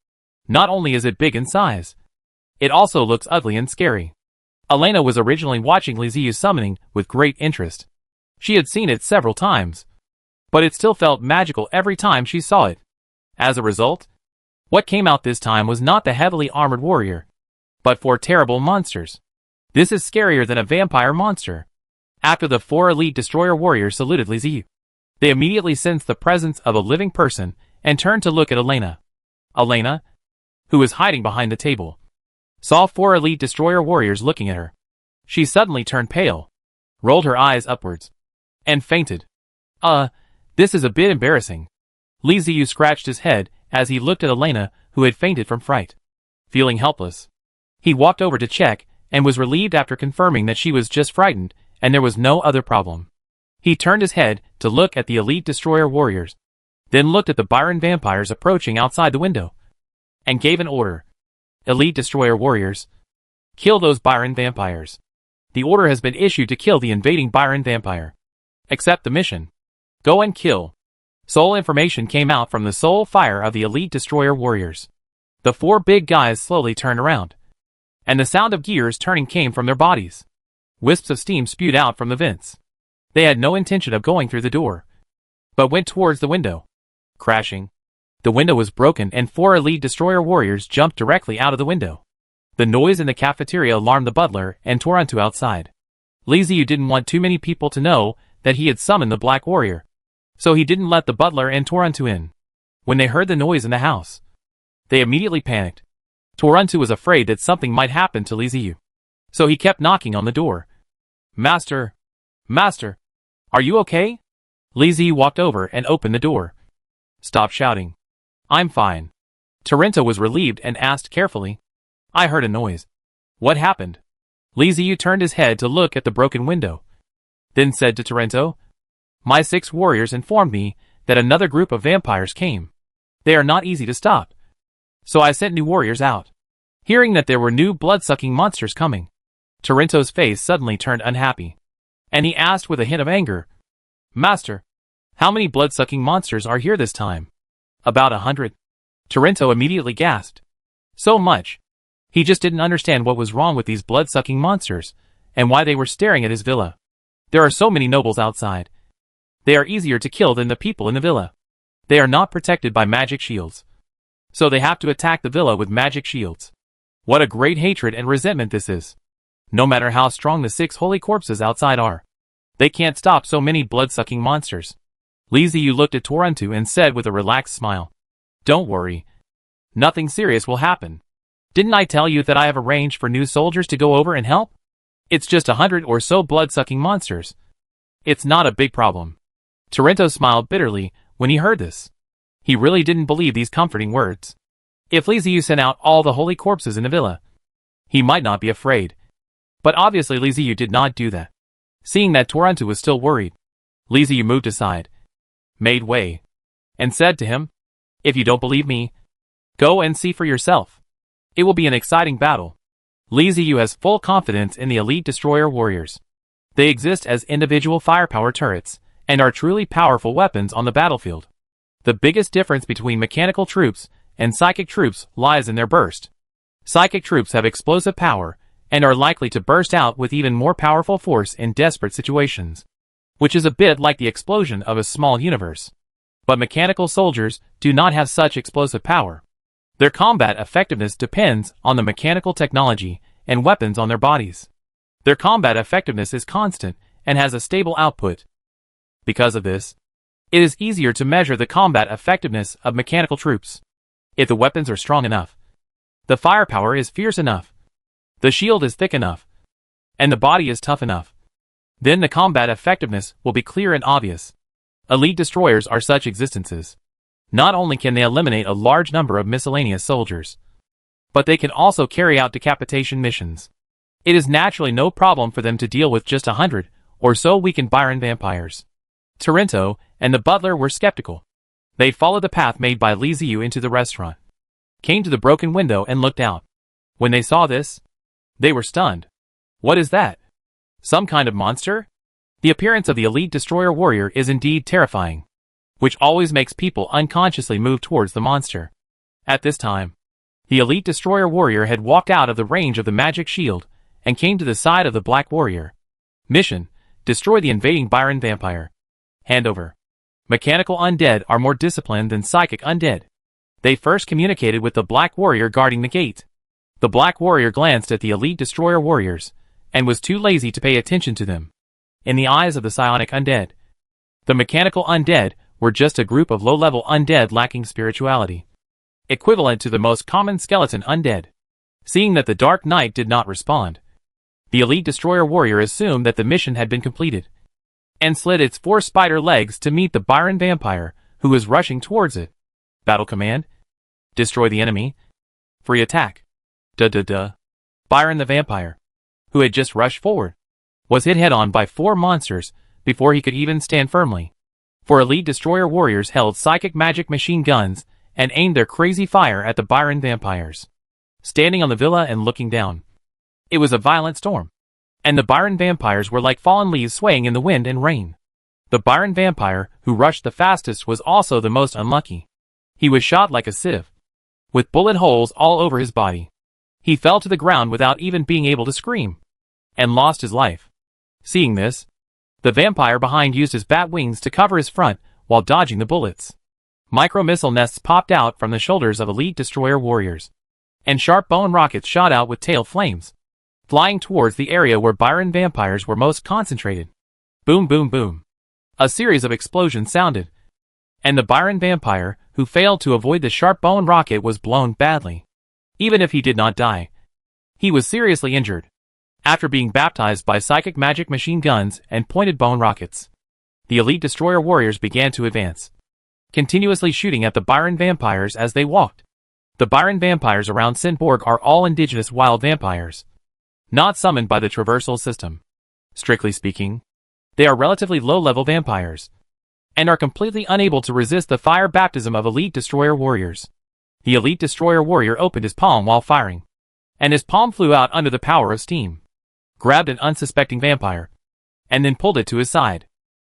Not only is it big in size, it also looks ugly and scary. Elena was originally watching Li Ziyu's summoning with great interest. She had seen it several times, but it still felt magical every time she saw it. As a result, what came out this time was not the heavily armored warrior, but 4 terrible monsters. This is scarier than a vampire monster. After the 4 Elite Destroyer Warriors saluted Li Ziyu, they immediately sensed the presence of a living person and turned to look at Elena. Elena, who was hiding behind the table, saw 4 Elite Destroyer Warriors looking at her. She suddenly turned pale, rolled her eyes upwards, and fainted. This is a bit embarrassing. Li Ziyu scratched his head as he looked at Elena, who had fainted from fright. Feeling helpless, he walked over to check and was relieved after confirming that she was just frightened and there was no other problem. He turned his head to look at the elite destroyer warriors, then looked at the Byron vampires approaching outside the window, and gave an order. Elite destroyer warriors, kill those Byron vampires. The order has been issued to kill the invading Byron vampire. Accept the mission. Go and kill. Soul information came out from the soul fire of the elite destroyer warriors. The four big guys slowly turned around, and the sound of gears turning came from their bodies. Wisps of steam spewed out from the vents. They had no intention of going through the door, but went towards the window. Crashing. The window was broken and four elite destroyer warriors jumped directly out of the window. The noise in the cafeteria alarmed the butler and Toronto outside. Li Ziyu didn't want too many people to know that he had summoned the Black Warrior, so he didn't let the butler and Toronto in. When they heard the noise in the house, they immediately panicked. Toronto was afraid that something might happen to Li Ziyu, so he kept knocking on the door. Master! Master! Are you okay? Li Ziyu walked over and opened the door. Stop shouting. I'm fine. Toronto was relieved and asked carefully. I heard a noise. What happened? Li Ziyu turned his head to look at the broken window, then said to Toronto, my 6 warriors informed me that another group of vampires came. They are not easy to stop, so I sent new warriors out. Hearing that there were new blood-sucking monsters coming, Toronto's face suddenly turned unhappy, and he asked with a hint of anger, Master, how many blood-sucking monsters are here this time? About 100. Toronto immediately gasped. So much. He just didn't understand what was wrong with these blood-sucking monsters, and why they were staring at his villa. There are so many nobles outside. They are easier to kill than the people in the villa. They are not protected by magic shields, so they have to attack the villa with magic shields. What a great hatred and resentment this is. No matter how strong the 6 holy corpses outside are, they can't stop so many blood-sucking monsters. Li Ziyu looked at Toronto and said with a relaxed smile, don't worry. Nothing serious will happen. Didn't I tell you that I have arranged for new soldiers to go over and help? It's just 100 or so blood-sucking monsters. It's not a big problem. Toronto smiled bitterly when he heard this. He really didn't believe these comforting words. If Li Ziyu sent out all the holy corpses in the villa, he might not be afraid. But obviously Li Ziyu did not do that. Seeing that Toronto was still worried, Li Ziyu moved aside, made way, and said to him, if you don't believe me, go and see for yourself. It will be an exciting battle. Li Ziyu has full confidence in the elite destroyer warriors. They exist as individual firepower turrets, and are truly powerful weapons on the battlefield. The biggest difference between mechanical troops and psychic troops lies in their burst. Psychic troops have explosive power, and are likely to burst out with even more powerful force in desperate situations, which is a bit like the explosion of a small universe. But mechanical soldiers do not have such explosive power. Their combat effectiveness depends on the mechanical technology and weapons on their bodies. Their combat effectiveness is constant and has a stable output. Because of this, it is easier to measure the combat effectiveness of mechanical troops. If the weapons are strong enough, the firepower is fierce enough, the shield is thick enough, and the body is tough enough, then the combat effectiveness will be clear and obvious. Elite destroyers are such existences. Not only can they eliminate a large number of miscellaneous soldiers, but they can also carry out decapitation missions. It is naturally no problem for them to deal with just 100 or so weakened Byron vampires. Toronto and the butler were skeptical. They followed the path made by Li Ziyu into the restaurant, came to the broken window and looked out. When they saw this, they were stunned. What is that? Some kind of monster? The appearance of the elite destroyer warrior is indeed terrifying, which always makes people unconsciously move towards the monster. At this time, the elite destroyer warrior had walked out of the range of the magic shield and came to the side of the black warrior. Mission: destroy the invading Byron vampire. Handover. Mechanical undead are more disciplined than psychic undead. They first communicated with the black warrior guarding the gate. The black warrior glanced at the elite destroyer warriors, and was too lazy to pay attention to them. In the eyes of the psionic undead, the mechanical undead were just a group of low-level undead lacking spirituality, equivalent to the most common skeleton undead. Seeing that the Dark Knight did not respond, The elite destroyer warrior assumed that the mission had been completed, and slid its 4 spider legs to meet the Byron vampire, who was rushing towards it. Battle command: destroy the enemy. Free attack. Byron the vampire, who had just rushed forward, was hit head-on by 4 monsters before he could even stand firmly. 4 elite destroyer warriors held psychic magic machine guns and aimed their crazy fire at the Byron vampires. Standing on the villa and looking down, it was a violent storm, and the Byron vampires were like fallen leaves swaying in the wind and rain. The Byron vampire, who rushed the fastest, was also the most unlucky. He was shot like a sieve, with bullet holes all over his body. He fell to the ground without even being able to scream, and lost his life. Seeing this, the vampire behind used his bat wings to cover his front while dodging the bullets. Micro-missile nests popped out from the shoulders of elite destroyer warriors, and sharp bone rockets shot out with tail flames, flying towards the area where Byron vampires were most concentrated. Boom, boom, boom. A series of explosions sounded, and the Byron vampire, who failed to avoid the sharp bone rocket, was blown badly. Even if he did not die, he was seriously injured. After being baptized by psychic magic machine guns and pointed bone rockets, the elite destroyer warriors began to advance, continuously shooting at the Byron vampires as they walked. The Byron vampires around Sintborg are all indigenous wild vampires, not summoned by the traversal system. Strictly speaking, they are relatively low-level vampires, and are completely unable to resist the fire baptism of elite destroyer warriors. The elite destroyer warrior opened his palm while firing, and his palm flew out under the power of steam, grabbed an unsuspecting vampire, and then pulled it to his side.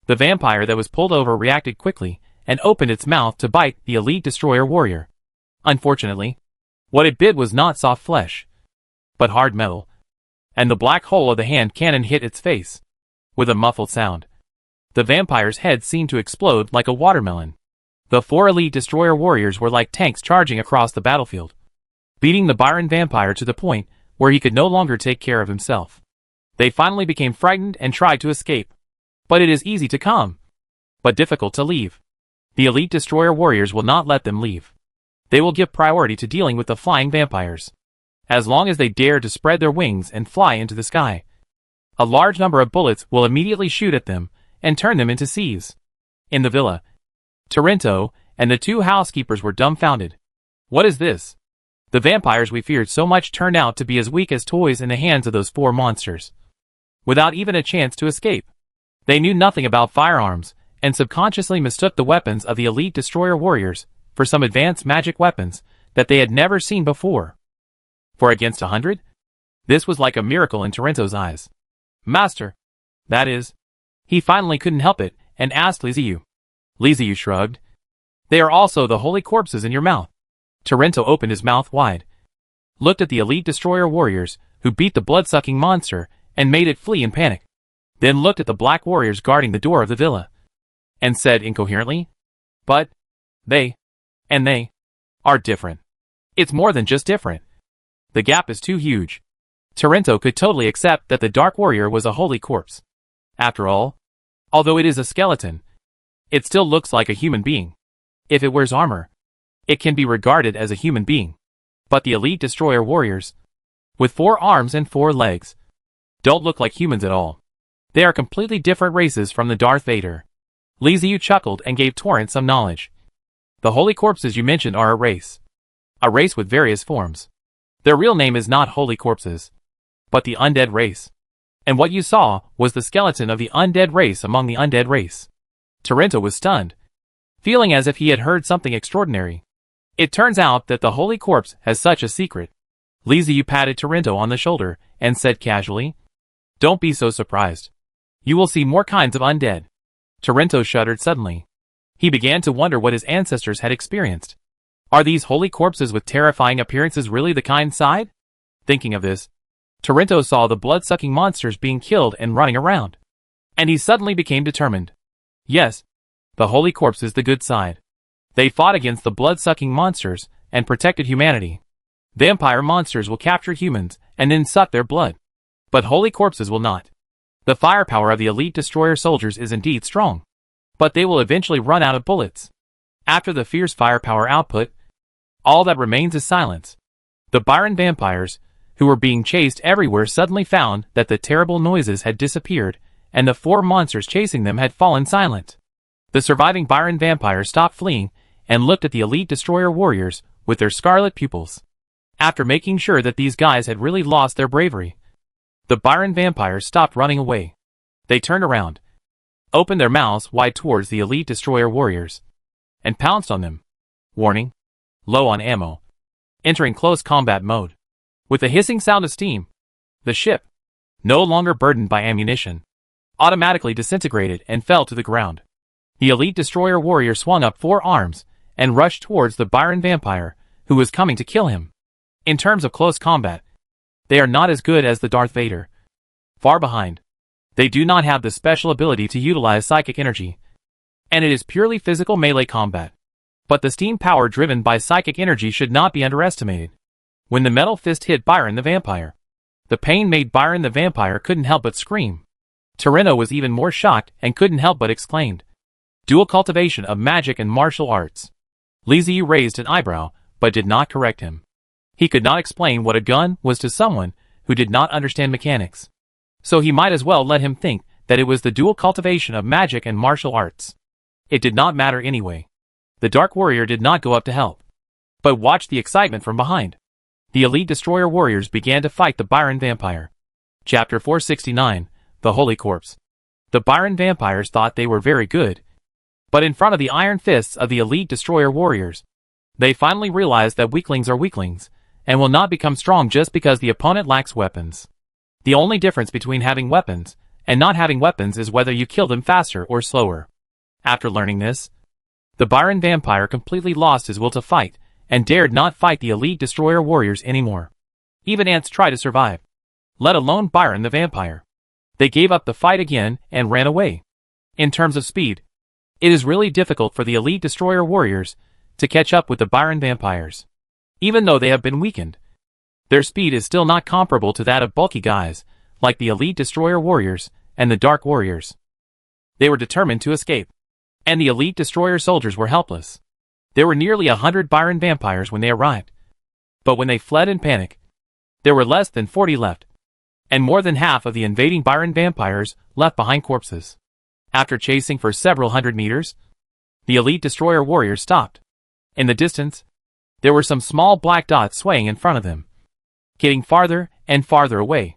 The vampire that was pulled over reacted quickly and opened its mouth to bite the elite destroyer warrior. Unfortunately, what it bit was not soft flesh, but hard metal, and the black hole of the hand cannon hit its face. With a muffled sound, the vampire's head seemed to explode like a watermelon. The 4 elite destroyer warriors were like tanks charging across the battlefield, beating the Byron vampire to the point where he could no longer take care of himself. They finally became frightened and tried to escape. But it is easy to come, but difficult to leave. The elite destroyer warriors will not let them leave. They will give priority to dealing with the flying vampires, as long as they dare to spread their wings and fly into the sky. A large number of bullets will immediately shoot at them and turn them into sieves. In the villa, Torrento and the 2 housekeepers were dumbfounded. What is this? The vampires we feared so much turned out to be as weak as toys in the hands of those 4 monsters, without even a chance to escape. They knew nothing about firearms, and subconsciously mistook the weapons of the elite destroyer warriors for some advanced magic weapons that they had never seen before. For against 100? This was like a miracle in Torrento's eyes. Master, that is. He finally couldn't help it, and asked Liziu. Liziu shrugged. They are also the holy corpses in your mouth. Torrento opened his mouth wide, looked at the elite destroyer warriors, who beat the blood-sucking monster, and made it flee in panic. Then looked at the black warriors guarding the door of the villa, and said incoherently, "But they, and they, are different. It's more than just different. The gap is too huge." Torrento could totally accept that the Dark Warrior was a holy corpse. After all, although it is a skeleton, it still looks like a human being. If it wears armor, it can be regarded as a human being. But the elite destroyer warriors, with 4 arms and 4 legs, don't look like humans at all. They are completely different races from the Darth Vader. Liziu chuckled and gave Torrent some knowledge. The holy corpses you mentioned are a race with various forms. Their real name is not holy corpses, but the undead race. And what you saw was the skeleton of the undead race among the undead race. Torrento was stunned, feeling as if he had heard something extraordinary. It turns out that the holy corpse has such a secret. Liziu patted Torrento on the shoulder and said casually, "Don't be so surprised. You will see more kinds of undead." Torrento shuddered suddenly. He began to wonder what his ancestors had experienced. Are these holy corpses with terrifying appearances really the kind side? Thinking of this, Torrento saw the blood-sucking monsters being killed and running around, and he suddenly became determined. Yes, the holy corpse is the good side. They fought against the blood-sucking monsters and protected humanity. Vampire monsters will capture humans and then suck their blood, but holy corpses will not. The firepower of the elite destroyer soldiers is indeed strong, but they will eventually run out of bullets. After the fierce firepower output, all that remains is silence. The Byron vampires, who were being chased everywhere, suddenly found that the terrible noises had disappeared, and the 4 monsters chasing them had fallen silent. The surviving Byron vampires stopped fleeing and looked at the elite destroyer warriors with their scarlet pupils. After making sure that these guys had really lost their bravery, the Byron vampires stopped running away. They turned around, opened their mouths wide towards the elite destroyer warriors, and pounced on them. Warning: low on ammo. Entering close combat mode. With a hissing sound of steam, the ship, no longer burdened by ammunition, automatically disintegrated and fell to the ground. The elite destroyer warrior swung up 4 arms and rushed towards the Byron vampire, who was coming to kill him. In terms of close combat, they are not as good as the Darth Vader. Far behind. They do not have the special ability to utilize psychic energy, and it is purely physical melee combat. But the steam power driven by psychic energy should not be underestimated. When the metal fist hit Byron the vampire, the pain made Byron the vampire couldn't help but scream. Torino was even more shocked and couldn't help but exclaim, "Dual cultivation of magic and martial arts." Liziu raised an eyebrow, but did not correct him. He could not explain what a gun was to someone who did not understand mechanics. So he might as well let him think that it was the dual cultivation of magic and martial arts. It did not matter anyway. The Dark Warrior did not go up to help, but watched the excitement from behind. The elite destroyer warriors began to fight the Byron vampire. Chapter 469, The Holy Corpse. The Byron vampires thought they were very good, but in front of the iron fists of the elite destroyer warriors, they finally realized that weaklings are weaklings, and will not become strong just because the opponent lacks weapons. The only difference between having weapons and not having weapons is whether you kill them faster or slower. After learning this, the Byron vampire completely lost his will to fight, and dared not fight the elite destroyer warriors anymore. Even ants try to survive, let alone Byron the vampire. They gave up the fight again and ran away. In terms of speed, it is really difficult for the elite destroyer warriors to catch up with the Byron vampires. Even though they have been weakened, their speed is still not comparable to that of bulky guys like the elite destroyer warriors and the Dark Warriors. They were determined to escape, and the elite destroyer soldiers were helpless. There were nearly 100 Byron vampires when they arrived, but when they fled in panic, there were less than 40 left, and more than half of the invading Byron vampires left behind corpses. After chasing for several hundred meters, the elite destroyer warriors stopped. In the distance, there were some small black dots swaying in front of them. Getting farther and farther away,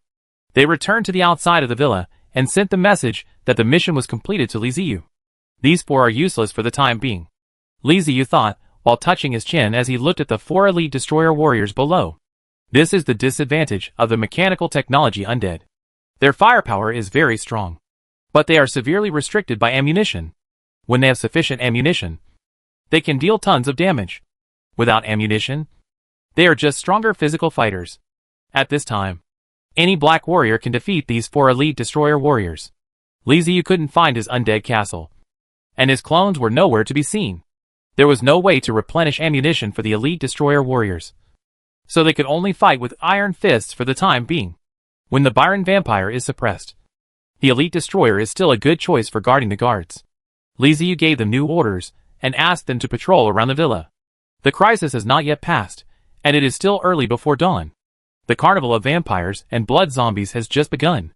they returned to the outside of the villa and sent the message that the mission was completed to Liziu. These 4 are useless for the time being, Liziu thought, while touching his chin as he looked at the 4 elite destroyer warriors below. This is the disadvantage of the mechanical technology Undead. Their firepower is very strong, but they are severely restricted by ammunition. When they have sufficient ammunition, they can deal tons of damage. Without ammunition, they are just stronger physical fighters. At this time, any black warrior can defeat these 4 elite destroyer warriors. Liziu couldn't find his undead castle, and his clones were nowhere to be seen. There was no way to replenish ammunition for the elite destroyer warriors, so they could only fight with iron fists for the time being. When the Byron vampire is suppressed, the elite destroyer is still a good choice for guarding the guards. Liziu gave them new orders and asked them to patrol around the villa. The crisis has not yet passed, and it is still early before dawn. The carnival of vampires and blood zombies has just begun.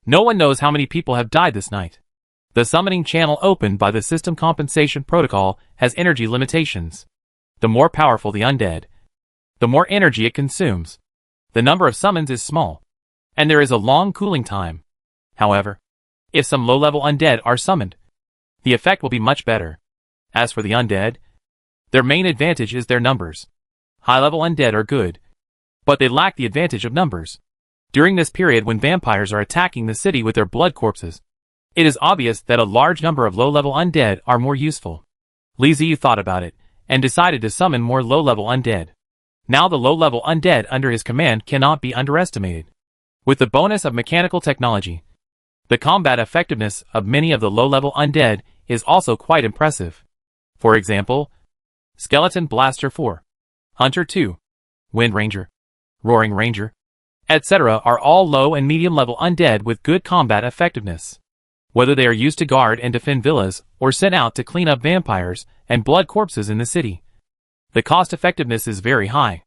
No one knows how many people have died this night. The summoning channel opened by the system compensation protocol has energy limitations. The more powerful the undead, the more energy it consumes. The number of summons is small, and there is a long cooling time. However, if some low-level undead are summoned, the effect will be much better. As for the undead, their main advantage is their numbers. High-level undead are good, but they lack the advantage of numbers. During this period when vampires are attacking the city with their blood corpses, it is obvious that a large number of low-level undead are more useful. Liziu thought about it, and decided to summon more low-level undead. Now the low-level undead under his command cannot be underestimated. With the bonus of mechanical technology, the combat effectiveness of many of the low-level undead is also quite impressive. For example, Skeleton Blaster 4, Hunter 2, Wind Ranger, Roaring Ranger, etc. are all low and medium-level undead with good combat effectiveness. Whether they are used to guard and defend villas, or sent out to clean up vampires and blood corpses in the city, the cost effectiveness is very high.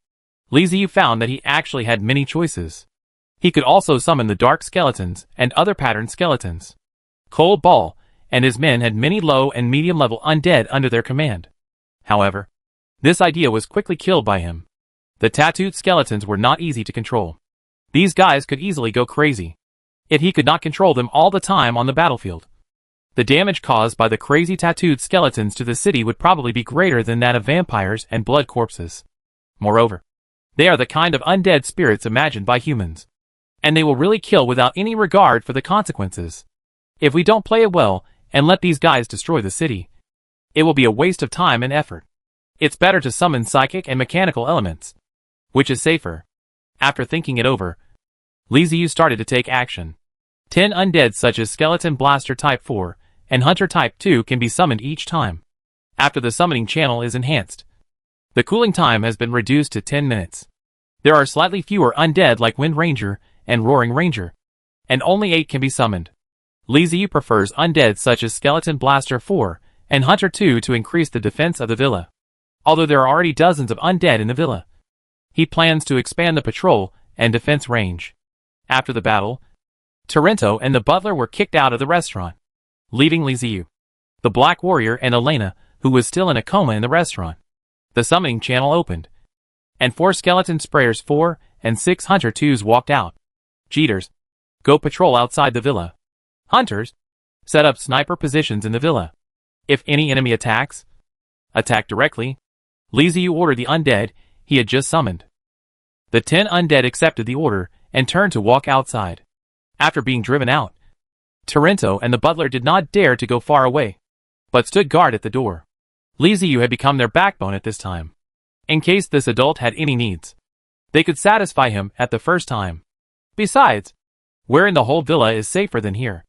Liziu found that he actually had many choices. He could also summon the dark skeletons and other patterned skeletons. Cold Ball and his men had many low and medium level undead under their command. However, this idea was quickly killed by him. The tattooed skeletons were not easy to control. These guys could easily go crazy. Yet he could not control them all the time on the battlefield. The damage caused by the crazy tattooed skeletons to the city would probably be greater than that of vampires and blood corpses. Moreover, they are the kind of undead spirits imagined by humans. And they will really kill without any regard for the consequences. If we don't play it well and let these guys destroy the city, it will be a waste of time and effort. It's better to summon psychic and mechanical elements, which is safer. After thinking it over, Liziu started to take action. 10 undead such as Skeleton Blaster Type 4 and Hunter Type 2 can be summoned each time, after the summoning channel is enhanced. The cooling time has been reduced to 10 minutes. There are slightly fewer undead like Wind Ranger and Roaring Ranger, and only 8 can be summoned. Liziu prefers undead such as Skeleton Blaster 4 and Hunter 2 to increase the defense of the villa. Although there are already dozens of undead in the villa, he plans to expand the patrol and defense range. After the battle, Torrento and the butler were kicked out of the restaurant, leaving Liziu, the Black Warrior, and Elena, who was still in a coma in the restaurant. The summoning channel opened, and 4 skeleton sprayers 4 and 6 Hunter 2s walked out. Cheaters, go patrol outside the villa. Hunters, set up sniper positions in the villa. If any enemy attacks, attack directly. Liziu ordered the undead he had just summoned. The 10 undead accepted the order and turned to walk outside. After being driven out, Torrento and the butler did not dare to go far away, but stood guard at the door. Liziu had become their backbone at this time. In case this adult had any needs, they could satisfy him at the first time. Besides, where in the whole villa is safer than here?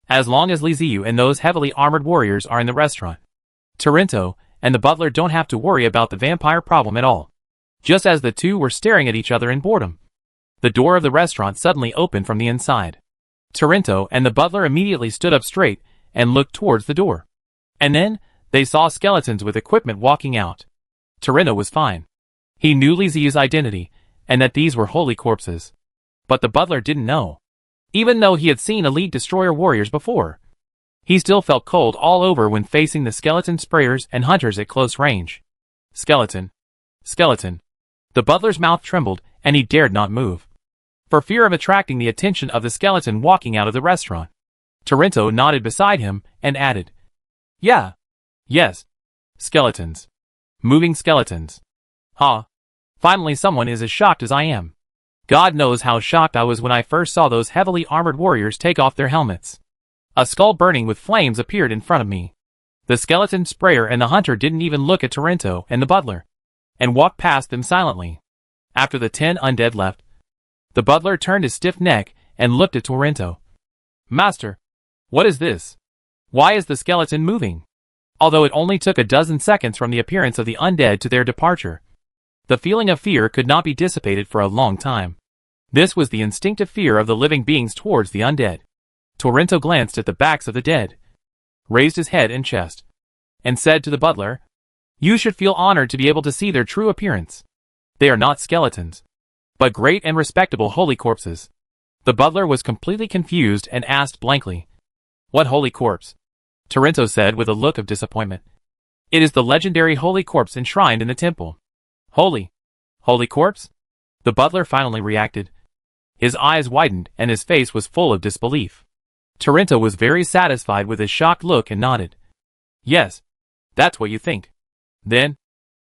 As long as Liziu and those heavily armored warriors are in the restaurant, Torrento and the butler don't have to worry about the vampire problem at all. Just as the two were staring at each other in boredom, the door of the restaurant suddenly opened from the inside. Torrento and the butler immediately stood up straight and looked towards the door. And then, they saw skeletons with equipment walking out. Torrento was fine. He knew Liziu's identity, and that these were holy corpses. But the butler didn't know. Even though he had seen elite destroyer warriors before, he still felt cold all over when facing the skeleton sprayers and hunters at close range. Skeleton. Skeleton. The butler's mouth trembled, and he dared not move, for fear of attracting the attention of the skeleton walking out of the restaurant. Torrento nodded beside him, and added, "Yeah. Yes. Skeletons. Moving skeletons. Huh. Finally someone is as shocked as I am. God knows how shocked I was when I first saw those heavily armored warriors take off their helmets. A skull burning with flames appeared in front of me. The skeleton sprayer and the hunter didn't even look at Torrento and the butler, and walked past them silently. After the 10 undead left, the butler turned his stiff neck and looked at Torrento. Master, what is this? Why is the skeleton moving? Although it only took a dozen seconds from the appearance of the undead to their departure, the feeling of fear could not be dissipated for a long time. This was the instinctive fear of the living beings towards the undead. Torrento glanced at the backs of the dead, raised his head and chest, and said to the butler, "You should feel honored to be able to see their true appearance. They are not skeletons, but great and respectable holy corpses." The butler was completely confused and asked blankly, "What holy corpse?" Torrento said with a look of disappointment, "It is the legendary holy corpse enshrined in the temple." Holy corpse? The butler finally reacted. His eyes widened and his face was full of disbelief. Torrento was very satisfied with his shocked look and nodded. "Yes, that's what you think." Then,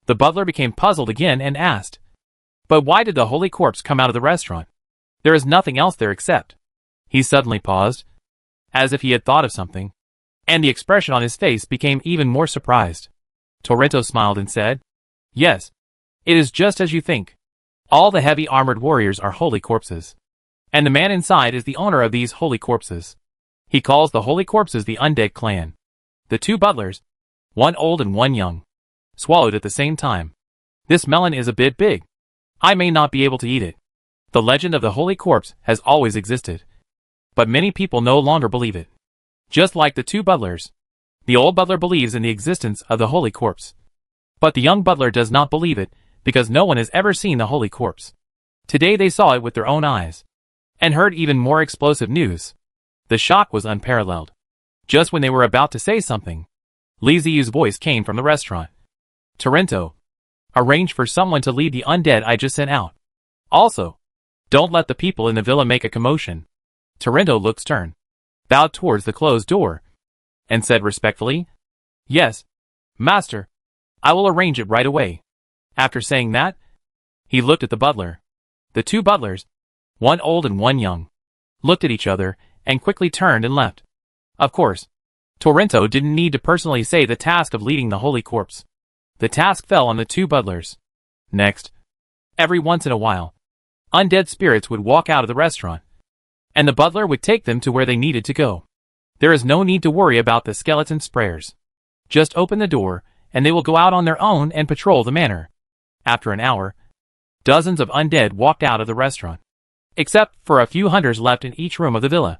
the butler became puzzled again and asked, "But why did the holy corpse come out of the restaurant? There is nothing else there except..." He suddenly paused, as if he had thought of something, and the expression on his face became even more surprised. Torrento smiled and said, "Yes, it is just as you think. All the heavy armored warriors are holy corpses, and the man inside is the owner of these holy corpses. He calls the holy corpses the Undead clan." The 2 butlers, one old and one young, swallowed at the same time. "This melon is a bit big. I may not be able to eat it. The legend of the holy corpse has always existed, but many people no longer believe it. Just like the 2 butlers, the old butler believes in the existence of the holy corpse, but the young butler does not believe it because no one has ever seen the holy corpse. Today they saw it with their own eyes, and heard even more explosive news. The shock was unparalleled. Just when they were about to say something, Li Ziyu's voice came from the restaurant. Torrento, arrange for someone to lead the undead I just sent out. Also, don't let the people in the villa make a commotion. Torrento looked stern, bowed towards the closed door, and said respectfully, Yes, master. I will arrange it right away. After saying that, he looked at the butler. The two butlers, one old and one young, looked at each other and quickly turned and left. Of course, Torrento didn't need to personally say the task of leading the holy corpse. The task fell on the two butlers. Next, every once in a while, undead spirits would walk out of the restaurant, and the butler would take them to where they needed to go. There is no need to worry about the skeleton sprayers. Just open the door, and they will go out on their own and patrol the manor. After an hour, dozens of undead walked out of the restaurant, except for a few hunters left in each room of the villa.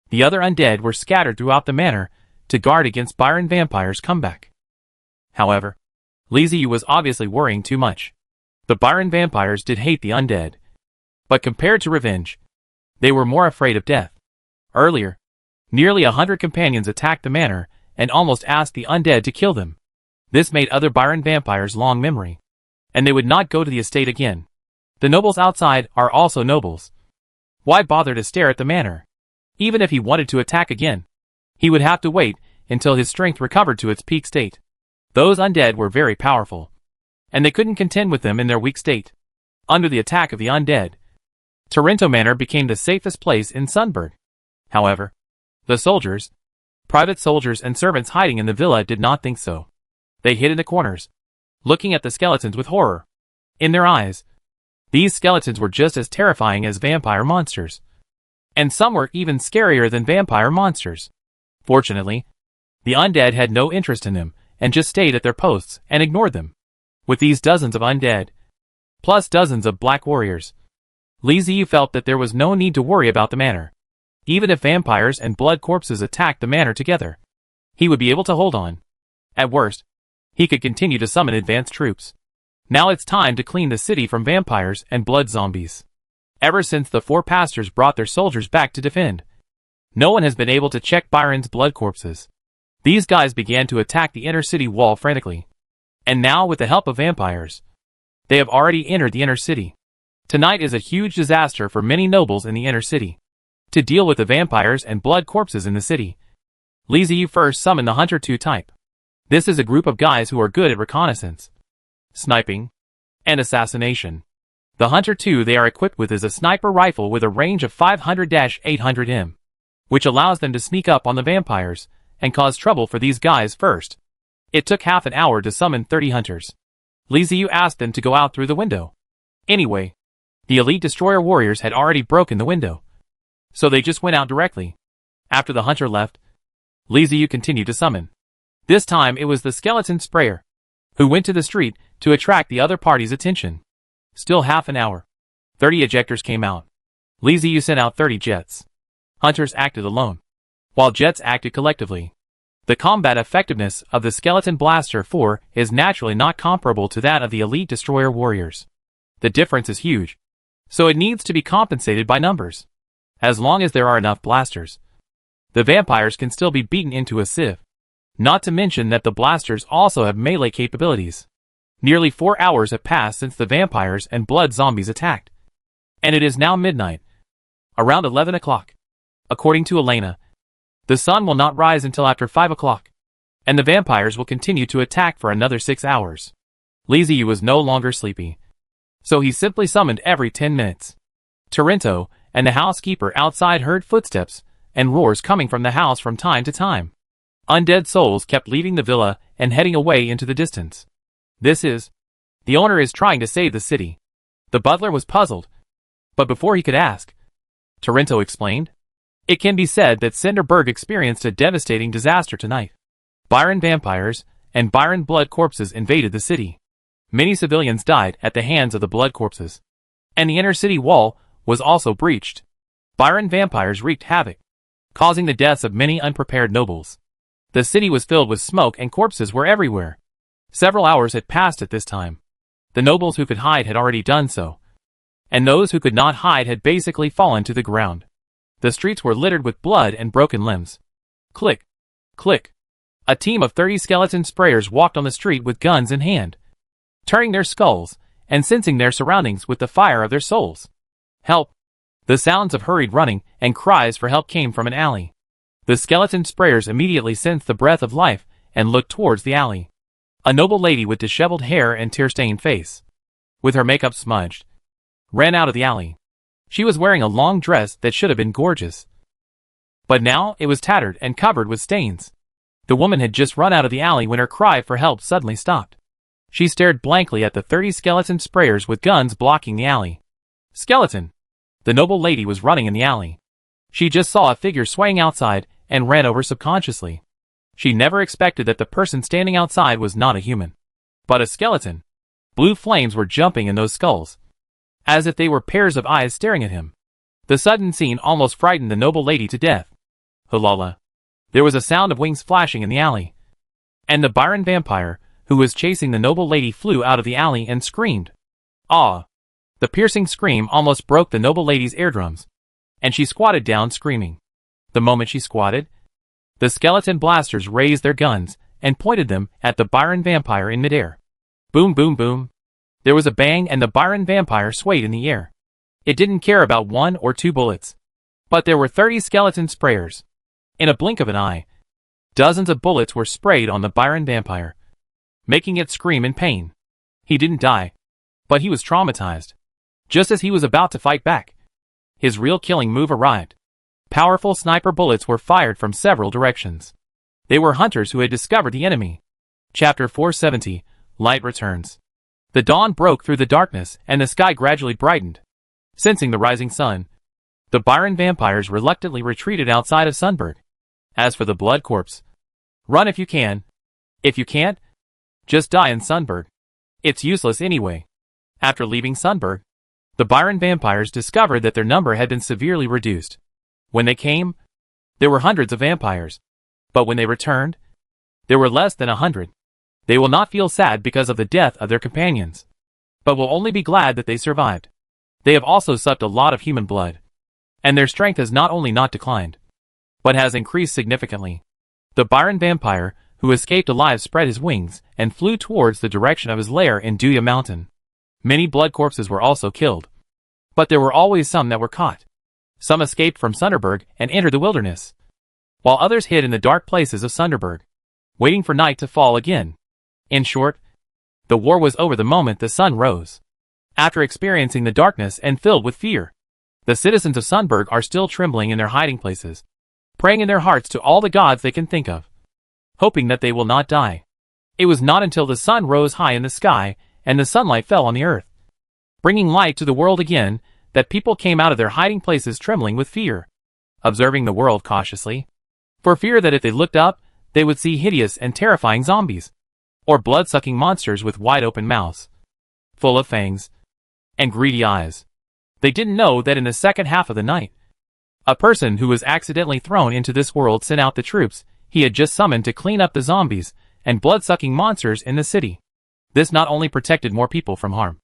The other undead were scattered throughout the manor to guard against Byron Vampire's comeback. However, Li Ziyu was obviously worrying too much. The Byron Vampires did hate the undead, but compared to revenge, they were more afraid of death. Earlier, nearly 100 companions attacked the manor and almost asked the undead to kill them. This made other Byron Vampires long memory, and they would not go to the estate again. The nobles outside are also nobles. Why bother to stare at the manor? Even if he wanted to attack again, he would have to wait until his strength recovered to its peak state. Those undead were very powerful, and they couldn't contend with them in their weak state. Under the attack of the undead, Torrento Manor became the safest place in Sunburg. However, the soldiers, private soldiers and servants hiding in the villa did not think so. They hid in the corners, looking at the skeletons with horror. In their eyes, these skeletons were just as terrifying as vampire monsters, and some were even scarier than vampire monsters. Fortunately, the undead had no interest in them and just stayed at their posts and ignored them. With these dozens of undead, plus dozens of black warriors, Li Ziyu felt that there was no need to worry about the manor. Even if vampires and blood corpses attacked the manor together, he would be able to hold on. At worst, he could continue to summon advanced troops. Now it's time to clean the city from vampires and blood zombies. Ever since the four pastors brought their soldiers back to defend, no one has been able to check Byron's blood corpses. These guys began to attack the inner city wall frantically. And now, with the help of vampires, they have already entered the inner city. Tonight is a huge disaster for many nobles in the inner city. To deal with the vampires and blood corpses in the city, Li Ziyu first summoned the Hunter 2 type. This is a group of guys who are good at reconnaissance, sniping, and assassination. The Hunter 2 they are equipped with is a sniper rifle with a range of 500-800 m, which allows them to sneak up on the vampires and cause trouble for these guys first. It took half an hour to summon 30 hunters. Li Ziyu asked them to go out through the window. Anyway, the elite destroyer warriors had already broken the window, so they just went out directly. After the hunter left, Li Ziyu continued to summon. This time it was the skeleton sprayer, who went to the street to attract the other party's attention. Still half an hour. 30 ejectors came out. Li Ziyu sent out 30 jets. Hunters acted alone, while jets acted collectively. The combat effectiveness of the Skeleton Blaster 4 is naturally not comparable to that of the Elite Destroyer Warriors. The difference is huge, so it needs to be compensated by numbers. As long as there are enough blasters, the vampires can still be beaten into a sieve. Not to mention that the blasters also have melee capabilities. Nearly 4 hours have passed since the vampires and blood zombies attacked, and it is now midnight, around 11 o'clock. According to Elena, the sun will not rise until after 5 o'clock, and the vampires will continue to attack for another 6 hours. Li Ziyu was no longer sleepy, so he simply summoned every 10 minutes. Torrento and the housekeeper outside heard footsteps and roars coming from the house from time to time. Undead souls kept leaving the villa and heading away into the distance. The owner is trying to save the city. The butler was puzzled, but before he could ask, Torrento explained, it can be said that Cinderberg experienced a devastating disaster tonight. Byron vampires and Byron blood corpses invaded the city. Many civilians died at the hands of the blood corpses, and the inner city wall was also breached. Byron vampires wreaked havoc, causing the deaths of many unprepared nobles. The city was filled with smoke and corpses were everywhere. Several hours had passed at this time. The nobles who could hide had already done so, and those who could not hide had basically fallen to the ground. The streets were littered with blood and broken limbs. Click, click. A team of 30 skeleton sprayers walked on the street with guns in hand, turning their skulls and sensing their surroundings with the fire of their souls. Help! The sounds of hurried running and cries for help came from an alley. The skeleton sprayers immediately sensed the breath of life and looked towards the alley. A noble lady with disheveled hair and tear-stained face, with her makeup smudged, ran out of the alley. She was wearing a long dress that should have been gorgeous, but now it was tattered and covered with stains. The woman had just run out of the alley when her cry for help suddenly stopped. She stared blankly at the 30 skeleton sprayers with guns blocking the alley. Skeleton! The noble lady was running in the alley. She just saw a figure swaying outside and ran over subconsciously. She never expected that the person standing outside was not a human, but a skeleton. Blue flames were jumping in those skulls, as if they were pairs of eyes staring at him. The sudden scene almost frightened the noble lady to death. Hulala. There was a sound of wings flashing in the alley, and the Byron vampire, who was chasing the noble lady, flew out of the alley and screamed. Ah! The piercing scream almost broke the noble lady's eardrums, and she squatted down screaming. The moment she squatted, the skeleton blasters raised their guns and pointed them at the Byron vampire in midair. Boom, boom, boom. There was a bang and the Byron vampire swayed in the air. It didn't care about 1 or 2 bullets, but there were 30 skeleton sprayers. In a blink of an eye, dozens of bullets were sprayed on the Byron vampire, making it scream in pain. He didn't die, but he was traumatized. Just as he was about to fight back, his real killing move arrived. Powerful sniper bullets were fired from several directions. They were hunters who had discovered the enemy. Chapter 470, Light Returns. The dawn broke through the darkness and the sky gradually brightened. Sensing the rising sun, the Byron vampires reluctantly retreated outside of Sunburg. As for the blood corpse, run if you can. If you can't, just die in Sunburg. It's useless anyway. After leaving Sunburg, the Byron vampires discovered that their number had been severely reduced. When they came, there were hundreds of vampires, but when they returned, there were less than 100. They will not feel sad because of the death of their companions, but will only be glad that they survived. They have also sucked a lot of human blood, and their strength has not only not declined, but has increased significantly. The Byron vampire, who escaped alive, spread his wings and flew towards the direction of his lair in Duya Mountain. Many blood corpses were also killed, but there were always some that were caught. Some escaped from Sunderberg and entered the wilderness, while others hid in the dark places of Sunderberg, waiting for night to fall again. In short, the war was over the moment the sun rose. After experiencing the darkness and filled with fear, the citizens of Sunburg are still trembling in their hiding places, praying in their hearts to all the gods they can think of, hoping that they will not die. It was not until the sun rose high in the sky and the sunlight fell on the earth, bringing light to the world again, that people came out of their hiding places trembling with fear, observing the world cautiously, for fear that if they looked up, they would see hideous and terrifying zombies, or blood-sucking monsters with wide-open mouths, full of fangs, and greedy eyes. They didn't know that in the second half of the night, a person who was accidentally thrown into this world sent out the troops he had just summoned to clean up the zombies and blood-sucking monsters in the city. This not only protected more people from harm,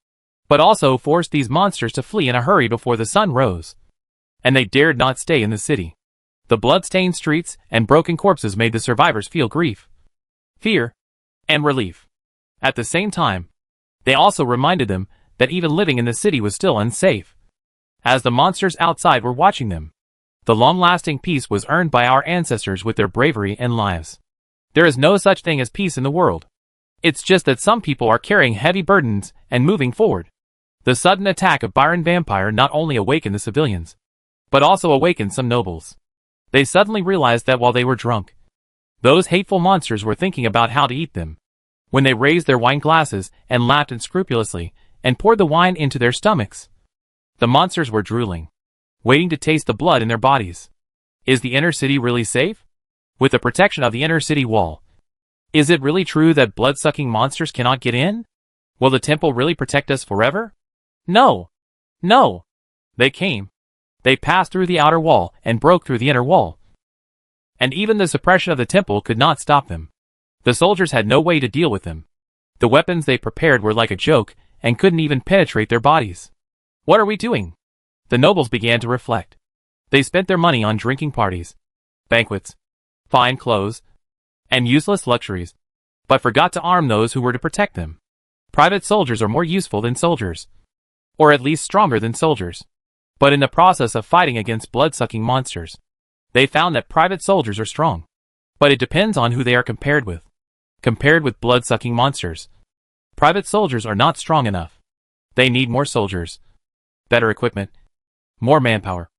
but also forced these monsters to flee in a hurry before the sun rose, and they dared not stay in the city. The blood-stained streets and broken corpses made the survivors feel grief, fear, and relief. At the same time, they also reminded them that even living in the city was still unsafe, as the monsters outside were watching them. The long-lasting peace was earned by our ancestors with their bravery and lives. There is no such thing as peace in the world. It's just that some people are carrying heavy burdens and moving forward. The sudden attack of Byron Vampire not only awakened the civilians, but also awakened some nobles. They suddenly realized that while they were drunk, those hateful monsters were thinking about how to eat them. When they raised their wine glasses and laughed unscrupulously and poured the wine into their stomachs, the monsters were drooling, waiting to taste the blood in their bodies. Is the inner city really safe? With the protection of the inner city wall, is it really true that blood-sucking monsters cannot get in? Will the temple really protect us forever? No. No. They came. They passed through the outer wall and broke through the inner wall. And even the suppression of the temple could not stop them. The soldiers had no way to deal with them. The weapons they prepared were like a joke, and couldn't even penetrate their bodies. What are we doing? The nobles began to reflect. They spent their money on drinking parties, banquets, fine clothes, and useless luxuries, but forgot to arm those who were to protect them. Private soldiers are more useful than soldiers, or at least stronger than soldiers. But in the process of fighting against blood-sucking monsters, they found that private soldiers are strong. But it depends on who they are compared with. Compared with blood-sucking monsters, private soldiers are not strong enough. They need more soldiers, better equipment, more manpower.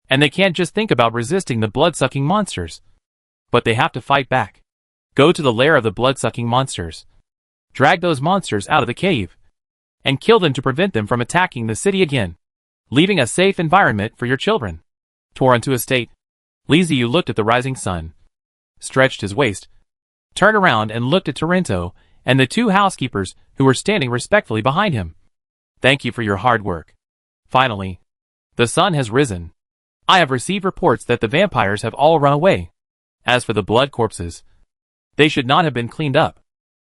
And they can't just think about resisting the blood-sucking monsters, but they have to fight back. Go to the lair of the blood-sucking monsters. Drag those monsters out of the cave, and kill them to prevent them from attacking the city again, leaving a safe environment for your children. Tore onto a state. Liziu looked at the rising sun, stretched his waist, turned around and looked at Torrento and the two housekeepers who were standing respectfully behind him. Thank you for your hard work. Finally, the sun has risen. I have received reports that the vampires have all run away. As for the blood corpses, they should not have been cleaned up.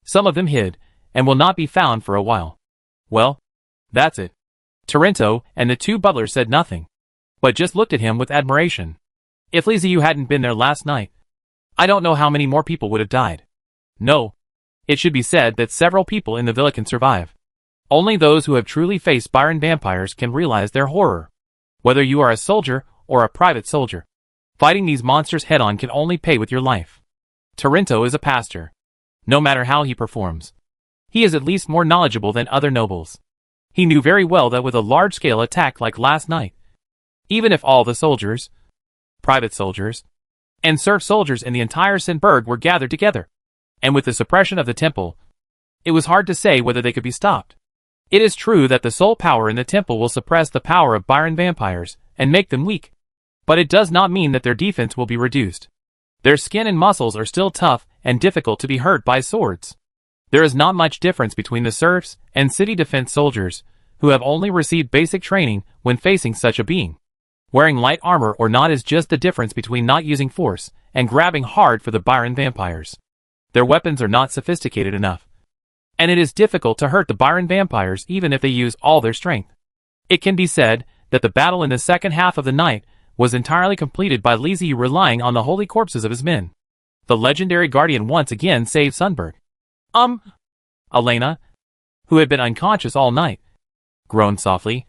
Some of them hid, and will not be found for a while. Well, that's it. Torrento and the two butlers said nothing, but just looked at him with admiration. If Liziu hadn't been there last night, I don't know how many more people would have died. No, it should be said that several people in the villa can survive. Only those who have truly faced Byron vampires can realize their horror. Whether you are a soldier or a private soldier, fighting these monsters head-on can only pay with your life. Torrento is a pastor. No matter how he performs, he is at least more knowledgeable than other nobles. He knew very well that with a large-scale attack like last night, even if all the soldiers, private soldiers, and serf soldiers in the entire Sinberg were gathered together, and with the suppression of the temple, it was hard to say whether they could be stopped. It is true that the soul power in the temple will suppress the power of Byron vampires and make them weak, but it does not mean that their defense will be reduced. Their skin and muscles are still tough and difficult to be hurt by swords. There is not much difference between the serfs and city defense soldiers, who have only received basic training when facing such a being. Wearing light armor or not is just the difference between not using force and grabbing hard for the Byron vampires. Their weapons are not sophisticated enough, and it is difficult to hurt the Byron vampires even if they use all their strength. It can be said that the battle in the second half of the night was entirely completed by Liziu relying on the holy corpses of his men. The legendary guardian once again saved Sunberg. Elena, who had been unconscious all night, groaned softly.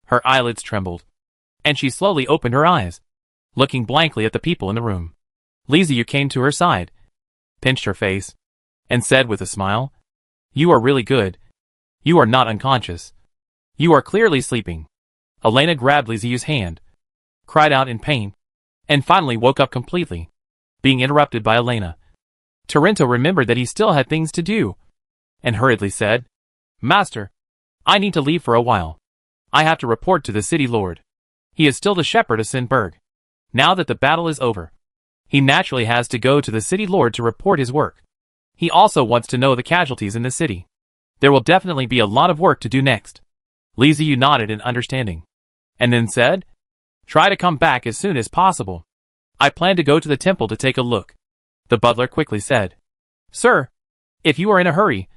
Her eyelids trembled, and she slowly opened her eyes, looking blankly at the people in the room. Liziu came to her side, pinched her face, and said with a smile, "You are really good. You are not unconscious. You are clearly sleeping." Elena grabbed Liziu's hand, cried out in pain, and finally woke up completely, being interrupted by Elena. Torrento remembered that he still had things to do, and hurriedly said, "Master, I need to leave for a while. I have to report to the city lord. He is still the shepherd of Sinberg. Now that the battle is over, he naturally has to go to the city lord to report his work. He also wants to know the casualties in the city. There will definitely be a lot of work to do next." Liziu nodded in understanding, and then said, "Try to come back as soon as possible. I plan to go to the temple to take a look." The butler quickly said, "Sir, if you are in a hurry,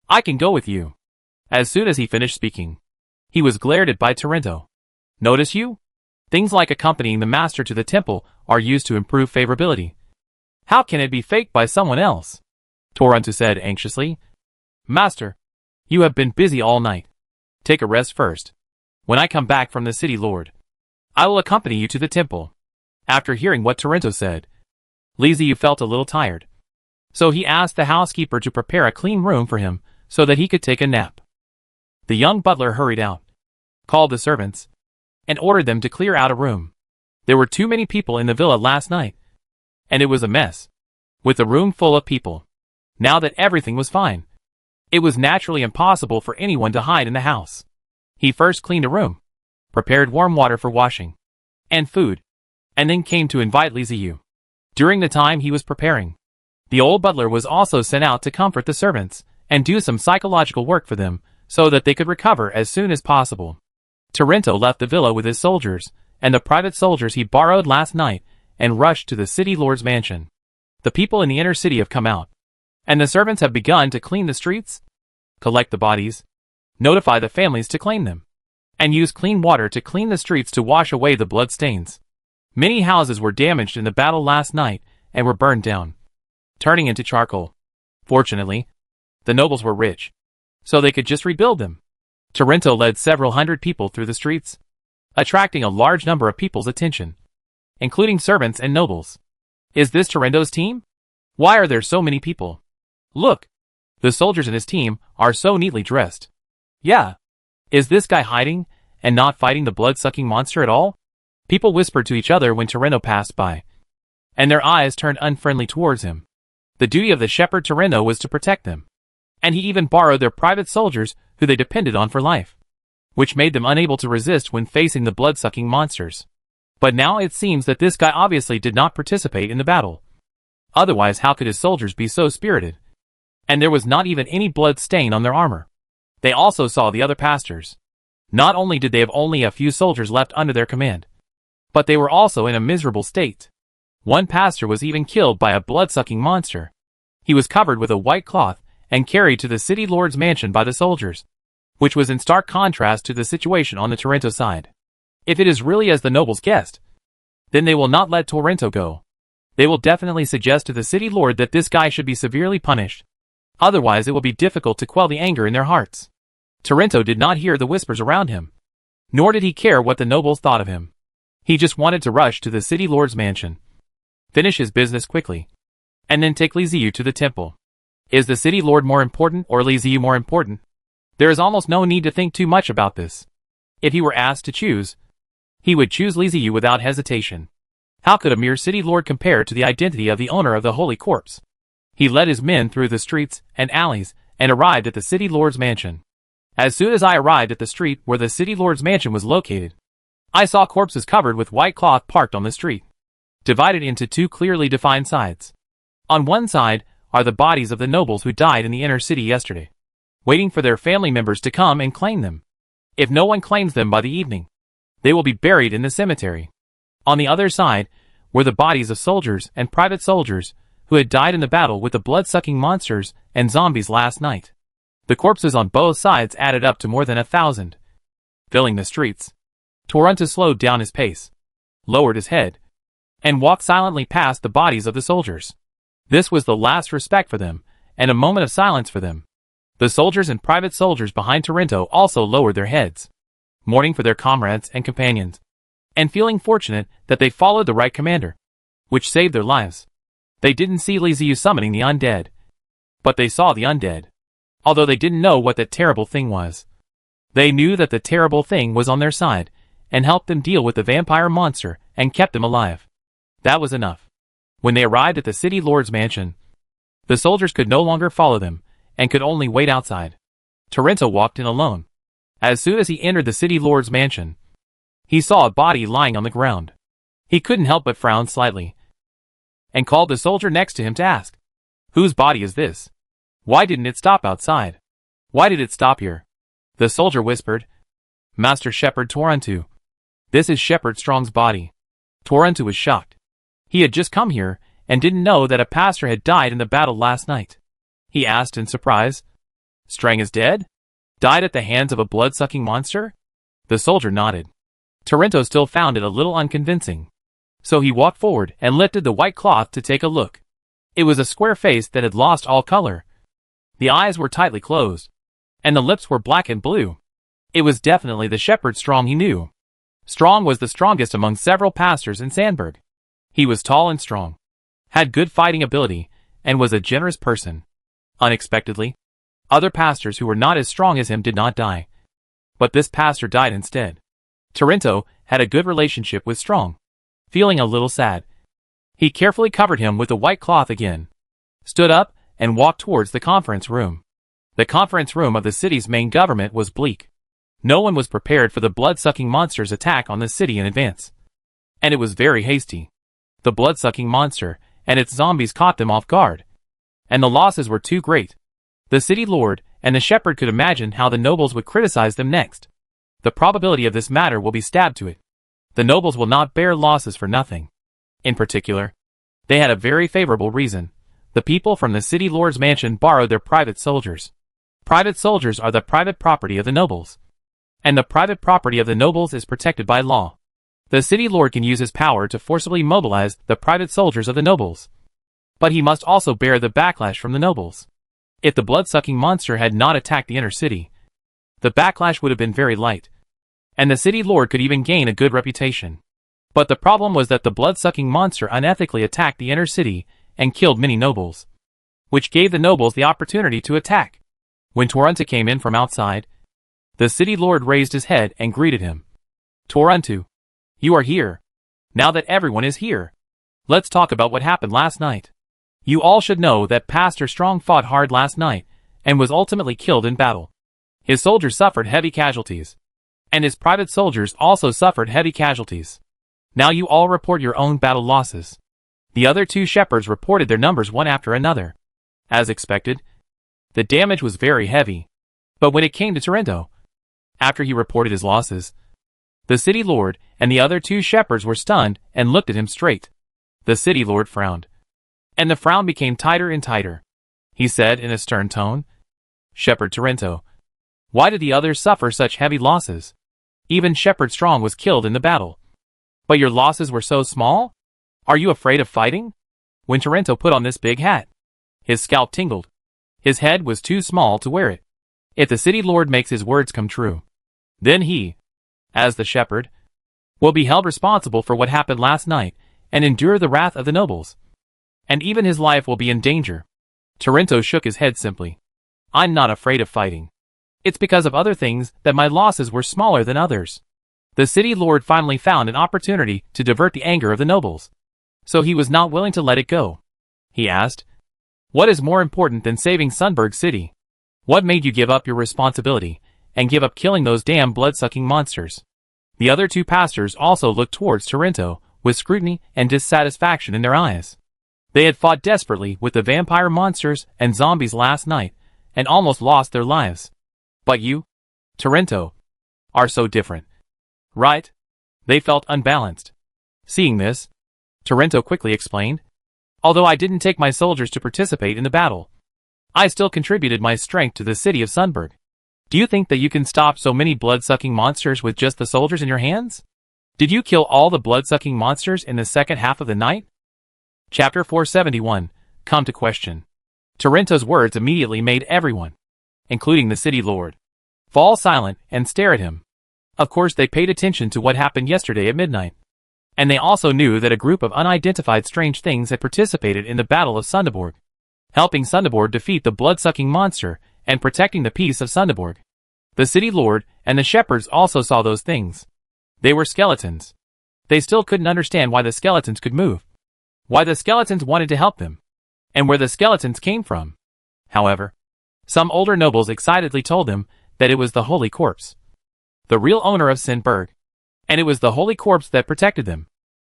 I can go with you." As soon as he finished speaking, he was glared at by Torrento. "Notice you? Things like accompanying the master to the temple are used to improve favorability. How can it be faked by someone else?" Torrento said anxiously. "Master, you have been busy all night. Take a rest first. When I come back from the city lord, I will accompany you to the temple." After hearing what Torrento said, Liziu felt a little tired, so he asked the housekeeper to prepare a clean room for him so that he could take a nap. The young butler hurried out, called the servants, and ordered them to clear out a room. There were too many people in the villa last night, and it was a mess, with the room full of people. Now that everything was fine, it was naturally impossible for anyone to hide in the house. He first cleaned a room, prepared warm water for washing, and food, and then came to invite Liziu. During the time he was preparing, the old butler was also sent out to comfort the servants and do some psychological work for them so that they could recover as soon as possible. Torrento left the villa with his soldiers and the private soldiers he borrowed last night and rushed to the city lord's mansion. The people in the inner city have come out, and the servants have begun to clean the streets, collect the bodies, notify the families to claim them, and use clean water to clean the streets to wash away the blood stains. Many houses were damaged in the battle last night and were burned down, turning into charcoal. Fortunately, the nobles were rich, so they could just rebuild them. Taranto led several hundred people through the streets, attracting a large number of people's attention, including servants and nobles. Is this Taranto's team? Why are there so many people? Look! The soldiers in his team are so neatly dressed. Yeah. Is this guy hiding and not fighting the blood-sucking monster at all? People whispered to each other when Taranto passed by, and their eyes turned unfriendly towards him. The duty of the shepherd Taranto was to protect them, and he even borrowed their private soldiers who they depended on for life, which made them unable to resist when facing the blood-sucking monsters. But now it seems that this guy obviously did not participate in the battle. Otherwise, how could his soldiers be so spirited? And there was not even any blood stain on their armor. They also saw the other pastors. Not only did they have only a few soldiers left under their command, but they were also in a miserable state. One pastor was even killed by a blood-sucking monster. He was covered with a white cloth and carried to the city lord's mansion by the soldiers, which was in stark contrast to the situation on the Taranto side. If it is really as the nobles guessed, then they will not let Taranto go. They will definitely suggest to the city lord that this guy should be severely punished. Otherwise it will be difficult to quell the anger in their hearts. Taranto did not hear the whispers around him, nor did he care what the nobles thought of him. He just wanted to rush to the city lord's mansion, finish his business quickly, and then take Liziu to the temple. Is the city lord more important or Liziu more important? There is almost no need to think too much about this. If he were asked to choose, he would choose Liziu without hesitation. How could a mere city lord compare to the identity of the owner of the Holy Corpse? He led his men through the streets and alleys and arrived at the city lord's mansion. As soon as I arrived at the street where the city lord's mansion was located, I saw corpses covered with white cloth parked on the street, divided into two clearly defined sides. On one side are the bodies of the nobles who died in the inner city yesterday, waiting for their family members to come and claim them. If no one claims them by the evening, they will be buried in the cemetery. On the other side were the bodies of soldiers and private soldiers who had died in the battle with the blood-sucking monsters and zombies last night. The corpses on both sides added up to more than 1,000, filling the streets. Taranto slowed down his pace, lowered his head, and walked silently past the bodies of the soldiers. This was the last respect for them, and a moment of silence for them. The soldiers and private soldiers behind Taranto also lowered their heads, mourning for their comrades and companions, and feeling fortunate that they followed the right commander, which saved their lives. They didn't see Liziu summoning the undead, but they saw the undead. Although they didn't know what that terrible thing was, they knew that the terrible thing was on their side and helped them deal with the vampire monster and kept them alive. That was enough. When they arrived at the city lord's mansion, the soldiers could no longer follow them and could only wait outside. Taranto walked in alone. As soon as he entered the city lord's mansion, he saw a body lying on the ground. He couldn't help but frown slightly, and called the soldier next to him to ask, "Whose body is this? Why didn't it stop outside? Why did it stop here?" The soldier whispered, "Master Shepherd Taranto, this is Shepherd Strong's body." Taranto was shocked. He had just come here and didn't know that a pastor had died in the battle last night. He asked in surprise, "Strang is dead? Died at the hands of a blood-sucking monster?" The soldier nodded. Taranto still found it a little unconvincing, so he walked forward and lifted the white cloth to take a look. It was a square face that had lost all color. The eyes were tightly closed, and the lips were black and blue. It was definitely the Shepherd Strong he knew. Strong was the strongest among several pastors in Sandburg. He was tall and strong, had good fighting ability, and was a generous person. Unexpectedly, other pastors who were not as strong as him did not die, but this pastor died instead. Taranto had a good relationship with Strong. Feeling a little sad, he carefully covered him with the white cloth again, stood up, and walked towards the conference room. The conference room of the city's main government was bleak. No one was prepared for the blood-sucking monster's attack on the city in advance, and it was very hasty. The blood-sucking monster and its zombies caught them off guard, and the losses were too great. The city lord and the shepherd could imagine how the nobles would criticize them next. The probability of this matter will be stabbed to it. The nobles will not bear losses for nothing. In particular, they had a very favorable reason. The people from the city lord's mansion borrowed their private soldiers. Private soldiers are the private property of the nobles. And the private property of the nobles is protected by law. The city lord can use his power to forcibly mobilize the private soldiers of the nobles. But he must also bear the backlash from the nobles. If the blood-sucking monster had not attacked the inner city, the backlash would have been very light, and the city lord could even gain a good reputation. But the problem was that the blood-sucking monster unethically attacked the inner city and killed many nobles, which gave the nobles the opportunity to attack. When Torunta came in from outside, the city lord raised his head and greeted him. Torunta, you are here. Now that everyone is here, let's talk about what happened last night. You all should know that Pastor Strong fought hard last night and was ultimately killed in battle. His soldiers suffered heavy casualties, and his private soldiers also suffered heavy casualties. Now you all report your own battle losses. The other two shepherds reported their numbers one after another. As expected, the damage was very heavy. But when it came to Torunta, after he reported his losses, the city lord and the other two shepherds were stunned and looked at him straight. The city lord frowned, and the frown became tighter and tighter. He said in a stern tone, Shepherd Torunta, why did the others suffer such heavy losses? Even Shepherd Strong was killed in the battle. But your losses were so small? Are you afraid of fighting? When Torunta put on this big hat, his scalp tingled. His head was too small to wear it. If the city lord makes his words come true, then he, as the shepherd, will be held responsible for what happened last night and endure the wrath of the nobles. And even his life will be in danger. Torunta shook his head simply. I'm not afraid of fighting. It's because of other things that my losses were smaller than others. The city lord finally found an opportunity to divert the anger of the nobles. So he was not willing to let it go. He asked, what is more important than saving Sunburg City? What made you give up your responsibility and give up killing those damn blood-sucking monsters? The other two pastors also looked towards Torunta with scrutiny and dissatisfaction in their eyes. They had fought desperately with the vampire monsters and zombies last night and almost lost their lives. But you, Torunta, are so different. Right? They felt unbalanced. Seeing this, Torunta quickly explained, although I didn't take my soldiers to participate in the battle, I still contributed my strength to the city of Sunburg. Do you think that you can stop so many blood-sucking monsters with just the soldiers in your hands? Did you kill all the blood-sucking monsters in the second half of the night? Chapter 471, Come to Question. Torunta's words immediately made everyone, including the city lord, fall silent and stare at him. Of course they paid attention to what happened yesterday at midnight. And they also knew that a group of unidentified strange things had participated in the Battle of Sundeborg, helping Sundeborg defeat the blood-sucking monster and protecting the peace of Sundeborg. The city lord and the shepherds also saw those things. They were skeletons. They still couldn't understand why the skeletons could move, why the skeletons wanted to help them, and where the skeletons came from. However, some older nobles excitedly told them that it was the Holy Corpse, the real owner of Sunburg, and it was the Holy Corpse that protected them.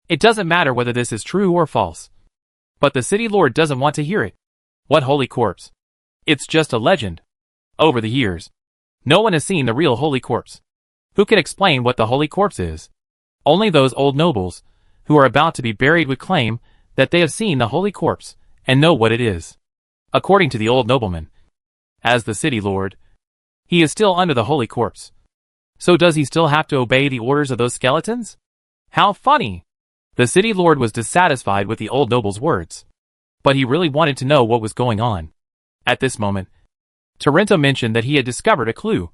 It doesn't matter whether this is true or false. But the city lord doesn't want to hear it. What Holy Corpse? It's just a legend. Over the years, no one has seen the real Holy Corpse. Who can explain what the Holy Corpse is? Only those old nobles, who are about to be buried, would claim that they have seen the Holy Corpse and know what it is. According to the old nobleman, as the city lord, he is still under the Holy Corpse. So does he still have to obey the orders of those skeletons? How funny! The city lord was dissatisfied with the old noble's words, but he really wanted to know what was going on. At this moment, Torunta mentioned that he had discovered a clue,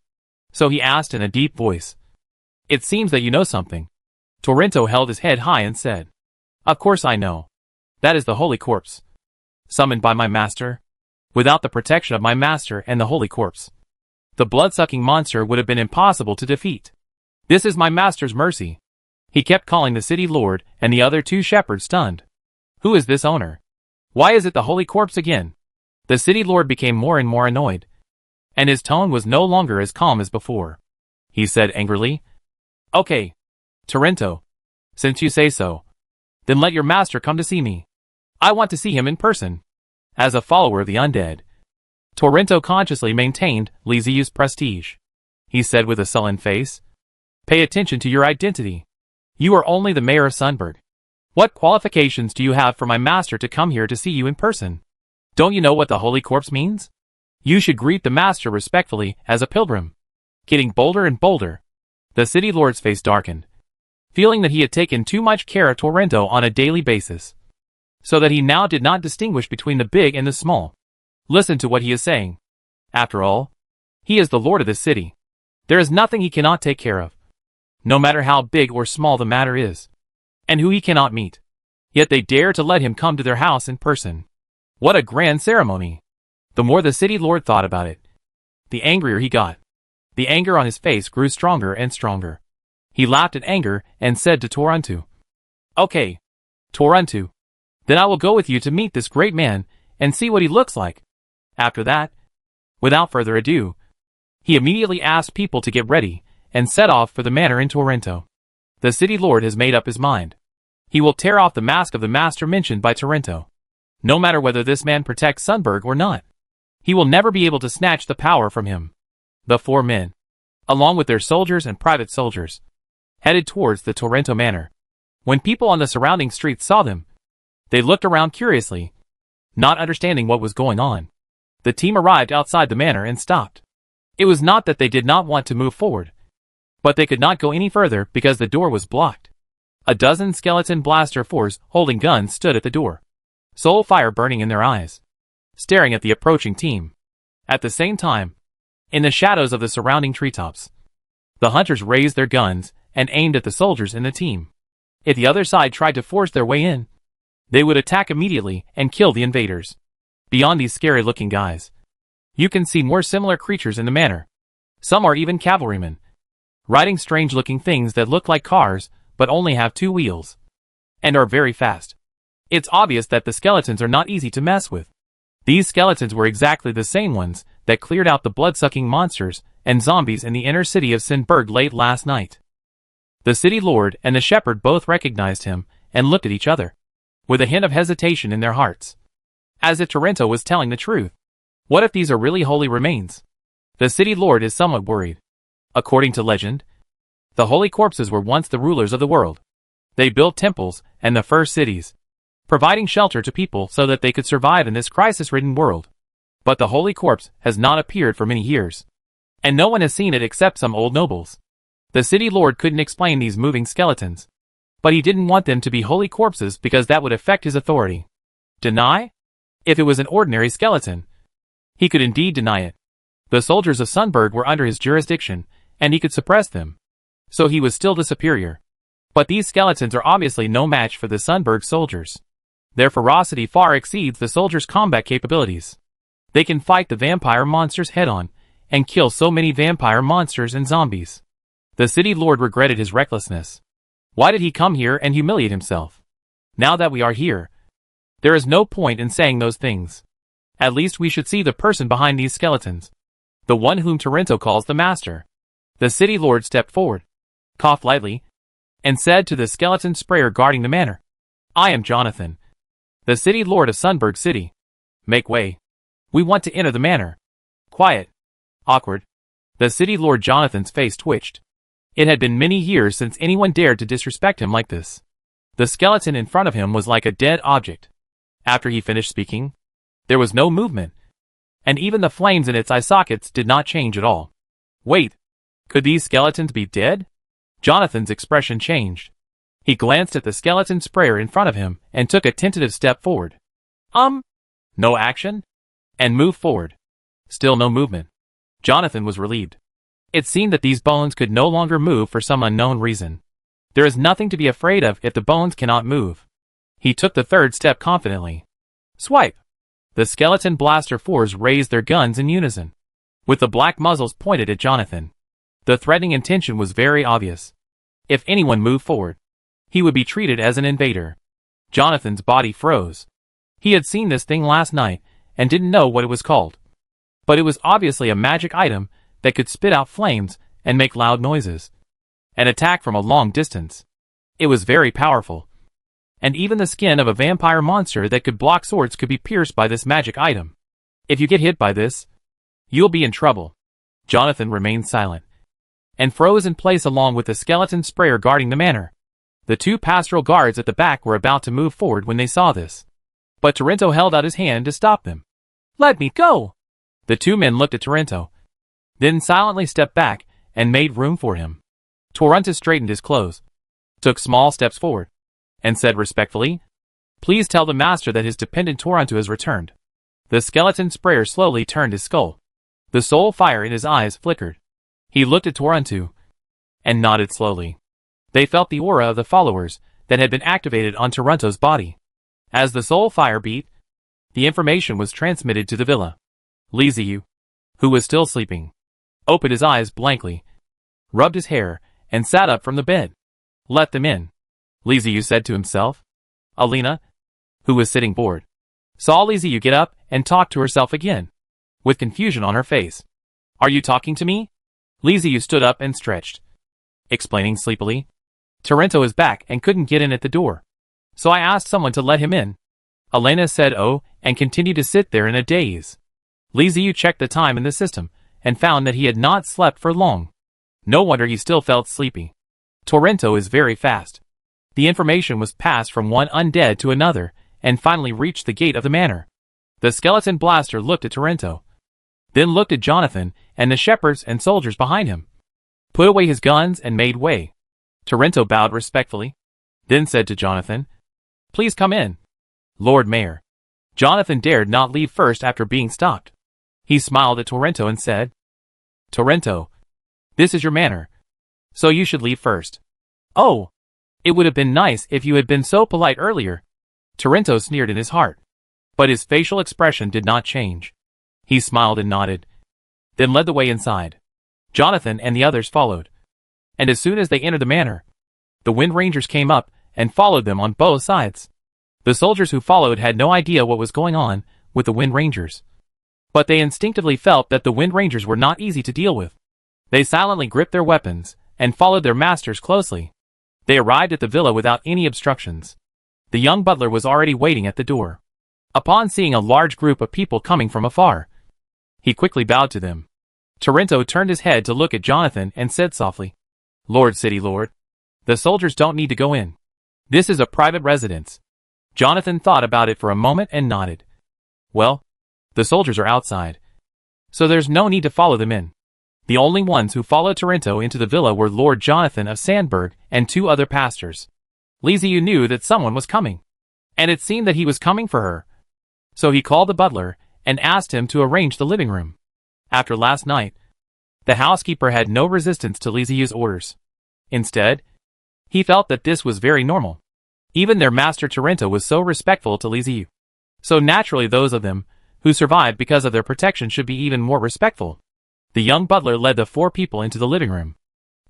so he asked in a deep voice, It seems that you know something. Torunta held his head high and said, Of course I know. That is the Holy Corpse, summoned by my master. Without the protection of my master and the Holy Corpse, the blood-sucking monster would have been impossible to defeat. This is my master's mercy. He kept calling the city lord and the other two shepherds stunned. Who is this owner? Why is it the Holy Corpse again? The city lord became more and more annoyed, and his tone was no longer as calm as before. He said angrily, Okay, Torunta, since you say so, then let your master come to see me. I want to see him in person. As a follower of the Undead, Torunta consciously maintained Lysieu's prestige. He said with a sullen face, Pay attention to your identity. You are only the mayor of Sunburg. What qualifications do you have for my master to come here to see you in person? Don't you know what the Holy Corpse means? You should greet the master respectfully as a pilgrim. Getting bolder and bolder. The city lord's face darkened, feeling that he had taken too much care of Torrento on a daily basis, so that he now did not distinguish between the big and the small. Listen to what he is saying. After all, he is the lord of the city. There is nothing he cannot take care of, no matter how big or small the matter is, and who he cannot meet. Yet they dare to let him come to their house in person. What a grand ceremony! The more the city lord thought about it, the angrier he got. The anger on his face grew stronger and stronger. He laughed in anger and said to Torrento, "Okay, Torrento, then I will go with you to meet this great man and see what he looks like." After that, without further ado, he immediately asked people to get ready and set off for the manor in Torrento. The city lord has made up his mind. He will tear off the mask of the master mentioned by Torrento. No matter whether this man protects Sundberg or not, he will never be able to snatch the power from him. The 4 men, along with their soldiers and private soldiers, headed towards the Torrento manor. When people on the surrounding streets saw them, they looked around curiously, not understanding what was going on. The team arrived outside the manor and stopped. It was not that they did not want to move forward, but they could not go any further because the door was blocked. A dozen skeleton blaster fours holding guns stood at the door, soul fire burning in their eyes, staring at the approaching team. At the same time, in the shadows of the surrounding treetops, the hunters raised their guns and aimed at the soldiers in the team. If the other side tried to force their way in, they would attack immediately and kill the invaders. Beyond these scary-looking guys, you can see more similar creatures in the manor. Some are even cavalrymen, riding strange-looking things that look like cars but only have 2 wheels, and are very fast. It's obvious that the skeletons are not easy to mess with. These skeletons were exactly the same ones that cleared out the blood-sucking monsters and zombies in the inner city of Sindberg late last night. The city lord and the shepherd both recognized him and looked at each other, with a hint of hesitation in their hearts, as if Torrento was telling the truth. What if these are really holy remains? The city lord is somewhat worried. According to legend, the holy corpses were once the rulers of the world. They built temples and the first cities, providing shelter to people so that they could survive in this crisis-ridden world. But the holy corpse has not appeared for many years, and no one has seen it except some old nobles. The city lord couldn't explain these moving skeletons, but he didn't want them to be holy corpses because that would affect his authority. Deny? If it was an ordinary skeleton, he could indeed deny it. The soldiers of Sundberg were under his jurisdiction, and he could suppress them, so he was still the superior. But these skeletons are obviously no match for the Sundberg soldiers. Their ferocity far exceeds the soldiers' combat capabilities. They can fight the vampire monsters head-on, and kill so many vampire monsters and zombies. The city lord regretted his recklessness. Why did he come here and humiliate himself? Now that we are here, there is no point in saying those things. At least we should see the person behind these skeletons, the one whom Torrento calls the master. The city lord stepped forward, coughed lightly, and said to the skeleton sprayer guarding the manor, "I am Jonathan, the city lord of Sundberg City. Make way. We want to enter the manor." Quiet. Awkward. The city lord Jonathan's face twitched. It had been many years since anyone dared to disrespect him like this. The skeleton in front of him was like a dead object. After he finished speaking, there was no movement, and even the flames in its eye sockets did not change at all. Wait, could these skeletons be dead? Jonathan's expression changed. He glanced at the skeleton sprayer in front of him and took a tentative step forward. No action? And moved forward. Still no movement. Jonathan was relieved. It seemed that these bones could no longer move for some unknown reason. There is nothing to be afraid of if the bones cannot move. He took the 3rd step confidently. Swipe! The skeleton blaster fours raised their guns in unison, with the black muzzles pointed at Jonathan. The threatening intention was very obvious. If anyone moved forward, he would be treated as an invader. Jonathan's body froze. He had seen this thing last night and didn't know what it was called. But it was obviously a magic item that could spit out flames and make loud noises, and attack from a long distance. It was very powerful. And even the skin of a vampire monster that could block swords could be pierced by this magic item. If you get hit by this, you'll be in trouble. Jonathan remained silent, and froze in place along with the skeleton sprayer guarding the manor. The 2 pastoral guards at the back were about to move forward when they saw this, but Torrento held out his hand to stop them. "Let me go!" The two men looked at Torrento, then silently stepped back and made room for him. Torrento straightened his clothes, took small steps forward, and said respectfully, "Please tell the master that his dependent Torrento has returned." The skeleton sprayer slowly turned his skull. The soul fire in his eyes flickered. He looked at Torrento and nodded slowly. They felt the aura of the followers that had been activated on Torrento's body. As the soul fire beat, the information was transmitted to the villa. Liziu, who was still sleeping, opened his eyes blankly, rubbed his hair, and sat up from the bed. "Let them in," Liziu said to himself. Elena, who was sitting bored, saw Liziu get up and talk to herself again, with confusion on her face. "Are you talking to me?" Liziu stood up and stretched, explaining sleepily. "Torrento is back and couldn't get in at the door, so I asked someone to let him in." Elena said "Oh," and continued to sit there in a daze. Liziu checked the time in the system and found that he had not slept for long. No wonder he still felt sleepy. Torrento is very fast. The information was passed from one undead to another and finally reached the gate of the manor. The skeleton blaster looked at Torrento, then looked at Jonathan and the shepherds and soldiers behind him, put away his guns and made way. Torrento bowed respectfully, then said to Jonathan, "Please come in, Lord Mayor." Jonathan dared not leave first after being stopped. He smiled at Torrento and said, "Torrento, this is your manor, so you should leave first." "Oh, it would have been nice if you had been so polite earlier." Torrento sneered in his heart, but his facial expression did not change. He smiled and nodded, then led the way inside. Jonathan and the others followed, and as soon as they entered the manor, the Wind Rangers came up and followed them on both sides. The soldiers who followed had no idea what was going on with the Wind Rangers, but they instinctively felt that the Wind Rangers were not easy to deal with. They silently gripped their weapons and followed their masters closely. They arrived at the villa without any obstructions. The young butler was already waiting at the door. Upon seeing a large group of people coming from afar, he quickly bowed to them. Torrento turned his head to look at Jonathan and said softly, "Lord City Lord, the soldiers don't need to go in. This is a private residence." Jonathan thought about it for a moment and nodded. "Well, the soldiers are outside, so there's no need to follow them in." The only ones who followed Torrento into the villa were Lord Jonathan of Sandburg and two other pastors. Liziu knew that someone was coming, and it seemed that he was coming for her. So he called the butler and asked him to arrange the living room. After last night, the housekeeper had no resistance to Liziu's orders. Instead, he felt that this was very normal. Even their master Torrento was so respectful to Liziu. So naturally those of them who survived because of their protection should be even more respectful. The young butler led the four people into the living room.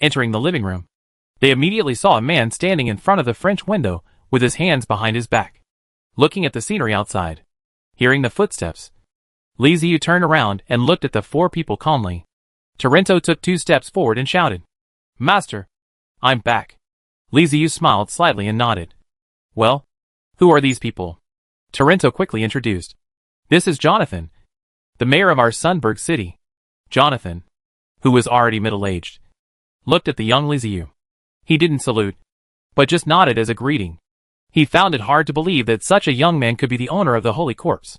Entering the living room, they immediately saw a man standing in front of the French window with his hands behind his back, looking at the scenery outside. Hearing the footsteps, Liziu turned around and looked at the four people calmly. Torrento took 2 steps forward and shouted, "Master, I'm back." Liziu smiled slightly and nodded. "Well, who are these people?" Torrento quickly introduced. "This is Jonathan, the mayor of our Sundberg city." Jonathan, who was already middle-aged, looked at the young Liziu. He didn't salute, but just nodded as a greeting. He found it hard to believe that such a young man could be the owner of the Holy Corpse.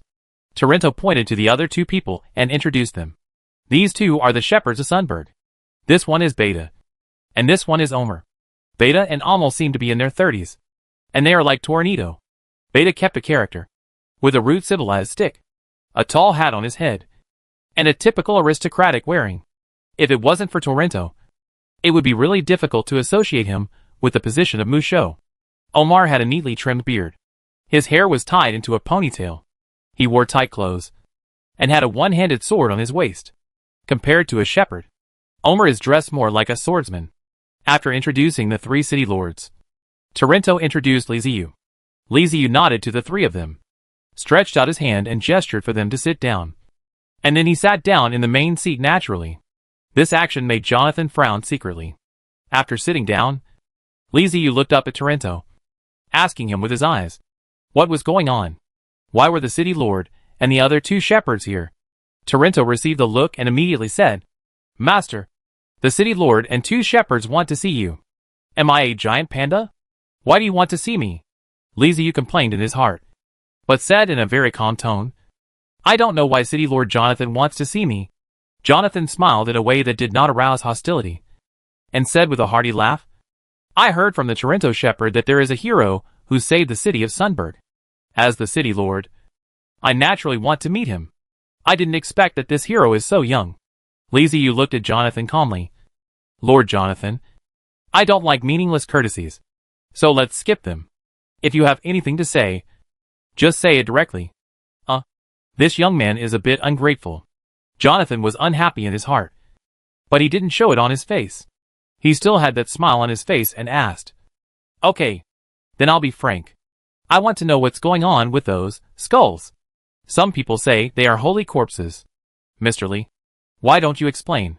Torrento pointed to the other 2 people and introduced them. "These 2 are the shepherds of Sundberg. This one is Beta, and this one is Omer." Beta and Amal seem to be in their 30s, and they are like Tornado. Beta kept a character, with a rude civilized stick, a tall hat on his head, and a typical aristocratic wearing. If it wasn't for Torrento, it would be really difficult to associate him with the position of Musho. Omar had a neatly trimmed beard. His hair was tied into a ponytail. He wore tight clothes, and had a one-handed sword on his waist. Compared to a shepherd, Omer is dressed more like a swordsman. After introducing the 3 city lords, Torrento introduced Liziu. Liziu nodded to the 3 of them, stretched out his hand and gestured for them to sit down. And then he sat down in the main seat naturally. This action made Jonathan frown secretly. After sitting down, Liziu looked up at Torrento, asking him with his eyes, what was going on? Why were the city lord and the other 2 shepherds here? Torrento received the look and immediately said, "Master, the city lord and 2 shepherds want to see you." "Am I a giant panda? Why do you want to see me?" Liziu complained in his heart, but said in a very calm tone, I don't know why City Lord Jonathan wants to see me. Jonathan smiled in a way that did not arouse hostility, and said with a hearty laugh, I heard from the Taranto shepherd that there is a hero who saved the city of Sunburg. As the city lord, I naturally want to meet him. I didn't expect that this hero is so young. Liziu looked at Jonathan calmly. Lord Jonathan, I don't like meaningless courtesies, so let's skip them. If you have anything to say, just say it directly. This young man is a bit ungrateful. Jonathan was unhappy in his heart, but he didn't show it on his face. He still had that smile on his face and asked, Okay, then I'll be frank. I want to know what's going on with those skulls. Some people say they are holy corpses. Mr. Lee, why don't you explain?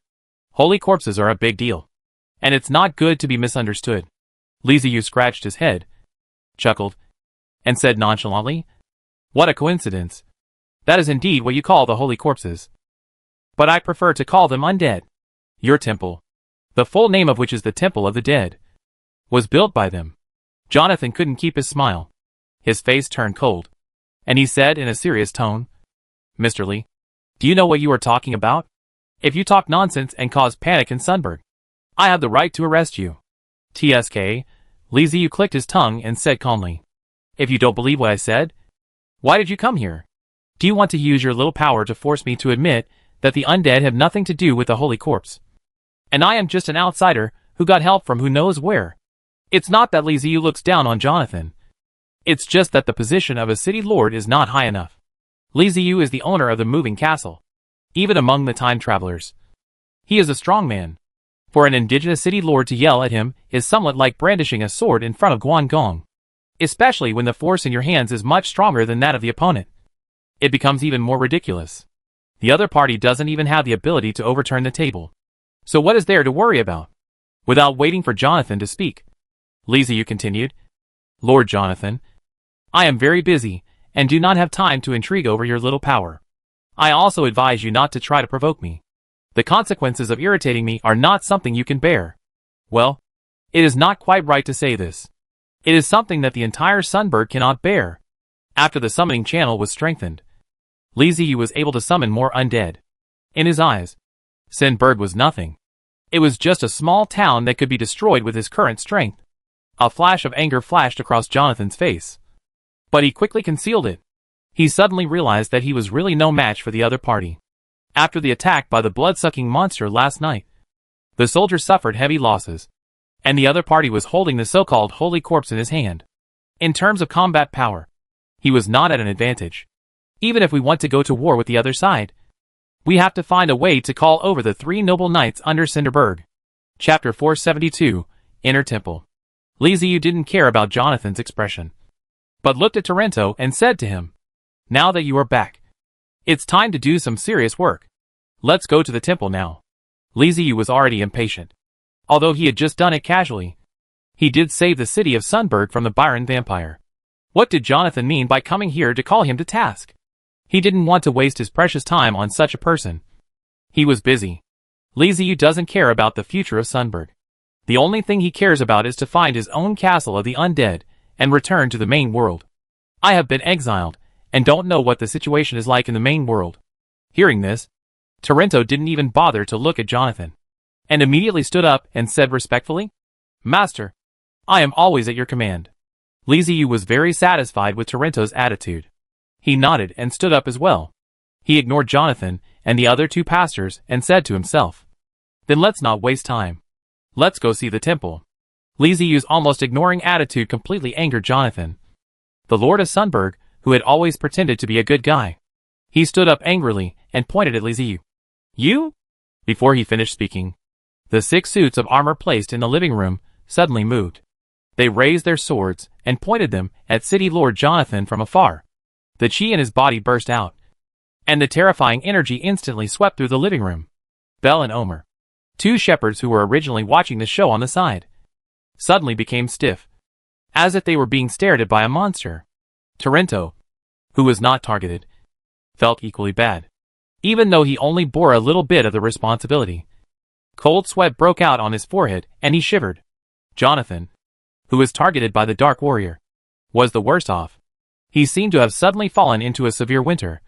Holy corpses are a big deal, and it's not good to be misunderstood. Liziu scratched his head, chuckled, and said nonchalantly, What a coincidence. That is indeed what you call the holy corpses. But I prefer to call them undead. Your temple, the full name of which is the Temple of the Dead, was built by them. Jonathan couldn't keep his smile. His face turned cold, and he said in a serious tone, Mr. Lee, do you know what you are talking about? If you talk nonsense and cause panic in Sunburg, I have the right to arrest you. TSK, Liziu clicked his tongue and said calmly, If you don't believe what I said, why did you come here? Do you want to use your little power to force me to admit that the undead have nothing to do with the holy corpse? And I am just an outsider who got help from who knows where. It's not that Liziu looks down on Jonathan. It's just that the position of a city lord is not high enough. Liziu is the owner of the moving castle, even among the time travelers. He is a strong man. For an indigenous city lord to yell at him is somewhat like brandishing a sword in front of Guangdong, especially when the force in your hands is much stronger than that of the opponent. It becomes even more ridiculous. The other party doesn't even have the ability to overturn the table. So what is there to worry about? Without waiting for Jonathan to speak, Liziu continued, Lord Jonathan, I am very busy and do not have time to intrigue over your little power. I also advise you not to try to provoke me. The consequences of irritating me are not something you can bear. Well, it is not quite right to say this. It is something that the entire Sunburg cannot bear. After the summoning channel was strengthened, Liziu was able to summon more undead. In his eyes, Sunburg was nothing. It was just a small town that could be destroyed with his current strength. A flash of anger flashed across Jonathan's face, but he quickly concealed it. He suddenly realized that he was really no match for the other party. After the attack by the blood-sucking monster last night, the soldier suffered heavy losses, and the other party was holding the so-called holy corpse in his hand. In terms of combat power, he was not at an advantage. Even if we want to go to war with the other side, we have to find a way to call over the 3 noble knights under Cinderberg. Chapter 472, Inner Temple. Liziu didn't care about Jonathan's expression, but looked at Taranto and said to him, Now that you are back, it's time to do some serious work. Let's go to the temple now. Liziu was already impatient. Although he had just done it casually, he did save the city of Sunburg from the Byron vampire. What did Jonathan mean by coming here to call him to task? He didn't want to waste his precious time on such a person. He was busy. Liziu doesn't care about the future of Sunburg. The only thing he cares about is to find his own castle of the undead and return to the main world. I have been exiled and don't know what the situation is like in the main world. Hearing this, Taranto didn't even bother to look at Jonathan, and immediately stood up and said respectfully, Master, I am always at your command. Liziu was very satisfied with Taranto's attitude. He nodded and stood up as well. He ignored Jonathan and the other 2 pastors and said to himself, Then let's not waste time. Let's go see the temple. Liziu's almost ignoring attitude completely angered Jonathan, the Lord of Sunburg, who had always pretended to be a good guy. He stood up angrily and pointed at Liziu. You? Before he finished speaking, the 6 suits of armor placed in the living room suddenly moved. They raised their swords and pointed them at City Lord Jonathan from afar. The chi in his body burst out, and the terrifying energy instantly swept through the living room. Bell and Omer, 2 shepherds who were originally watching the show on the side, suddenly became stiff, as if they were being stared at by a monster. Taranto, who was not targeted, felt equally bad, even though he only bore a little bit of the responsibility. Cold sweat broke out on his forehead and he shivered. Jonathan, who was targeted by the Dark Warrior, was the worst off. He seemed to have suddenly fallen into a severe winter.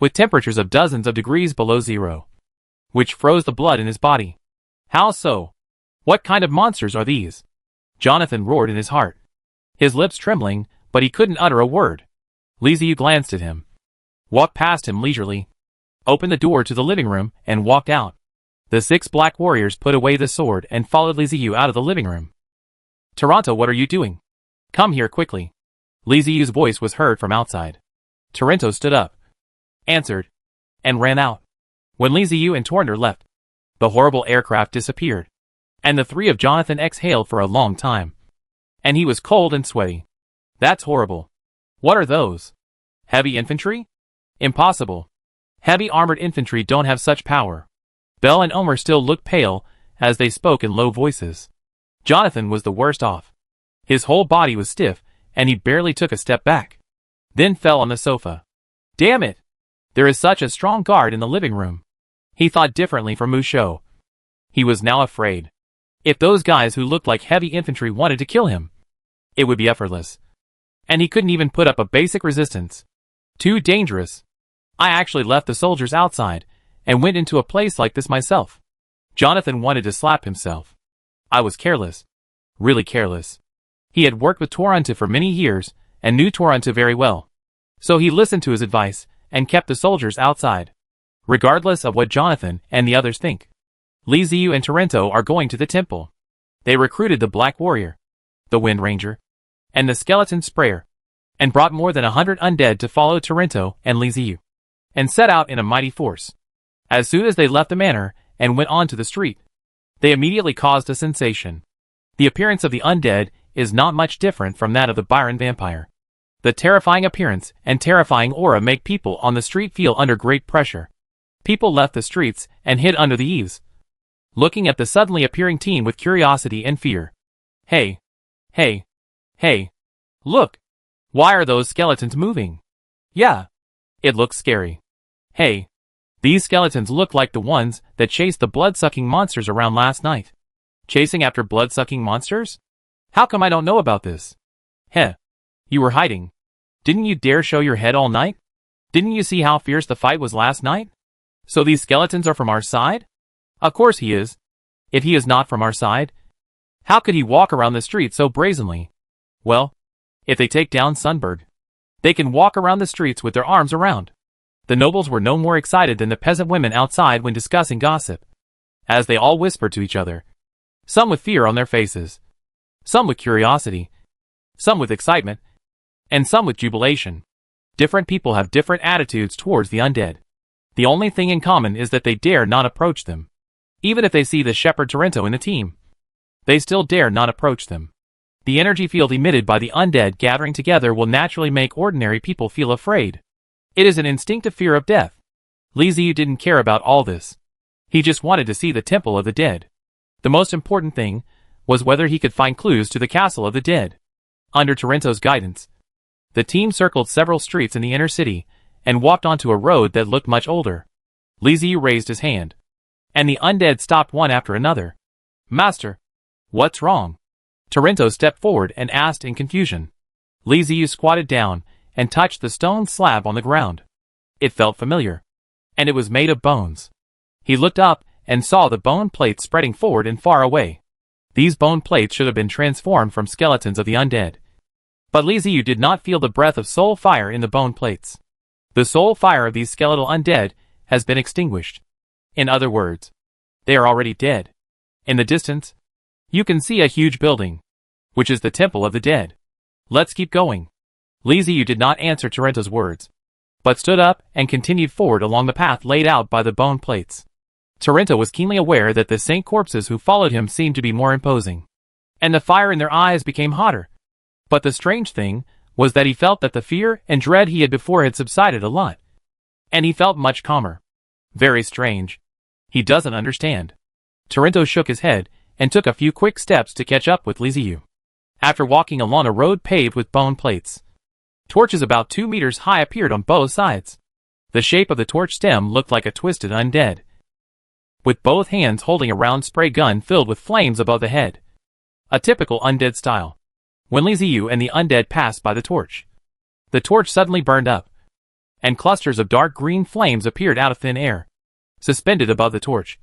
with temperatures of dozens of degrees below zero, which froze the blood in his body. How so? What kind of monsters are these? Jonathan roared in his heart, his lips trembling, but he couldn't utter a word. Li Ziyu glanced at him, walked past him leisurely, opened the door to the living room, and walked out. The 6 black warriors put away the sword and followed Li Ziyu out of the living room. Toronto, what are you doing? Come here quickly. Li Ziyu's voice was heard from outside. Toronto stood up, answered, and ran out. When Li Ziyu and Toronto left, the horrible aircraft disappeared, and the 3 of Jonathan exhaled for a long time. And he was cold and sweaty. That's horrible. What are those? Heavy infantry? Impossible. Heavy armored infantry don't have such power. Bell and Omer still looked pale as they spoke in low voices. Jonathan was the worst off. His whole body was stiff, and he barely took a step back, then fell on the sofa. Damn it! There is such a strong guard in the living room. He thought differently from Musho. He was now afraid. If those guys who looked like heavy infantry wanted to kill him, it would be effortless. And he couldn't even put up a basic resistance. Too dangerous. I actually left the soldiers outside and went into a place like this myself. Jonathan wanted to slap himself. I was careless. Really careless. He had worked with Toronto for many years and knew Toronto very well. So he listened to his advice and kept the soldiers outside, regardless of what Jonathan and the others think. Li Ziyu and Toronto are going to the temple. They recruited the Black Warrior, the Wind Ranger, and the Skeleton Sprayer, and brought more than 100 undead to follow Toronto and Li Ziyu, and set out in a mighty force. As soon as they left the manor and went onto the street, they immediately caused a sensation. The appearance of the undead is not much different from that of the Byron vampire. The terrifying appearance and terrifying aura make people on the street feel under great pressure. People left the streets and hid under the eaves, looking at the suddenly appearing team with curiosity and fear. Hey! Hey! Hey! Look! Why are those skeletons moving? Yeah! It looks scary. Hey! These skeletons look like the ones that chased the blood-sucking monsters around last night. Chasing after blood-sucking monsters? How come I don't know about this? Heh. You were hiding. Didn't you dare show your head all night? Didn't you see how fierce the fight was last night? So these skeletons are from our side? Of course he is. If he is not from our side, how could he walk around the street so brazenly? Well, if they take down Sunberg, they can walk around the streets with their arms around. The nobles were no more excited than the peasant women outside when discussing gossip, as they all whispered to each other, some with fear on their faces, some with curiosity, some with excitement, and some with jubilation. Different people have different attitudes towards the undead. The only thing in common is that they dare not approach them. Even if they see the Shepherd Toronto in the team, they still dare not approach them. The energy field emitted by the undead gathering together will naturally make ordinary people feel afraid. It is an instinctive fear of death. Li Ziyu didn't care about all this. He just wanted to see the Temple of the Dead. The most important thing was whether he could find clues to the Castle of the Dead. Under Toronto's guidance, the team circled several streets in the inner city and walked onto a road that looked much older. Li Ziyu raised his hand, and the undead stopped one after another. Master, what's wrong? Toronto stepped forward and asked in confusion. Li Ziyu squatted down and touched the stone slab on the ground. It felt familiar, and it was made of bones. He looked up and saw the bone plates spreading forward and far away. These bone plates should have been transformed from skeletons of the undead. But Li Ziyu did not feel the breath of soul fire in the bone plates. The soul fire of these skeletal undead has been extinguished. In other words, they are already dead. In the distance, you can see a huge building, which is the Temple of the Dead. Let's keep going. Li Ziyu did not answer Toronto's words, but stood up and continued forward along the path laid out by the bone plates. Toronto was keenly aware that the saint corpses who followed him seemed to be more imposing, and the fire in their eyes became hotter. But the strange thing was that he felt that the fear and dread he had before had subsided a lot, and he felt much calmer. Very strange. He doesn't understand. Toronto shook his head and took a few quick steps to catch up with Li Ziyu. After walking along a road paved with bone plates, torches about 2 meters high appeared on both sides. The shape of the torch stem looked like a twisted undead, with both hands holding a round spray gun filled with flames above the head. A typical undead style. When Li Ziyu and the undead passed by the torch suddenly burned up. and clusters of dark green flames appeared out of thin air, suspended above the torch.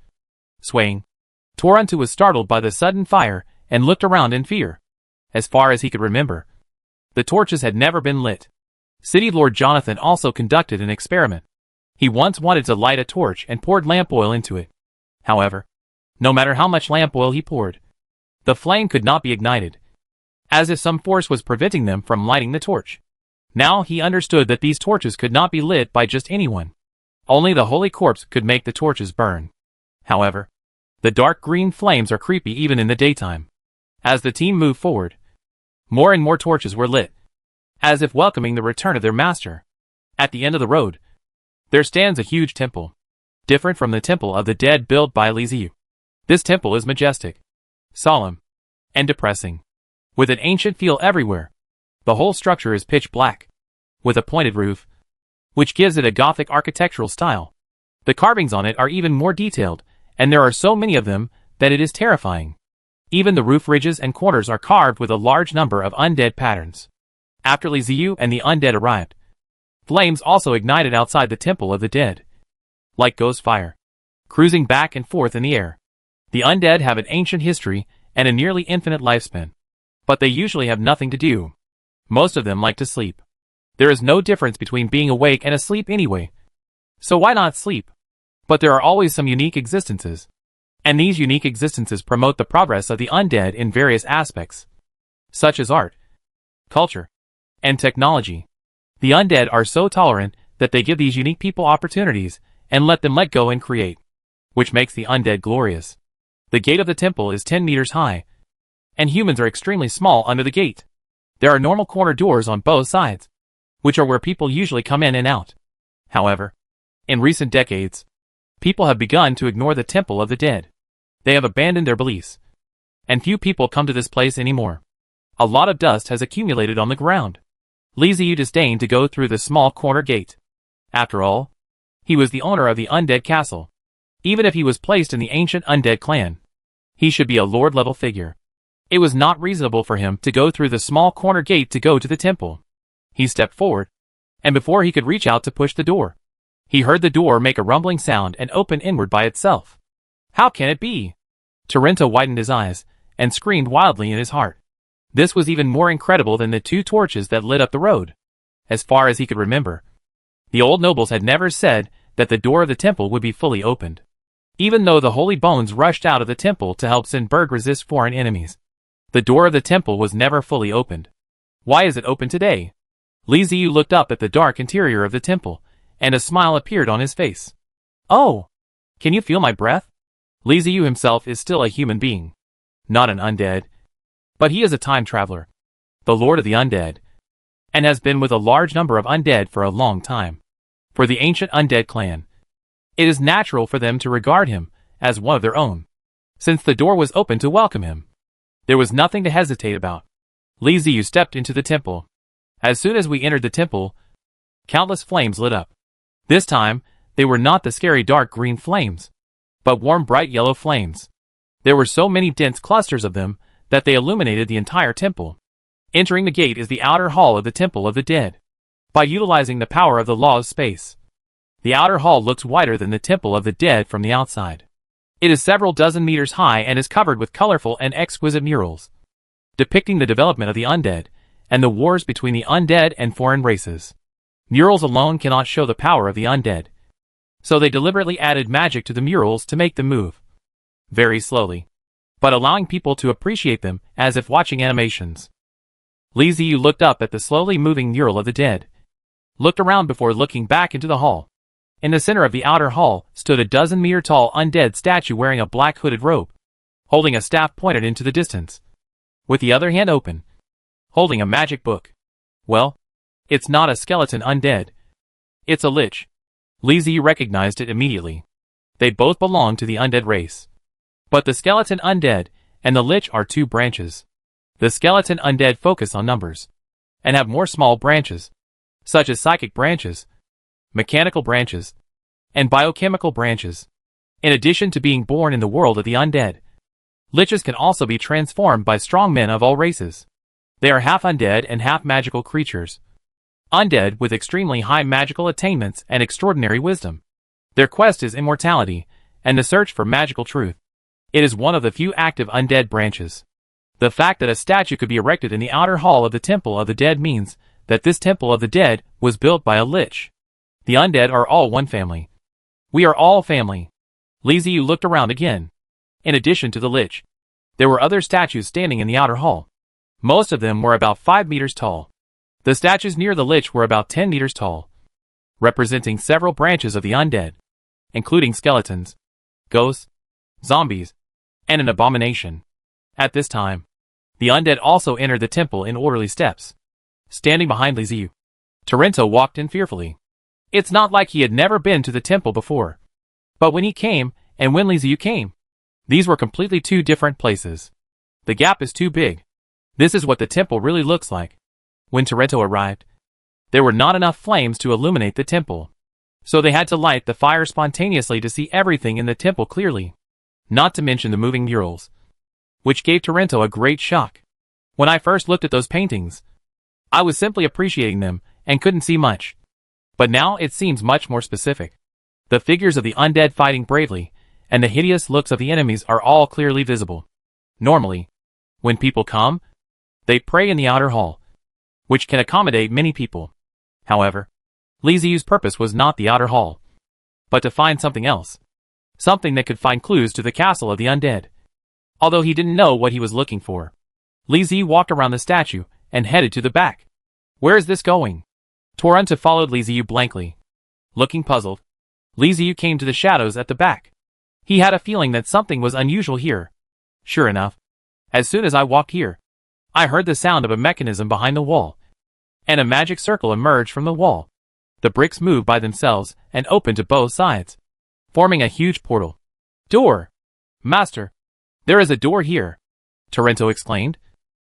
Swaying, Toronto was startled by the sudden fire and looked around in fear. As far as he could remember, the torches had never been lit. City Lord Jonathan also conducted an experiment. He once wanted to light a torch and poured lamp oil into it. However, no matter how much lamp oil he poured, the flame could not be ignited, as if some force was preventing them from lighting the torch. Now he understood that these torches could not be lit by just anyone. Only the Holy Corpse could make the torches burn. However, the dark green flames are creepy even in the daytime. As the team moved forward, more and more torches were lit, as if welcoming the return of their master. At the end of the road, there stands a huge temple, different from the temple of the dead built by Liziu. This temple is majestic, solemn, and depressing, with an ancient feel everywhere. The whole structure is pitch black, with a pointed roof, which gives it a Gothic architectural style. The carvings on it are even more detailed, and there are so many of them that it is terrifying. Even the roof ridges and corners are carved with a large number of undead patterns. After Liziu and the undead arrived, flames also ignited outside the Temple of the Dead, like ghost fire, cruising back and forth in the air. The undead have an ancient history and a nearly infinite lifespan, but they usually have nothing to do. Most of them like to sleep. There is no difference between being awake and asleep anyway, so why not sleep? But there are always some unique existences, and these unique existences promote the progress of the undead in various aspects, such as art, culture, and technology. The undead are so tolerant that they give these unique people opportunities and let them let go and create, which makes the undead glorious. The gate of the temple is 10 meters high, and humans are extremely small under the gate. There are normal corner doors on both sides, which are where people usually come in and out. However, in recent decades, people have begun to ignore the Temple of the Dead. They have abandoned their beliefs, and few people come to this place anymore. A lot of dust has accumulated on the ground. Liziu disdained to go through the small corner gate. After all, he was the owner of the undead castle. Even if he was placed in the ancient undead clan, he should be a lord-level figure. It was not reasonable for him to go through the small corner gate to go to the temple. He stepped forward, and before he could reach out to push the door, he heard the door make a rumbling sound and open inward by itself. How can it be? Torrento widened his eyes and screamed wildly in his heart. This was even more incredible than the 2 torches that lit up the road. As far as he could remember, the old nobles had never said that the door of the temple would be fully opened, even though the holy bones rushed out of the temple to help Sinberg resist foreign enemies. The door of the temple was never fully opened. Why is it open today? Liziu looked up at the dark interior of the temple, and a smile appeared on his face. Oh! Can you feel my breath? Liziu himself is still a human being, not an undead. But he is a time traveler, the lord of the undead, and has been with a large number of undead for a long time. For the ancient undead clan, it is natural for them to regard him as one of their own. Since the door was open to welcome him, there was nothing to hesitate about. Liziu stepped into the temple. As soon as we entered the temple, countless flames lit up. This time, they were not the scary dark green flames, but warm bright yellow flames. There were so many dense clusters of them that they illuminated the entire temple. Entering the gate is the outer hall of the Temple of the Dead. By utilizing the power of the law of space, the outer hall looks wider than the Temple of the Dead from the outside. It is several dozen meters high and is covered with colorful and exquisite murals, depicting the development of the undead and the wars between the undead and foreign races. Murals alone cannot show the power of the undead, so they deliberately added magic to the murals to make them move very slowly, but allowing people to appreciate them as if watching animations. Liziu looked up at the slowly moving mural of the dead, looked around before looking back into the hall. In the center of the outer hall stood a dozen-meter-tall undead statue wearing a black hooded robe, holding a staff pointed into the distance, with the other hand open, holding a magic book. Well, it's not a skeleton undead. It's a lich. Liziu recognized it immediately. They both belong to the undead race. But the skeleton undead and the lich are 2 branches. The skeleton undead focus on numbers, and have more small branches, such as psychic branches, mechanical branches, and biochemical branches. In addition to being born in the world of the undead, liches can also be transformed by strong men of all races. They are half undead and half magical creatures. Undead with extremely high magical attainments and extraordinary wisdom. Their quest is immortality, and the search for magical truth. It is one of the few active undead branches. The fact that a statue could be erected in the outer hall of the Temple of the Dead means that this Temple of the Dead was built by a lich. The undead are all one family. We are all family. Li Ziyu looked around again. In addition to the lich, there were other statues standing in the outer hall. Most of them were about 5 meters tall. The statues near the lich were about 10 meters tall, representing several branches of the undead, including skeletons, ghosts, zombies, and an abomination. At this time, the undead also entered the temple in orderly steps. Standing behind Li Ziyu, Torrento walked in fearfully. It's not like he had never been to the temple before. But when he came, and when Li Ziyu came, these were completely two different places. The gap is too big. This is what the temple really looks like. When Torrento arrived, there were not enough flames to illuminate the temple, so they had to light the fire spontaneously to see everything in the temple clearly. Not to mention the moving murals, which gave Torrento a great shock. When I first looked at those paintings, I was simply appreciating them and couldn't see much. But now it seems much more specific. The figures of the undead fighting bravely, and the hideous looks of the enemies are all clearly visible. Normally, when people come, they pray in the outer hall, which can accommodate many people. However, Li Ziyu's purpose was not the outer hall, but to find something else. Something that could find clues to the castle of the undead. Although he didn't know what he was looking for, Li Ziyu walked around the statue and headed to the back. Where is this going? Torrento followed Li Ziyu blankly. Looking puzzled, Li Ziyu came to the shadows at the back. He had a feeling that something was unusual here. Sure enough, as soon as I walked here, I heard the sound of a mechanism behind the wall, and a magic circle emerged from the wall. The bricks moved by themselves and opened to both sides, forming a huge portal. Door! Master, there is a door here, Torrento exclaimed,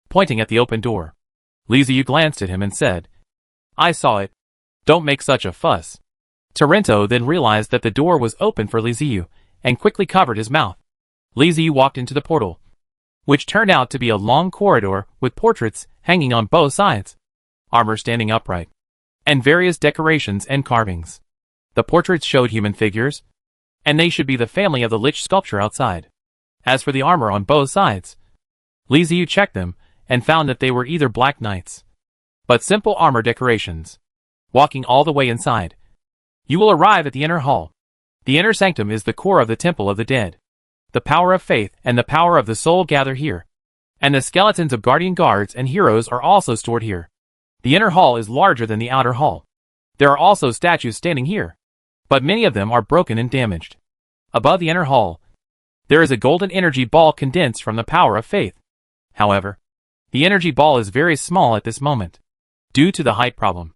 pointing at the open door. Li Ziyu glanced at him and said, I saw it. Don't make such a fuss. Torrento then realized that the door was open for Li Ziyu, and quickly covered his mouth. Li Ziyu walked into the portal, which turned out to be a long corridor with portraits hanging on both sides, armor standing upright, and various decorations and carvings. The portraits showed human figures, and they should be the family of the lich sculpture outside. As for the armor on both sides, Li Ziyu checked them and found that they were either black knights, but simple armor decorations. Walking all the way inside, you will arrive at the inner hall. The inner sanctum is the core of the Temple of the Dead. The power of faith and the power of the soul gather here, and the skeletons of guardian guards and heroes are also stored here. The inner hall is larger than the outer hall. There are also statues standing here, but many of them are broken and damaged. Above the inner hall, there is a golden energy ball condensed from the power of faith. However, the energy ball is very small at this moment, due to the height problem.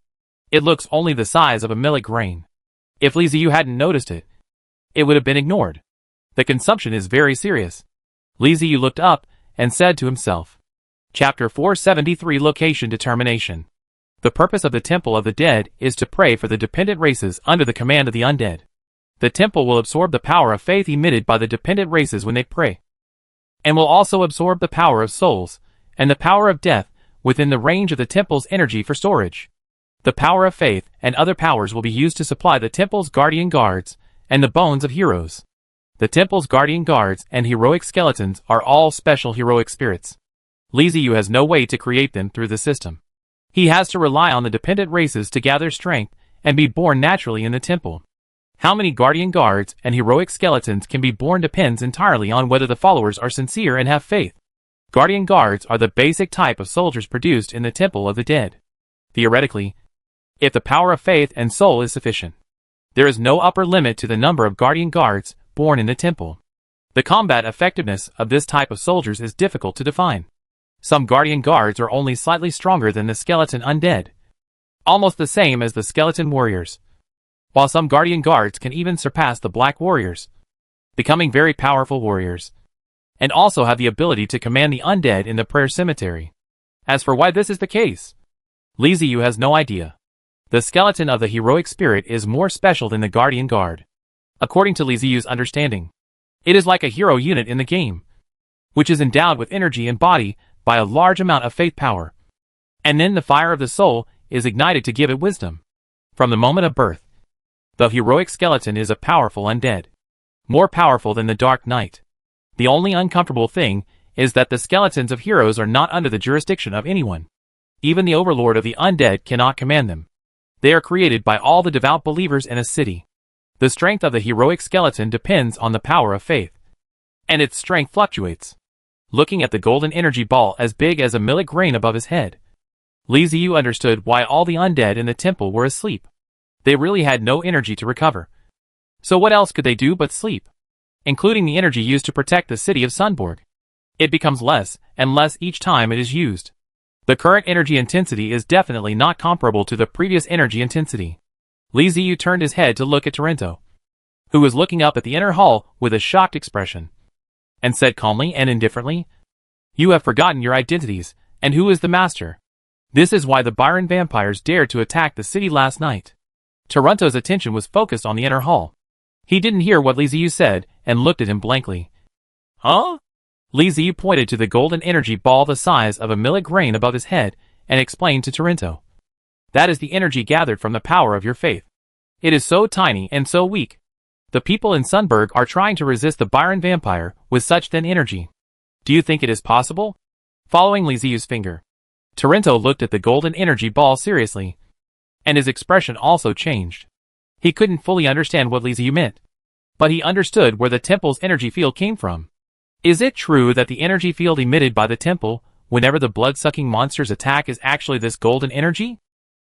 It looks only the size of a millet grain. If Li Ziyu hadn't noticed it, it would have been ignored. The consumption is very serious. Li Ziyu looked up and said to himself. Chapter 473 Location Determination. The purpose of the Temple of the Dead is to pray for the dependent races under the command of the undead. The temple will absorb the power of faith emitted by the dependent races when they pray, and will also absorb the power of souls and the power of death within the range of the temple's energy for storage. The power of faith and other powers will be used to supply the temple's guardian guards and the bones of heroes. The temple's guardian guards and heroic skeletons are all special heroic spirits. Li Ziyu has no way to create them through the system. He has to rely on the dependent races to gather strength and be born naturally in the temple. How many guardian guards and heroic skeletons can be born depends entirely on whether the followers are sincere and have faith. Guardian guards are the basic type of soldiers produced in the Temple of the Dead. Theoretically, if the power of faith and soul is sufficient, there is no upper limit to the number of guardian guards born in the temple. The combat effectiveness of this type of soldiers is difficult to define. Some guardian guards are only slightly stronger than the skeleton undead, almost the same as the skeleton warriors, while some guardian guards can even surpass the black warriors, becoming very powerful warriors, and also have the ability to command the undead in the prayer cemetery. As for why this is the case, Li Ziyu has no idea. The skeleton of the heroic spirit is more special than the guardian guard. According to Li Ziyu's understanding, it is like a hero unit in the game, which is endowed with energy and body by a large amount of faith power. And then the fire of the soul is ignited to give it wisdom. From the moment of birth, the heroic skeleton is a powerful undead. More powerful than the Dark Knight. The only uncomfortable thing is that the skeletons of heroes are not under the jurisdiction of anyone. Even the overlord of the undead cannot command them. They are created by all the devout believers in a city. The strength of the heroic skeleton depends on the power of faith. And its strength fluctuates. Looking at the golden energy ball as big as a millet grain above his head, Li Ziyu understood why all the undead in the temple were asleep. They really had no energy to recover. So what else could they do but sleep? Including the energy used to protect the city of Sunborg. It becomes less and less each time it is used. The current energy intensity is definitely not comparable to the previous energy intensity. Li Ziyu turned his head to look at Torrento, who was looking up at the inner hall with a shocked expression, and said calmly and indifferently, "You have forgotten your identities, and who is the master? This is why the Byron vampires dared to attack the city last night." Torrento's attention was focused on the inner hall. He didn't hear what Li Ziyu said, and looked at him blankly. "Huh?" Li Ziyu pointed to the golden energy ball the size of a millet grain above his head, and explained to Torrento. "That is the energy gathered from the power of your faith. It is so tiny and so weak. The people in Sunburg are trying to resist the Byron vampire with such thin energy. Do you think it is possible?" Following Li Ziyu's finger, Torrento looked at the golden energy ball seriously, and his expression also changed. He couldn't fully understand what Li Ziyu meant, but he understood where the temple's energy field came from. Is it true that the energy field emitted by the temple, whenever the blood-sucking monsters attack, is actually this golden energy?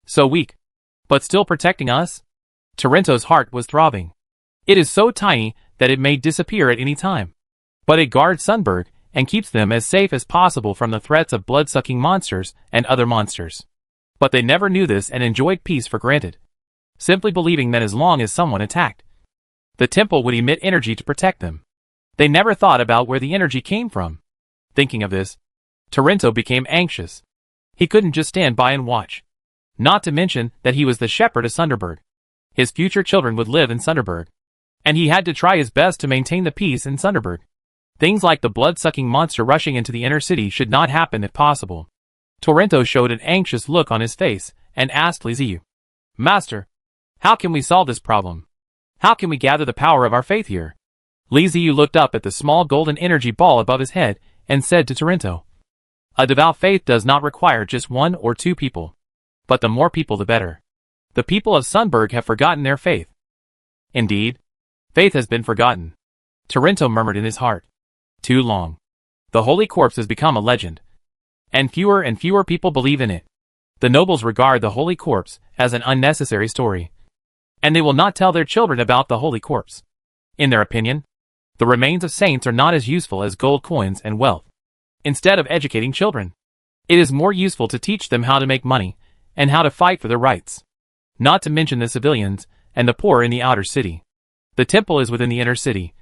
So weak, but still protecting us? Torrento's heart was throbbing. It is so tiny that it may disappear at any time. But it guards Sunburg and keeps them as safe as possible from the threats of blood-sucking monsters and other monsters. But they never knew this and enjoyed peace for granted, simply believing that as long as someone attacked, the temple would emit energy to protect them. They never thought about where the energy came from. Thinking of this, Torrento became anxious. He couldn't just stand by and watch. Not to mention that he was the shepherd of Sunderberg. His future children would live in Sunderberg, and he had to try his best to maintain the peace in Sunderberg. Things like the blood-sucking monster rushing into the inner city should not happen if possible. Torrento showed an anxious look on his face, and asked Li Ziyu, "Master, how can we solve this problem? How can we gather the power of our faith here?" Li Ziyu looked up at the small golden energy ball above his head, and said to Torrento, "A devout faith does not require just 1 or 2 people. But the more people the better. The people of Sunburg have forgotten their faith." "Indeed, faith has been forgotten," Torrento murmured in his heart. "Too long. The Holy Corpse has become a legend, and fewer people believe in it. The nobles regard the Holy Corpse as an unnecessary story, and they will not tell their children about the Holy Corpse. In their opinion, the remains of saints are not as useful as gold coins and wealth. Instead of educating children, it is more useful to teach them how to make money and how to fight for their rights. Not to mention the civilians and the poor in the outer city. The temple is within the inner city,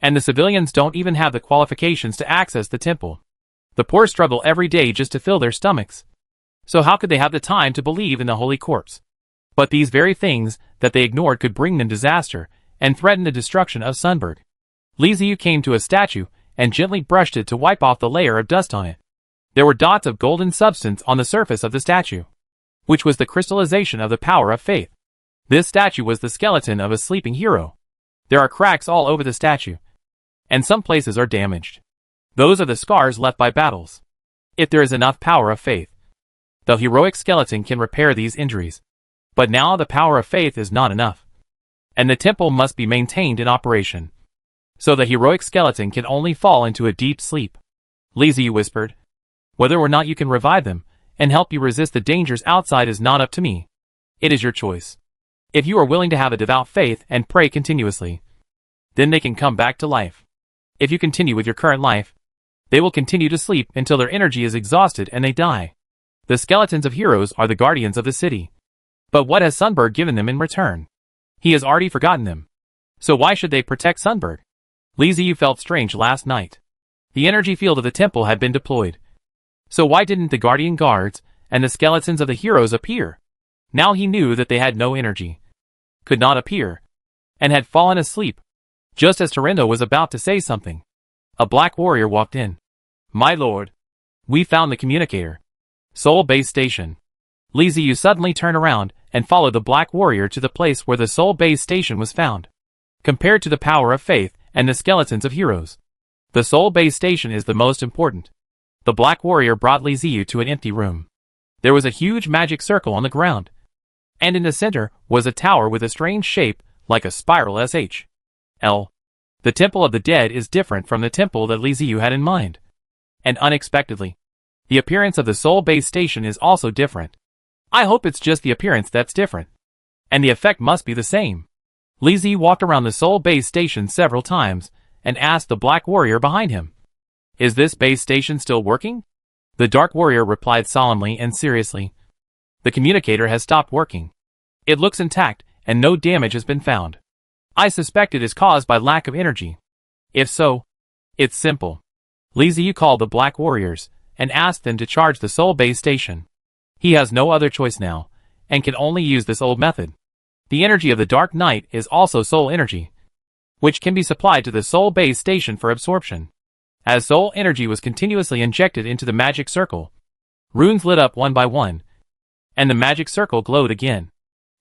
and the civilians don't even have the qualifications to access the temple. The poor struggle every day just to fill their stomachs. So how could they have the time to believe in the Holy Corpse? But these very things that they ignored could bring them disaster and threaten the destruction of Sunburg. Li Ziyu came to a statue and gently brushed it to wipe off the layer of dust on it. There were dots of golden substance on the surface of the statue, which was the crystallization of the power of faith. This statue was the skeleton of a sleeping hero. There are cracks all over the statue, and some places are damaged. Those are the scars left by battles. If there is enough power of faith, the heroic skeleton can repair these injuries. But now the power of faith is not enough, and the temple must be maintained in operation. So the heroic skeleton can only fall into a deep sleep. Li Ziyu whispered, "Whether or not you can revive them and help you resist the dangers outside is not up to me. It is your choice. If you are willing to have a devout faith and pray continuously, then they can come back to life. If you continue with your current life, they will continue to sleep until their energy is exhausted and they die. The skeletons of heroes are the guardians of the city. But what has Sunburg given them in return? He has already forgotten them. So why should they protect Sunburg?" Li Ziyu felt strange last night. The energy field of the temple had been deployed. So why didn't the guardian guards and the skeletons of the heroes appear? Now he knew that they had no energy, could not appear, and had fallen asleep. Just as Torrento was about to say something, a black warrior walked in. "My lord, we found the communicator. Seoul Base Station. Li Ziyu suddenly turned around and followed the Black Warrior to the place where the Soul Base Station was found. Compared to the power of faith and the skeletons of heroes, the Soul Base Station is the most important. The Black Warrior brought Li Ziyu to an empty room. There was a huge magic circle on the ground, and in the center was a tower with a strange shape like a spiral SHL. The Temple of the Dead is different from the temple that Li Ziyu had in mind. And unexpectedly, the appearance of the Soul Base Station is also different. I hope it's just the appearance that's different. And the effect must be the same. Li Ziyu walked around the Soul Base Station several times and asked the Black Warrior behind him, "Is this base station still working?" The Dark Warrior replied solemnly and seriously, "The communicator has stopped working. It looks intact and no damage has been found. I suspect it is caused by lack of energy. If so, it's simple." Li Ziyu called the Black Warriors and asked them to charge the Soul Base Station. He has no other choice now, and can only use this old method. The energy of the Dark Knight is also soul energy, which can be supplied to the Soul Base Station for absorption. As soul energy was continuously injected into the magic circle, runes lit up one by one, and the magic circle glowed again,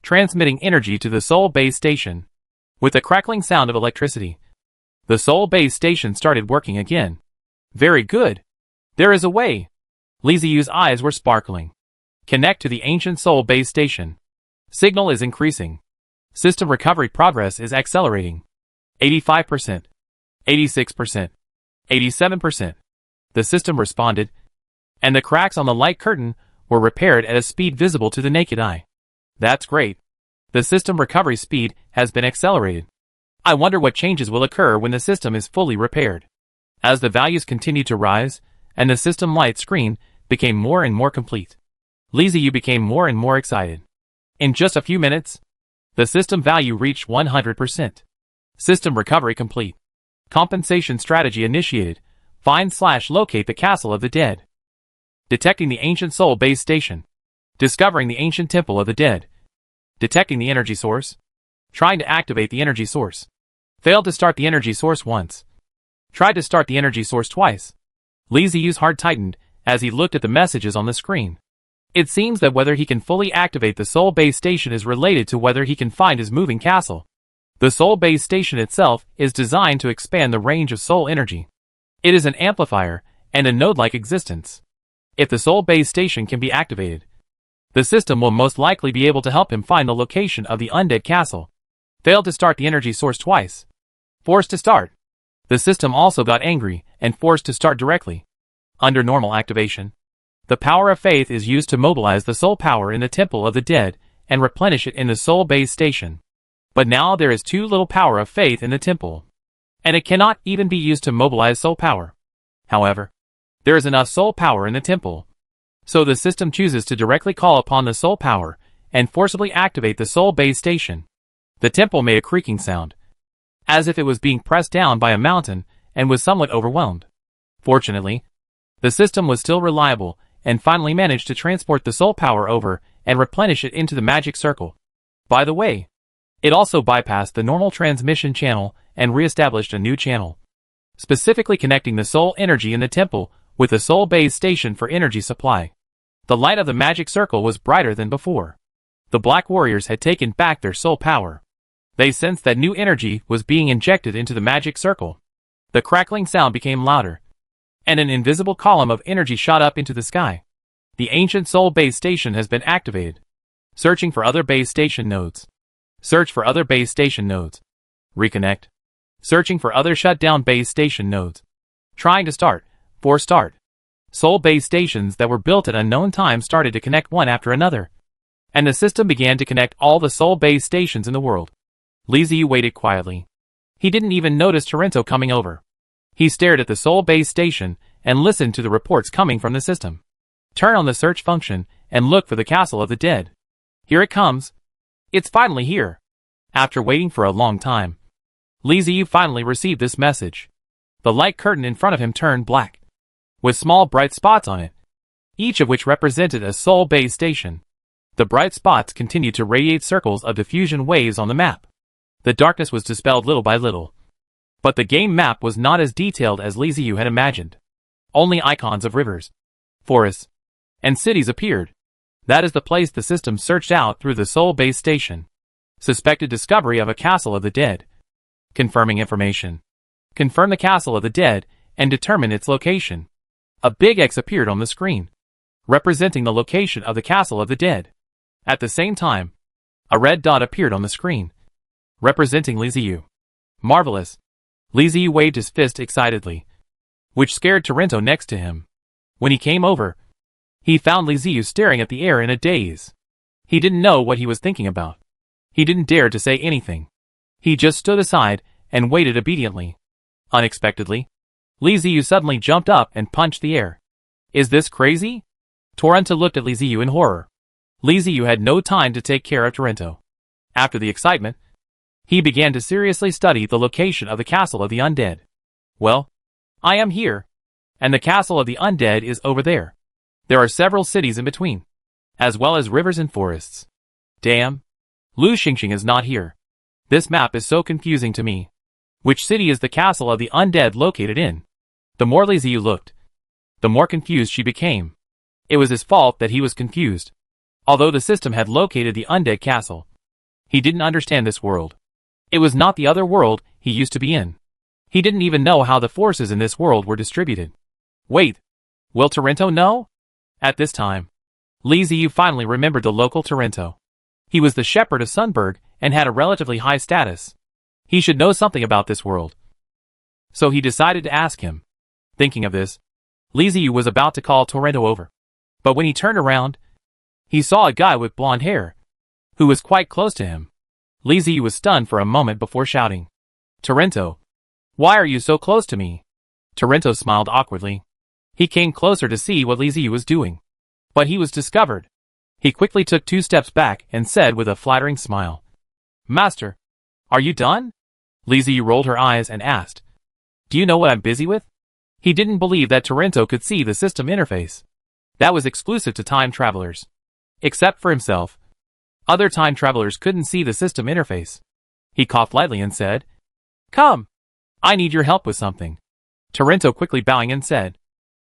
transmitting energy to the Soul Base Station. With the crackling sound of electricity, the Soul Base Station started working again. Very good. There is a way. Li Ziyu's eyes were sparkling. Connect to the ancient Soul Base Station. Signal is increasing. System recovery progress is accelerating. 85%. 86%. 87%. The system responded, and the cracks on the light curtain were repaired at a speed visible to the naked eye. That's great. The system recovery speed has been accelerated. I wonder what changes will occur when the system is fully repaired. As the values continued to rise, and the system light screen became more and more complete, Li Ziyu became more and more excited. In just a few minutes, the system value reached 100%. System recovery complete. Compensation strategy initiated. Find/locate the Castle of the Dead. Detecting the ancient Soul Base Station. Discovering the ancient Temple of the Dead. Detecting the energy source. Trying to activate the energy source. Failed to start the energy source once. Tried to start the energy source twice. Li Ziyu's heart tightened as he looked at the messages on the screen. It seems that whether he can fully activate the Soul Base Station is related to whether he can find his moving castle. The Soul Base Station itself is designed to expand the range of soul energy. It is an amplifier and a node-like existence. If the Soul Base Station can be activated, the system will most likely be able to help him find the location of the Undead Castle. Failed to start the energy source twice. Forced to start. The system also got angry and forced to start directly. Under normal activation, the power of faith is used to mobilize the soul power in the Temple of the Dead and replenish it in the Soul Base Station. But now there is too little power of faith in the temple, and it cannot even be used to mobilize soul power. However, there is enough soul power in the temple, so the system chooses to directly call upon the soul power and forcibly activate the Soul Base Station. The temple made a creaking sound, as if it was being pressed down by a mountain and was somewhat overwhelmed. Fortunately, the system was still reliable and finally managed to transport the soul power over and replenish it into the magic circle. By the way, it also bypassed the normal transmission channel and re-established a new channel, specifically connecting the soul energy in the temple with the Soul Base Station for energy supply. The light of the magic circle was brighter than before. The Black Warriors had taken back their soul power. They sensed that new energy was being injected into the magic circle. The crackling sound became louder, and an invisible column of energy shot up into the sky. The ancient Soul Base Station has been activated. Searching for other base station nodes. Search for other base station nodes. Reconnect. Searching for other shutdown base station nodes. Trying to start. For start. Soul Base Stations that were built at unknown times started to connect one after another, and the system began to connect all the Soul Base Stations in the world. Li Ziyu waited quietly. He didn't even notice Torrento coming over. He stared at the Soul Base Station and listened to the reports coming from the system. Turn on the search function and look for the Castle of the Dead. Here it comes. It's finally here. After waiting for a long time, Li Ziyu finally received this message. The light curtain in front of him turned black, with small bright spots on it, each of which represented a Soul Base Station. The bright spots continued to radiate circles of diffusion waves on the map. The darkness was dispelled little by little, but the game map was not as detailed as Li Ziyu had imagined. Only icons of rivers, forests, and cities appeared. That is the place the system searched out through the Sol base station. Suspected discovery of a castle of the dead. Confirming information. Confirm the castle of the dead and determine its location. A big X appeared on the screen, representing the location of the castle of the dead. At the same time, a red dot appeared on the screen, representing Liziu. Marvelous. Liziu waved his fist excitedly, which scared Torrento next to him. When he came over, he found Liziu staring at the air in a daze. He didn't know what he was thinking about. He didn't dare to say anything. He just stood aside and waited obediently. Unexpectedly, Liziu suddenly jumped up and punched the air. Is this crazy? Torrento looked at Liziu in horror. Liziu had no time to take care of Torrento. After the excitement, he began to seriously study the location of the castle of the undead. Well, I am here, and the castle of the undead is over there. There are several cities in between, as well as rivers and forests. Damn. Lu Xingxing is not here. This map is so confusing to me. Which city is the castle of the undead located in? The more Liziu looked, the more confused she became. It was his fault that he was confused. Although the system had located the undead castle, he didn't understand this world. It was not the other world he used to be in. He didn't even know how the forces in this world were distributed. Wait, will Torrento know? At this time, Liziu finally remembered the local Torrento. He was the shepherd of Sunberg and had a relatively high status. He should know something about this world. So he decided to ask him. Thinking of this, Liziu was about to call Torrento over. But when he turned around, he saw a guy with blonde hair, who was quite close to him. Liziu was stunned for a moment before shouting, Torrento, why are you so close to me? Torrento smiled awkwardly. He came closer to see what Liziu was doing. But he was discovered. He quickly took 2 steps back and said with a flattering smile, Master, are you done? Liziu rolled her eyes and asked, Do you know what I'm busy with? He didn't believe that Torrento could see the system interface. That was exclusive to time travelers. Except for himself, other time travelers couldn't see the system interface. He coughed lightly and said, Come, I need your help with something. Torrento quickly bowing and said,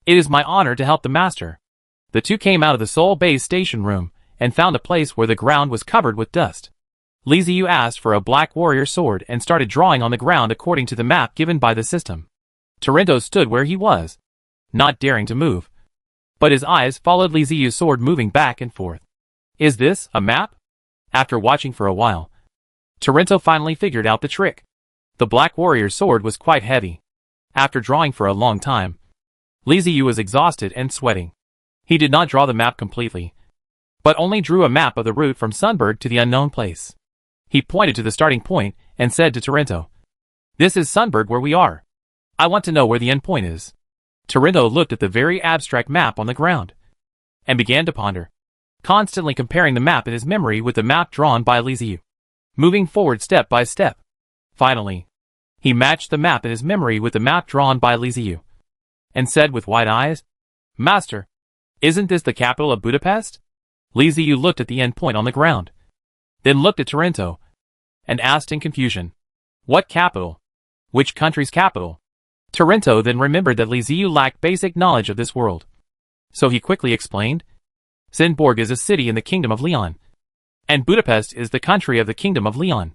It is my honor to help the master. The two came out of the Sol base station room and found a place where the ground was covered with dust. Liziu asked for a black warrior sword and started drawing on the ground according to the map given by the system. Torrento stood where he was, not daring to move. But his eyes followed Liziu's sword moving back and forth. Is this a map? After watching for a while, Torrento finally figured out the trick. The black warrior's sword was quite heavy. After drawing for a long time, Liziu was exhausted and sweating. He did not draw the map completely, but only drew a map of the route from Sunberg to the unknown place. He pointed to the starting point and said to Torrento, This is Sunberg where we are. I want to know where the end point is. Torrento looked at the very abstract map on the ground and began to ponder, constantly comparing the map in his memory with the map drawn by Liziu, moving forward step by step. Finally, he matched the map in his memory with the map drawn by Liziu and said with wide eyes, Master, isn't this the capital of Budapest? Liziu looked at the end point on the ground, then looked at Torrento and asked in confusion, What capital? Which country's capital? Torrento then remembered that Liziu lacked basic knowledge of this world. So he quickly explained, Sinborg is a city in the Kingdom of Leon, and Budapest is the country of the Kingdom of Leon.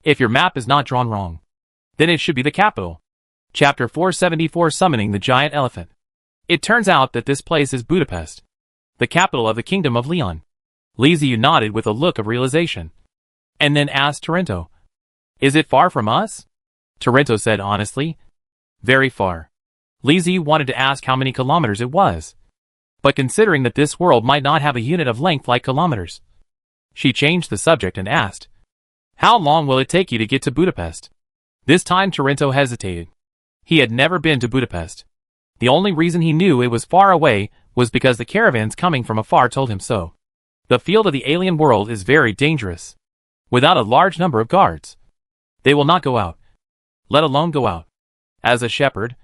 If your map is not drawn wrong, then it should be the capital. Chapter 474 Summoning the Giant Elephant. It turns out that this place is Budapest, the capital of the Kingdom of Leon. Liziu nodded with a look of realization, and then asked Torrento, Is it far from us? Torrento said honestly, Very far. Liziu wanted to ask how many kilometers it was, but considering that this world might not have a unit of length like kilometers, she changed the subject and asked, How long will it take you to get to Budapest? This time Torrento hesitated. He had never been to Budapest. The only reason he knew it was far away was because the caravans coming from afar told him so. The field of the alien world is very dangerous. Without a large number of guards, they will not go out, let alone go out. As a shepherd,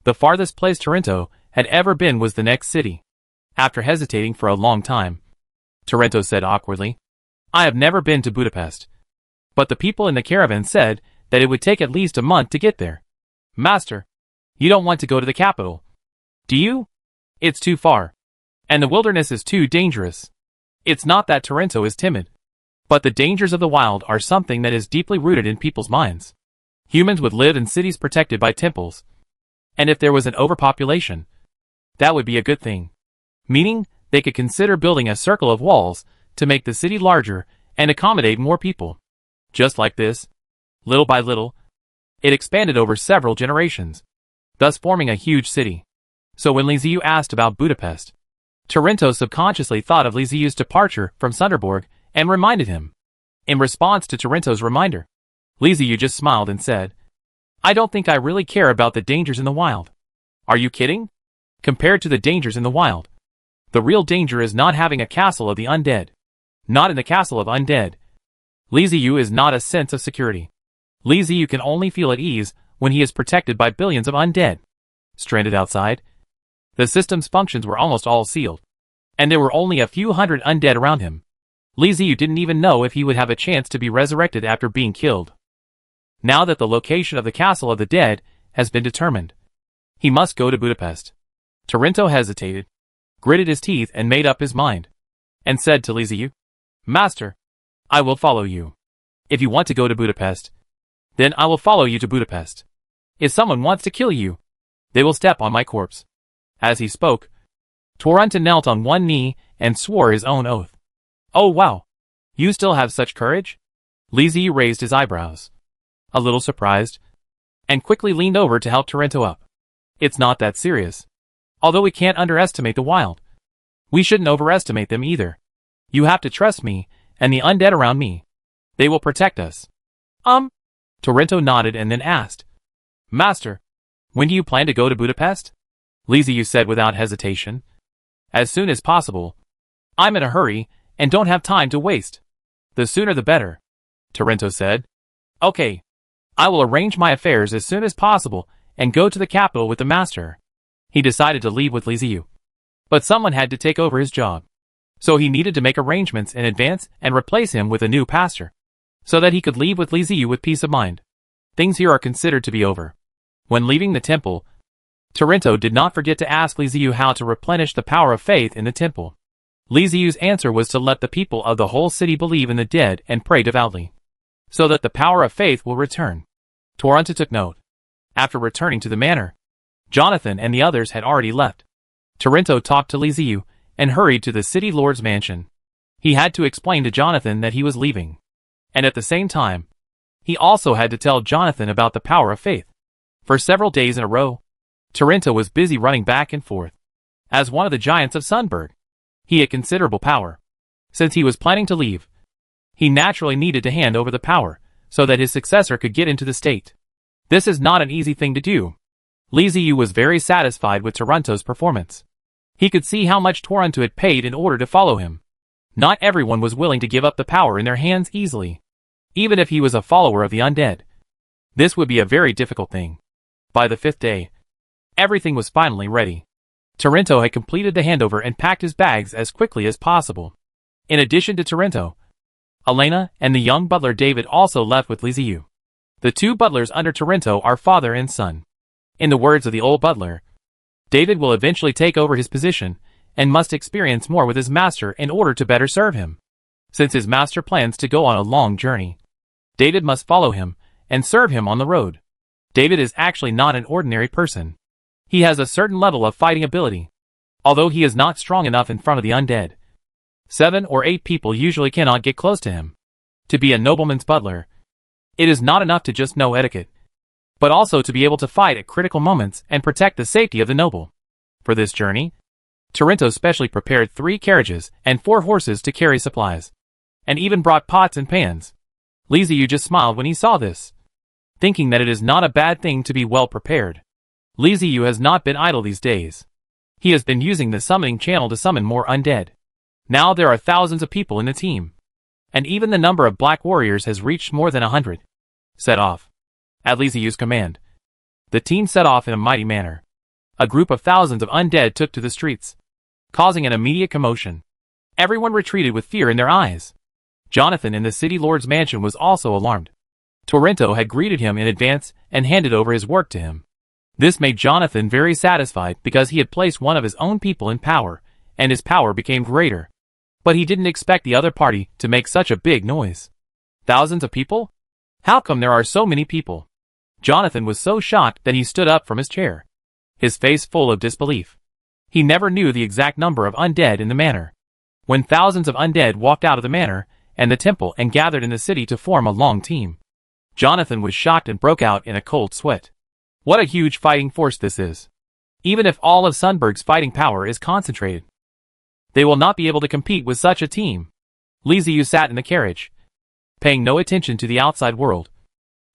the farthest place Torrento had ever been was the next city. After hesitating for a long time, Torrento said awkwardly, I have never been to Budapest, but the people in the caravan said that it would take at least a month to get there. Master, you don't want to go to the capital, do you? It's too far, and the wilderness is too dangerous. It's not that Torrento is timid, but the dangers of the wild are something that is deeply rooted in people's minds. Humans would live in cities protected by temples, and if there was an overpopulation, that would be a good thing. Meaning, they could consider building a circle of walls to make the city larger and accommodate more people. Just like this, little by little, it expanded over several generations, thus forming a huge city. So when Liziu asked about Budapest, Torrento subconsciously thought of Liziu's departure from Sunderborg and reminded him. In response to Torrento's reminder, Liziu just smiled and said, "I don't think I really care about the dangers in the wild." Are you kidding? Compared to the dangers in the wild, the real danger is not having a castle of the undead. Not in the castle of undead. Liziu is not a sense of security. Liziu can only feel at ease when he is protected by billions of undead. Stranded outside, the system's functions were almost all sealed, and there were only a few hundred undead around him. Liziu didn't even know if he would have a chance to be resurrected after being killed. Now that the location of the castle of the dead has been determined, he must go to Budapest. Torrento hesitated, gritted his teeth and made up his mind, and said to Liziu, "Master, I will follow you. If you want to go to Budapest, then I will follow you to Budapest. If someone wants to kill you, they will step on my corpse." As he spoke, Torrento knelt on one knee and swore his own oath. "Oh wow, you still have such courage?" Liziu raised his eyebrows, a little surprised, and quickly leaned over to help Torrento up. "It's not that serious. Although we can't underestimate the wild, we shouldn't overestimate them either. You have to trust me and the undead around me. They will protect us." Torrento nodded and then asked, "Master, when do you plan to go to Budapest?" Liziu said without hesitation, "As soon as possible. I'm in a hurry and don't have time to waste." "The sooner the better," Torrento said. "Okay. I will arrange my affairs as soon as possible and go to the capital with the master." He decided to leave with Liziu, but someone had to take over his job. So he needed to make arrangements in advance and replace him with a new pastor, so that he could leave with Liziu with peace of mind. Things here are considered to be over. When leaving the temple, Torrento did not forget to ask Liziu how to replenish the power of faith in the temple. Liziu's answer was to let the people of the whole city believe in the dead and pray devoutly, so that the power of faith will return. Torrento took note. After returning to the manor, Jonathan and the others had already left. Torrento talked to Liziu and hurried to the city lord's mansion. He had to explain to Jonathan that he was leaving, and at the same time, he also had to tell Jonathan about the power of faith. For several days in a row, Torrento was busy running back and forth. As one of the giants of Sunburg, he had considerable power. Since he was planning to leave, he naturally needed to hand over the power so that his successor could get into the state. This is not an easy thing to do. Liziu was very satisfied with Torrento's performance. He could see how much Torrento had paid in order to follow him. Not everyone was willing to give up the power in their hands easily, even if he was a follower of the undead. This would be a very difficult thing. By the 5th day, everything was finally ready. Torrento had completed the handover and packed his bags as quickly as possible. In addition to Torrento, Elena and the young butler David also left with Liziu. The two butlers under Torrento are father and son. In the words of the old butler, David will eventually take over his position and must experience more with his master in order to better serve him. Since his master plans to go on a long journey, David must follow him and serve him on the road. David is actually not an ordinary person. He has a certain level of fighting ability, although he is not strong enough in front of the undead. 7 or 8 people usually cannot get close to him. To be a nobleman's butler, it is not enough to just know etiquette, but also to be able to fight at critical moments and protect the safety of the noble. For this journey, Torrento specially prepared 3 carriages and 4 horses to carry supplies, and even brought pots and pans. Liziu just smiled when he saw this, thinking that it is not a bad thing to be well prepared. Liziu has not been idle these days. He has been using the summoning channel to summon more undead. Now there are thousands of people in the team, and even the number of black warriors has reached more than 100. Set off. At Liziu's command, the team set off in a mighty manner. A group of thousands of undead took to the streets, causing an immediate commotion. Everyone retreated with fear in their eyes. Jonathan in the city lord's mansion was also alarmed. Torrento had greeted him in advance and handed over his work to him. This made Jonathan very satisfied because he had placed one of his own people in power, and his power became greater. But he didn't expect the other party to make such a big noise. Thousands of people? How come there are so many people? Jonathan was so shocked that he stood up from his chair, his face full of disbelief. He never knew the exact number of undead in the manor. When thousands of undead walked out of the manor and the temple and gathered in the city to form a long team, Jonathan was shocked and broke out in a cold sweat. What a huge fighting force this is. Even if all of Sundberg's fighting power is concentrated, they will not be able to compete with such a team. Li Ziyu sat in the carriage, paying no attention to the outside world,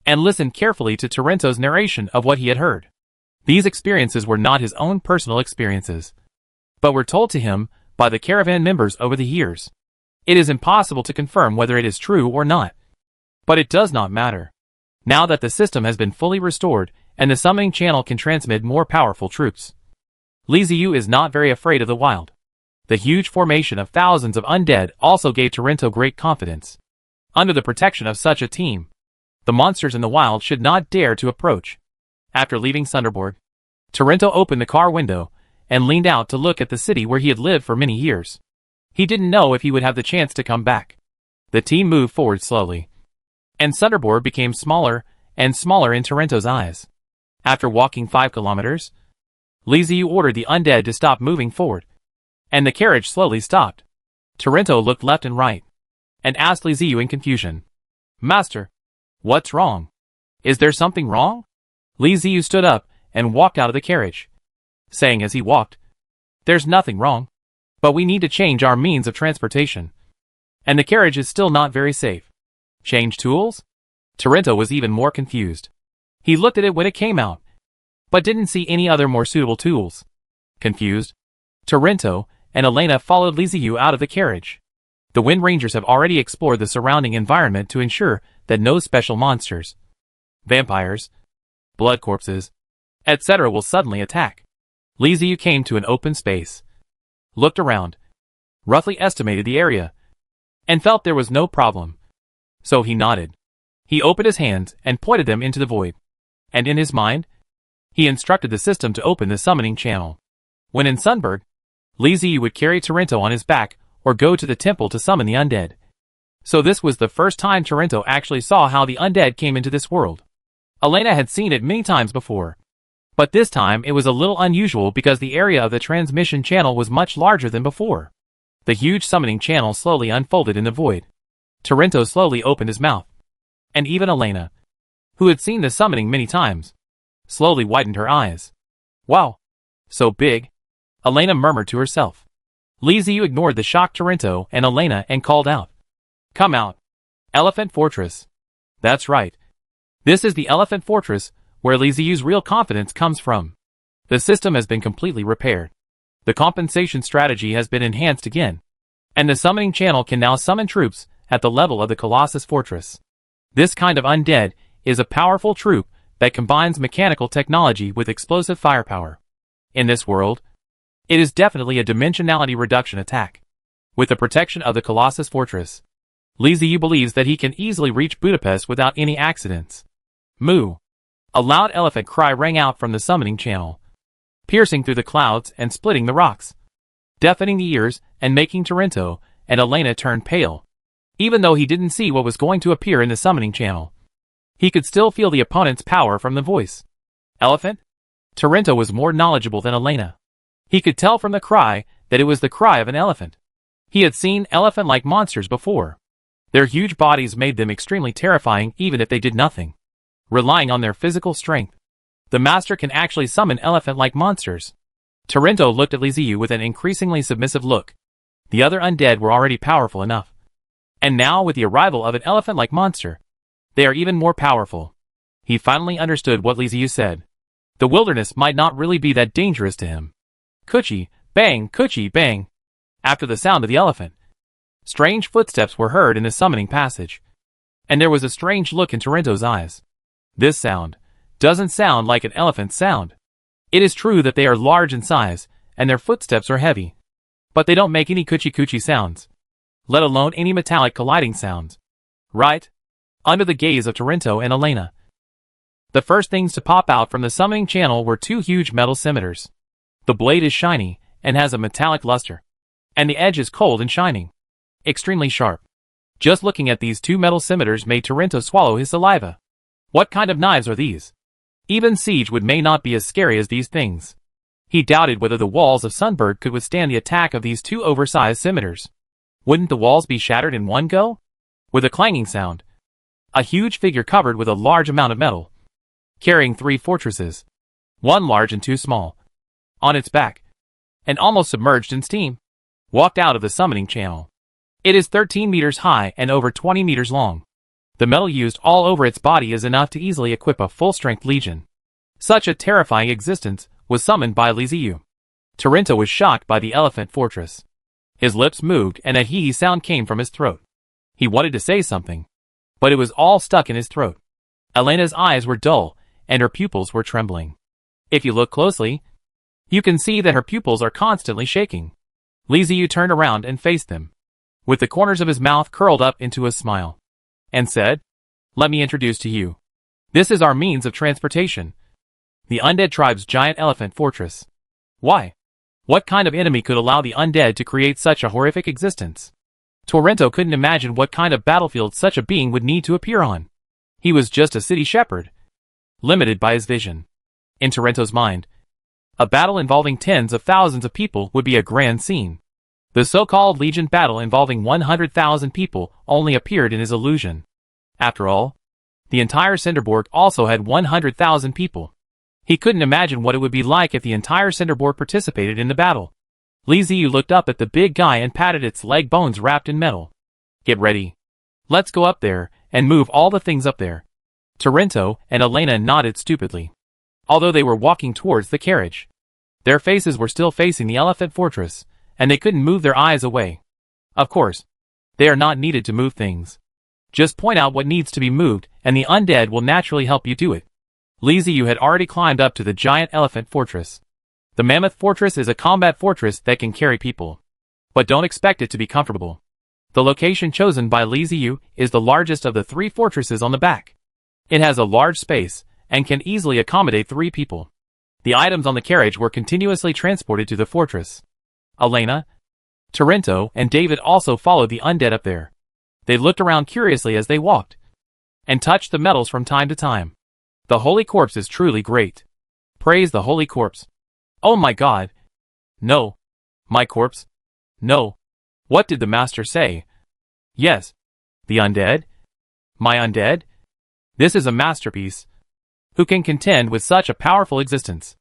and listened carefully to Tarento's narration of what he had heard. These experiences were not his own personal experiences, but were told to him by the Caravan members over the years. It is impossible to confirm whether it is true or not. But it does not matter. Now that the system has been fully restored and the summoning channel can transmit more powerful troops, Li Ziyu is not very afraid of the wild. The huge formation of thousands of undead also gave Tarento great confidence. Under the protection of such a team, the monsters in the wild should not dare to approach. After leaving Sunderborg, Tarento opened the car window and leaned out to look at the city where he had lived for many years. He didn't know if he would have the chance to come back. The team moved forward slowly, and Sunderborg became smaller and smaller in Tarento's eyes. After walking 5 kilometers, Li Ziyu ordered the undead to stop moving forward, and the carriage slowly stopped. Tarento looked left and right, and asked Li Ziyu in confusion, "Master, what's wrong? Is there something wrong?" Li Ziyu stood up and walked out of the carriage, saying as he walked, "There's nothing wrong, but we need to change our means of transportation, and the carriage is still not very safe." Change tools? Tarento was even more confused. He looked at it when it came out, but didn't see any other more suitable tools. Confused, Tarento and Elena followed Li Ziyu out of the carriage. The Wind Rangers have already explored the surrounding environment to ensure that no special monsters, vampires, blood corpses, etc. will suddenly attack. Li Ziyu came to an open space, looked around, roughly estimated the area, and felt there was no problem. So he nodded. He opened his hands and pointed them into the void, and in his mind, he instructed the system to open the summoning channel. When in Sundberg, Li Ziyu would carry Tarento on his back or go to the temple to summon the undead. So this was the first time Tarento actually saw how the undead came into this world. Elena had seen it many times before, but this time it was a little unusual because the area of the transmission channel was much larger than before. The huge summoning channel slowly unfolded in the void. Tarento slowly opened his mouth, and even Elena, who had seen the summoning many times, slowly widened her eyes. "Wow, so big," Elena murmured to herself. Li Ziyu ignored the shocked Tarento and Elena and called out, "Come out. Elephant Fortress." That's right. This is the Elephant Fortress where Li Ziyu's real confidence comes from. The system has been completely repaired. The compensation strategy has been enhanced again, and the summoning channel can now summon troops at the level of the Colossus Fortress. This kind of undead is a powerful troop that combines mechanical technology with explosive firepower. In this world, it is definitely a dimensionality reduction attack. With the protection of the Colossus Fortress, Li Ziyu believes that he can easily reach Budapest without any accidents. Moo! A loud elephant cry rang out from the summoning channel, piercing through the clouds and splitting the rocks, deafening the ears and making Tarento and Elena turn pale. Even though he didn't see what was going to appear in the summoning channel, he could still feel the opponent's power from the voice. Elephant? Tarento was more knowledgeable than Elena. He could tell from the cry that it was the cry of an elephant. He had seen elephant-like monsters before. Their huge bodies made them extremely terrifying even if they did nothing. Relying on their physical strength, the master can actually summon elephant-like monsters. Tarento looked at Li Ziyu with an increasingly submissive look. The other undead were already powerful enough, and now with the arrival of an elephant-like monster, they are even more powerful. He finally understood what Li Ziyu said. The wilderness might not really be that dangerous to him. Kuchi, bang, kuchi, bang. After the sound of the elephant, strange footsteps were heard in the summoning passage, and there was a strange look in Tarento's eyes. This sound doesn't sound like an elephant's sound. It is true that they are large in size, and their footsteps are heavy, but they don't make any kuchi-kuchi sounds, let alone any metallic colliding sounds. Right? Under the gaze of Tarento and Elena, the first things to pop out from the summoning channel were 2 huge metal scimitars. The blade is shiny and has a metallic luster, and the edge is cold and shining. Extremely sharp. Just looking at these two metal scimitars made Torrento swallow his saliva. What kind of knives are these? Even siege wood may not be as scary as these things. He doubted whether the walls of Sunbird could withstand the attack of these two oversized scimitars. Wouldn't the walls be shattered in one go? With a clanging sound, a huge figure covered with a large amount of metal, carrying 3 fortresses, 1 large and 2 small, on its back, and almost submerged in steam, walked out of the summoning channel. It is 13 meters high and over 20 meters long. The metal used all over its body is enough to easily equip a full-strength legion. Such a terrifying existence was summoned by Liziu. Torrento was shocked by the elephant fortress. His lips moved and a hee sound came from his throat. He wanted to say something, but it was all stuck in his throat. Elena's eyes were dull, and her pupils were trembling. If you look closely, you can see that her pupils are constantly shaking. Liziu turned around and faced them, with the corners of his mouth curled up into a smile, and said, "Let me introduce to you. This is our means of transportation. The Undead tribe's giant elephant fortress." Why? What kind of enemy could allow the Undead to create such a horrific existence? Torrento couldn't imagine what kind of battlefield such a being would need to appear on. He was just a city shepherd, limited by his vision. In Torrento's mind, a battle involving tens of thousands of people would be a grand scene. The so-called Legion battle involving 100,000 people only appeared in his illusion. After all, the entire Cinderborg also had 100,000 people. He couldn't imagine what it would be like if the entire Cinderborg participated in the battle. Liziu looked up at the big guy and patted its leg bones wrapped in metal. "Get ready. Let's go up there and move all the things up there." Torrento and Elena nodded stupidly, although they were walking towards the carriage. Their faces were still facing the elephant fortress, and they couldn't move their eyes away. Of course, they are not needed to move things. Just point out what needs to be moved, and the Undead will naturally help you do it. Liziu had already climbed up to the giant elephant fortress. The mammoth fortress is a combat fortress that can carry people, but don't expect it to be comfortable. The location chosen by Liziu is the largest of the 3 fortresses on the back. It has a large space and can easily accommodate 3 people. The items on the carriage were continuously transported to the fortress. Elena, Torrento, and David also followed the Undead up there. They looked around curiously as they walked, and touched the metals from time to time. "The Holy Corpse is truly great. Praise the Holy Corpse." "Oh my God. No. My corpse? No. What did the Master say?" "Yes. The Undead? My Undead? This is a masterpiece. Who can contend with such a powerful existence?"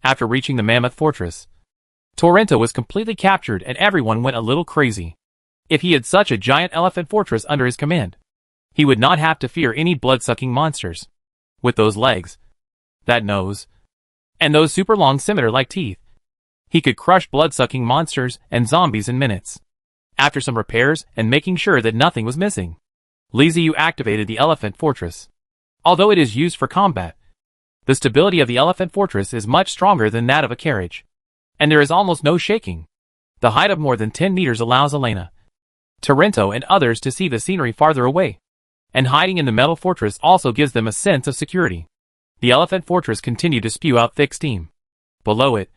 After reaching the mammoth fortress, Torrento was completely captured and everyone went a little crazy. If he had such a giant elephant fortress under his command, he would not have to fear any blood-sucking monsters. With those legs, that nose, and those super long scimitar-like teeth, he could crush blood-sucking monsters and zombies in minutes. After some repairs and making sure that nothing was missing, Liziu activated the elephant fortress. Although it is used for combat, the stability of the elephant fortress is much stronger than that of a carriage, and there is almost no shaking. The height of more than 10 meters allows Elena, Torrento, and others to see the scenery farther away, and hiding in the metal fortress also gives them a sense of security. The elephant fortress continued to spew out thick steam. Below it,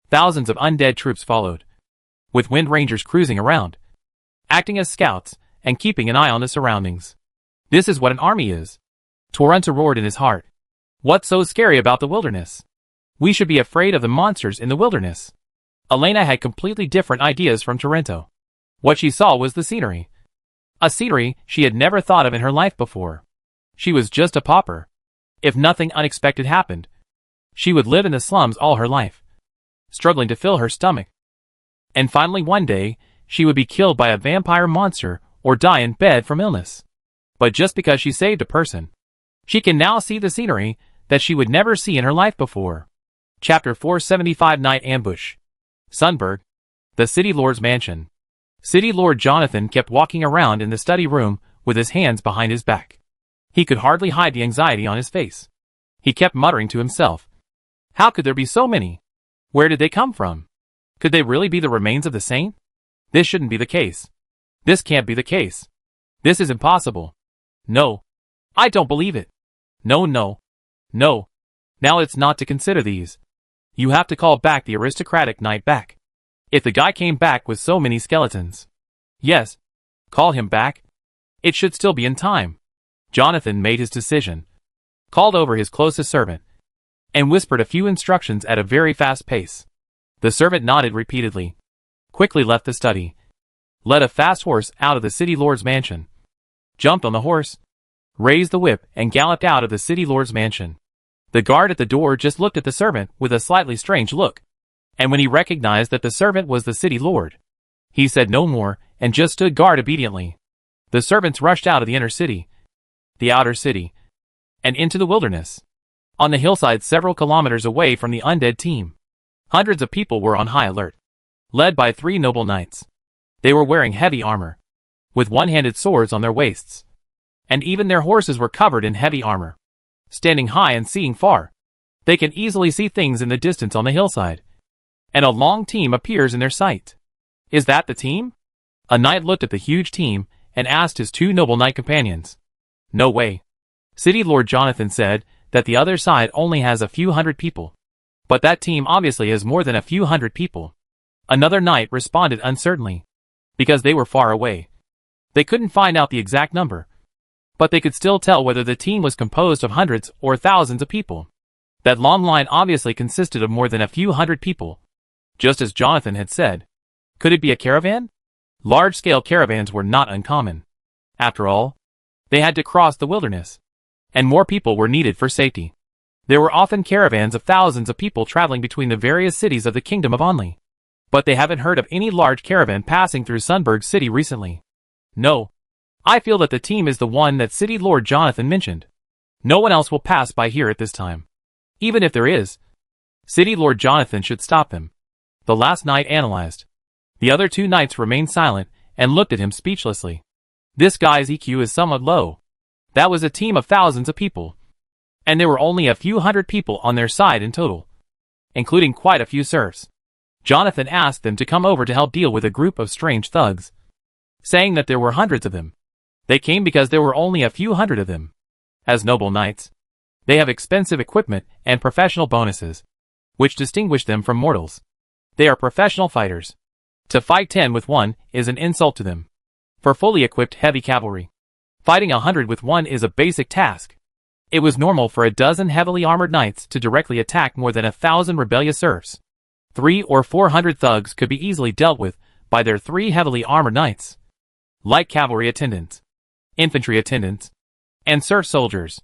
thousands of Undead troops followed, with Wind Rangers cruising around, acting as scouts and keeping an eye on the surroundings. This is what an army is. Torrento roared in his heart. What's so scary about the wilderness? We should be afraid of the monsters in the wilderness. Elena had completely different ideas from Torrento. What she saw was the scenery. A scenery she had never thought of in her life before. She was just a pauper. If nothing unexpected happened, she would live in the slums all her life, struggling to fill her stomach. And finally one day, she would be killed by a vampire monster or die in bed from illness. But just because she saved a person, she can now see the scenery that she would never see in her life before. Chapter 475 Night Ambush. Sunburg, the City Lord's mansion. City Lord Jonathan kept walking around in the study room with his hands behind his back. He could hardly hide the anxiety on his face. He kept muttering to himself. How could there be so many? Where did they come from? Could they really be the remains of the saint? This shouldn't be the case. This can't be the case. This is impossible. No. I don't believe it. No, no. No. Now it's not to consider these. You have to call back the aristocratic knight back. If the guy came back with so many skeletons. Yes, Call him back? It should still be in time. Jonathan made his decision, called over his closest servant, and whispered a few instructions at a very fast pace. The servant nodded repeatedly, quickly left the study, led a fast horse out of the city lord's mansion, jumped on the horse, raised the whip, and galloped out of the city lord's mansion. The guard at the door just looked at the servant with a slightly strange look, and when he recognized that the servant was the city lord, he said no more and just stood guard obediently. The servants rushed out of the inner city, the outer city, and into the wilderness. On the hillside several kilometers away from the Undead team, hundreds of people were on high alert, led by 3 noble knights. They were wearing heavy armor, with one-handed swords on their waists, and even their horses were covered in heavy armor. Standing high and seeing far, they can easily see things in the distance on the hillside, and a long team appears in their sight. Is that the team? A knight looked at the huge team and asked his 2 noble knight companions. No way. City Lord Jonathan said that the other side only has a few hundred people, but that team obviously has more than a few hundred people. Another knight responded uncertainly, because they were far away. They couldn't find out the exact number, but they could still tell whether the team was composed of hundreds or thousands of people. That long line obviously consisted of more than a few hundred people, just as Jonathan had said. Could it be a caravan? Large-scale caravans were not uncommon. After all, they had to cross the wilderness, and more people were needed for safety. There were often caravans of thousands of people traveling between the various cities of the Kingdom of Only, but they haven't heard of any large caravan passing through Sunburg City recently. No. I feel that the team is the one that City Lord Jonathan mentioned. No one else will pass by here at this time. Even if there is, City Lord Jonathan should stop them. The last knight analyzed. The other 2 knights remained silent and looked at him speechlessly. This guy's EQ is somewhat low. That was a team of thousands of people, and there were only a few hundred people on their side in total, including quite a few serfs. Jonathan asked them to come over to help deal with a group of strange thugs, saying that there were hundreds of them. They came because there were only a few hundred of them. As noble knights, they have expensive equipment and professional bonuses, which distinguish them from mortals. They are professional fighters. To fight 10 with 1 is an insult to them. For fully equipped heavy cavalry, fighting 100 with 1 is a basic task. It was normal for a dozen heavily armored knights to directly attack more than 1,000 rebellious serfs. 300 or 400 thugs could be easily dealt with by their 3 heavily armored knights. Light cavalry attendants, infantry attendants, and serf soldiers.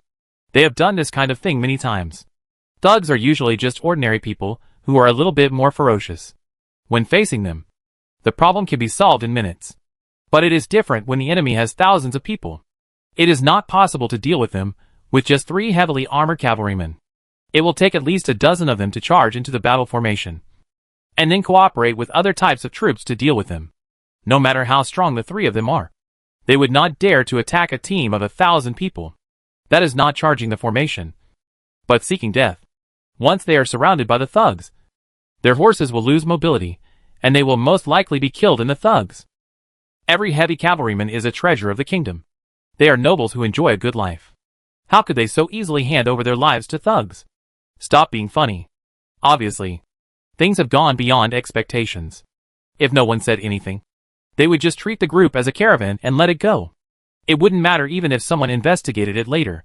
They have done this kind of thing many times. Thugs are usually just ordinary people who are a little bit more ferocious. When facing them, the problem can be solved in minutes. But it is different when the enemy has thousands of people. It is not possible to deal with them with just 3 heavily armored cavalrymen. It will take at least a dozen of them to charge into the battle formation, and then cooperate with other types of troops to deal with them. No matter how strong the 3 of them are, they would not dare to attack a team of 1,000 people. That is not charging the formation, but seeking death. Once they are surrounded by the thugs, their horses will lose mobility, and they will most likely be killed in the thugs. Every heavy cavalryman is a treasure of the kingdom. They are nobles who enjoy a good life. How could they so easily hand over their lives to thugs? Stop being funny. Obviously, things have gone beyond expectations. If no one said anything, they would just treat the group as a caravan and let it go. It wouldn't matter even if someone investigated it later.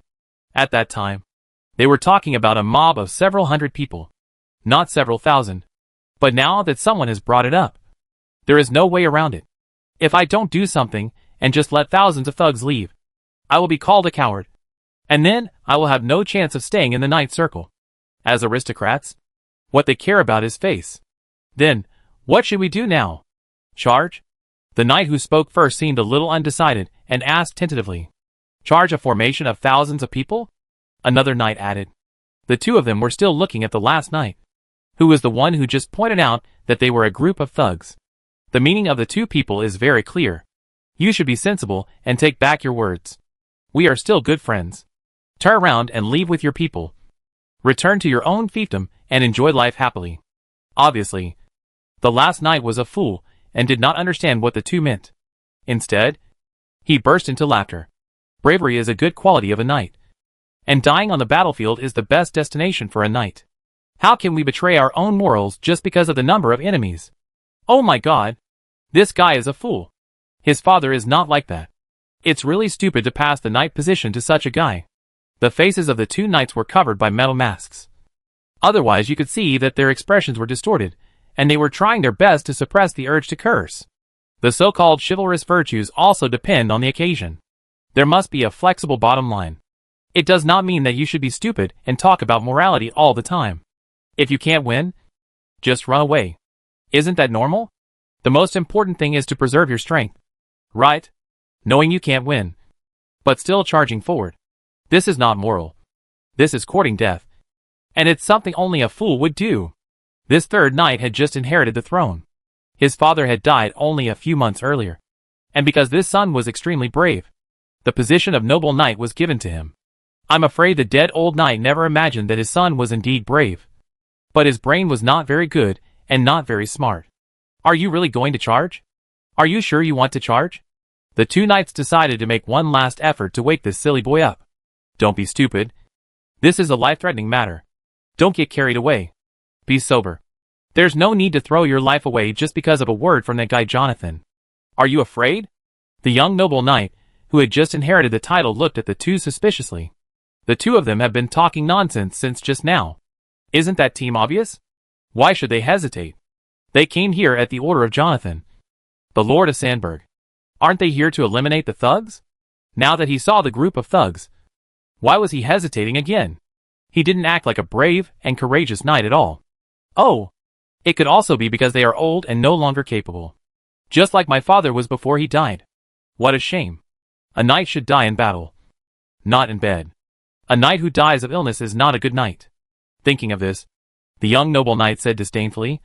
At that time, they were talking about a mob of several hundred people, not several thousand. But now that someone has brought it up, there is no way around it. If I don't do something and just let thousands of thugs leave, I will be called a coward. And then I will have no chance of staying in the Knight Circle. As aristocrats, what they care about is face. Then, what should we do now? Charge? The knight who spoke first seemed a little undecided and asked tentatively. Charge a formation of thousands of people? Another knight added. The 2 of them were still looking at the last knight, who was the one who just pointed out that they were a group of thugs. The meaning of the 2 people is very clear. You should be sensible and take back your words. We are still good friends. Turn around and leave with your people. Return to your own fiefdom and enjoy life happily. Obviously, the last knight was a fool and did not understand what the 2 meant. Instead, he burst into laughter. Bravery is a good quality of a knight, and dying on the battlefield is the best destination for a knight. How can we betray our own morals just because of the number of enemies? Oh my God! This guy is a fool. His father is not like that. It's really stupid to pass the knight position to such a guy. The faces of the two knights were covered by metal masks. Otherwise you could see that their expressions were distorted, and they were trying their best to suppress the urge to curse. The so-called chivalrous virtues also depend on the occasion. There must be a flexible bottom line. It does not mean that you should be stupid and talk about morality all the time. If you can't win, just run away. Isn't that normal? The most important thing is to preserve your strength. Right? Knowing you can't win, but still charging forward. This is not moral. This is courting death. And it's something only a fool would do. This third knight had just inherited the throne. His father had died only a few months earlier. And because this son was extremely brave, the position of noble knight was given to him. I'm afraid the dead old knight never imagined that his son was indeed brave. But his brain was not very good, and not very smart. Are you really going to charge? Are you sure you want to charge? The two knights decided to make one last effort to wake this silly boy up. Don't be stupid. This is a life-threatening matter. Don't get carried away. Be sober. There's no need to throw your life away just because of a word from that guy Jonathan. Are you afraid? The young noble knight, who had just inherited the title, looked at the two suspiciously. The two of them have been talking nonsense since just now. Isn't that team obvious? Why should they hesitate? They came here at the order of Jonathan, the Lord of Sandburg. Aren't they here to eliminate the thugs? Now that he saw the group of thugs, why was he hesitating again? He didn't act like a brave and courageous knight at all. Oh, it could also be because they are old and no longer capable. Just like my father was before he died. What a shame. A knight should die in battle, not in bed. A knight who dies of illness is not a good knight. Thinking of this, the young noble knight said disdainfully,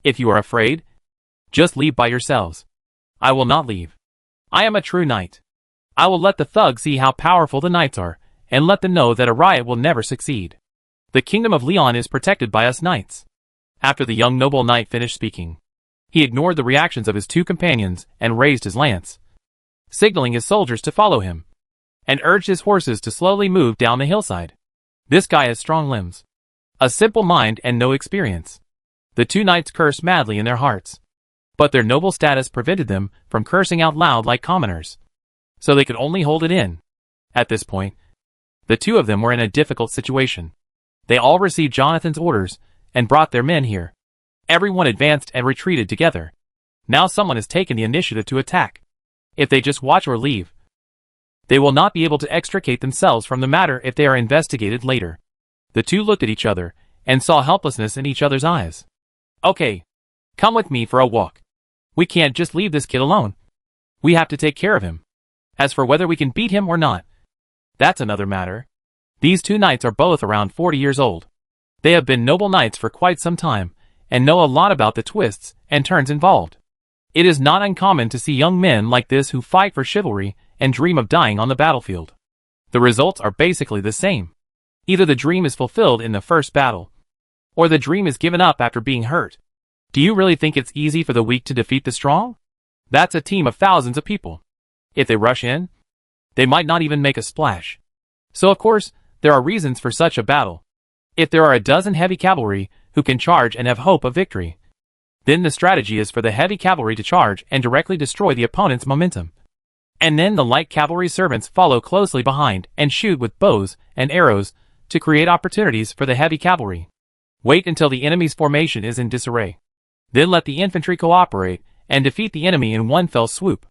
"If you are afraid, just leave by yourselves. I will not leave. I am a true knight. I will let the thugs see how powerful the knights are, and let them know that a riot will never succeed. The kingdom of Leon is protected by us knights." After the young noble knight finished speaking, he ignored the reactions of his two companions and raised his lance, signaling his soldiers to follow him, and urged his horses to slowly move down the hillside. This guy has strong limbs, a simple mind and no experience. The two knights cursed madly in their hearts, but their noble status prevented them from cursing out loud like commoners, so they could only hold it in. At this point, the two of them were in a difficult situation. They all received Jonathan's orders and brought their men here. Everyone advanced and retreated together. Now someone has taken the initiative to attack. If they just watch or leave, they will not be able to extricate themselves from the matter if they are investigated later. The two looked at each other and saw helplessness in each other's eyes. Okay, come with me for a walk. We can't just leave this kid alone. We have to take care of him. As for whether we can beat him or not, that's another matter. These two knights are both around 40 years old. They have been noble knights for quite some time, and know a lot about the twists and turns involved. It is not uncommon to see young men like this who fight for chivalry and dream of dying on the battlefield. The results are basically the same. Either the dream is fulfilled in the first battle, or the dream is given up after being hurt. Do you really think it's easy for the weak to defeat the strong? That's a team of thousands of people. If they rush in, they might not even make a splash. So of course, there are reasons for such a battle. If there are a dozen heavy cavalry who can charge and have hope of victory, then the strategy is for the heavy cavalry to charge and directly destroy the opponent's momentum. And then the light cavalry servants follow closely behind and shoot with bows and arrows to create opportunities for the heavy cavalry. Wait until the enemy's formation is in disarray. Then let the infantry cooperate and defeat the enemy in one fell swoop.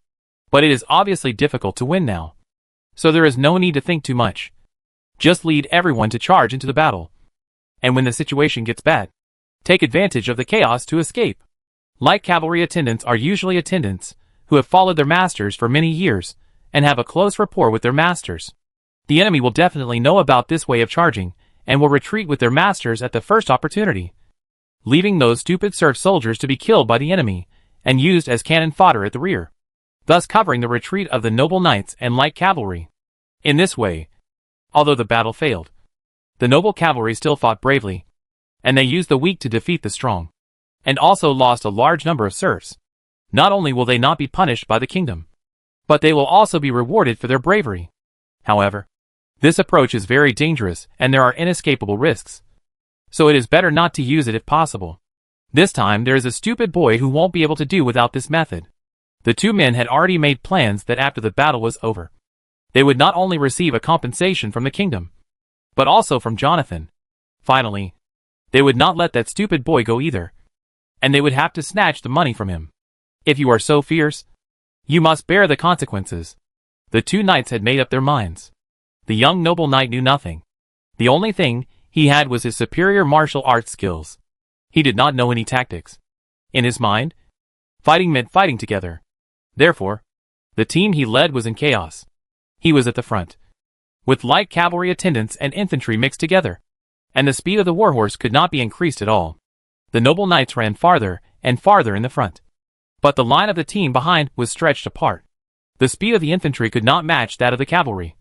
But it is obviously difficult to win now, so there is no need to think too much. Just lead everyone to charge into the battle. And when the situation gets bad, take advantage of the chaos to escape. Light cavalry attendants are usually attendants who have followed their masters for many years and have a close rapport with their masters. The enemy will definitely know about this way of charging and will retreat with their masters at the first opportunity, leaving those stupid serf soldiers to be killed by the enemy and used as cannon fodder at the rear, thus covering the retreat of the noble knights and light cavalry. In this way, although the battle failed, the noble cavalry still fought bravely, and they used the weak to defeat the strong, and also lost a large number of serfs. Not only will they not be punished by the kingdom, but they will also be rewarded for their bravery. However, this approach is very dangerous and there are inescapable risks, so it is better not to use it if possible. This time there is a stupid boy who won't be able to do without this method. The two men had already made plans that after the battle was over, they would not only receive a compensation from the kingdom, but also from Jonathan. Finally, they would not let that stupid boy go either, and they would have to snatch the money from him. If you are so fierce, you must bear the consequences. The two knights had made up their minds. The young noble knight knew nothing. The only thing he had was his superior martial arts skills. He did not know any tactics. In his mind, fighting meant fighting together. Therefore, the team he led was in chaos. He was at the front, with light cavalry attendants and infantry mixed together, and the speed of the warhorse could not be increased at all. The noble knights ran farther and farther in the front, but the line of the team behind was stretched apart. The speed of the infantry could not match that of the cavalry,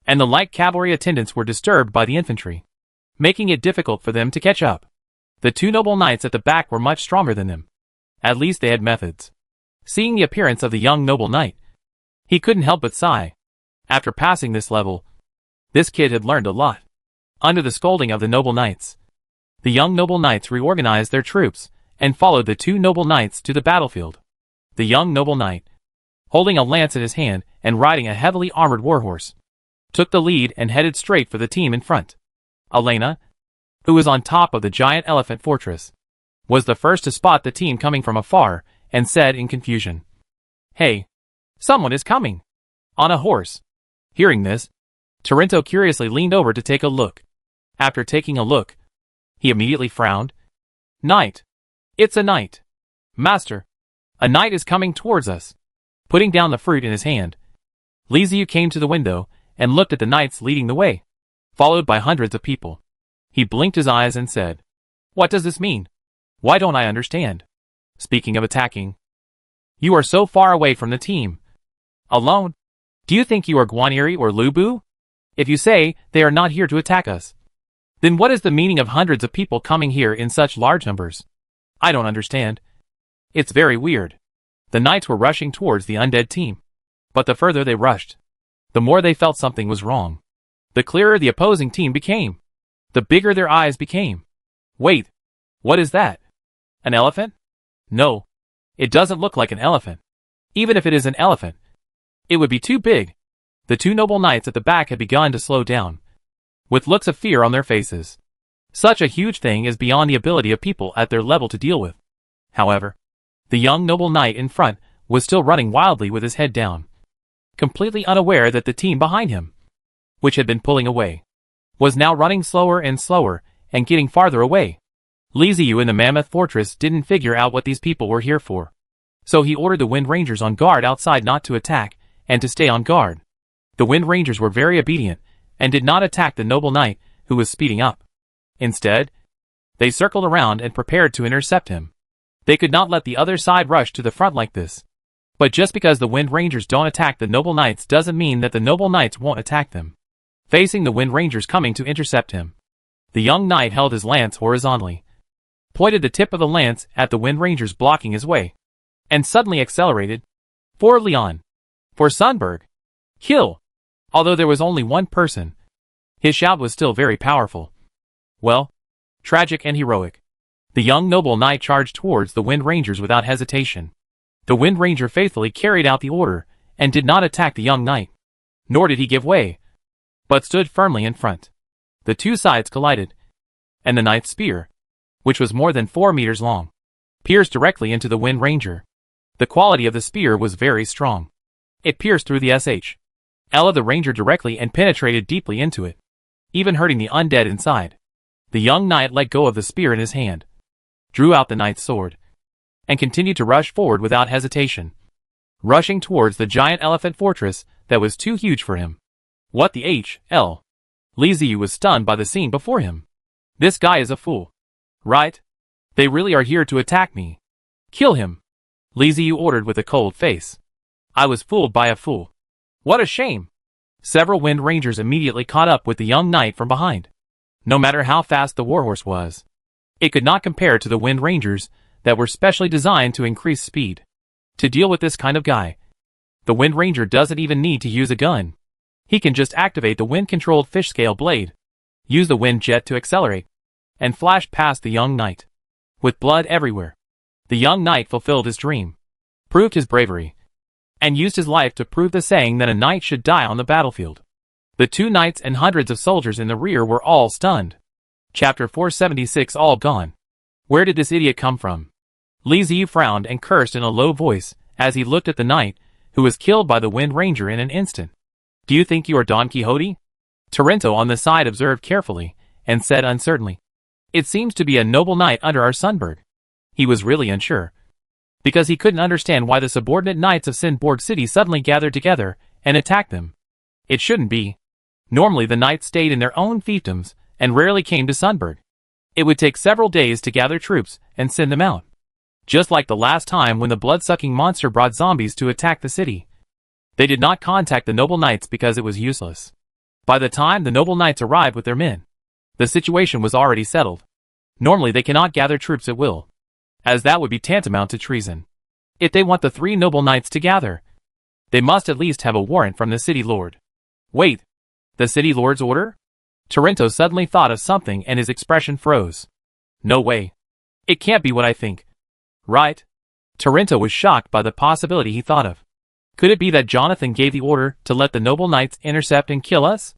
and the light cavalry attendants were disturbed by the infantry, making it difficult for them to catch up. The two noble knights at the back were much stronger than them. At least they had methods. Seeing the appearance of the young noble knight, he couldn't help but sigh. After passing this level, this kid had learned a lot. Under the scolding of the noble knights, the young noble knights reorganized their troops and followed the two noble knights to the battlefield. The young noble knight, holding a lance in his hand and riding a heavily armored warhorse, took the lead and headed straight for the team in front. Elena, who was on top of the giant elephant fortress, was the first to spot the team coming from afar and said in confusion, "Hey, someone is coming on a horse." Hearing this, Torrento curiously leaned over to take a look. After taking a look, he immediately frowned. "Knight. It's a knight. Master, a knight is coming towards us." Putting down the fruit in his hand, Liziu came to the window and looked at the knights leading the way, followed by hundreds of people. He blinked his eyes and said, "What does this mean? Why don't I understand?" Speaking of attacking, you are so far away from the team. Alone? Do you think you are Guaniri or Lubu? If you say they are not here to attack us, then what is the meaning of hundreds of people coming here in such large numbers? I don't understand. It's very weird. The knights were rushing towards the undead team, but the further they rushed, the more they felt something was wrong. The clearer the opposing team became, the bigger their eyes became. Wait, what is that? An elephant? No, it doesn't look like an elephant. Even if it is an elephant, it would be too big. The two noble knights at the back had begun to slow down, with looks of fear on their faces. Such a huge thing is beyond the ability of people at their level to deal with. However, the young noble knight in front was still running wildly with his head down, completely unaware that the team behind him, which had been pulling away, was now running slower and slower and getting farther away. Liziu in the Mammoth Fortress didn't figure out what these people were here for, so he ordered the Wind Rangers on guard outside not to attack and to stay on guard. The Wind Rangers were very obedient and did not attack the noble knight who was speeding up. Instead, they circled around and prepared to intercept him. They could not let the other side rush to the front like this. But just because the Wind Rangers don't attack the noble knights doesn't mean that the noble knights won't attack them. Facing the Wind Rangers coming to intercept him, the young knight held his lance horizontally, pointed the tip of the lance at the Wind Rangers blocking his way, and suddenly accelerated. For Leon. For Sunberg. Kill! Although there was only one person, his shout was still very powerful. Well, tragic and heroic. The young noble knight charged towards the Wind Rangers without hesitation. The Wind Ranger faithfully carried out the order and did not attack the young knight. Nor did he give way, but stood firmly in front. The two sides collided, and the knight's spear, which was more than 4 meters long, pierced directly into the Wind Ranger. The quality of the spear was very strong. It pierced through the SH.L of the Ranger directly and penetrated deeply into it, even hurting the undead inside. The young knight let go of the spear in his hand, drew out the knight's sword, and continued to rush forward without hesitation, rushing towards the giant elephant fortress that was too huge for him. What the H.L.? Liziu was stunned by the scene before him. This guy is a fool. Right? They really are here to attack me. Kill him. Liziu ordered with a cold face. I was fooled by a fool. What a shame. Several Wind Rangers immediately caught up with the young knight from behind. No matter how fast the warhorse was, it could not compare to the Wind Rangers that were specially designed to increase speed. To deal with this kind of guy, the Wind Ranger doesn't even need to use a gun. He can just activate the wind-controlled fish-scale blade, use the wind jet to accelerate, and flash past the young knight. With blood everywhere, the young knight fulfilled his dream. proved his bravery, and used his life to prove the saying that a knight should die on the battlefield. The 2 knights and hundreds of soldiers in the rear were all stunned. Chapter 476 all gone. Where did this idiot come from? Li Ziyu frowned and cursed in a low voice as he looked at the knight, who was killed by the Wind Ranger in an instant. Do you think you are Don Quixote? Torrento on the side observed carefully, and said uncertainly. It seems to be a noble knight under our Sunburg. He was really unsure, because he couldn't understand why the subordinate knights of Sinborg City suddenly gathered together and attacked them. It shouldn't be. Normally the knights stayed in their own fiefdoms and rarely came to Sunburg. It would take several days to gather troops and send them out. Just like the last time when the blood-sucking monster brought zombies to attack the city. They did not contact the noble knights because it was useless. By the time the noble knights arrived with their men, the situation was already settled. Normally they cannot gather troops at will, as that would be tantamount to treason. If they want the 3 noble knights to gather, they must at least have a warrant from the city lord. Wait, the city lord's order? Torrento suddenly thought of something and his expression froze. No way. It can't be what I think. Right? Torrento was shocked by the possibility he thought of. Could it be that Jonathan gave the order to let the noble knights intercept and kill us?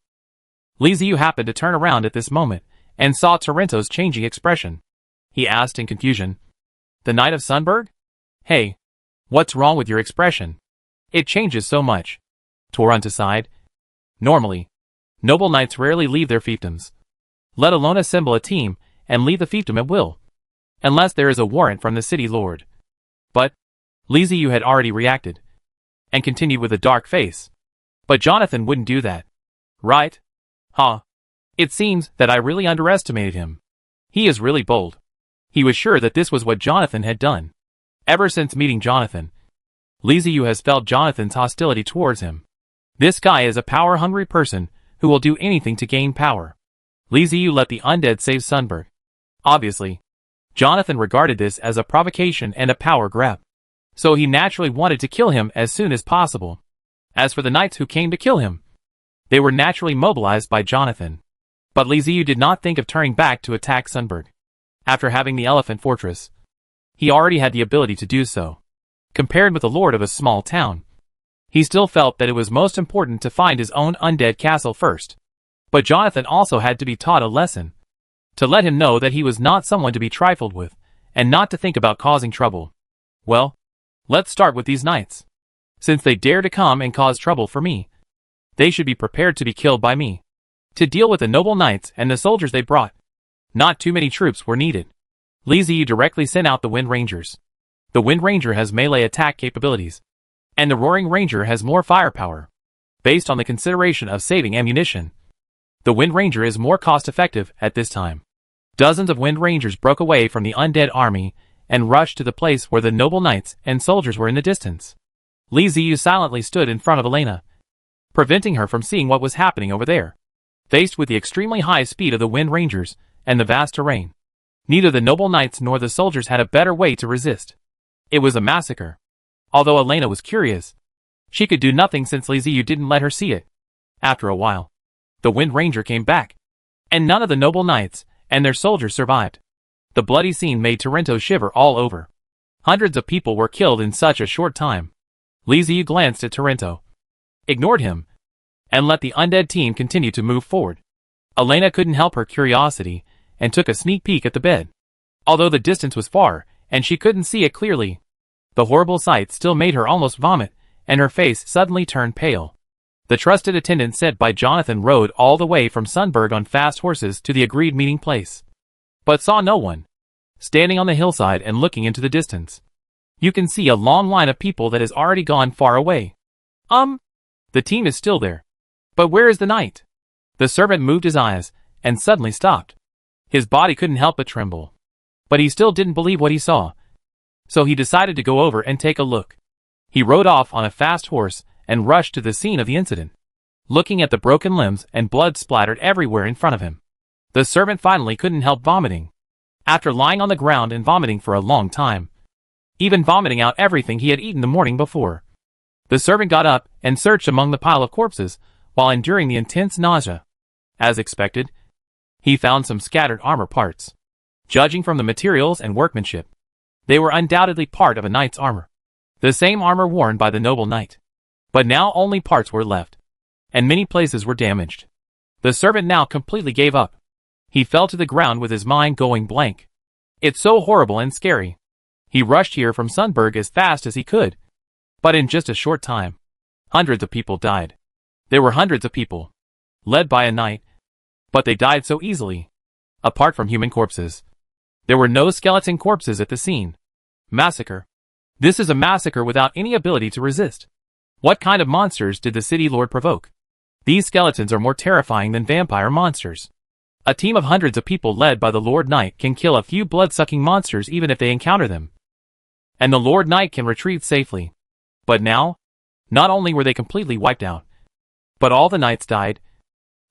Li Ziyu happened to turn around at this moment and saw Torrento's changing expression. He asked in confusion, The Knight of Sunburg? Hey, what's wrong with your expression? It changes so much. Torrento sighed. Normally, noble knights rarely leave their fiefdoms, let alone assemble a team and leave the fiefdom at will, unless there is a warrant from the city lord. But Li Ziyu had already reacted, and continued with a dark face. But Jonathan wouldn't do that. Right? Huh. It seems that I really underestimated him. He is really bold. He was sure that this was what Jonathan had done. Ever since meeting Jonathan, Li Ziyu has felt Jonathan's hostility towards him. This guy is a power-hungry person who will do anything to gain power. Li Ziyu let the undead save Sunburg. Obviously, Jonathan regarded this as a provocation and a power grab, so he naturally wanted to kill him as soon as possible. As for the knights who came to kill him, they were naturally mobilized by Jonathan. But Li Ziyu did not think of turning back to attack Sunburg. After having the Elephant Fortress, he already had the ability to do so. Compared with the lord of a small town, he still felt that it was most important to find his own undead castle first. But Jonathan also had to be taught a lesson, to let him know that he was not someone to be trifled with, and not to think about causing trouble. Well, let's start with these knights. Since they dare to come and cause trouble for me, they should be prepared to be killed by me. To deal with the noble knights and the soldiers they brought, not too many troops were needed. Li Ziyu directly sent out the Wind Rangers. The Wind Ranger has melee attack capabilities, and the Roaring Ranger has more firepower. Based on the consideration of saving ammunition, the Wind Ranger is more cost-effective at this time. Dozens of Wind Rangers broke away from the undead army and rushed to the place where the noble knights and soldiers were in the distance. Li Ziyu silently stood in front of Elena, preventing her from seeing what was happening over there. Faced with the extremely high speed of the Wind Rangers and the vast terrain, neither the noble knights nor the soldiers had a better way to resist. It was a massacre. Although Elena was curious, she could do nothing since Li Ziyu didn't let her see it. After a while, the Wind Ranger came back, and none of the noble knights and their soldiers survived. The bloody scene made Torrento shiver all over. Hundreds of people were killed in such a short time. Li Ziyu glanced at Torrento, ignored him, and let the undead team continue to move forward. Elena couldn't help her curiosity and took a sneak peek at the bed. Although the distance was far and she couldn't see it clearly, the horrible sight still made her almost vomit, and her face suddenly turned pale. The trusted attendant sent by Jonathan rode all the way from Sunburg on fast horses to the agreed meeting place, but saw no one. Standing on the hillside and looking into the distance, you can see a long line of people that has already gone far away. The team is still there. But where is the knight? The servant moved his eyes and suddenly stopped. His body couldn't help but tremble. But he still didn't believe what he saw, so he decided to go over and take a look. He rode off on a fast horse and rushed to the scene of the incident, looking at the broken limbs and blood splattered everywhere in front of him. The servant finally couldn't help vomiting. After lying on the ground and vomiting for a long time, even vomiting out everything he had eaten the morning before, the servant got up and searched among the pile of corpses while enduring the intense nausea. As expected, he found some scattered armor parts. Judging from the materials and workmanship, they were undoubtedly part of a knight's armor. The same armor worn by the noble knight. But now only parts were left. And many places were damaged. The servant now completely gave up. He fell to the ground with his mind going blank. It's so horrible and scary. He rushed here from Sundberg as fast as he could. But in just a short time, hundreds of people died. There were hundreds of people, led by a knight. But they died so easily. Apart from human corpses. There were no skeleton corpses at the scene. Massacre. This is a massacre without any ability to resist. What kind of monsters did the city lord provoke? These skeletons are more terrifying than vampire monsters. A team of hundreds of people led by the Lord Knight can kill a few blood-sucking monsters even if they encounter them. And the Lord Knight can retreat safely. But now, not only were they completely wiped out, but all the knights died,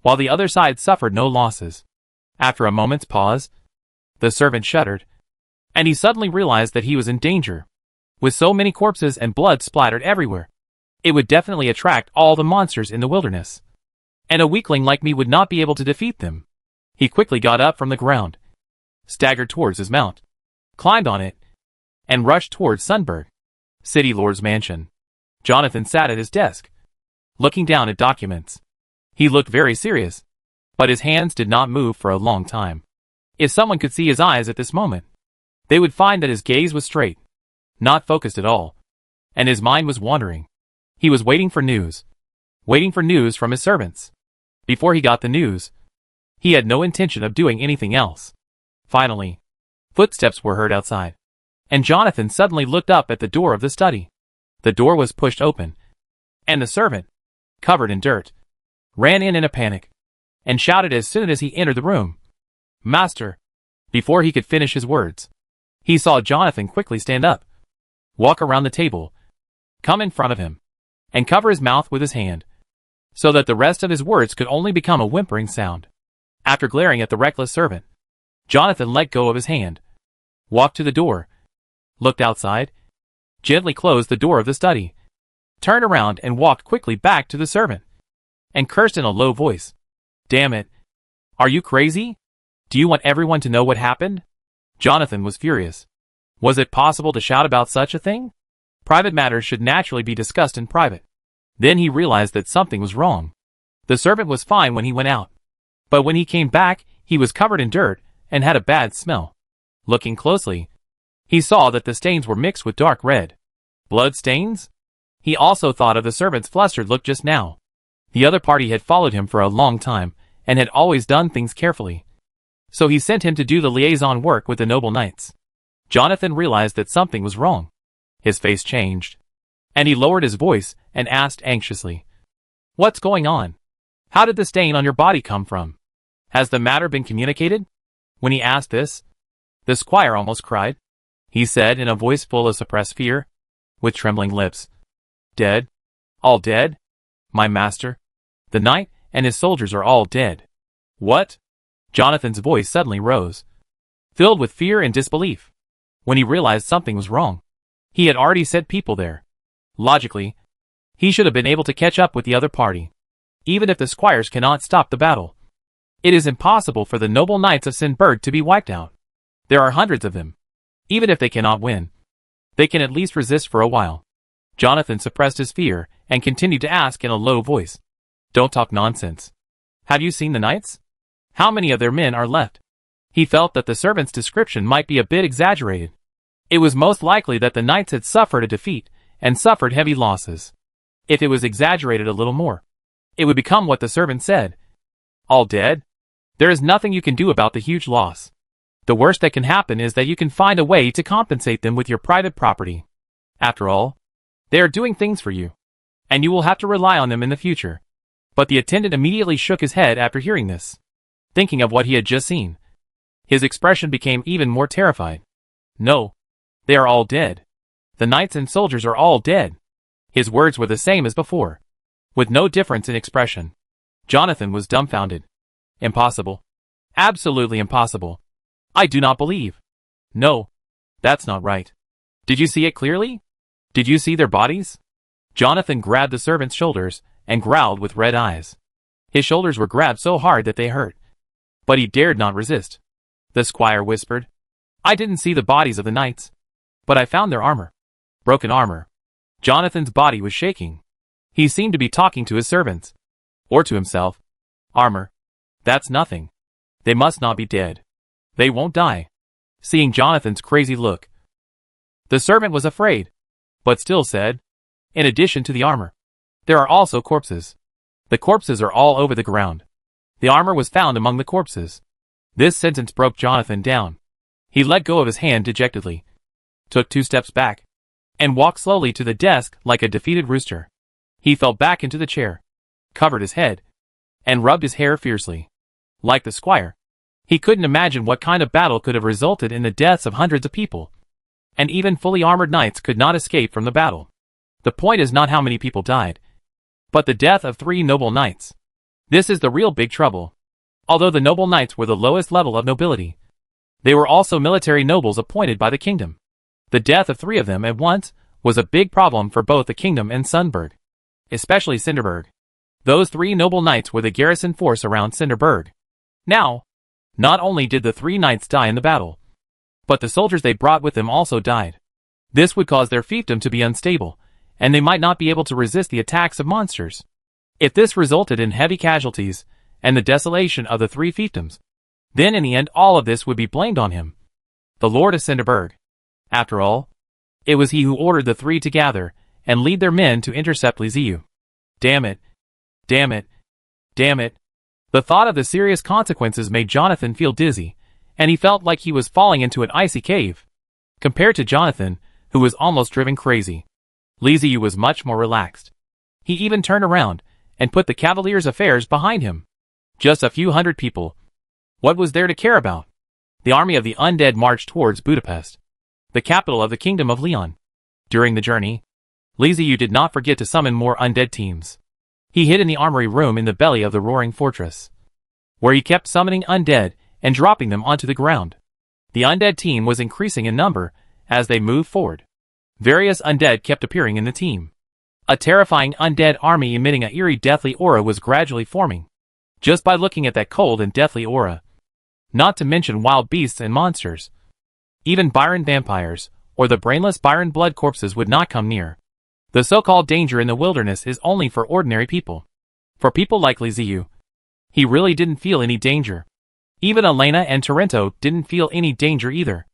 while the other side suffered no losses. After a moment's pause, the servant shuddered, and he suddenly realized that he was in danger. With so many corpses and blood splattered everywhere, it would definitely attract all the monsters in the wilderness. And a weakling like me would not be able to defeat them. He quickly got up from the ground, staggered towards his mount, climbed on it, and rushed towards Sundberg, city lord's mansion. Jonathan sat at his desk, looking down at documents. He looked very serious, but his hands did not move for a long time. If someone could see his eyes at this moment, they would find that his gaze was straight, not focused at all, and his mind was wandering. He was waiting for news from his servants. Before he got the news, he had no intention of doing anything else. Finally, footsteps were heard outside, and Jonathan suddenly looked up at the door of the study. The door was pushed open, and the servant, covered in dirt, ran in a panic, and shouted as soon as he entered the room, "Master!" Before he could finish his words, he saw Jonathan quickly stand up, walk around the table, come in front of him, and cover his mouth with his hand, so that the rest of his words could only become a whimpering sound. After glaring at the reckless servant, Jonathan let go of his hand, walked to the door, looked outside, gently closed the door of the study, turned around and walked quickly back to the servant, and cursed in a low voice. "Damn it! Are you crazy? Do you want everyone to know what happened?" Jonathan was furious. Was it possible to shout about such a thing? Private matters should naturally be discussed in private. Then he realized that something was wrong. The servant was fine when he went out, but when he came back, he was covered in dirt and had a bad smell. Looking closely, he saw that the stains were mixed with dark red. Blood stains? He also thought of the servant's flustered look just now. The other party had followed him for a long time and had always done things carefully. So he sent him to do the liaison work with the noble knights. Jonathan realized that something was wrong. His face changed, and he lowered his voice and asked anxiously, "What's going on? How did the stain on your body come from? Has the matter been communicated?" When he asked this, the squire almost cried. He said in a voice full of suppressed fear, with trembling lips, "Dead? All dead? My master, the knight, and his soldiers are all dead." "What?" Jonathan's voice suddenly rose, filled with fear and disbelief. When he realized something was wrong, he had already sent people there. Logically, he should have been able to catch up with the other party. Even if the squires cannot stop the battle, it is impossible for the noble knights of Sundberg to be wiped out. There are hundreds of them. Even if they cannot win, they can at least resist for a while. Jonathan suppressed his fear and continued to ask in a low voice, "Don't talk nonsense. Have you seen the knights? How many of their men are left?" He felt that the servant's description might be a bit exaggerated. It was most likely that the knights had suffered a defeat and suffered heavy losses. If it was exaggerated a little more, it would become what the servant said. "All dead? There is nothing you can do about the huge loss. The worst that can happen is that you can find a way to compensate them with your private property. After all, they are doing things for you, and you will have to rely on them in the future." But the attendant immediately shook his head after hearing this. Thinking of what he had just seen, his expression became even more terrified. "No, they are all dead. The knights and soldiers are all dead." His words were the same as before, with no difference in expression. Jonathan was dumbfounded. "Impossible. Absolutely impossible. I do not believe. No, that's not right. Did you see it clearly? Did you see their bodies?" Jonathan grabbed the servant's shoulders and growled with red eyes. His shoulders were grabbed so hard that they hurt, but he dared not resist. The squire whispered, "I didn't see the bodies of the knights, but I found their armor. Broken armor. Jonathan's body was shaking. He seemed to be talking to his servants. Or to himself. Armor. That's nothing. They must not be dead. They won't die. Seeing Jonathan's crazy look, the servant was afraid, but still said, in addition to the armor, there are also corpses. The corpses are all over the ground. The armor was found among the corpses. This sentence broke Jonathan down. He let go of his hand dejectedly, took 2 steps back, and walked slowly to the desk like a defeated rooster. He fell back into the chair, covered his head, and rubbed his hair fiercely. Like the squire, he couldn't imagine what kind of battle could have resulted in the deaths of hundreds of people. And even fully armored knights could not escape from the battle. The point is not how many people died, but the death of 3 noble knights. This is the real big trouble. Although the noble knights were the lowest level of nobility, they were also military nobles appointed by the kingdom. The death of 3 of them at once was a big problem for both the kingdom and Sunburg, especially Cinderburg. Those 3 noble knights were the garrison force around Cinderburg. Now, not only did the 3 knights die in the battle, but the soldiers they brought with them also died. This would cause their fiefdom to be unstable, and they might not be able to resist the attacks of monsters. If this resulted in heavy casualties, and the desolation of the 3 fiefdoms, then in the end all of this would be blamed on him, the Lord of Cinderburg. After all, it was he who ordered the 3 to gather, and lead their men to intercept Liziu. Damn it. Damn it. Damn it. The thought of the serious consequences made Jonathan feel dizzy, and he felt like he was falling into an icy cave. Compared to Jonathan, who was almost driven crazy, Liziu was much more relaxed. He even turned around, and put the cavalier's affairs behind him. Just a few hundred people. What was there to care about? The army of the Undead marched towards Budapest, the capital of the Kingdom of Leon. During the journey, Liziu did not forget to summon more undead teams. He hid in the armory room in the belly of the roaring fortress, where he kept summoning undead and dropping them onto the ground. The undead team was increasing in number as they moved forward. Various undead kept appearing in the team. A terrifying undead army emitting a eerie deathly aura was gradually forming, just by looking at that cold and deathly aura. Not to mention wild beasts and monsters. Even Byron vampires, or the brainless Byron blood corpses would not come near. The so-called danger in the wilderness is only for ordinary people. For people like Liziu, he really didn't feel any danger. Even Elena and Torrento didn't feel any danger either.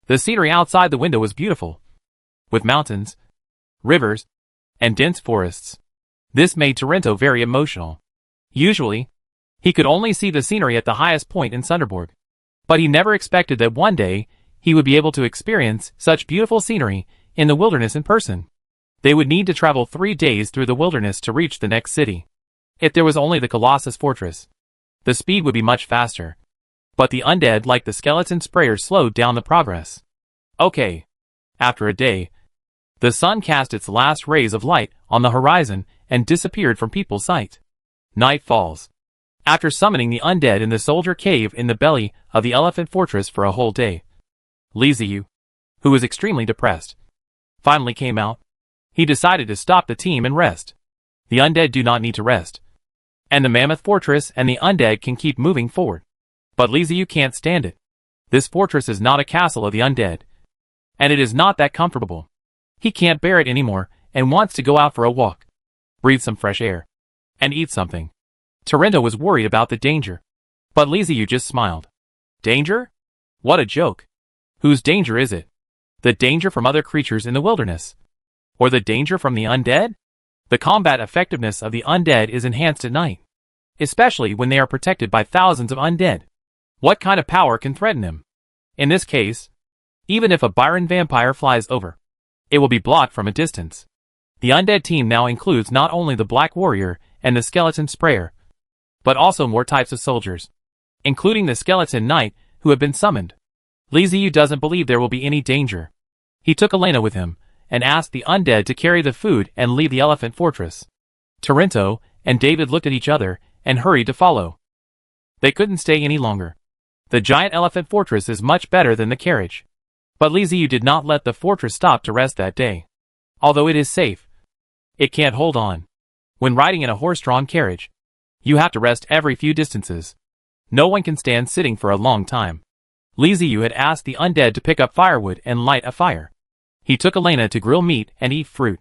The scenery outside the window was beautiful, with mountains, rivers, and dense forests. This made Torrento very emotional. Usually, he could only see the scenery at the highest point in Sunderborg, but he never expected that one day he would be able to experience such beautiful scenery in the wilderness in person. They would need to travel 3 days through the wilderness to reach the next city. If there was only the Colossus Fortress, the speed would be much faster. But the undead like the skeleton sprayer slowed down the progress. Okay. After a day, the sun cast its last rays of light on the horizon and disappeared from people's sight. Night falls. After summoning the undead in the soldier cave in the belly of the elephant fortress for a whole day, Liziu, who was extremely depressed, finally came out. He decided to stop the team and rest. The undead do not need to rest, and the mammoth fortress and the undead can keep moving forward. But Liziu can't stand it. This fortress is not a castle of the undead, and it is not that comfortable. He can't bear it anymore and wants to go out for a walk, breathe some fresh air, and eat something. Torrento was worried about the danger, but Liziu just smiled. Danger? What a joke. Whose danger is it? The danger from other creatures in the wilderness? Or the danger from the undead? The combat effectiveness of the undead is enhanced at night, especially when they are protected by thousands of undead. What kind of power can threaten them? In this case, even if a Byron vampire flies over, it will be blocked from a distance. The undead team now includes not only the Black Warrior and the Skeleton Sprayer, but also more types of soldiers, including the Skeleton Knight who have been summoned. Liziu doesn't believe there will be any danger. He took Elena with him, and asked the undead to carry the food and leave the elephant fortress. Torrento and David looked at each other and hurried to follow. They couldn't stay any longer. The giant elephant fortress is much better than the carriage. But Liziu did not let the fortress stop to rest that day. Although it is safe, it can't hold on. When riding in a horse-drawn carriage, you have to rest every few distances. No one can stand sitting for a long time. Liziu had asked the undead to pick up firewood and light a fire. He took Elena to grill meat and eat fruit.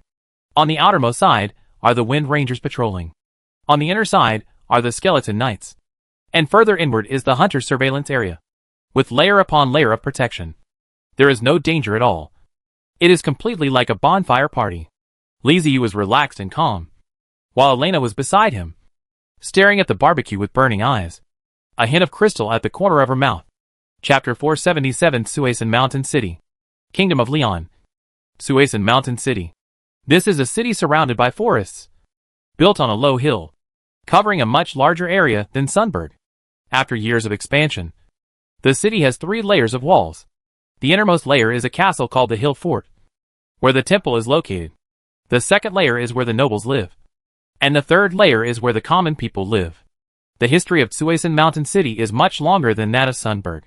On the outermost side are the Wind Rangers patrolling. On the inner side are the Skeleton Knights. And further inward is the Hunter surveillance area, with layer upon layer of protection. There is no danger at all. It is completely like a bonfire party. Liziu was relaxed and calm, while Elena was beside him, staring at the barbecue with burning eyes, a hint of crystal at the corner of her mouth. Chapter 477 Suasan Mountain City. Kingdom of Leon. Suasan Mountain City. This is a city surrounded by forests, built on a low hill, covering a much larger area than Sunburg. After years of expansion, the city has 3 layers of walls. The innermost layer is a castle called the Hill Fort, where the temple is located. The second layer is where the nobles live, and the third layer is where the common people live. The history of Suasan Mountain City is much longer than that of Sunburg.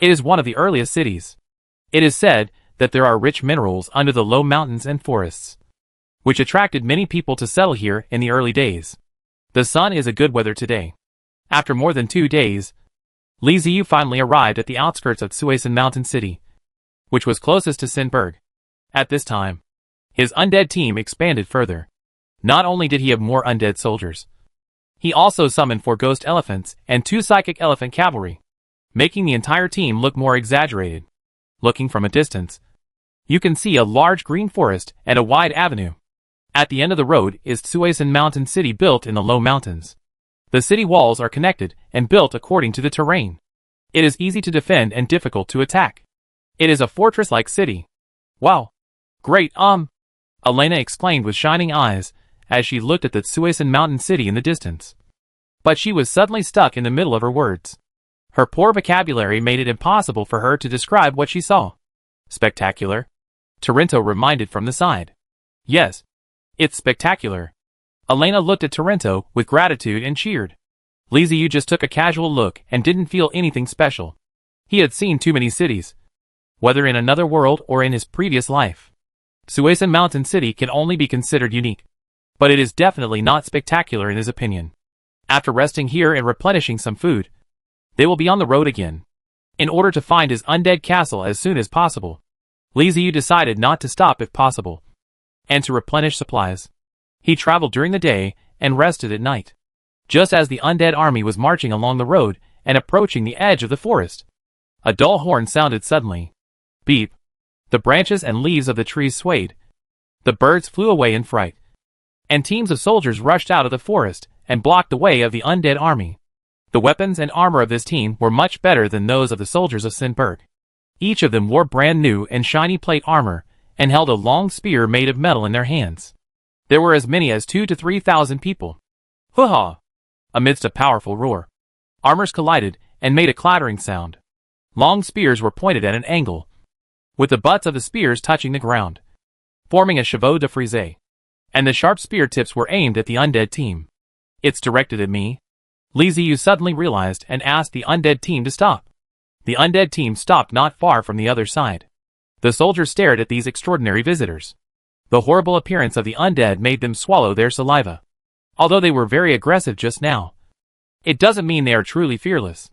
It is one of the earliest cities. It is said that there are rich minerals under the low mountains and forests, which attracted many people to settle here in the early days. The sun is a good weather today. After more than 2 days, Liziu finally arrived at the outskirts of Suasan Mountain City, which was closest to Sinberg. At this time, his undead team expanded further. Not only did he have more undead soldiers, he also summoned 4 ghost elephants and 2 psychic elephant cavalry, making the entire team look more exaggerated. Looking from a distance, you can see a large green forest and a wide avenue. At the end of the road is Suasan Mountain City, built in the low mountains. The city walls are connected and built according to the terrain. It is easy to defend and difficult to attack. It is a fortress-like city. Wow. Great, Elena exclaimed with shining eyes as she looked at the Suasan Mountain City in the distance. But she was suddenly stuck in the middle of her words. Her poor vocabulary made it impossible for her to describe what she saw. Spectacular? Torrento reminded from the side. Yes, it's spectacular. Elena looked at Torrento with gratitude and cheered. Liziu just took a casual look and didn't feel anything special. He had seen too many cities, whether in another world or in his previous life. Suasan Mountain City can only be considered unique, but it is definitely not spectacular in his opinion. After resting here and replenishing some food, they will be on the road again, in order to find his undead castle as soon as possible. Liziu decided not to stop if possible, and to replenish supplies. He traveled during the day and rested at night. Just as the undead army was marching along the road and approaching the edge of the forest, a dull horn sounded suddenly. Beep. The branches and leaves of the trees swayed. The birds flew away in fright, and teams of soldiers rushed out of the forest and blocked the way of the undead army. The weapons and armor of this team were much better than those of the soldiers of Sinberg. Each of them wore brand new and shiny plate armor and held a long spear made of metal in their hands. There were as many as 2,000 to 3,000 people. Hoo-ha! Amidst a powerful roar, armors collided and made a clattering sound. Long spears were pointed at an angle, with the butts of the spears touching the ground, forming a chevaux de frise. And the sharp spear tips were aimed at the undead team. It's directed at me? Liziu suddenly realized and asked the undead team to stop. The undead team stopped not far from the other side. The soldiers stared at these extraordinary visitors. The horrible appearance of the undead made them swallow their saliva. Although they were very aggressive just now, it doesn't mean they are truly fearless.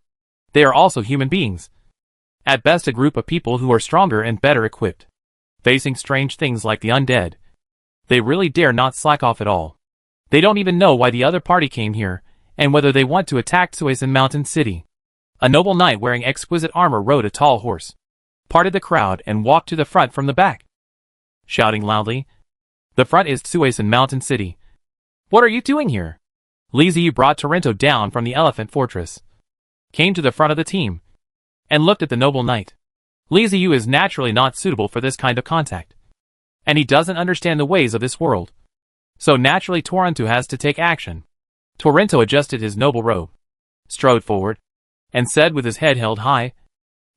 They are also human beings. At best, a group of people who are stronger and better equipped. Facing strange things like the undead, they really dare not slack off at all. They don't even know why the other party came here, and whether they want to attack Suasan Mountain City. A noble knight wearing exquisite armor rode a tall horse, parted the crowd and walked to the front from the back, shouting loudly, "The front is Suasan Mountain City. What are you doing here?" Liziu brought Torrento down from the elephant fortress, came to the front of the team, and looked at the noble knight. Liziu is naturally not suitable for this kind of contact, and he doesn't understand the ways of this world. So naturally Torrento has to take action. Torrento adjusted his noble robe, strode forward, and said with his head held high,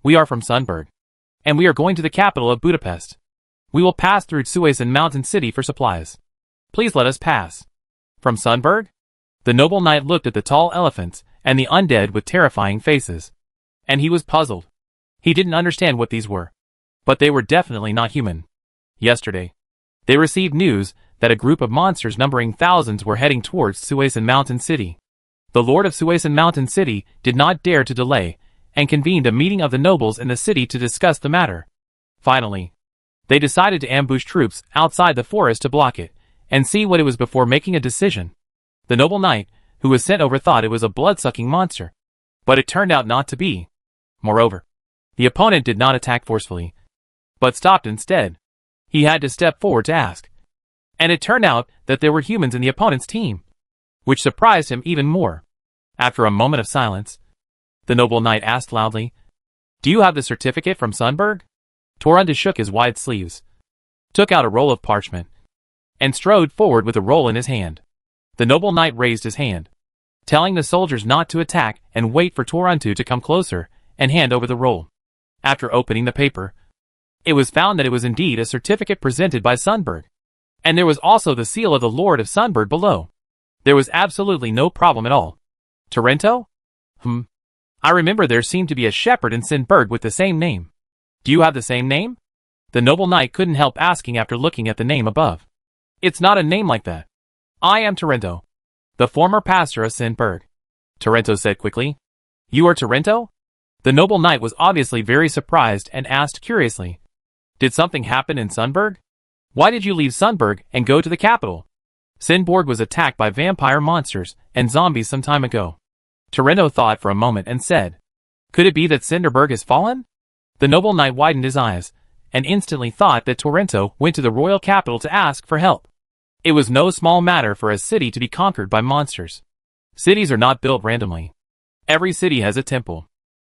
"We are from Sunburg, and we are going to the capital of Budapest. We will pass through Suasan Mountain City for supplies. Please let us pass." From Sunburg? The noble knight looked at the tall elephants and the undead with terrifying faces, and he was puzzled. He didn't understand what these were, but they were definitely not human. Yesterday, they received news that a group of monsters numbering thousands were heading towards Suasan Mountain City. The lord of Suasan Mountain City did not dare to delay, and convened a meeting of the nobles in the city to discuss the matter. Finally, they decided to ambush troops outside the forest to block it, and see what it was before making a decision. The noble knight, who was sent over, thought it was a blood-sucking monster, but it turned out not to be. Moreover, the opponent did not attack forcefully, but stopped instead. He had to step forward to ask. And it turned out that there were humans in the opponent's team, which surprised him even more. After a moment of silence, the noble knight asked loudly, "Do you have the certificate from Sundberg?" Torunda shook his wide sleeves, took out a roll of parchment, and strode forward with the roll in his hand. The noble knight raised his hand, telling the soldiers not to attack and wait for Torunda to come closer and hand over the roll. After opening the paper, it was found that it was indeed a certificate presented by Sundberg, and there was also the seal of the Lord of Sundberg below. There was absolutely no problem at all. Torunda? I remember there seemed to be a shepherd in Sundberg with the same name. Do you have the same name? The noble knight couldn't help asking after looking at the name above. It's not a name like that. I am Torunda, the former pastor of Sundberg. Torunda said quickly. You are Torunda? The noble knight was obviously very surprised and asked curiously. Did something happen in Sundberg? Why did you leave Sundberg and go to the capital? Sundberg was attacked by vampire monsters and zombies some time ago. Torunda thought for a moment and said, Could it be that Sundberg has fallen? The noble knight widened his eyes, and instantly thought that Torunda went to the royal capital to ask for help. It was no small matter for a city to be conquered by monsters. Cities are not built randomly. Every city has a temple.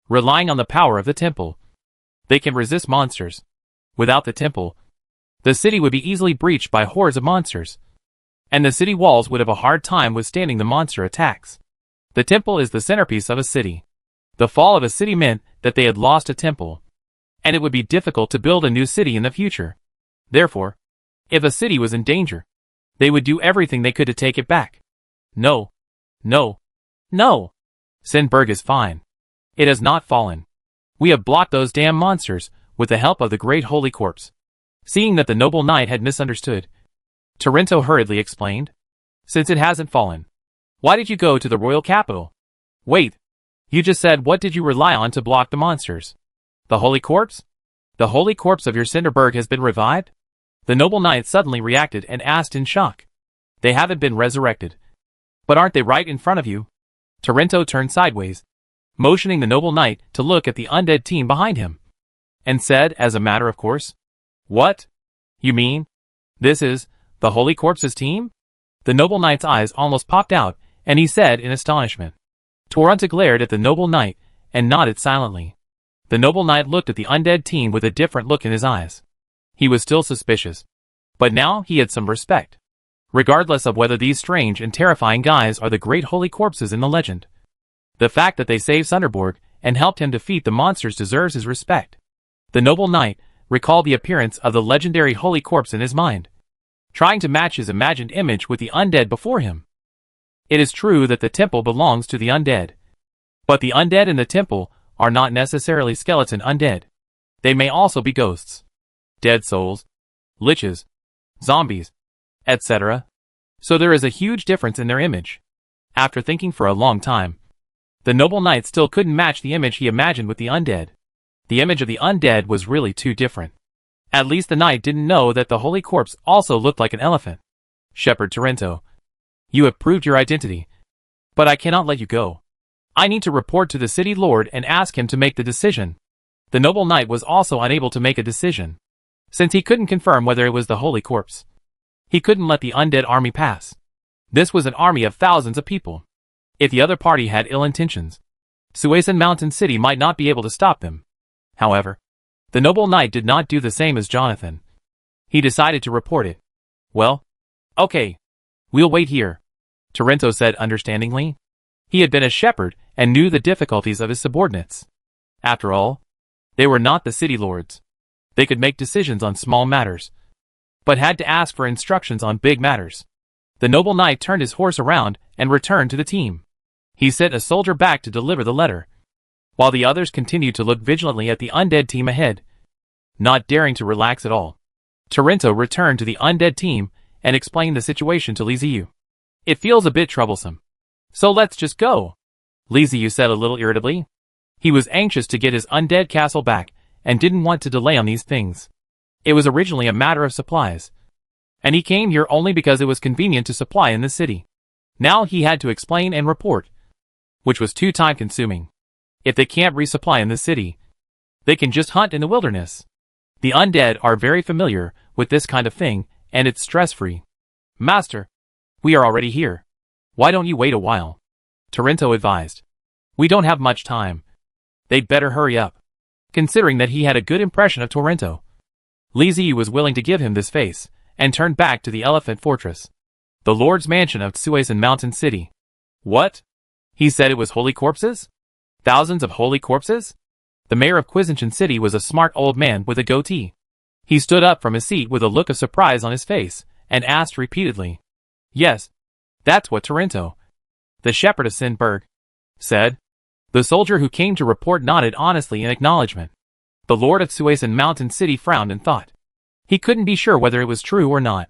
Relying on the power of the temple, they can resist monsters. Without the temple, the city would be easily breached by hordes of monsters, and the city walls would have a hard time withstanding the monster attacks. The temple is the centerpiece of a city. The fall of a city meant that they had lost a temple, and it would be difficult to build a new city in the future. Therefore, if a city was in danger, they would do everything they could to take it back. No. Sundberg is fine. It has not fallen. We have blocked those damn monsters with the help of the great holy corpse. Seeing that the noble knight had misunderstood, Torunda hurriedly explained. Since it hasn't fallen, why did you go to the royal capital? Wait, you just said what did you rely on to block the monsters? The holy corpse? The holy corpse of your Sundberg has been revived? The noble knight suddenly reacted and asked in shock. They haven't been resurrected. But aren't they right in front of you? Torunda turned sideways, motioning the noble knight to look at the undead team behind him, and said as a matter of course, What? You mean, this is the holy corpse's team? The noble knight's eyes almost popped out, and he said in astonishment. Torunda glared at the noble knight and nodded silently. The noble knight looked at the undead team with a different look in his eyes. He was still suspicious, but now he had some respect. Regardless of whether these strange and terrifying guys are the great holy corpses in the legend, the fact that they saved Sundberg and helped him defeat the monsters deserves his respect. The noble knight recalled the appearance of the legendary holy corpse in his mind, trying to match his imagined image with the undead before him. It is true that the temple belongs to the undead, but the undead in the temple are not necessarily skeleton undead. They may also be ghosts, dead souls, liches, zombies, etc. So there is a huge difference in their image. After thinking for a long time, the noble knight still couldn't match the image he imagined with the undead. The image of the undead was really too different. At least the knight didn't know that the holy corpse also looked like an elephant. Shepherd Torunda, you have proved your identity, but I cannot let you go. I need to report to the city lord and ask him to make the decision. The noble knight was also unable to make a decision, since he couldn't confirm whether it was the holy corpse. He couldn't let the undead army pass. This was an army of thousands of people. If the other party had ill intentions, Suasan Mountain City might not be able to stop them. However, the noble knight did not do the same as Jonathan. He decided to report it. Well, okay. We'll wait here, Torunda said understandingly. He had been a shepherd and knew the difficulties of his subordinates. After all, they were not the city lords. They could make decisions on small matters, but had to ask for instructions on big matters. The noble knight turned his horse around and returned to the team. He sent a soldier back to deliver the letter, while the others continued to look vigilantly at the undead team ahead, not daring to relax at all. Torunda returned to the undead team and explained the situation to Liziu. It feels a bit troublesome, so let's just go, Liziu said a little irritably. He was anxious to get his undead castle back and didn't want to delay on these things. It was originally a matter of supplies, And he came here only because it was convenient to supply in the city. Now he had to explain and report, which was too time-consuming. If they can't resupply in the city, they can just hunt in the wilderness. The undead are very familiar with this kind of thing, and it's stress-free. Master, we are already here. Why don't you wait a while? Torrento advised. We don't have much time. They'd better hurry up. Considering that he had a good impression of Torrento, Lizzie was willing to give him this face, and turned back to the Elephant Fortress, the Lord's mansion of Suasan Mountain City. What? He said it was holy corpses? Thousands of holy corpses? The mayor of Quisention City was a smart old man with a goatee. He stood up from his seat with a look of surprise on his face, and asked repeatedly. Yes, that's what Torrento, the shepherd of Sinberg, said. The soldier who came to report nodded honestly in acknowledgement. The lord of Suasan Mountain City frowned and thought. He couldn't be sure whether it was true or not.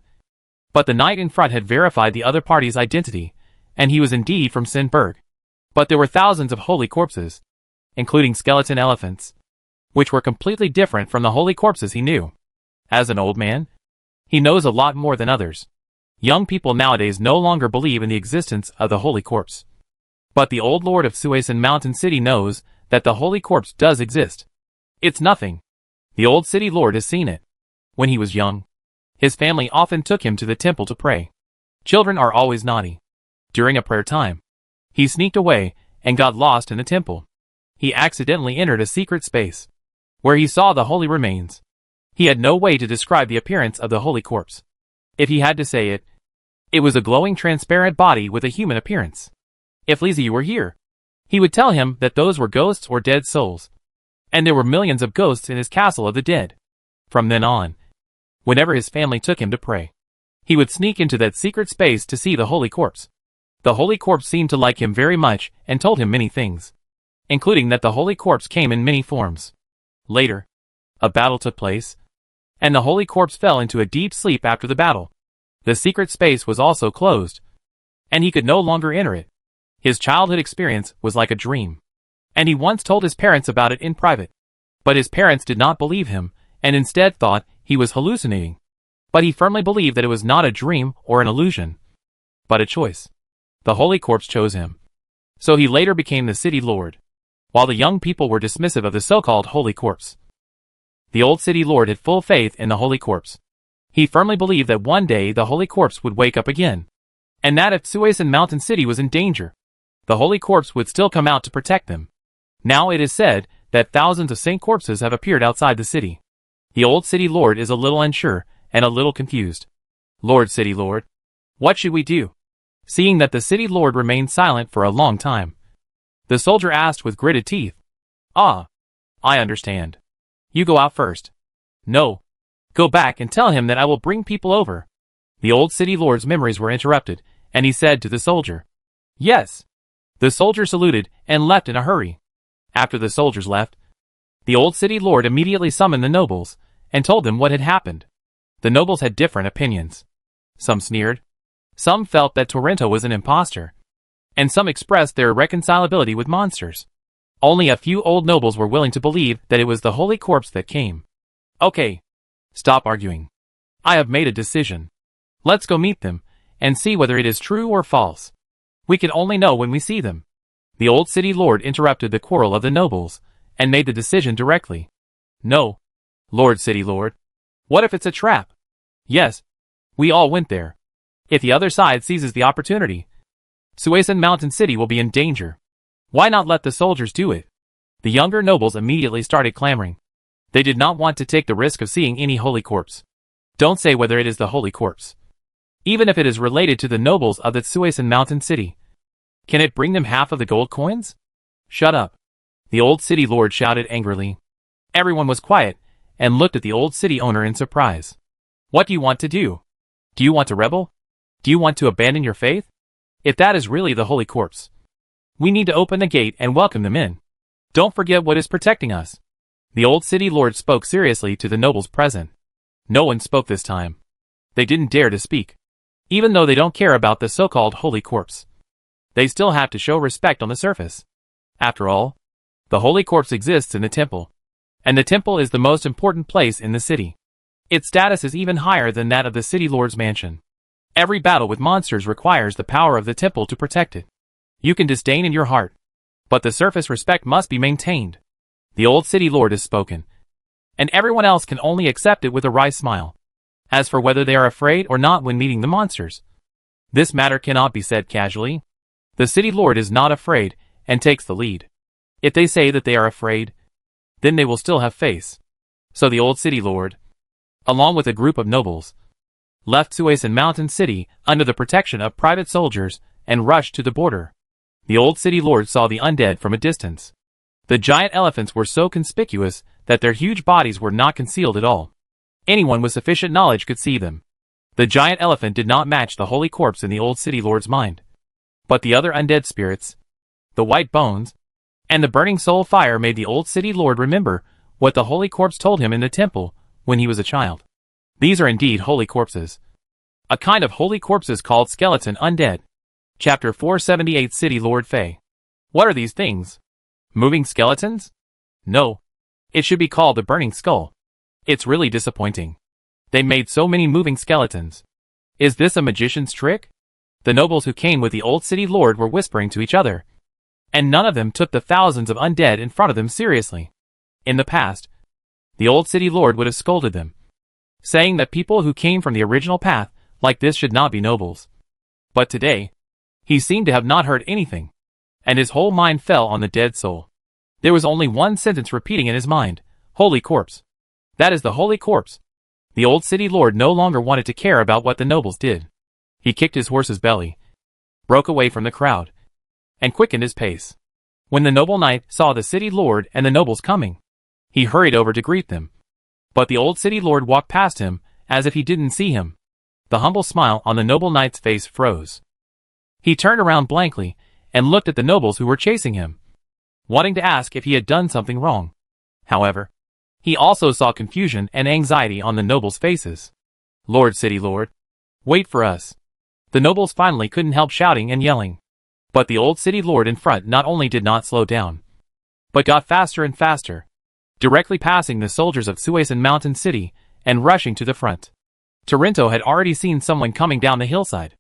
But the knight in front had verified the other party's identity, and he was indeed from Sinberg. But there were thousands of holy corpses, including skeleton elephants, which were completely different from the holy corpses he knew. As an old man, he knows a lot more than others. Young people nowadays no longer believe in the existence of the holy corpse. But the old lord of Suasan Mountain City knows that the holy corpse does exist. It's nothing. The old city lord has seen it. When he was young, his family often took him to the temple to pray. Children are always naughty. During a prayer time, he sneaked away and got lost in the temple. He accidentally entered a secret space, where he saw the holy remains. He had no way to describe the appearance of the holy corpse. If he had to say it, it was a glowing transparent body with a human appearance. If Lizzie were here, he would tell him that those were ghosts or dead souls. And there were millions of ghosts in his castle of the dead. From then on, whenever his family took him to pray, he would sneak into that secret space to see the holy corpse. The holy corpse seemed to like him very much and told him many things, including that the holy corpse came in many forms. Later, a battle took place, and the holy corpse fell into a deep sleep after the battle. The secret space was also closed, and he could no longer enter it. His childhood experience was like a dream, and he once told his parents about it in private. But his parents did not believe him, and instead thought he was hallucinating. But he firmly believed that it was not a dream or an illusion, but a choice. The holy corpse chose him. So he later became the city lord, while the young people were dismissive of the so-called holy corpse. The old city lord had full faith in the holy corpse. He firmly believed that one day the holy corpse would wake up again, and that if Suasan Mountain City was in danger, the holy corpse would still come out to protect them. Now it is said that thousands of saint corpses have appeared outside the city. The old city lord is a little unsure and a little confused. Lord City Lord, what should we do? Seeing that the city lord remained silent for a long time, the soldier asked with gritted teeth. Ah, I understand. You go out first. No. Go back and tell him that I will bring people over. The old city lord's memories were interrupted, and he said to the soldier. Yes. The soldier saluted and left in a hurry. After the soldiers left, the old city lord immediately summoned the nobles and told them what had happened. The nobles had different opinions. Some sneered. Some felt that Torrento was an impostor, and some expressed their irreconcilability with monsters. Only a few old nobles were willing to believe that it was the holy corpse that came. Okay. Stop arguing. I have made a decision. Let's go meet them, and see whether it is true or false. We can only know when we see them. The old city lord interrupted the quarrel of the nobles, and made the decision directly. No. Lord City Lord. What if it's a trap? Yes. We all went there. If the other side seizes the opportunity, Suasan Mountain City will be in danger. Why not let the soldiers do it? The younger nobles immediately started clamoring. They did not want to take the risk of seeing any holy corpse. Don't say whether it is the holy corpse. Even if it is related to the nobles of the Suasan Mountain City. Can it bring them half of the gold coins? Shut up. The old city lord shouted angrily. Everyone was quiet, and looked at the old city owner in surprise. What do you want to do? Do you want to rebel? Do you want to abandon your faith? If that is really the holy corpse, we need to open the gate and welcome them in. Don't forget what is protecting us. The old city lord spoke seriously to the nobles present. No one spoke this time. They didn't dare to speak. Even though they don't care about the so-called holy corpse, they still have to show respect on the surface. After all, the holy corpse exists in the temple, and the temple is the most important place in the city. Its status is even higher than that of the City Lord's mansion. Every battle with monsters requires the power of the temple to protect it. You can disdain in your heart, but the surface respect must be maintained. The old City Lord has spoken, and everyone else can only accept it with a wry smile. As for whether they are afraid or not when meeting the monsters, this matter cannot be said casually. The City Lord is not afraid and takes the lead. If they say that they are afraid, then they will still have face. So the old City Lord, along with a group of nobles, left Suasan Mountain City under the protection of private soldiers and rushed to the border. The old City Lord saw the undead from a distance. The giant elephants were so conspicuous that their huge bodies were not concealed at all. Anyone with sufficient knowledge could see them. The giant elephant did not match the holy corpse in the old City Lord's mind. But the other undead spirits, the white bones, and the burning soul fire made the old City Lord remember what the holy corpse told him in the temple when he was a child. These are indeed holy corpses. A kind of holy corpses called skeleton undead. Chapter 478 City Lord Fey. What are these things? Moving skeletons? No. It should be called the burning skull. It's really disappointing. They made so many moving skeletons. Is this a magician's trick? The nobles who came with the old City Lord were whispering to each other, and none of them took the thousands of undead in front of them seriously. In the past, the old City Lord would have scolded them, saying that people who came from the original path like this should not be nobles. But today, he seemed to have not heard anything, and his whole mind fell on the dead soul. There was only one sentence repeating in his mind: holy corpse. That is the holy corpse. The old City Lord no longer wanted to care about what the nobles did. He kicked his horse's belly, broke away from the crowd, and quickened his pace. When the noble knight saw the City Lord and the nobles coming, he hurried over to greet them. But the old City Lord walked past him as if he didn't see him. The humble smile on the noble knight's face froze. He turned around blankly and looked at the nobles who were chasing him, wanting to ask if he had done something wrong. However, he also saw confusion and anxiety on the nobles' faces. Lord City Lord, wait for us. The nobles finally couldn't help shouting and yelling. But the old City Lord in front not only did not slow down, but got faster and faster, directly passing the soldiers of Suasan Mountain City and rushing to the front. Tarinto had already seen someone coming down the hillside.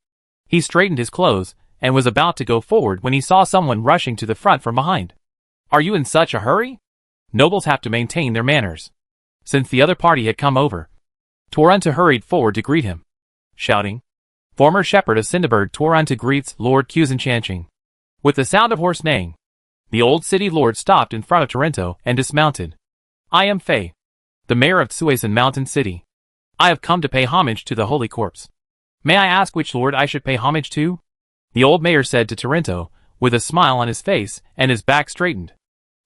He straightened his clothes and was about to go forward when he saw someone rushing to the front from behind. Are you in such a hurry? Nobles have to maintain their manners. Since the other party had come over, Tarinto hurried forward to greet him, shouting, Former shepherd of Cinderberg Tarinto greets Lord Cusanchanching. With the sound of horse neighing, the old City Lord stopped in front of Tarinto and dismounted. I am Fey, the mayor of Suasan Mountain City. I have come to pay homage to the holy corpse. May I ask which lord I should pay homage to? The old mayor said to Tarinto, with a smile on his face and his back straightened.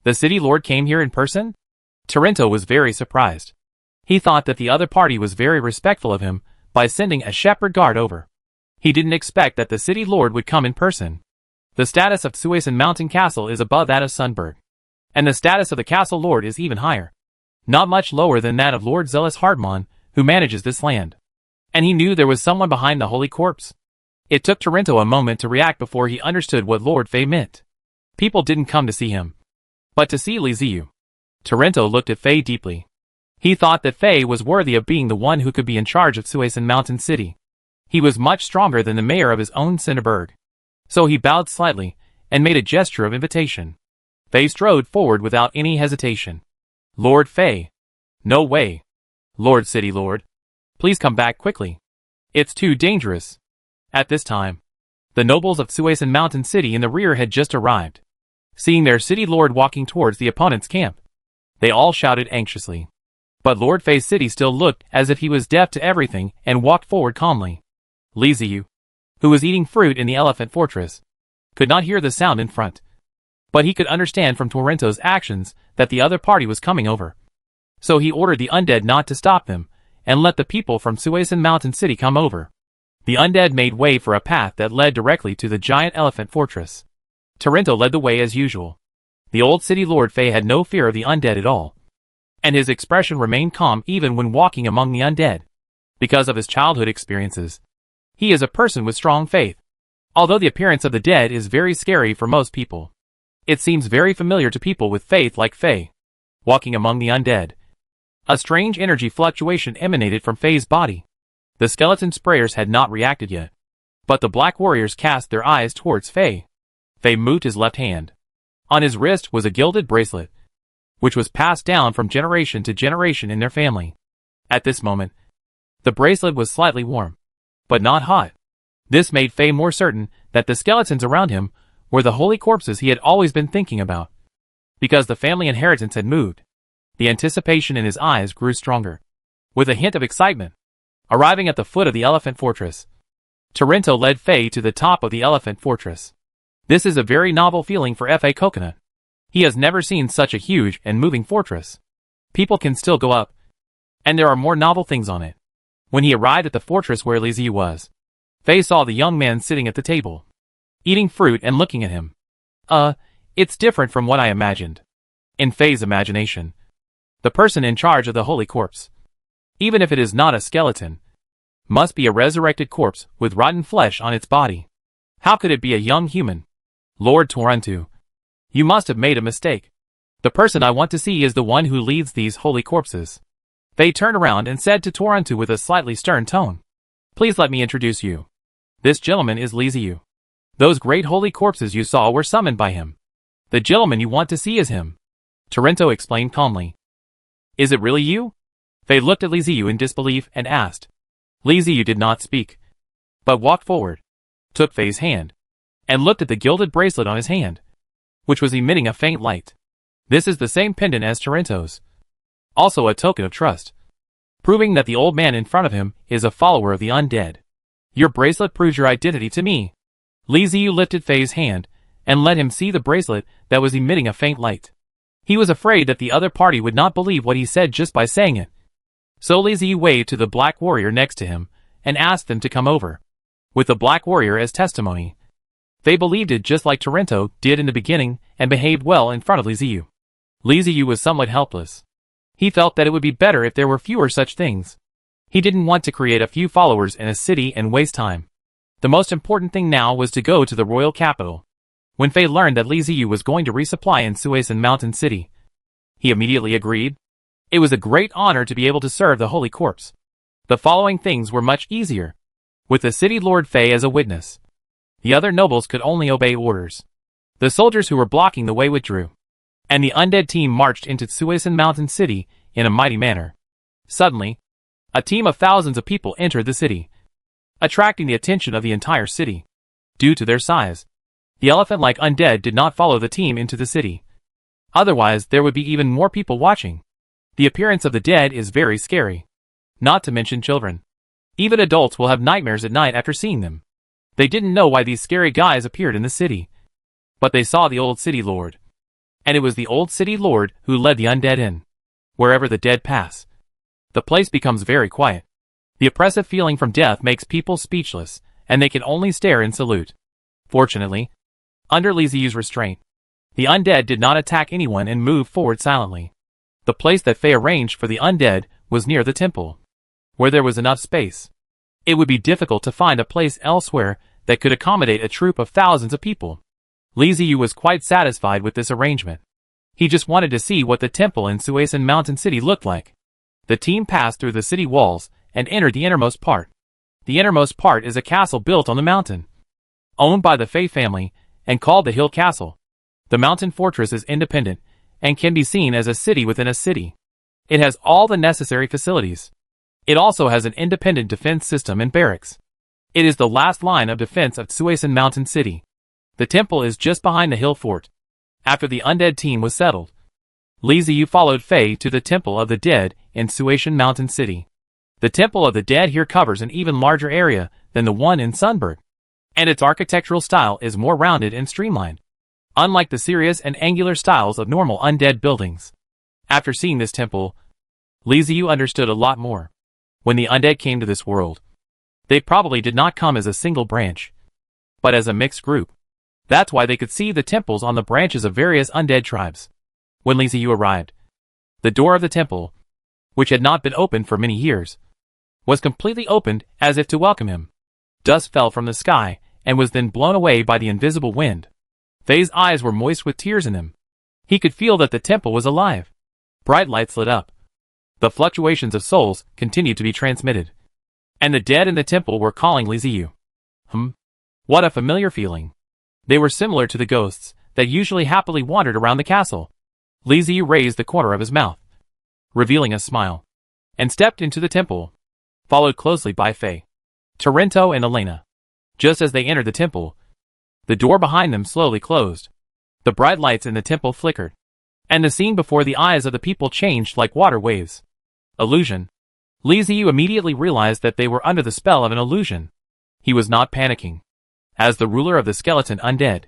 The City Lord came here in person? Tarinto was very surprised. He thought that the other party was very respectful of him by sending a shepherd guard over. He didn't expect that the City Lord would come in person. The status of Suasan Mountain Castle is above that of Sunberg, and the status of the Castle Lord is even higher, not much lower than that of Lord Zealous Hardmon, who manages this land. And he knew there was someone behind the holy corpse. It took Tarinto a moment to react before he understood what Lord Fey meant. People didn't come to see him, but to see Liziu. Tarinto looked at Fey deeply. He thought that Fey was worthy of being the one who could be in charge of Suasan Mountain City. He was much stronger than the mayor of his own Cinderberg. So he bowed slightly and made a gesture of invitation. Fey strode forward without any hesitation. Lord Fey. No way. Lord City Lord. Please come back quickly. It's too dangerous. At this time, the nobles of Suasan Mountain City in the rear had just arrived. Seeing their City Lord walking towards the opponent's camp, they all shouted anxiously. But Lord Fey's city still looked as if he was deaf to everything and walked forward calmly. Liziu, who was eating fruit in the elephant fortress, could not hear the sound in front, but he could understand from Tarinto's actions that the other party was coming over. So he ordered the undead not to stop them, and let the people from Suasan Mountain City come over. The undead made way for a path that led directly to the giant elephant fortress. Tarinto led the way as usual. The old City Lord Fey had no fear of the undead at all, and his expression remained calm even when walking among the undead. Because of his childhood experiences, he is a person with strong faith. Although the appearance of the dead is very scary for most people, it seems very familiar to people with faith like Fey. Walking among the undead, A strange energy fluctuation emanated from Faye's body. The skeleton sprayers had not reacted yet, but the black warriors cast their eyes towards Faye. Faye moved his left hand. On his wrist was a gilded bracelet, which was passed down from generation to generation in their family. At this moment, the bracelet was slightly warm, but not hot. This made Faye more certain that the skeletons around him were the holy corpses he had always been thinking about. Because the family inheritance had moved, the anticipation in his eyes grew stronger. With a hint of excitement, arriving at the foot of the elephant fortress, Torrento led Faye to the top of the elephant fortress. This is a very novel feeling for F.A. Coconut. He has never seen such a huge and moving fortress. People can still go up, and there are more novel things on it. When he arrived at the fortress where Liziu was, Faye saw the young man sitting at the table, eating fruit and looking at him. It's different from what I imagined. In Faye's imagination, the person in charge of the holy corpse, even if it is not a skeleton, must be a resurrected corpse with rotten flesh on its body. How could it be a young human? Lord Torrento, you must have made a mistake. The person I want to see is the one who leads these holy corpses. Faye turned around and said to Torrento with a slightly stern tone, "Please let me introduce you. This gentleman is Liziu. Those great holy corpses you saw were summoned by him. The gentleman you want to see is him," Torrento explained calmly. "Is it really you?" Faye looked at Liziu in disbelief and asked. Liziu did not speak, but walked forward, took Faye's hand, and looked at the gilded bracelet on his hand, which was emitting a faint light. This is the same pendant as Torrento's, also a token of trust, proving that the old man in front of him is a follower of the undead. "Your bracelet proves your identity to me." Liziu lifted Faye's hand and let him see the bracelet that was emitting a faint light. He was afraid that the other party would not believe what he said just by saying it. So Liziu waved to the black warrior next to him and asked them to come over. With the black warrior as testimony, Faye believed it just like Torrento did in the beginning and behaved well in front of Liziu. Liziu was somewhat helpless. He felt that it would be better if there were fewer such things. He didn't want to create a few followers in a city and waste time. The most important thing now was to go to the royal capital. When Faye learned that Liziu was going to resupply in Suez and Mountain City, he immediately agreed. It was a great honor to be able to serve the Holy Corpse. The following things were much easier. With the city lord Faye as a witness, the other nobles could only obey orders. The soldiers who were blocking the way withdrew, and the undead team marched into Suez and Mountain City in a mighty manner. Suddenly, a team of thousands of people entered the city, attracting the attention of the entire city. Due to their size, the elephant-like undead did not follow the team into the city. Otherwise, there would be even more people watching. The appearance of the dead is very scary. Not to mention children. Even adults will have nightmares at night after seeing them. They didn't know why these scary guys appeared in the city, but they saw the old city lord. And it was the old city lord who led the undead in. Wherever the dead pass, the place becomes very quiet. The oppressive feeling from death makes people speechless, and they can only stare and salute. Fortunately, under Liziu's restraint, the undead did not attack anyone and moved forward silently. The place that Faye arranged for the undead was near the temple, where there was enough space. It would be difficult to find a place elsewhere that could accommodate a troop of thousands of people. Liziu was quite satisfied with this arrangement. He just wanted to see what the temple in Suez and Mountain City looked like. The team passed through the city walls and entered the innermost part. The innermost part is a castle built on the mountain, owned by the Faye family and called the Hill Castle. The mountain fortress is independent and can be seen as a city within a city. It has all the necessary facilities. It also has an independent defense system and barracks. It is the last line of defense of Suez and Mountain City. The temple is just behind the hill fort. After the undead team was settled, Liziu followed Faye to the Temple of the Dead in Suetian Mountain City. The Temple of the Dead here covers an even larger area than the one in Sunburg, and its architectural style is more rounded and streamlined, unlike the serious and angular styles of normal undead buildings. After seeing this temple, Liziu understood a lot more. When the undead came to this world, they probably did not come as a single branch, but as a mixed group. That's why they could see the temples on the branches of various undead tribes. When Liziu arrived, the door of the temple, which had not been opened for many years, was completely opened as if to welcome him. Dust fell from the sky and was then blown away by the invisible wind. Faye's eyes were moist with tears in them. He could feel that the temple was alive. Bright lights lit up. The fluctuations of souls continued to be transmitted. And the dead in the temple were calling Liziu. What a familiar feeling. They were similar to the ghosts that usually happily wandered around the castle. Liziu raised the corner of his mouth, revealing a smile, and stepped into the temple, followed closely by Faye, Torrento and Elena. Just as they entered the temple, the door behind them slowly closed. The bright lights in the temple flickered, and the scene before the eyes of the people changed like water waves. Illusion. Liziu immediately realized that they were under the spell of an illusion. He was not panicking. As the ruler of the skeleton undead,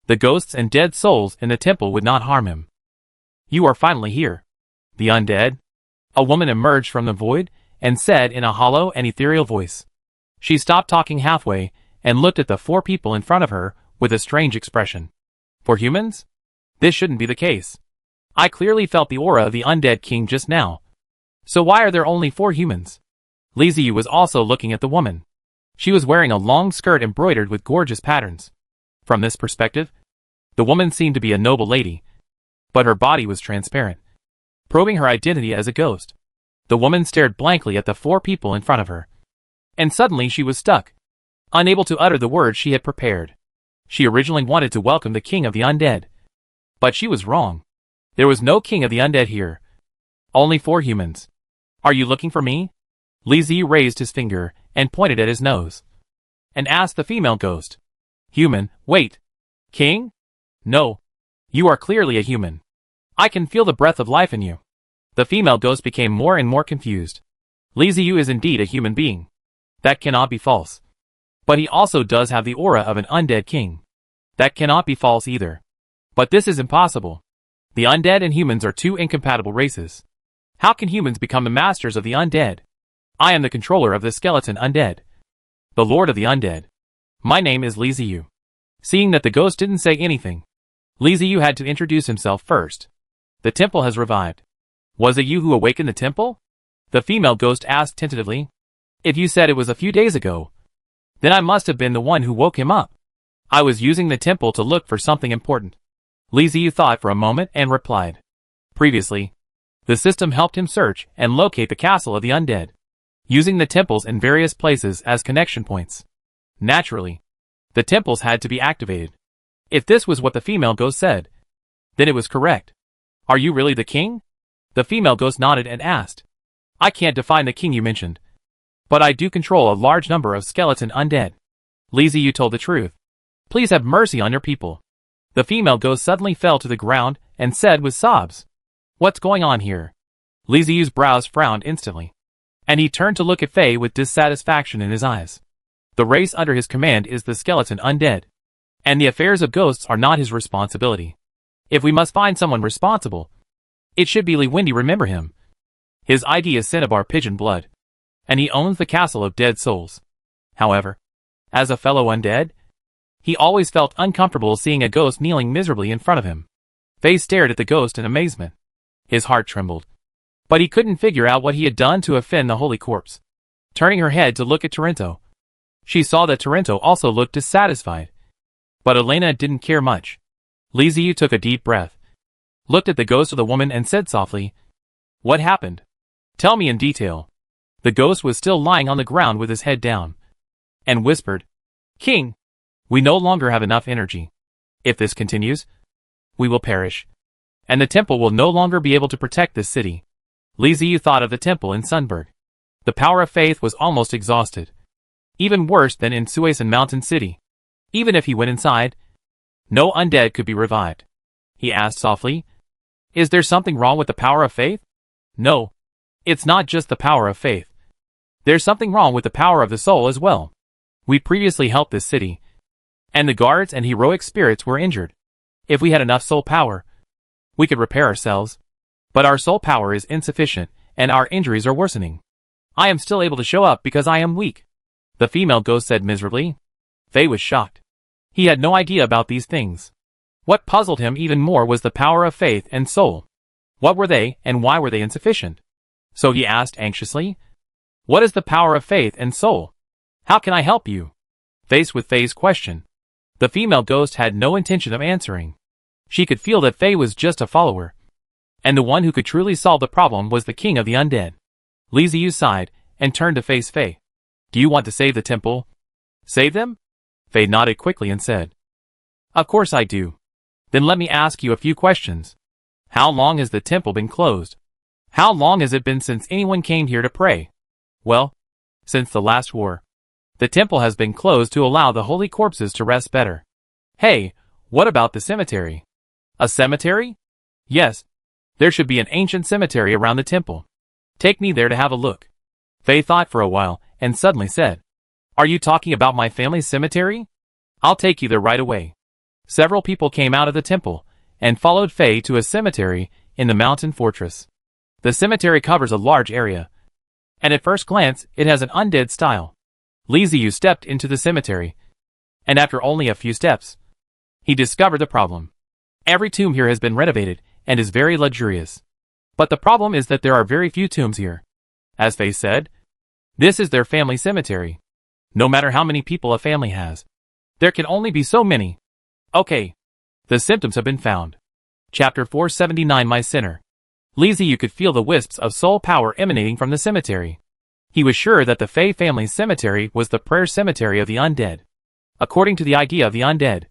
the ghosts and dead souls in the temple would not harm him. You are finally here. The undead? A woman emerged from the void and said in a hollow and ethereal voice. She stopped talking halfway and looked at the four people in front of her with a strange expression. For humans? This shouldn't be the case. I clearly felt the aura of the undead king just now. So why are there only 4 humans? Liziu was also looking at the woman. She was wearing a long skirt embroidered with gorgeous patterns. From this perspective, the woman seemed to be a noble lady, but her body was transparent, probing her identity as a ghost. The woman stared blankly at the 4 people in front of her. And suddenly she was stuck, unable to utter the words she had prepared. She originally wanted to welcome the king of the undead. But she was wrong. There was no king of the undead here. Only 4 humans. Are you looking for me? Liziu raised his finger and pointed at his nose, and asked the female ghost. Human, wait. King? No. You are clearly a human. I can feel the breath of life in you. The female ghost became more and more confused. Liziu is indeed a human being. That cannot be false. But he also does have the aura of an undead king. That cannot be false either. But this is impossible. The undead and humans are 2 incompatible races. How can humans become the masters of the undead? I am the controller of the skeleton undead, the lord of the undead. My name is Liziu. Seeing that the ghost didn't say anything, Liziu had to introduce himself first. The temple has revived. Was it you who awakened the temple? The female ghost asked tentatively. If you said it was a few days ago, then I must have been the one who woke him up. I was using the temple to look for something important. Liziu thought for a moment and replied. Previously, the system helped him search and locate the castle of the undead, using the temples in various places as connection points. Naturally, the temples had to be activated. If this was what the female ghost said, then it was correct. Are you really the king? The female ghost nodded and asked. I can't define the king you mentioned, but I do control a large number of skeleton undead. Liziu told the truth. Please have mercy on your people. The female ghost suddenly fell to the ground and said with sobs. What's going on here? Liziu's brows frowned instantly, and he turned to look at Faye with dissatisfaction in his eyes. The race under his command is the skeleton undead, and the affairs of ghosts are not his responsibility. If we must find someone responsible, it should be Liwindi. Remember him. His ID is Cinnabar Pigeon Blood, and he owns the Castle of Dead Souls. However, as a fellow undead, he always felt uncomfortable seeing a ghost kneeling miserably in front of him. Faye stared at the ghost in amazement. His heart trembled, but he couldn't figure out what he had done to offend the holy corpse. Turning her head to look at Torrento, she saw that Torrento also looked dissatisfied. But Elena didn't care much. Liziu took a deep breath, looked at the ghost of the woman and said softly, What happened? Tell me in detail. The ghost was still lying on the ground with his head down, and whispered, King, we no longer have enough energy. If this continues, we will perish, and the temple will no longer be able to protect this city. Liziu thought of the temple in Sunburg. The power of faith was almost exhausted. Even worse than in Suasan Mountain City. Even if he went inside, no undead could be revived. He asked softly, Is there something wrong with the power of faith? No. It's not just the power of faith. There's something wrong with the power of the soul as well. We previously helped this city, and the guards and heroic spirits were injured. If we had enough soul power, we could repair ourselves. But our soul power is insufficient, and our injuries are worsening. I am still able to show up because I am weak. The female ghost said miserably. Faye was shocked. He had no idea about these things. What puzzled him even more was the power of faith and soul. What were they, and why were they insufficient? So he asked anxiously, What is the power of faith and soul? How can I help you? Faced with Faye's question, the female ghost had no intention of answering. She could feel that Faye was just a follower, And the one who could truly solve the problem was the king of the undead. Li Ziyu sighed, and turned to face Fei. Do you want to save the temple? Save them? Fei nodded quickly and said. Of course I do. Then let me ask you a few questions. How long has the temple been closed? How long has it been since anyone came here to pray? Well, since the last war. The temple has been closed to allow the holy corpses to rest better. Hey, what about the cemetery? A cemetery? Yes. There should be an ancient cemetery around the temple. Take me there to have a look. Fei thought for a while, and suddenly said, Are you talking about my family's cemetery? I'll take you there right away. Several people came out of the temple, and followed Fei to a cemetery in the mountain fortress. The cemetery covers a large area, and at first glance it has an undead style. Li Ziyu stepped into the cemetery, and after only a few steps, he discovered the problem. Every tomb here has been renovated, and is very luxurious. But the problem is that there are very few tombs here. As Fei said, this is their family cemetery. No matter how many people a family has, there can only be so many. Okay. The symptoms have been found. Chapter 479 My Sinner. Li Ziyu could feel the wisps of soul power emanating from the cemetery. He was sure that the Fei family's cemetery was the prayer cemetery of the undead. According to the idea of the undead,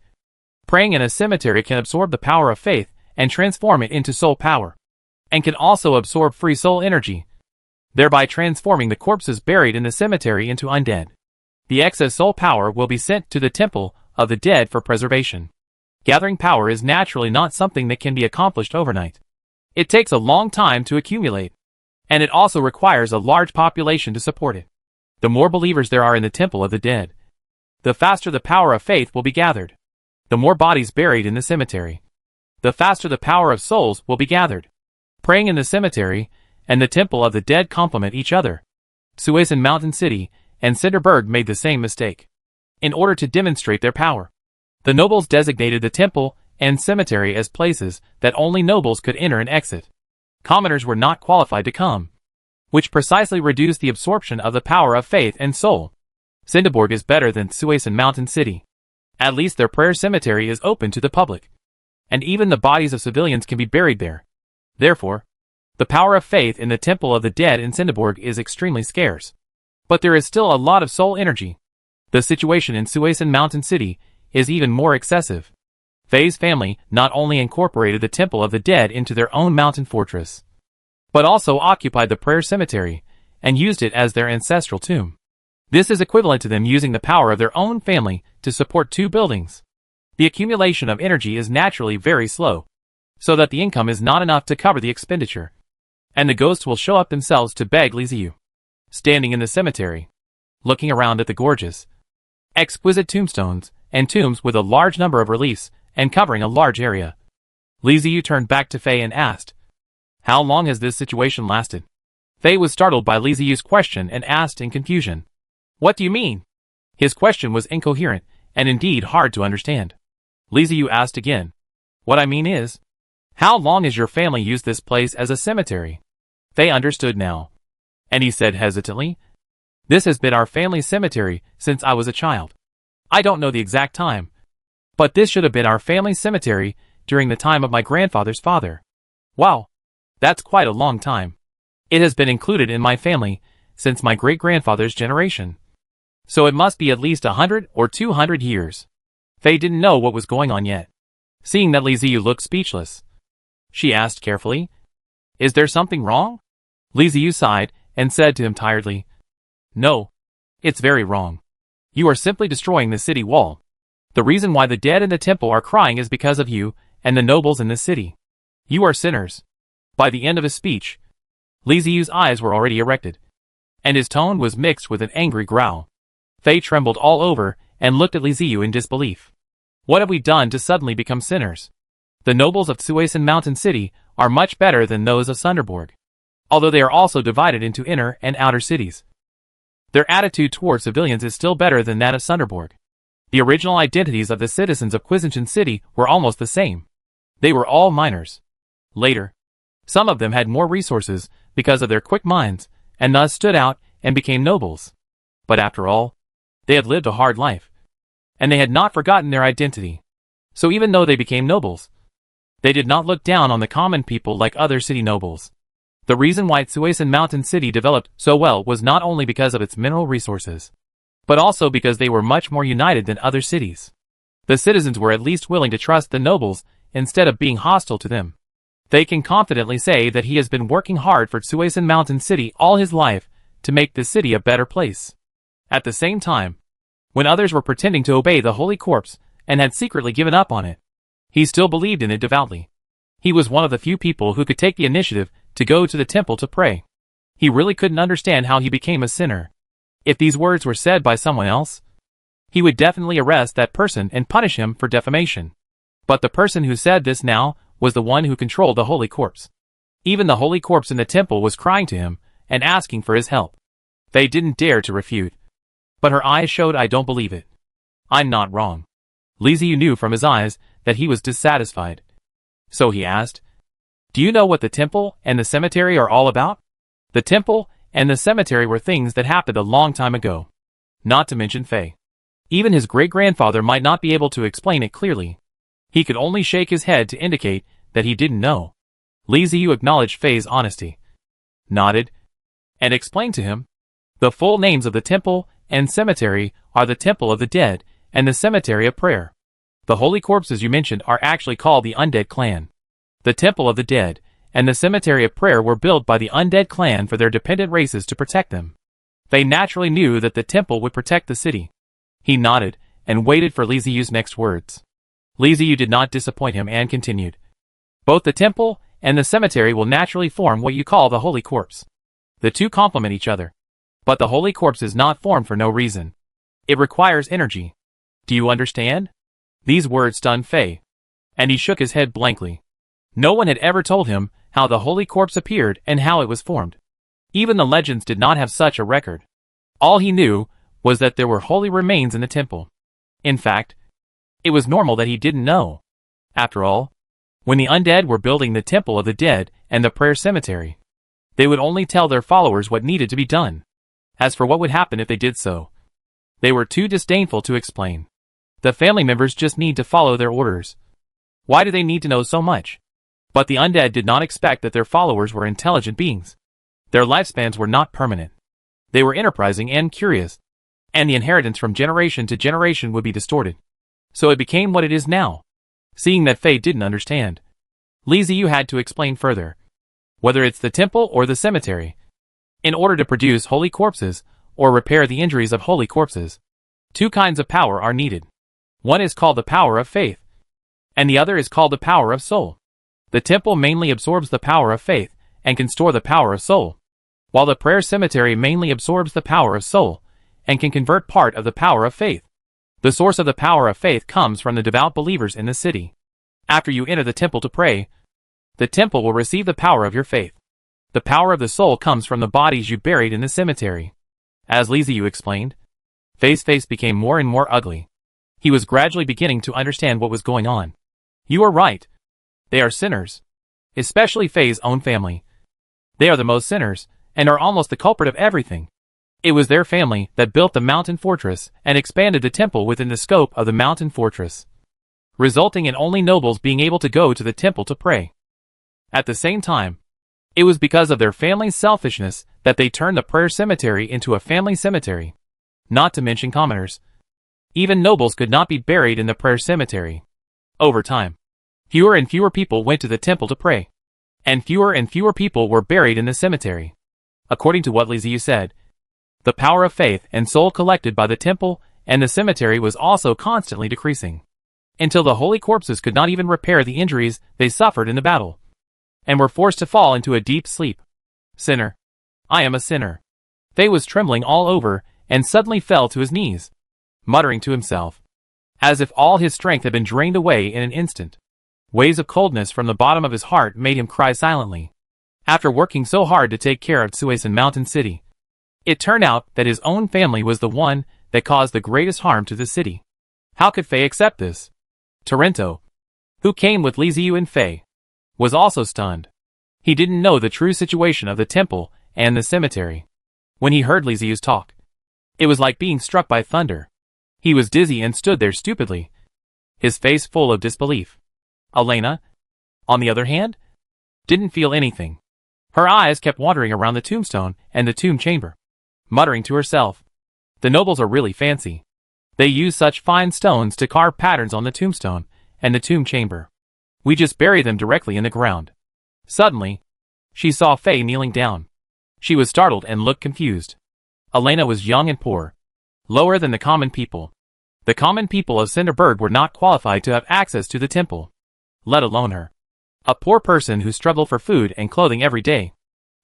praying in a cemetery can absorb the power of faith and transform it into soul power, and can also absorb free soul energy, thereby transforming the corpses buried in the cemetery into undead. The excess soul power will be sent to the temple of the dead for preservation. Gathering power is naturally not something that can be accomplished overnight. It takes a long time to accumulate, and it also requires a large population to support it. The more believers there are in the temple of the dead, the faster the power of faith will be gathered. The more bodies buried in the cemetery, the faster the power of souls will be gathered. Praying in the cemetery and the temple of the dead complement each other. Suisun Mountain City and Cinderberg made the same mistake. In order to demonstrate their power, the nobles designated the temple and cemetery as places that only nobles could enter and exit. Commoners were not qualified to come, which precisely reduced the absorption of the power of faith and soul. Cinderberg is better than Suisun Mountain City. At least their prayer cemetery is open to the public, and even the bodies of civilians can be buried there. Therefore, the power of faith in the temple of the dead in Cinderberg is extremely scarce. But there is still a lot of soul energy. The situation in Suisun Mountain City is even more excessive. Fei's family not only incorporated the temple of the dead into their own mountain fortress, but also occupied the prayer cemetery and used it as their ancestral tomb. This is equivalent to them using the power of their own family to support two buildings. The accumulation of energy is naturally very slow, so that the income is not enough to cover the expenditure, and the ghosts will show up themselves to beg Li Ziyu. Standing in the cemetery, looking around at the gorgeous, exquisite tombstones and tombs with a large number of reliefs and covering a large area, Li Ziyu turned back to Fei and asked, How long has this situation lasted? Fei was startled by Li Ziyu's question and asked in confusion, What do you mean? His question was incoherent and indeed hard to understand. Li Ziyu asked again, What I mean is, how long has your family used this place as a cemetery? Fei understood now, and he said hesitantly, This has been our family cemetery since I was a child. I don't know the exact time, but this should have been our family cemetery during the time of my grandfather's father. Wow, that's quite a long time. It has been included in my family since my great-grandfather's generation. So it must be at least 100 or 200 years. Fei didn't know what was going on yet. Seeing that Li Ziyu looked speechless, she asked carefully, Is there something wrong? Li Ziyu sighed and said to him tiredly, No, it's very wrong. You are simply destroying the city wall. The reason why the dead in the temple are crying is because of you and the nobles in the city. You are sinners. By the end of his speech, Li Ziyu's eyes were already erected, and his tone was mixed with an angry growl. Fei trembled all over and looked at Li Ziyu in disbelief. What have we done to suddenly become sinners? The nobles of Suisun Mountain City are much better than those of Sunderborg, although they are also divided into inner and outer cities. Their attitude toward civilians is still better than that of Sunderborg. The original identities of the citizens of Quisention City were almost the same. They were all miners. Later, some of them had more resources because of their quick minds, and thus stood out and became nobles. But after all, they had lived a hard life, and they had not forgotten their identity. So even though they became nobles, They did not look down on the common people like other city nobles. The reason why Tsuesan Mountain City developed so well was not only because of its mineral resources, but also because they were much more united than other cities. The citizens were at least willing to trust the nobles instead of being hostile to them. They can confidently say that he has been working hard for Tsuesan Mountain City all his life to make the city a better place. At the same time, when others were pretending to obey the Holy Corpse and had secretly given up on it, he still believed in it devoutly. He was one of the few people who could take the initiative to go to the temple to pray. He really couldn't understand how he became a sinner. If these words were said by someone else, he would definitely arrest that person and punish him for defamation. But the person who said this now was the one who controlled the Holy Corpse. Even the Holy Corpse in the temple was crying to him and asking for his help. They didn't dare to refute. But her eyes showed, "I don't believe it. I'm not wrong." Li Ziyu knew from his eyes that he was dissatisfied. So he asked, "Do you know what the temple and the cemetery are all about?" The temple and the cemetery were things that happened a long time ago. Not to mention Fei. Even his great-grandfather might not be able to explain it clearly. He could only shake his head to indicate that he didn't know. Li Ziyu acknowledged Fei's honesty, nodded, and explained to him. The full names of the temple and cemetery are the Temple of the Dead and the Cemetery of Prayer. The holy corpses you mentioned are actually called the Undead clan. The Temple of the Dead and the Cemetery of Prayer were built by the Undead clan for their dependent races to protect them. They naturally knew that the temple would protect the city. He nodded and waited for Li Ziyu's next words. Li Ziyu did not disappoint him and continued. Both the temple and the cemetery will naturally form what you call the holy corpse. The two complement each other. But the holy corpse is not formed for no reason. It requires energy. Do you understand? These words stunned Fei, and he shook his head blankly. No one had ever told him how the holy corpse appeared and how it was formed. Even the legends did not have such a record. All he knew was that there were holy remains in the temple. In fact, it was normal that he didn't know. After all, when the undead were building the Temple of the Dead and the Prayer Cemetery, they would only tell their followers what needed to be done. As for what would happen if they did so, they were too disdainful to explain. The family members just need to follow their orders. Why do they need to know so much? But the undead did not expect that their followers were intelligent beings. Their lifespans were not permanent. They were enterprising and curious, and the inheritance from generation to generation would be distorted. So it became what it is now. Seeing that Fei didn't understand, Li Ziyu had to explain further. Whether it's the temple or the cemetery, in order to produce holy corpses or repair the injuries of holy corpses, two kinds of power are needed. One is called the power of faith, and the other is called the power of soul. The temple mainly absorbs the power of faith and can store the power of soul, while the prayer cemetery mainly absorbs the power of soul and can convert part of the power of faith. The source of the power of faith comes from the devout believers in the city. After you enter the temple to pray, the temple will receive the power of your faith. The power of the soul comes from the bodies you buried in the cemetery. As Li Ziyu explained, Fei's face became more and more ugly. He was gradually beginning to understand what was going on. You are right. They are sinners. Especially Fei's own family. They are the most sinners, and are almost the culprit of everything. It was their family that built the mountain fortress and expanded the temple within the scope of the mountain fortress, resulting in only nobles being able to go to the temple to pray. At the same time, it was because of their family's selfishness that they turned the prayer cemetery into a family cemetery. Not to mention commoners. Even nobles could not be buried in the prayer cemetery. Over time, fewer and fewer people went to the temple to pray, and fewer people were buried in the cemetery. According to what Li Ziyu said, the power of faith and soul collected by the temple and the cemetery was also constantly decreasing, until the holy corpses could not even repair the injuries they suffered in the battle, and were forced to fall into a deep sleep. Sinner. I am a sinner. Fei was trembling all over and suddenly fell to his knees, muttering to himself, as if all his strength had been drained away in an instant. Waves of coldness from the bottom of his heart made him cry silently. After working so hard to take care of Tsuesan Mountain City, it turned out that his own family was the one that caused the greatest harm to the city. How could Fei accept this? Torrento, who came with Li Ziyu and Fei, was also stunned. He didn't know the true situation of the temple and the cemetery. When he heard Li Ziyu's talk, it was like being struck by thunder. He was dizzy and stood there stupidly, his face full of disbelief. Elena, on the other hand, didn't feel anything. Her eyes kept wandering around the tombstone and the tomb chamber, muttering to herself, "The nobles are really fancy. They use such fine stones to carve patterns on the tombstone and the tomb chamber. We just bury them directly in the ground." Suddenly, she saw Faye kneeling down. She was startled and looked confused. Elena was young and poor, lower than the common people. The common people of Cinderberg were not qualified to have access to the temple, let alone her, a poor person who struggled for food and clothing every day.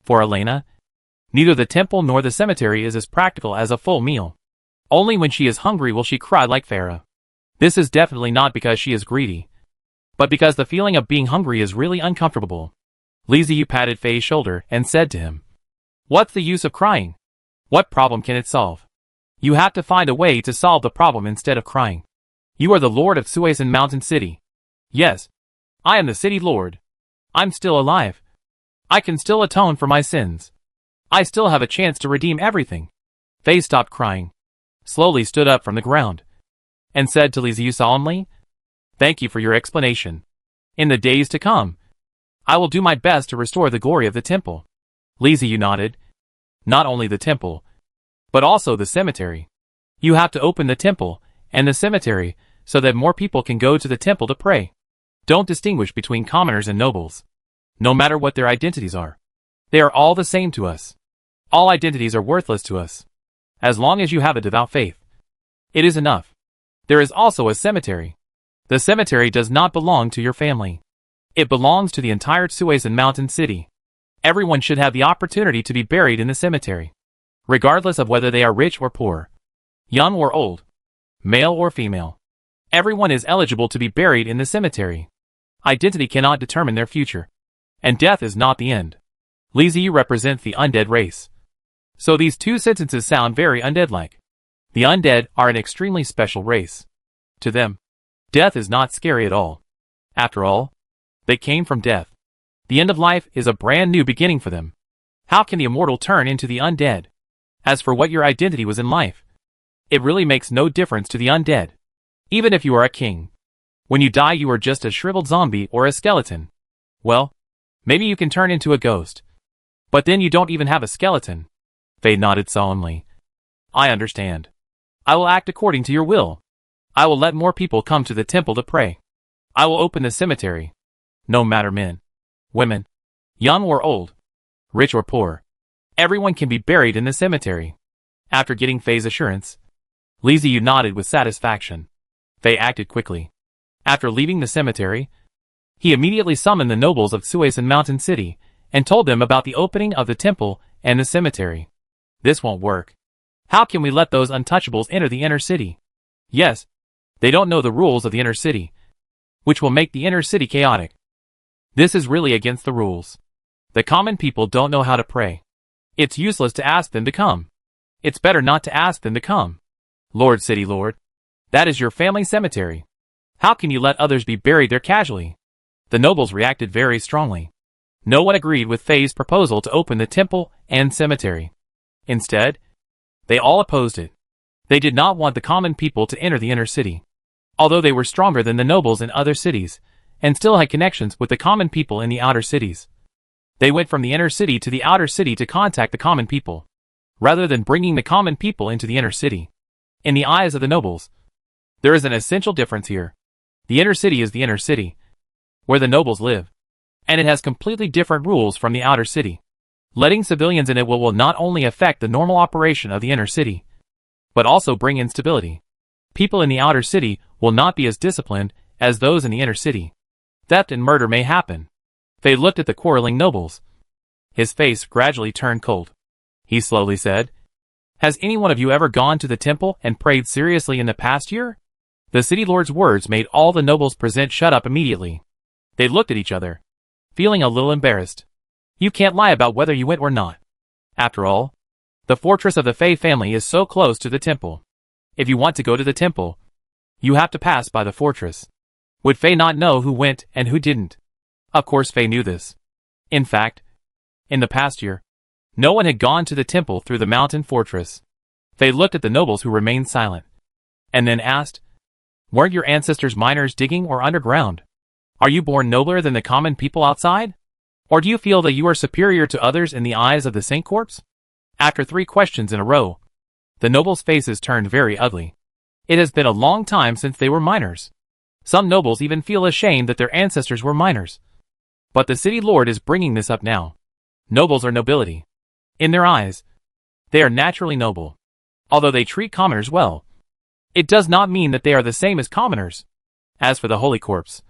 For Elena, neither the temple nor the cemetery is as practical as a full meal. Only when she is hungry will she cry like Farah. This is definitely not because she is greedy, but because the feeling of being hungry is really uncomfortable. Liziu patted Faye's shoulder and said to him, "What's the use of crying? What problem can it solve? You have to find a way to solve the problem instead of crying. You are the lord of Suez Mountain City." "Yes, I am the city lord. I'm still alive. I can still atone for my sins. I still have a chance to redeem everything." Faye stopped crying, slowly stood up from the ground, and said to Liziu solemnly, "Thank you for your explanation. In the days to come, I will do my best to restore the glory of the temple." Liziu nodded. "Not only the temple, but also the cemetery. You have to open the temple and the cemetery so that more people can go to the temple to pray. Don't distinguish between commoners and nobles, no matter what their identities are. They are all the same to us. All identities are worthless to us. As long as you have a devout faith, it is enough. There is also a cemetery. The cemetery does not belong to your family. It belongs to the entire Suez Mountain City. Everyone should have the opportunity to be buried in the cemetery, regardless of whether they are rich or poor, young or old, male or female. Everyone is eligible to be buried in the cemetery. Identity cannot determine their future, and death is not the end." Liziu represents the undead race. So these two sentences sound very undead-like. The undead are an extremely special race. To them, death is not scary at all. After all, they came from death. The end of life is a brand new beginning for them. How can the immortal turn into the undead? As for what your identity was in life, it really makes no difference to the undead. Even if you are a king, when you die you are just a shriveled zombie or a skeleton. Well, maybe you can turn into a ghost, but then you don't even have a skeleton. Faye nodded solemnly. "I understand. I will act according to your will. I will let more people come to the temple to pray. I will open the cemetery. No matter men, women, young or old, rich or poor, everyone can be buried in the cemetery." After getting Faye's assurance, Liziu nodded with satisfaction. Faye acted quickly. After leaving the cemetery, he immediately summoned the nobles of Suez Mountain City and told them about the opening of the temple and the cemetery. "This won't work. How can we let those untouchables enter the inner city? Yes, they don't know the rules of the inner city, which will make the inner city chaotic. This is really against the rules. The common people don't know how to pray. It's useless to ask them to come. It's better not to ask them to come. Lord City Lord, that is your family cemetery. How can you let others be buried there casually?" The nobles reacted very strongly. No one agreed with Faye's proposal to open the temple and cemetery. Instead, they all opposed it. They did not want the common people to enter the inner city. Although they were stronger than the nobles in other cities, and still had connections with the common people in the outer cities, they went from the inner city to the outer city to contact the common people, rather than bringing the common people into the inner city. In the eyes of the nobles, there is an essential difference here. The inner city is the inner city, where the nobles live, and it has completely different rules from the outer city. Letting civilians in it will not only affect the normal operation of the inner city, but also bring instability. People in the outer city will not be as disciplined as those in the inner city. Theft and murder may happen. Faye looked at the quarreling nobles. His face gradually turned cold. He slowly said, "Has any one of you ever gone to the temple and prayed seriously in the past year?" The city lord's words made all the nobles present shut up immediately. They looked at each other, feeling a little embarrassed. You can't lie about whether you went or not. After all, the fortress of the Faye family is so close to the temple. If you want to go to the temple, you have to pass by the fortress. Would Faye not know who went and who didn't? Of course Faye knew this. In fact, in the past year, no one had gone to the temple through the mountain fortress. Faye looked at the nobles who remained silent, and then asked, "Weren't your ancestors miners digging or underground? Are you born nobler than the common people outside? Or do you feel that you are superior to others in the eyes of the Saint Corps? After 3 questions in a row, the nobles' faces turned very ugly. It has been a long time since they were minors. Some nobles even feel ashamed that their ancestors were minors. But the city lord is bringing this up now. Nobles are nobility. In their eyes, they are naturally noble. Although they treat commoners well, it does not mean that they are the same as commoners. As for the Holy Corps,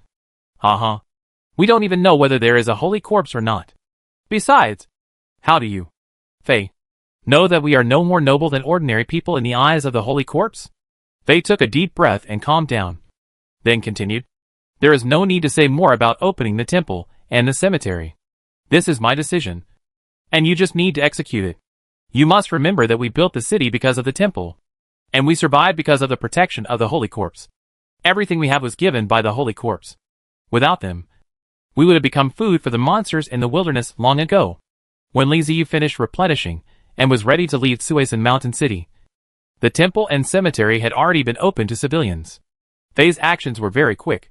we don't even know whether there is a Holy Corps or not. Besides, how do you, Faye, know that we are no more noble than ordinary people in the eyes of the Holy Corps? Faye took a deep breath and calmed down. Then continued, there is no need to say more about opening the temple and the cemetery. This is my decision, and you just need to execute it. You must remember that we built the city because of the temple, and we survived because of the protection of the Holy Corps. Everything we have was given by the Holy Corps. Without them, we would have become food for the monsters in the wilderness long ago. When Li Ziyu finished replenishing and was ready to leave Suisun Mountain City, the temple and cemetery had already been opened to civilians. Faye's actions were very quick,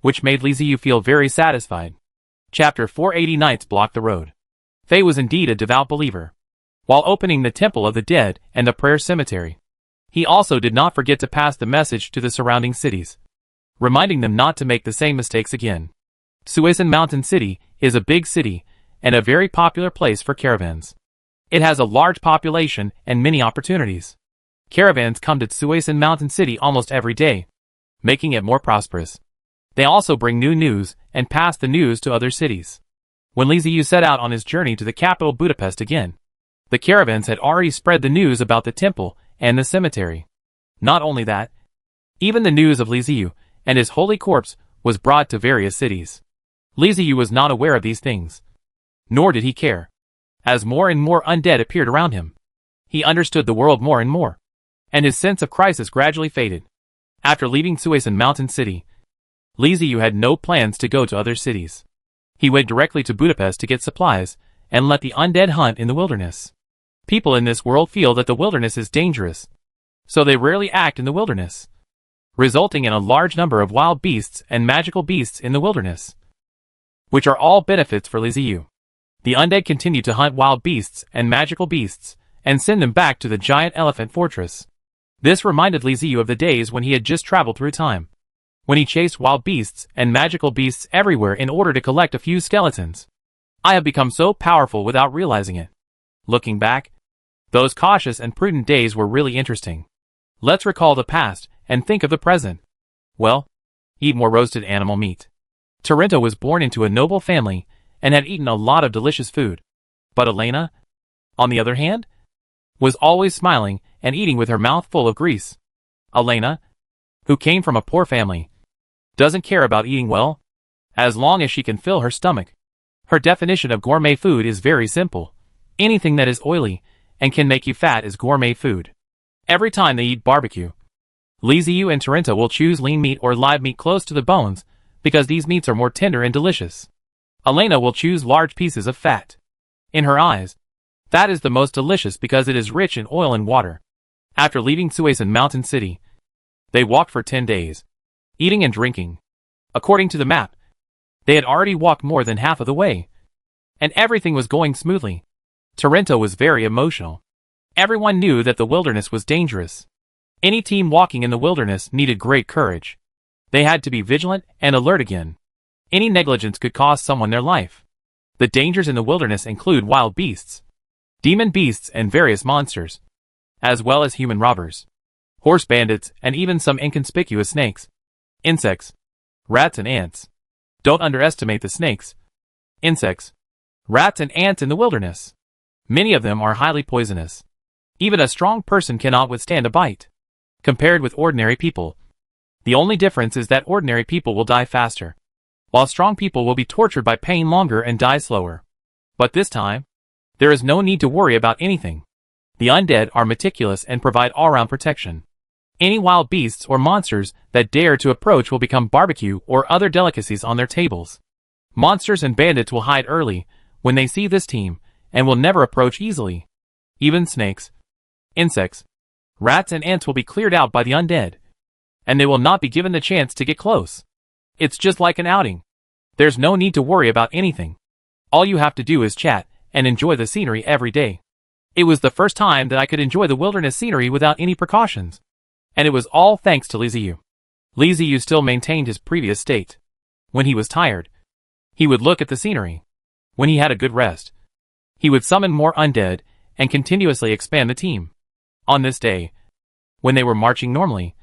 which made Li Ziyu feel very satisfied. Chapter 480 Knights blocked the road. Faye was indeed a devout believer. While opening the Temple of the Dead and the Prayer Cemetery, he also did not forget to pass the message to the surrounding cities, reminding them not to make the same mistakes again. Suisun Mountain City is a big city and a very popular place for caravans. It has a large population and many opportunities. Caravans come to Suisun Mountain City almost every day, making it more prosperous. They also bring new news and pass the news to other cities. When Li Ziyu set out on his journey to the capital Budapest again, the caravans had already spread the news about the temple and the cemetery. Not only that, even the news of Li Ziyu and his holy corpse was brought to various cities. Li Ziyu was not aware of these things, nor did he care. As more and more undead appeared around him, he understood the world more and more, and his sense of crisis gradually faded. After leaving Suisun Mountain City, Li Ziyu had no plans to go to other cities. He went directly to Budapest to get supplies and let the undead hunt in the wilderness. People in this world feel that the wilderness is dangerous, so they rarely act in the wilderness, resulting in a large number of wild beasts and magical beasts in the wilderness, which are all benefits for Li Ziyu. The undead continued to hunt wild beasts and magical beasts and send them back to the giant elephant fortress. This reminded Li Ziyu of the days when he had just traveled through time, when he chased wild beasts and magical beasts everywhere in order to collect a few skeletons. I have become so powerful without realizing it. Looking back, those cautious and prudent days were really interesting. Let's recall the past and think of the present. Well, eat more roasted animal meat. Tarento was born into a noble family and had eaten a lot of delicious food. But Elena, on the other hand, was always smiling and eating with her mouth full of grease. Elena, who came from a poor family, doesn't care about eating well, as long as she can fill her stomach. Her definition of gourmet food is very simple. Anything that is oily and can make you fat is gourmet food. Every time they eat barbecue, Li Ziyu and Tarento will choose lean meat or live meat close to the bones because these meats are more tender and delicious. Elena will choose large pieces of fat. In her eyes, fat is the most delicious because it is rich in oil and water. After leaving Suisun Mountain City, they walked for 10 days, eating and drinking. According to the map, they had already walked more than half of the way, and everything was going smoothly. Tarento was very emotional. Everyone knew that the wilderness was dangerous. Any team walking in the wilderness needed great courage. They had to be vigilant and alert again. Any negligence could cost someone their life. The dangers in the wilderness include wild beasts, demon beasts and various monsters, as well as human robbers, horse bandits, and even some inconspicuous snakes, insects, rats and ants. Don't underestimate the snakes, insects, rats and ants in the wilderness. Many of them are highly poisonous. Even a strong person cannot withstand a bite. Compared with ordinary people, the only difference is that ordinary people will die faster, while strong people will be tortured by pain longer and die slower. But this time, there is no need to worry about anything. The undead are meticulous and provide all-round protection. Any wild beasts or monsters that dare to approach will become barbecue or other delicacies on their tables. Monsters and bandits will hide early when they see this team and will never approach easily. Even snakes, insects, rats and ants will be cleared out by the undead, and they will not be given the chance to get close. It's just like an outing. There's no need to worry about anything. All you have to do is chat and enjoy the scenery every day. It was the first time that I could enjoy the wilderness scenery without any precautions. And it was all thanks to Liziu. Liziu still maintained his previous state. When he was tired, he would look at the scenery. When he had a good rest, he would summon more undead and continuously expand the team. On this day, when they were marching normally,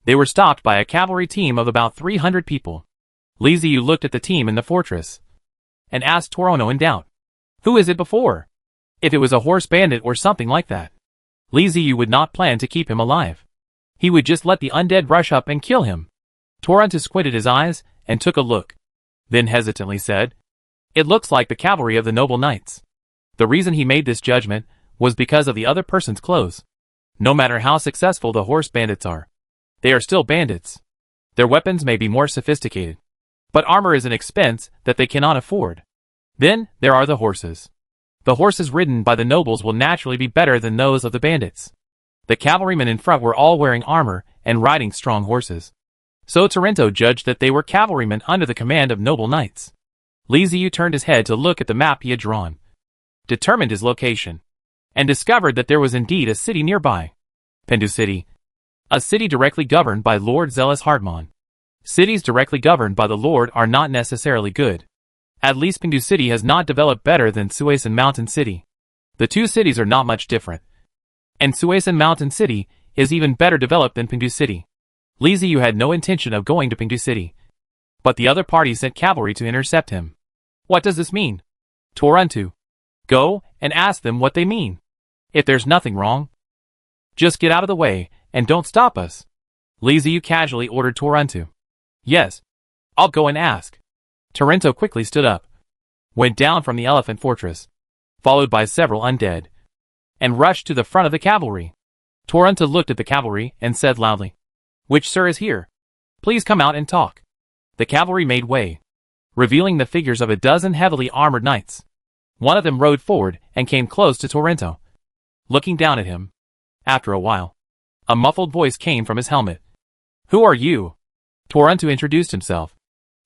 they were stopped by a cavalry team of about 300 people. Liziu looked at the team in the fortress and asked Torono in doubt, "Who is it before?" If it was a horse bandit or something like that, Liziu would not plan to keep him alive. He would just let the undead rush up and kill him. Toronto squinted his eyes and took a look, then hesitantly said, "It looks like the cavalry of the noble knights." The reason he made this judgment was because of the other person's clothes. No matter how successful the horse bandits are, they are still bandits. Their weapons may be more sophisticated, but armor is an expense that they cannot afford. Then, there are the horses. The horses ridden by the nobles will naturally be better than those of the bandits. The cavalrymen in front were all wearing armor and riding strong horses. So Torrento judged that they were cavalrymen under the command of noble knights. Liziu turned his head to look at the map he had drawn, determined his location, and discovered that there was indeed a city nearby. Pendu City. A city directly governed by Lord Zealous Hardmon. Cities directly governed by the Lord are not necessarily good. At least Pendu City has not developed better than Suasan Mountain City. The two cities are not much different. And Suasan Mountain City is even better developed than Pendu City. Liziu had no intention of going to Pendu City, but the other party sent cavalry to intercept him. What does this mean? Toronto. Go and ask them what they mean. If there's nothing wrong, just get out of the way and don't stop us. Liziu casually ordered Toronto. Yes, I'll go and ask. Torrento quickly stood up, went down from the elephant fortress, followed by several undead, and rushed to the front of the cavalry. Torrento looked at the cavalry and said loudly, "Which sir is here? Please come out and talk." The cavalry made way, revealing the figures of a dozen heavily armored knights. One of them rode forward and came close to Torrento, looking down at him. After a while, a muffled voice came from his helmet. "Who are you?" Torrento introduced himself.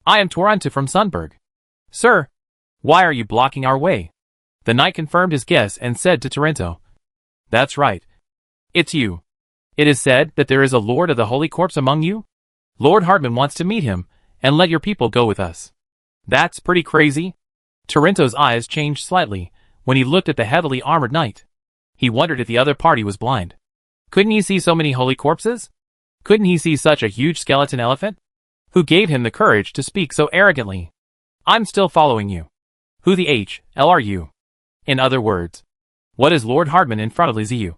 "I am Torrento from Sunburg." "Sir, why are you blocking our way?" The knight confirmed his guess and said to Torrento, "That's right. It's you. It is said that there is a Lord of the Holy Corpse among you? Lord Hardman wants to meet him and let your people go with us." "That's pretty crazy." Torrento's eyes changed slightly when he looked at the heavily armored knight. He wondered if the other party was blind. Couldn't he see so many holy corpses? Couldn't he see such a huge skeleton elephant? Who gave him the courage to speak so arrogantly? "I'm still following you. Who the hell are you?" In other words, what is Lord Hardman in front of Liziu?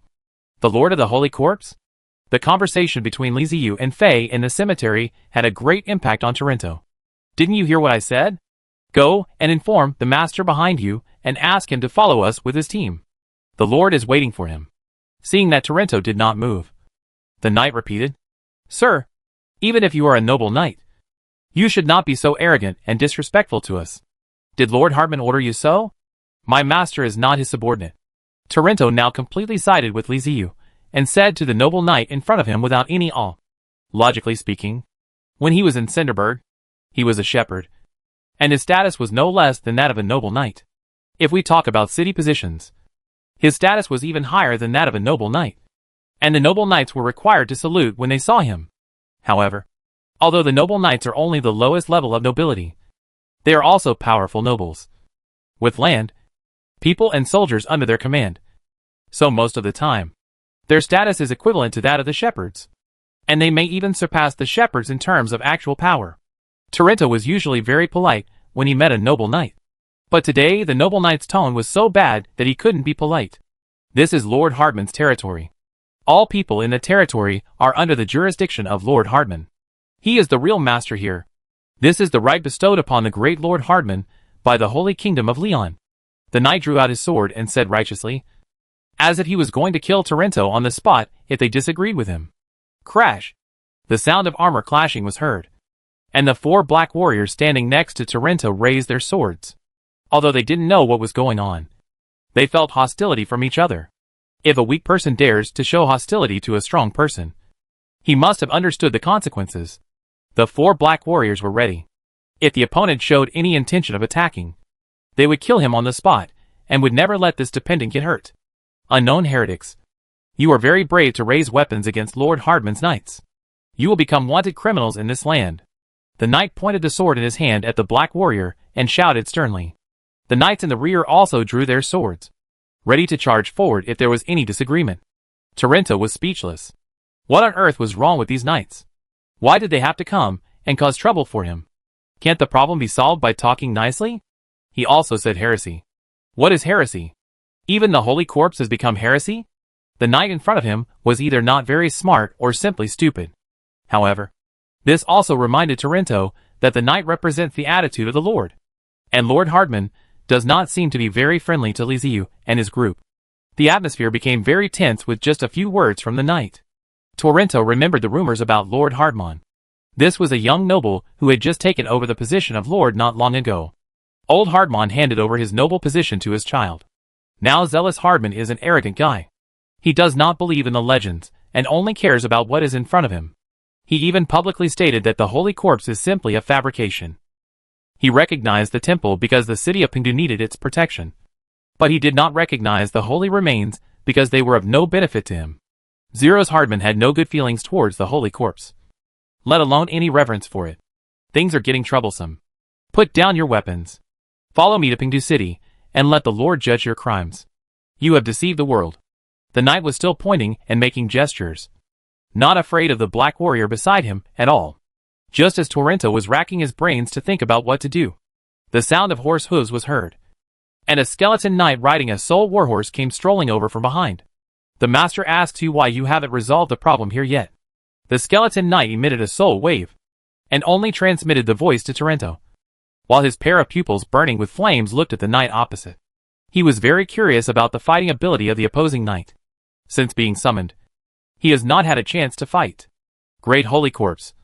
The Lord of the Holy Corpse? The conversation between Liziu and Faye in the cemetery had a great impact on Torrento. "Didn't you hear what I said? Go and inform the master behind you and ask him to follow us with his team. The Lord is waiting for him." Seeing that Torrento did not move, the knight repeated, "Sir, even if you are a noble knight, you should not be so arrogant and disrespectful to us. Did Lord Hardman order you so? My master is not his subordinate." Torrento now completely sided with Liziu, and said to the noble knight in front of him without any awe. Logically speaking, when he was in Cinderberg, he was a shepherd, and his status was no less than that of a noble knight. If we talk about city positions, his status was even higher than that of a noble knight, and the noble knights were required to salute when they saw him. However, although the noble knights are only the lowest level of nobility, they are also powerful nobles, with land, people and soldiers under their command. So most of the time, their status is equivalent to that of the shepherds, and they may even surpass the shepherds in terms of actual power. Torrento was usually very polite when he met a noble knight, but today the noble knight's tone was so bad that he couldn't be polite. This is Lord Hardman's territory. All people in the territory are under the jurisdiction of Lord Hardman. He is the real master here. This is the right bestowed upon the great Lord Hardman by the Holy Kingdom of Leon. The knight drew out his sword and said righteously, as if he was going to kill Torrento on the spot if they disagreed with him. Crash! The sound of armor clashing was heard, and the 4 black warriors standing next to Torrento raised their swords. Although they didn't know what was going on, they felt hostility from each other. If a weak person dares to show hostility to a strong person, he must have understood the consequences. The 4 black warriors were ready. If the opponent showed any intention of attacking, they would kill him on the spot, and would never let this dependent get hurt. Unknown heretics. You are very brave to raise weapons against Lord Hardman's knights. You will become wanted criminals in this land. The knight pointed the sword in his hand at the black warrior, and shouted sternly. The knights in the rear also drew their swords, ready to charge forward if there was any disagreement. Torrento was speechless. What on earth was wrong with these knights? Why did they have to come and cause trouble for him? Can't the problem be solved by talking nicely? He also said heresy. What is heresy? Even the Holy Corpse has become heresy? The knight in front of him was either not very smart or simply stupid. However, this also reminded Torrento that the knight represents the attitude of the Lord. And Lord Hardman does not seem to be very friendly to Liziu and his group. The atmosphere became very tense with just a few words from the knight. Torrento remembered the rumors about Lord Hardman. This was a young noble who had just taken over the position of Lord not long ago. Old Hardman handed over his noble position to his child. Now zealous Hardman is an arrogant guy. He does not believe in the legends, and only cares about what is in front of him. He even publicly stated that the Holy Corpse is simply a fabrication. He recognized the temple because the city of Pingdu needed its protection. But he did not recognize the holy remains because they were of no benefit to him. Zero's Hardman had no good feelings towards the Holy Corpse, let alone any reverence for it. Things are getting troublesome. Put down your weapons. Follow me to Pingdu City, and let the Lord judge your crimes. You have deceived the world. The knight was still pointing and making gestures, not afraid of the black warrior beside him at all. Just as Torrento was racking his brains to think about what to do, the sound of horse hooves was heard, and a skeleton knight riding a soul warhorse came strolling over from behind. The master asks you why you haven't resolved the problem here yet. The skeleton knight emitted a soul wave, and only transmitted the voice to Torrento, while his pair of pupils burning with flames looked at the knight opposite. He was very curious about the fighting ability of the opposing knight. Since being summoned, he has not had a chance to fight. Great Holy Corpse,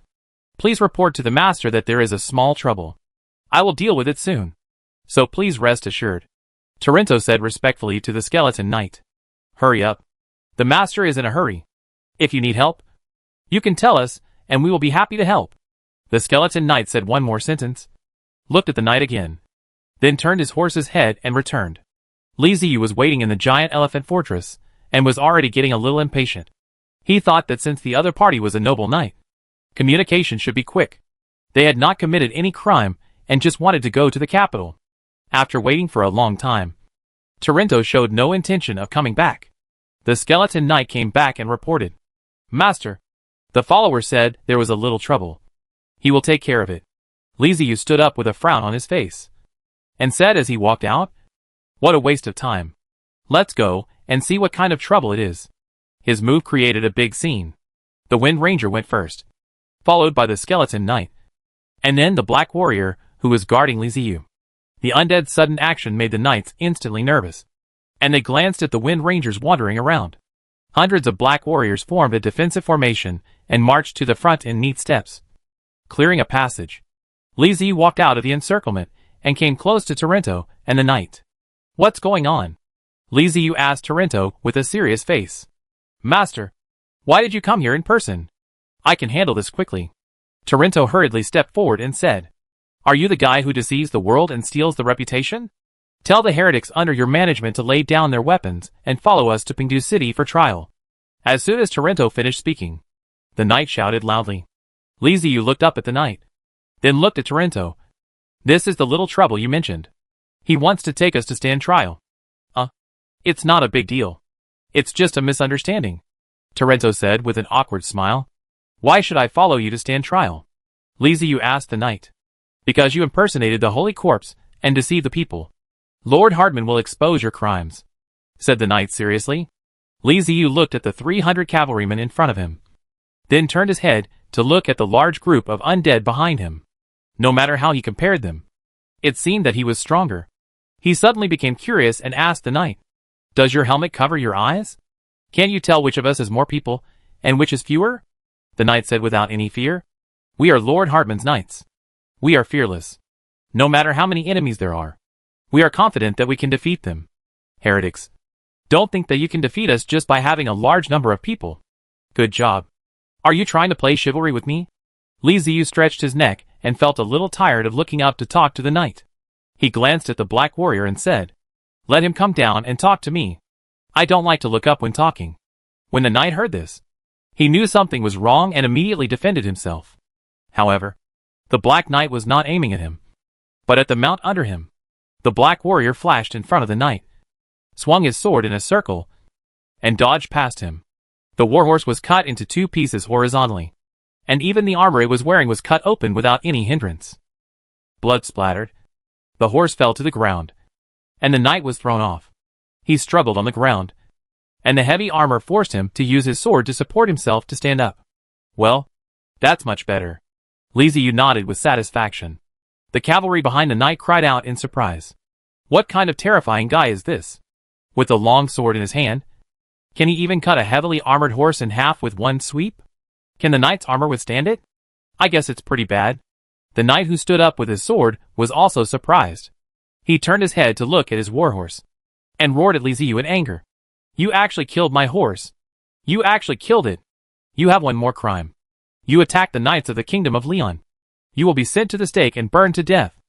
please report to the master that there is a small trouble. I will deal with it soon. So please rest assured. Torrento said respectfully to the skeleton knight. Hurry up. The master is in a hurry. If you need help, you can tell us, and we will be happy to help. The skeleton knight said one more sentence, looked at the knight again, then turned his horse's head and returned. Liziu was waiting in the giant elephant fortress, and was already getting a little impatient. He thought that since the other party was a noble knight, communication should be quick. They had not committed any crime, and just wanted to go to the capital. After waiting for a long time, Torrento showed no intention of coming back. The skeleton knight came back and reported. Master, the follower said there was a little trouble. He will take care of it. Liziu stood up with a frown on his face, and said as he walked out, what a waste of time. Let's go and see what kind of trouble it is. His move created a big scene. The Wind Ranger went first, followed by the skeleton knight, and then the black warrior who was guarding Liziu. The Undead's sudden action made the knights instantly nervous, and they glanced at the Wind Rangers wandering around. Hundreds of black warriors formed a defensive formation and marched to the front in neat steps, clearing a passage. Liziu walked out of the encirclement and came close to Torrento and the knight. What's going on? Liziu asked Torrento with a serious face. Master, why did you come here in person? I can handle this quickly. Torrento hurriedly stepped forward and said, are you the guy who deceives the world and steals the reputation? Tell the heretics under your management to lay down their weapons and follow us to Pingdu City for trial. As soon as Torrento finished speaking, the knight shouted loudly. Liziu looked up at the knight, then looked at Torrento. This is the little trouble you mentioned. He wants to take us to stand trial. It's not a big deal. It's just a misunderstanding, Torrento said with an awkward smile. Why should I follow you to stand trial? Liziu asked the knight. Because you impersonated the Holy Corpse and deceived the people. Lord Hardman will expose your crimes, said the knight seriously. Liziu looked at the 300 cavalrymen in front of him, then turned his head to look at the large group of undead behind him. No matter how he compared them, it seemed that he was stronger. He suddenly became curious and asked the knight, does your helmet cover your eyes? Can't you tell which of us is more people, and which is fewer? The knight said without any fear. We are Lord Hardman's knights. We are fearless. No matter how many enemies there are, we are confident that we can defeat them. Heretics, don't think that you can defeat us just by having a large number of people. Good job. Are you trying to play chivalry with me? Liziu stretched his neck and felt a little tired of looking up to talk to the knight. He glanced at the black warrior and said, "Let him come down and talk to me. I don't like to look up when talking." When the knight heard this, he knew something was wrong and immediately defended himself. However, the black knight was not aiming at him, but at the mount under him. The black warrior flashed in front of the knight, swung his sword in a circle, and dodged past him. The warhorse was cut into 2 pieces horizontally, and even the armor it was wearing was cut open without any hindrance. Blood splattered. The horse fell to the ground, and the knight was thrown off. He struggled on the ground, and the heavy armor forced him to use his sword to support himself to stand up. "Well, that's much better." Liu nodded with satisfaction. The cavalry behind the knight cried out in surprise. "What kind of terrifying guy is this? With a long sword in his hand? Can he even cut a heavily armored horse in half with one sweep? Can the knight's armor withstand it? I guess it's pretty bad." The knight who stood up with his sword was also surprised. He turned his head to look at his warhorse, and roared at Liu in anger. "You actually killed my horse. You actually killed it. You have one more crime. You attacked the knights of the Kingdom of Leon. You will be sent to the stake and burned to death."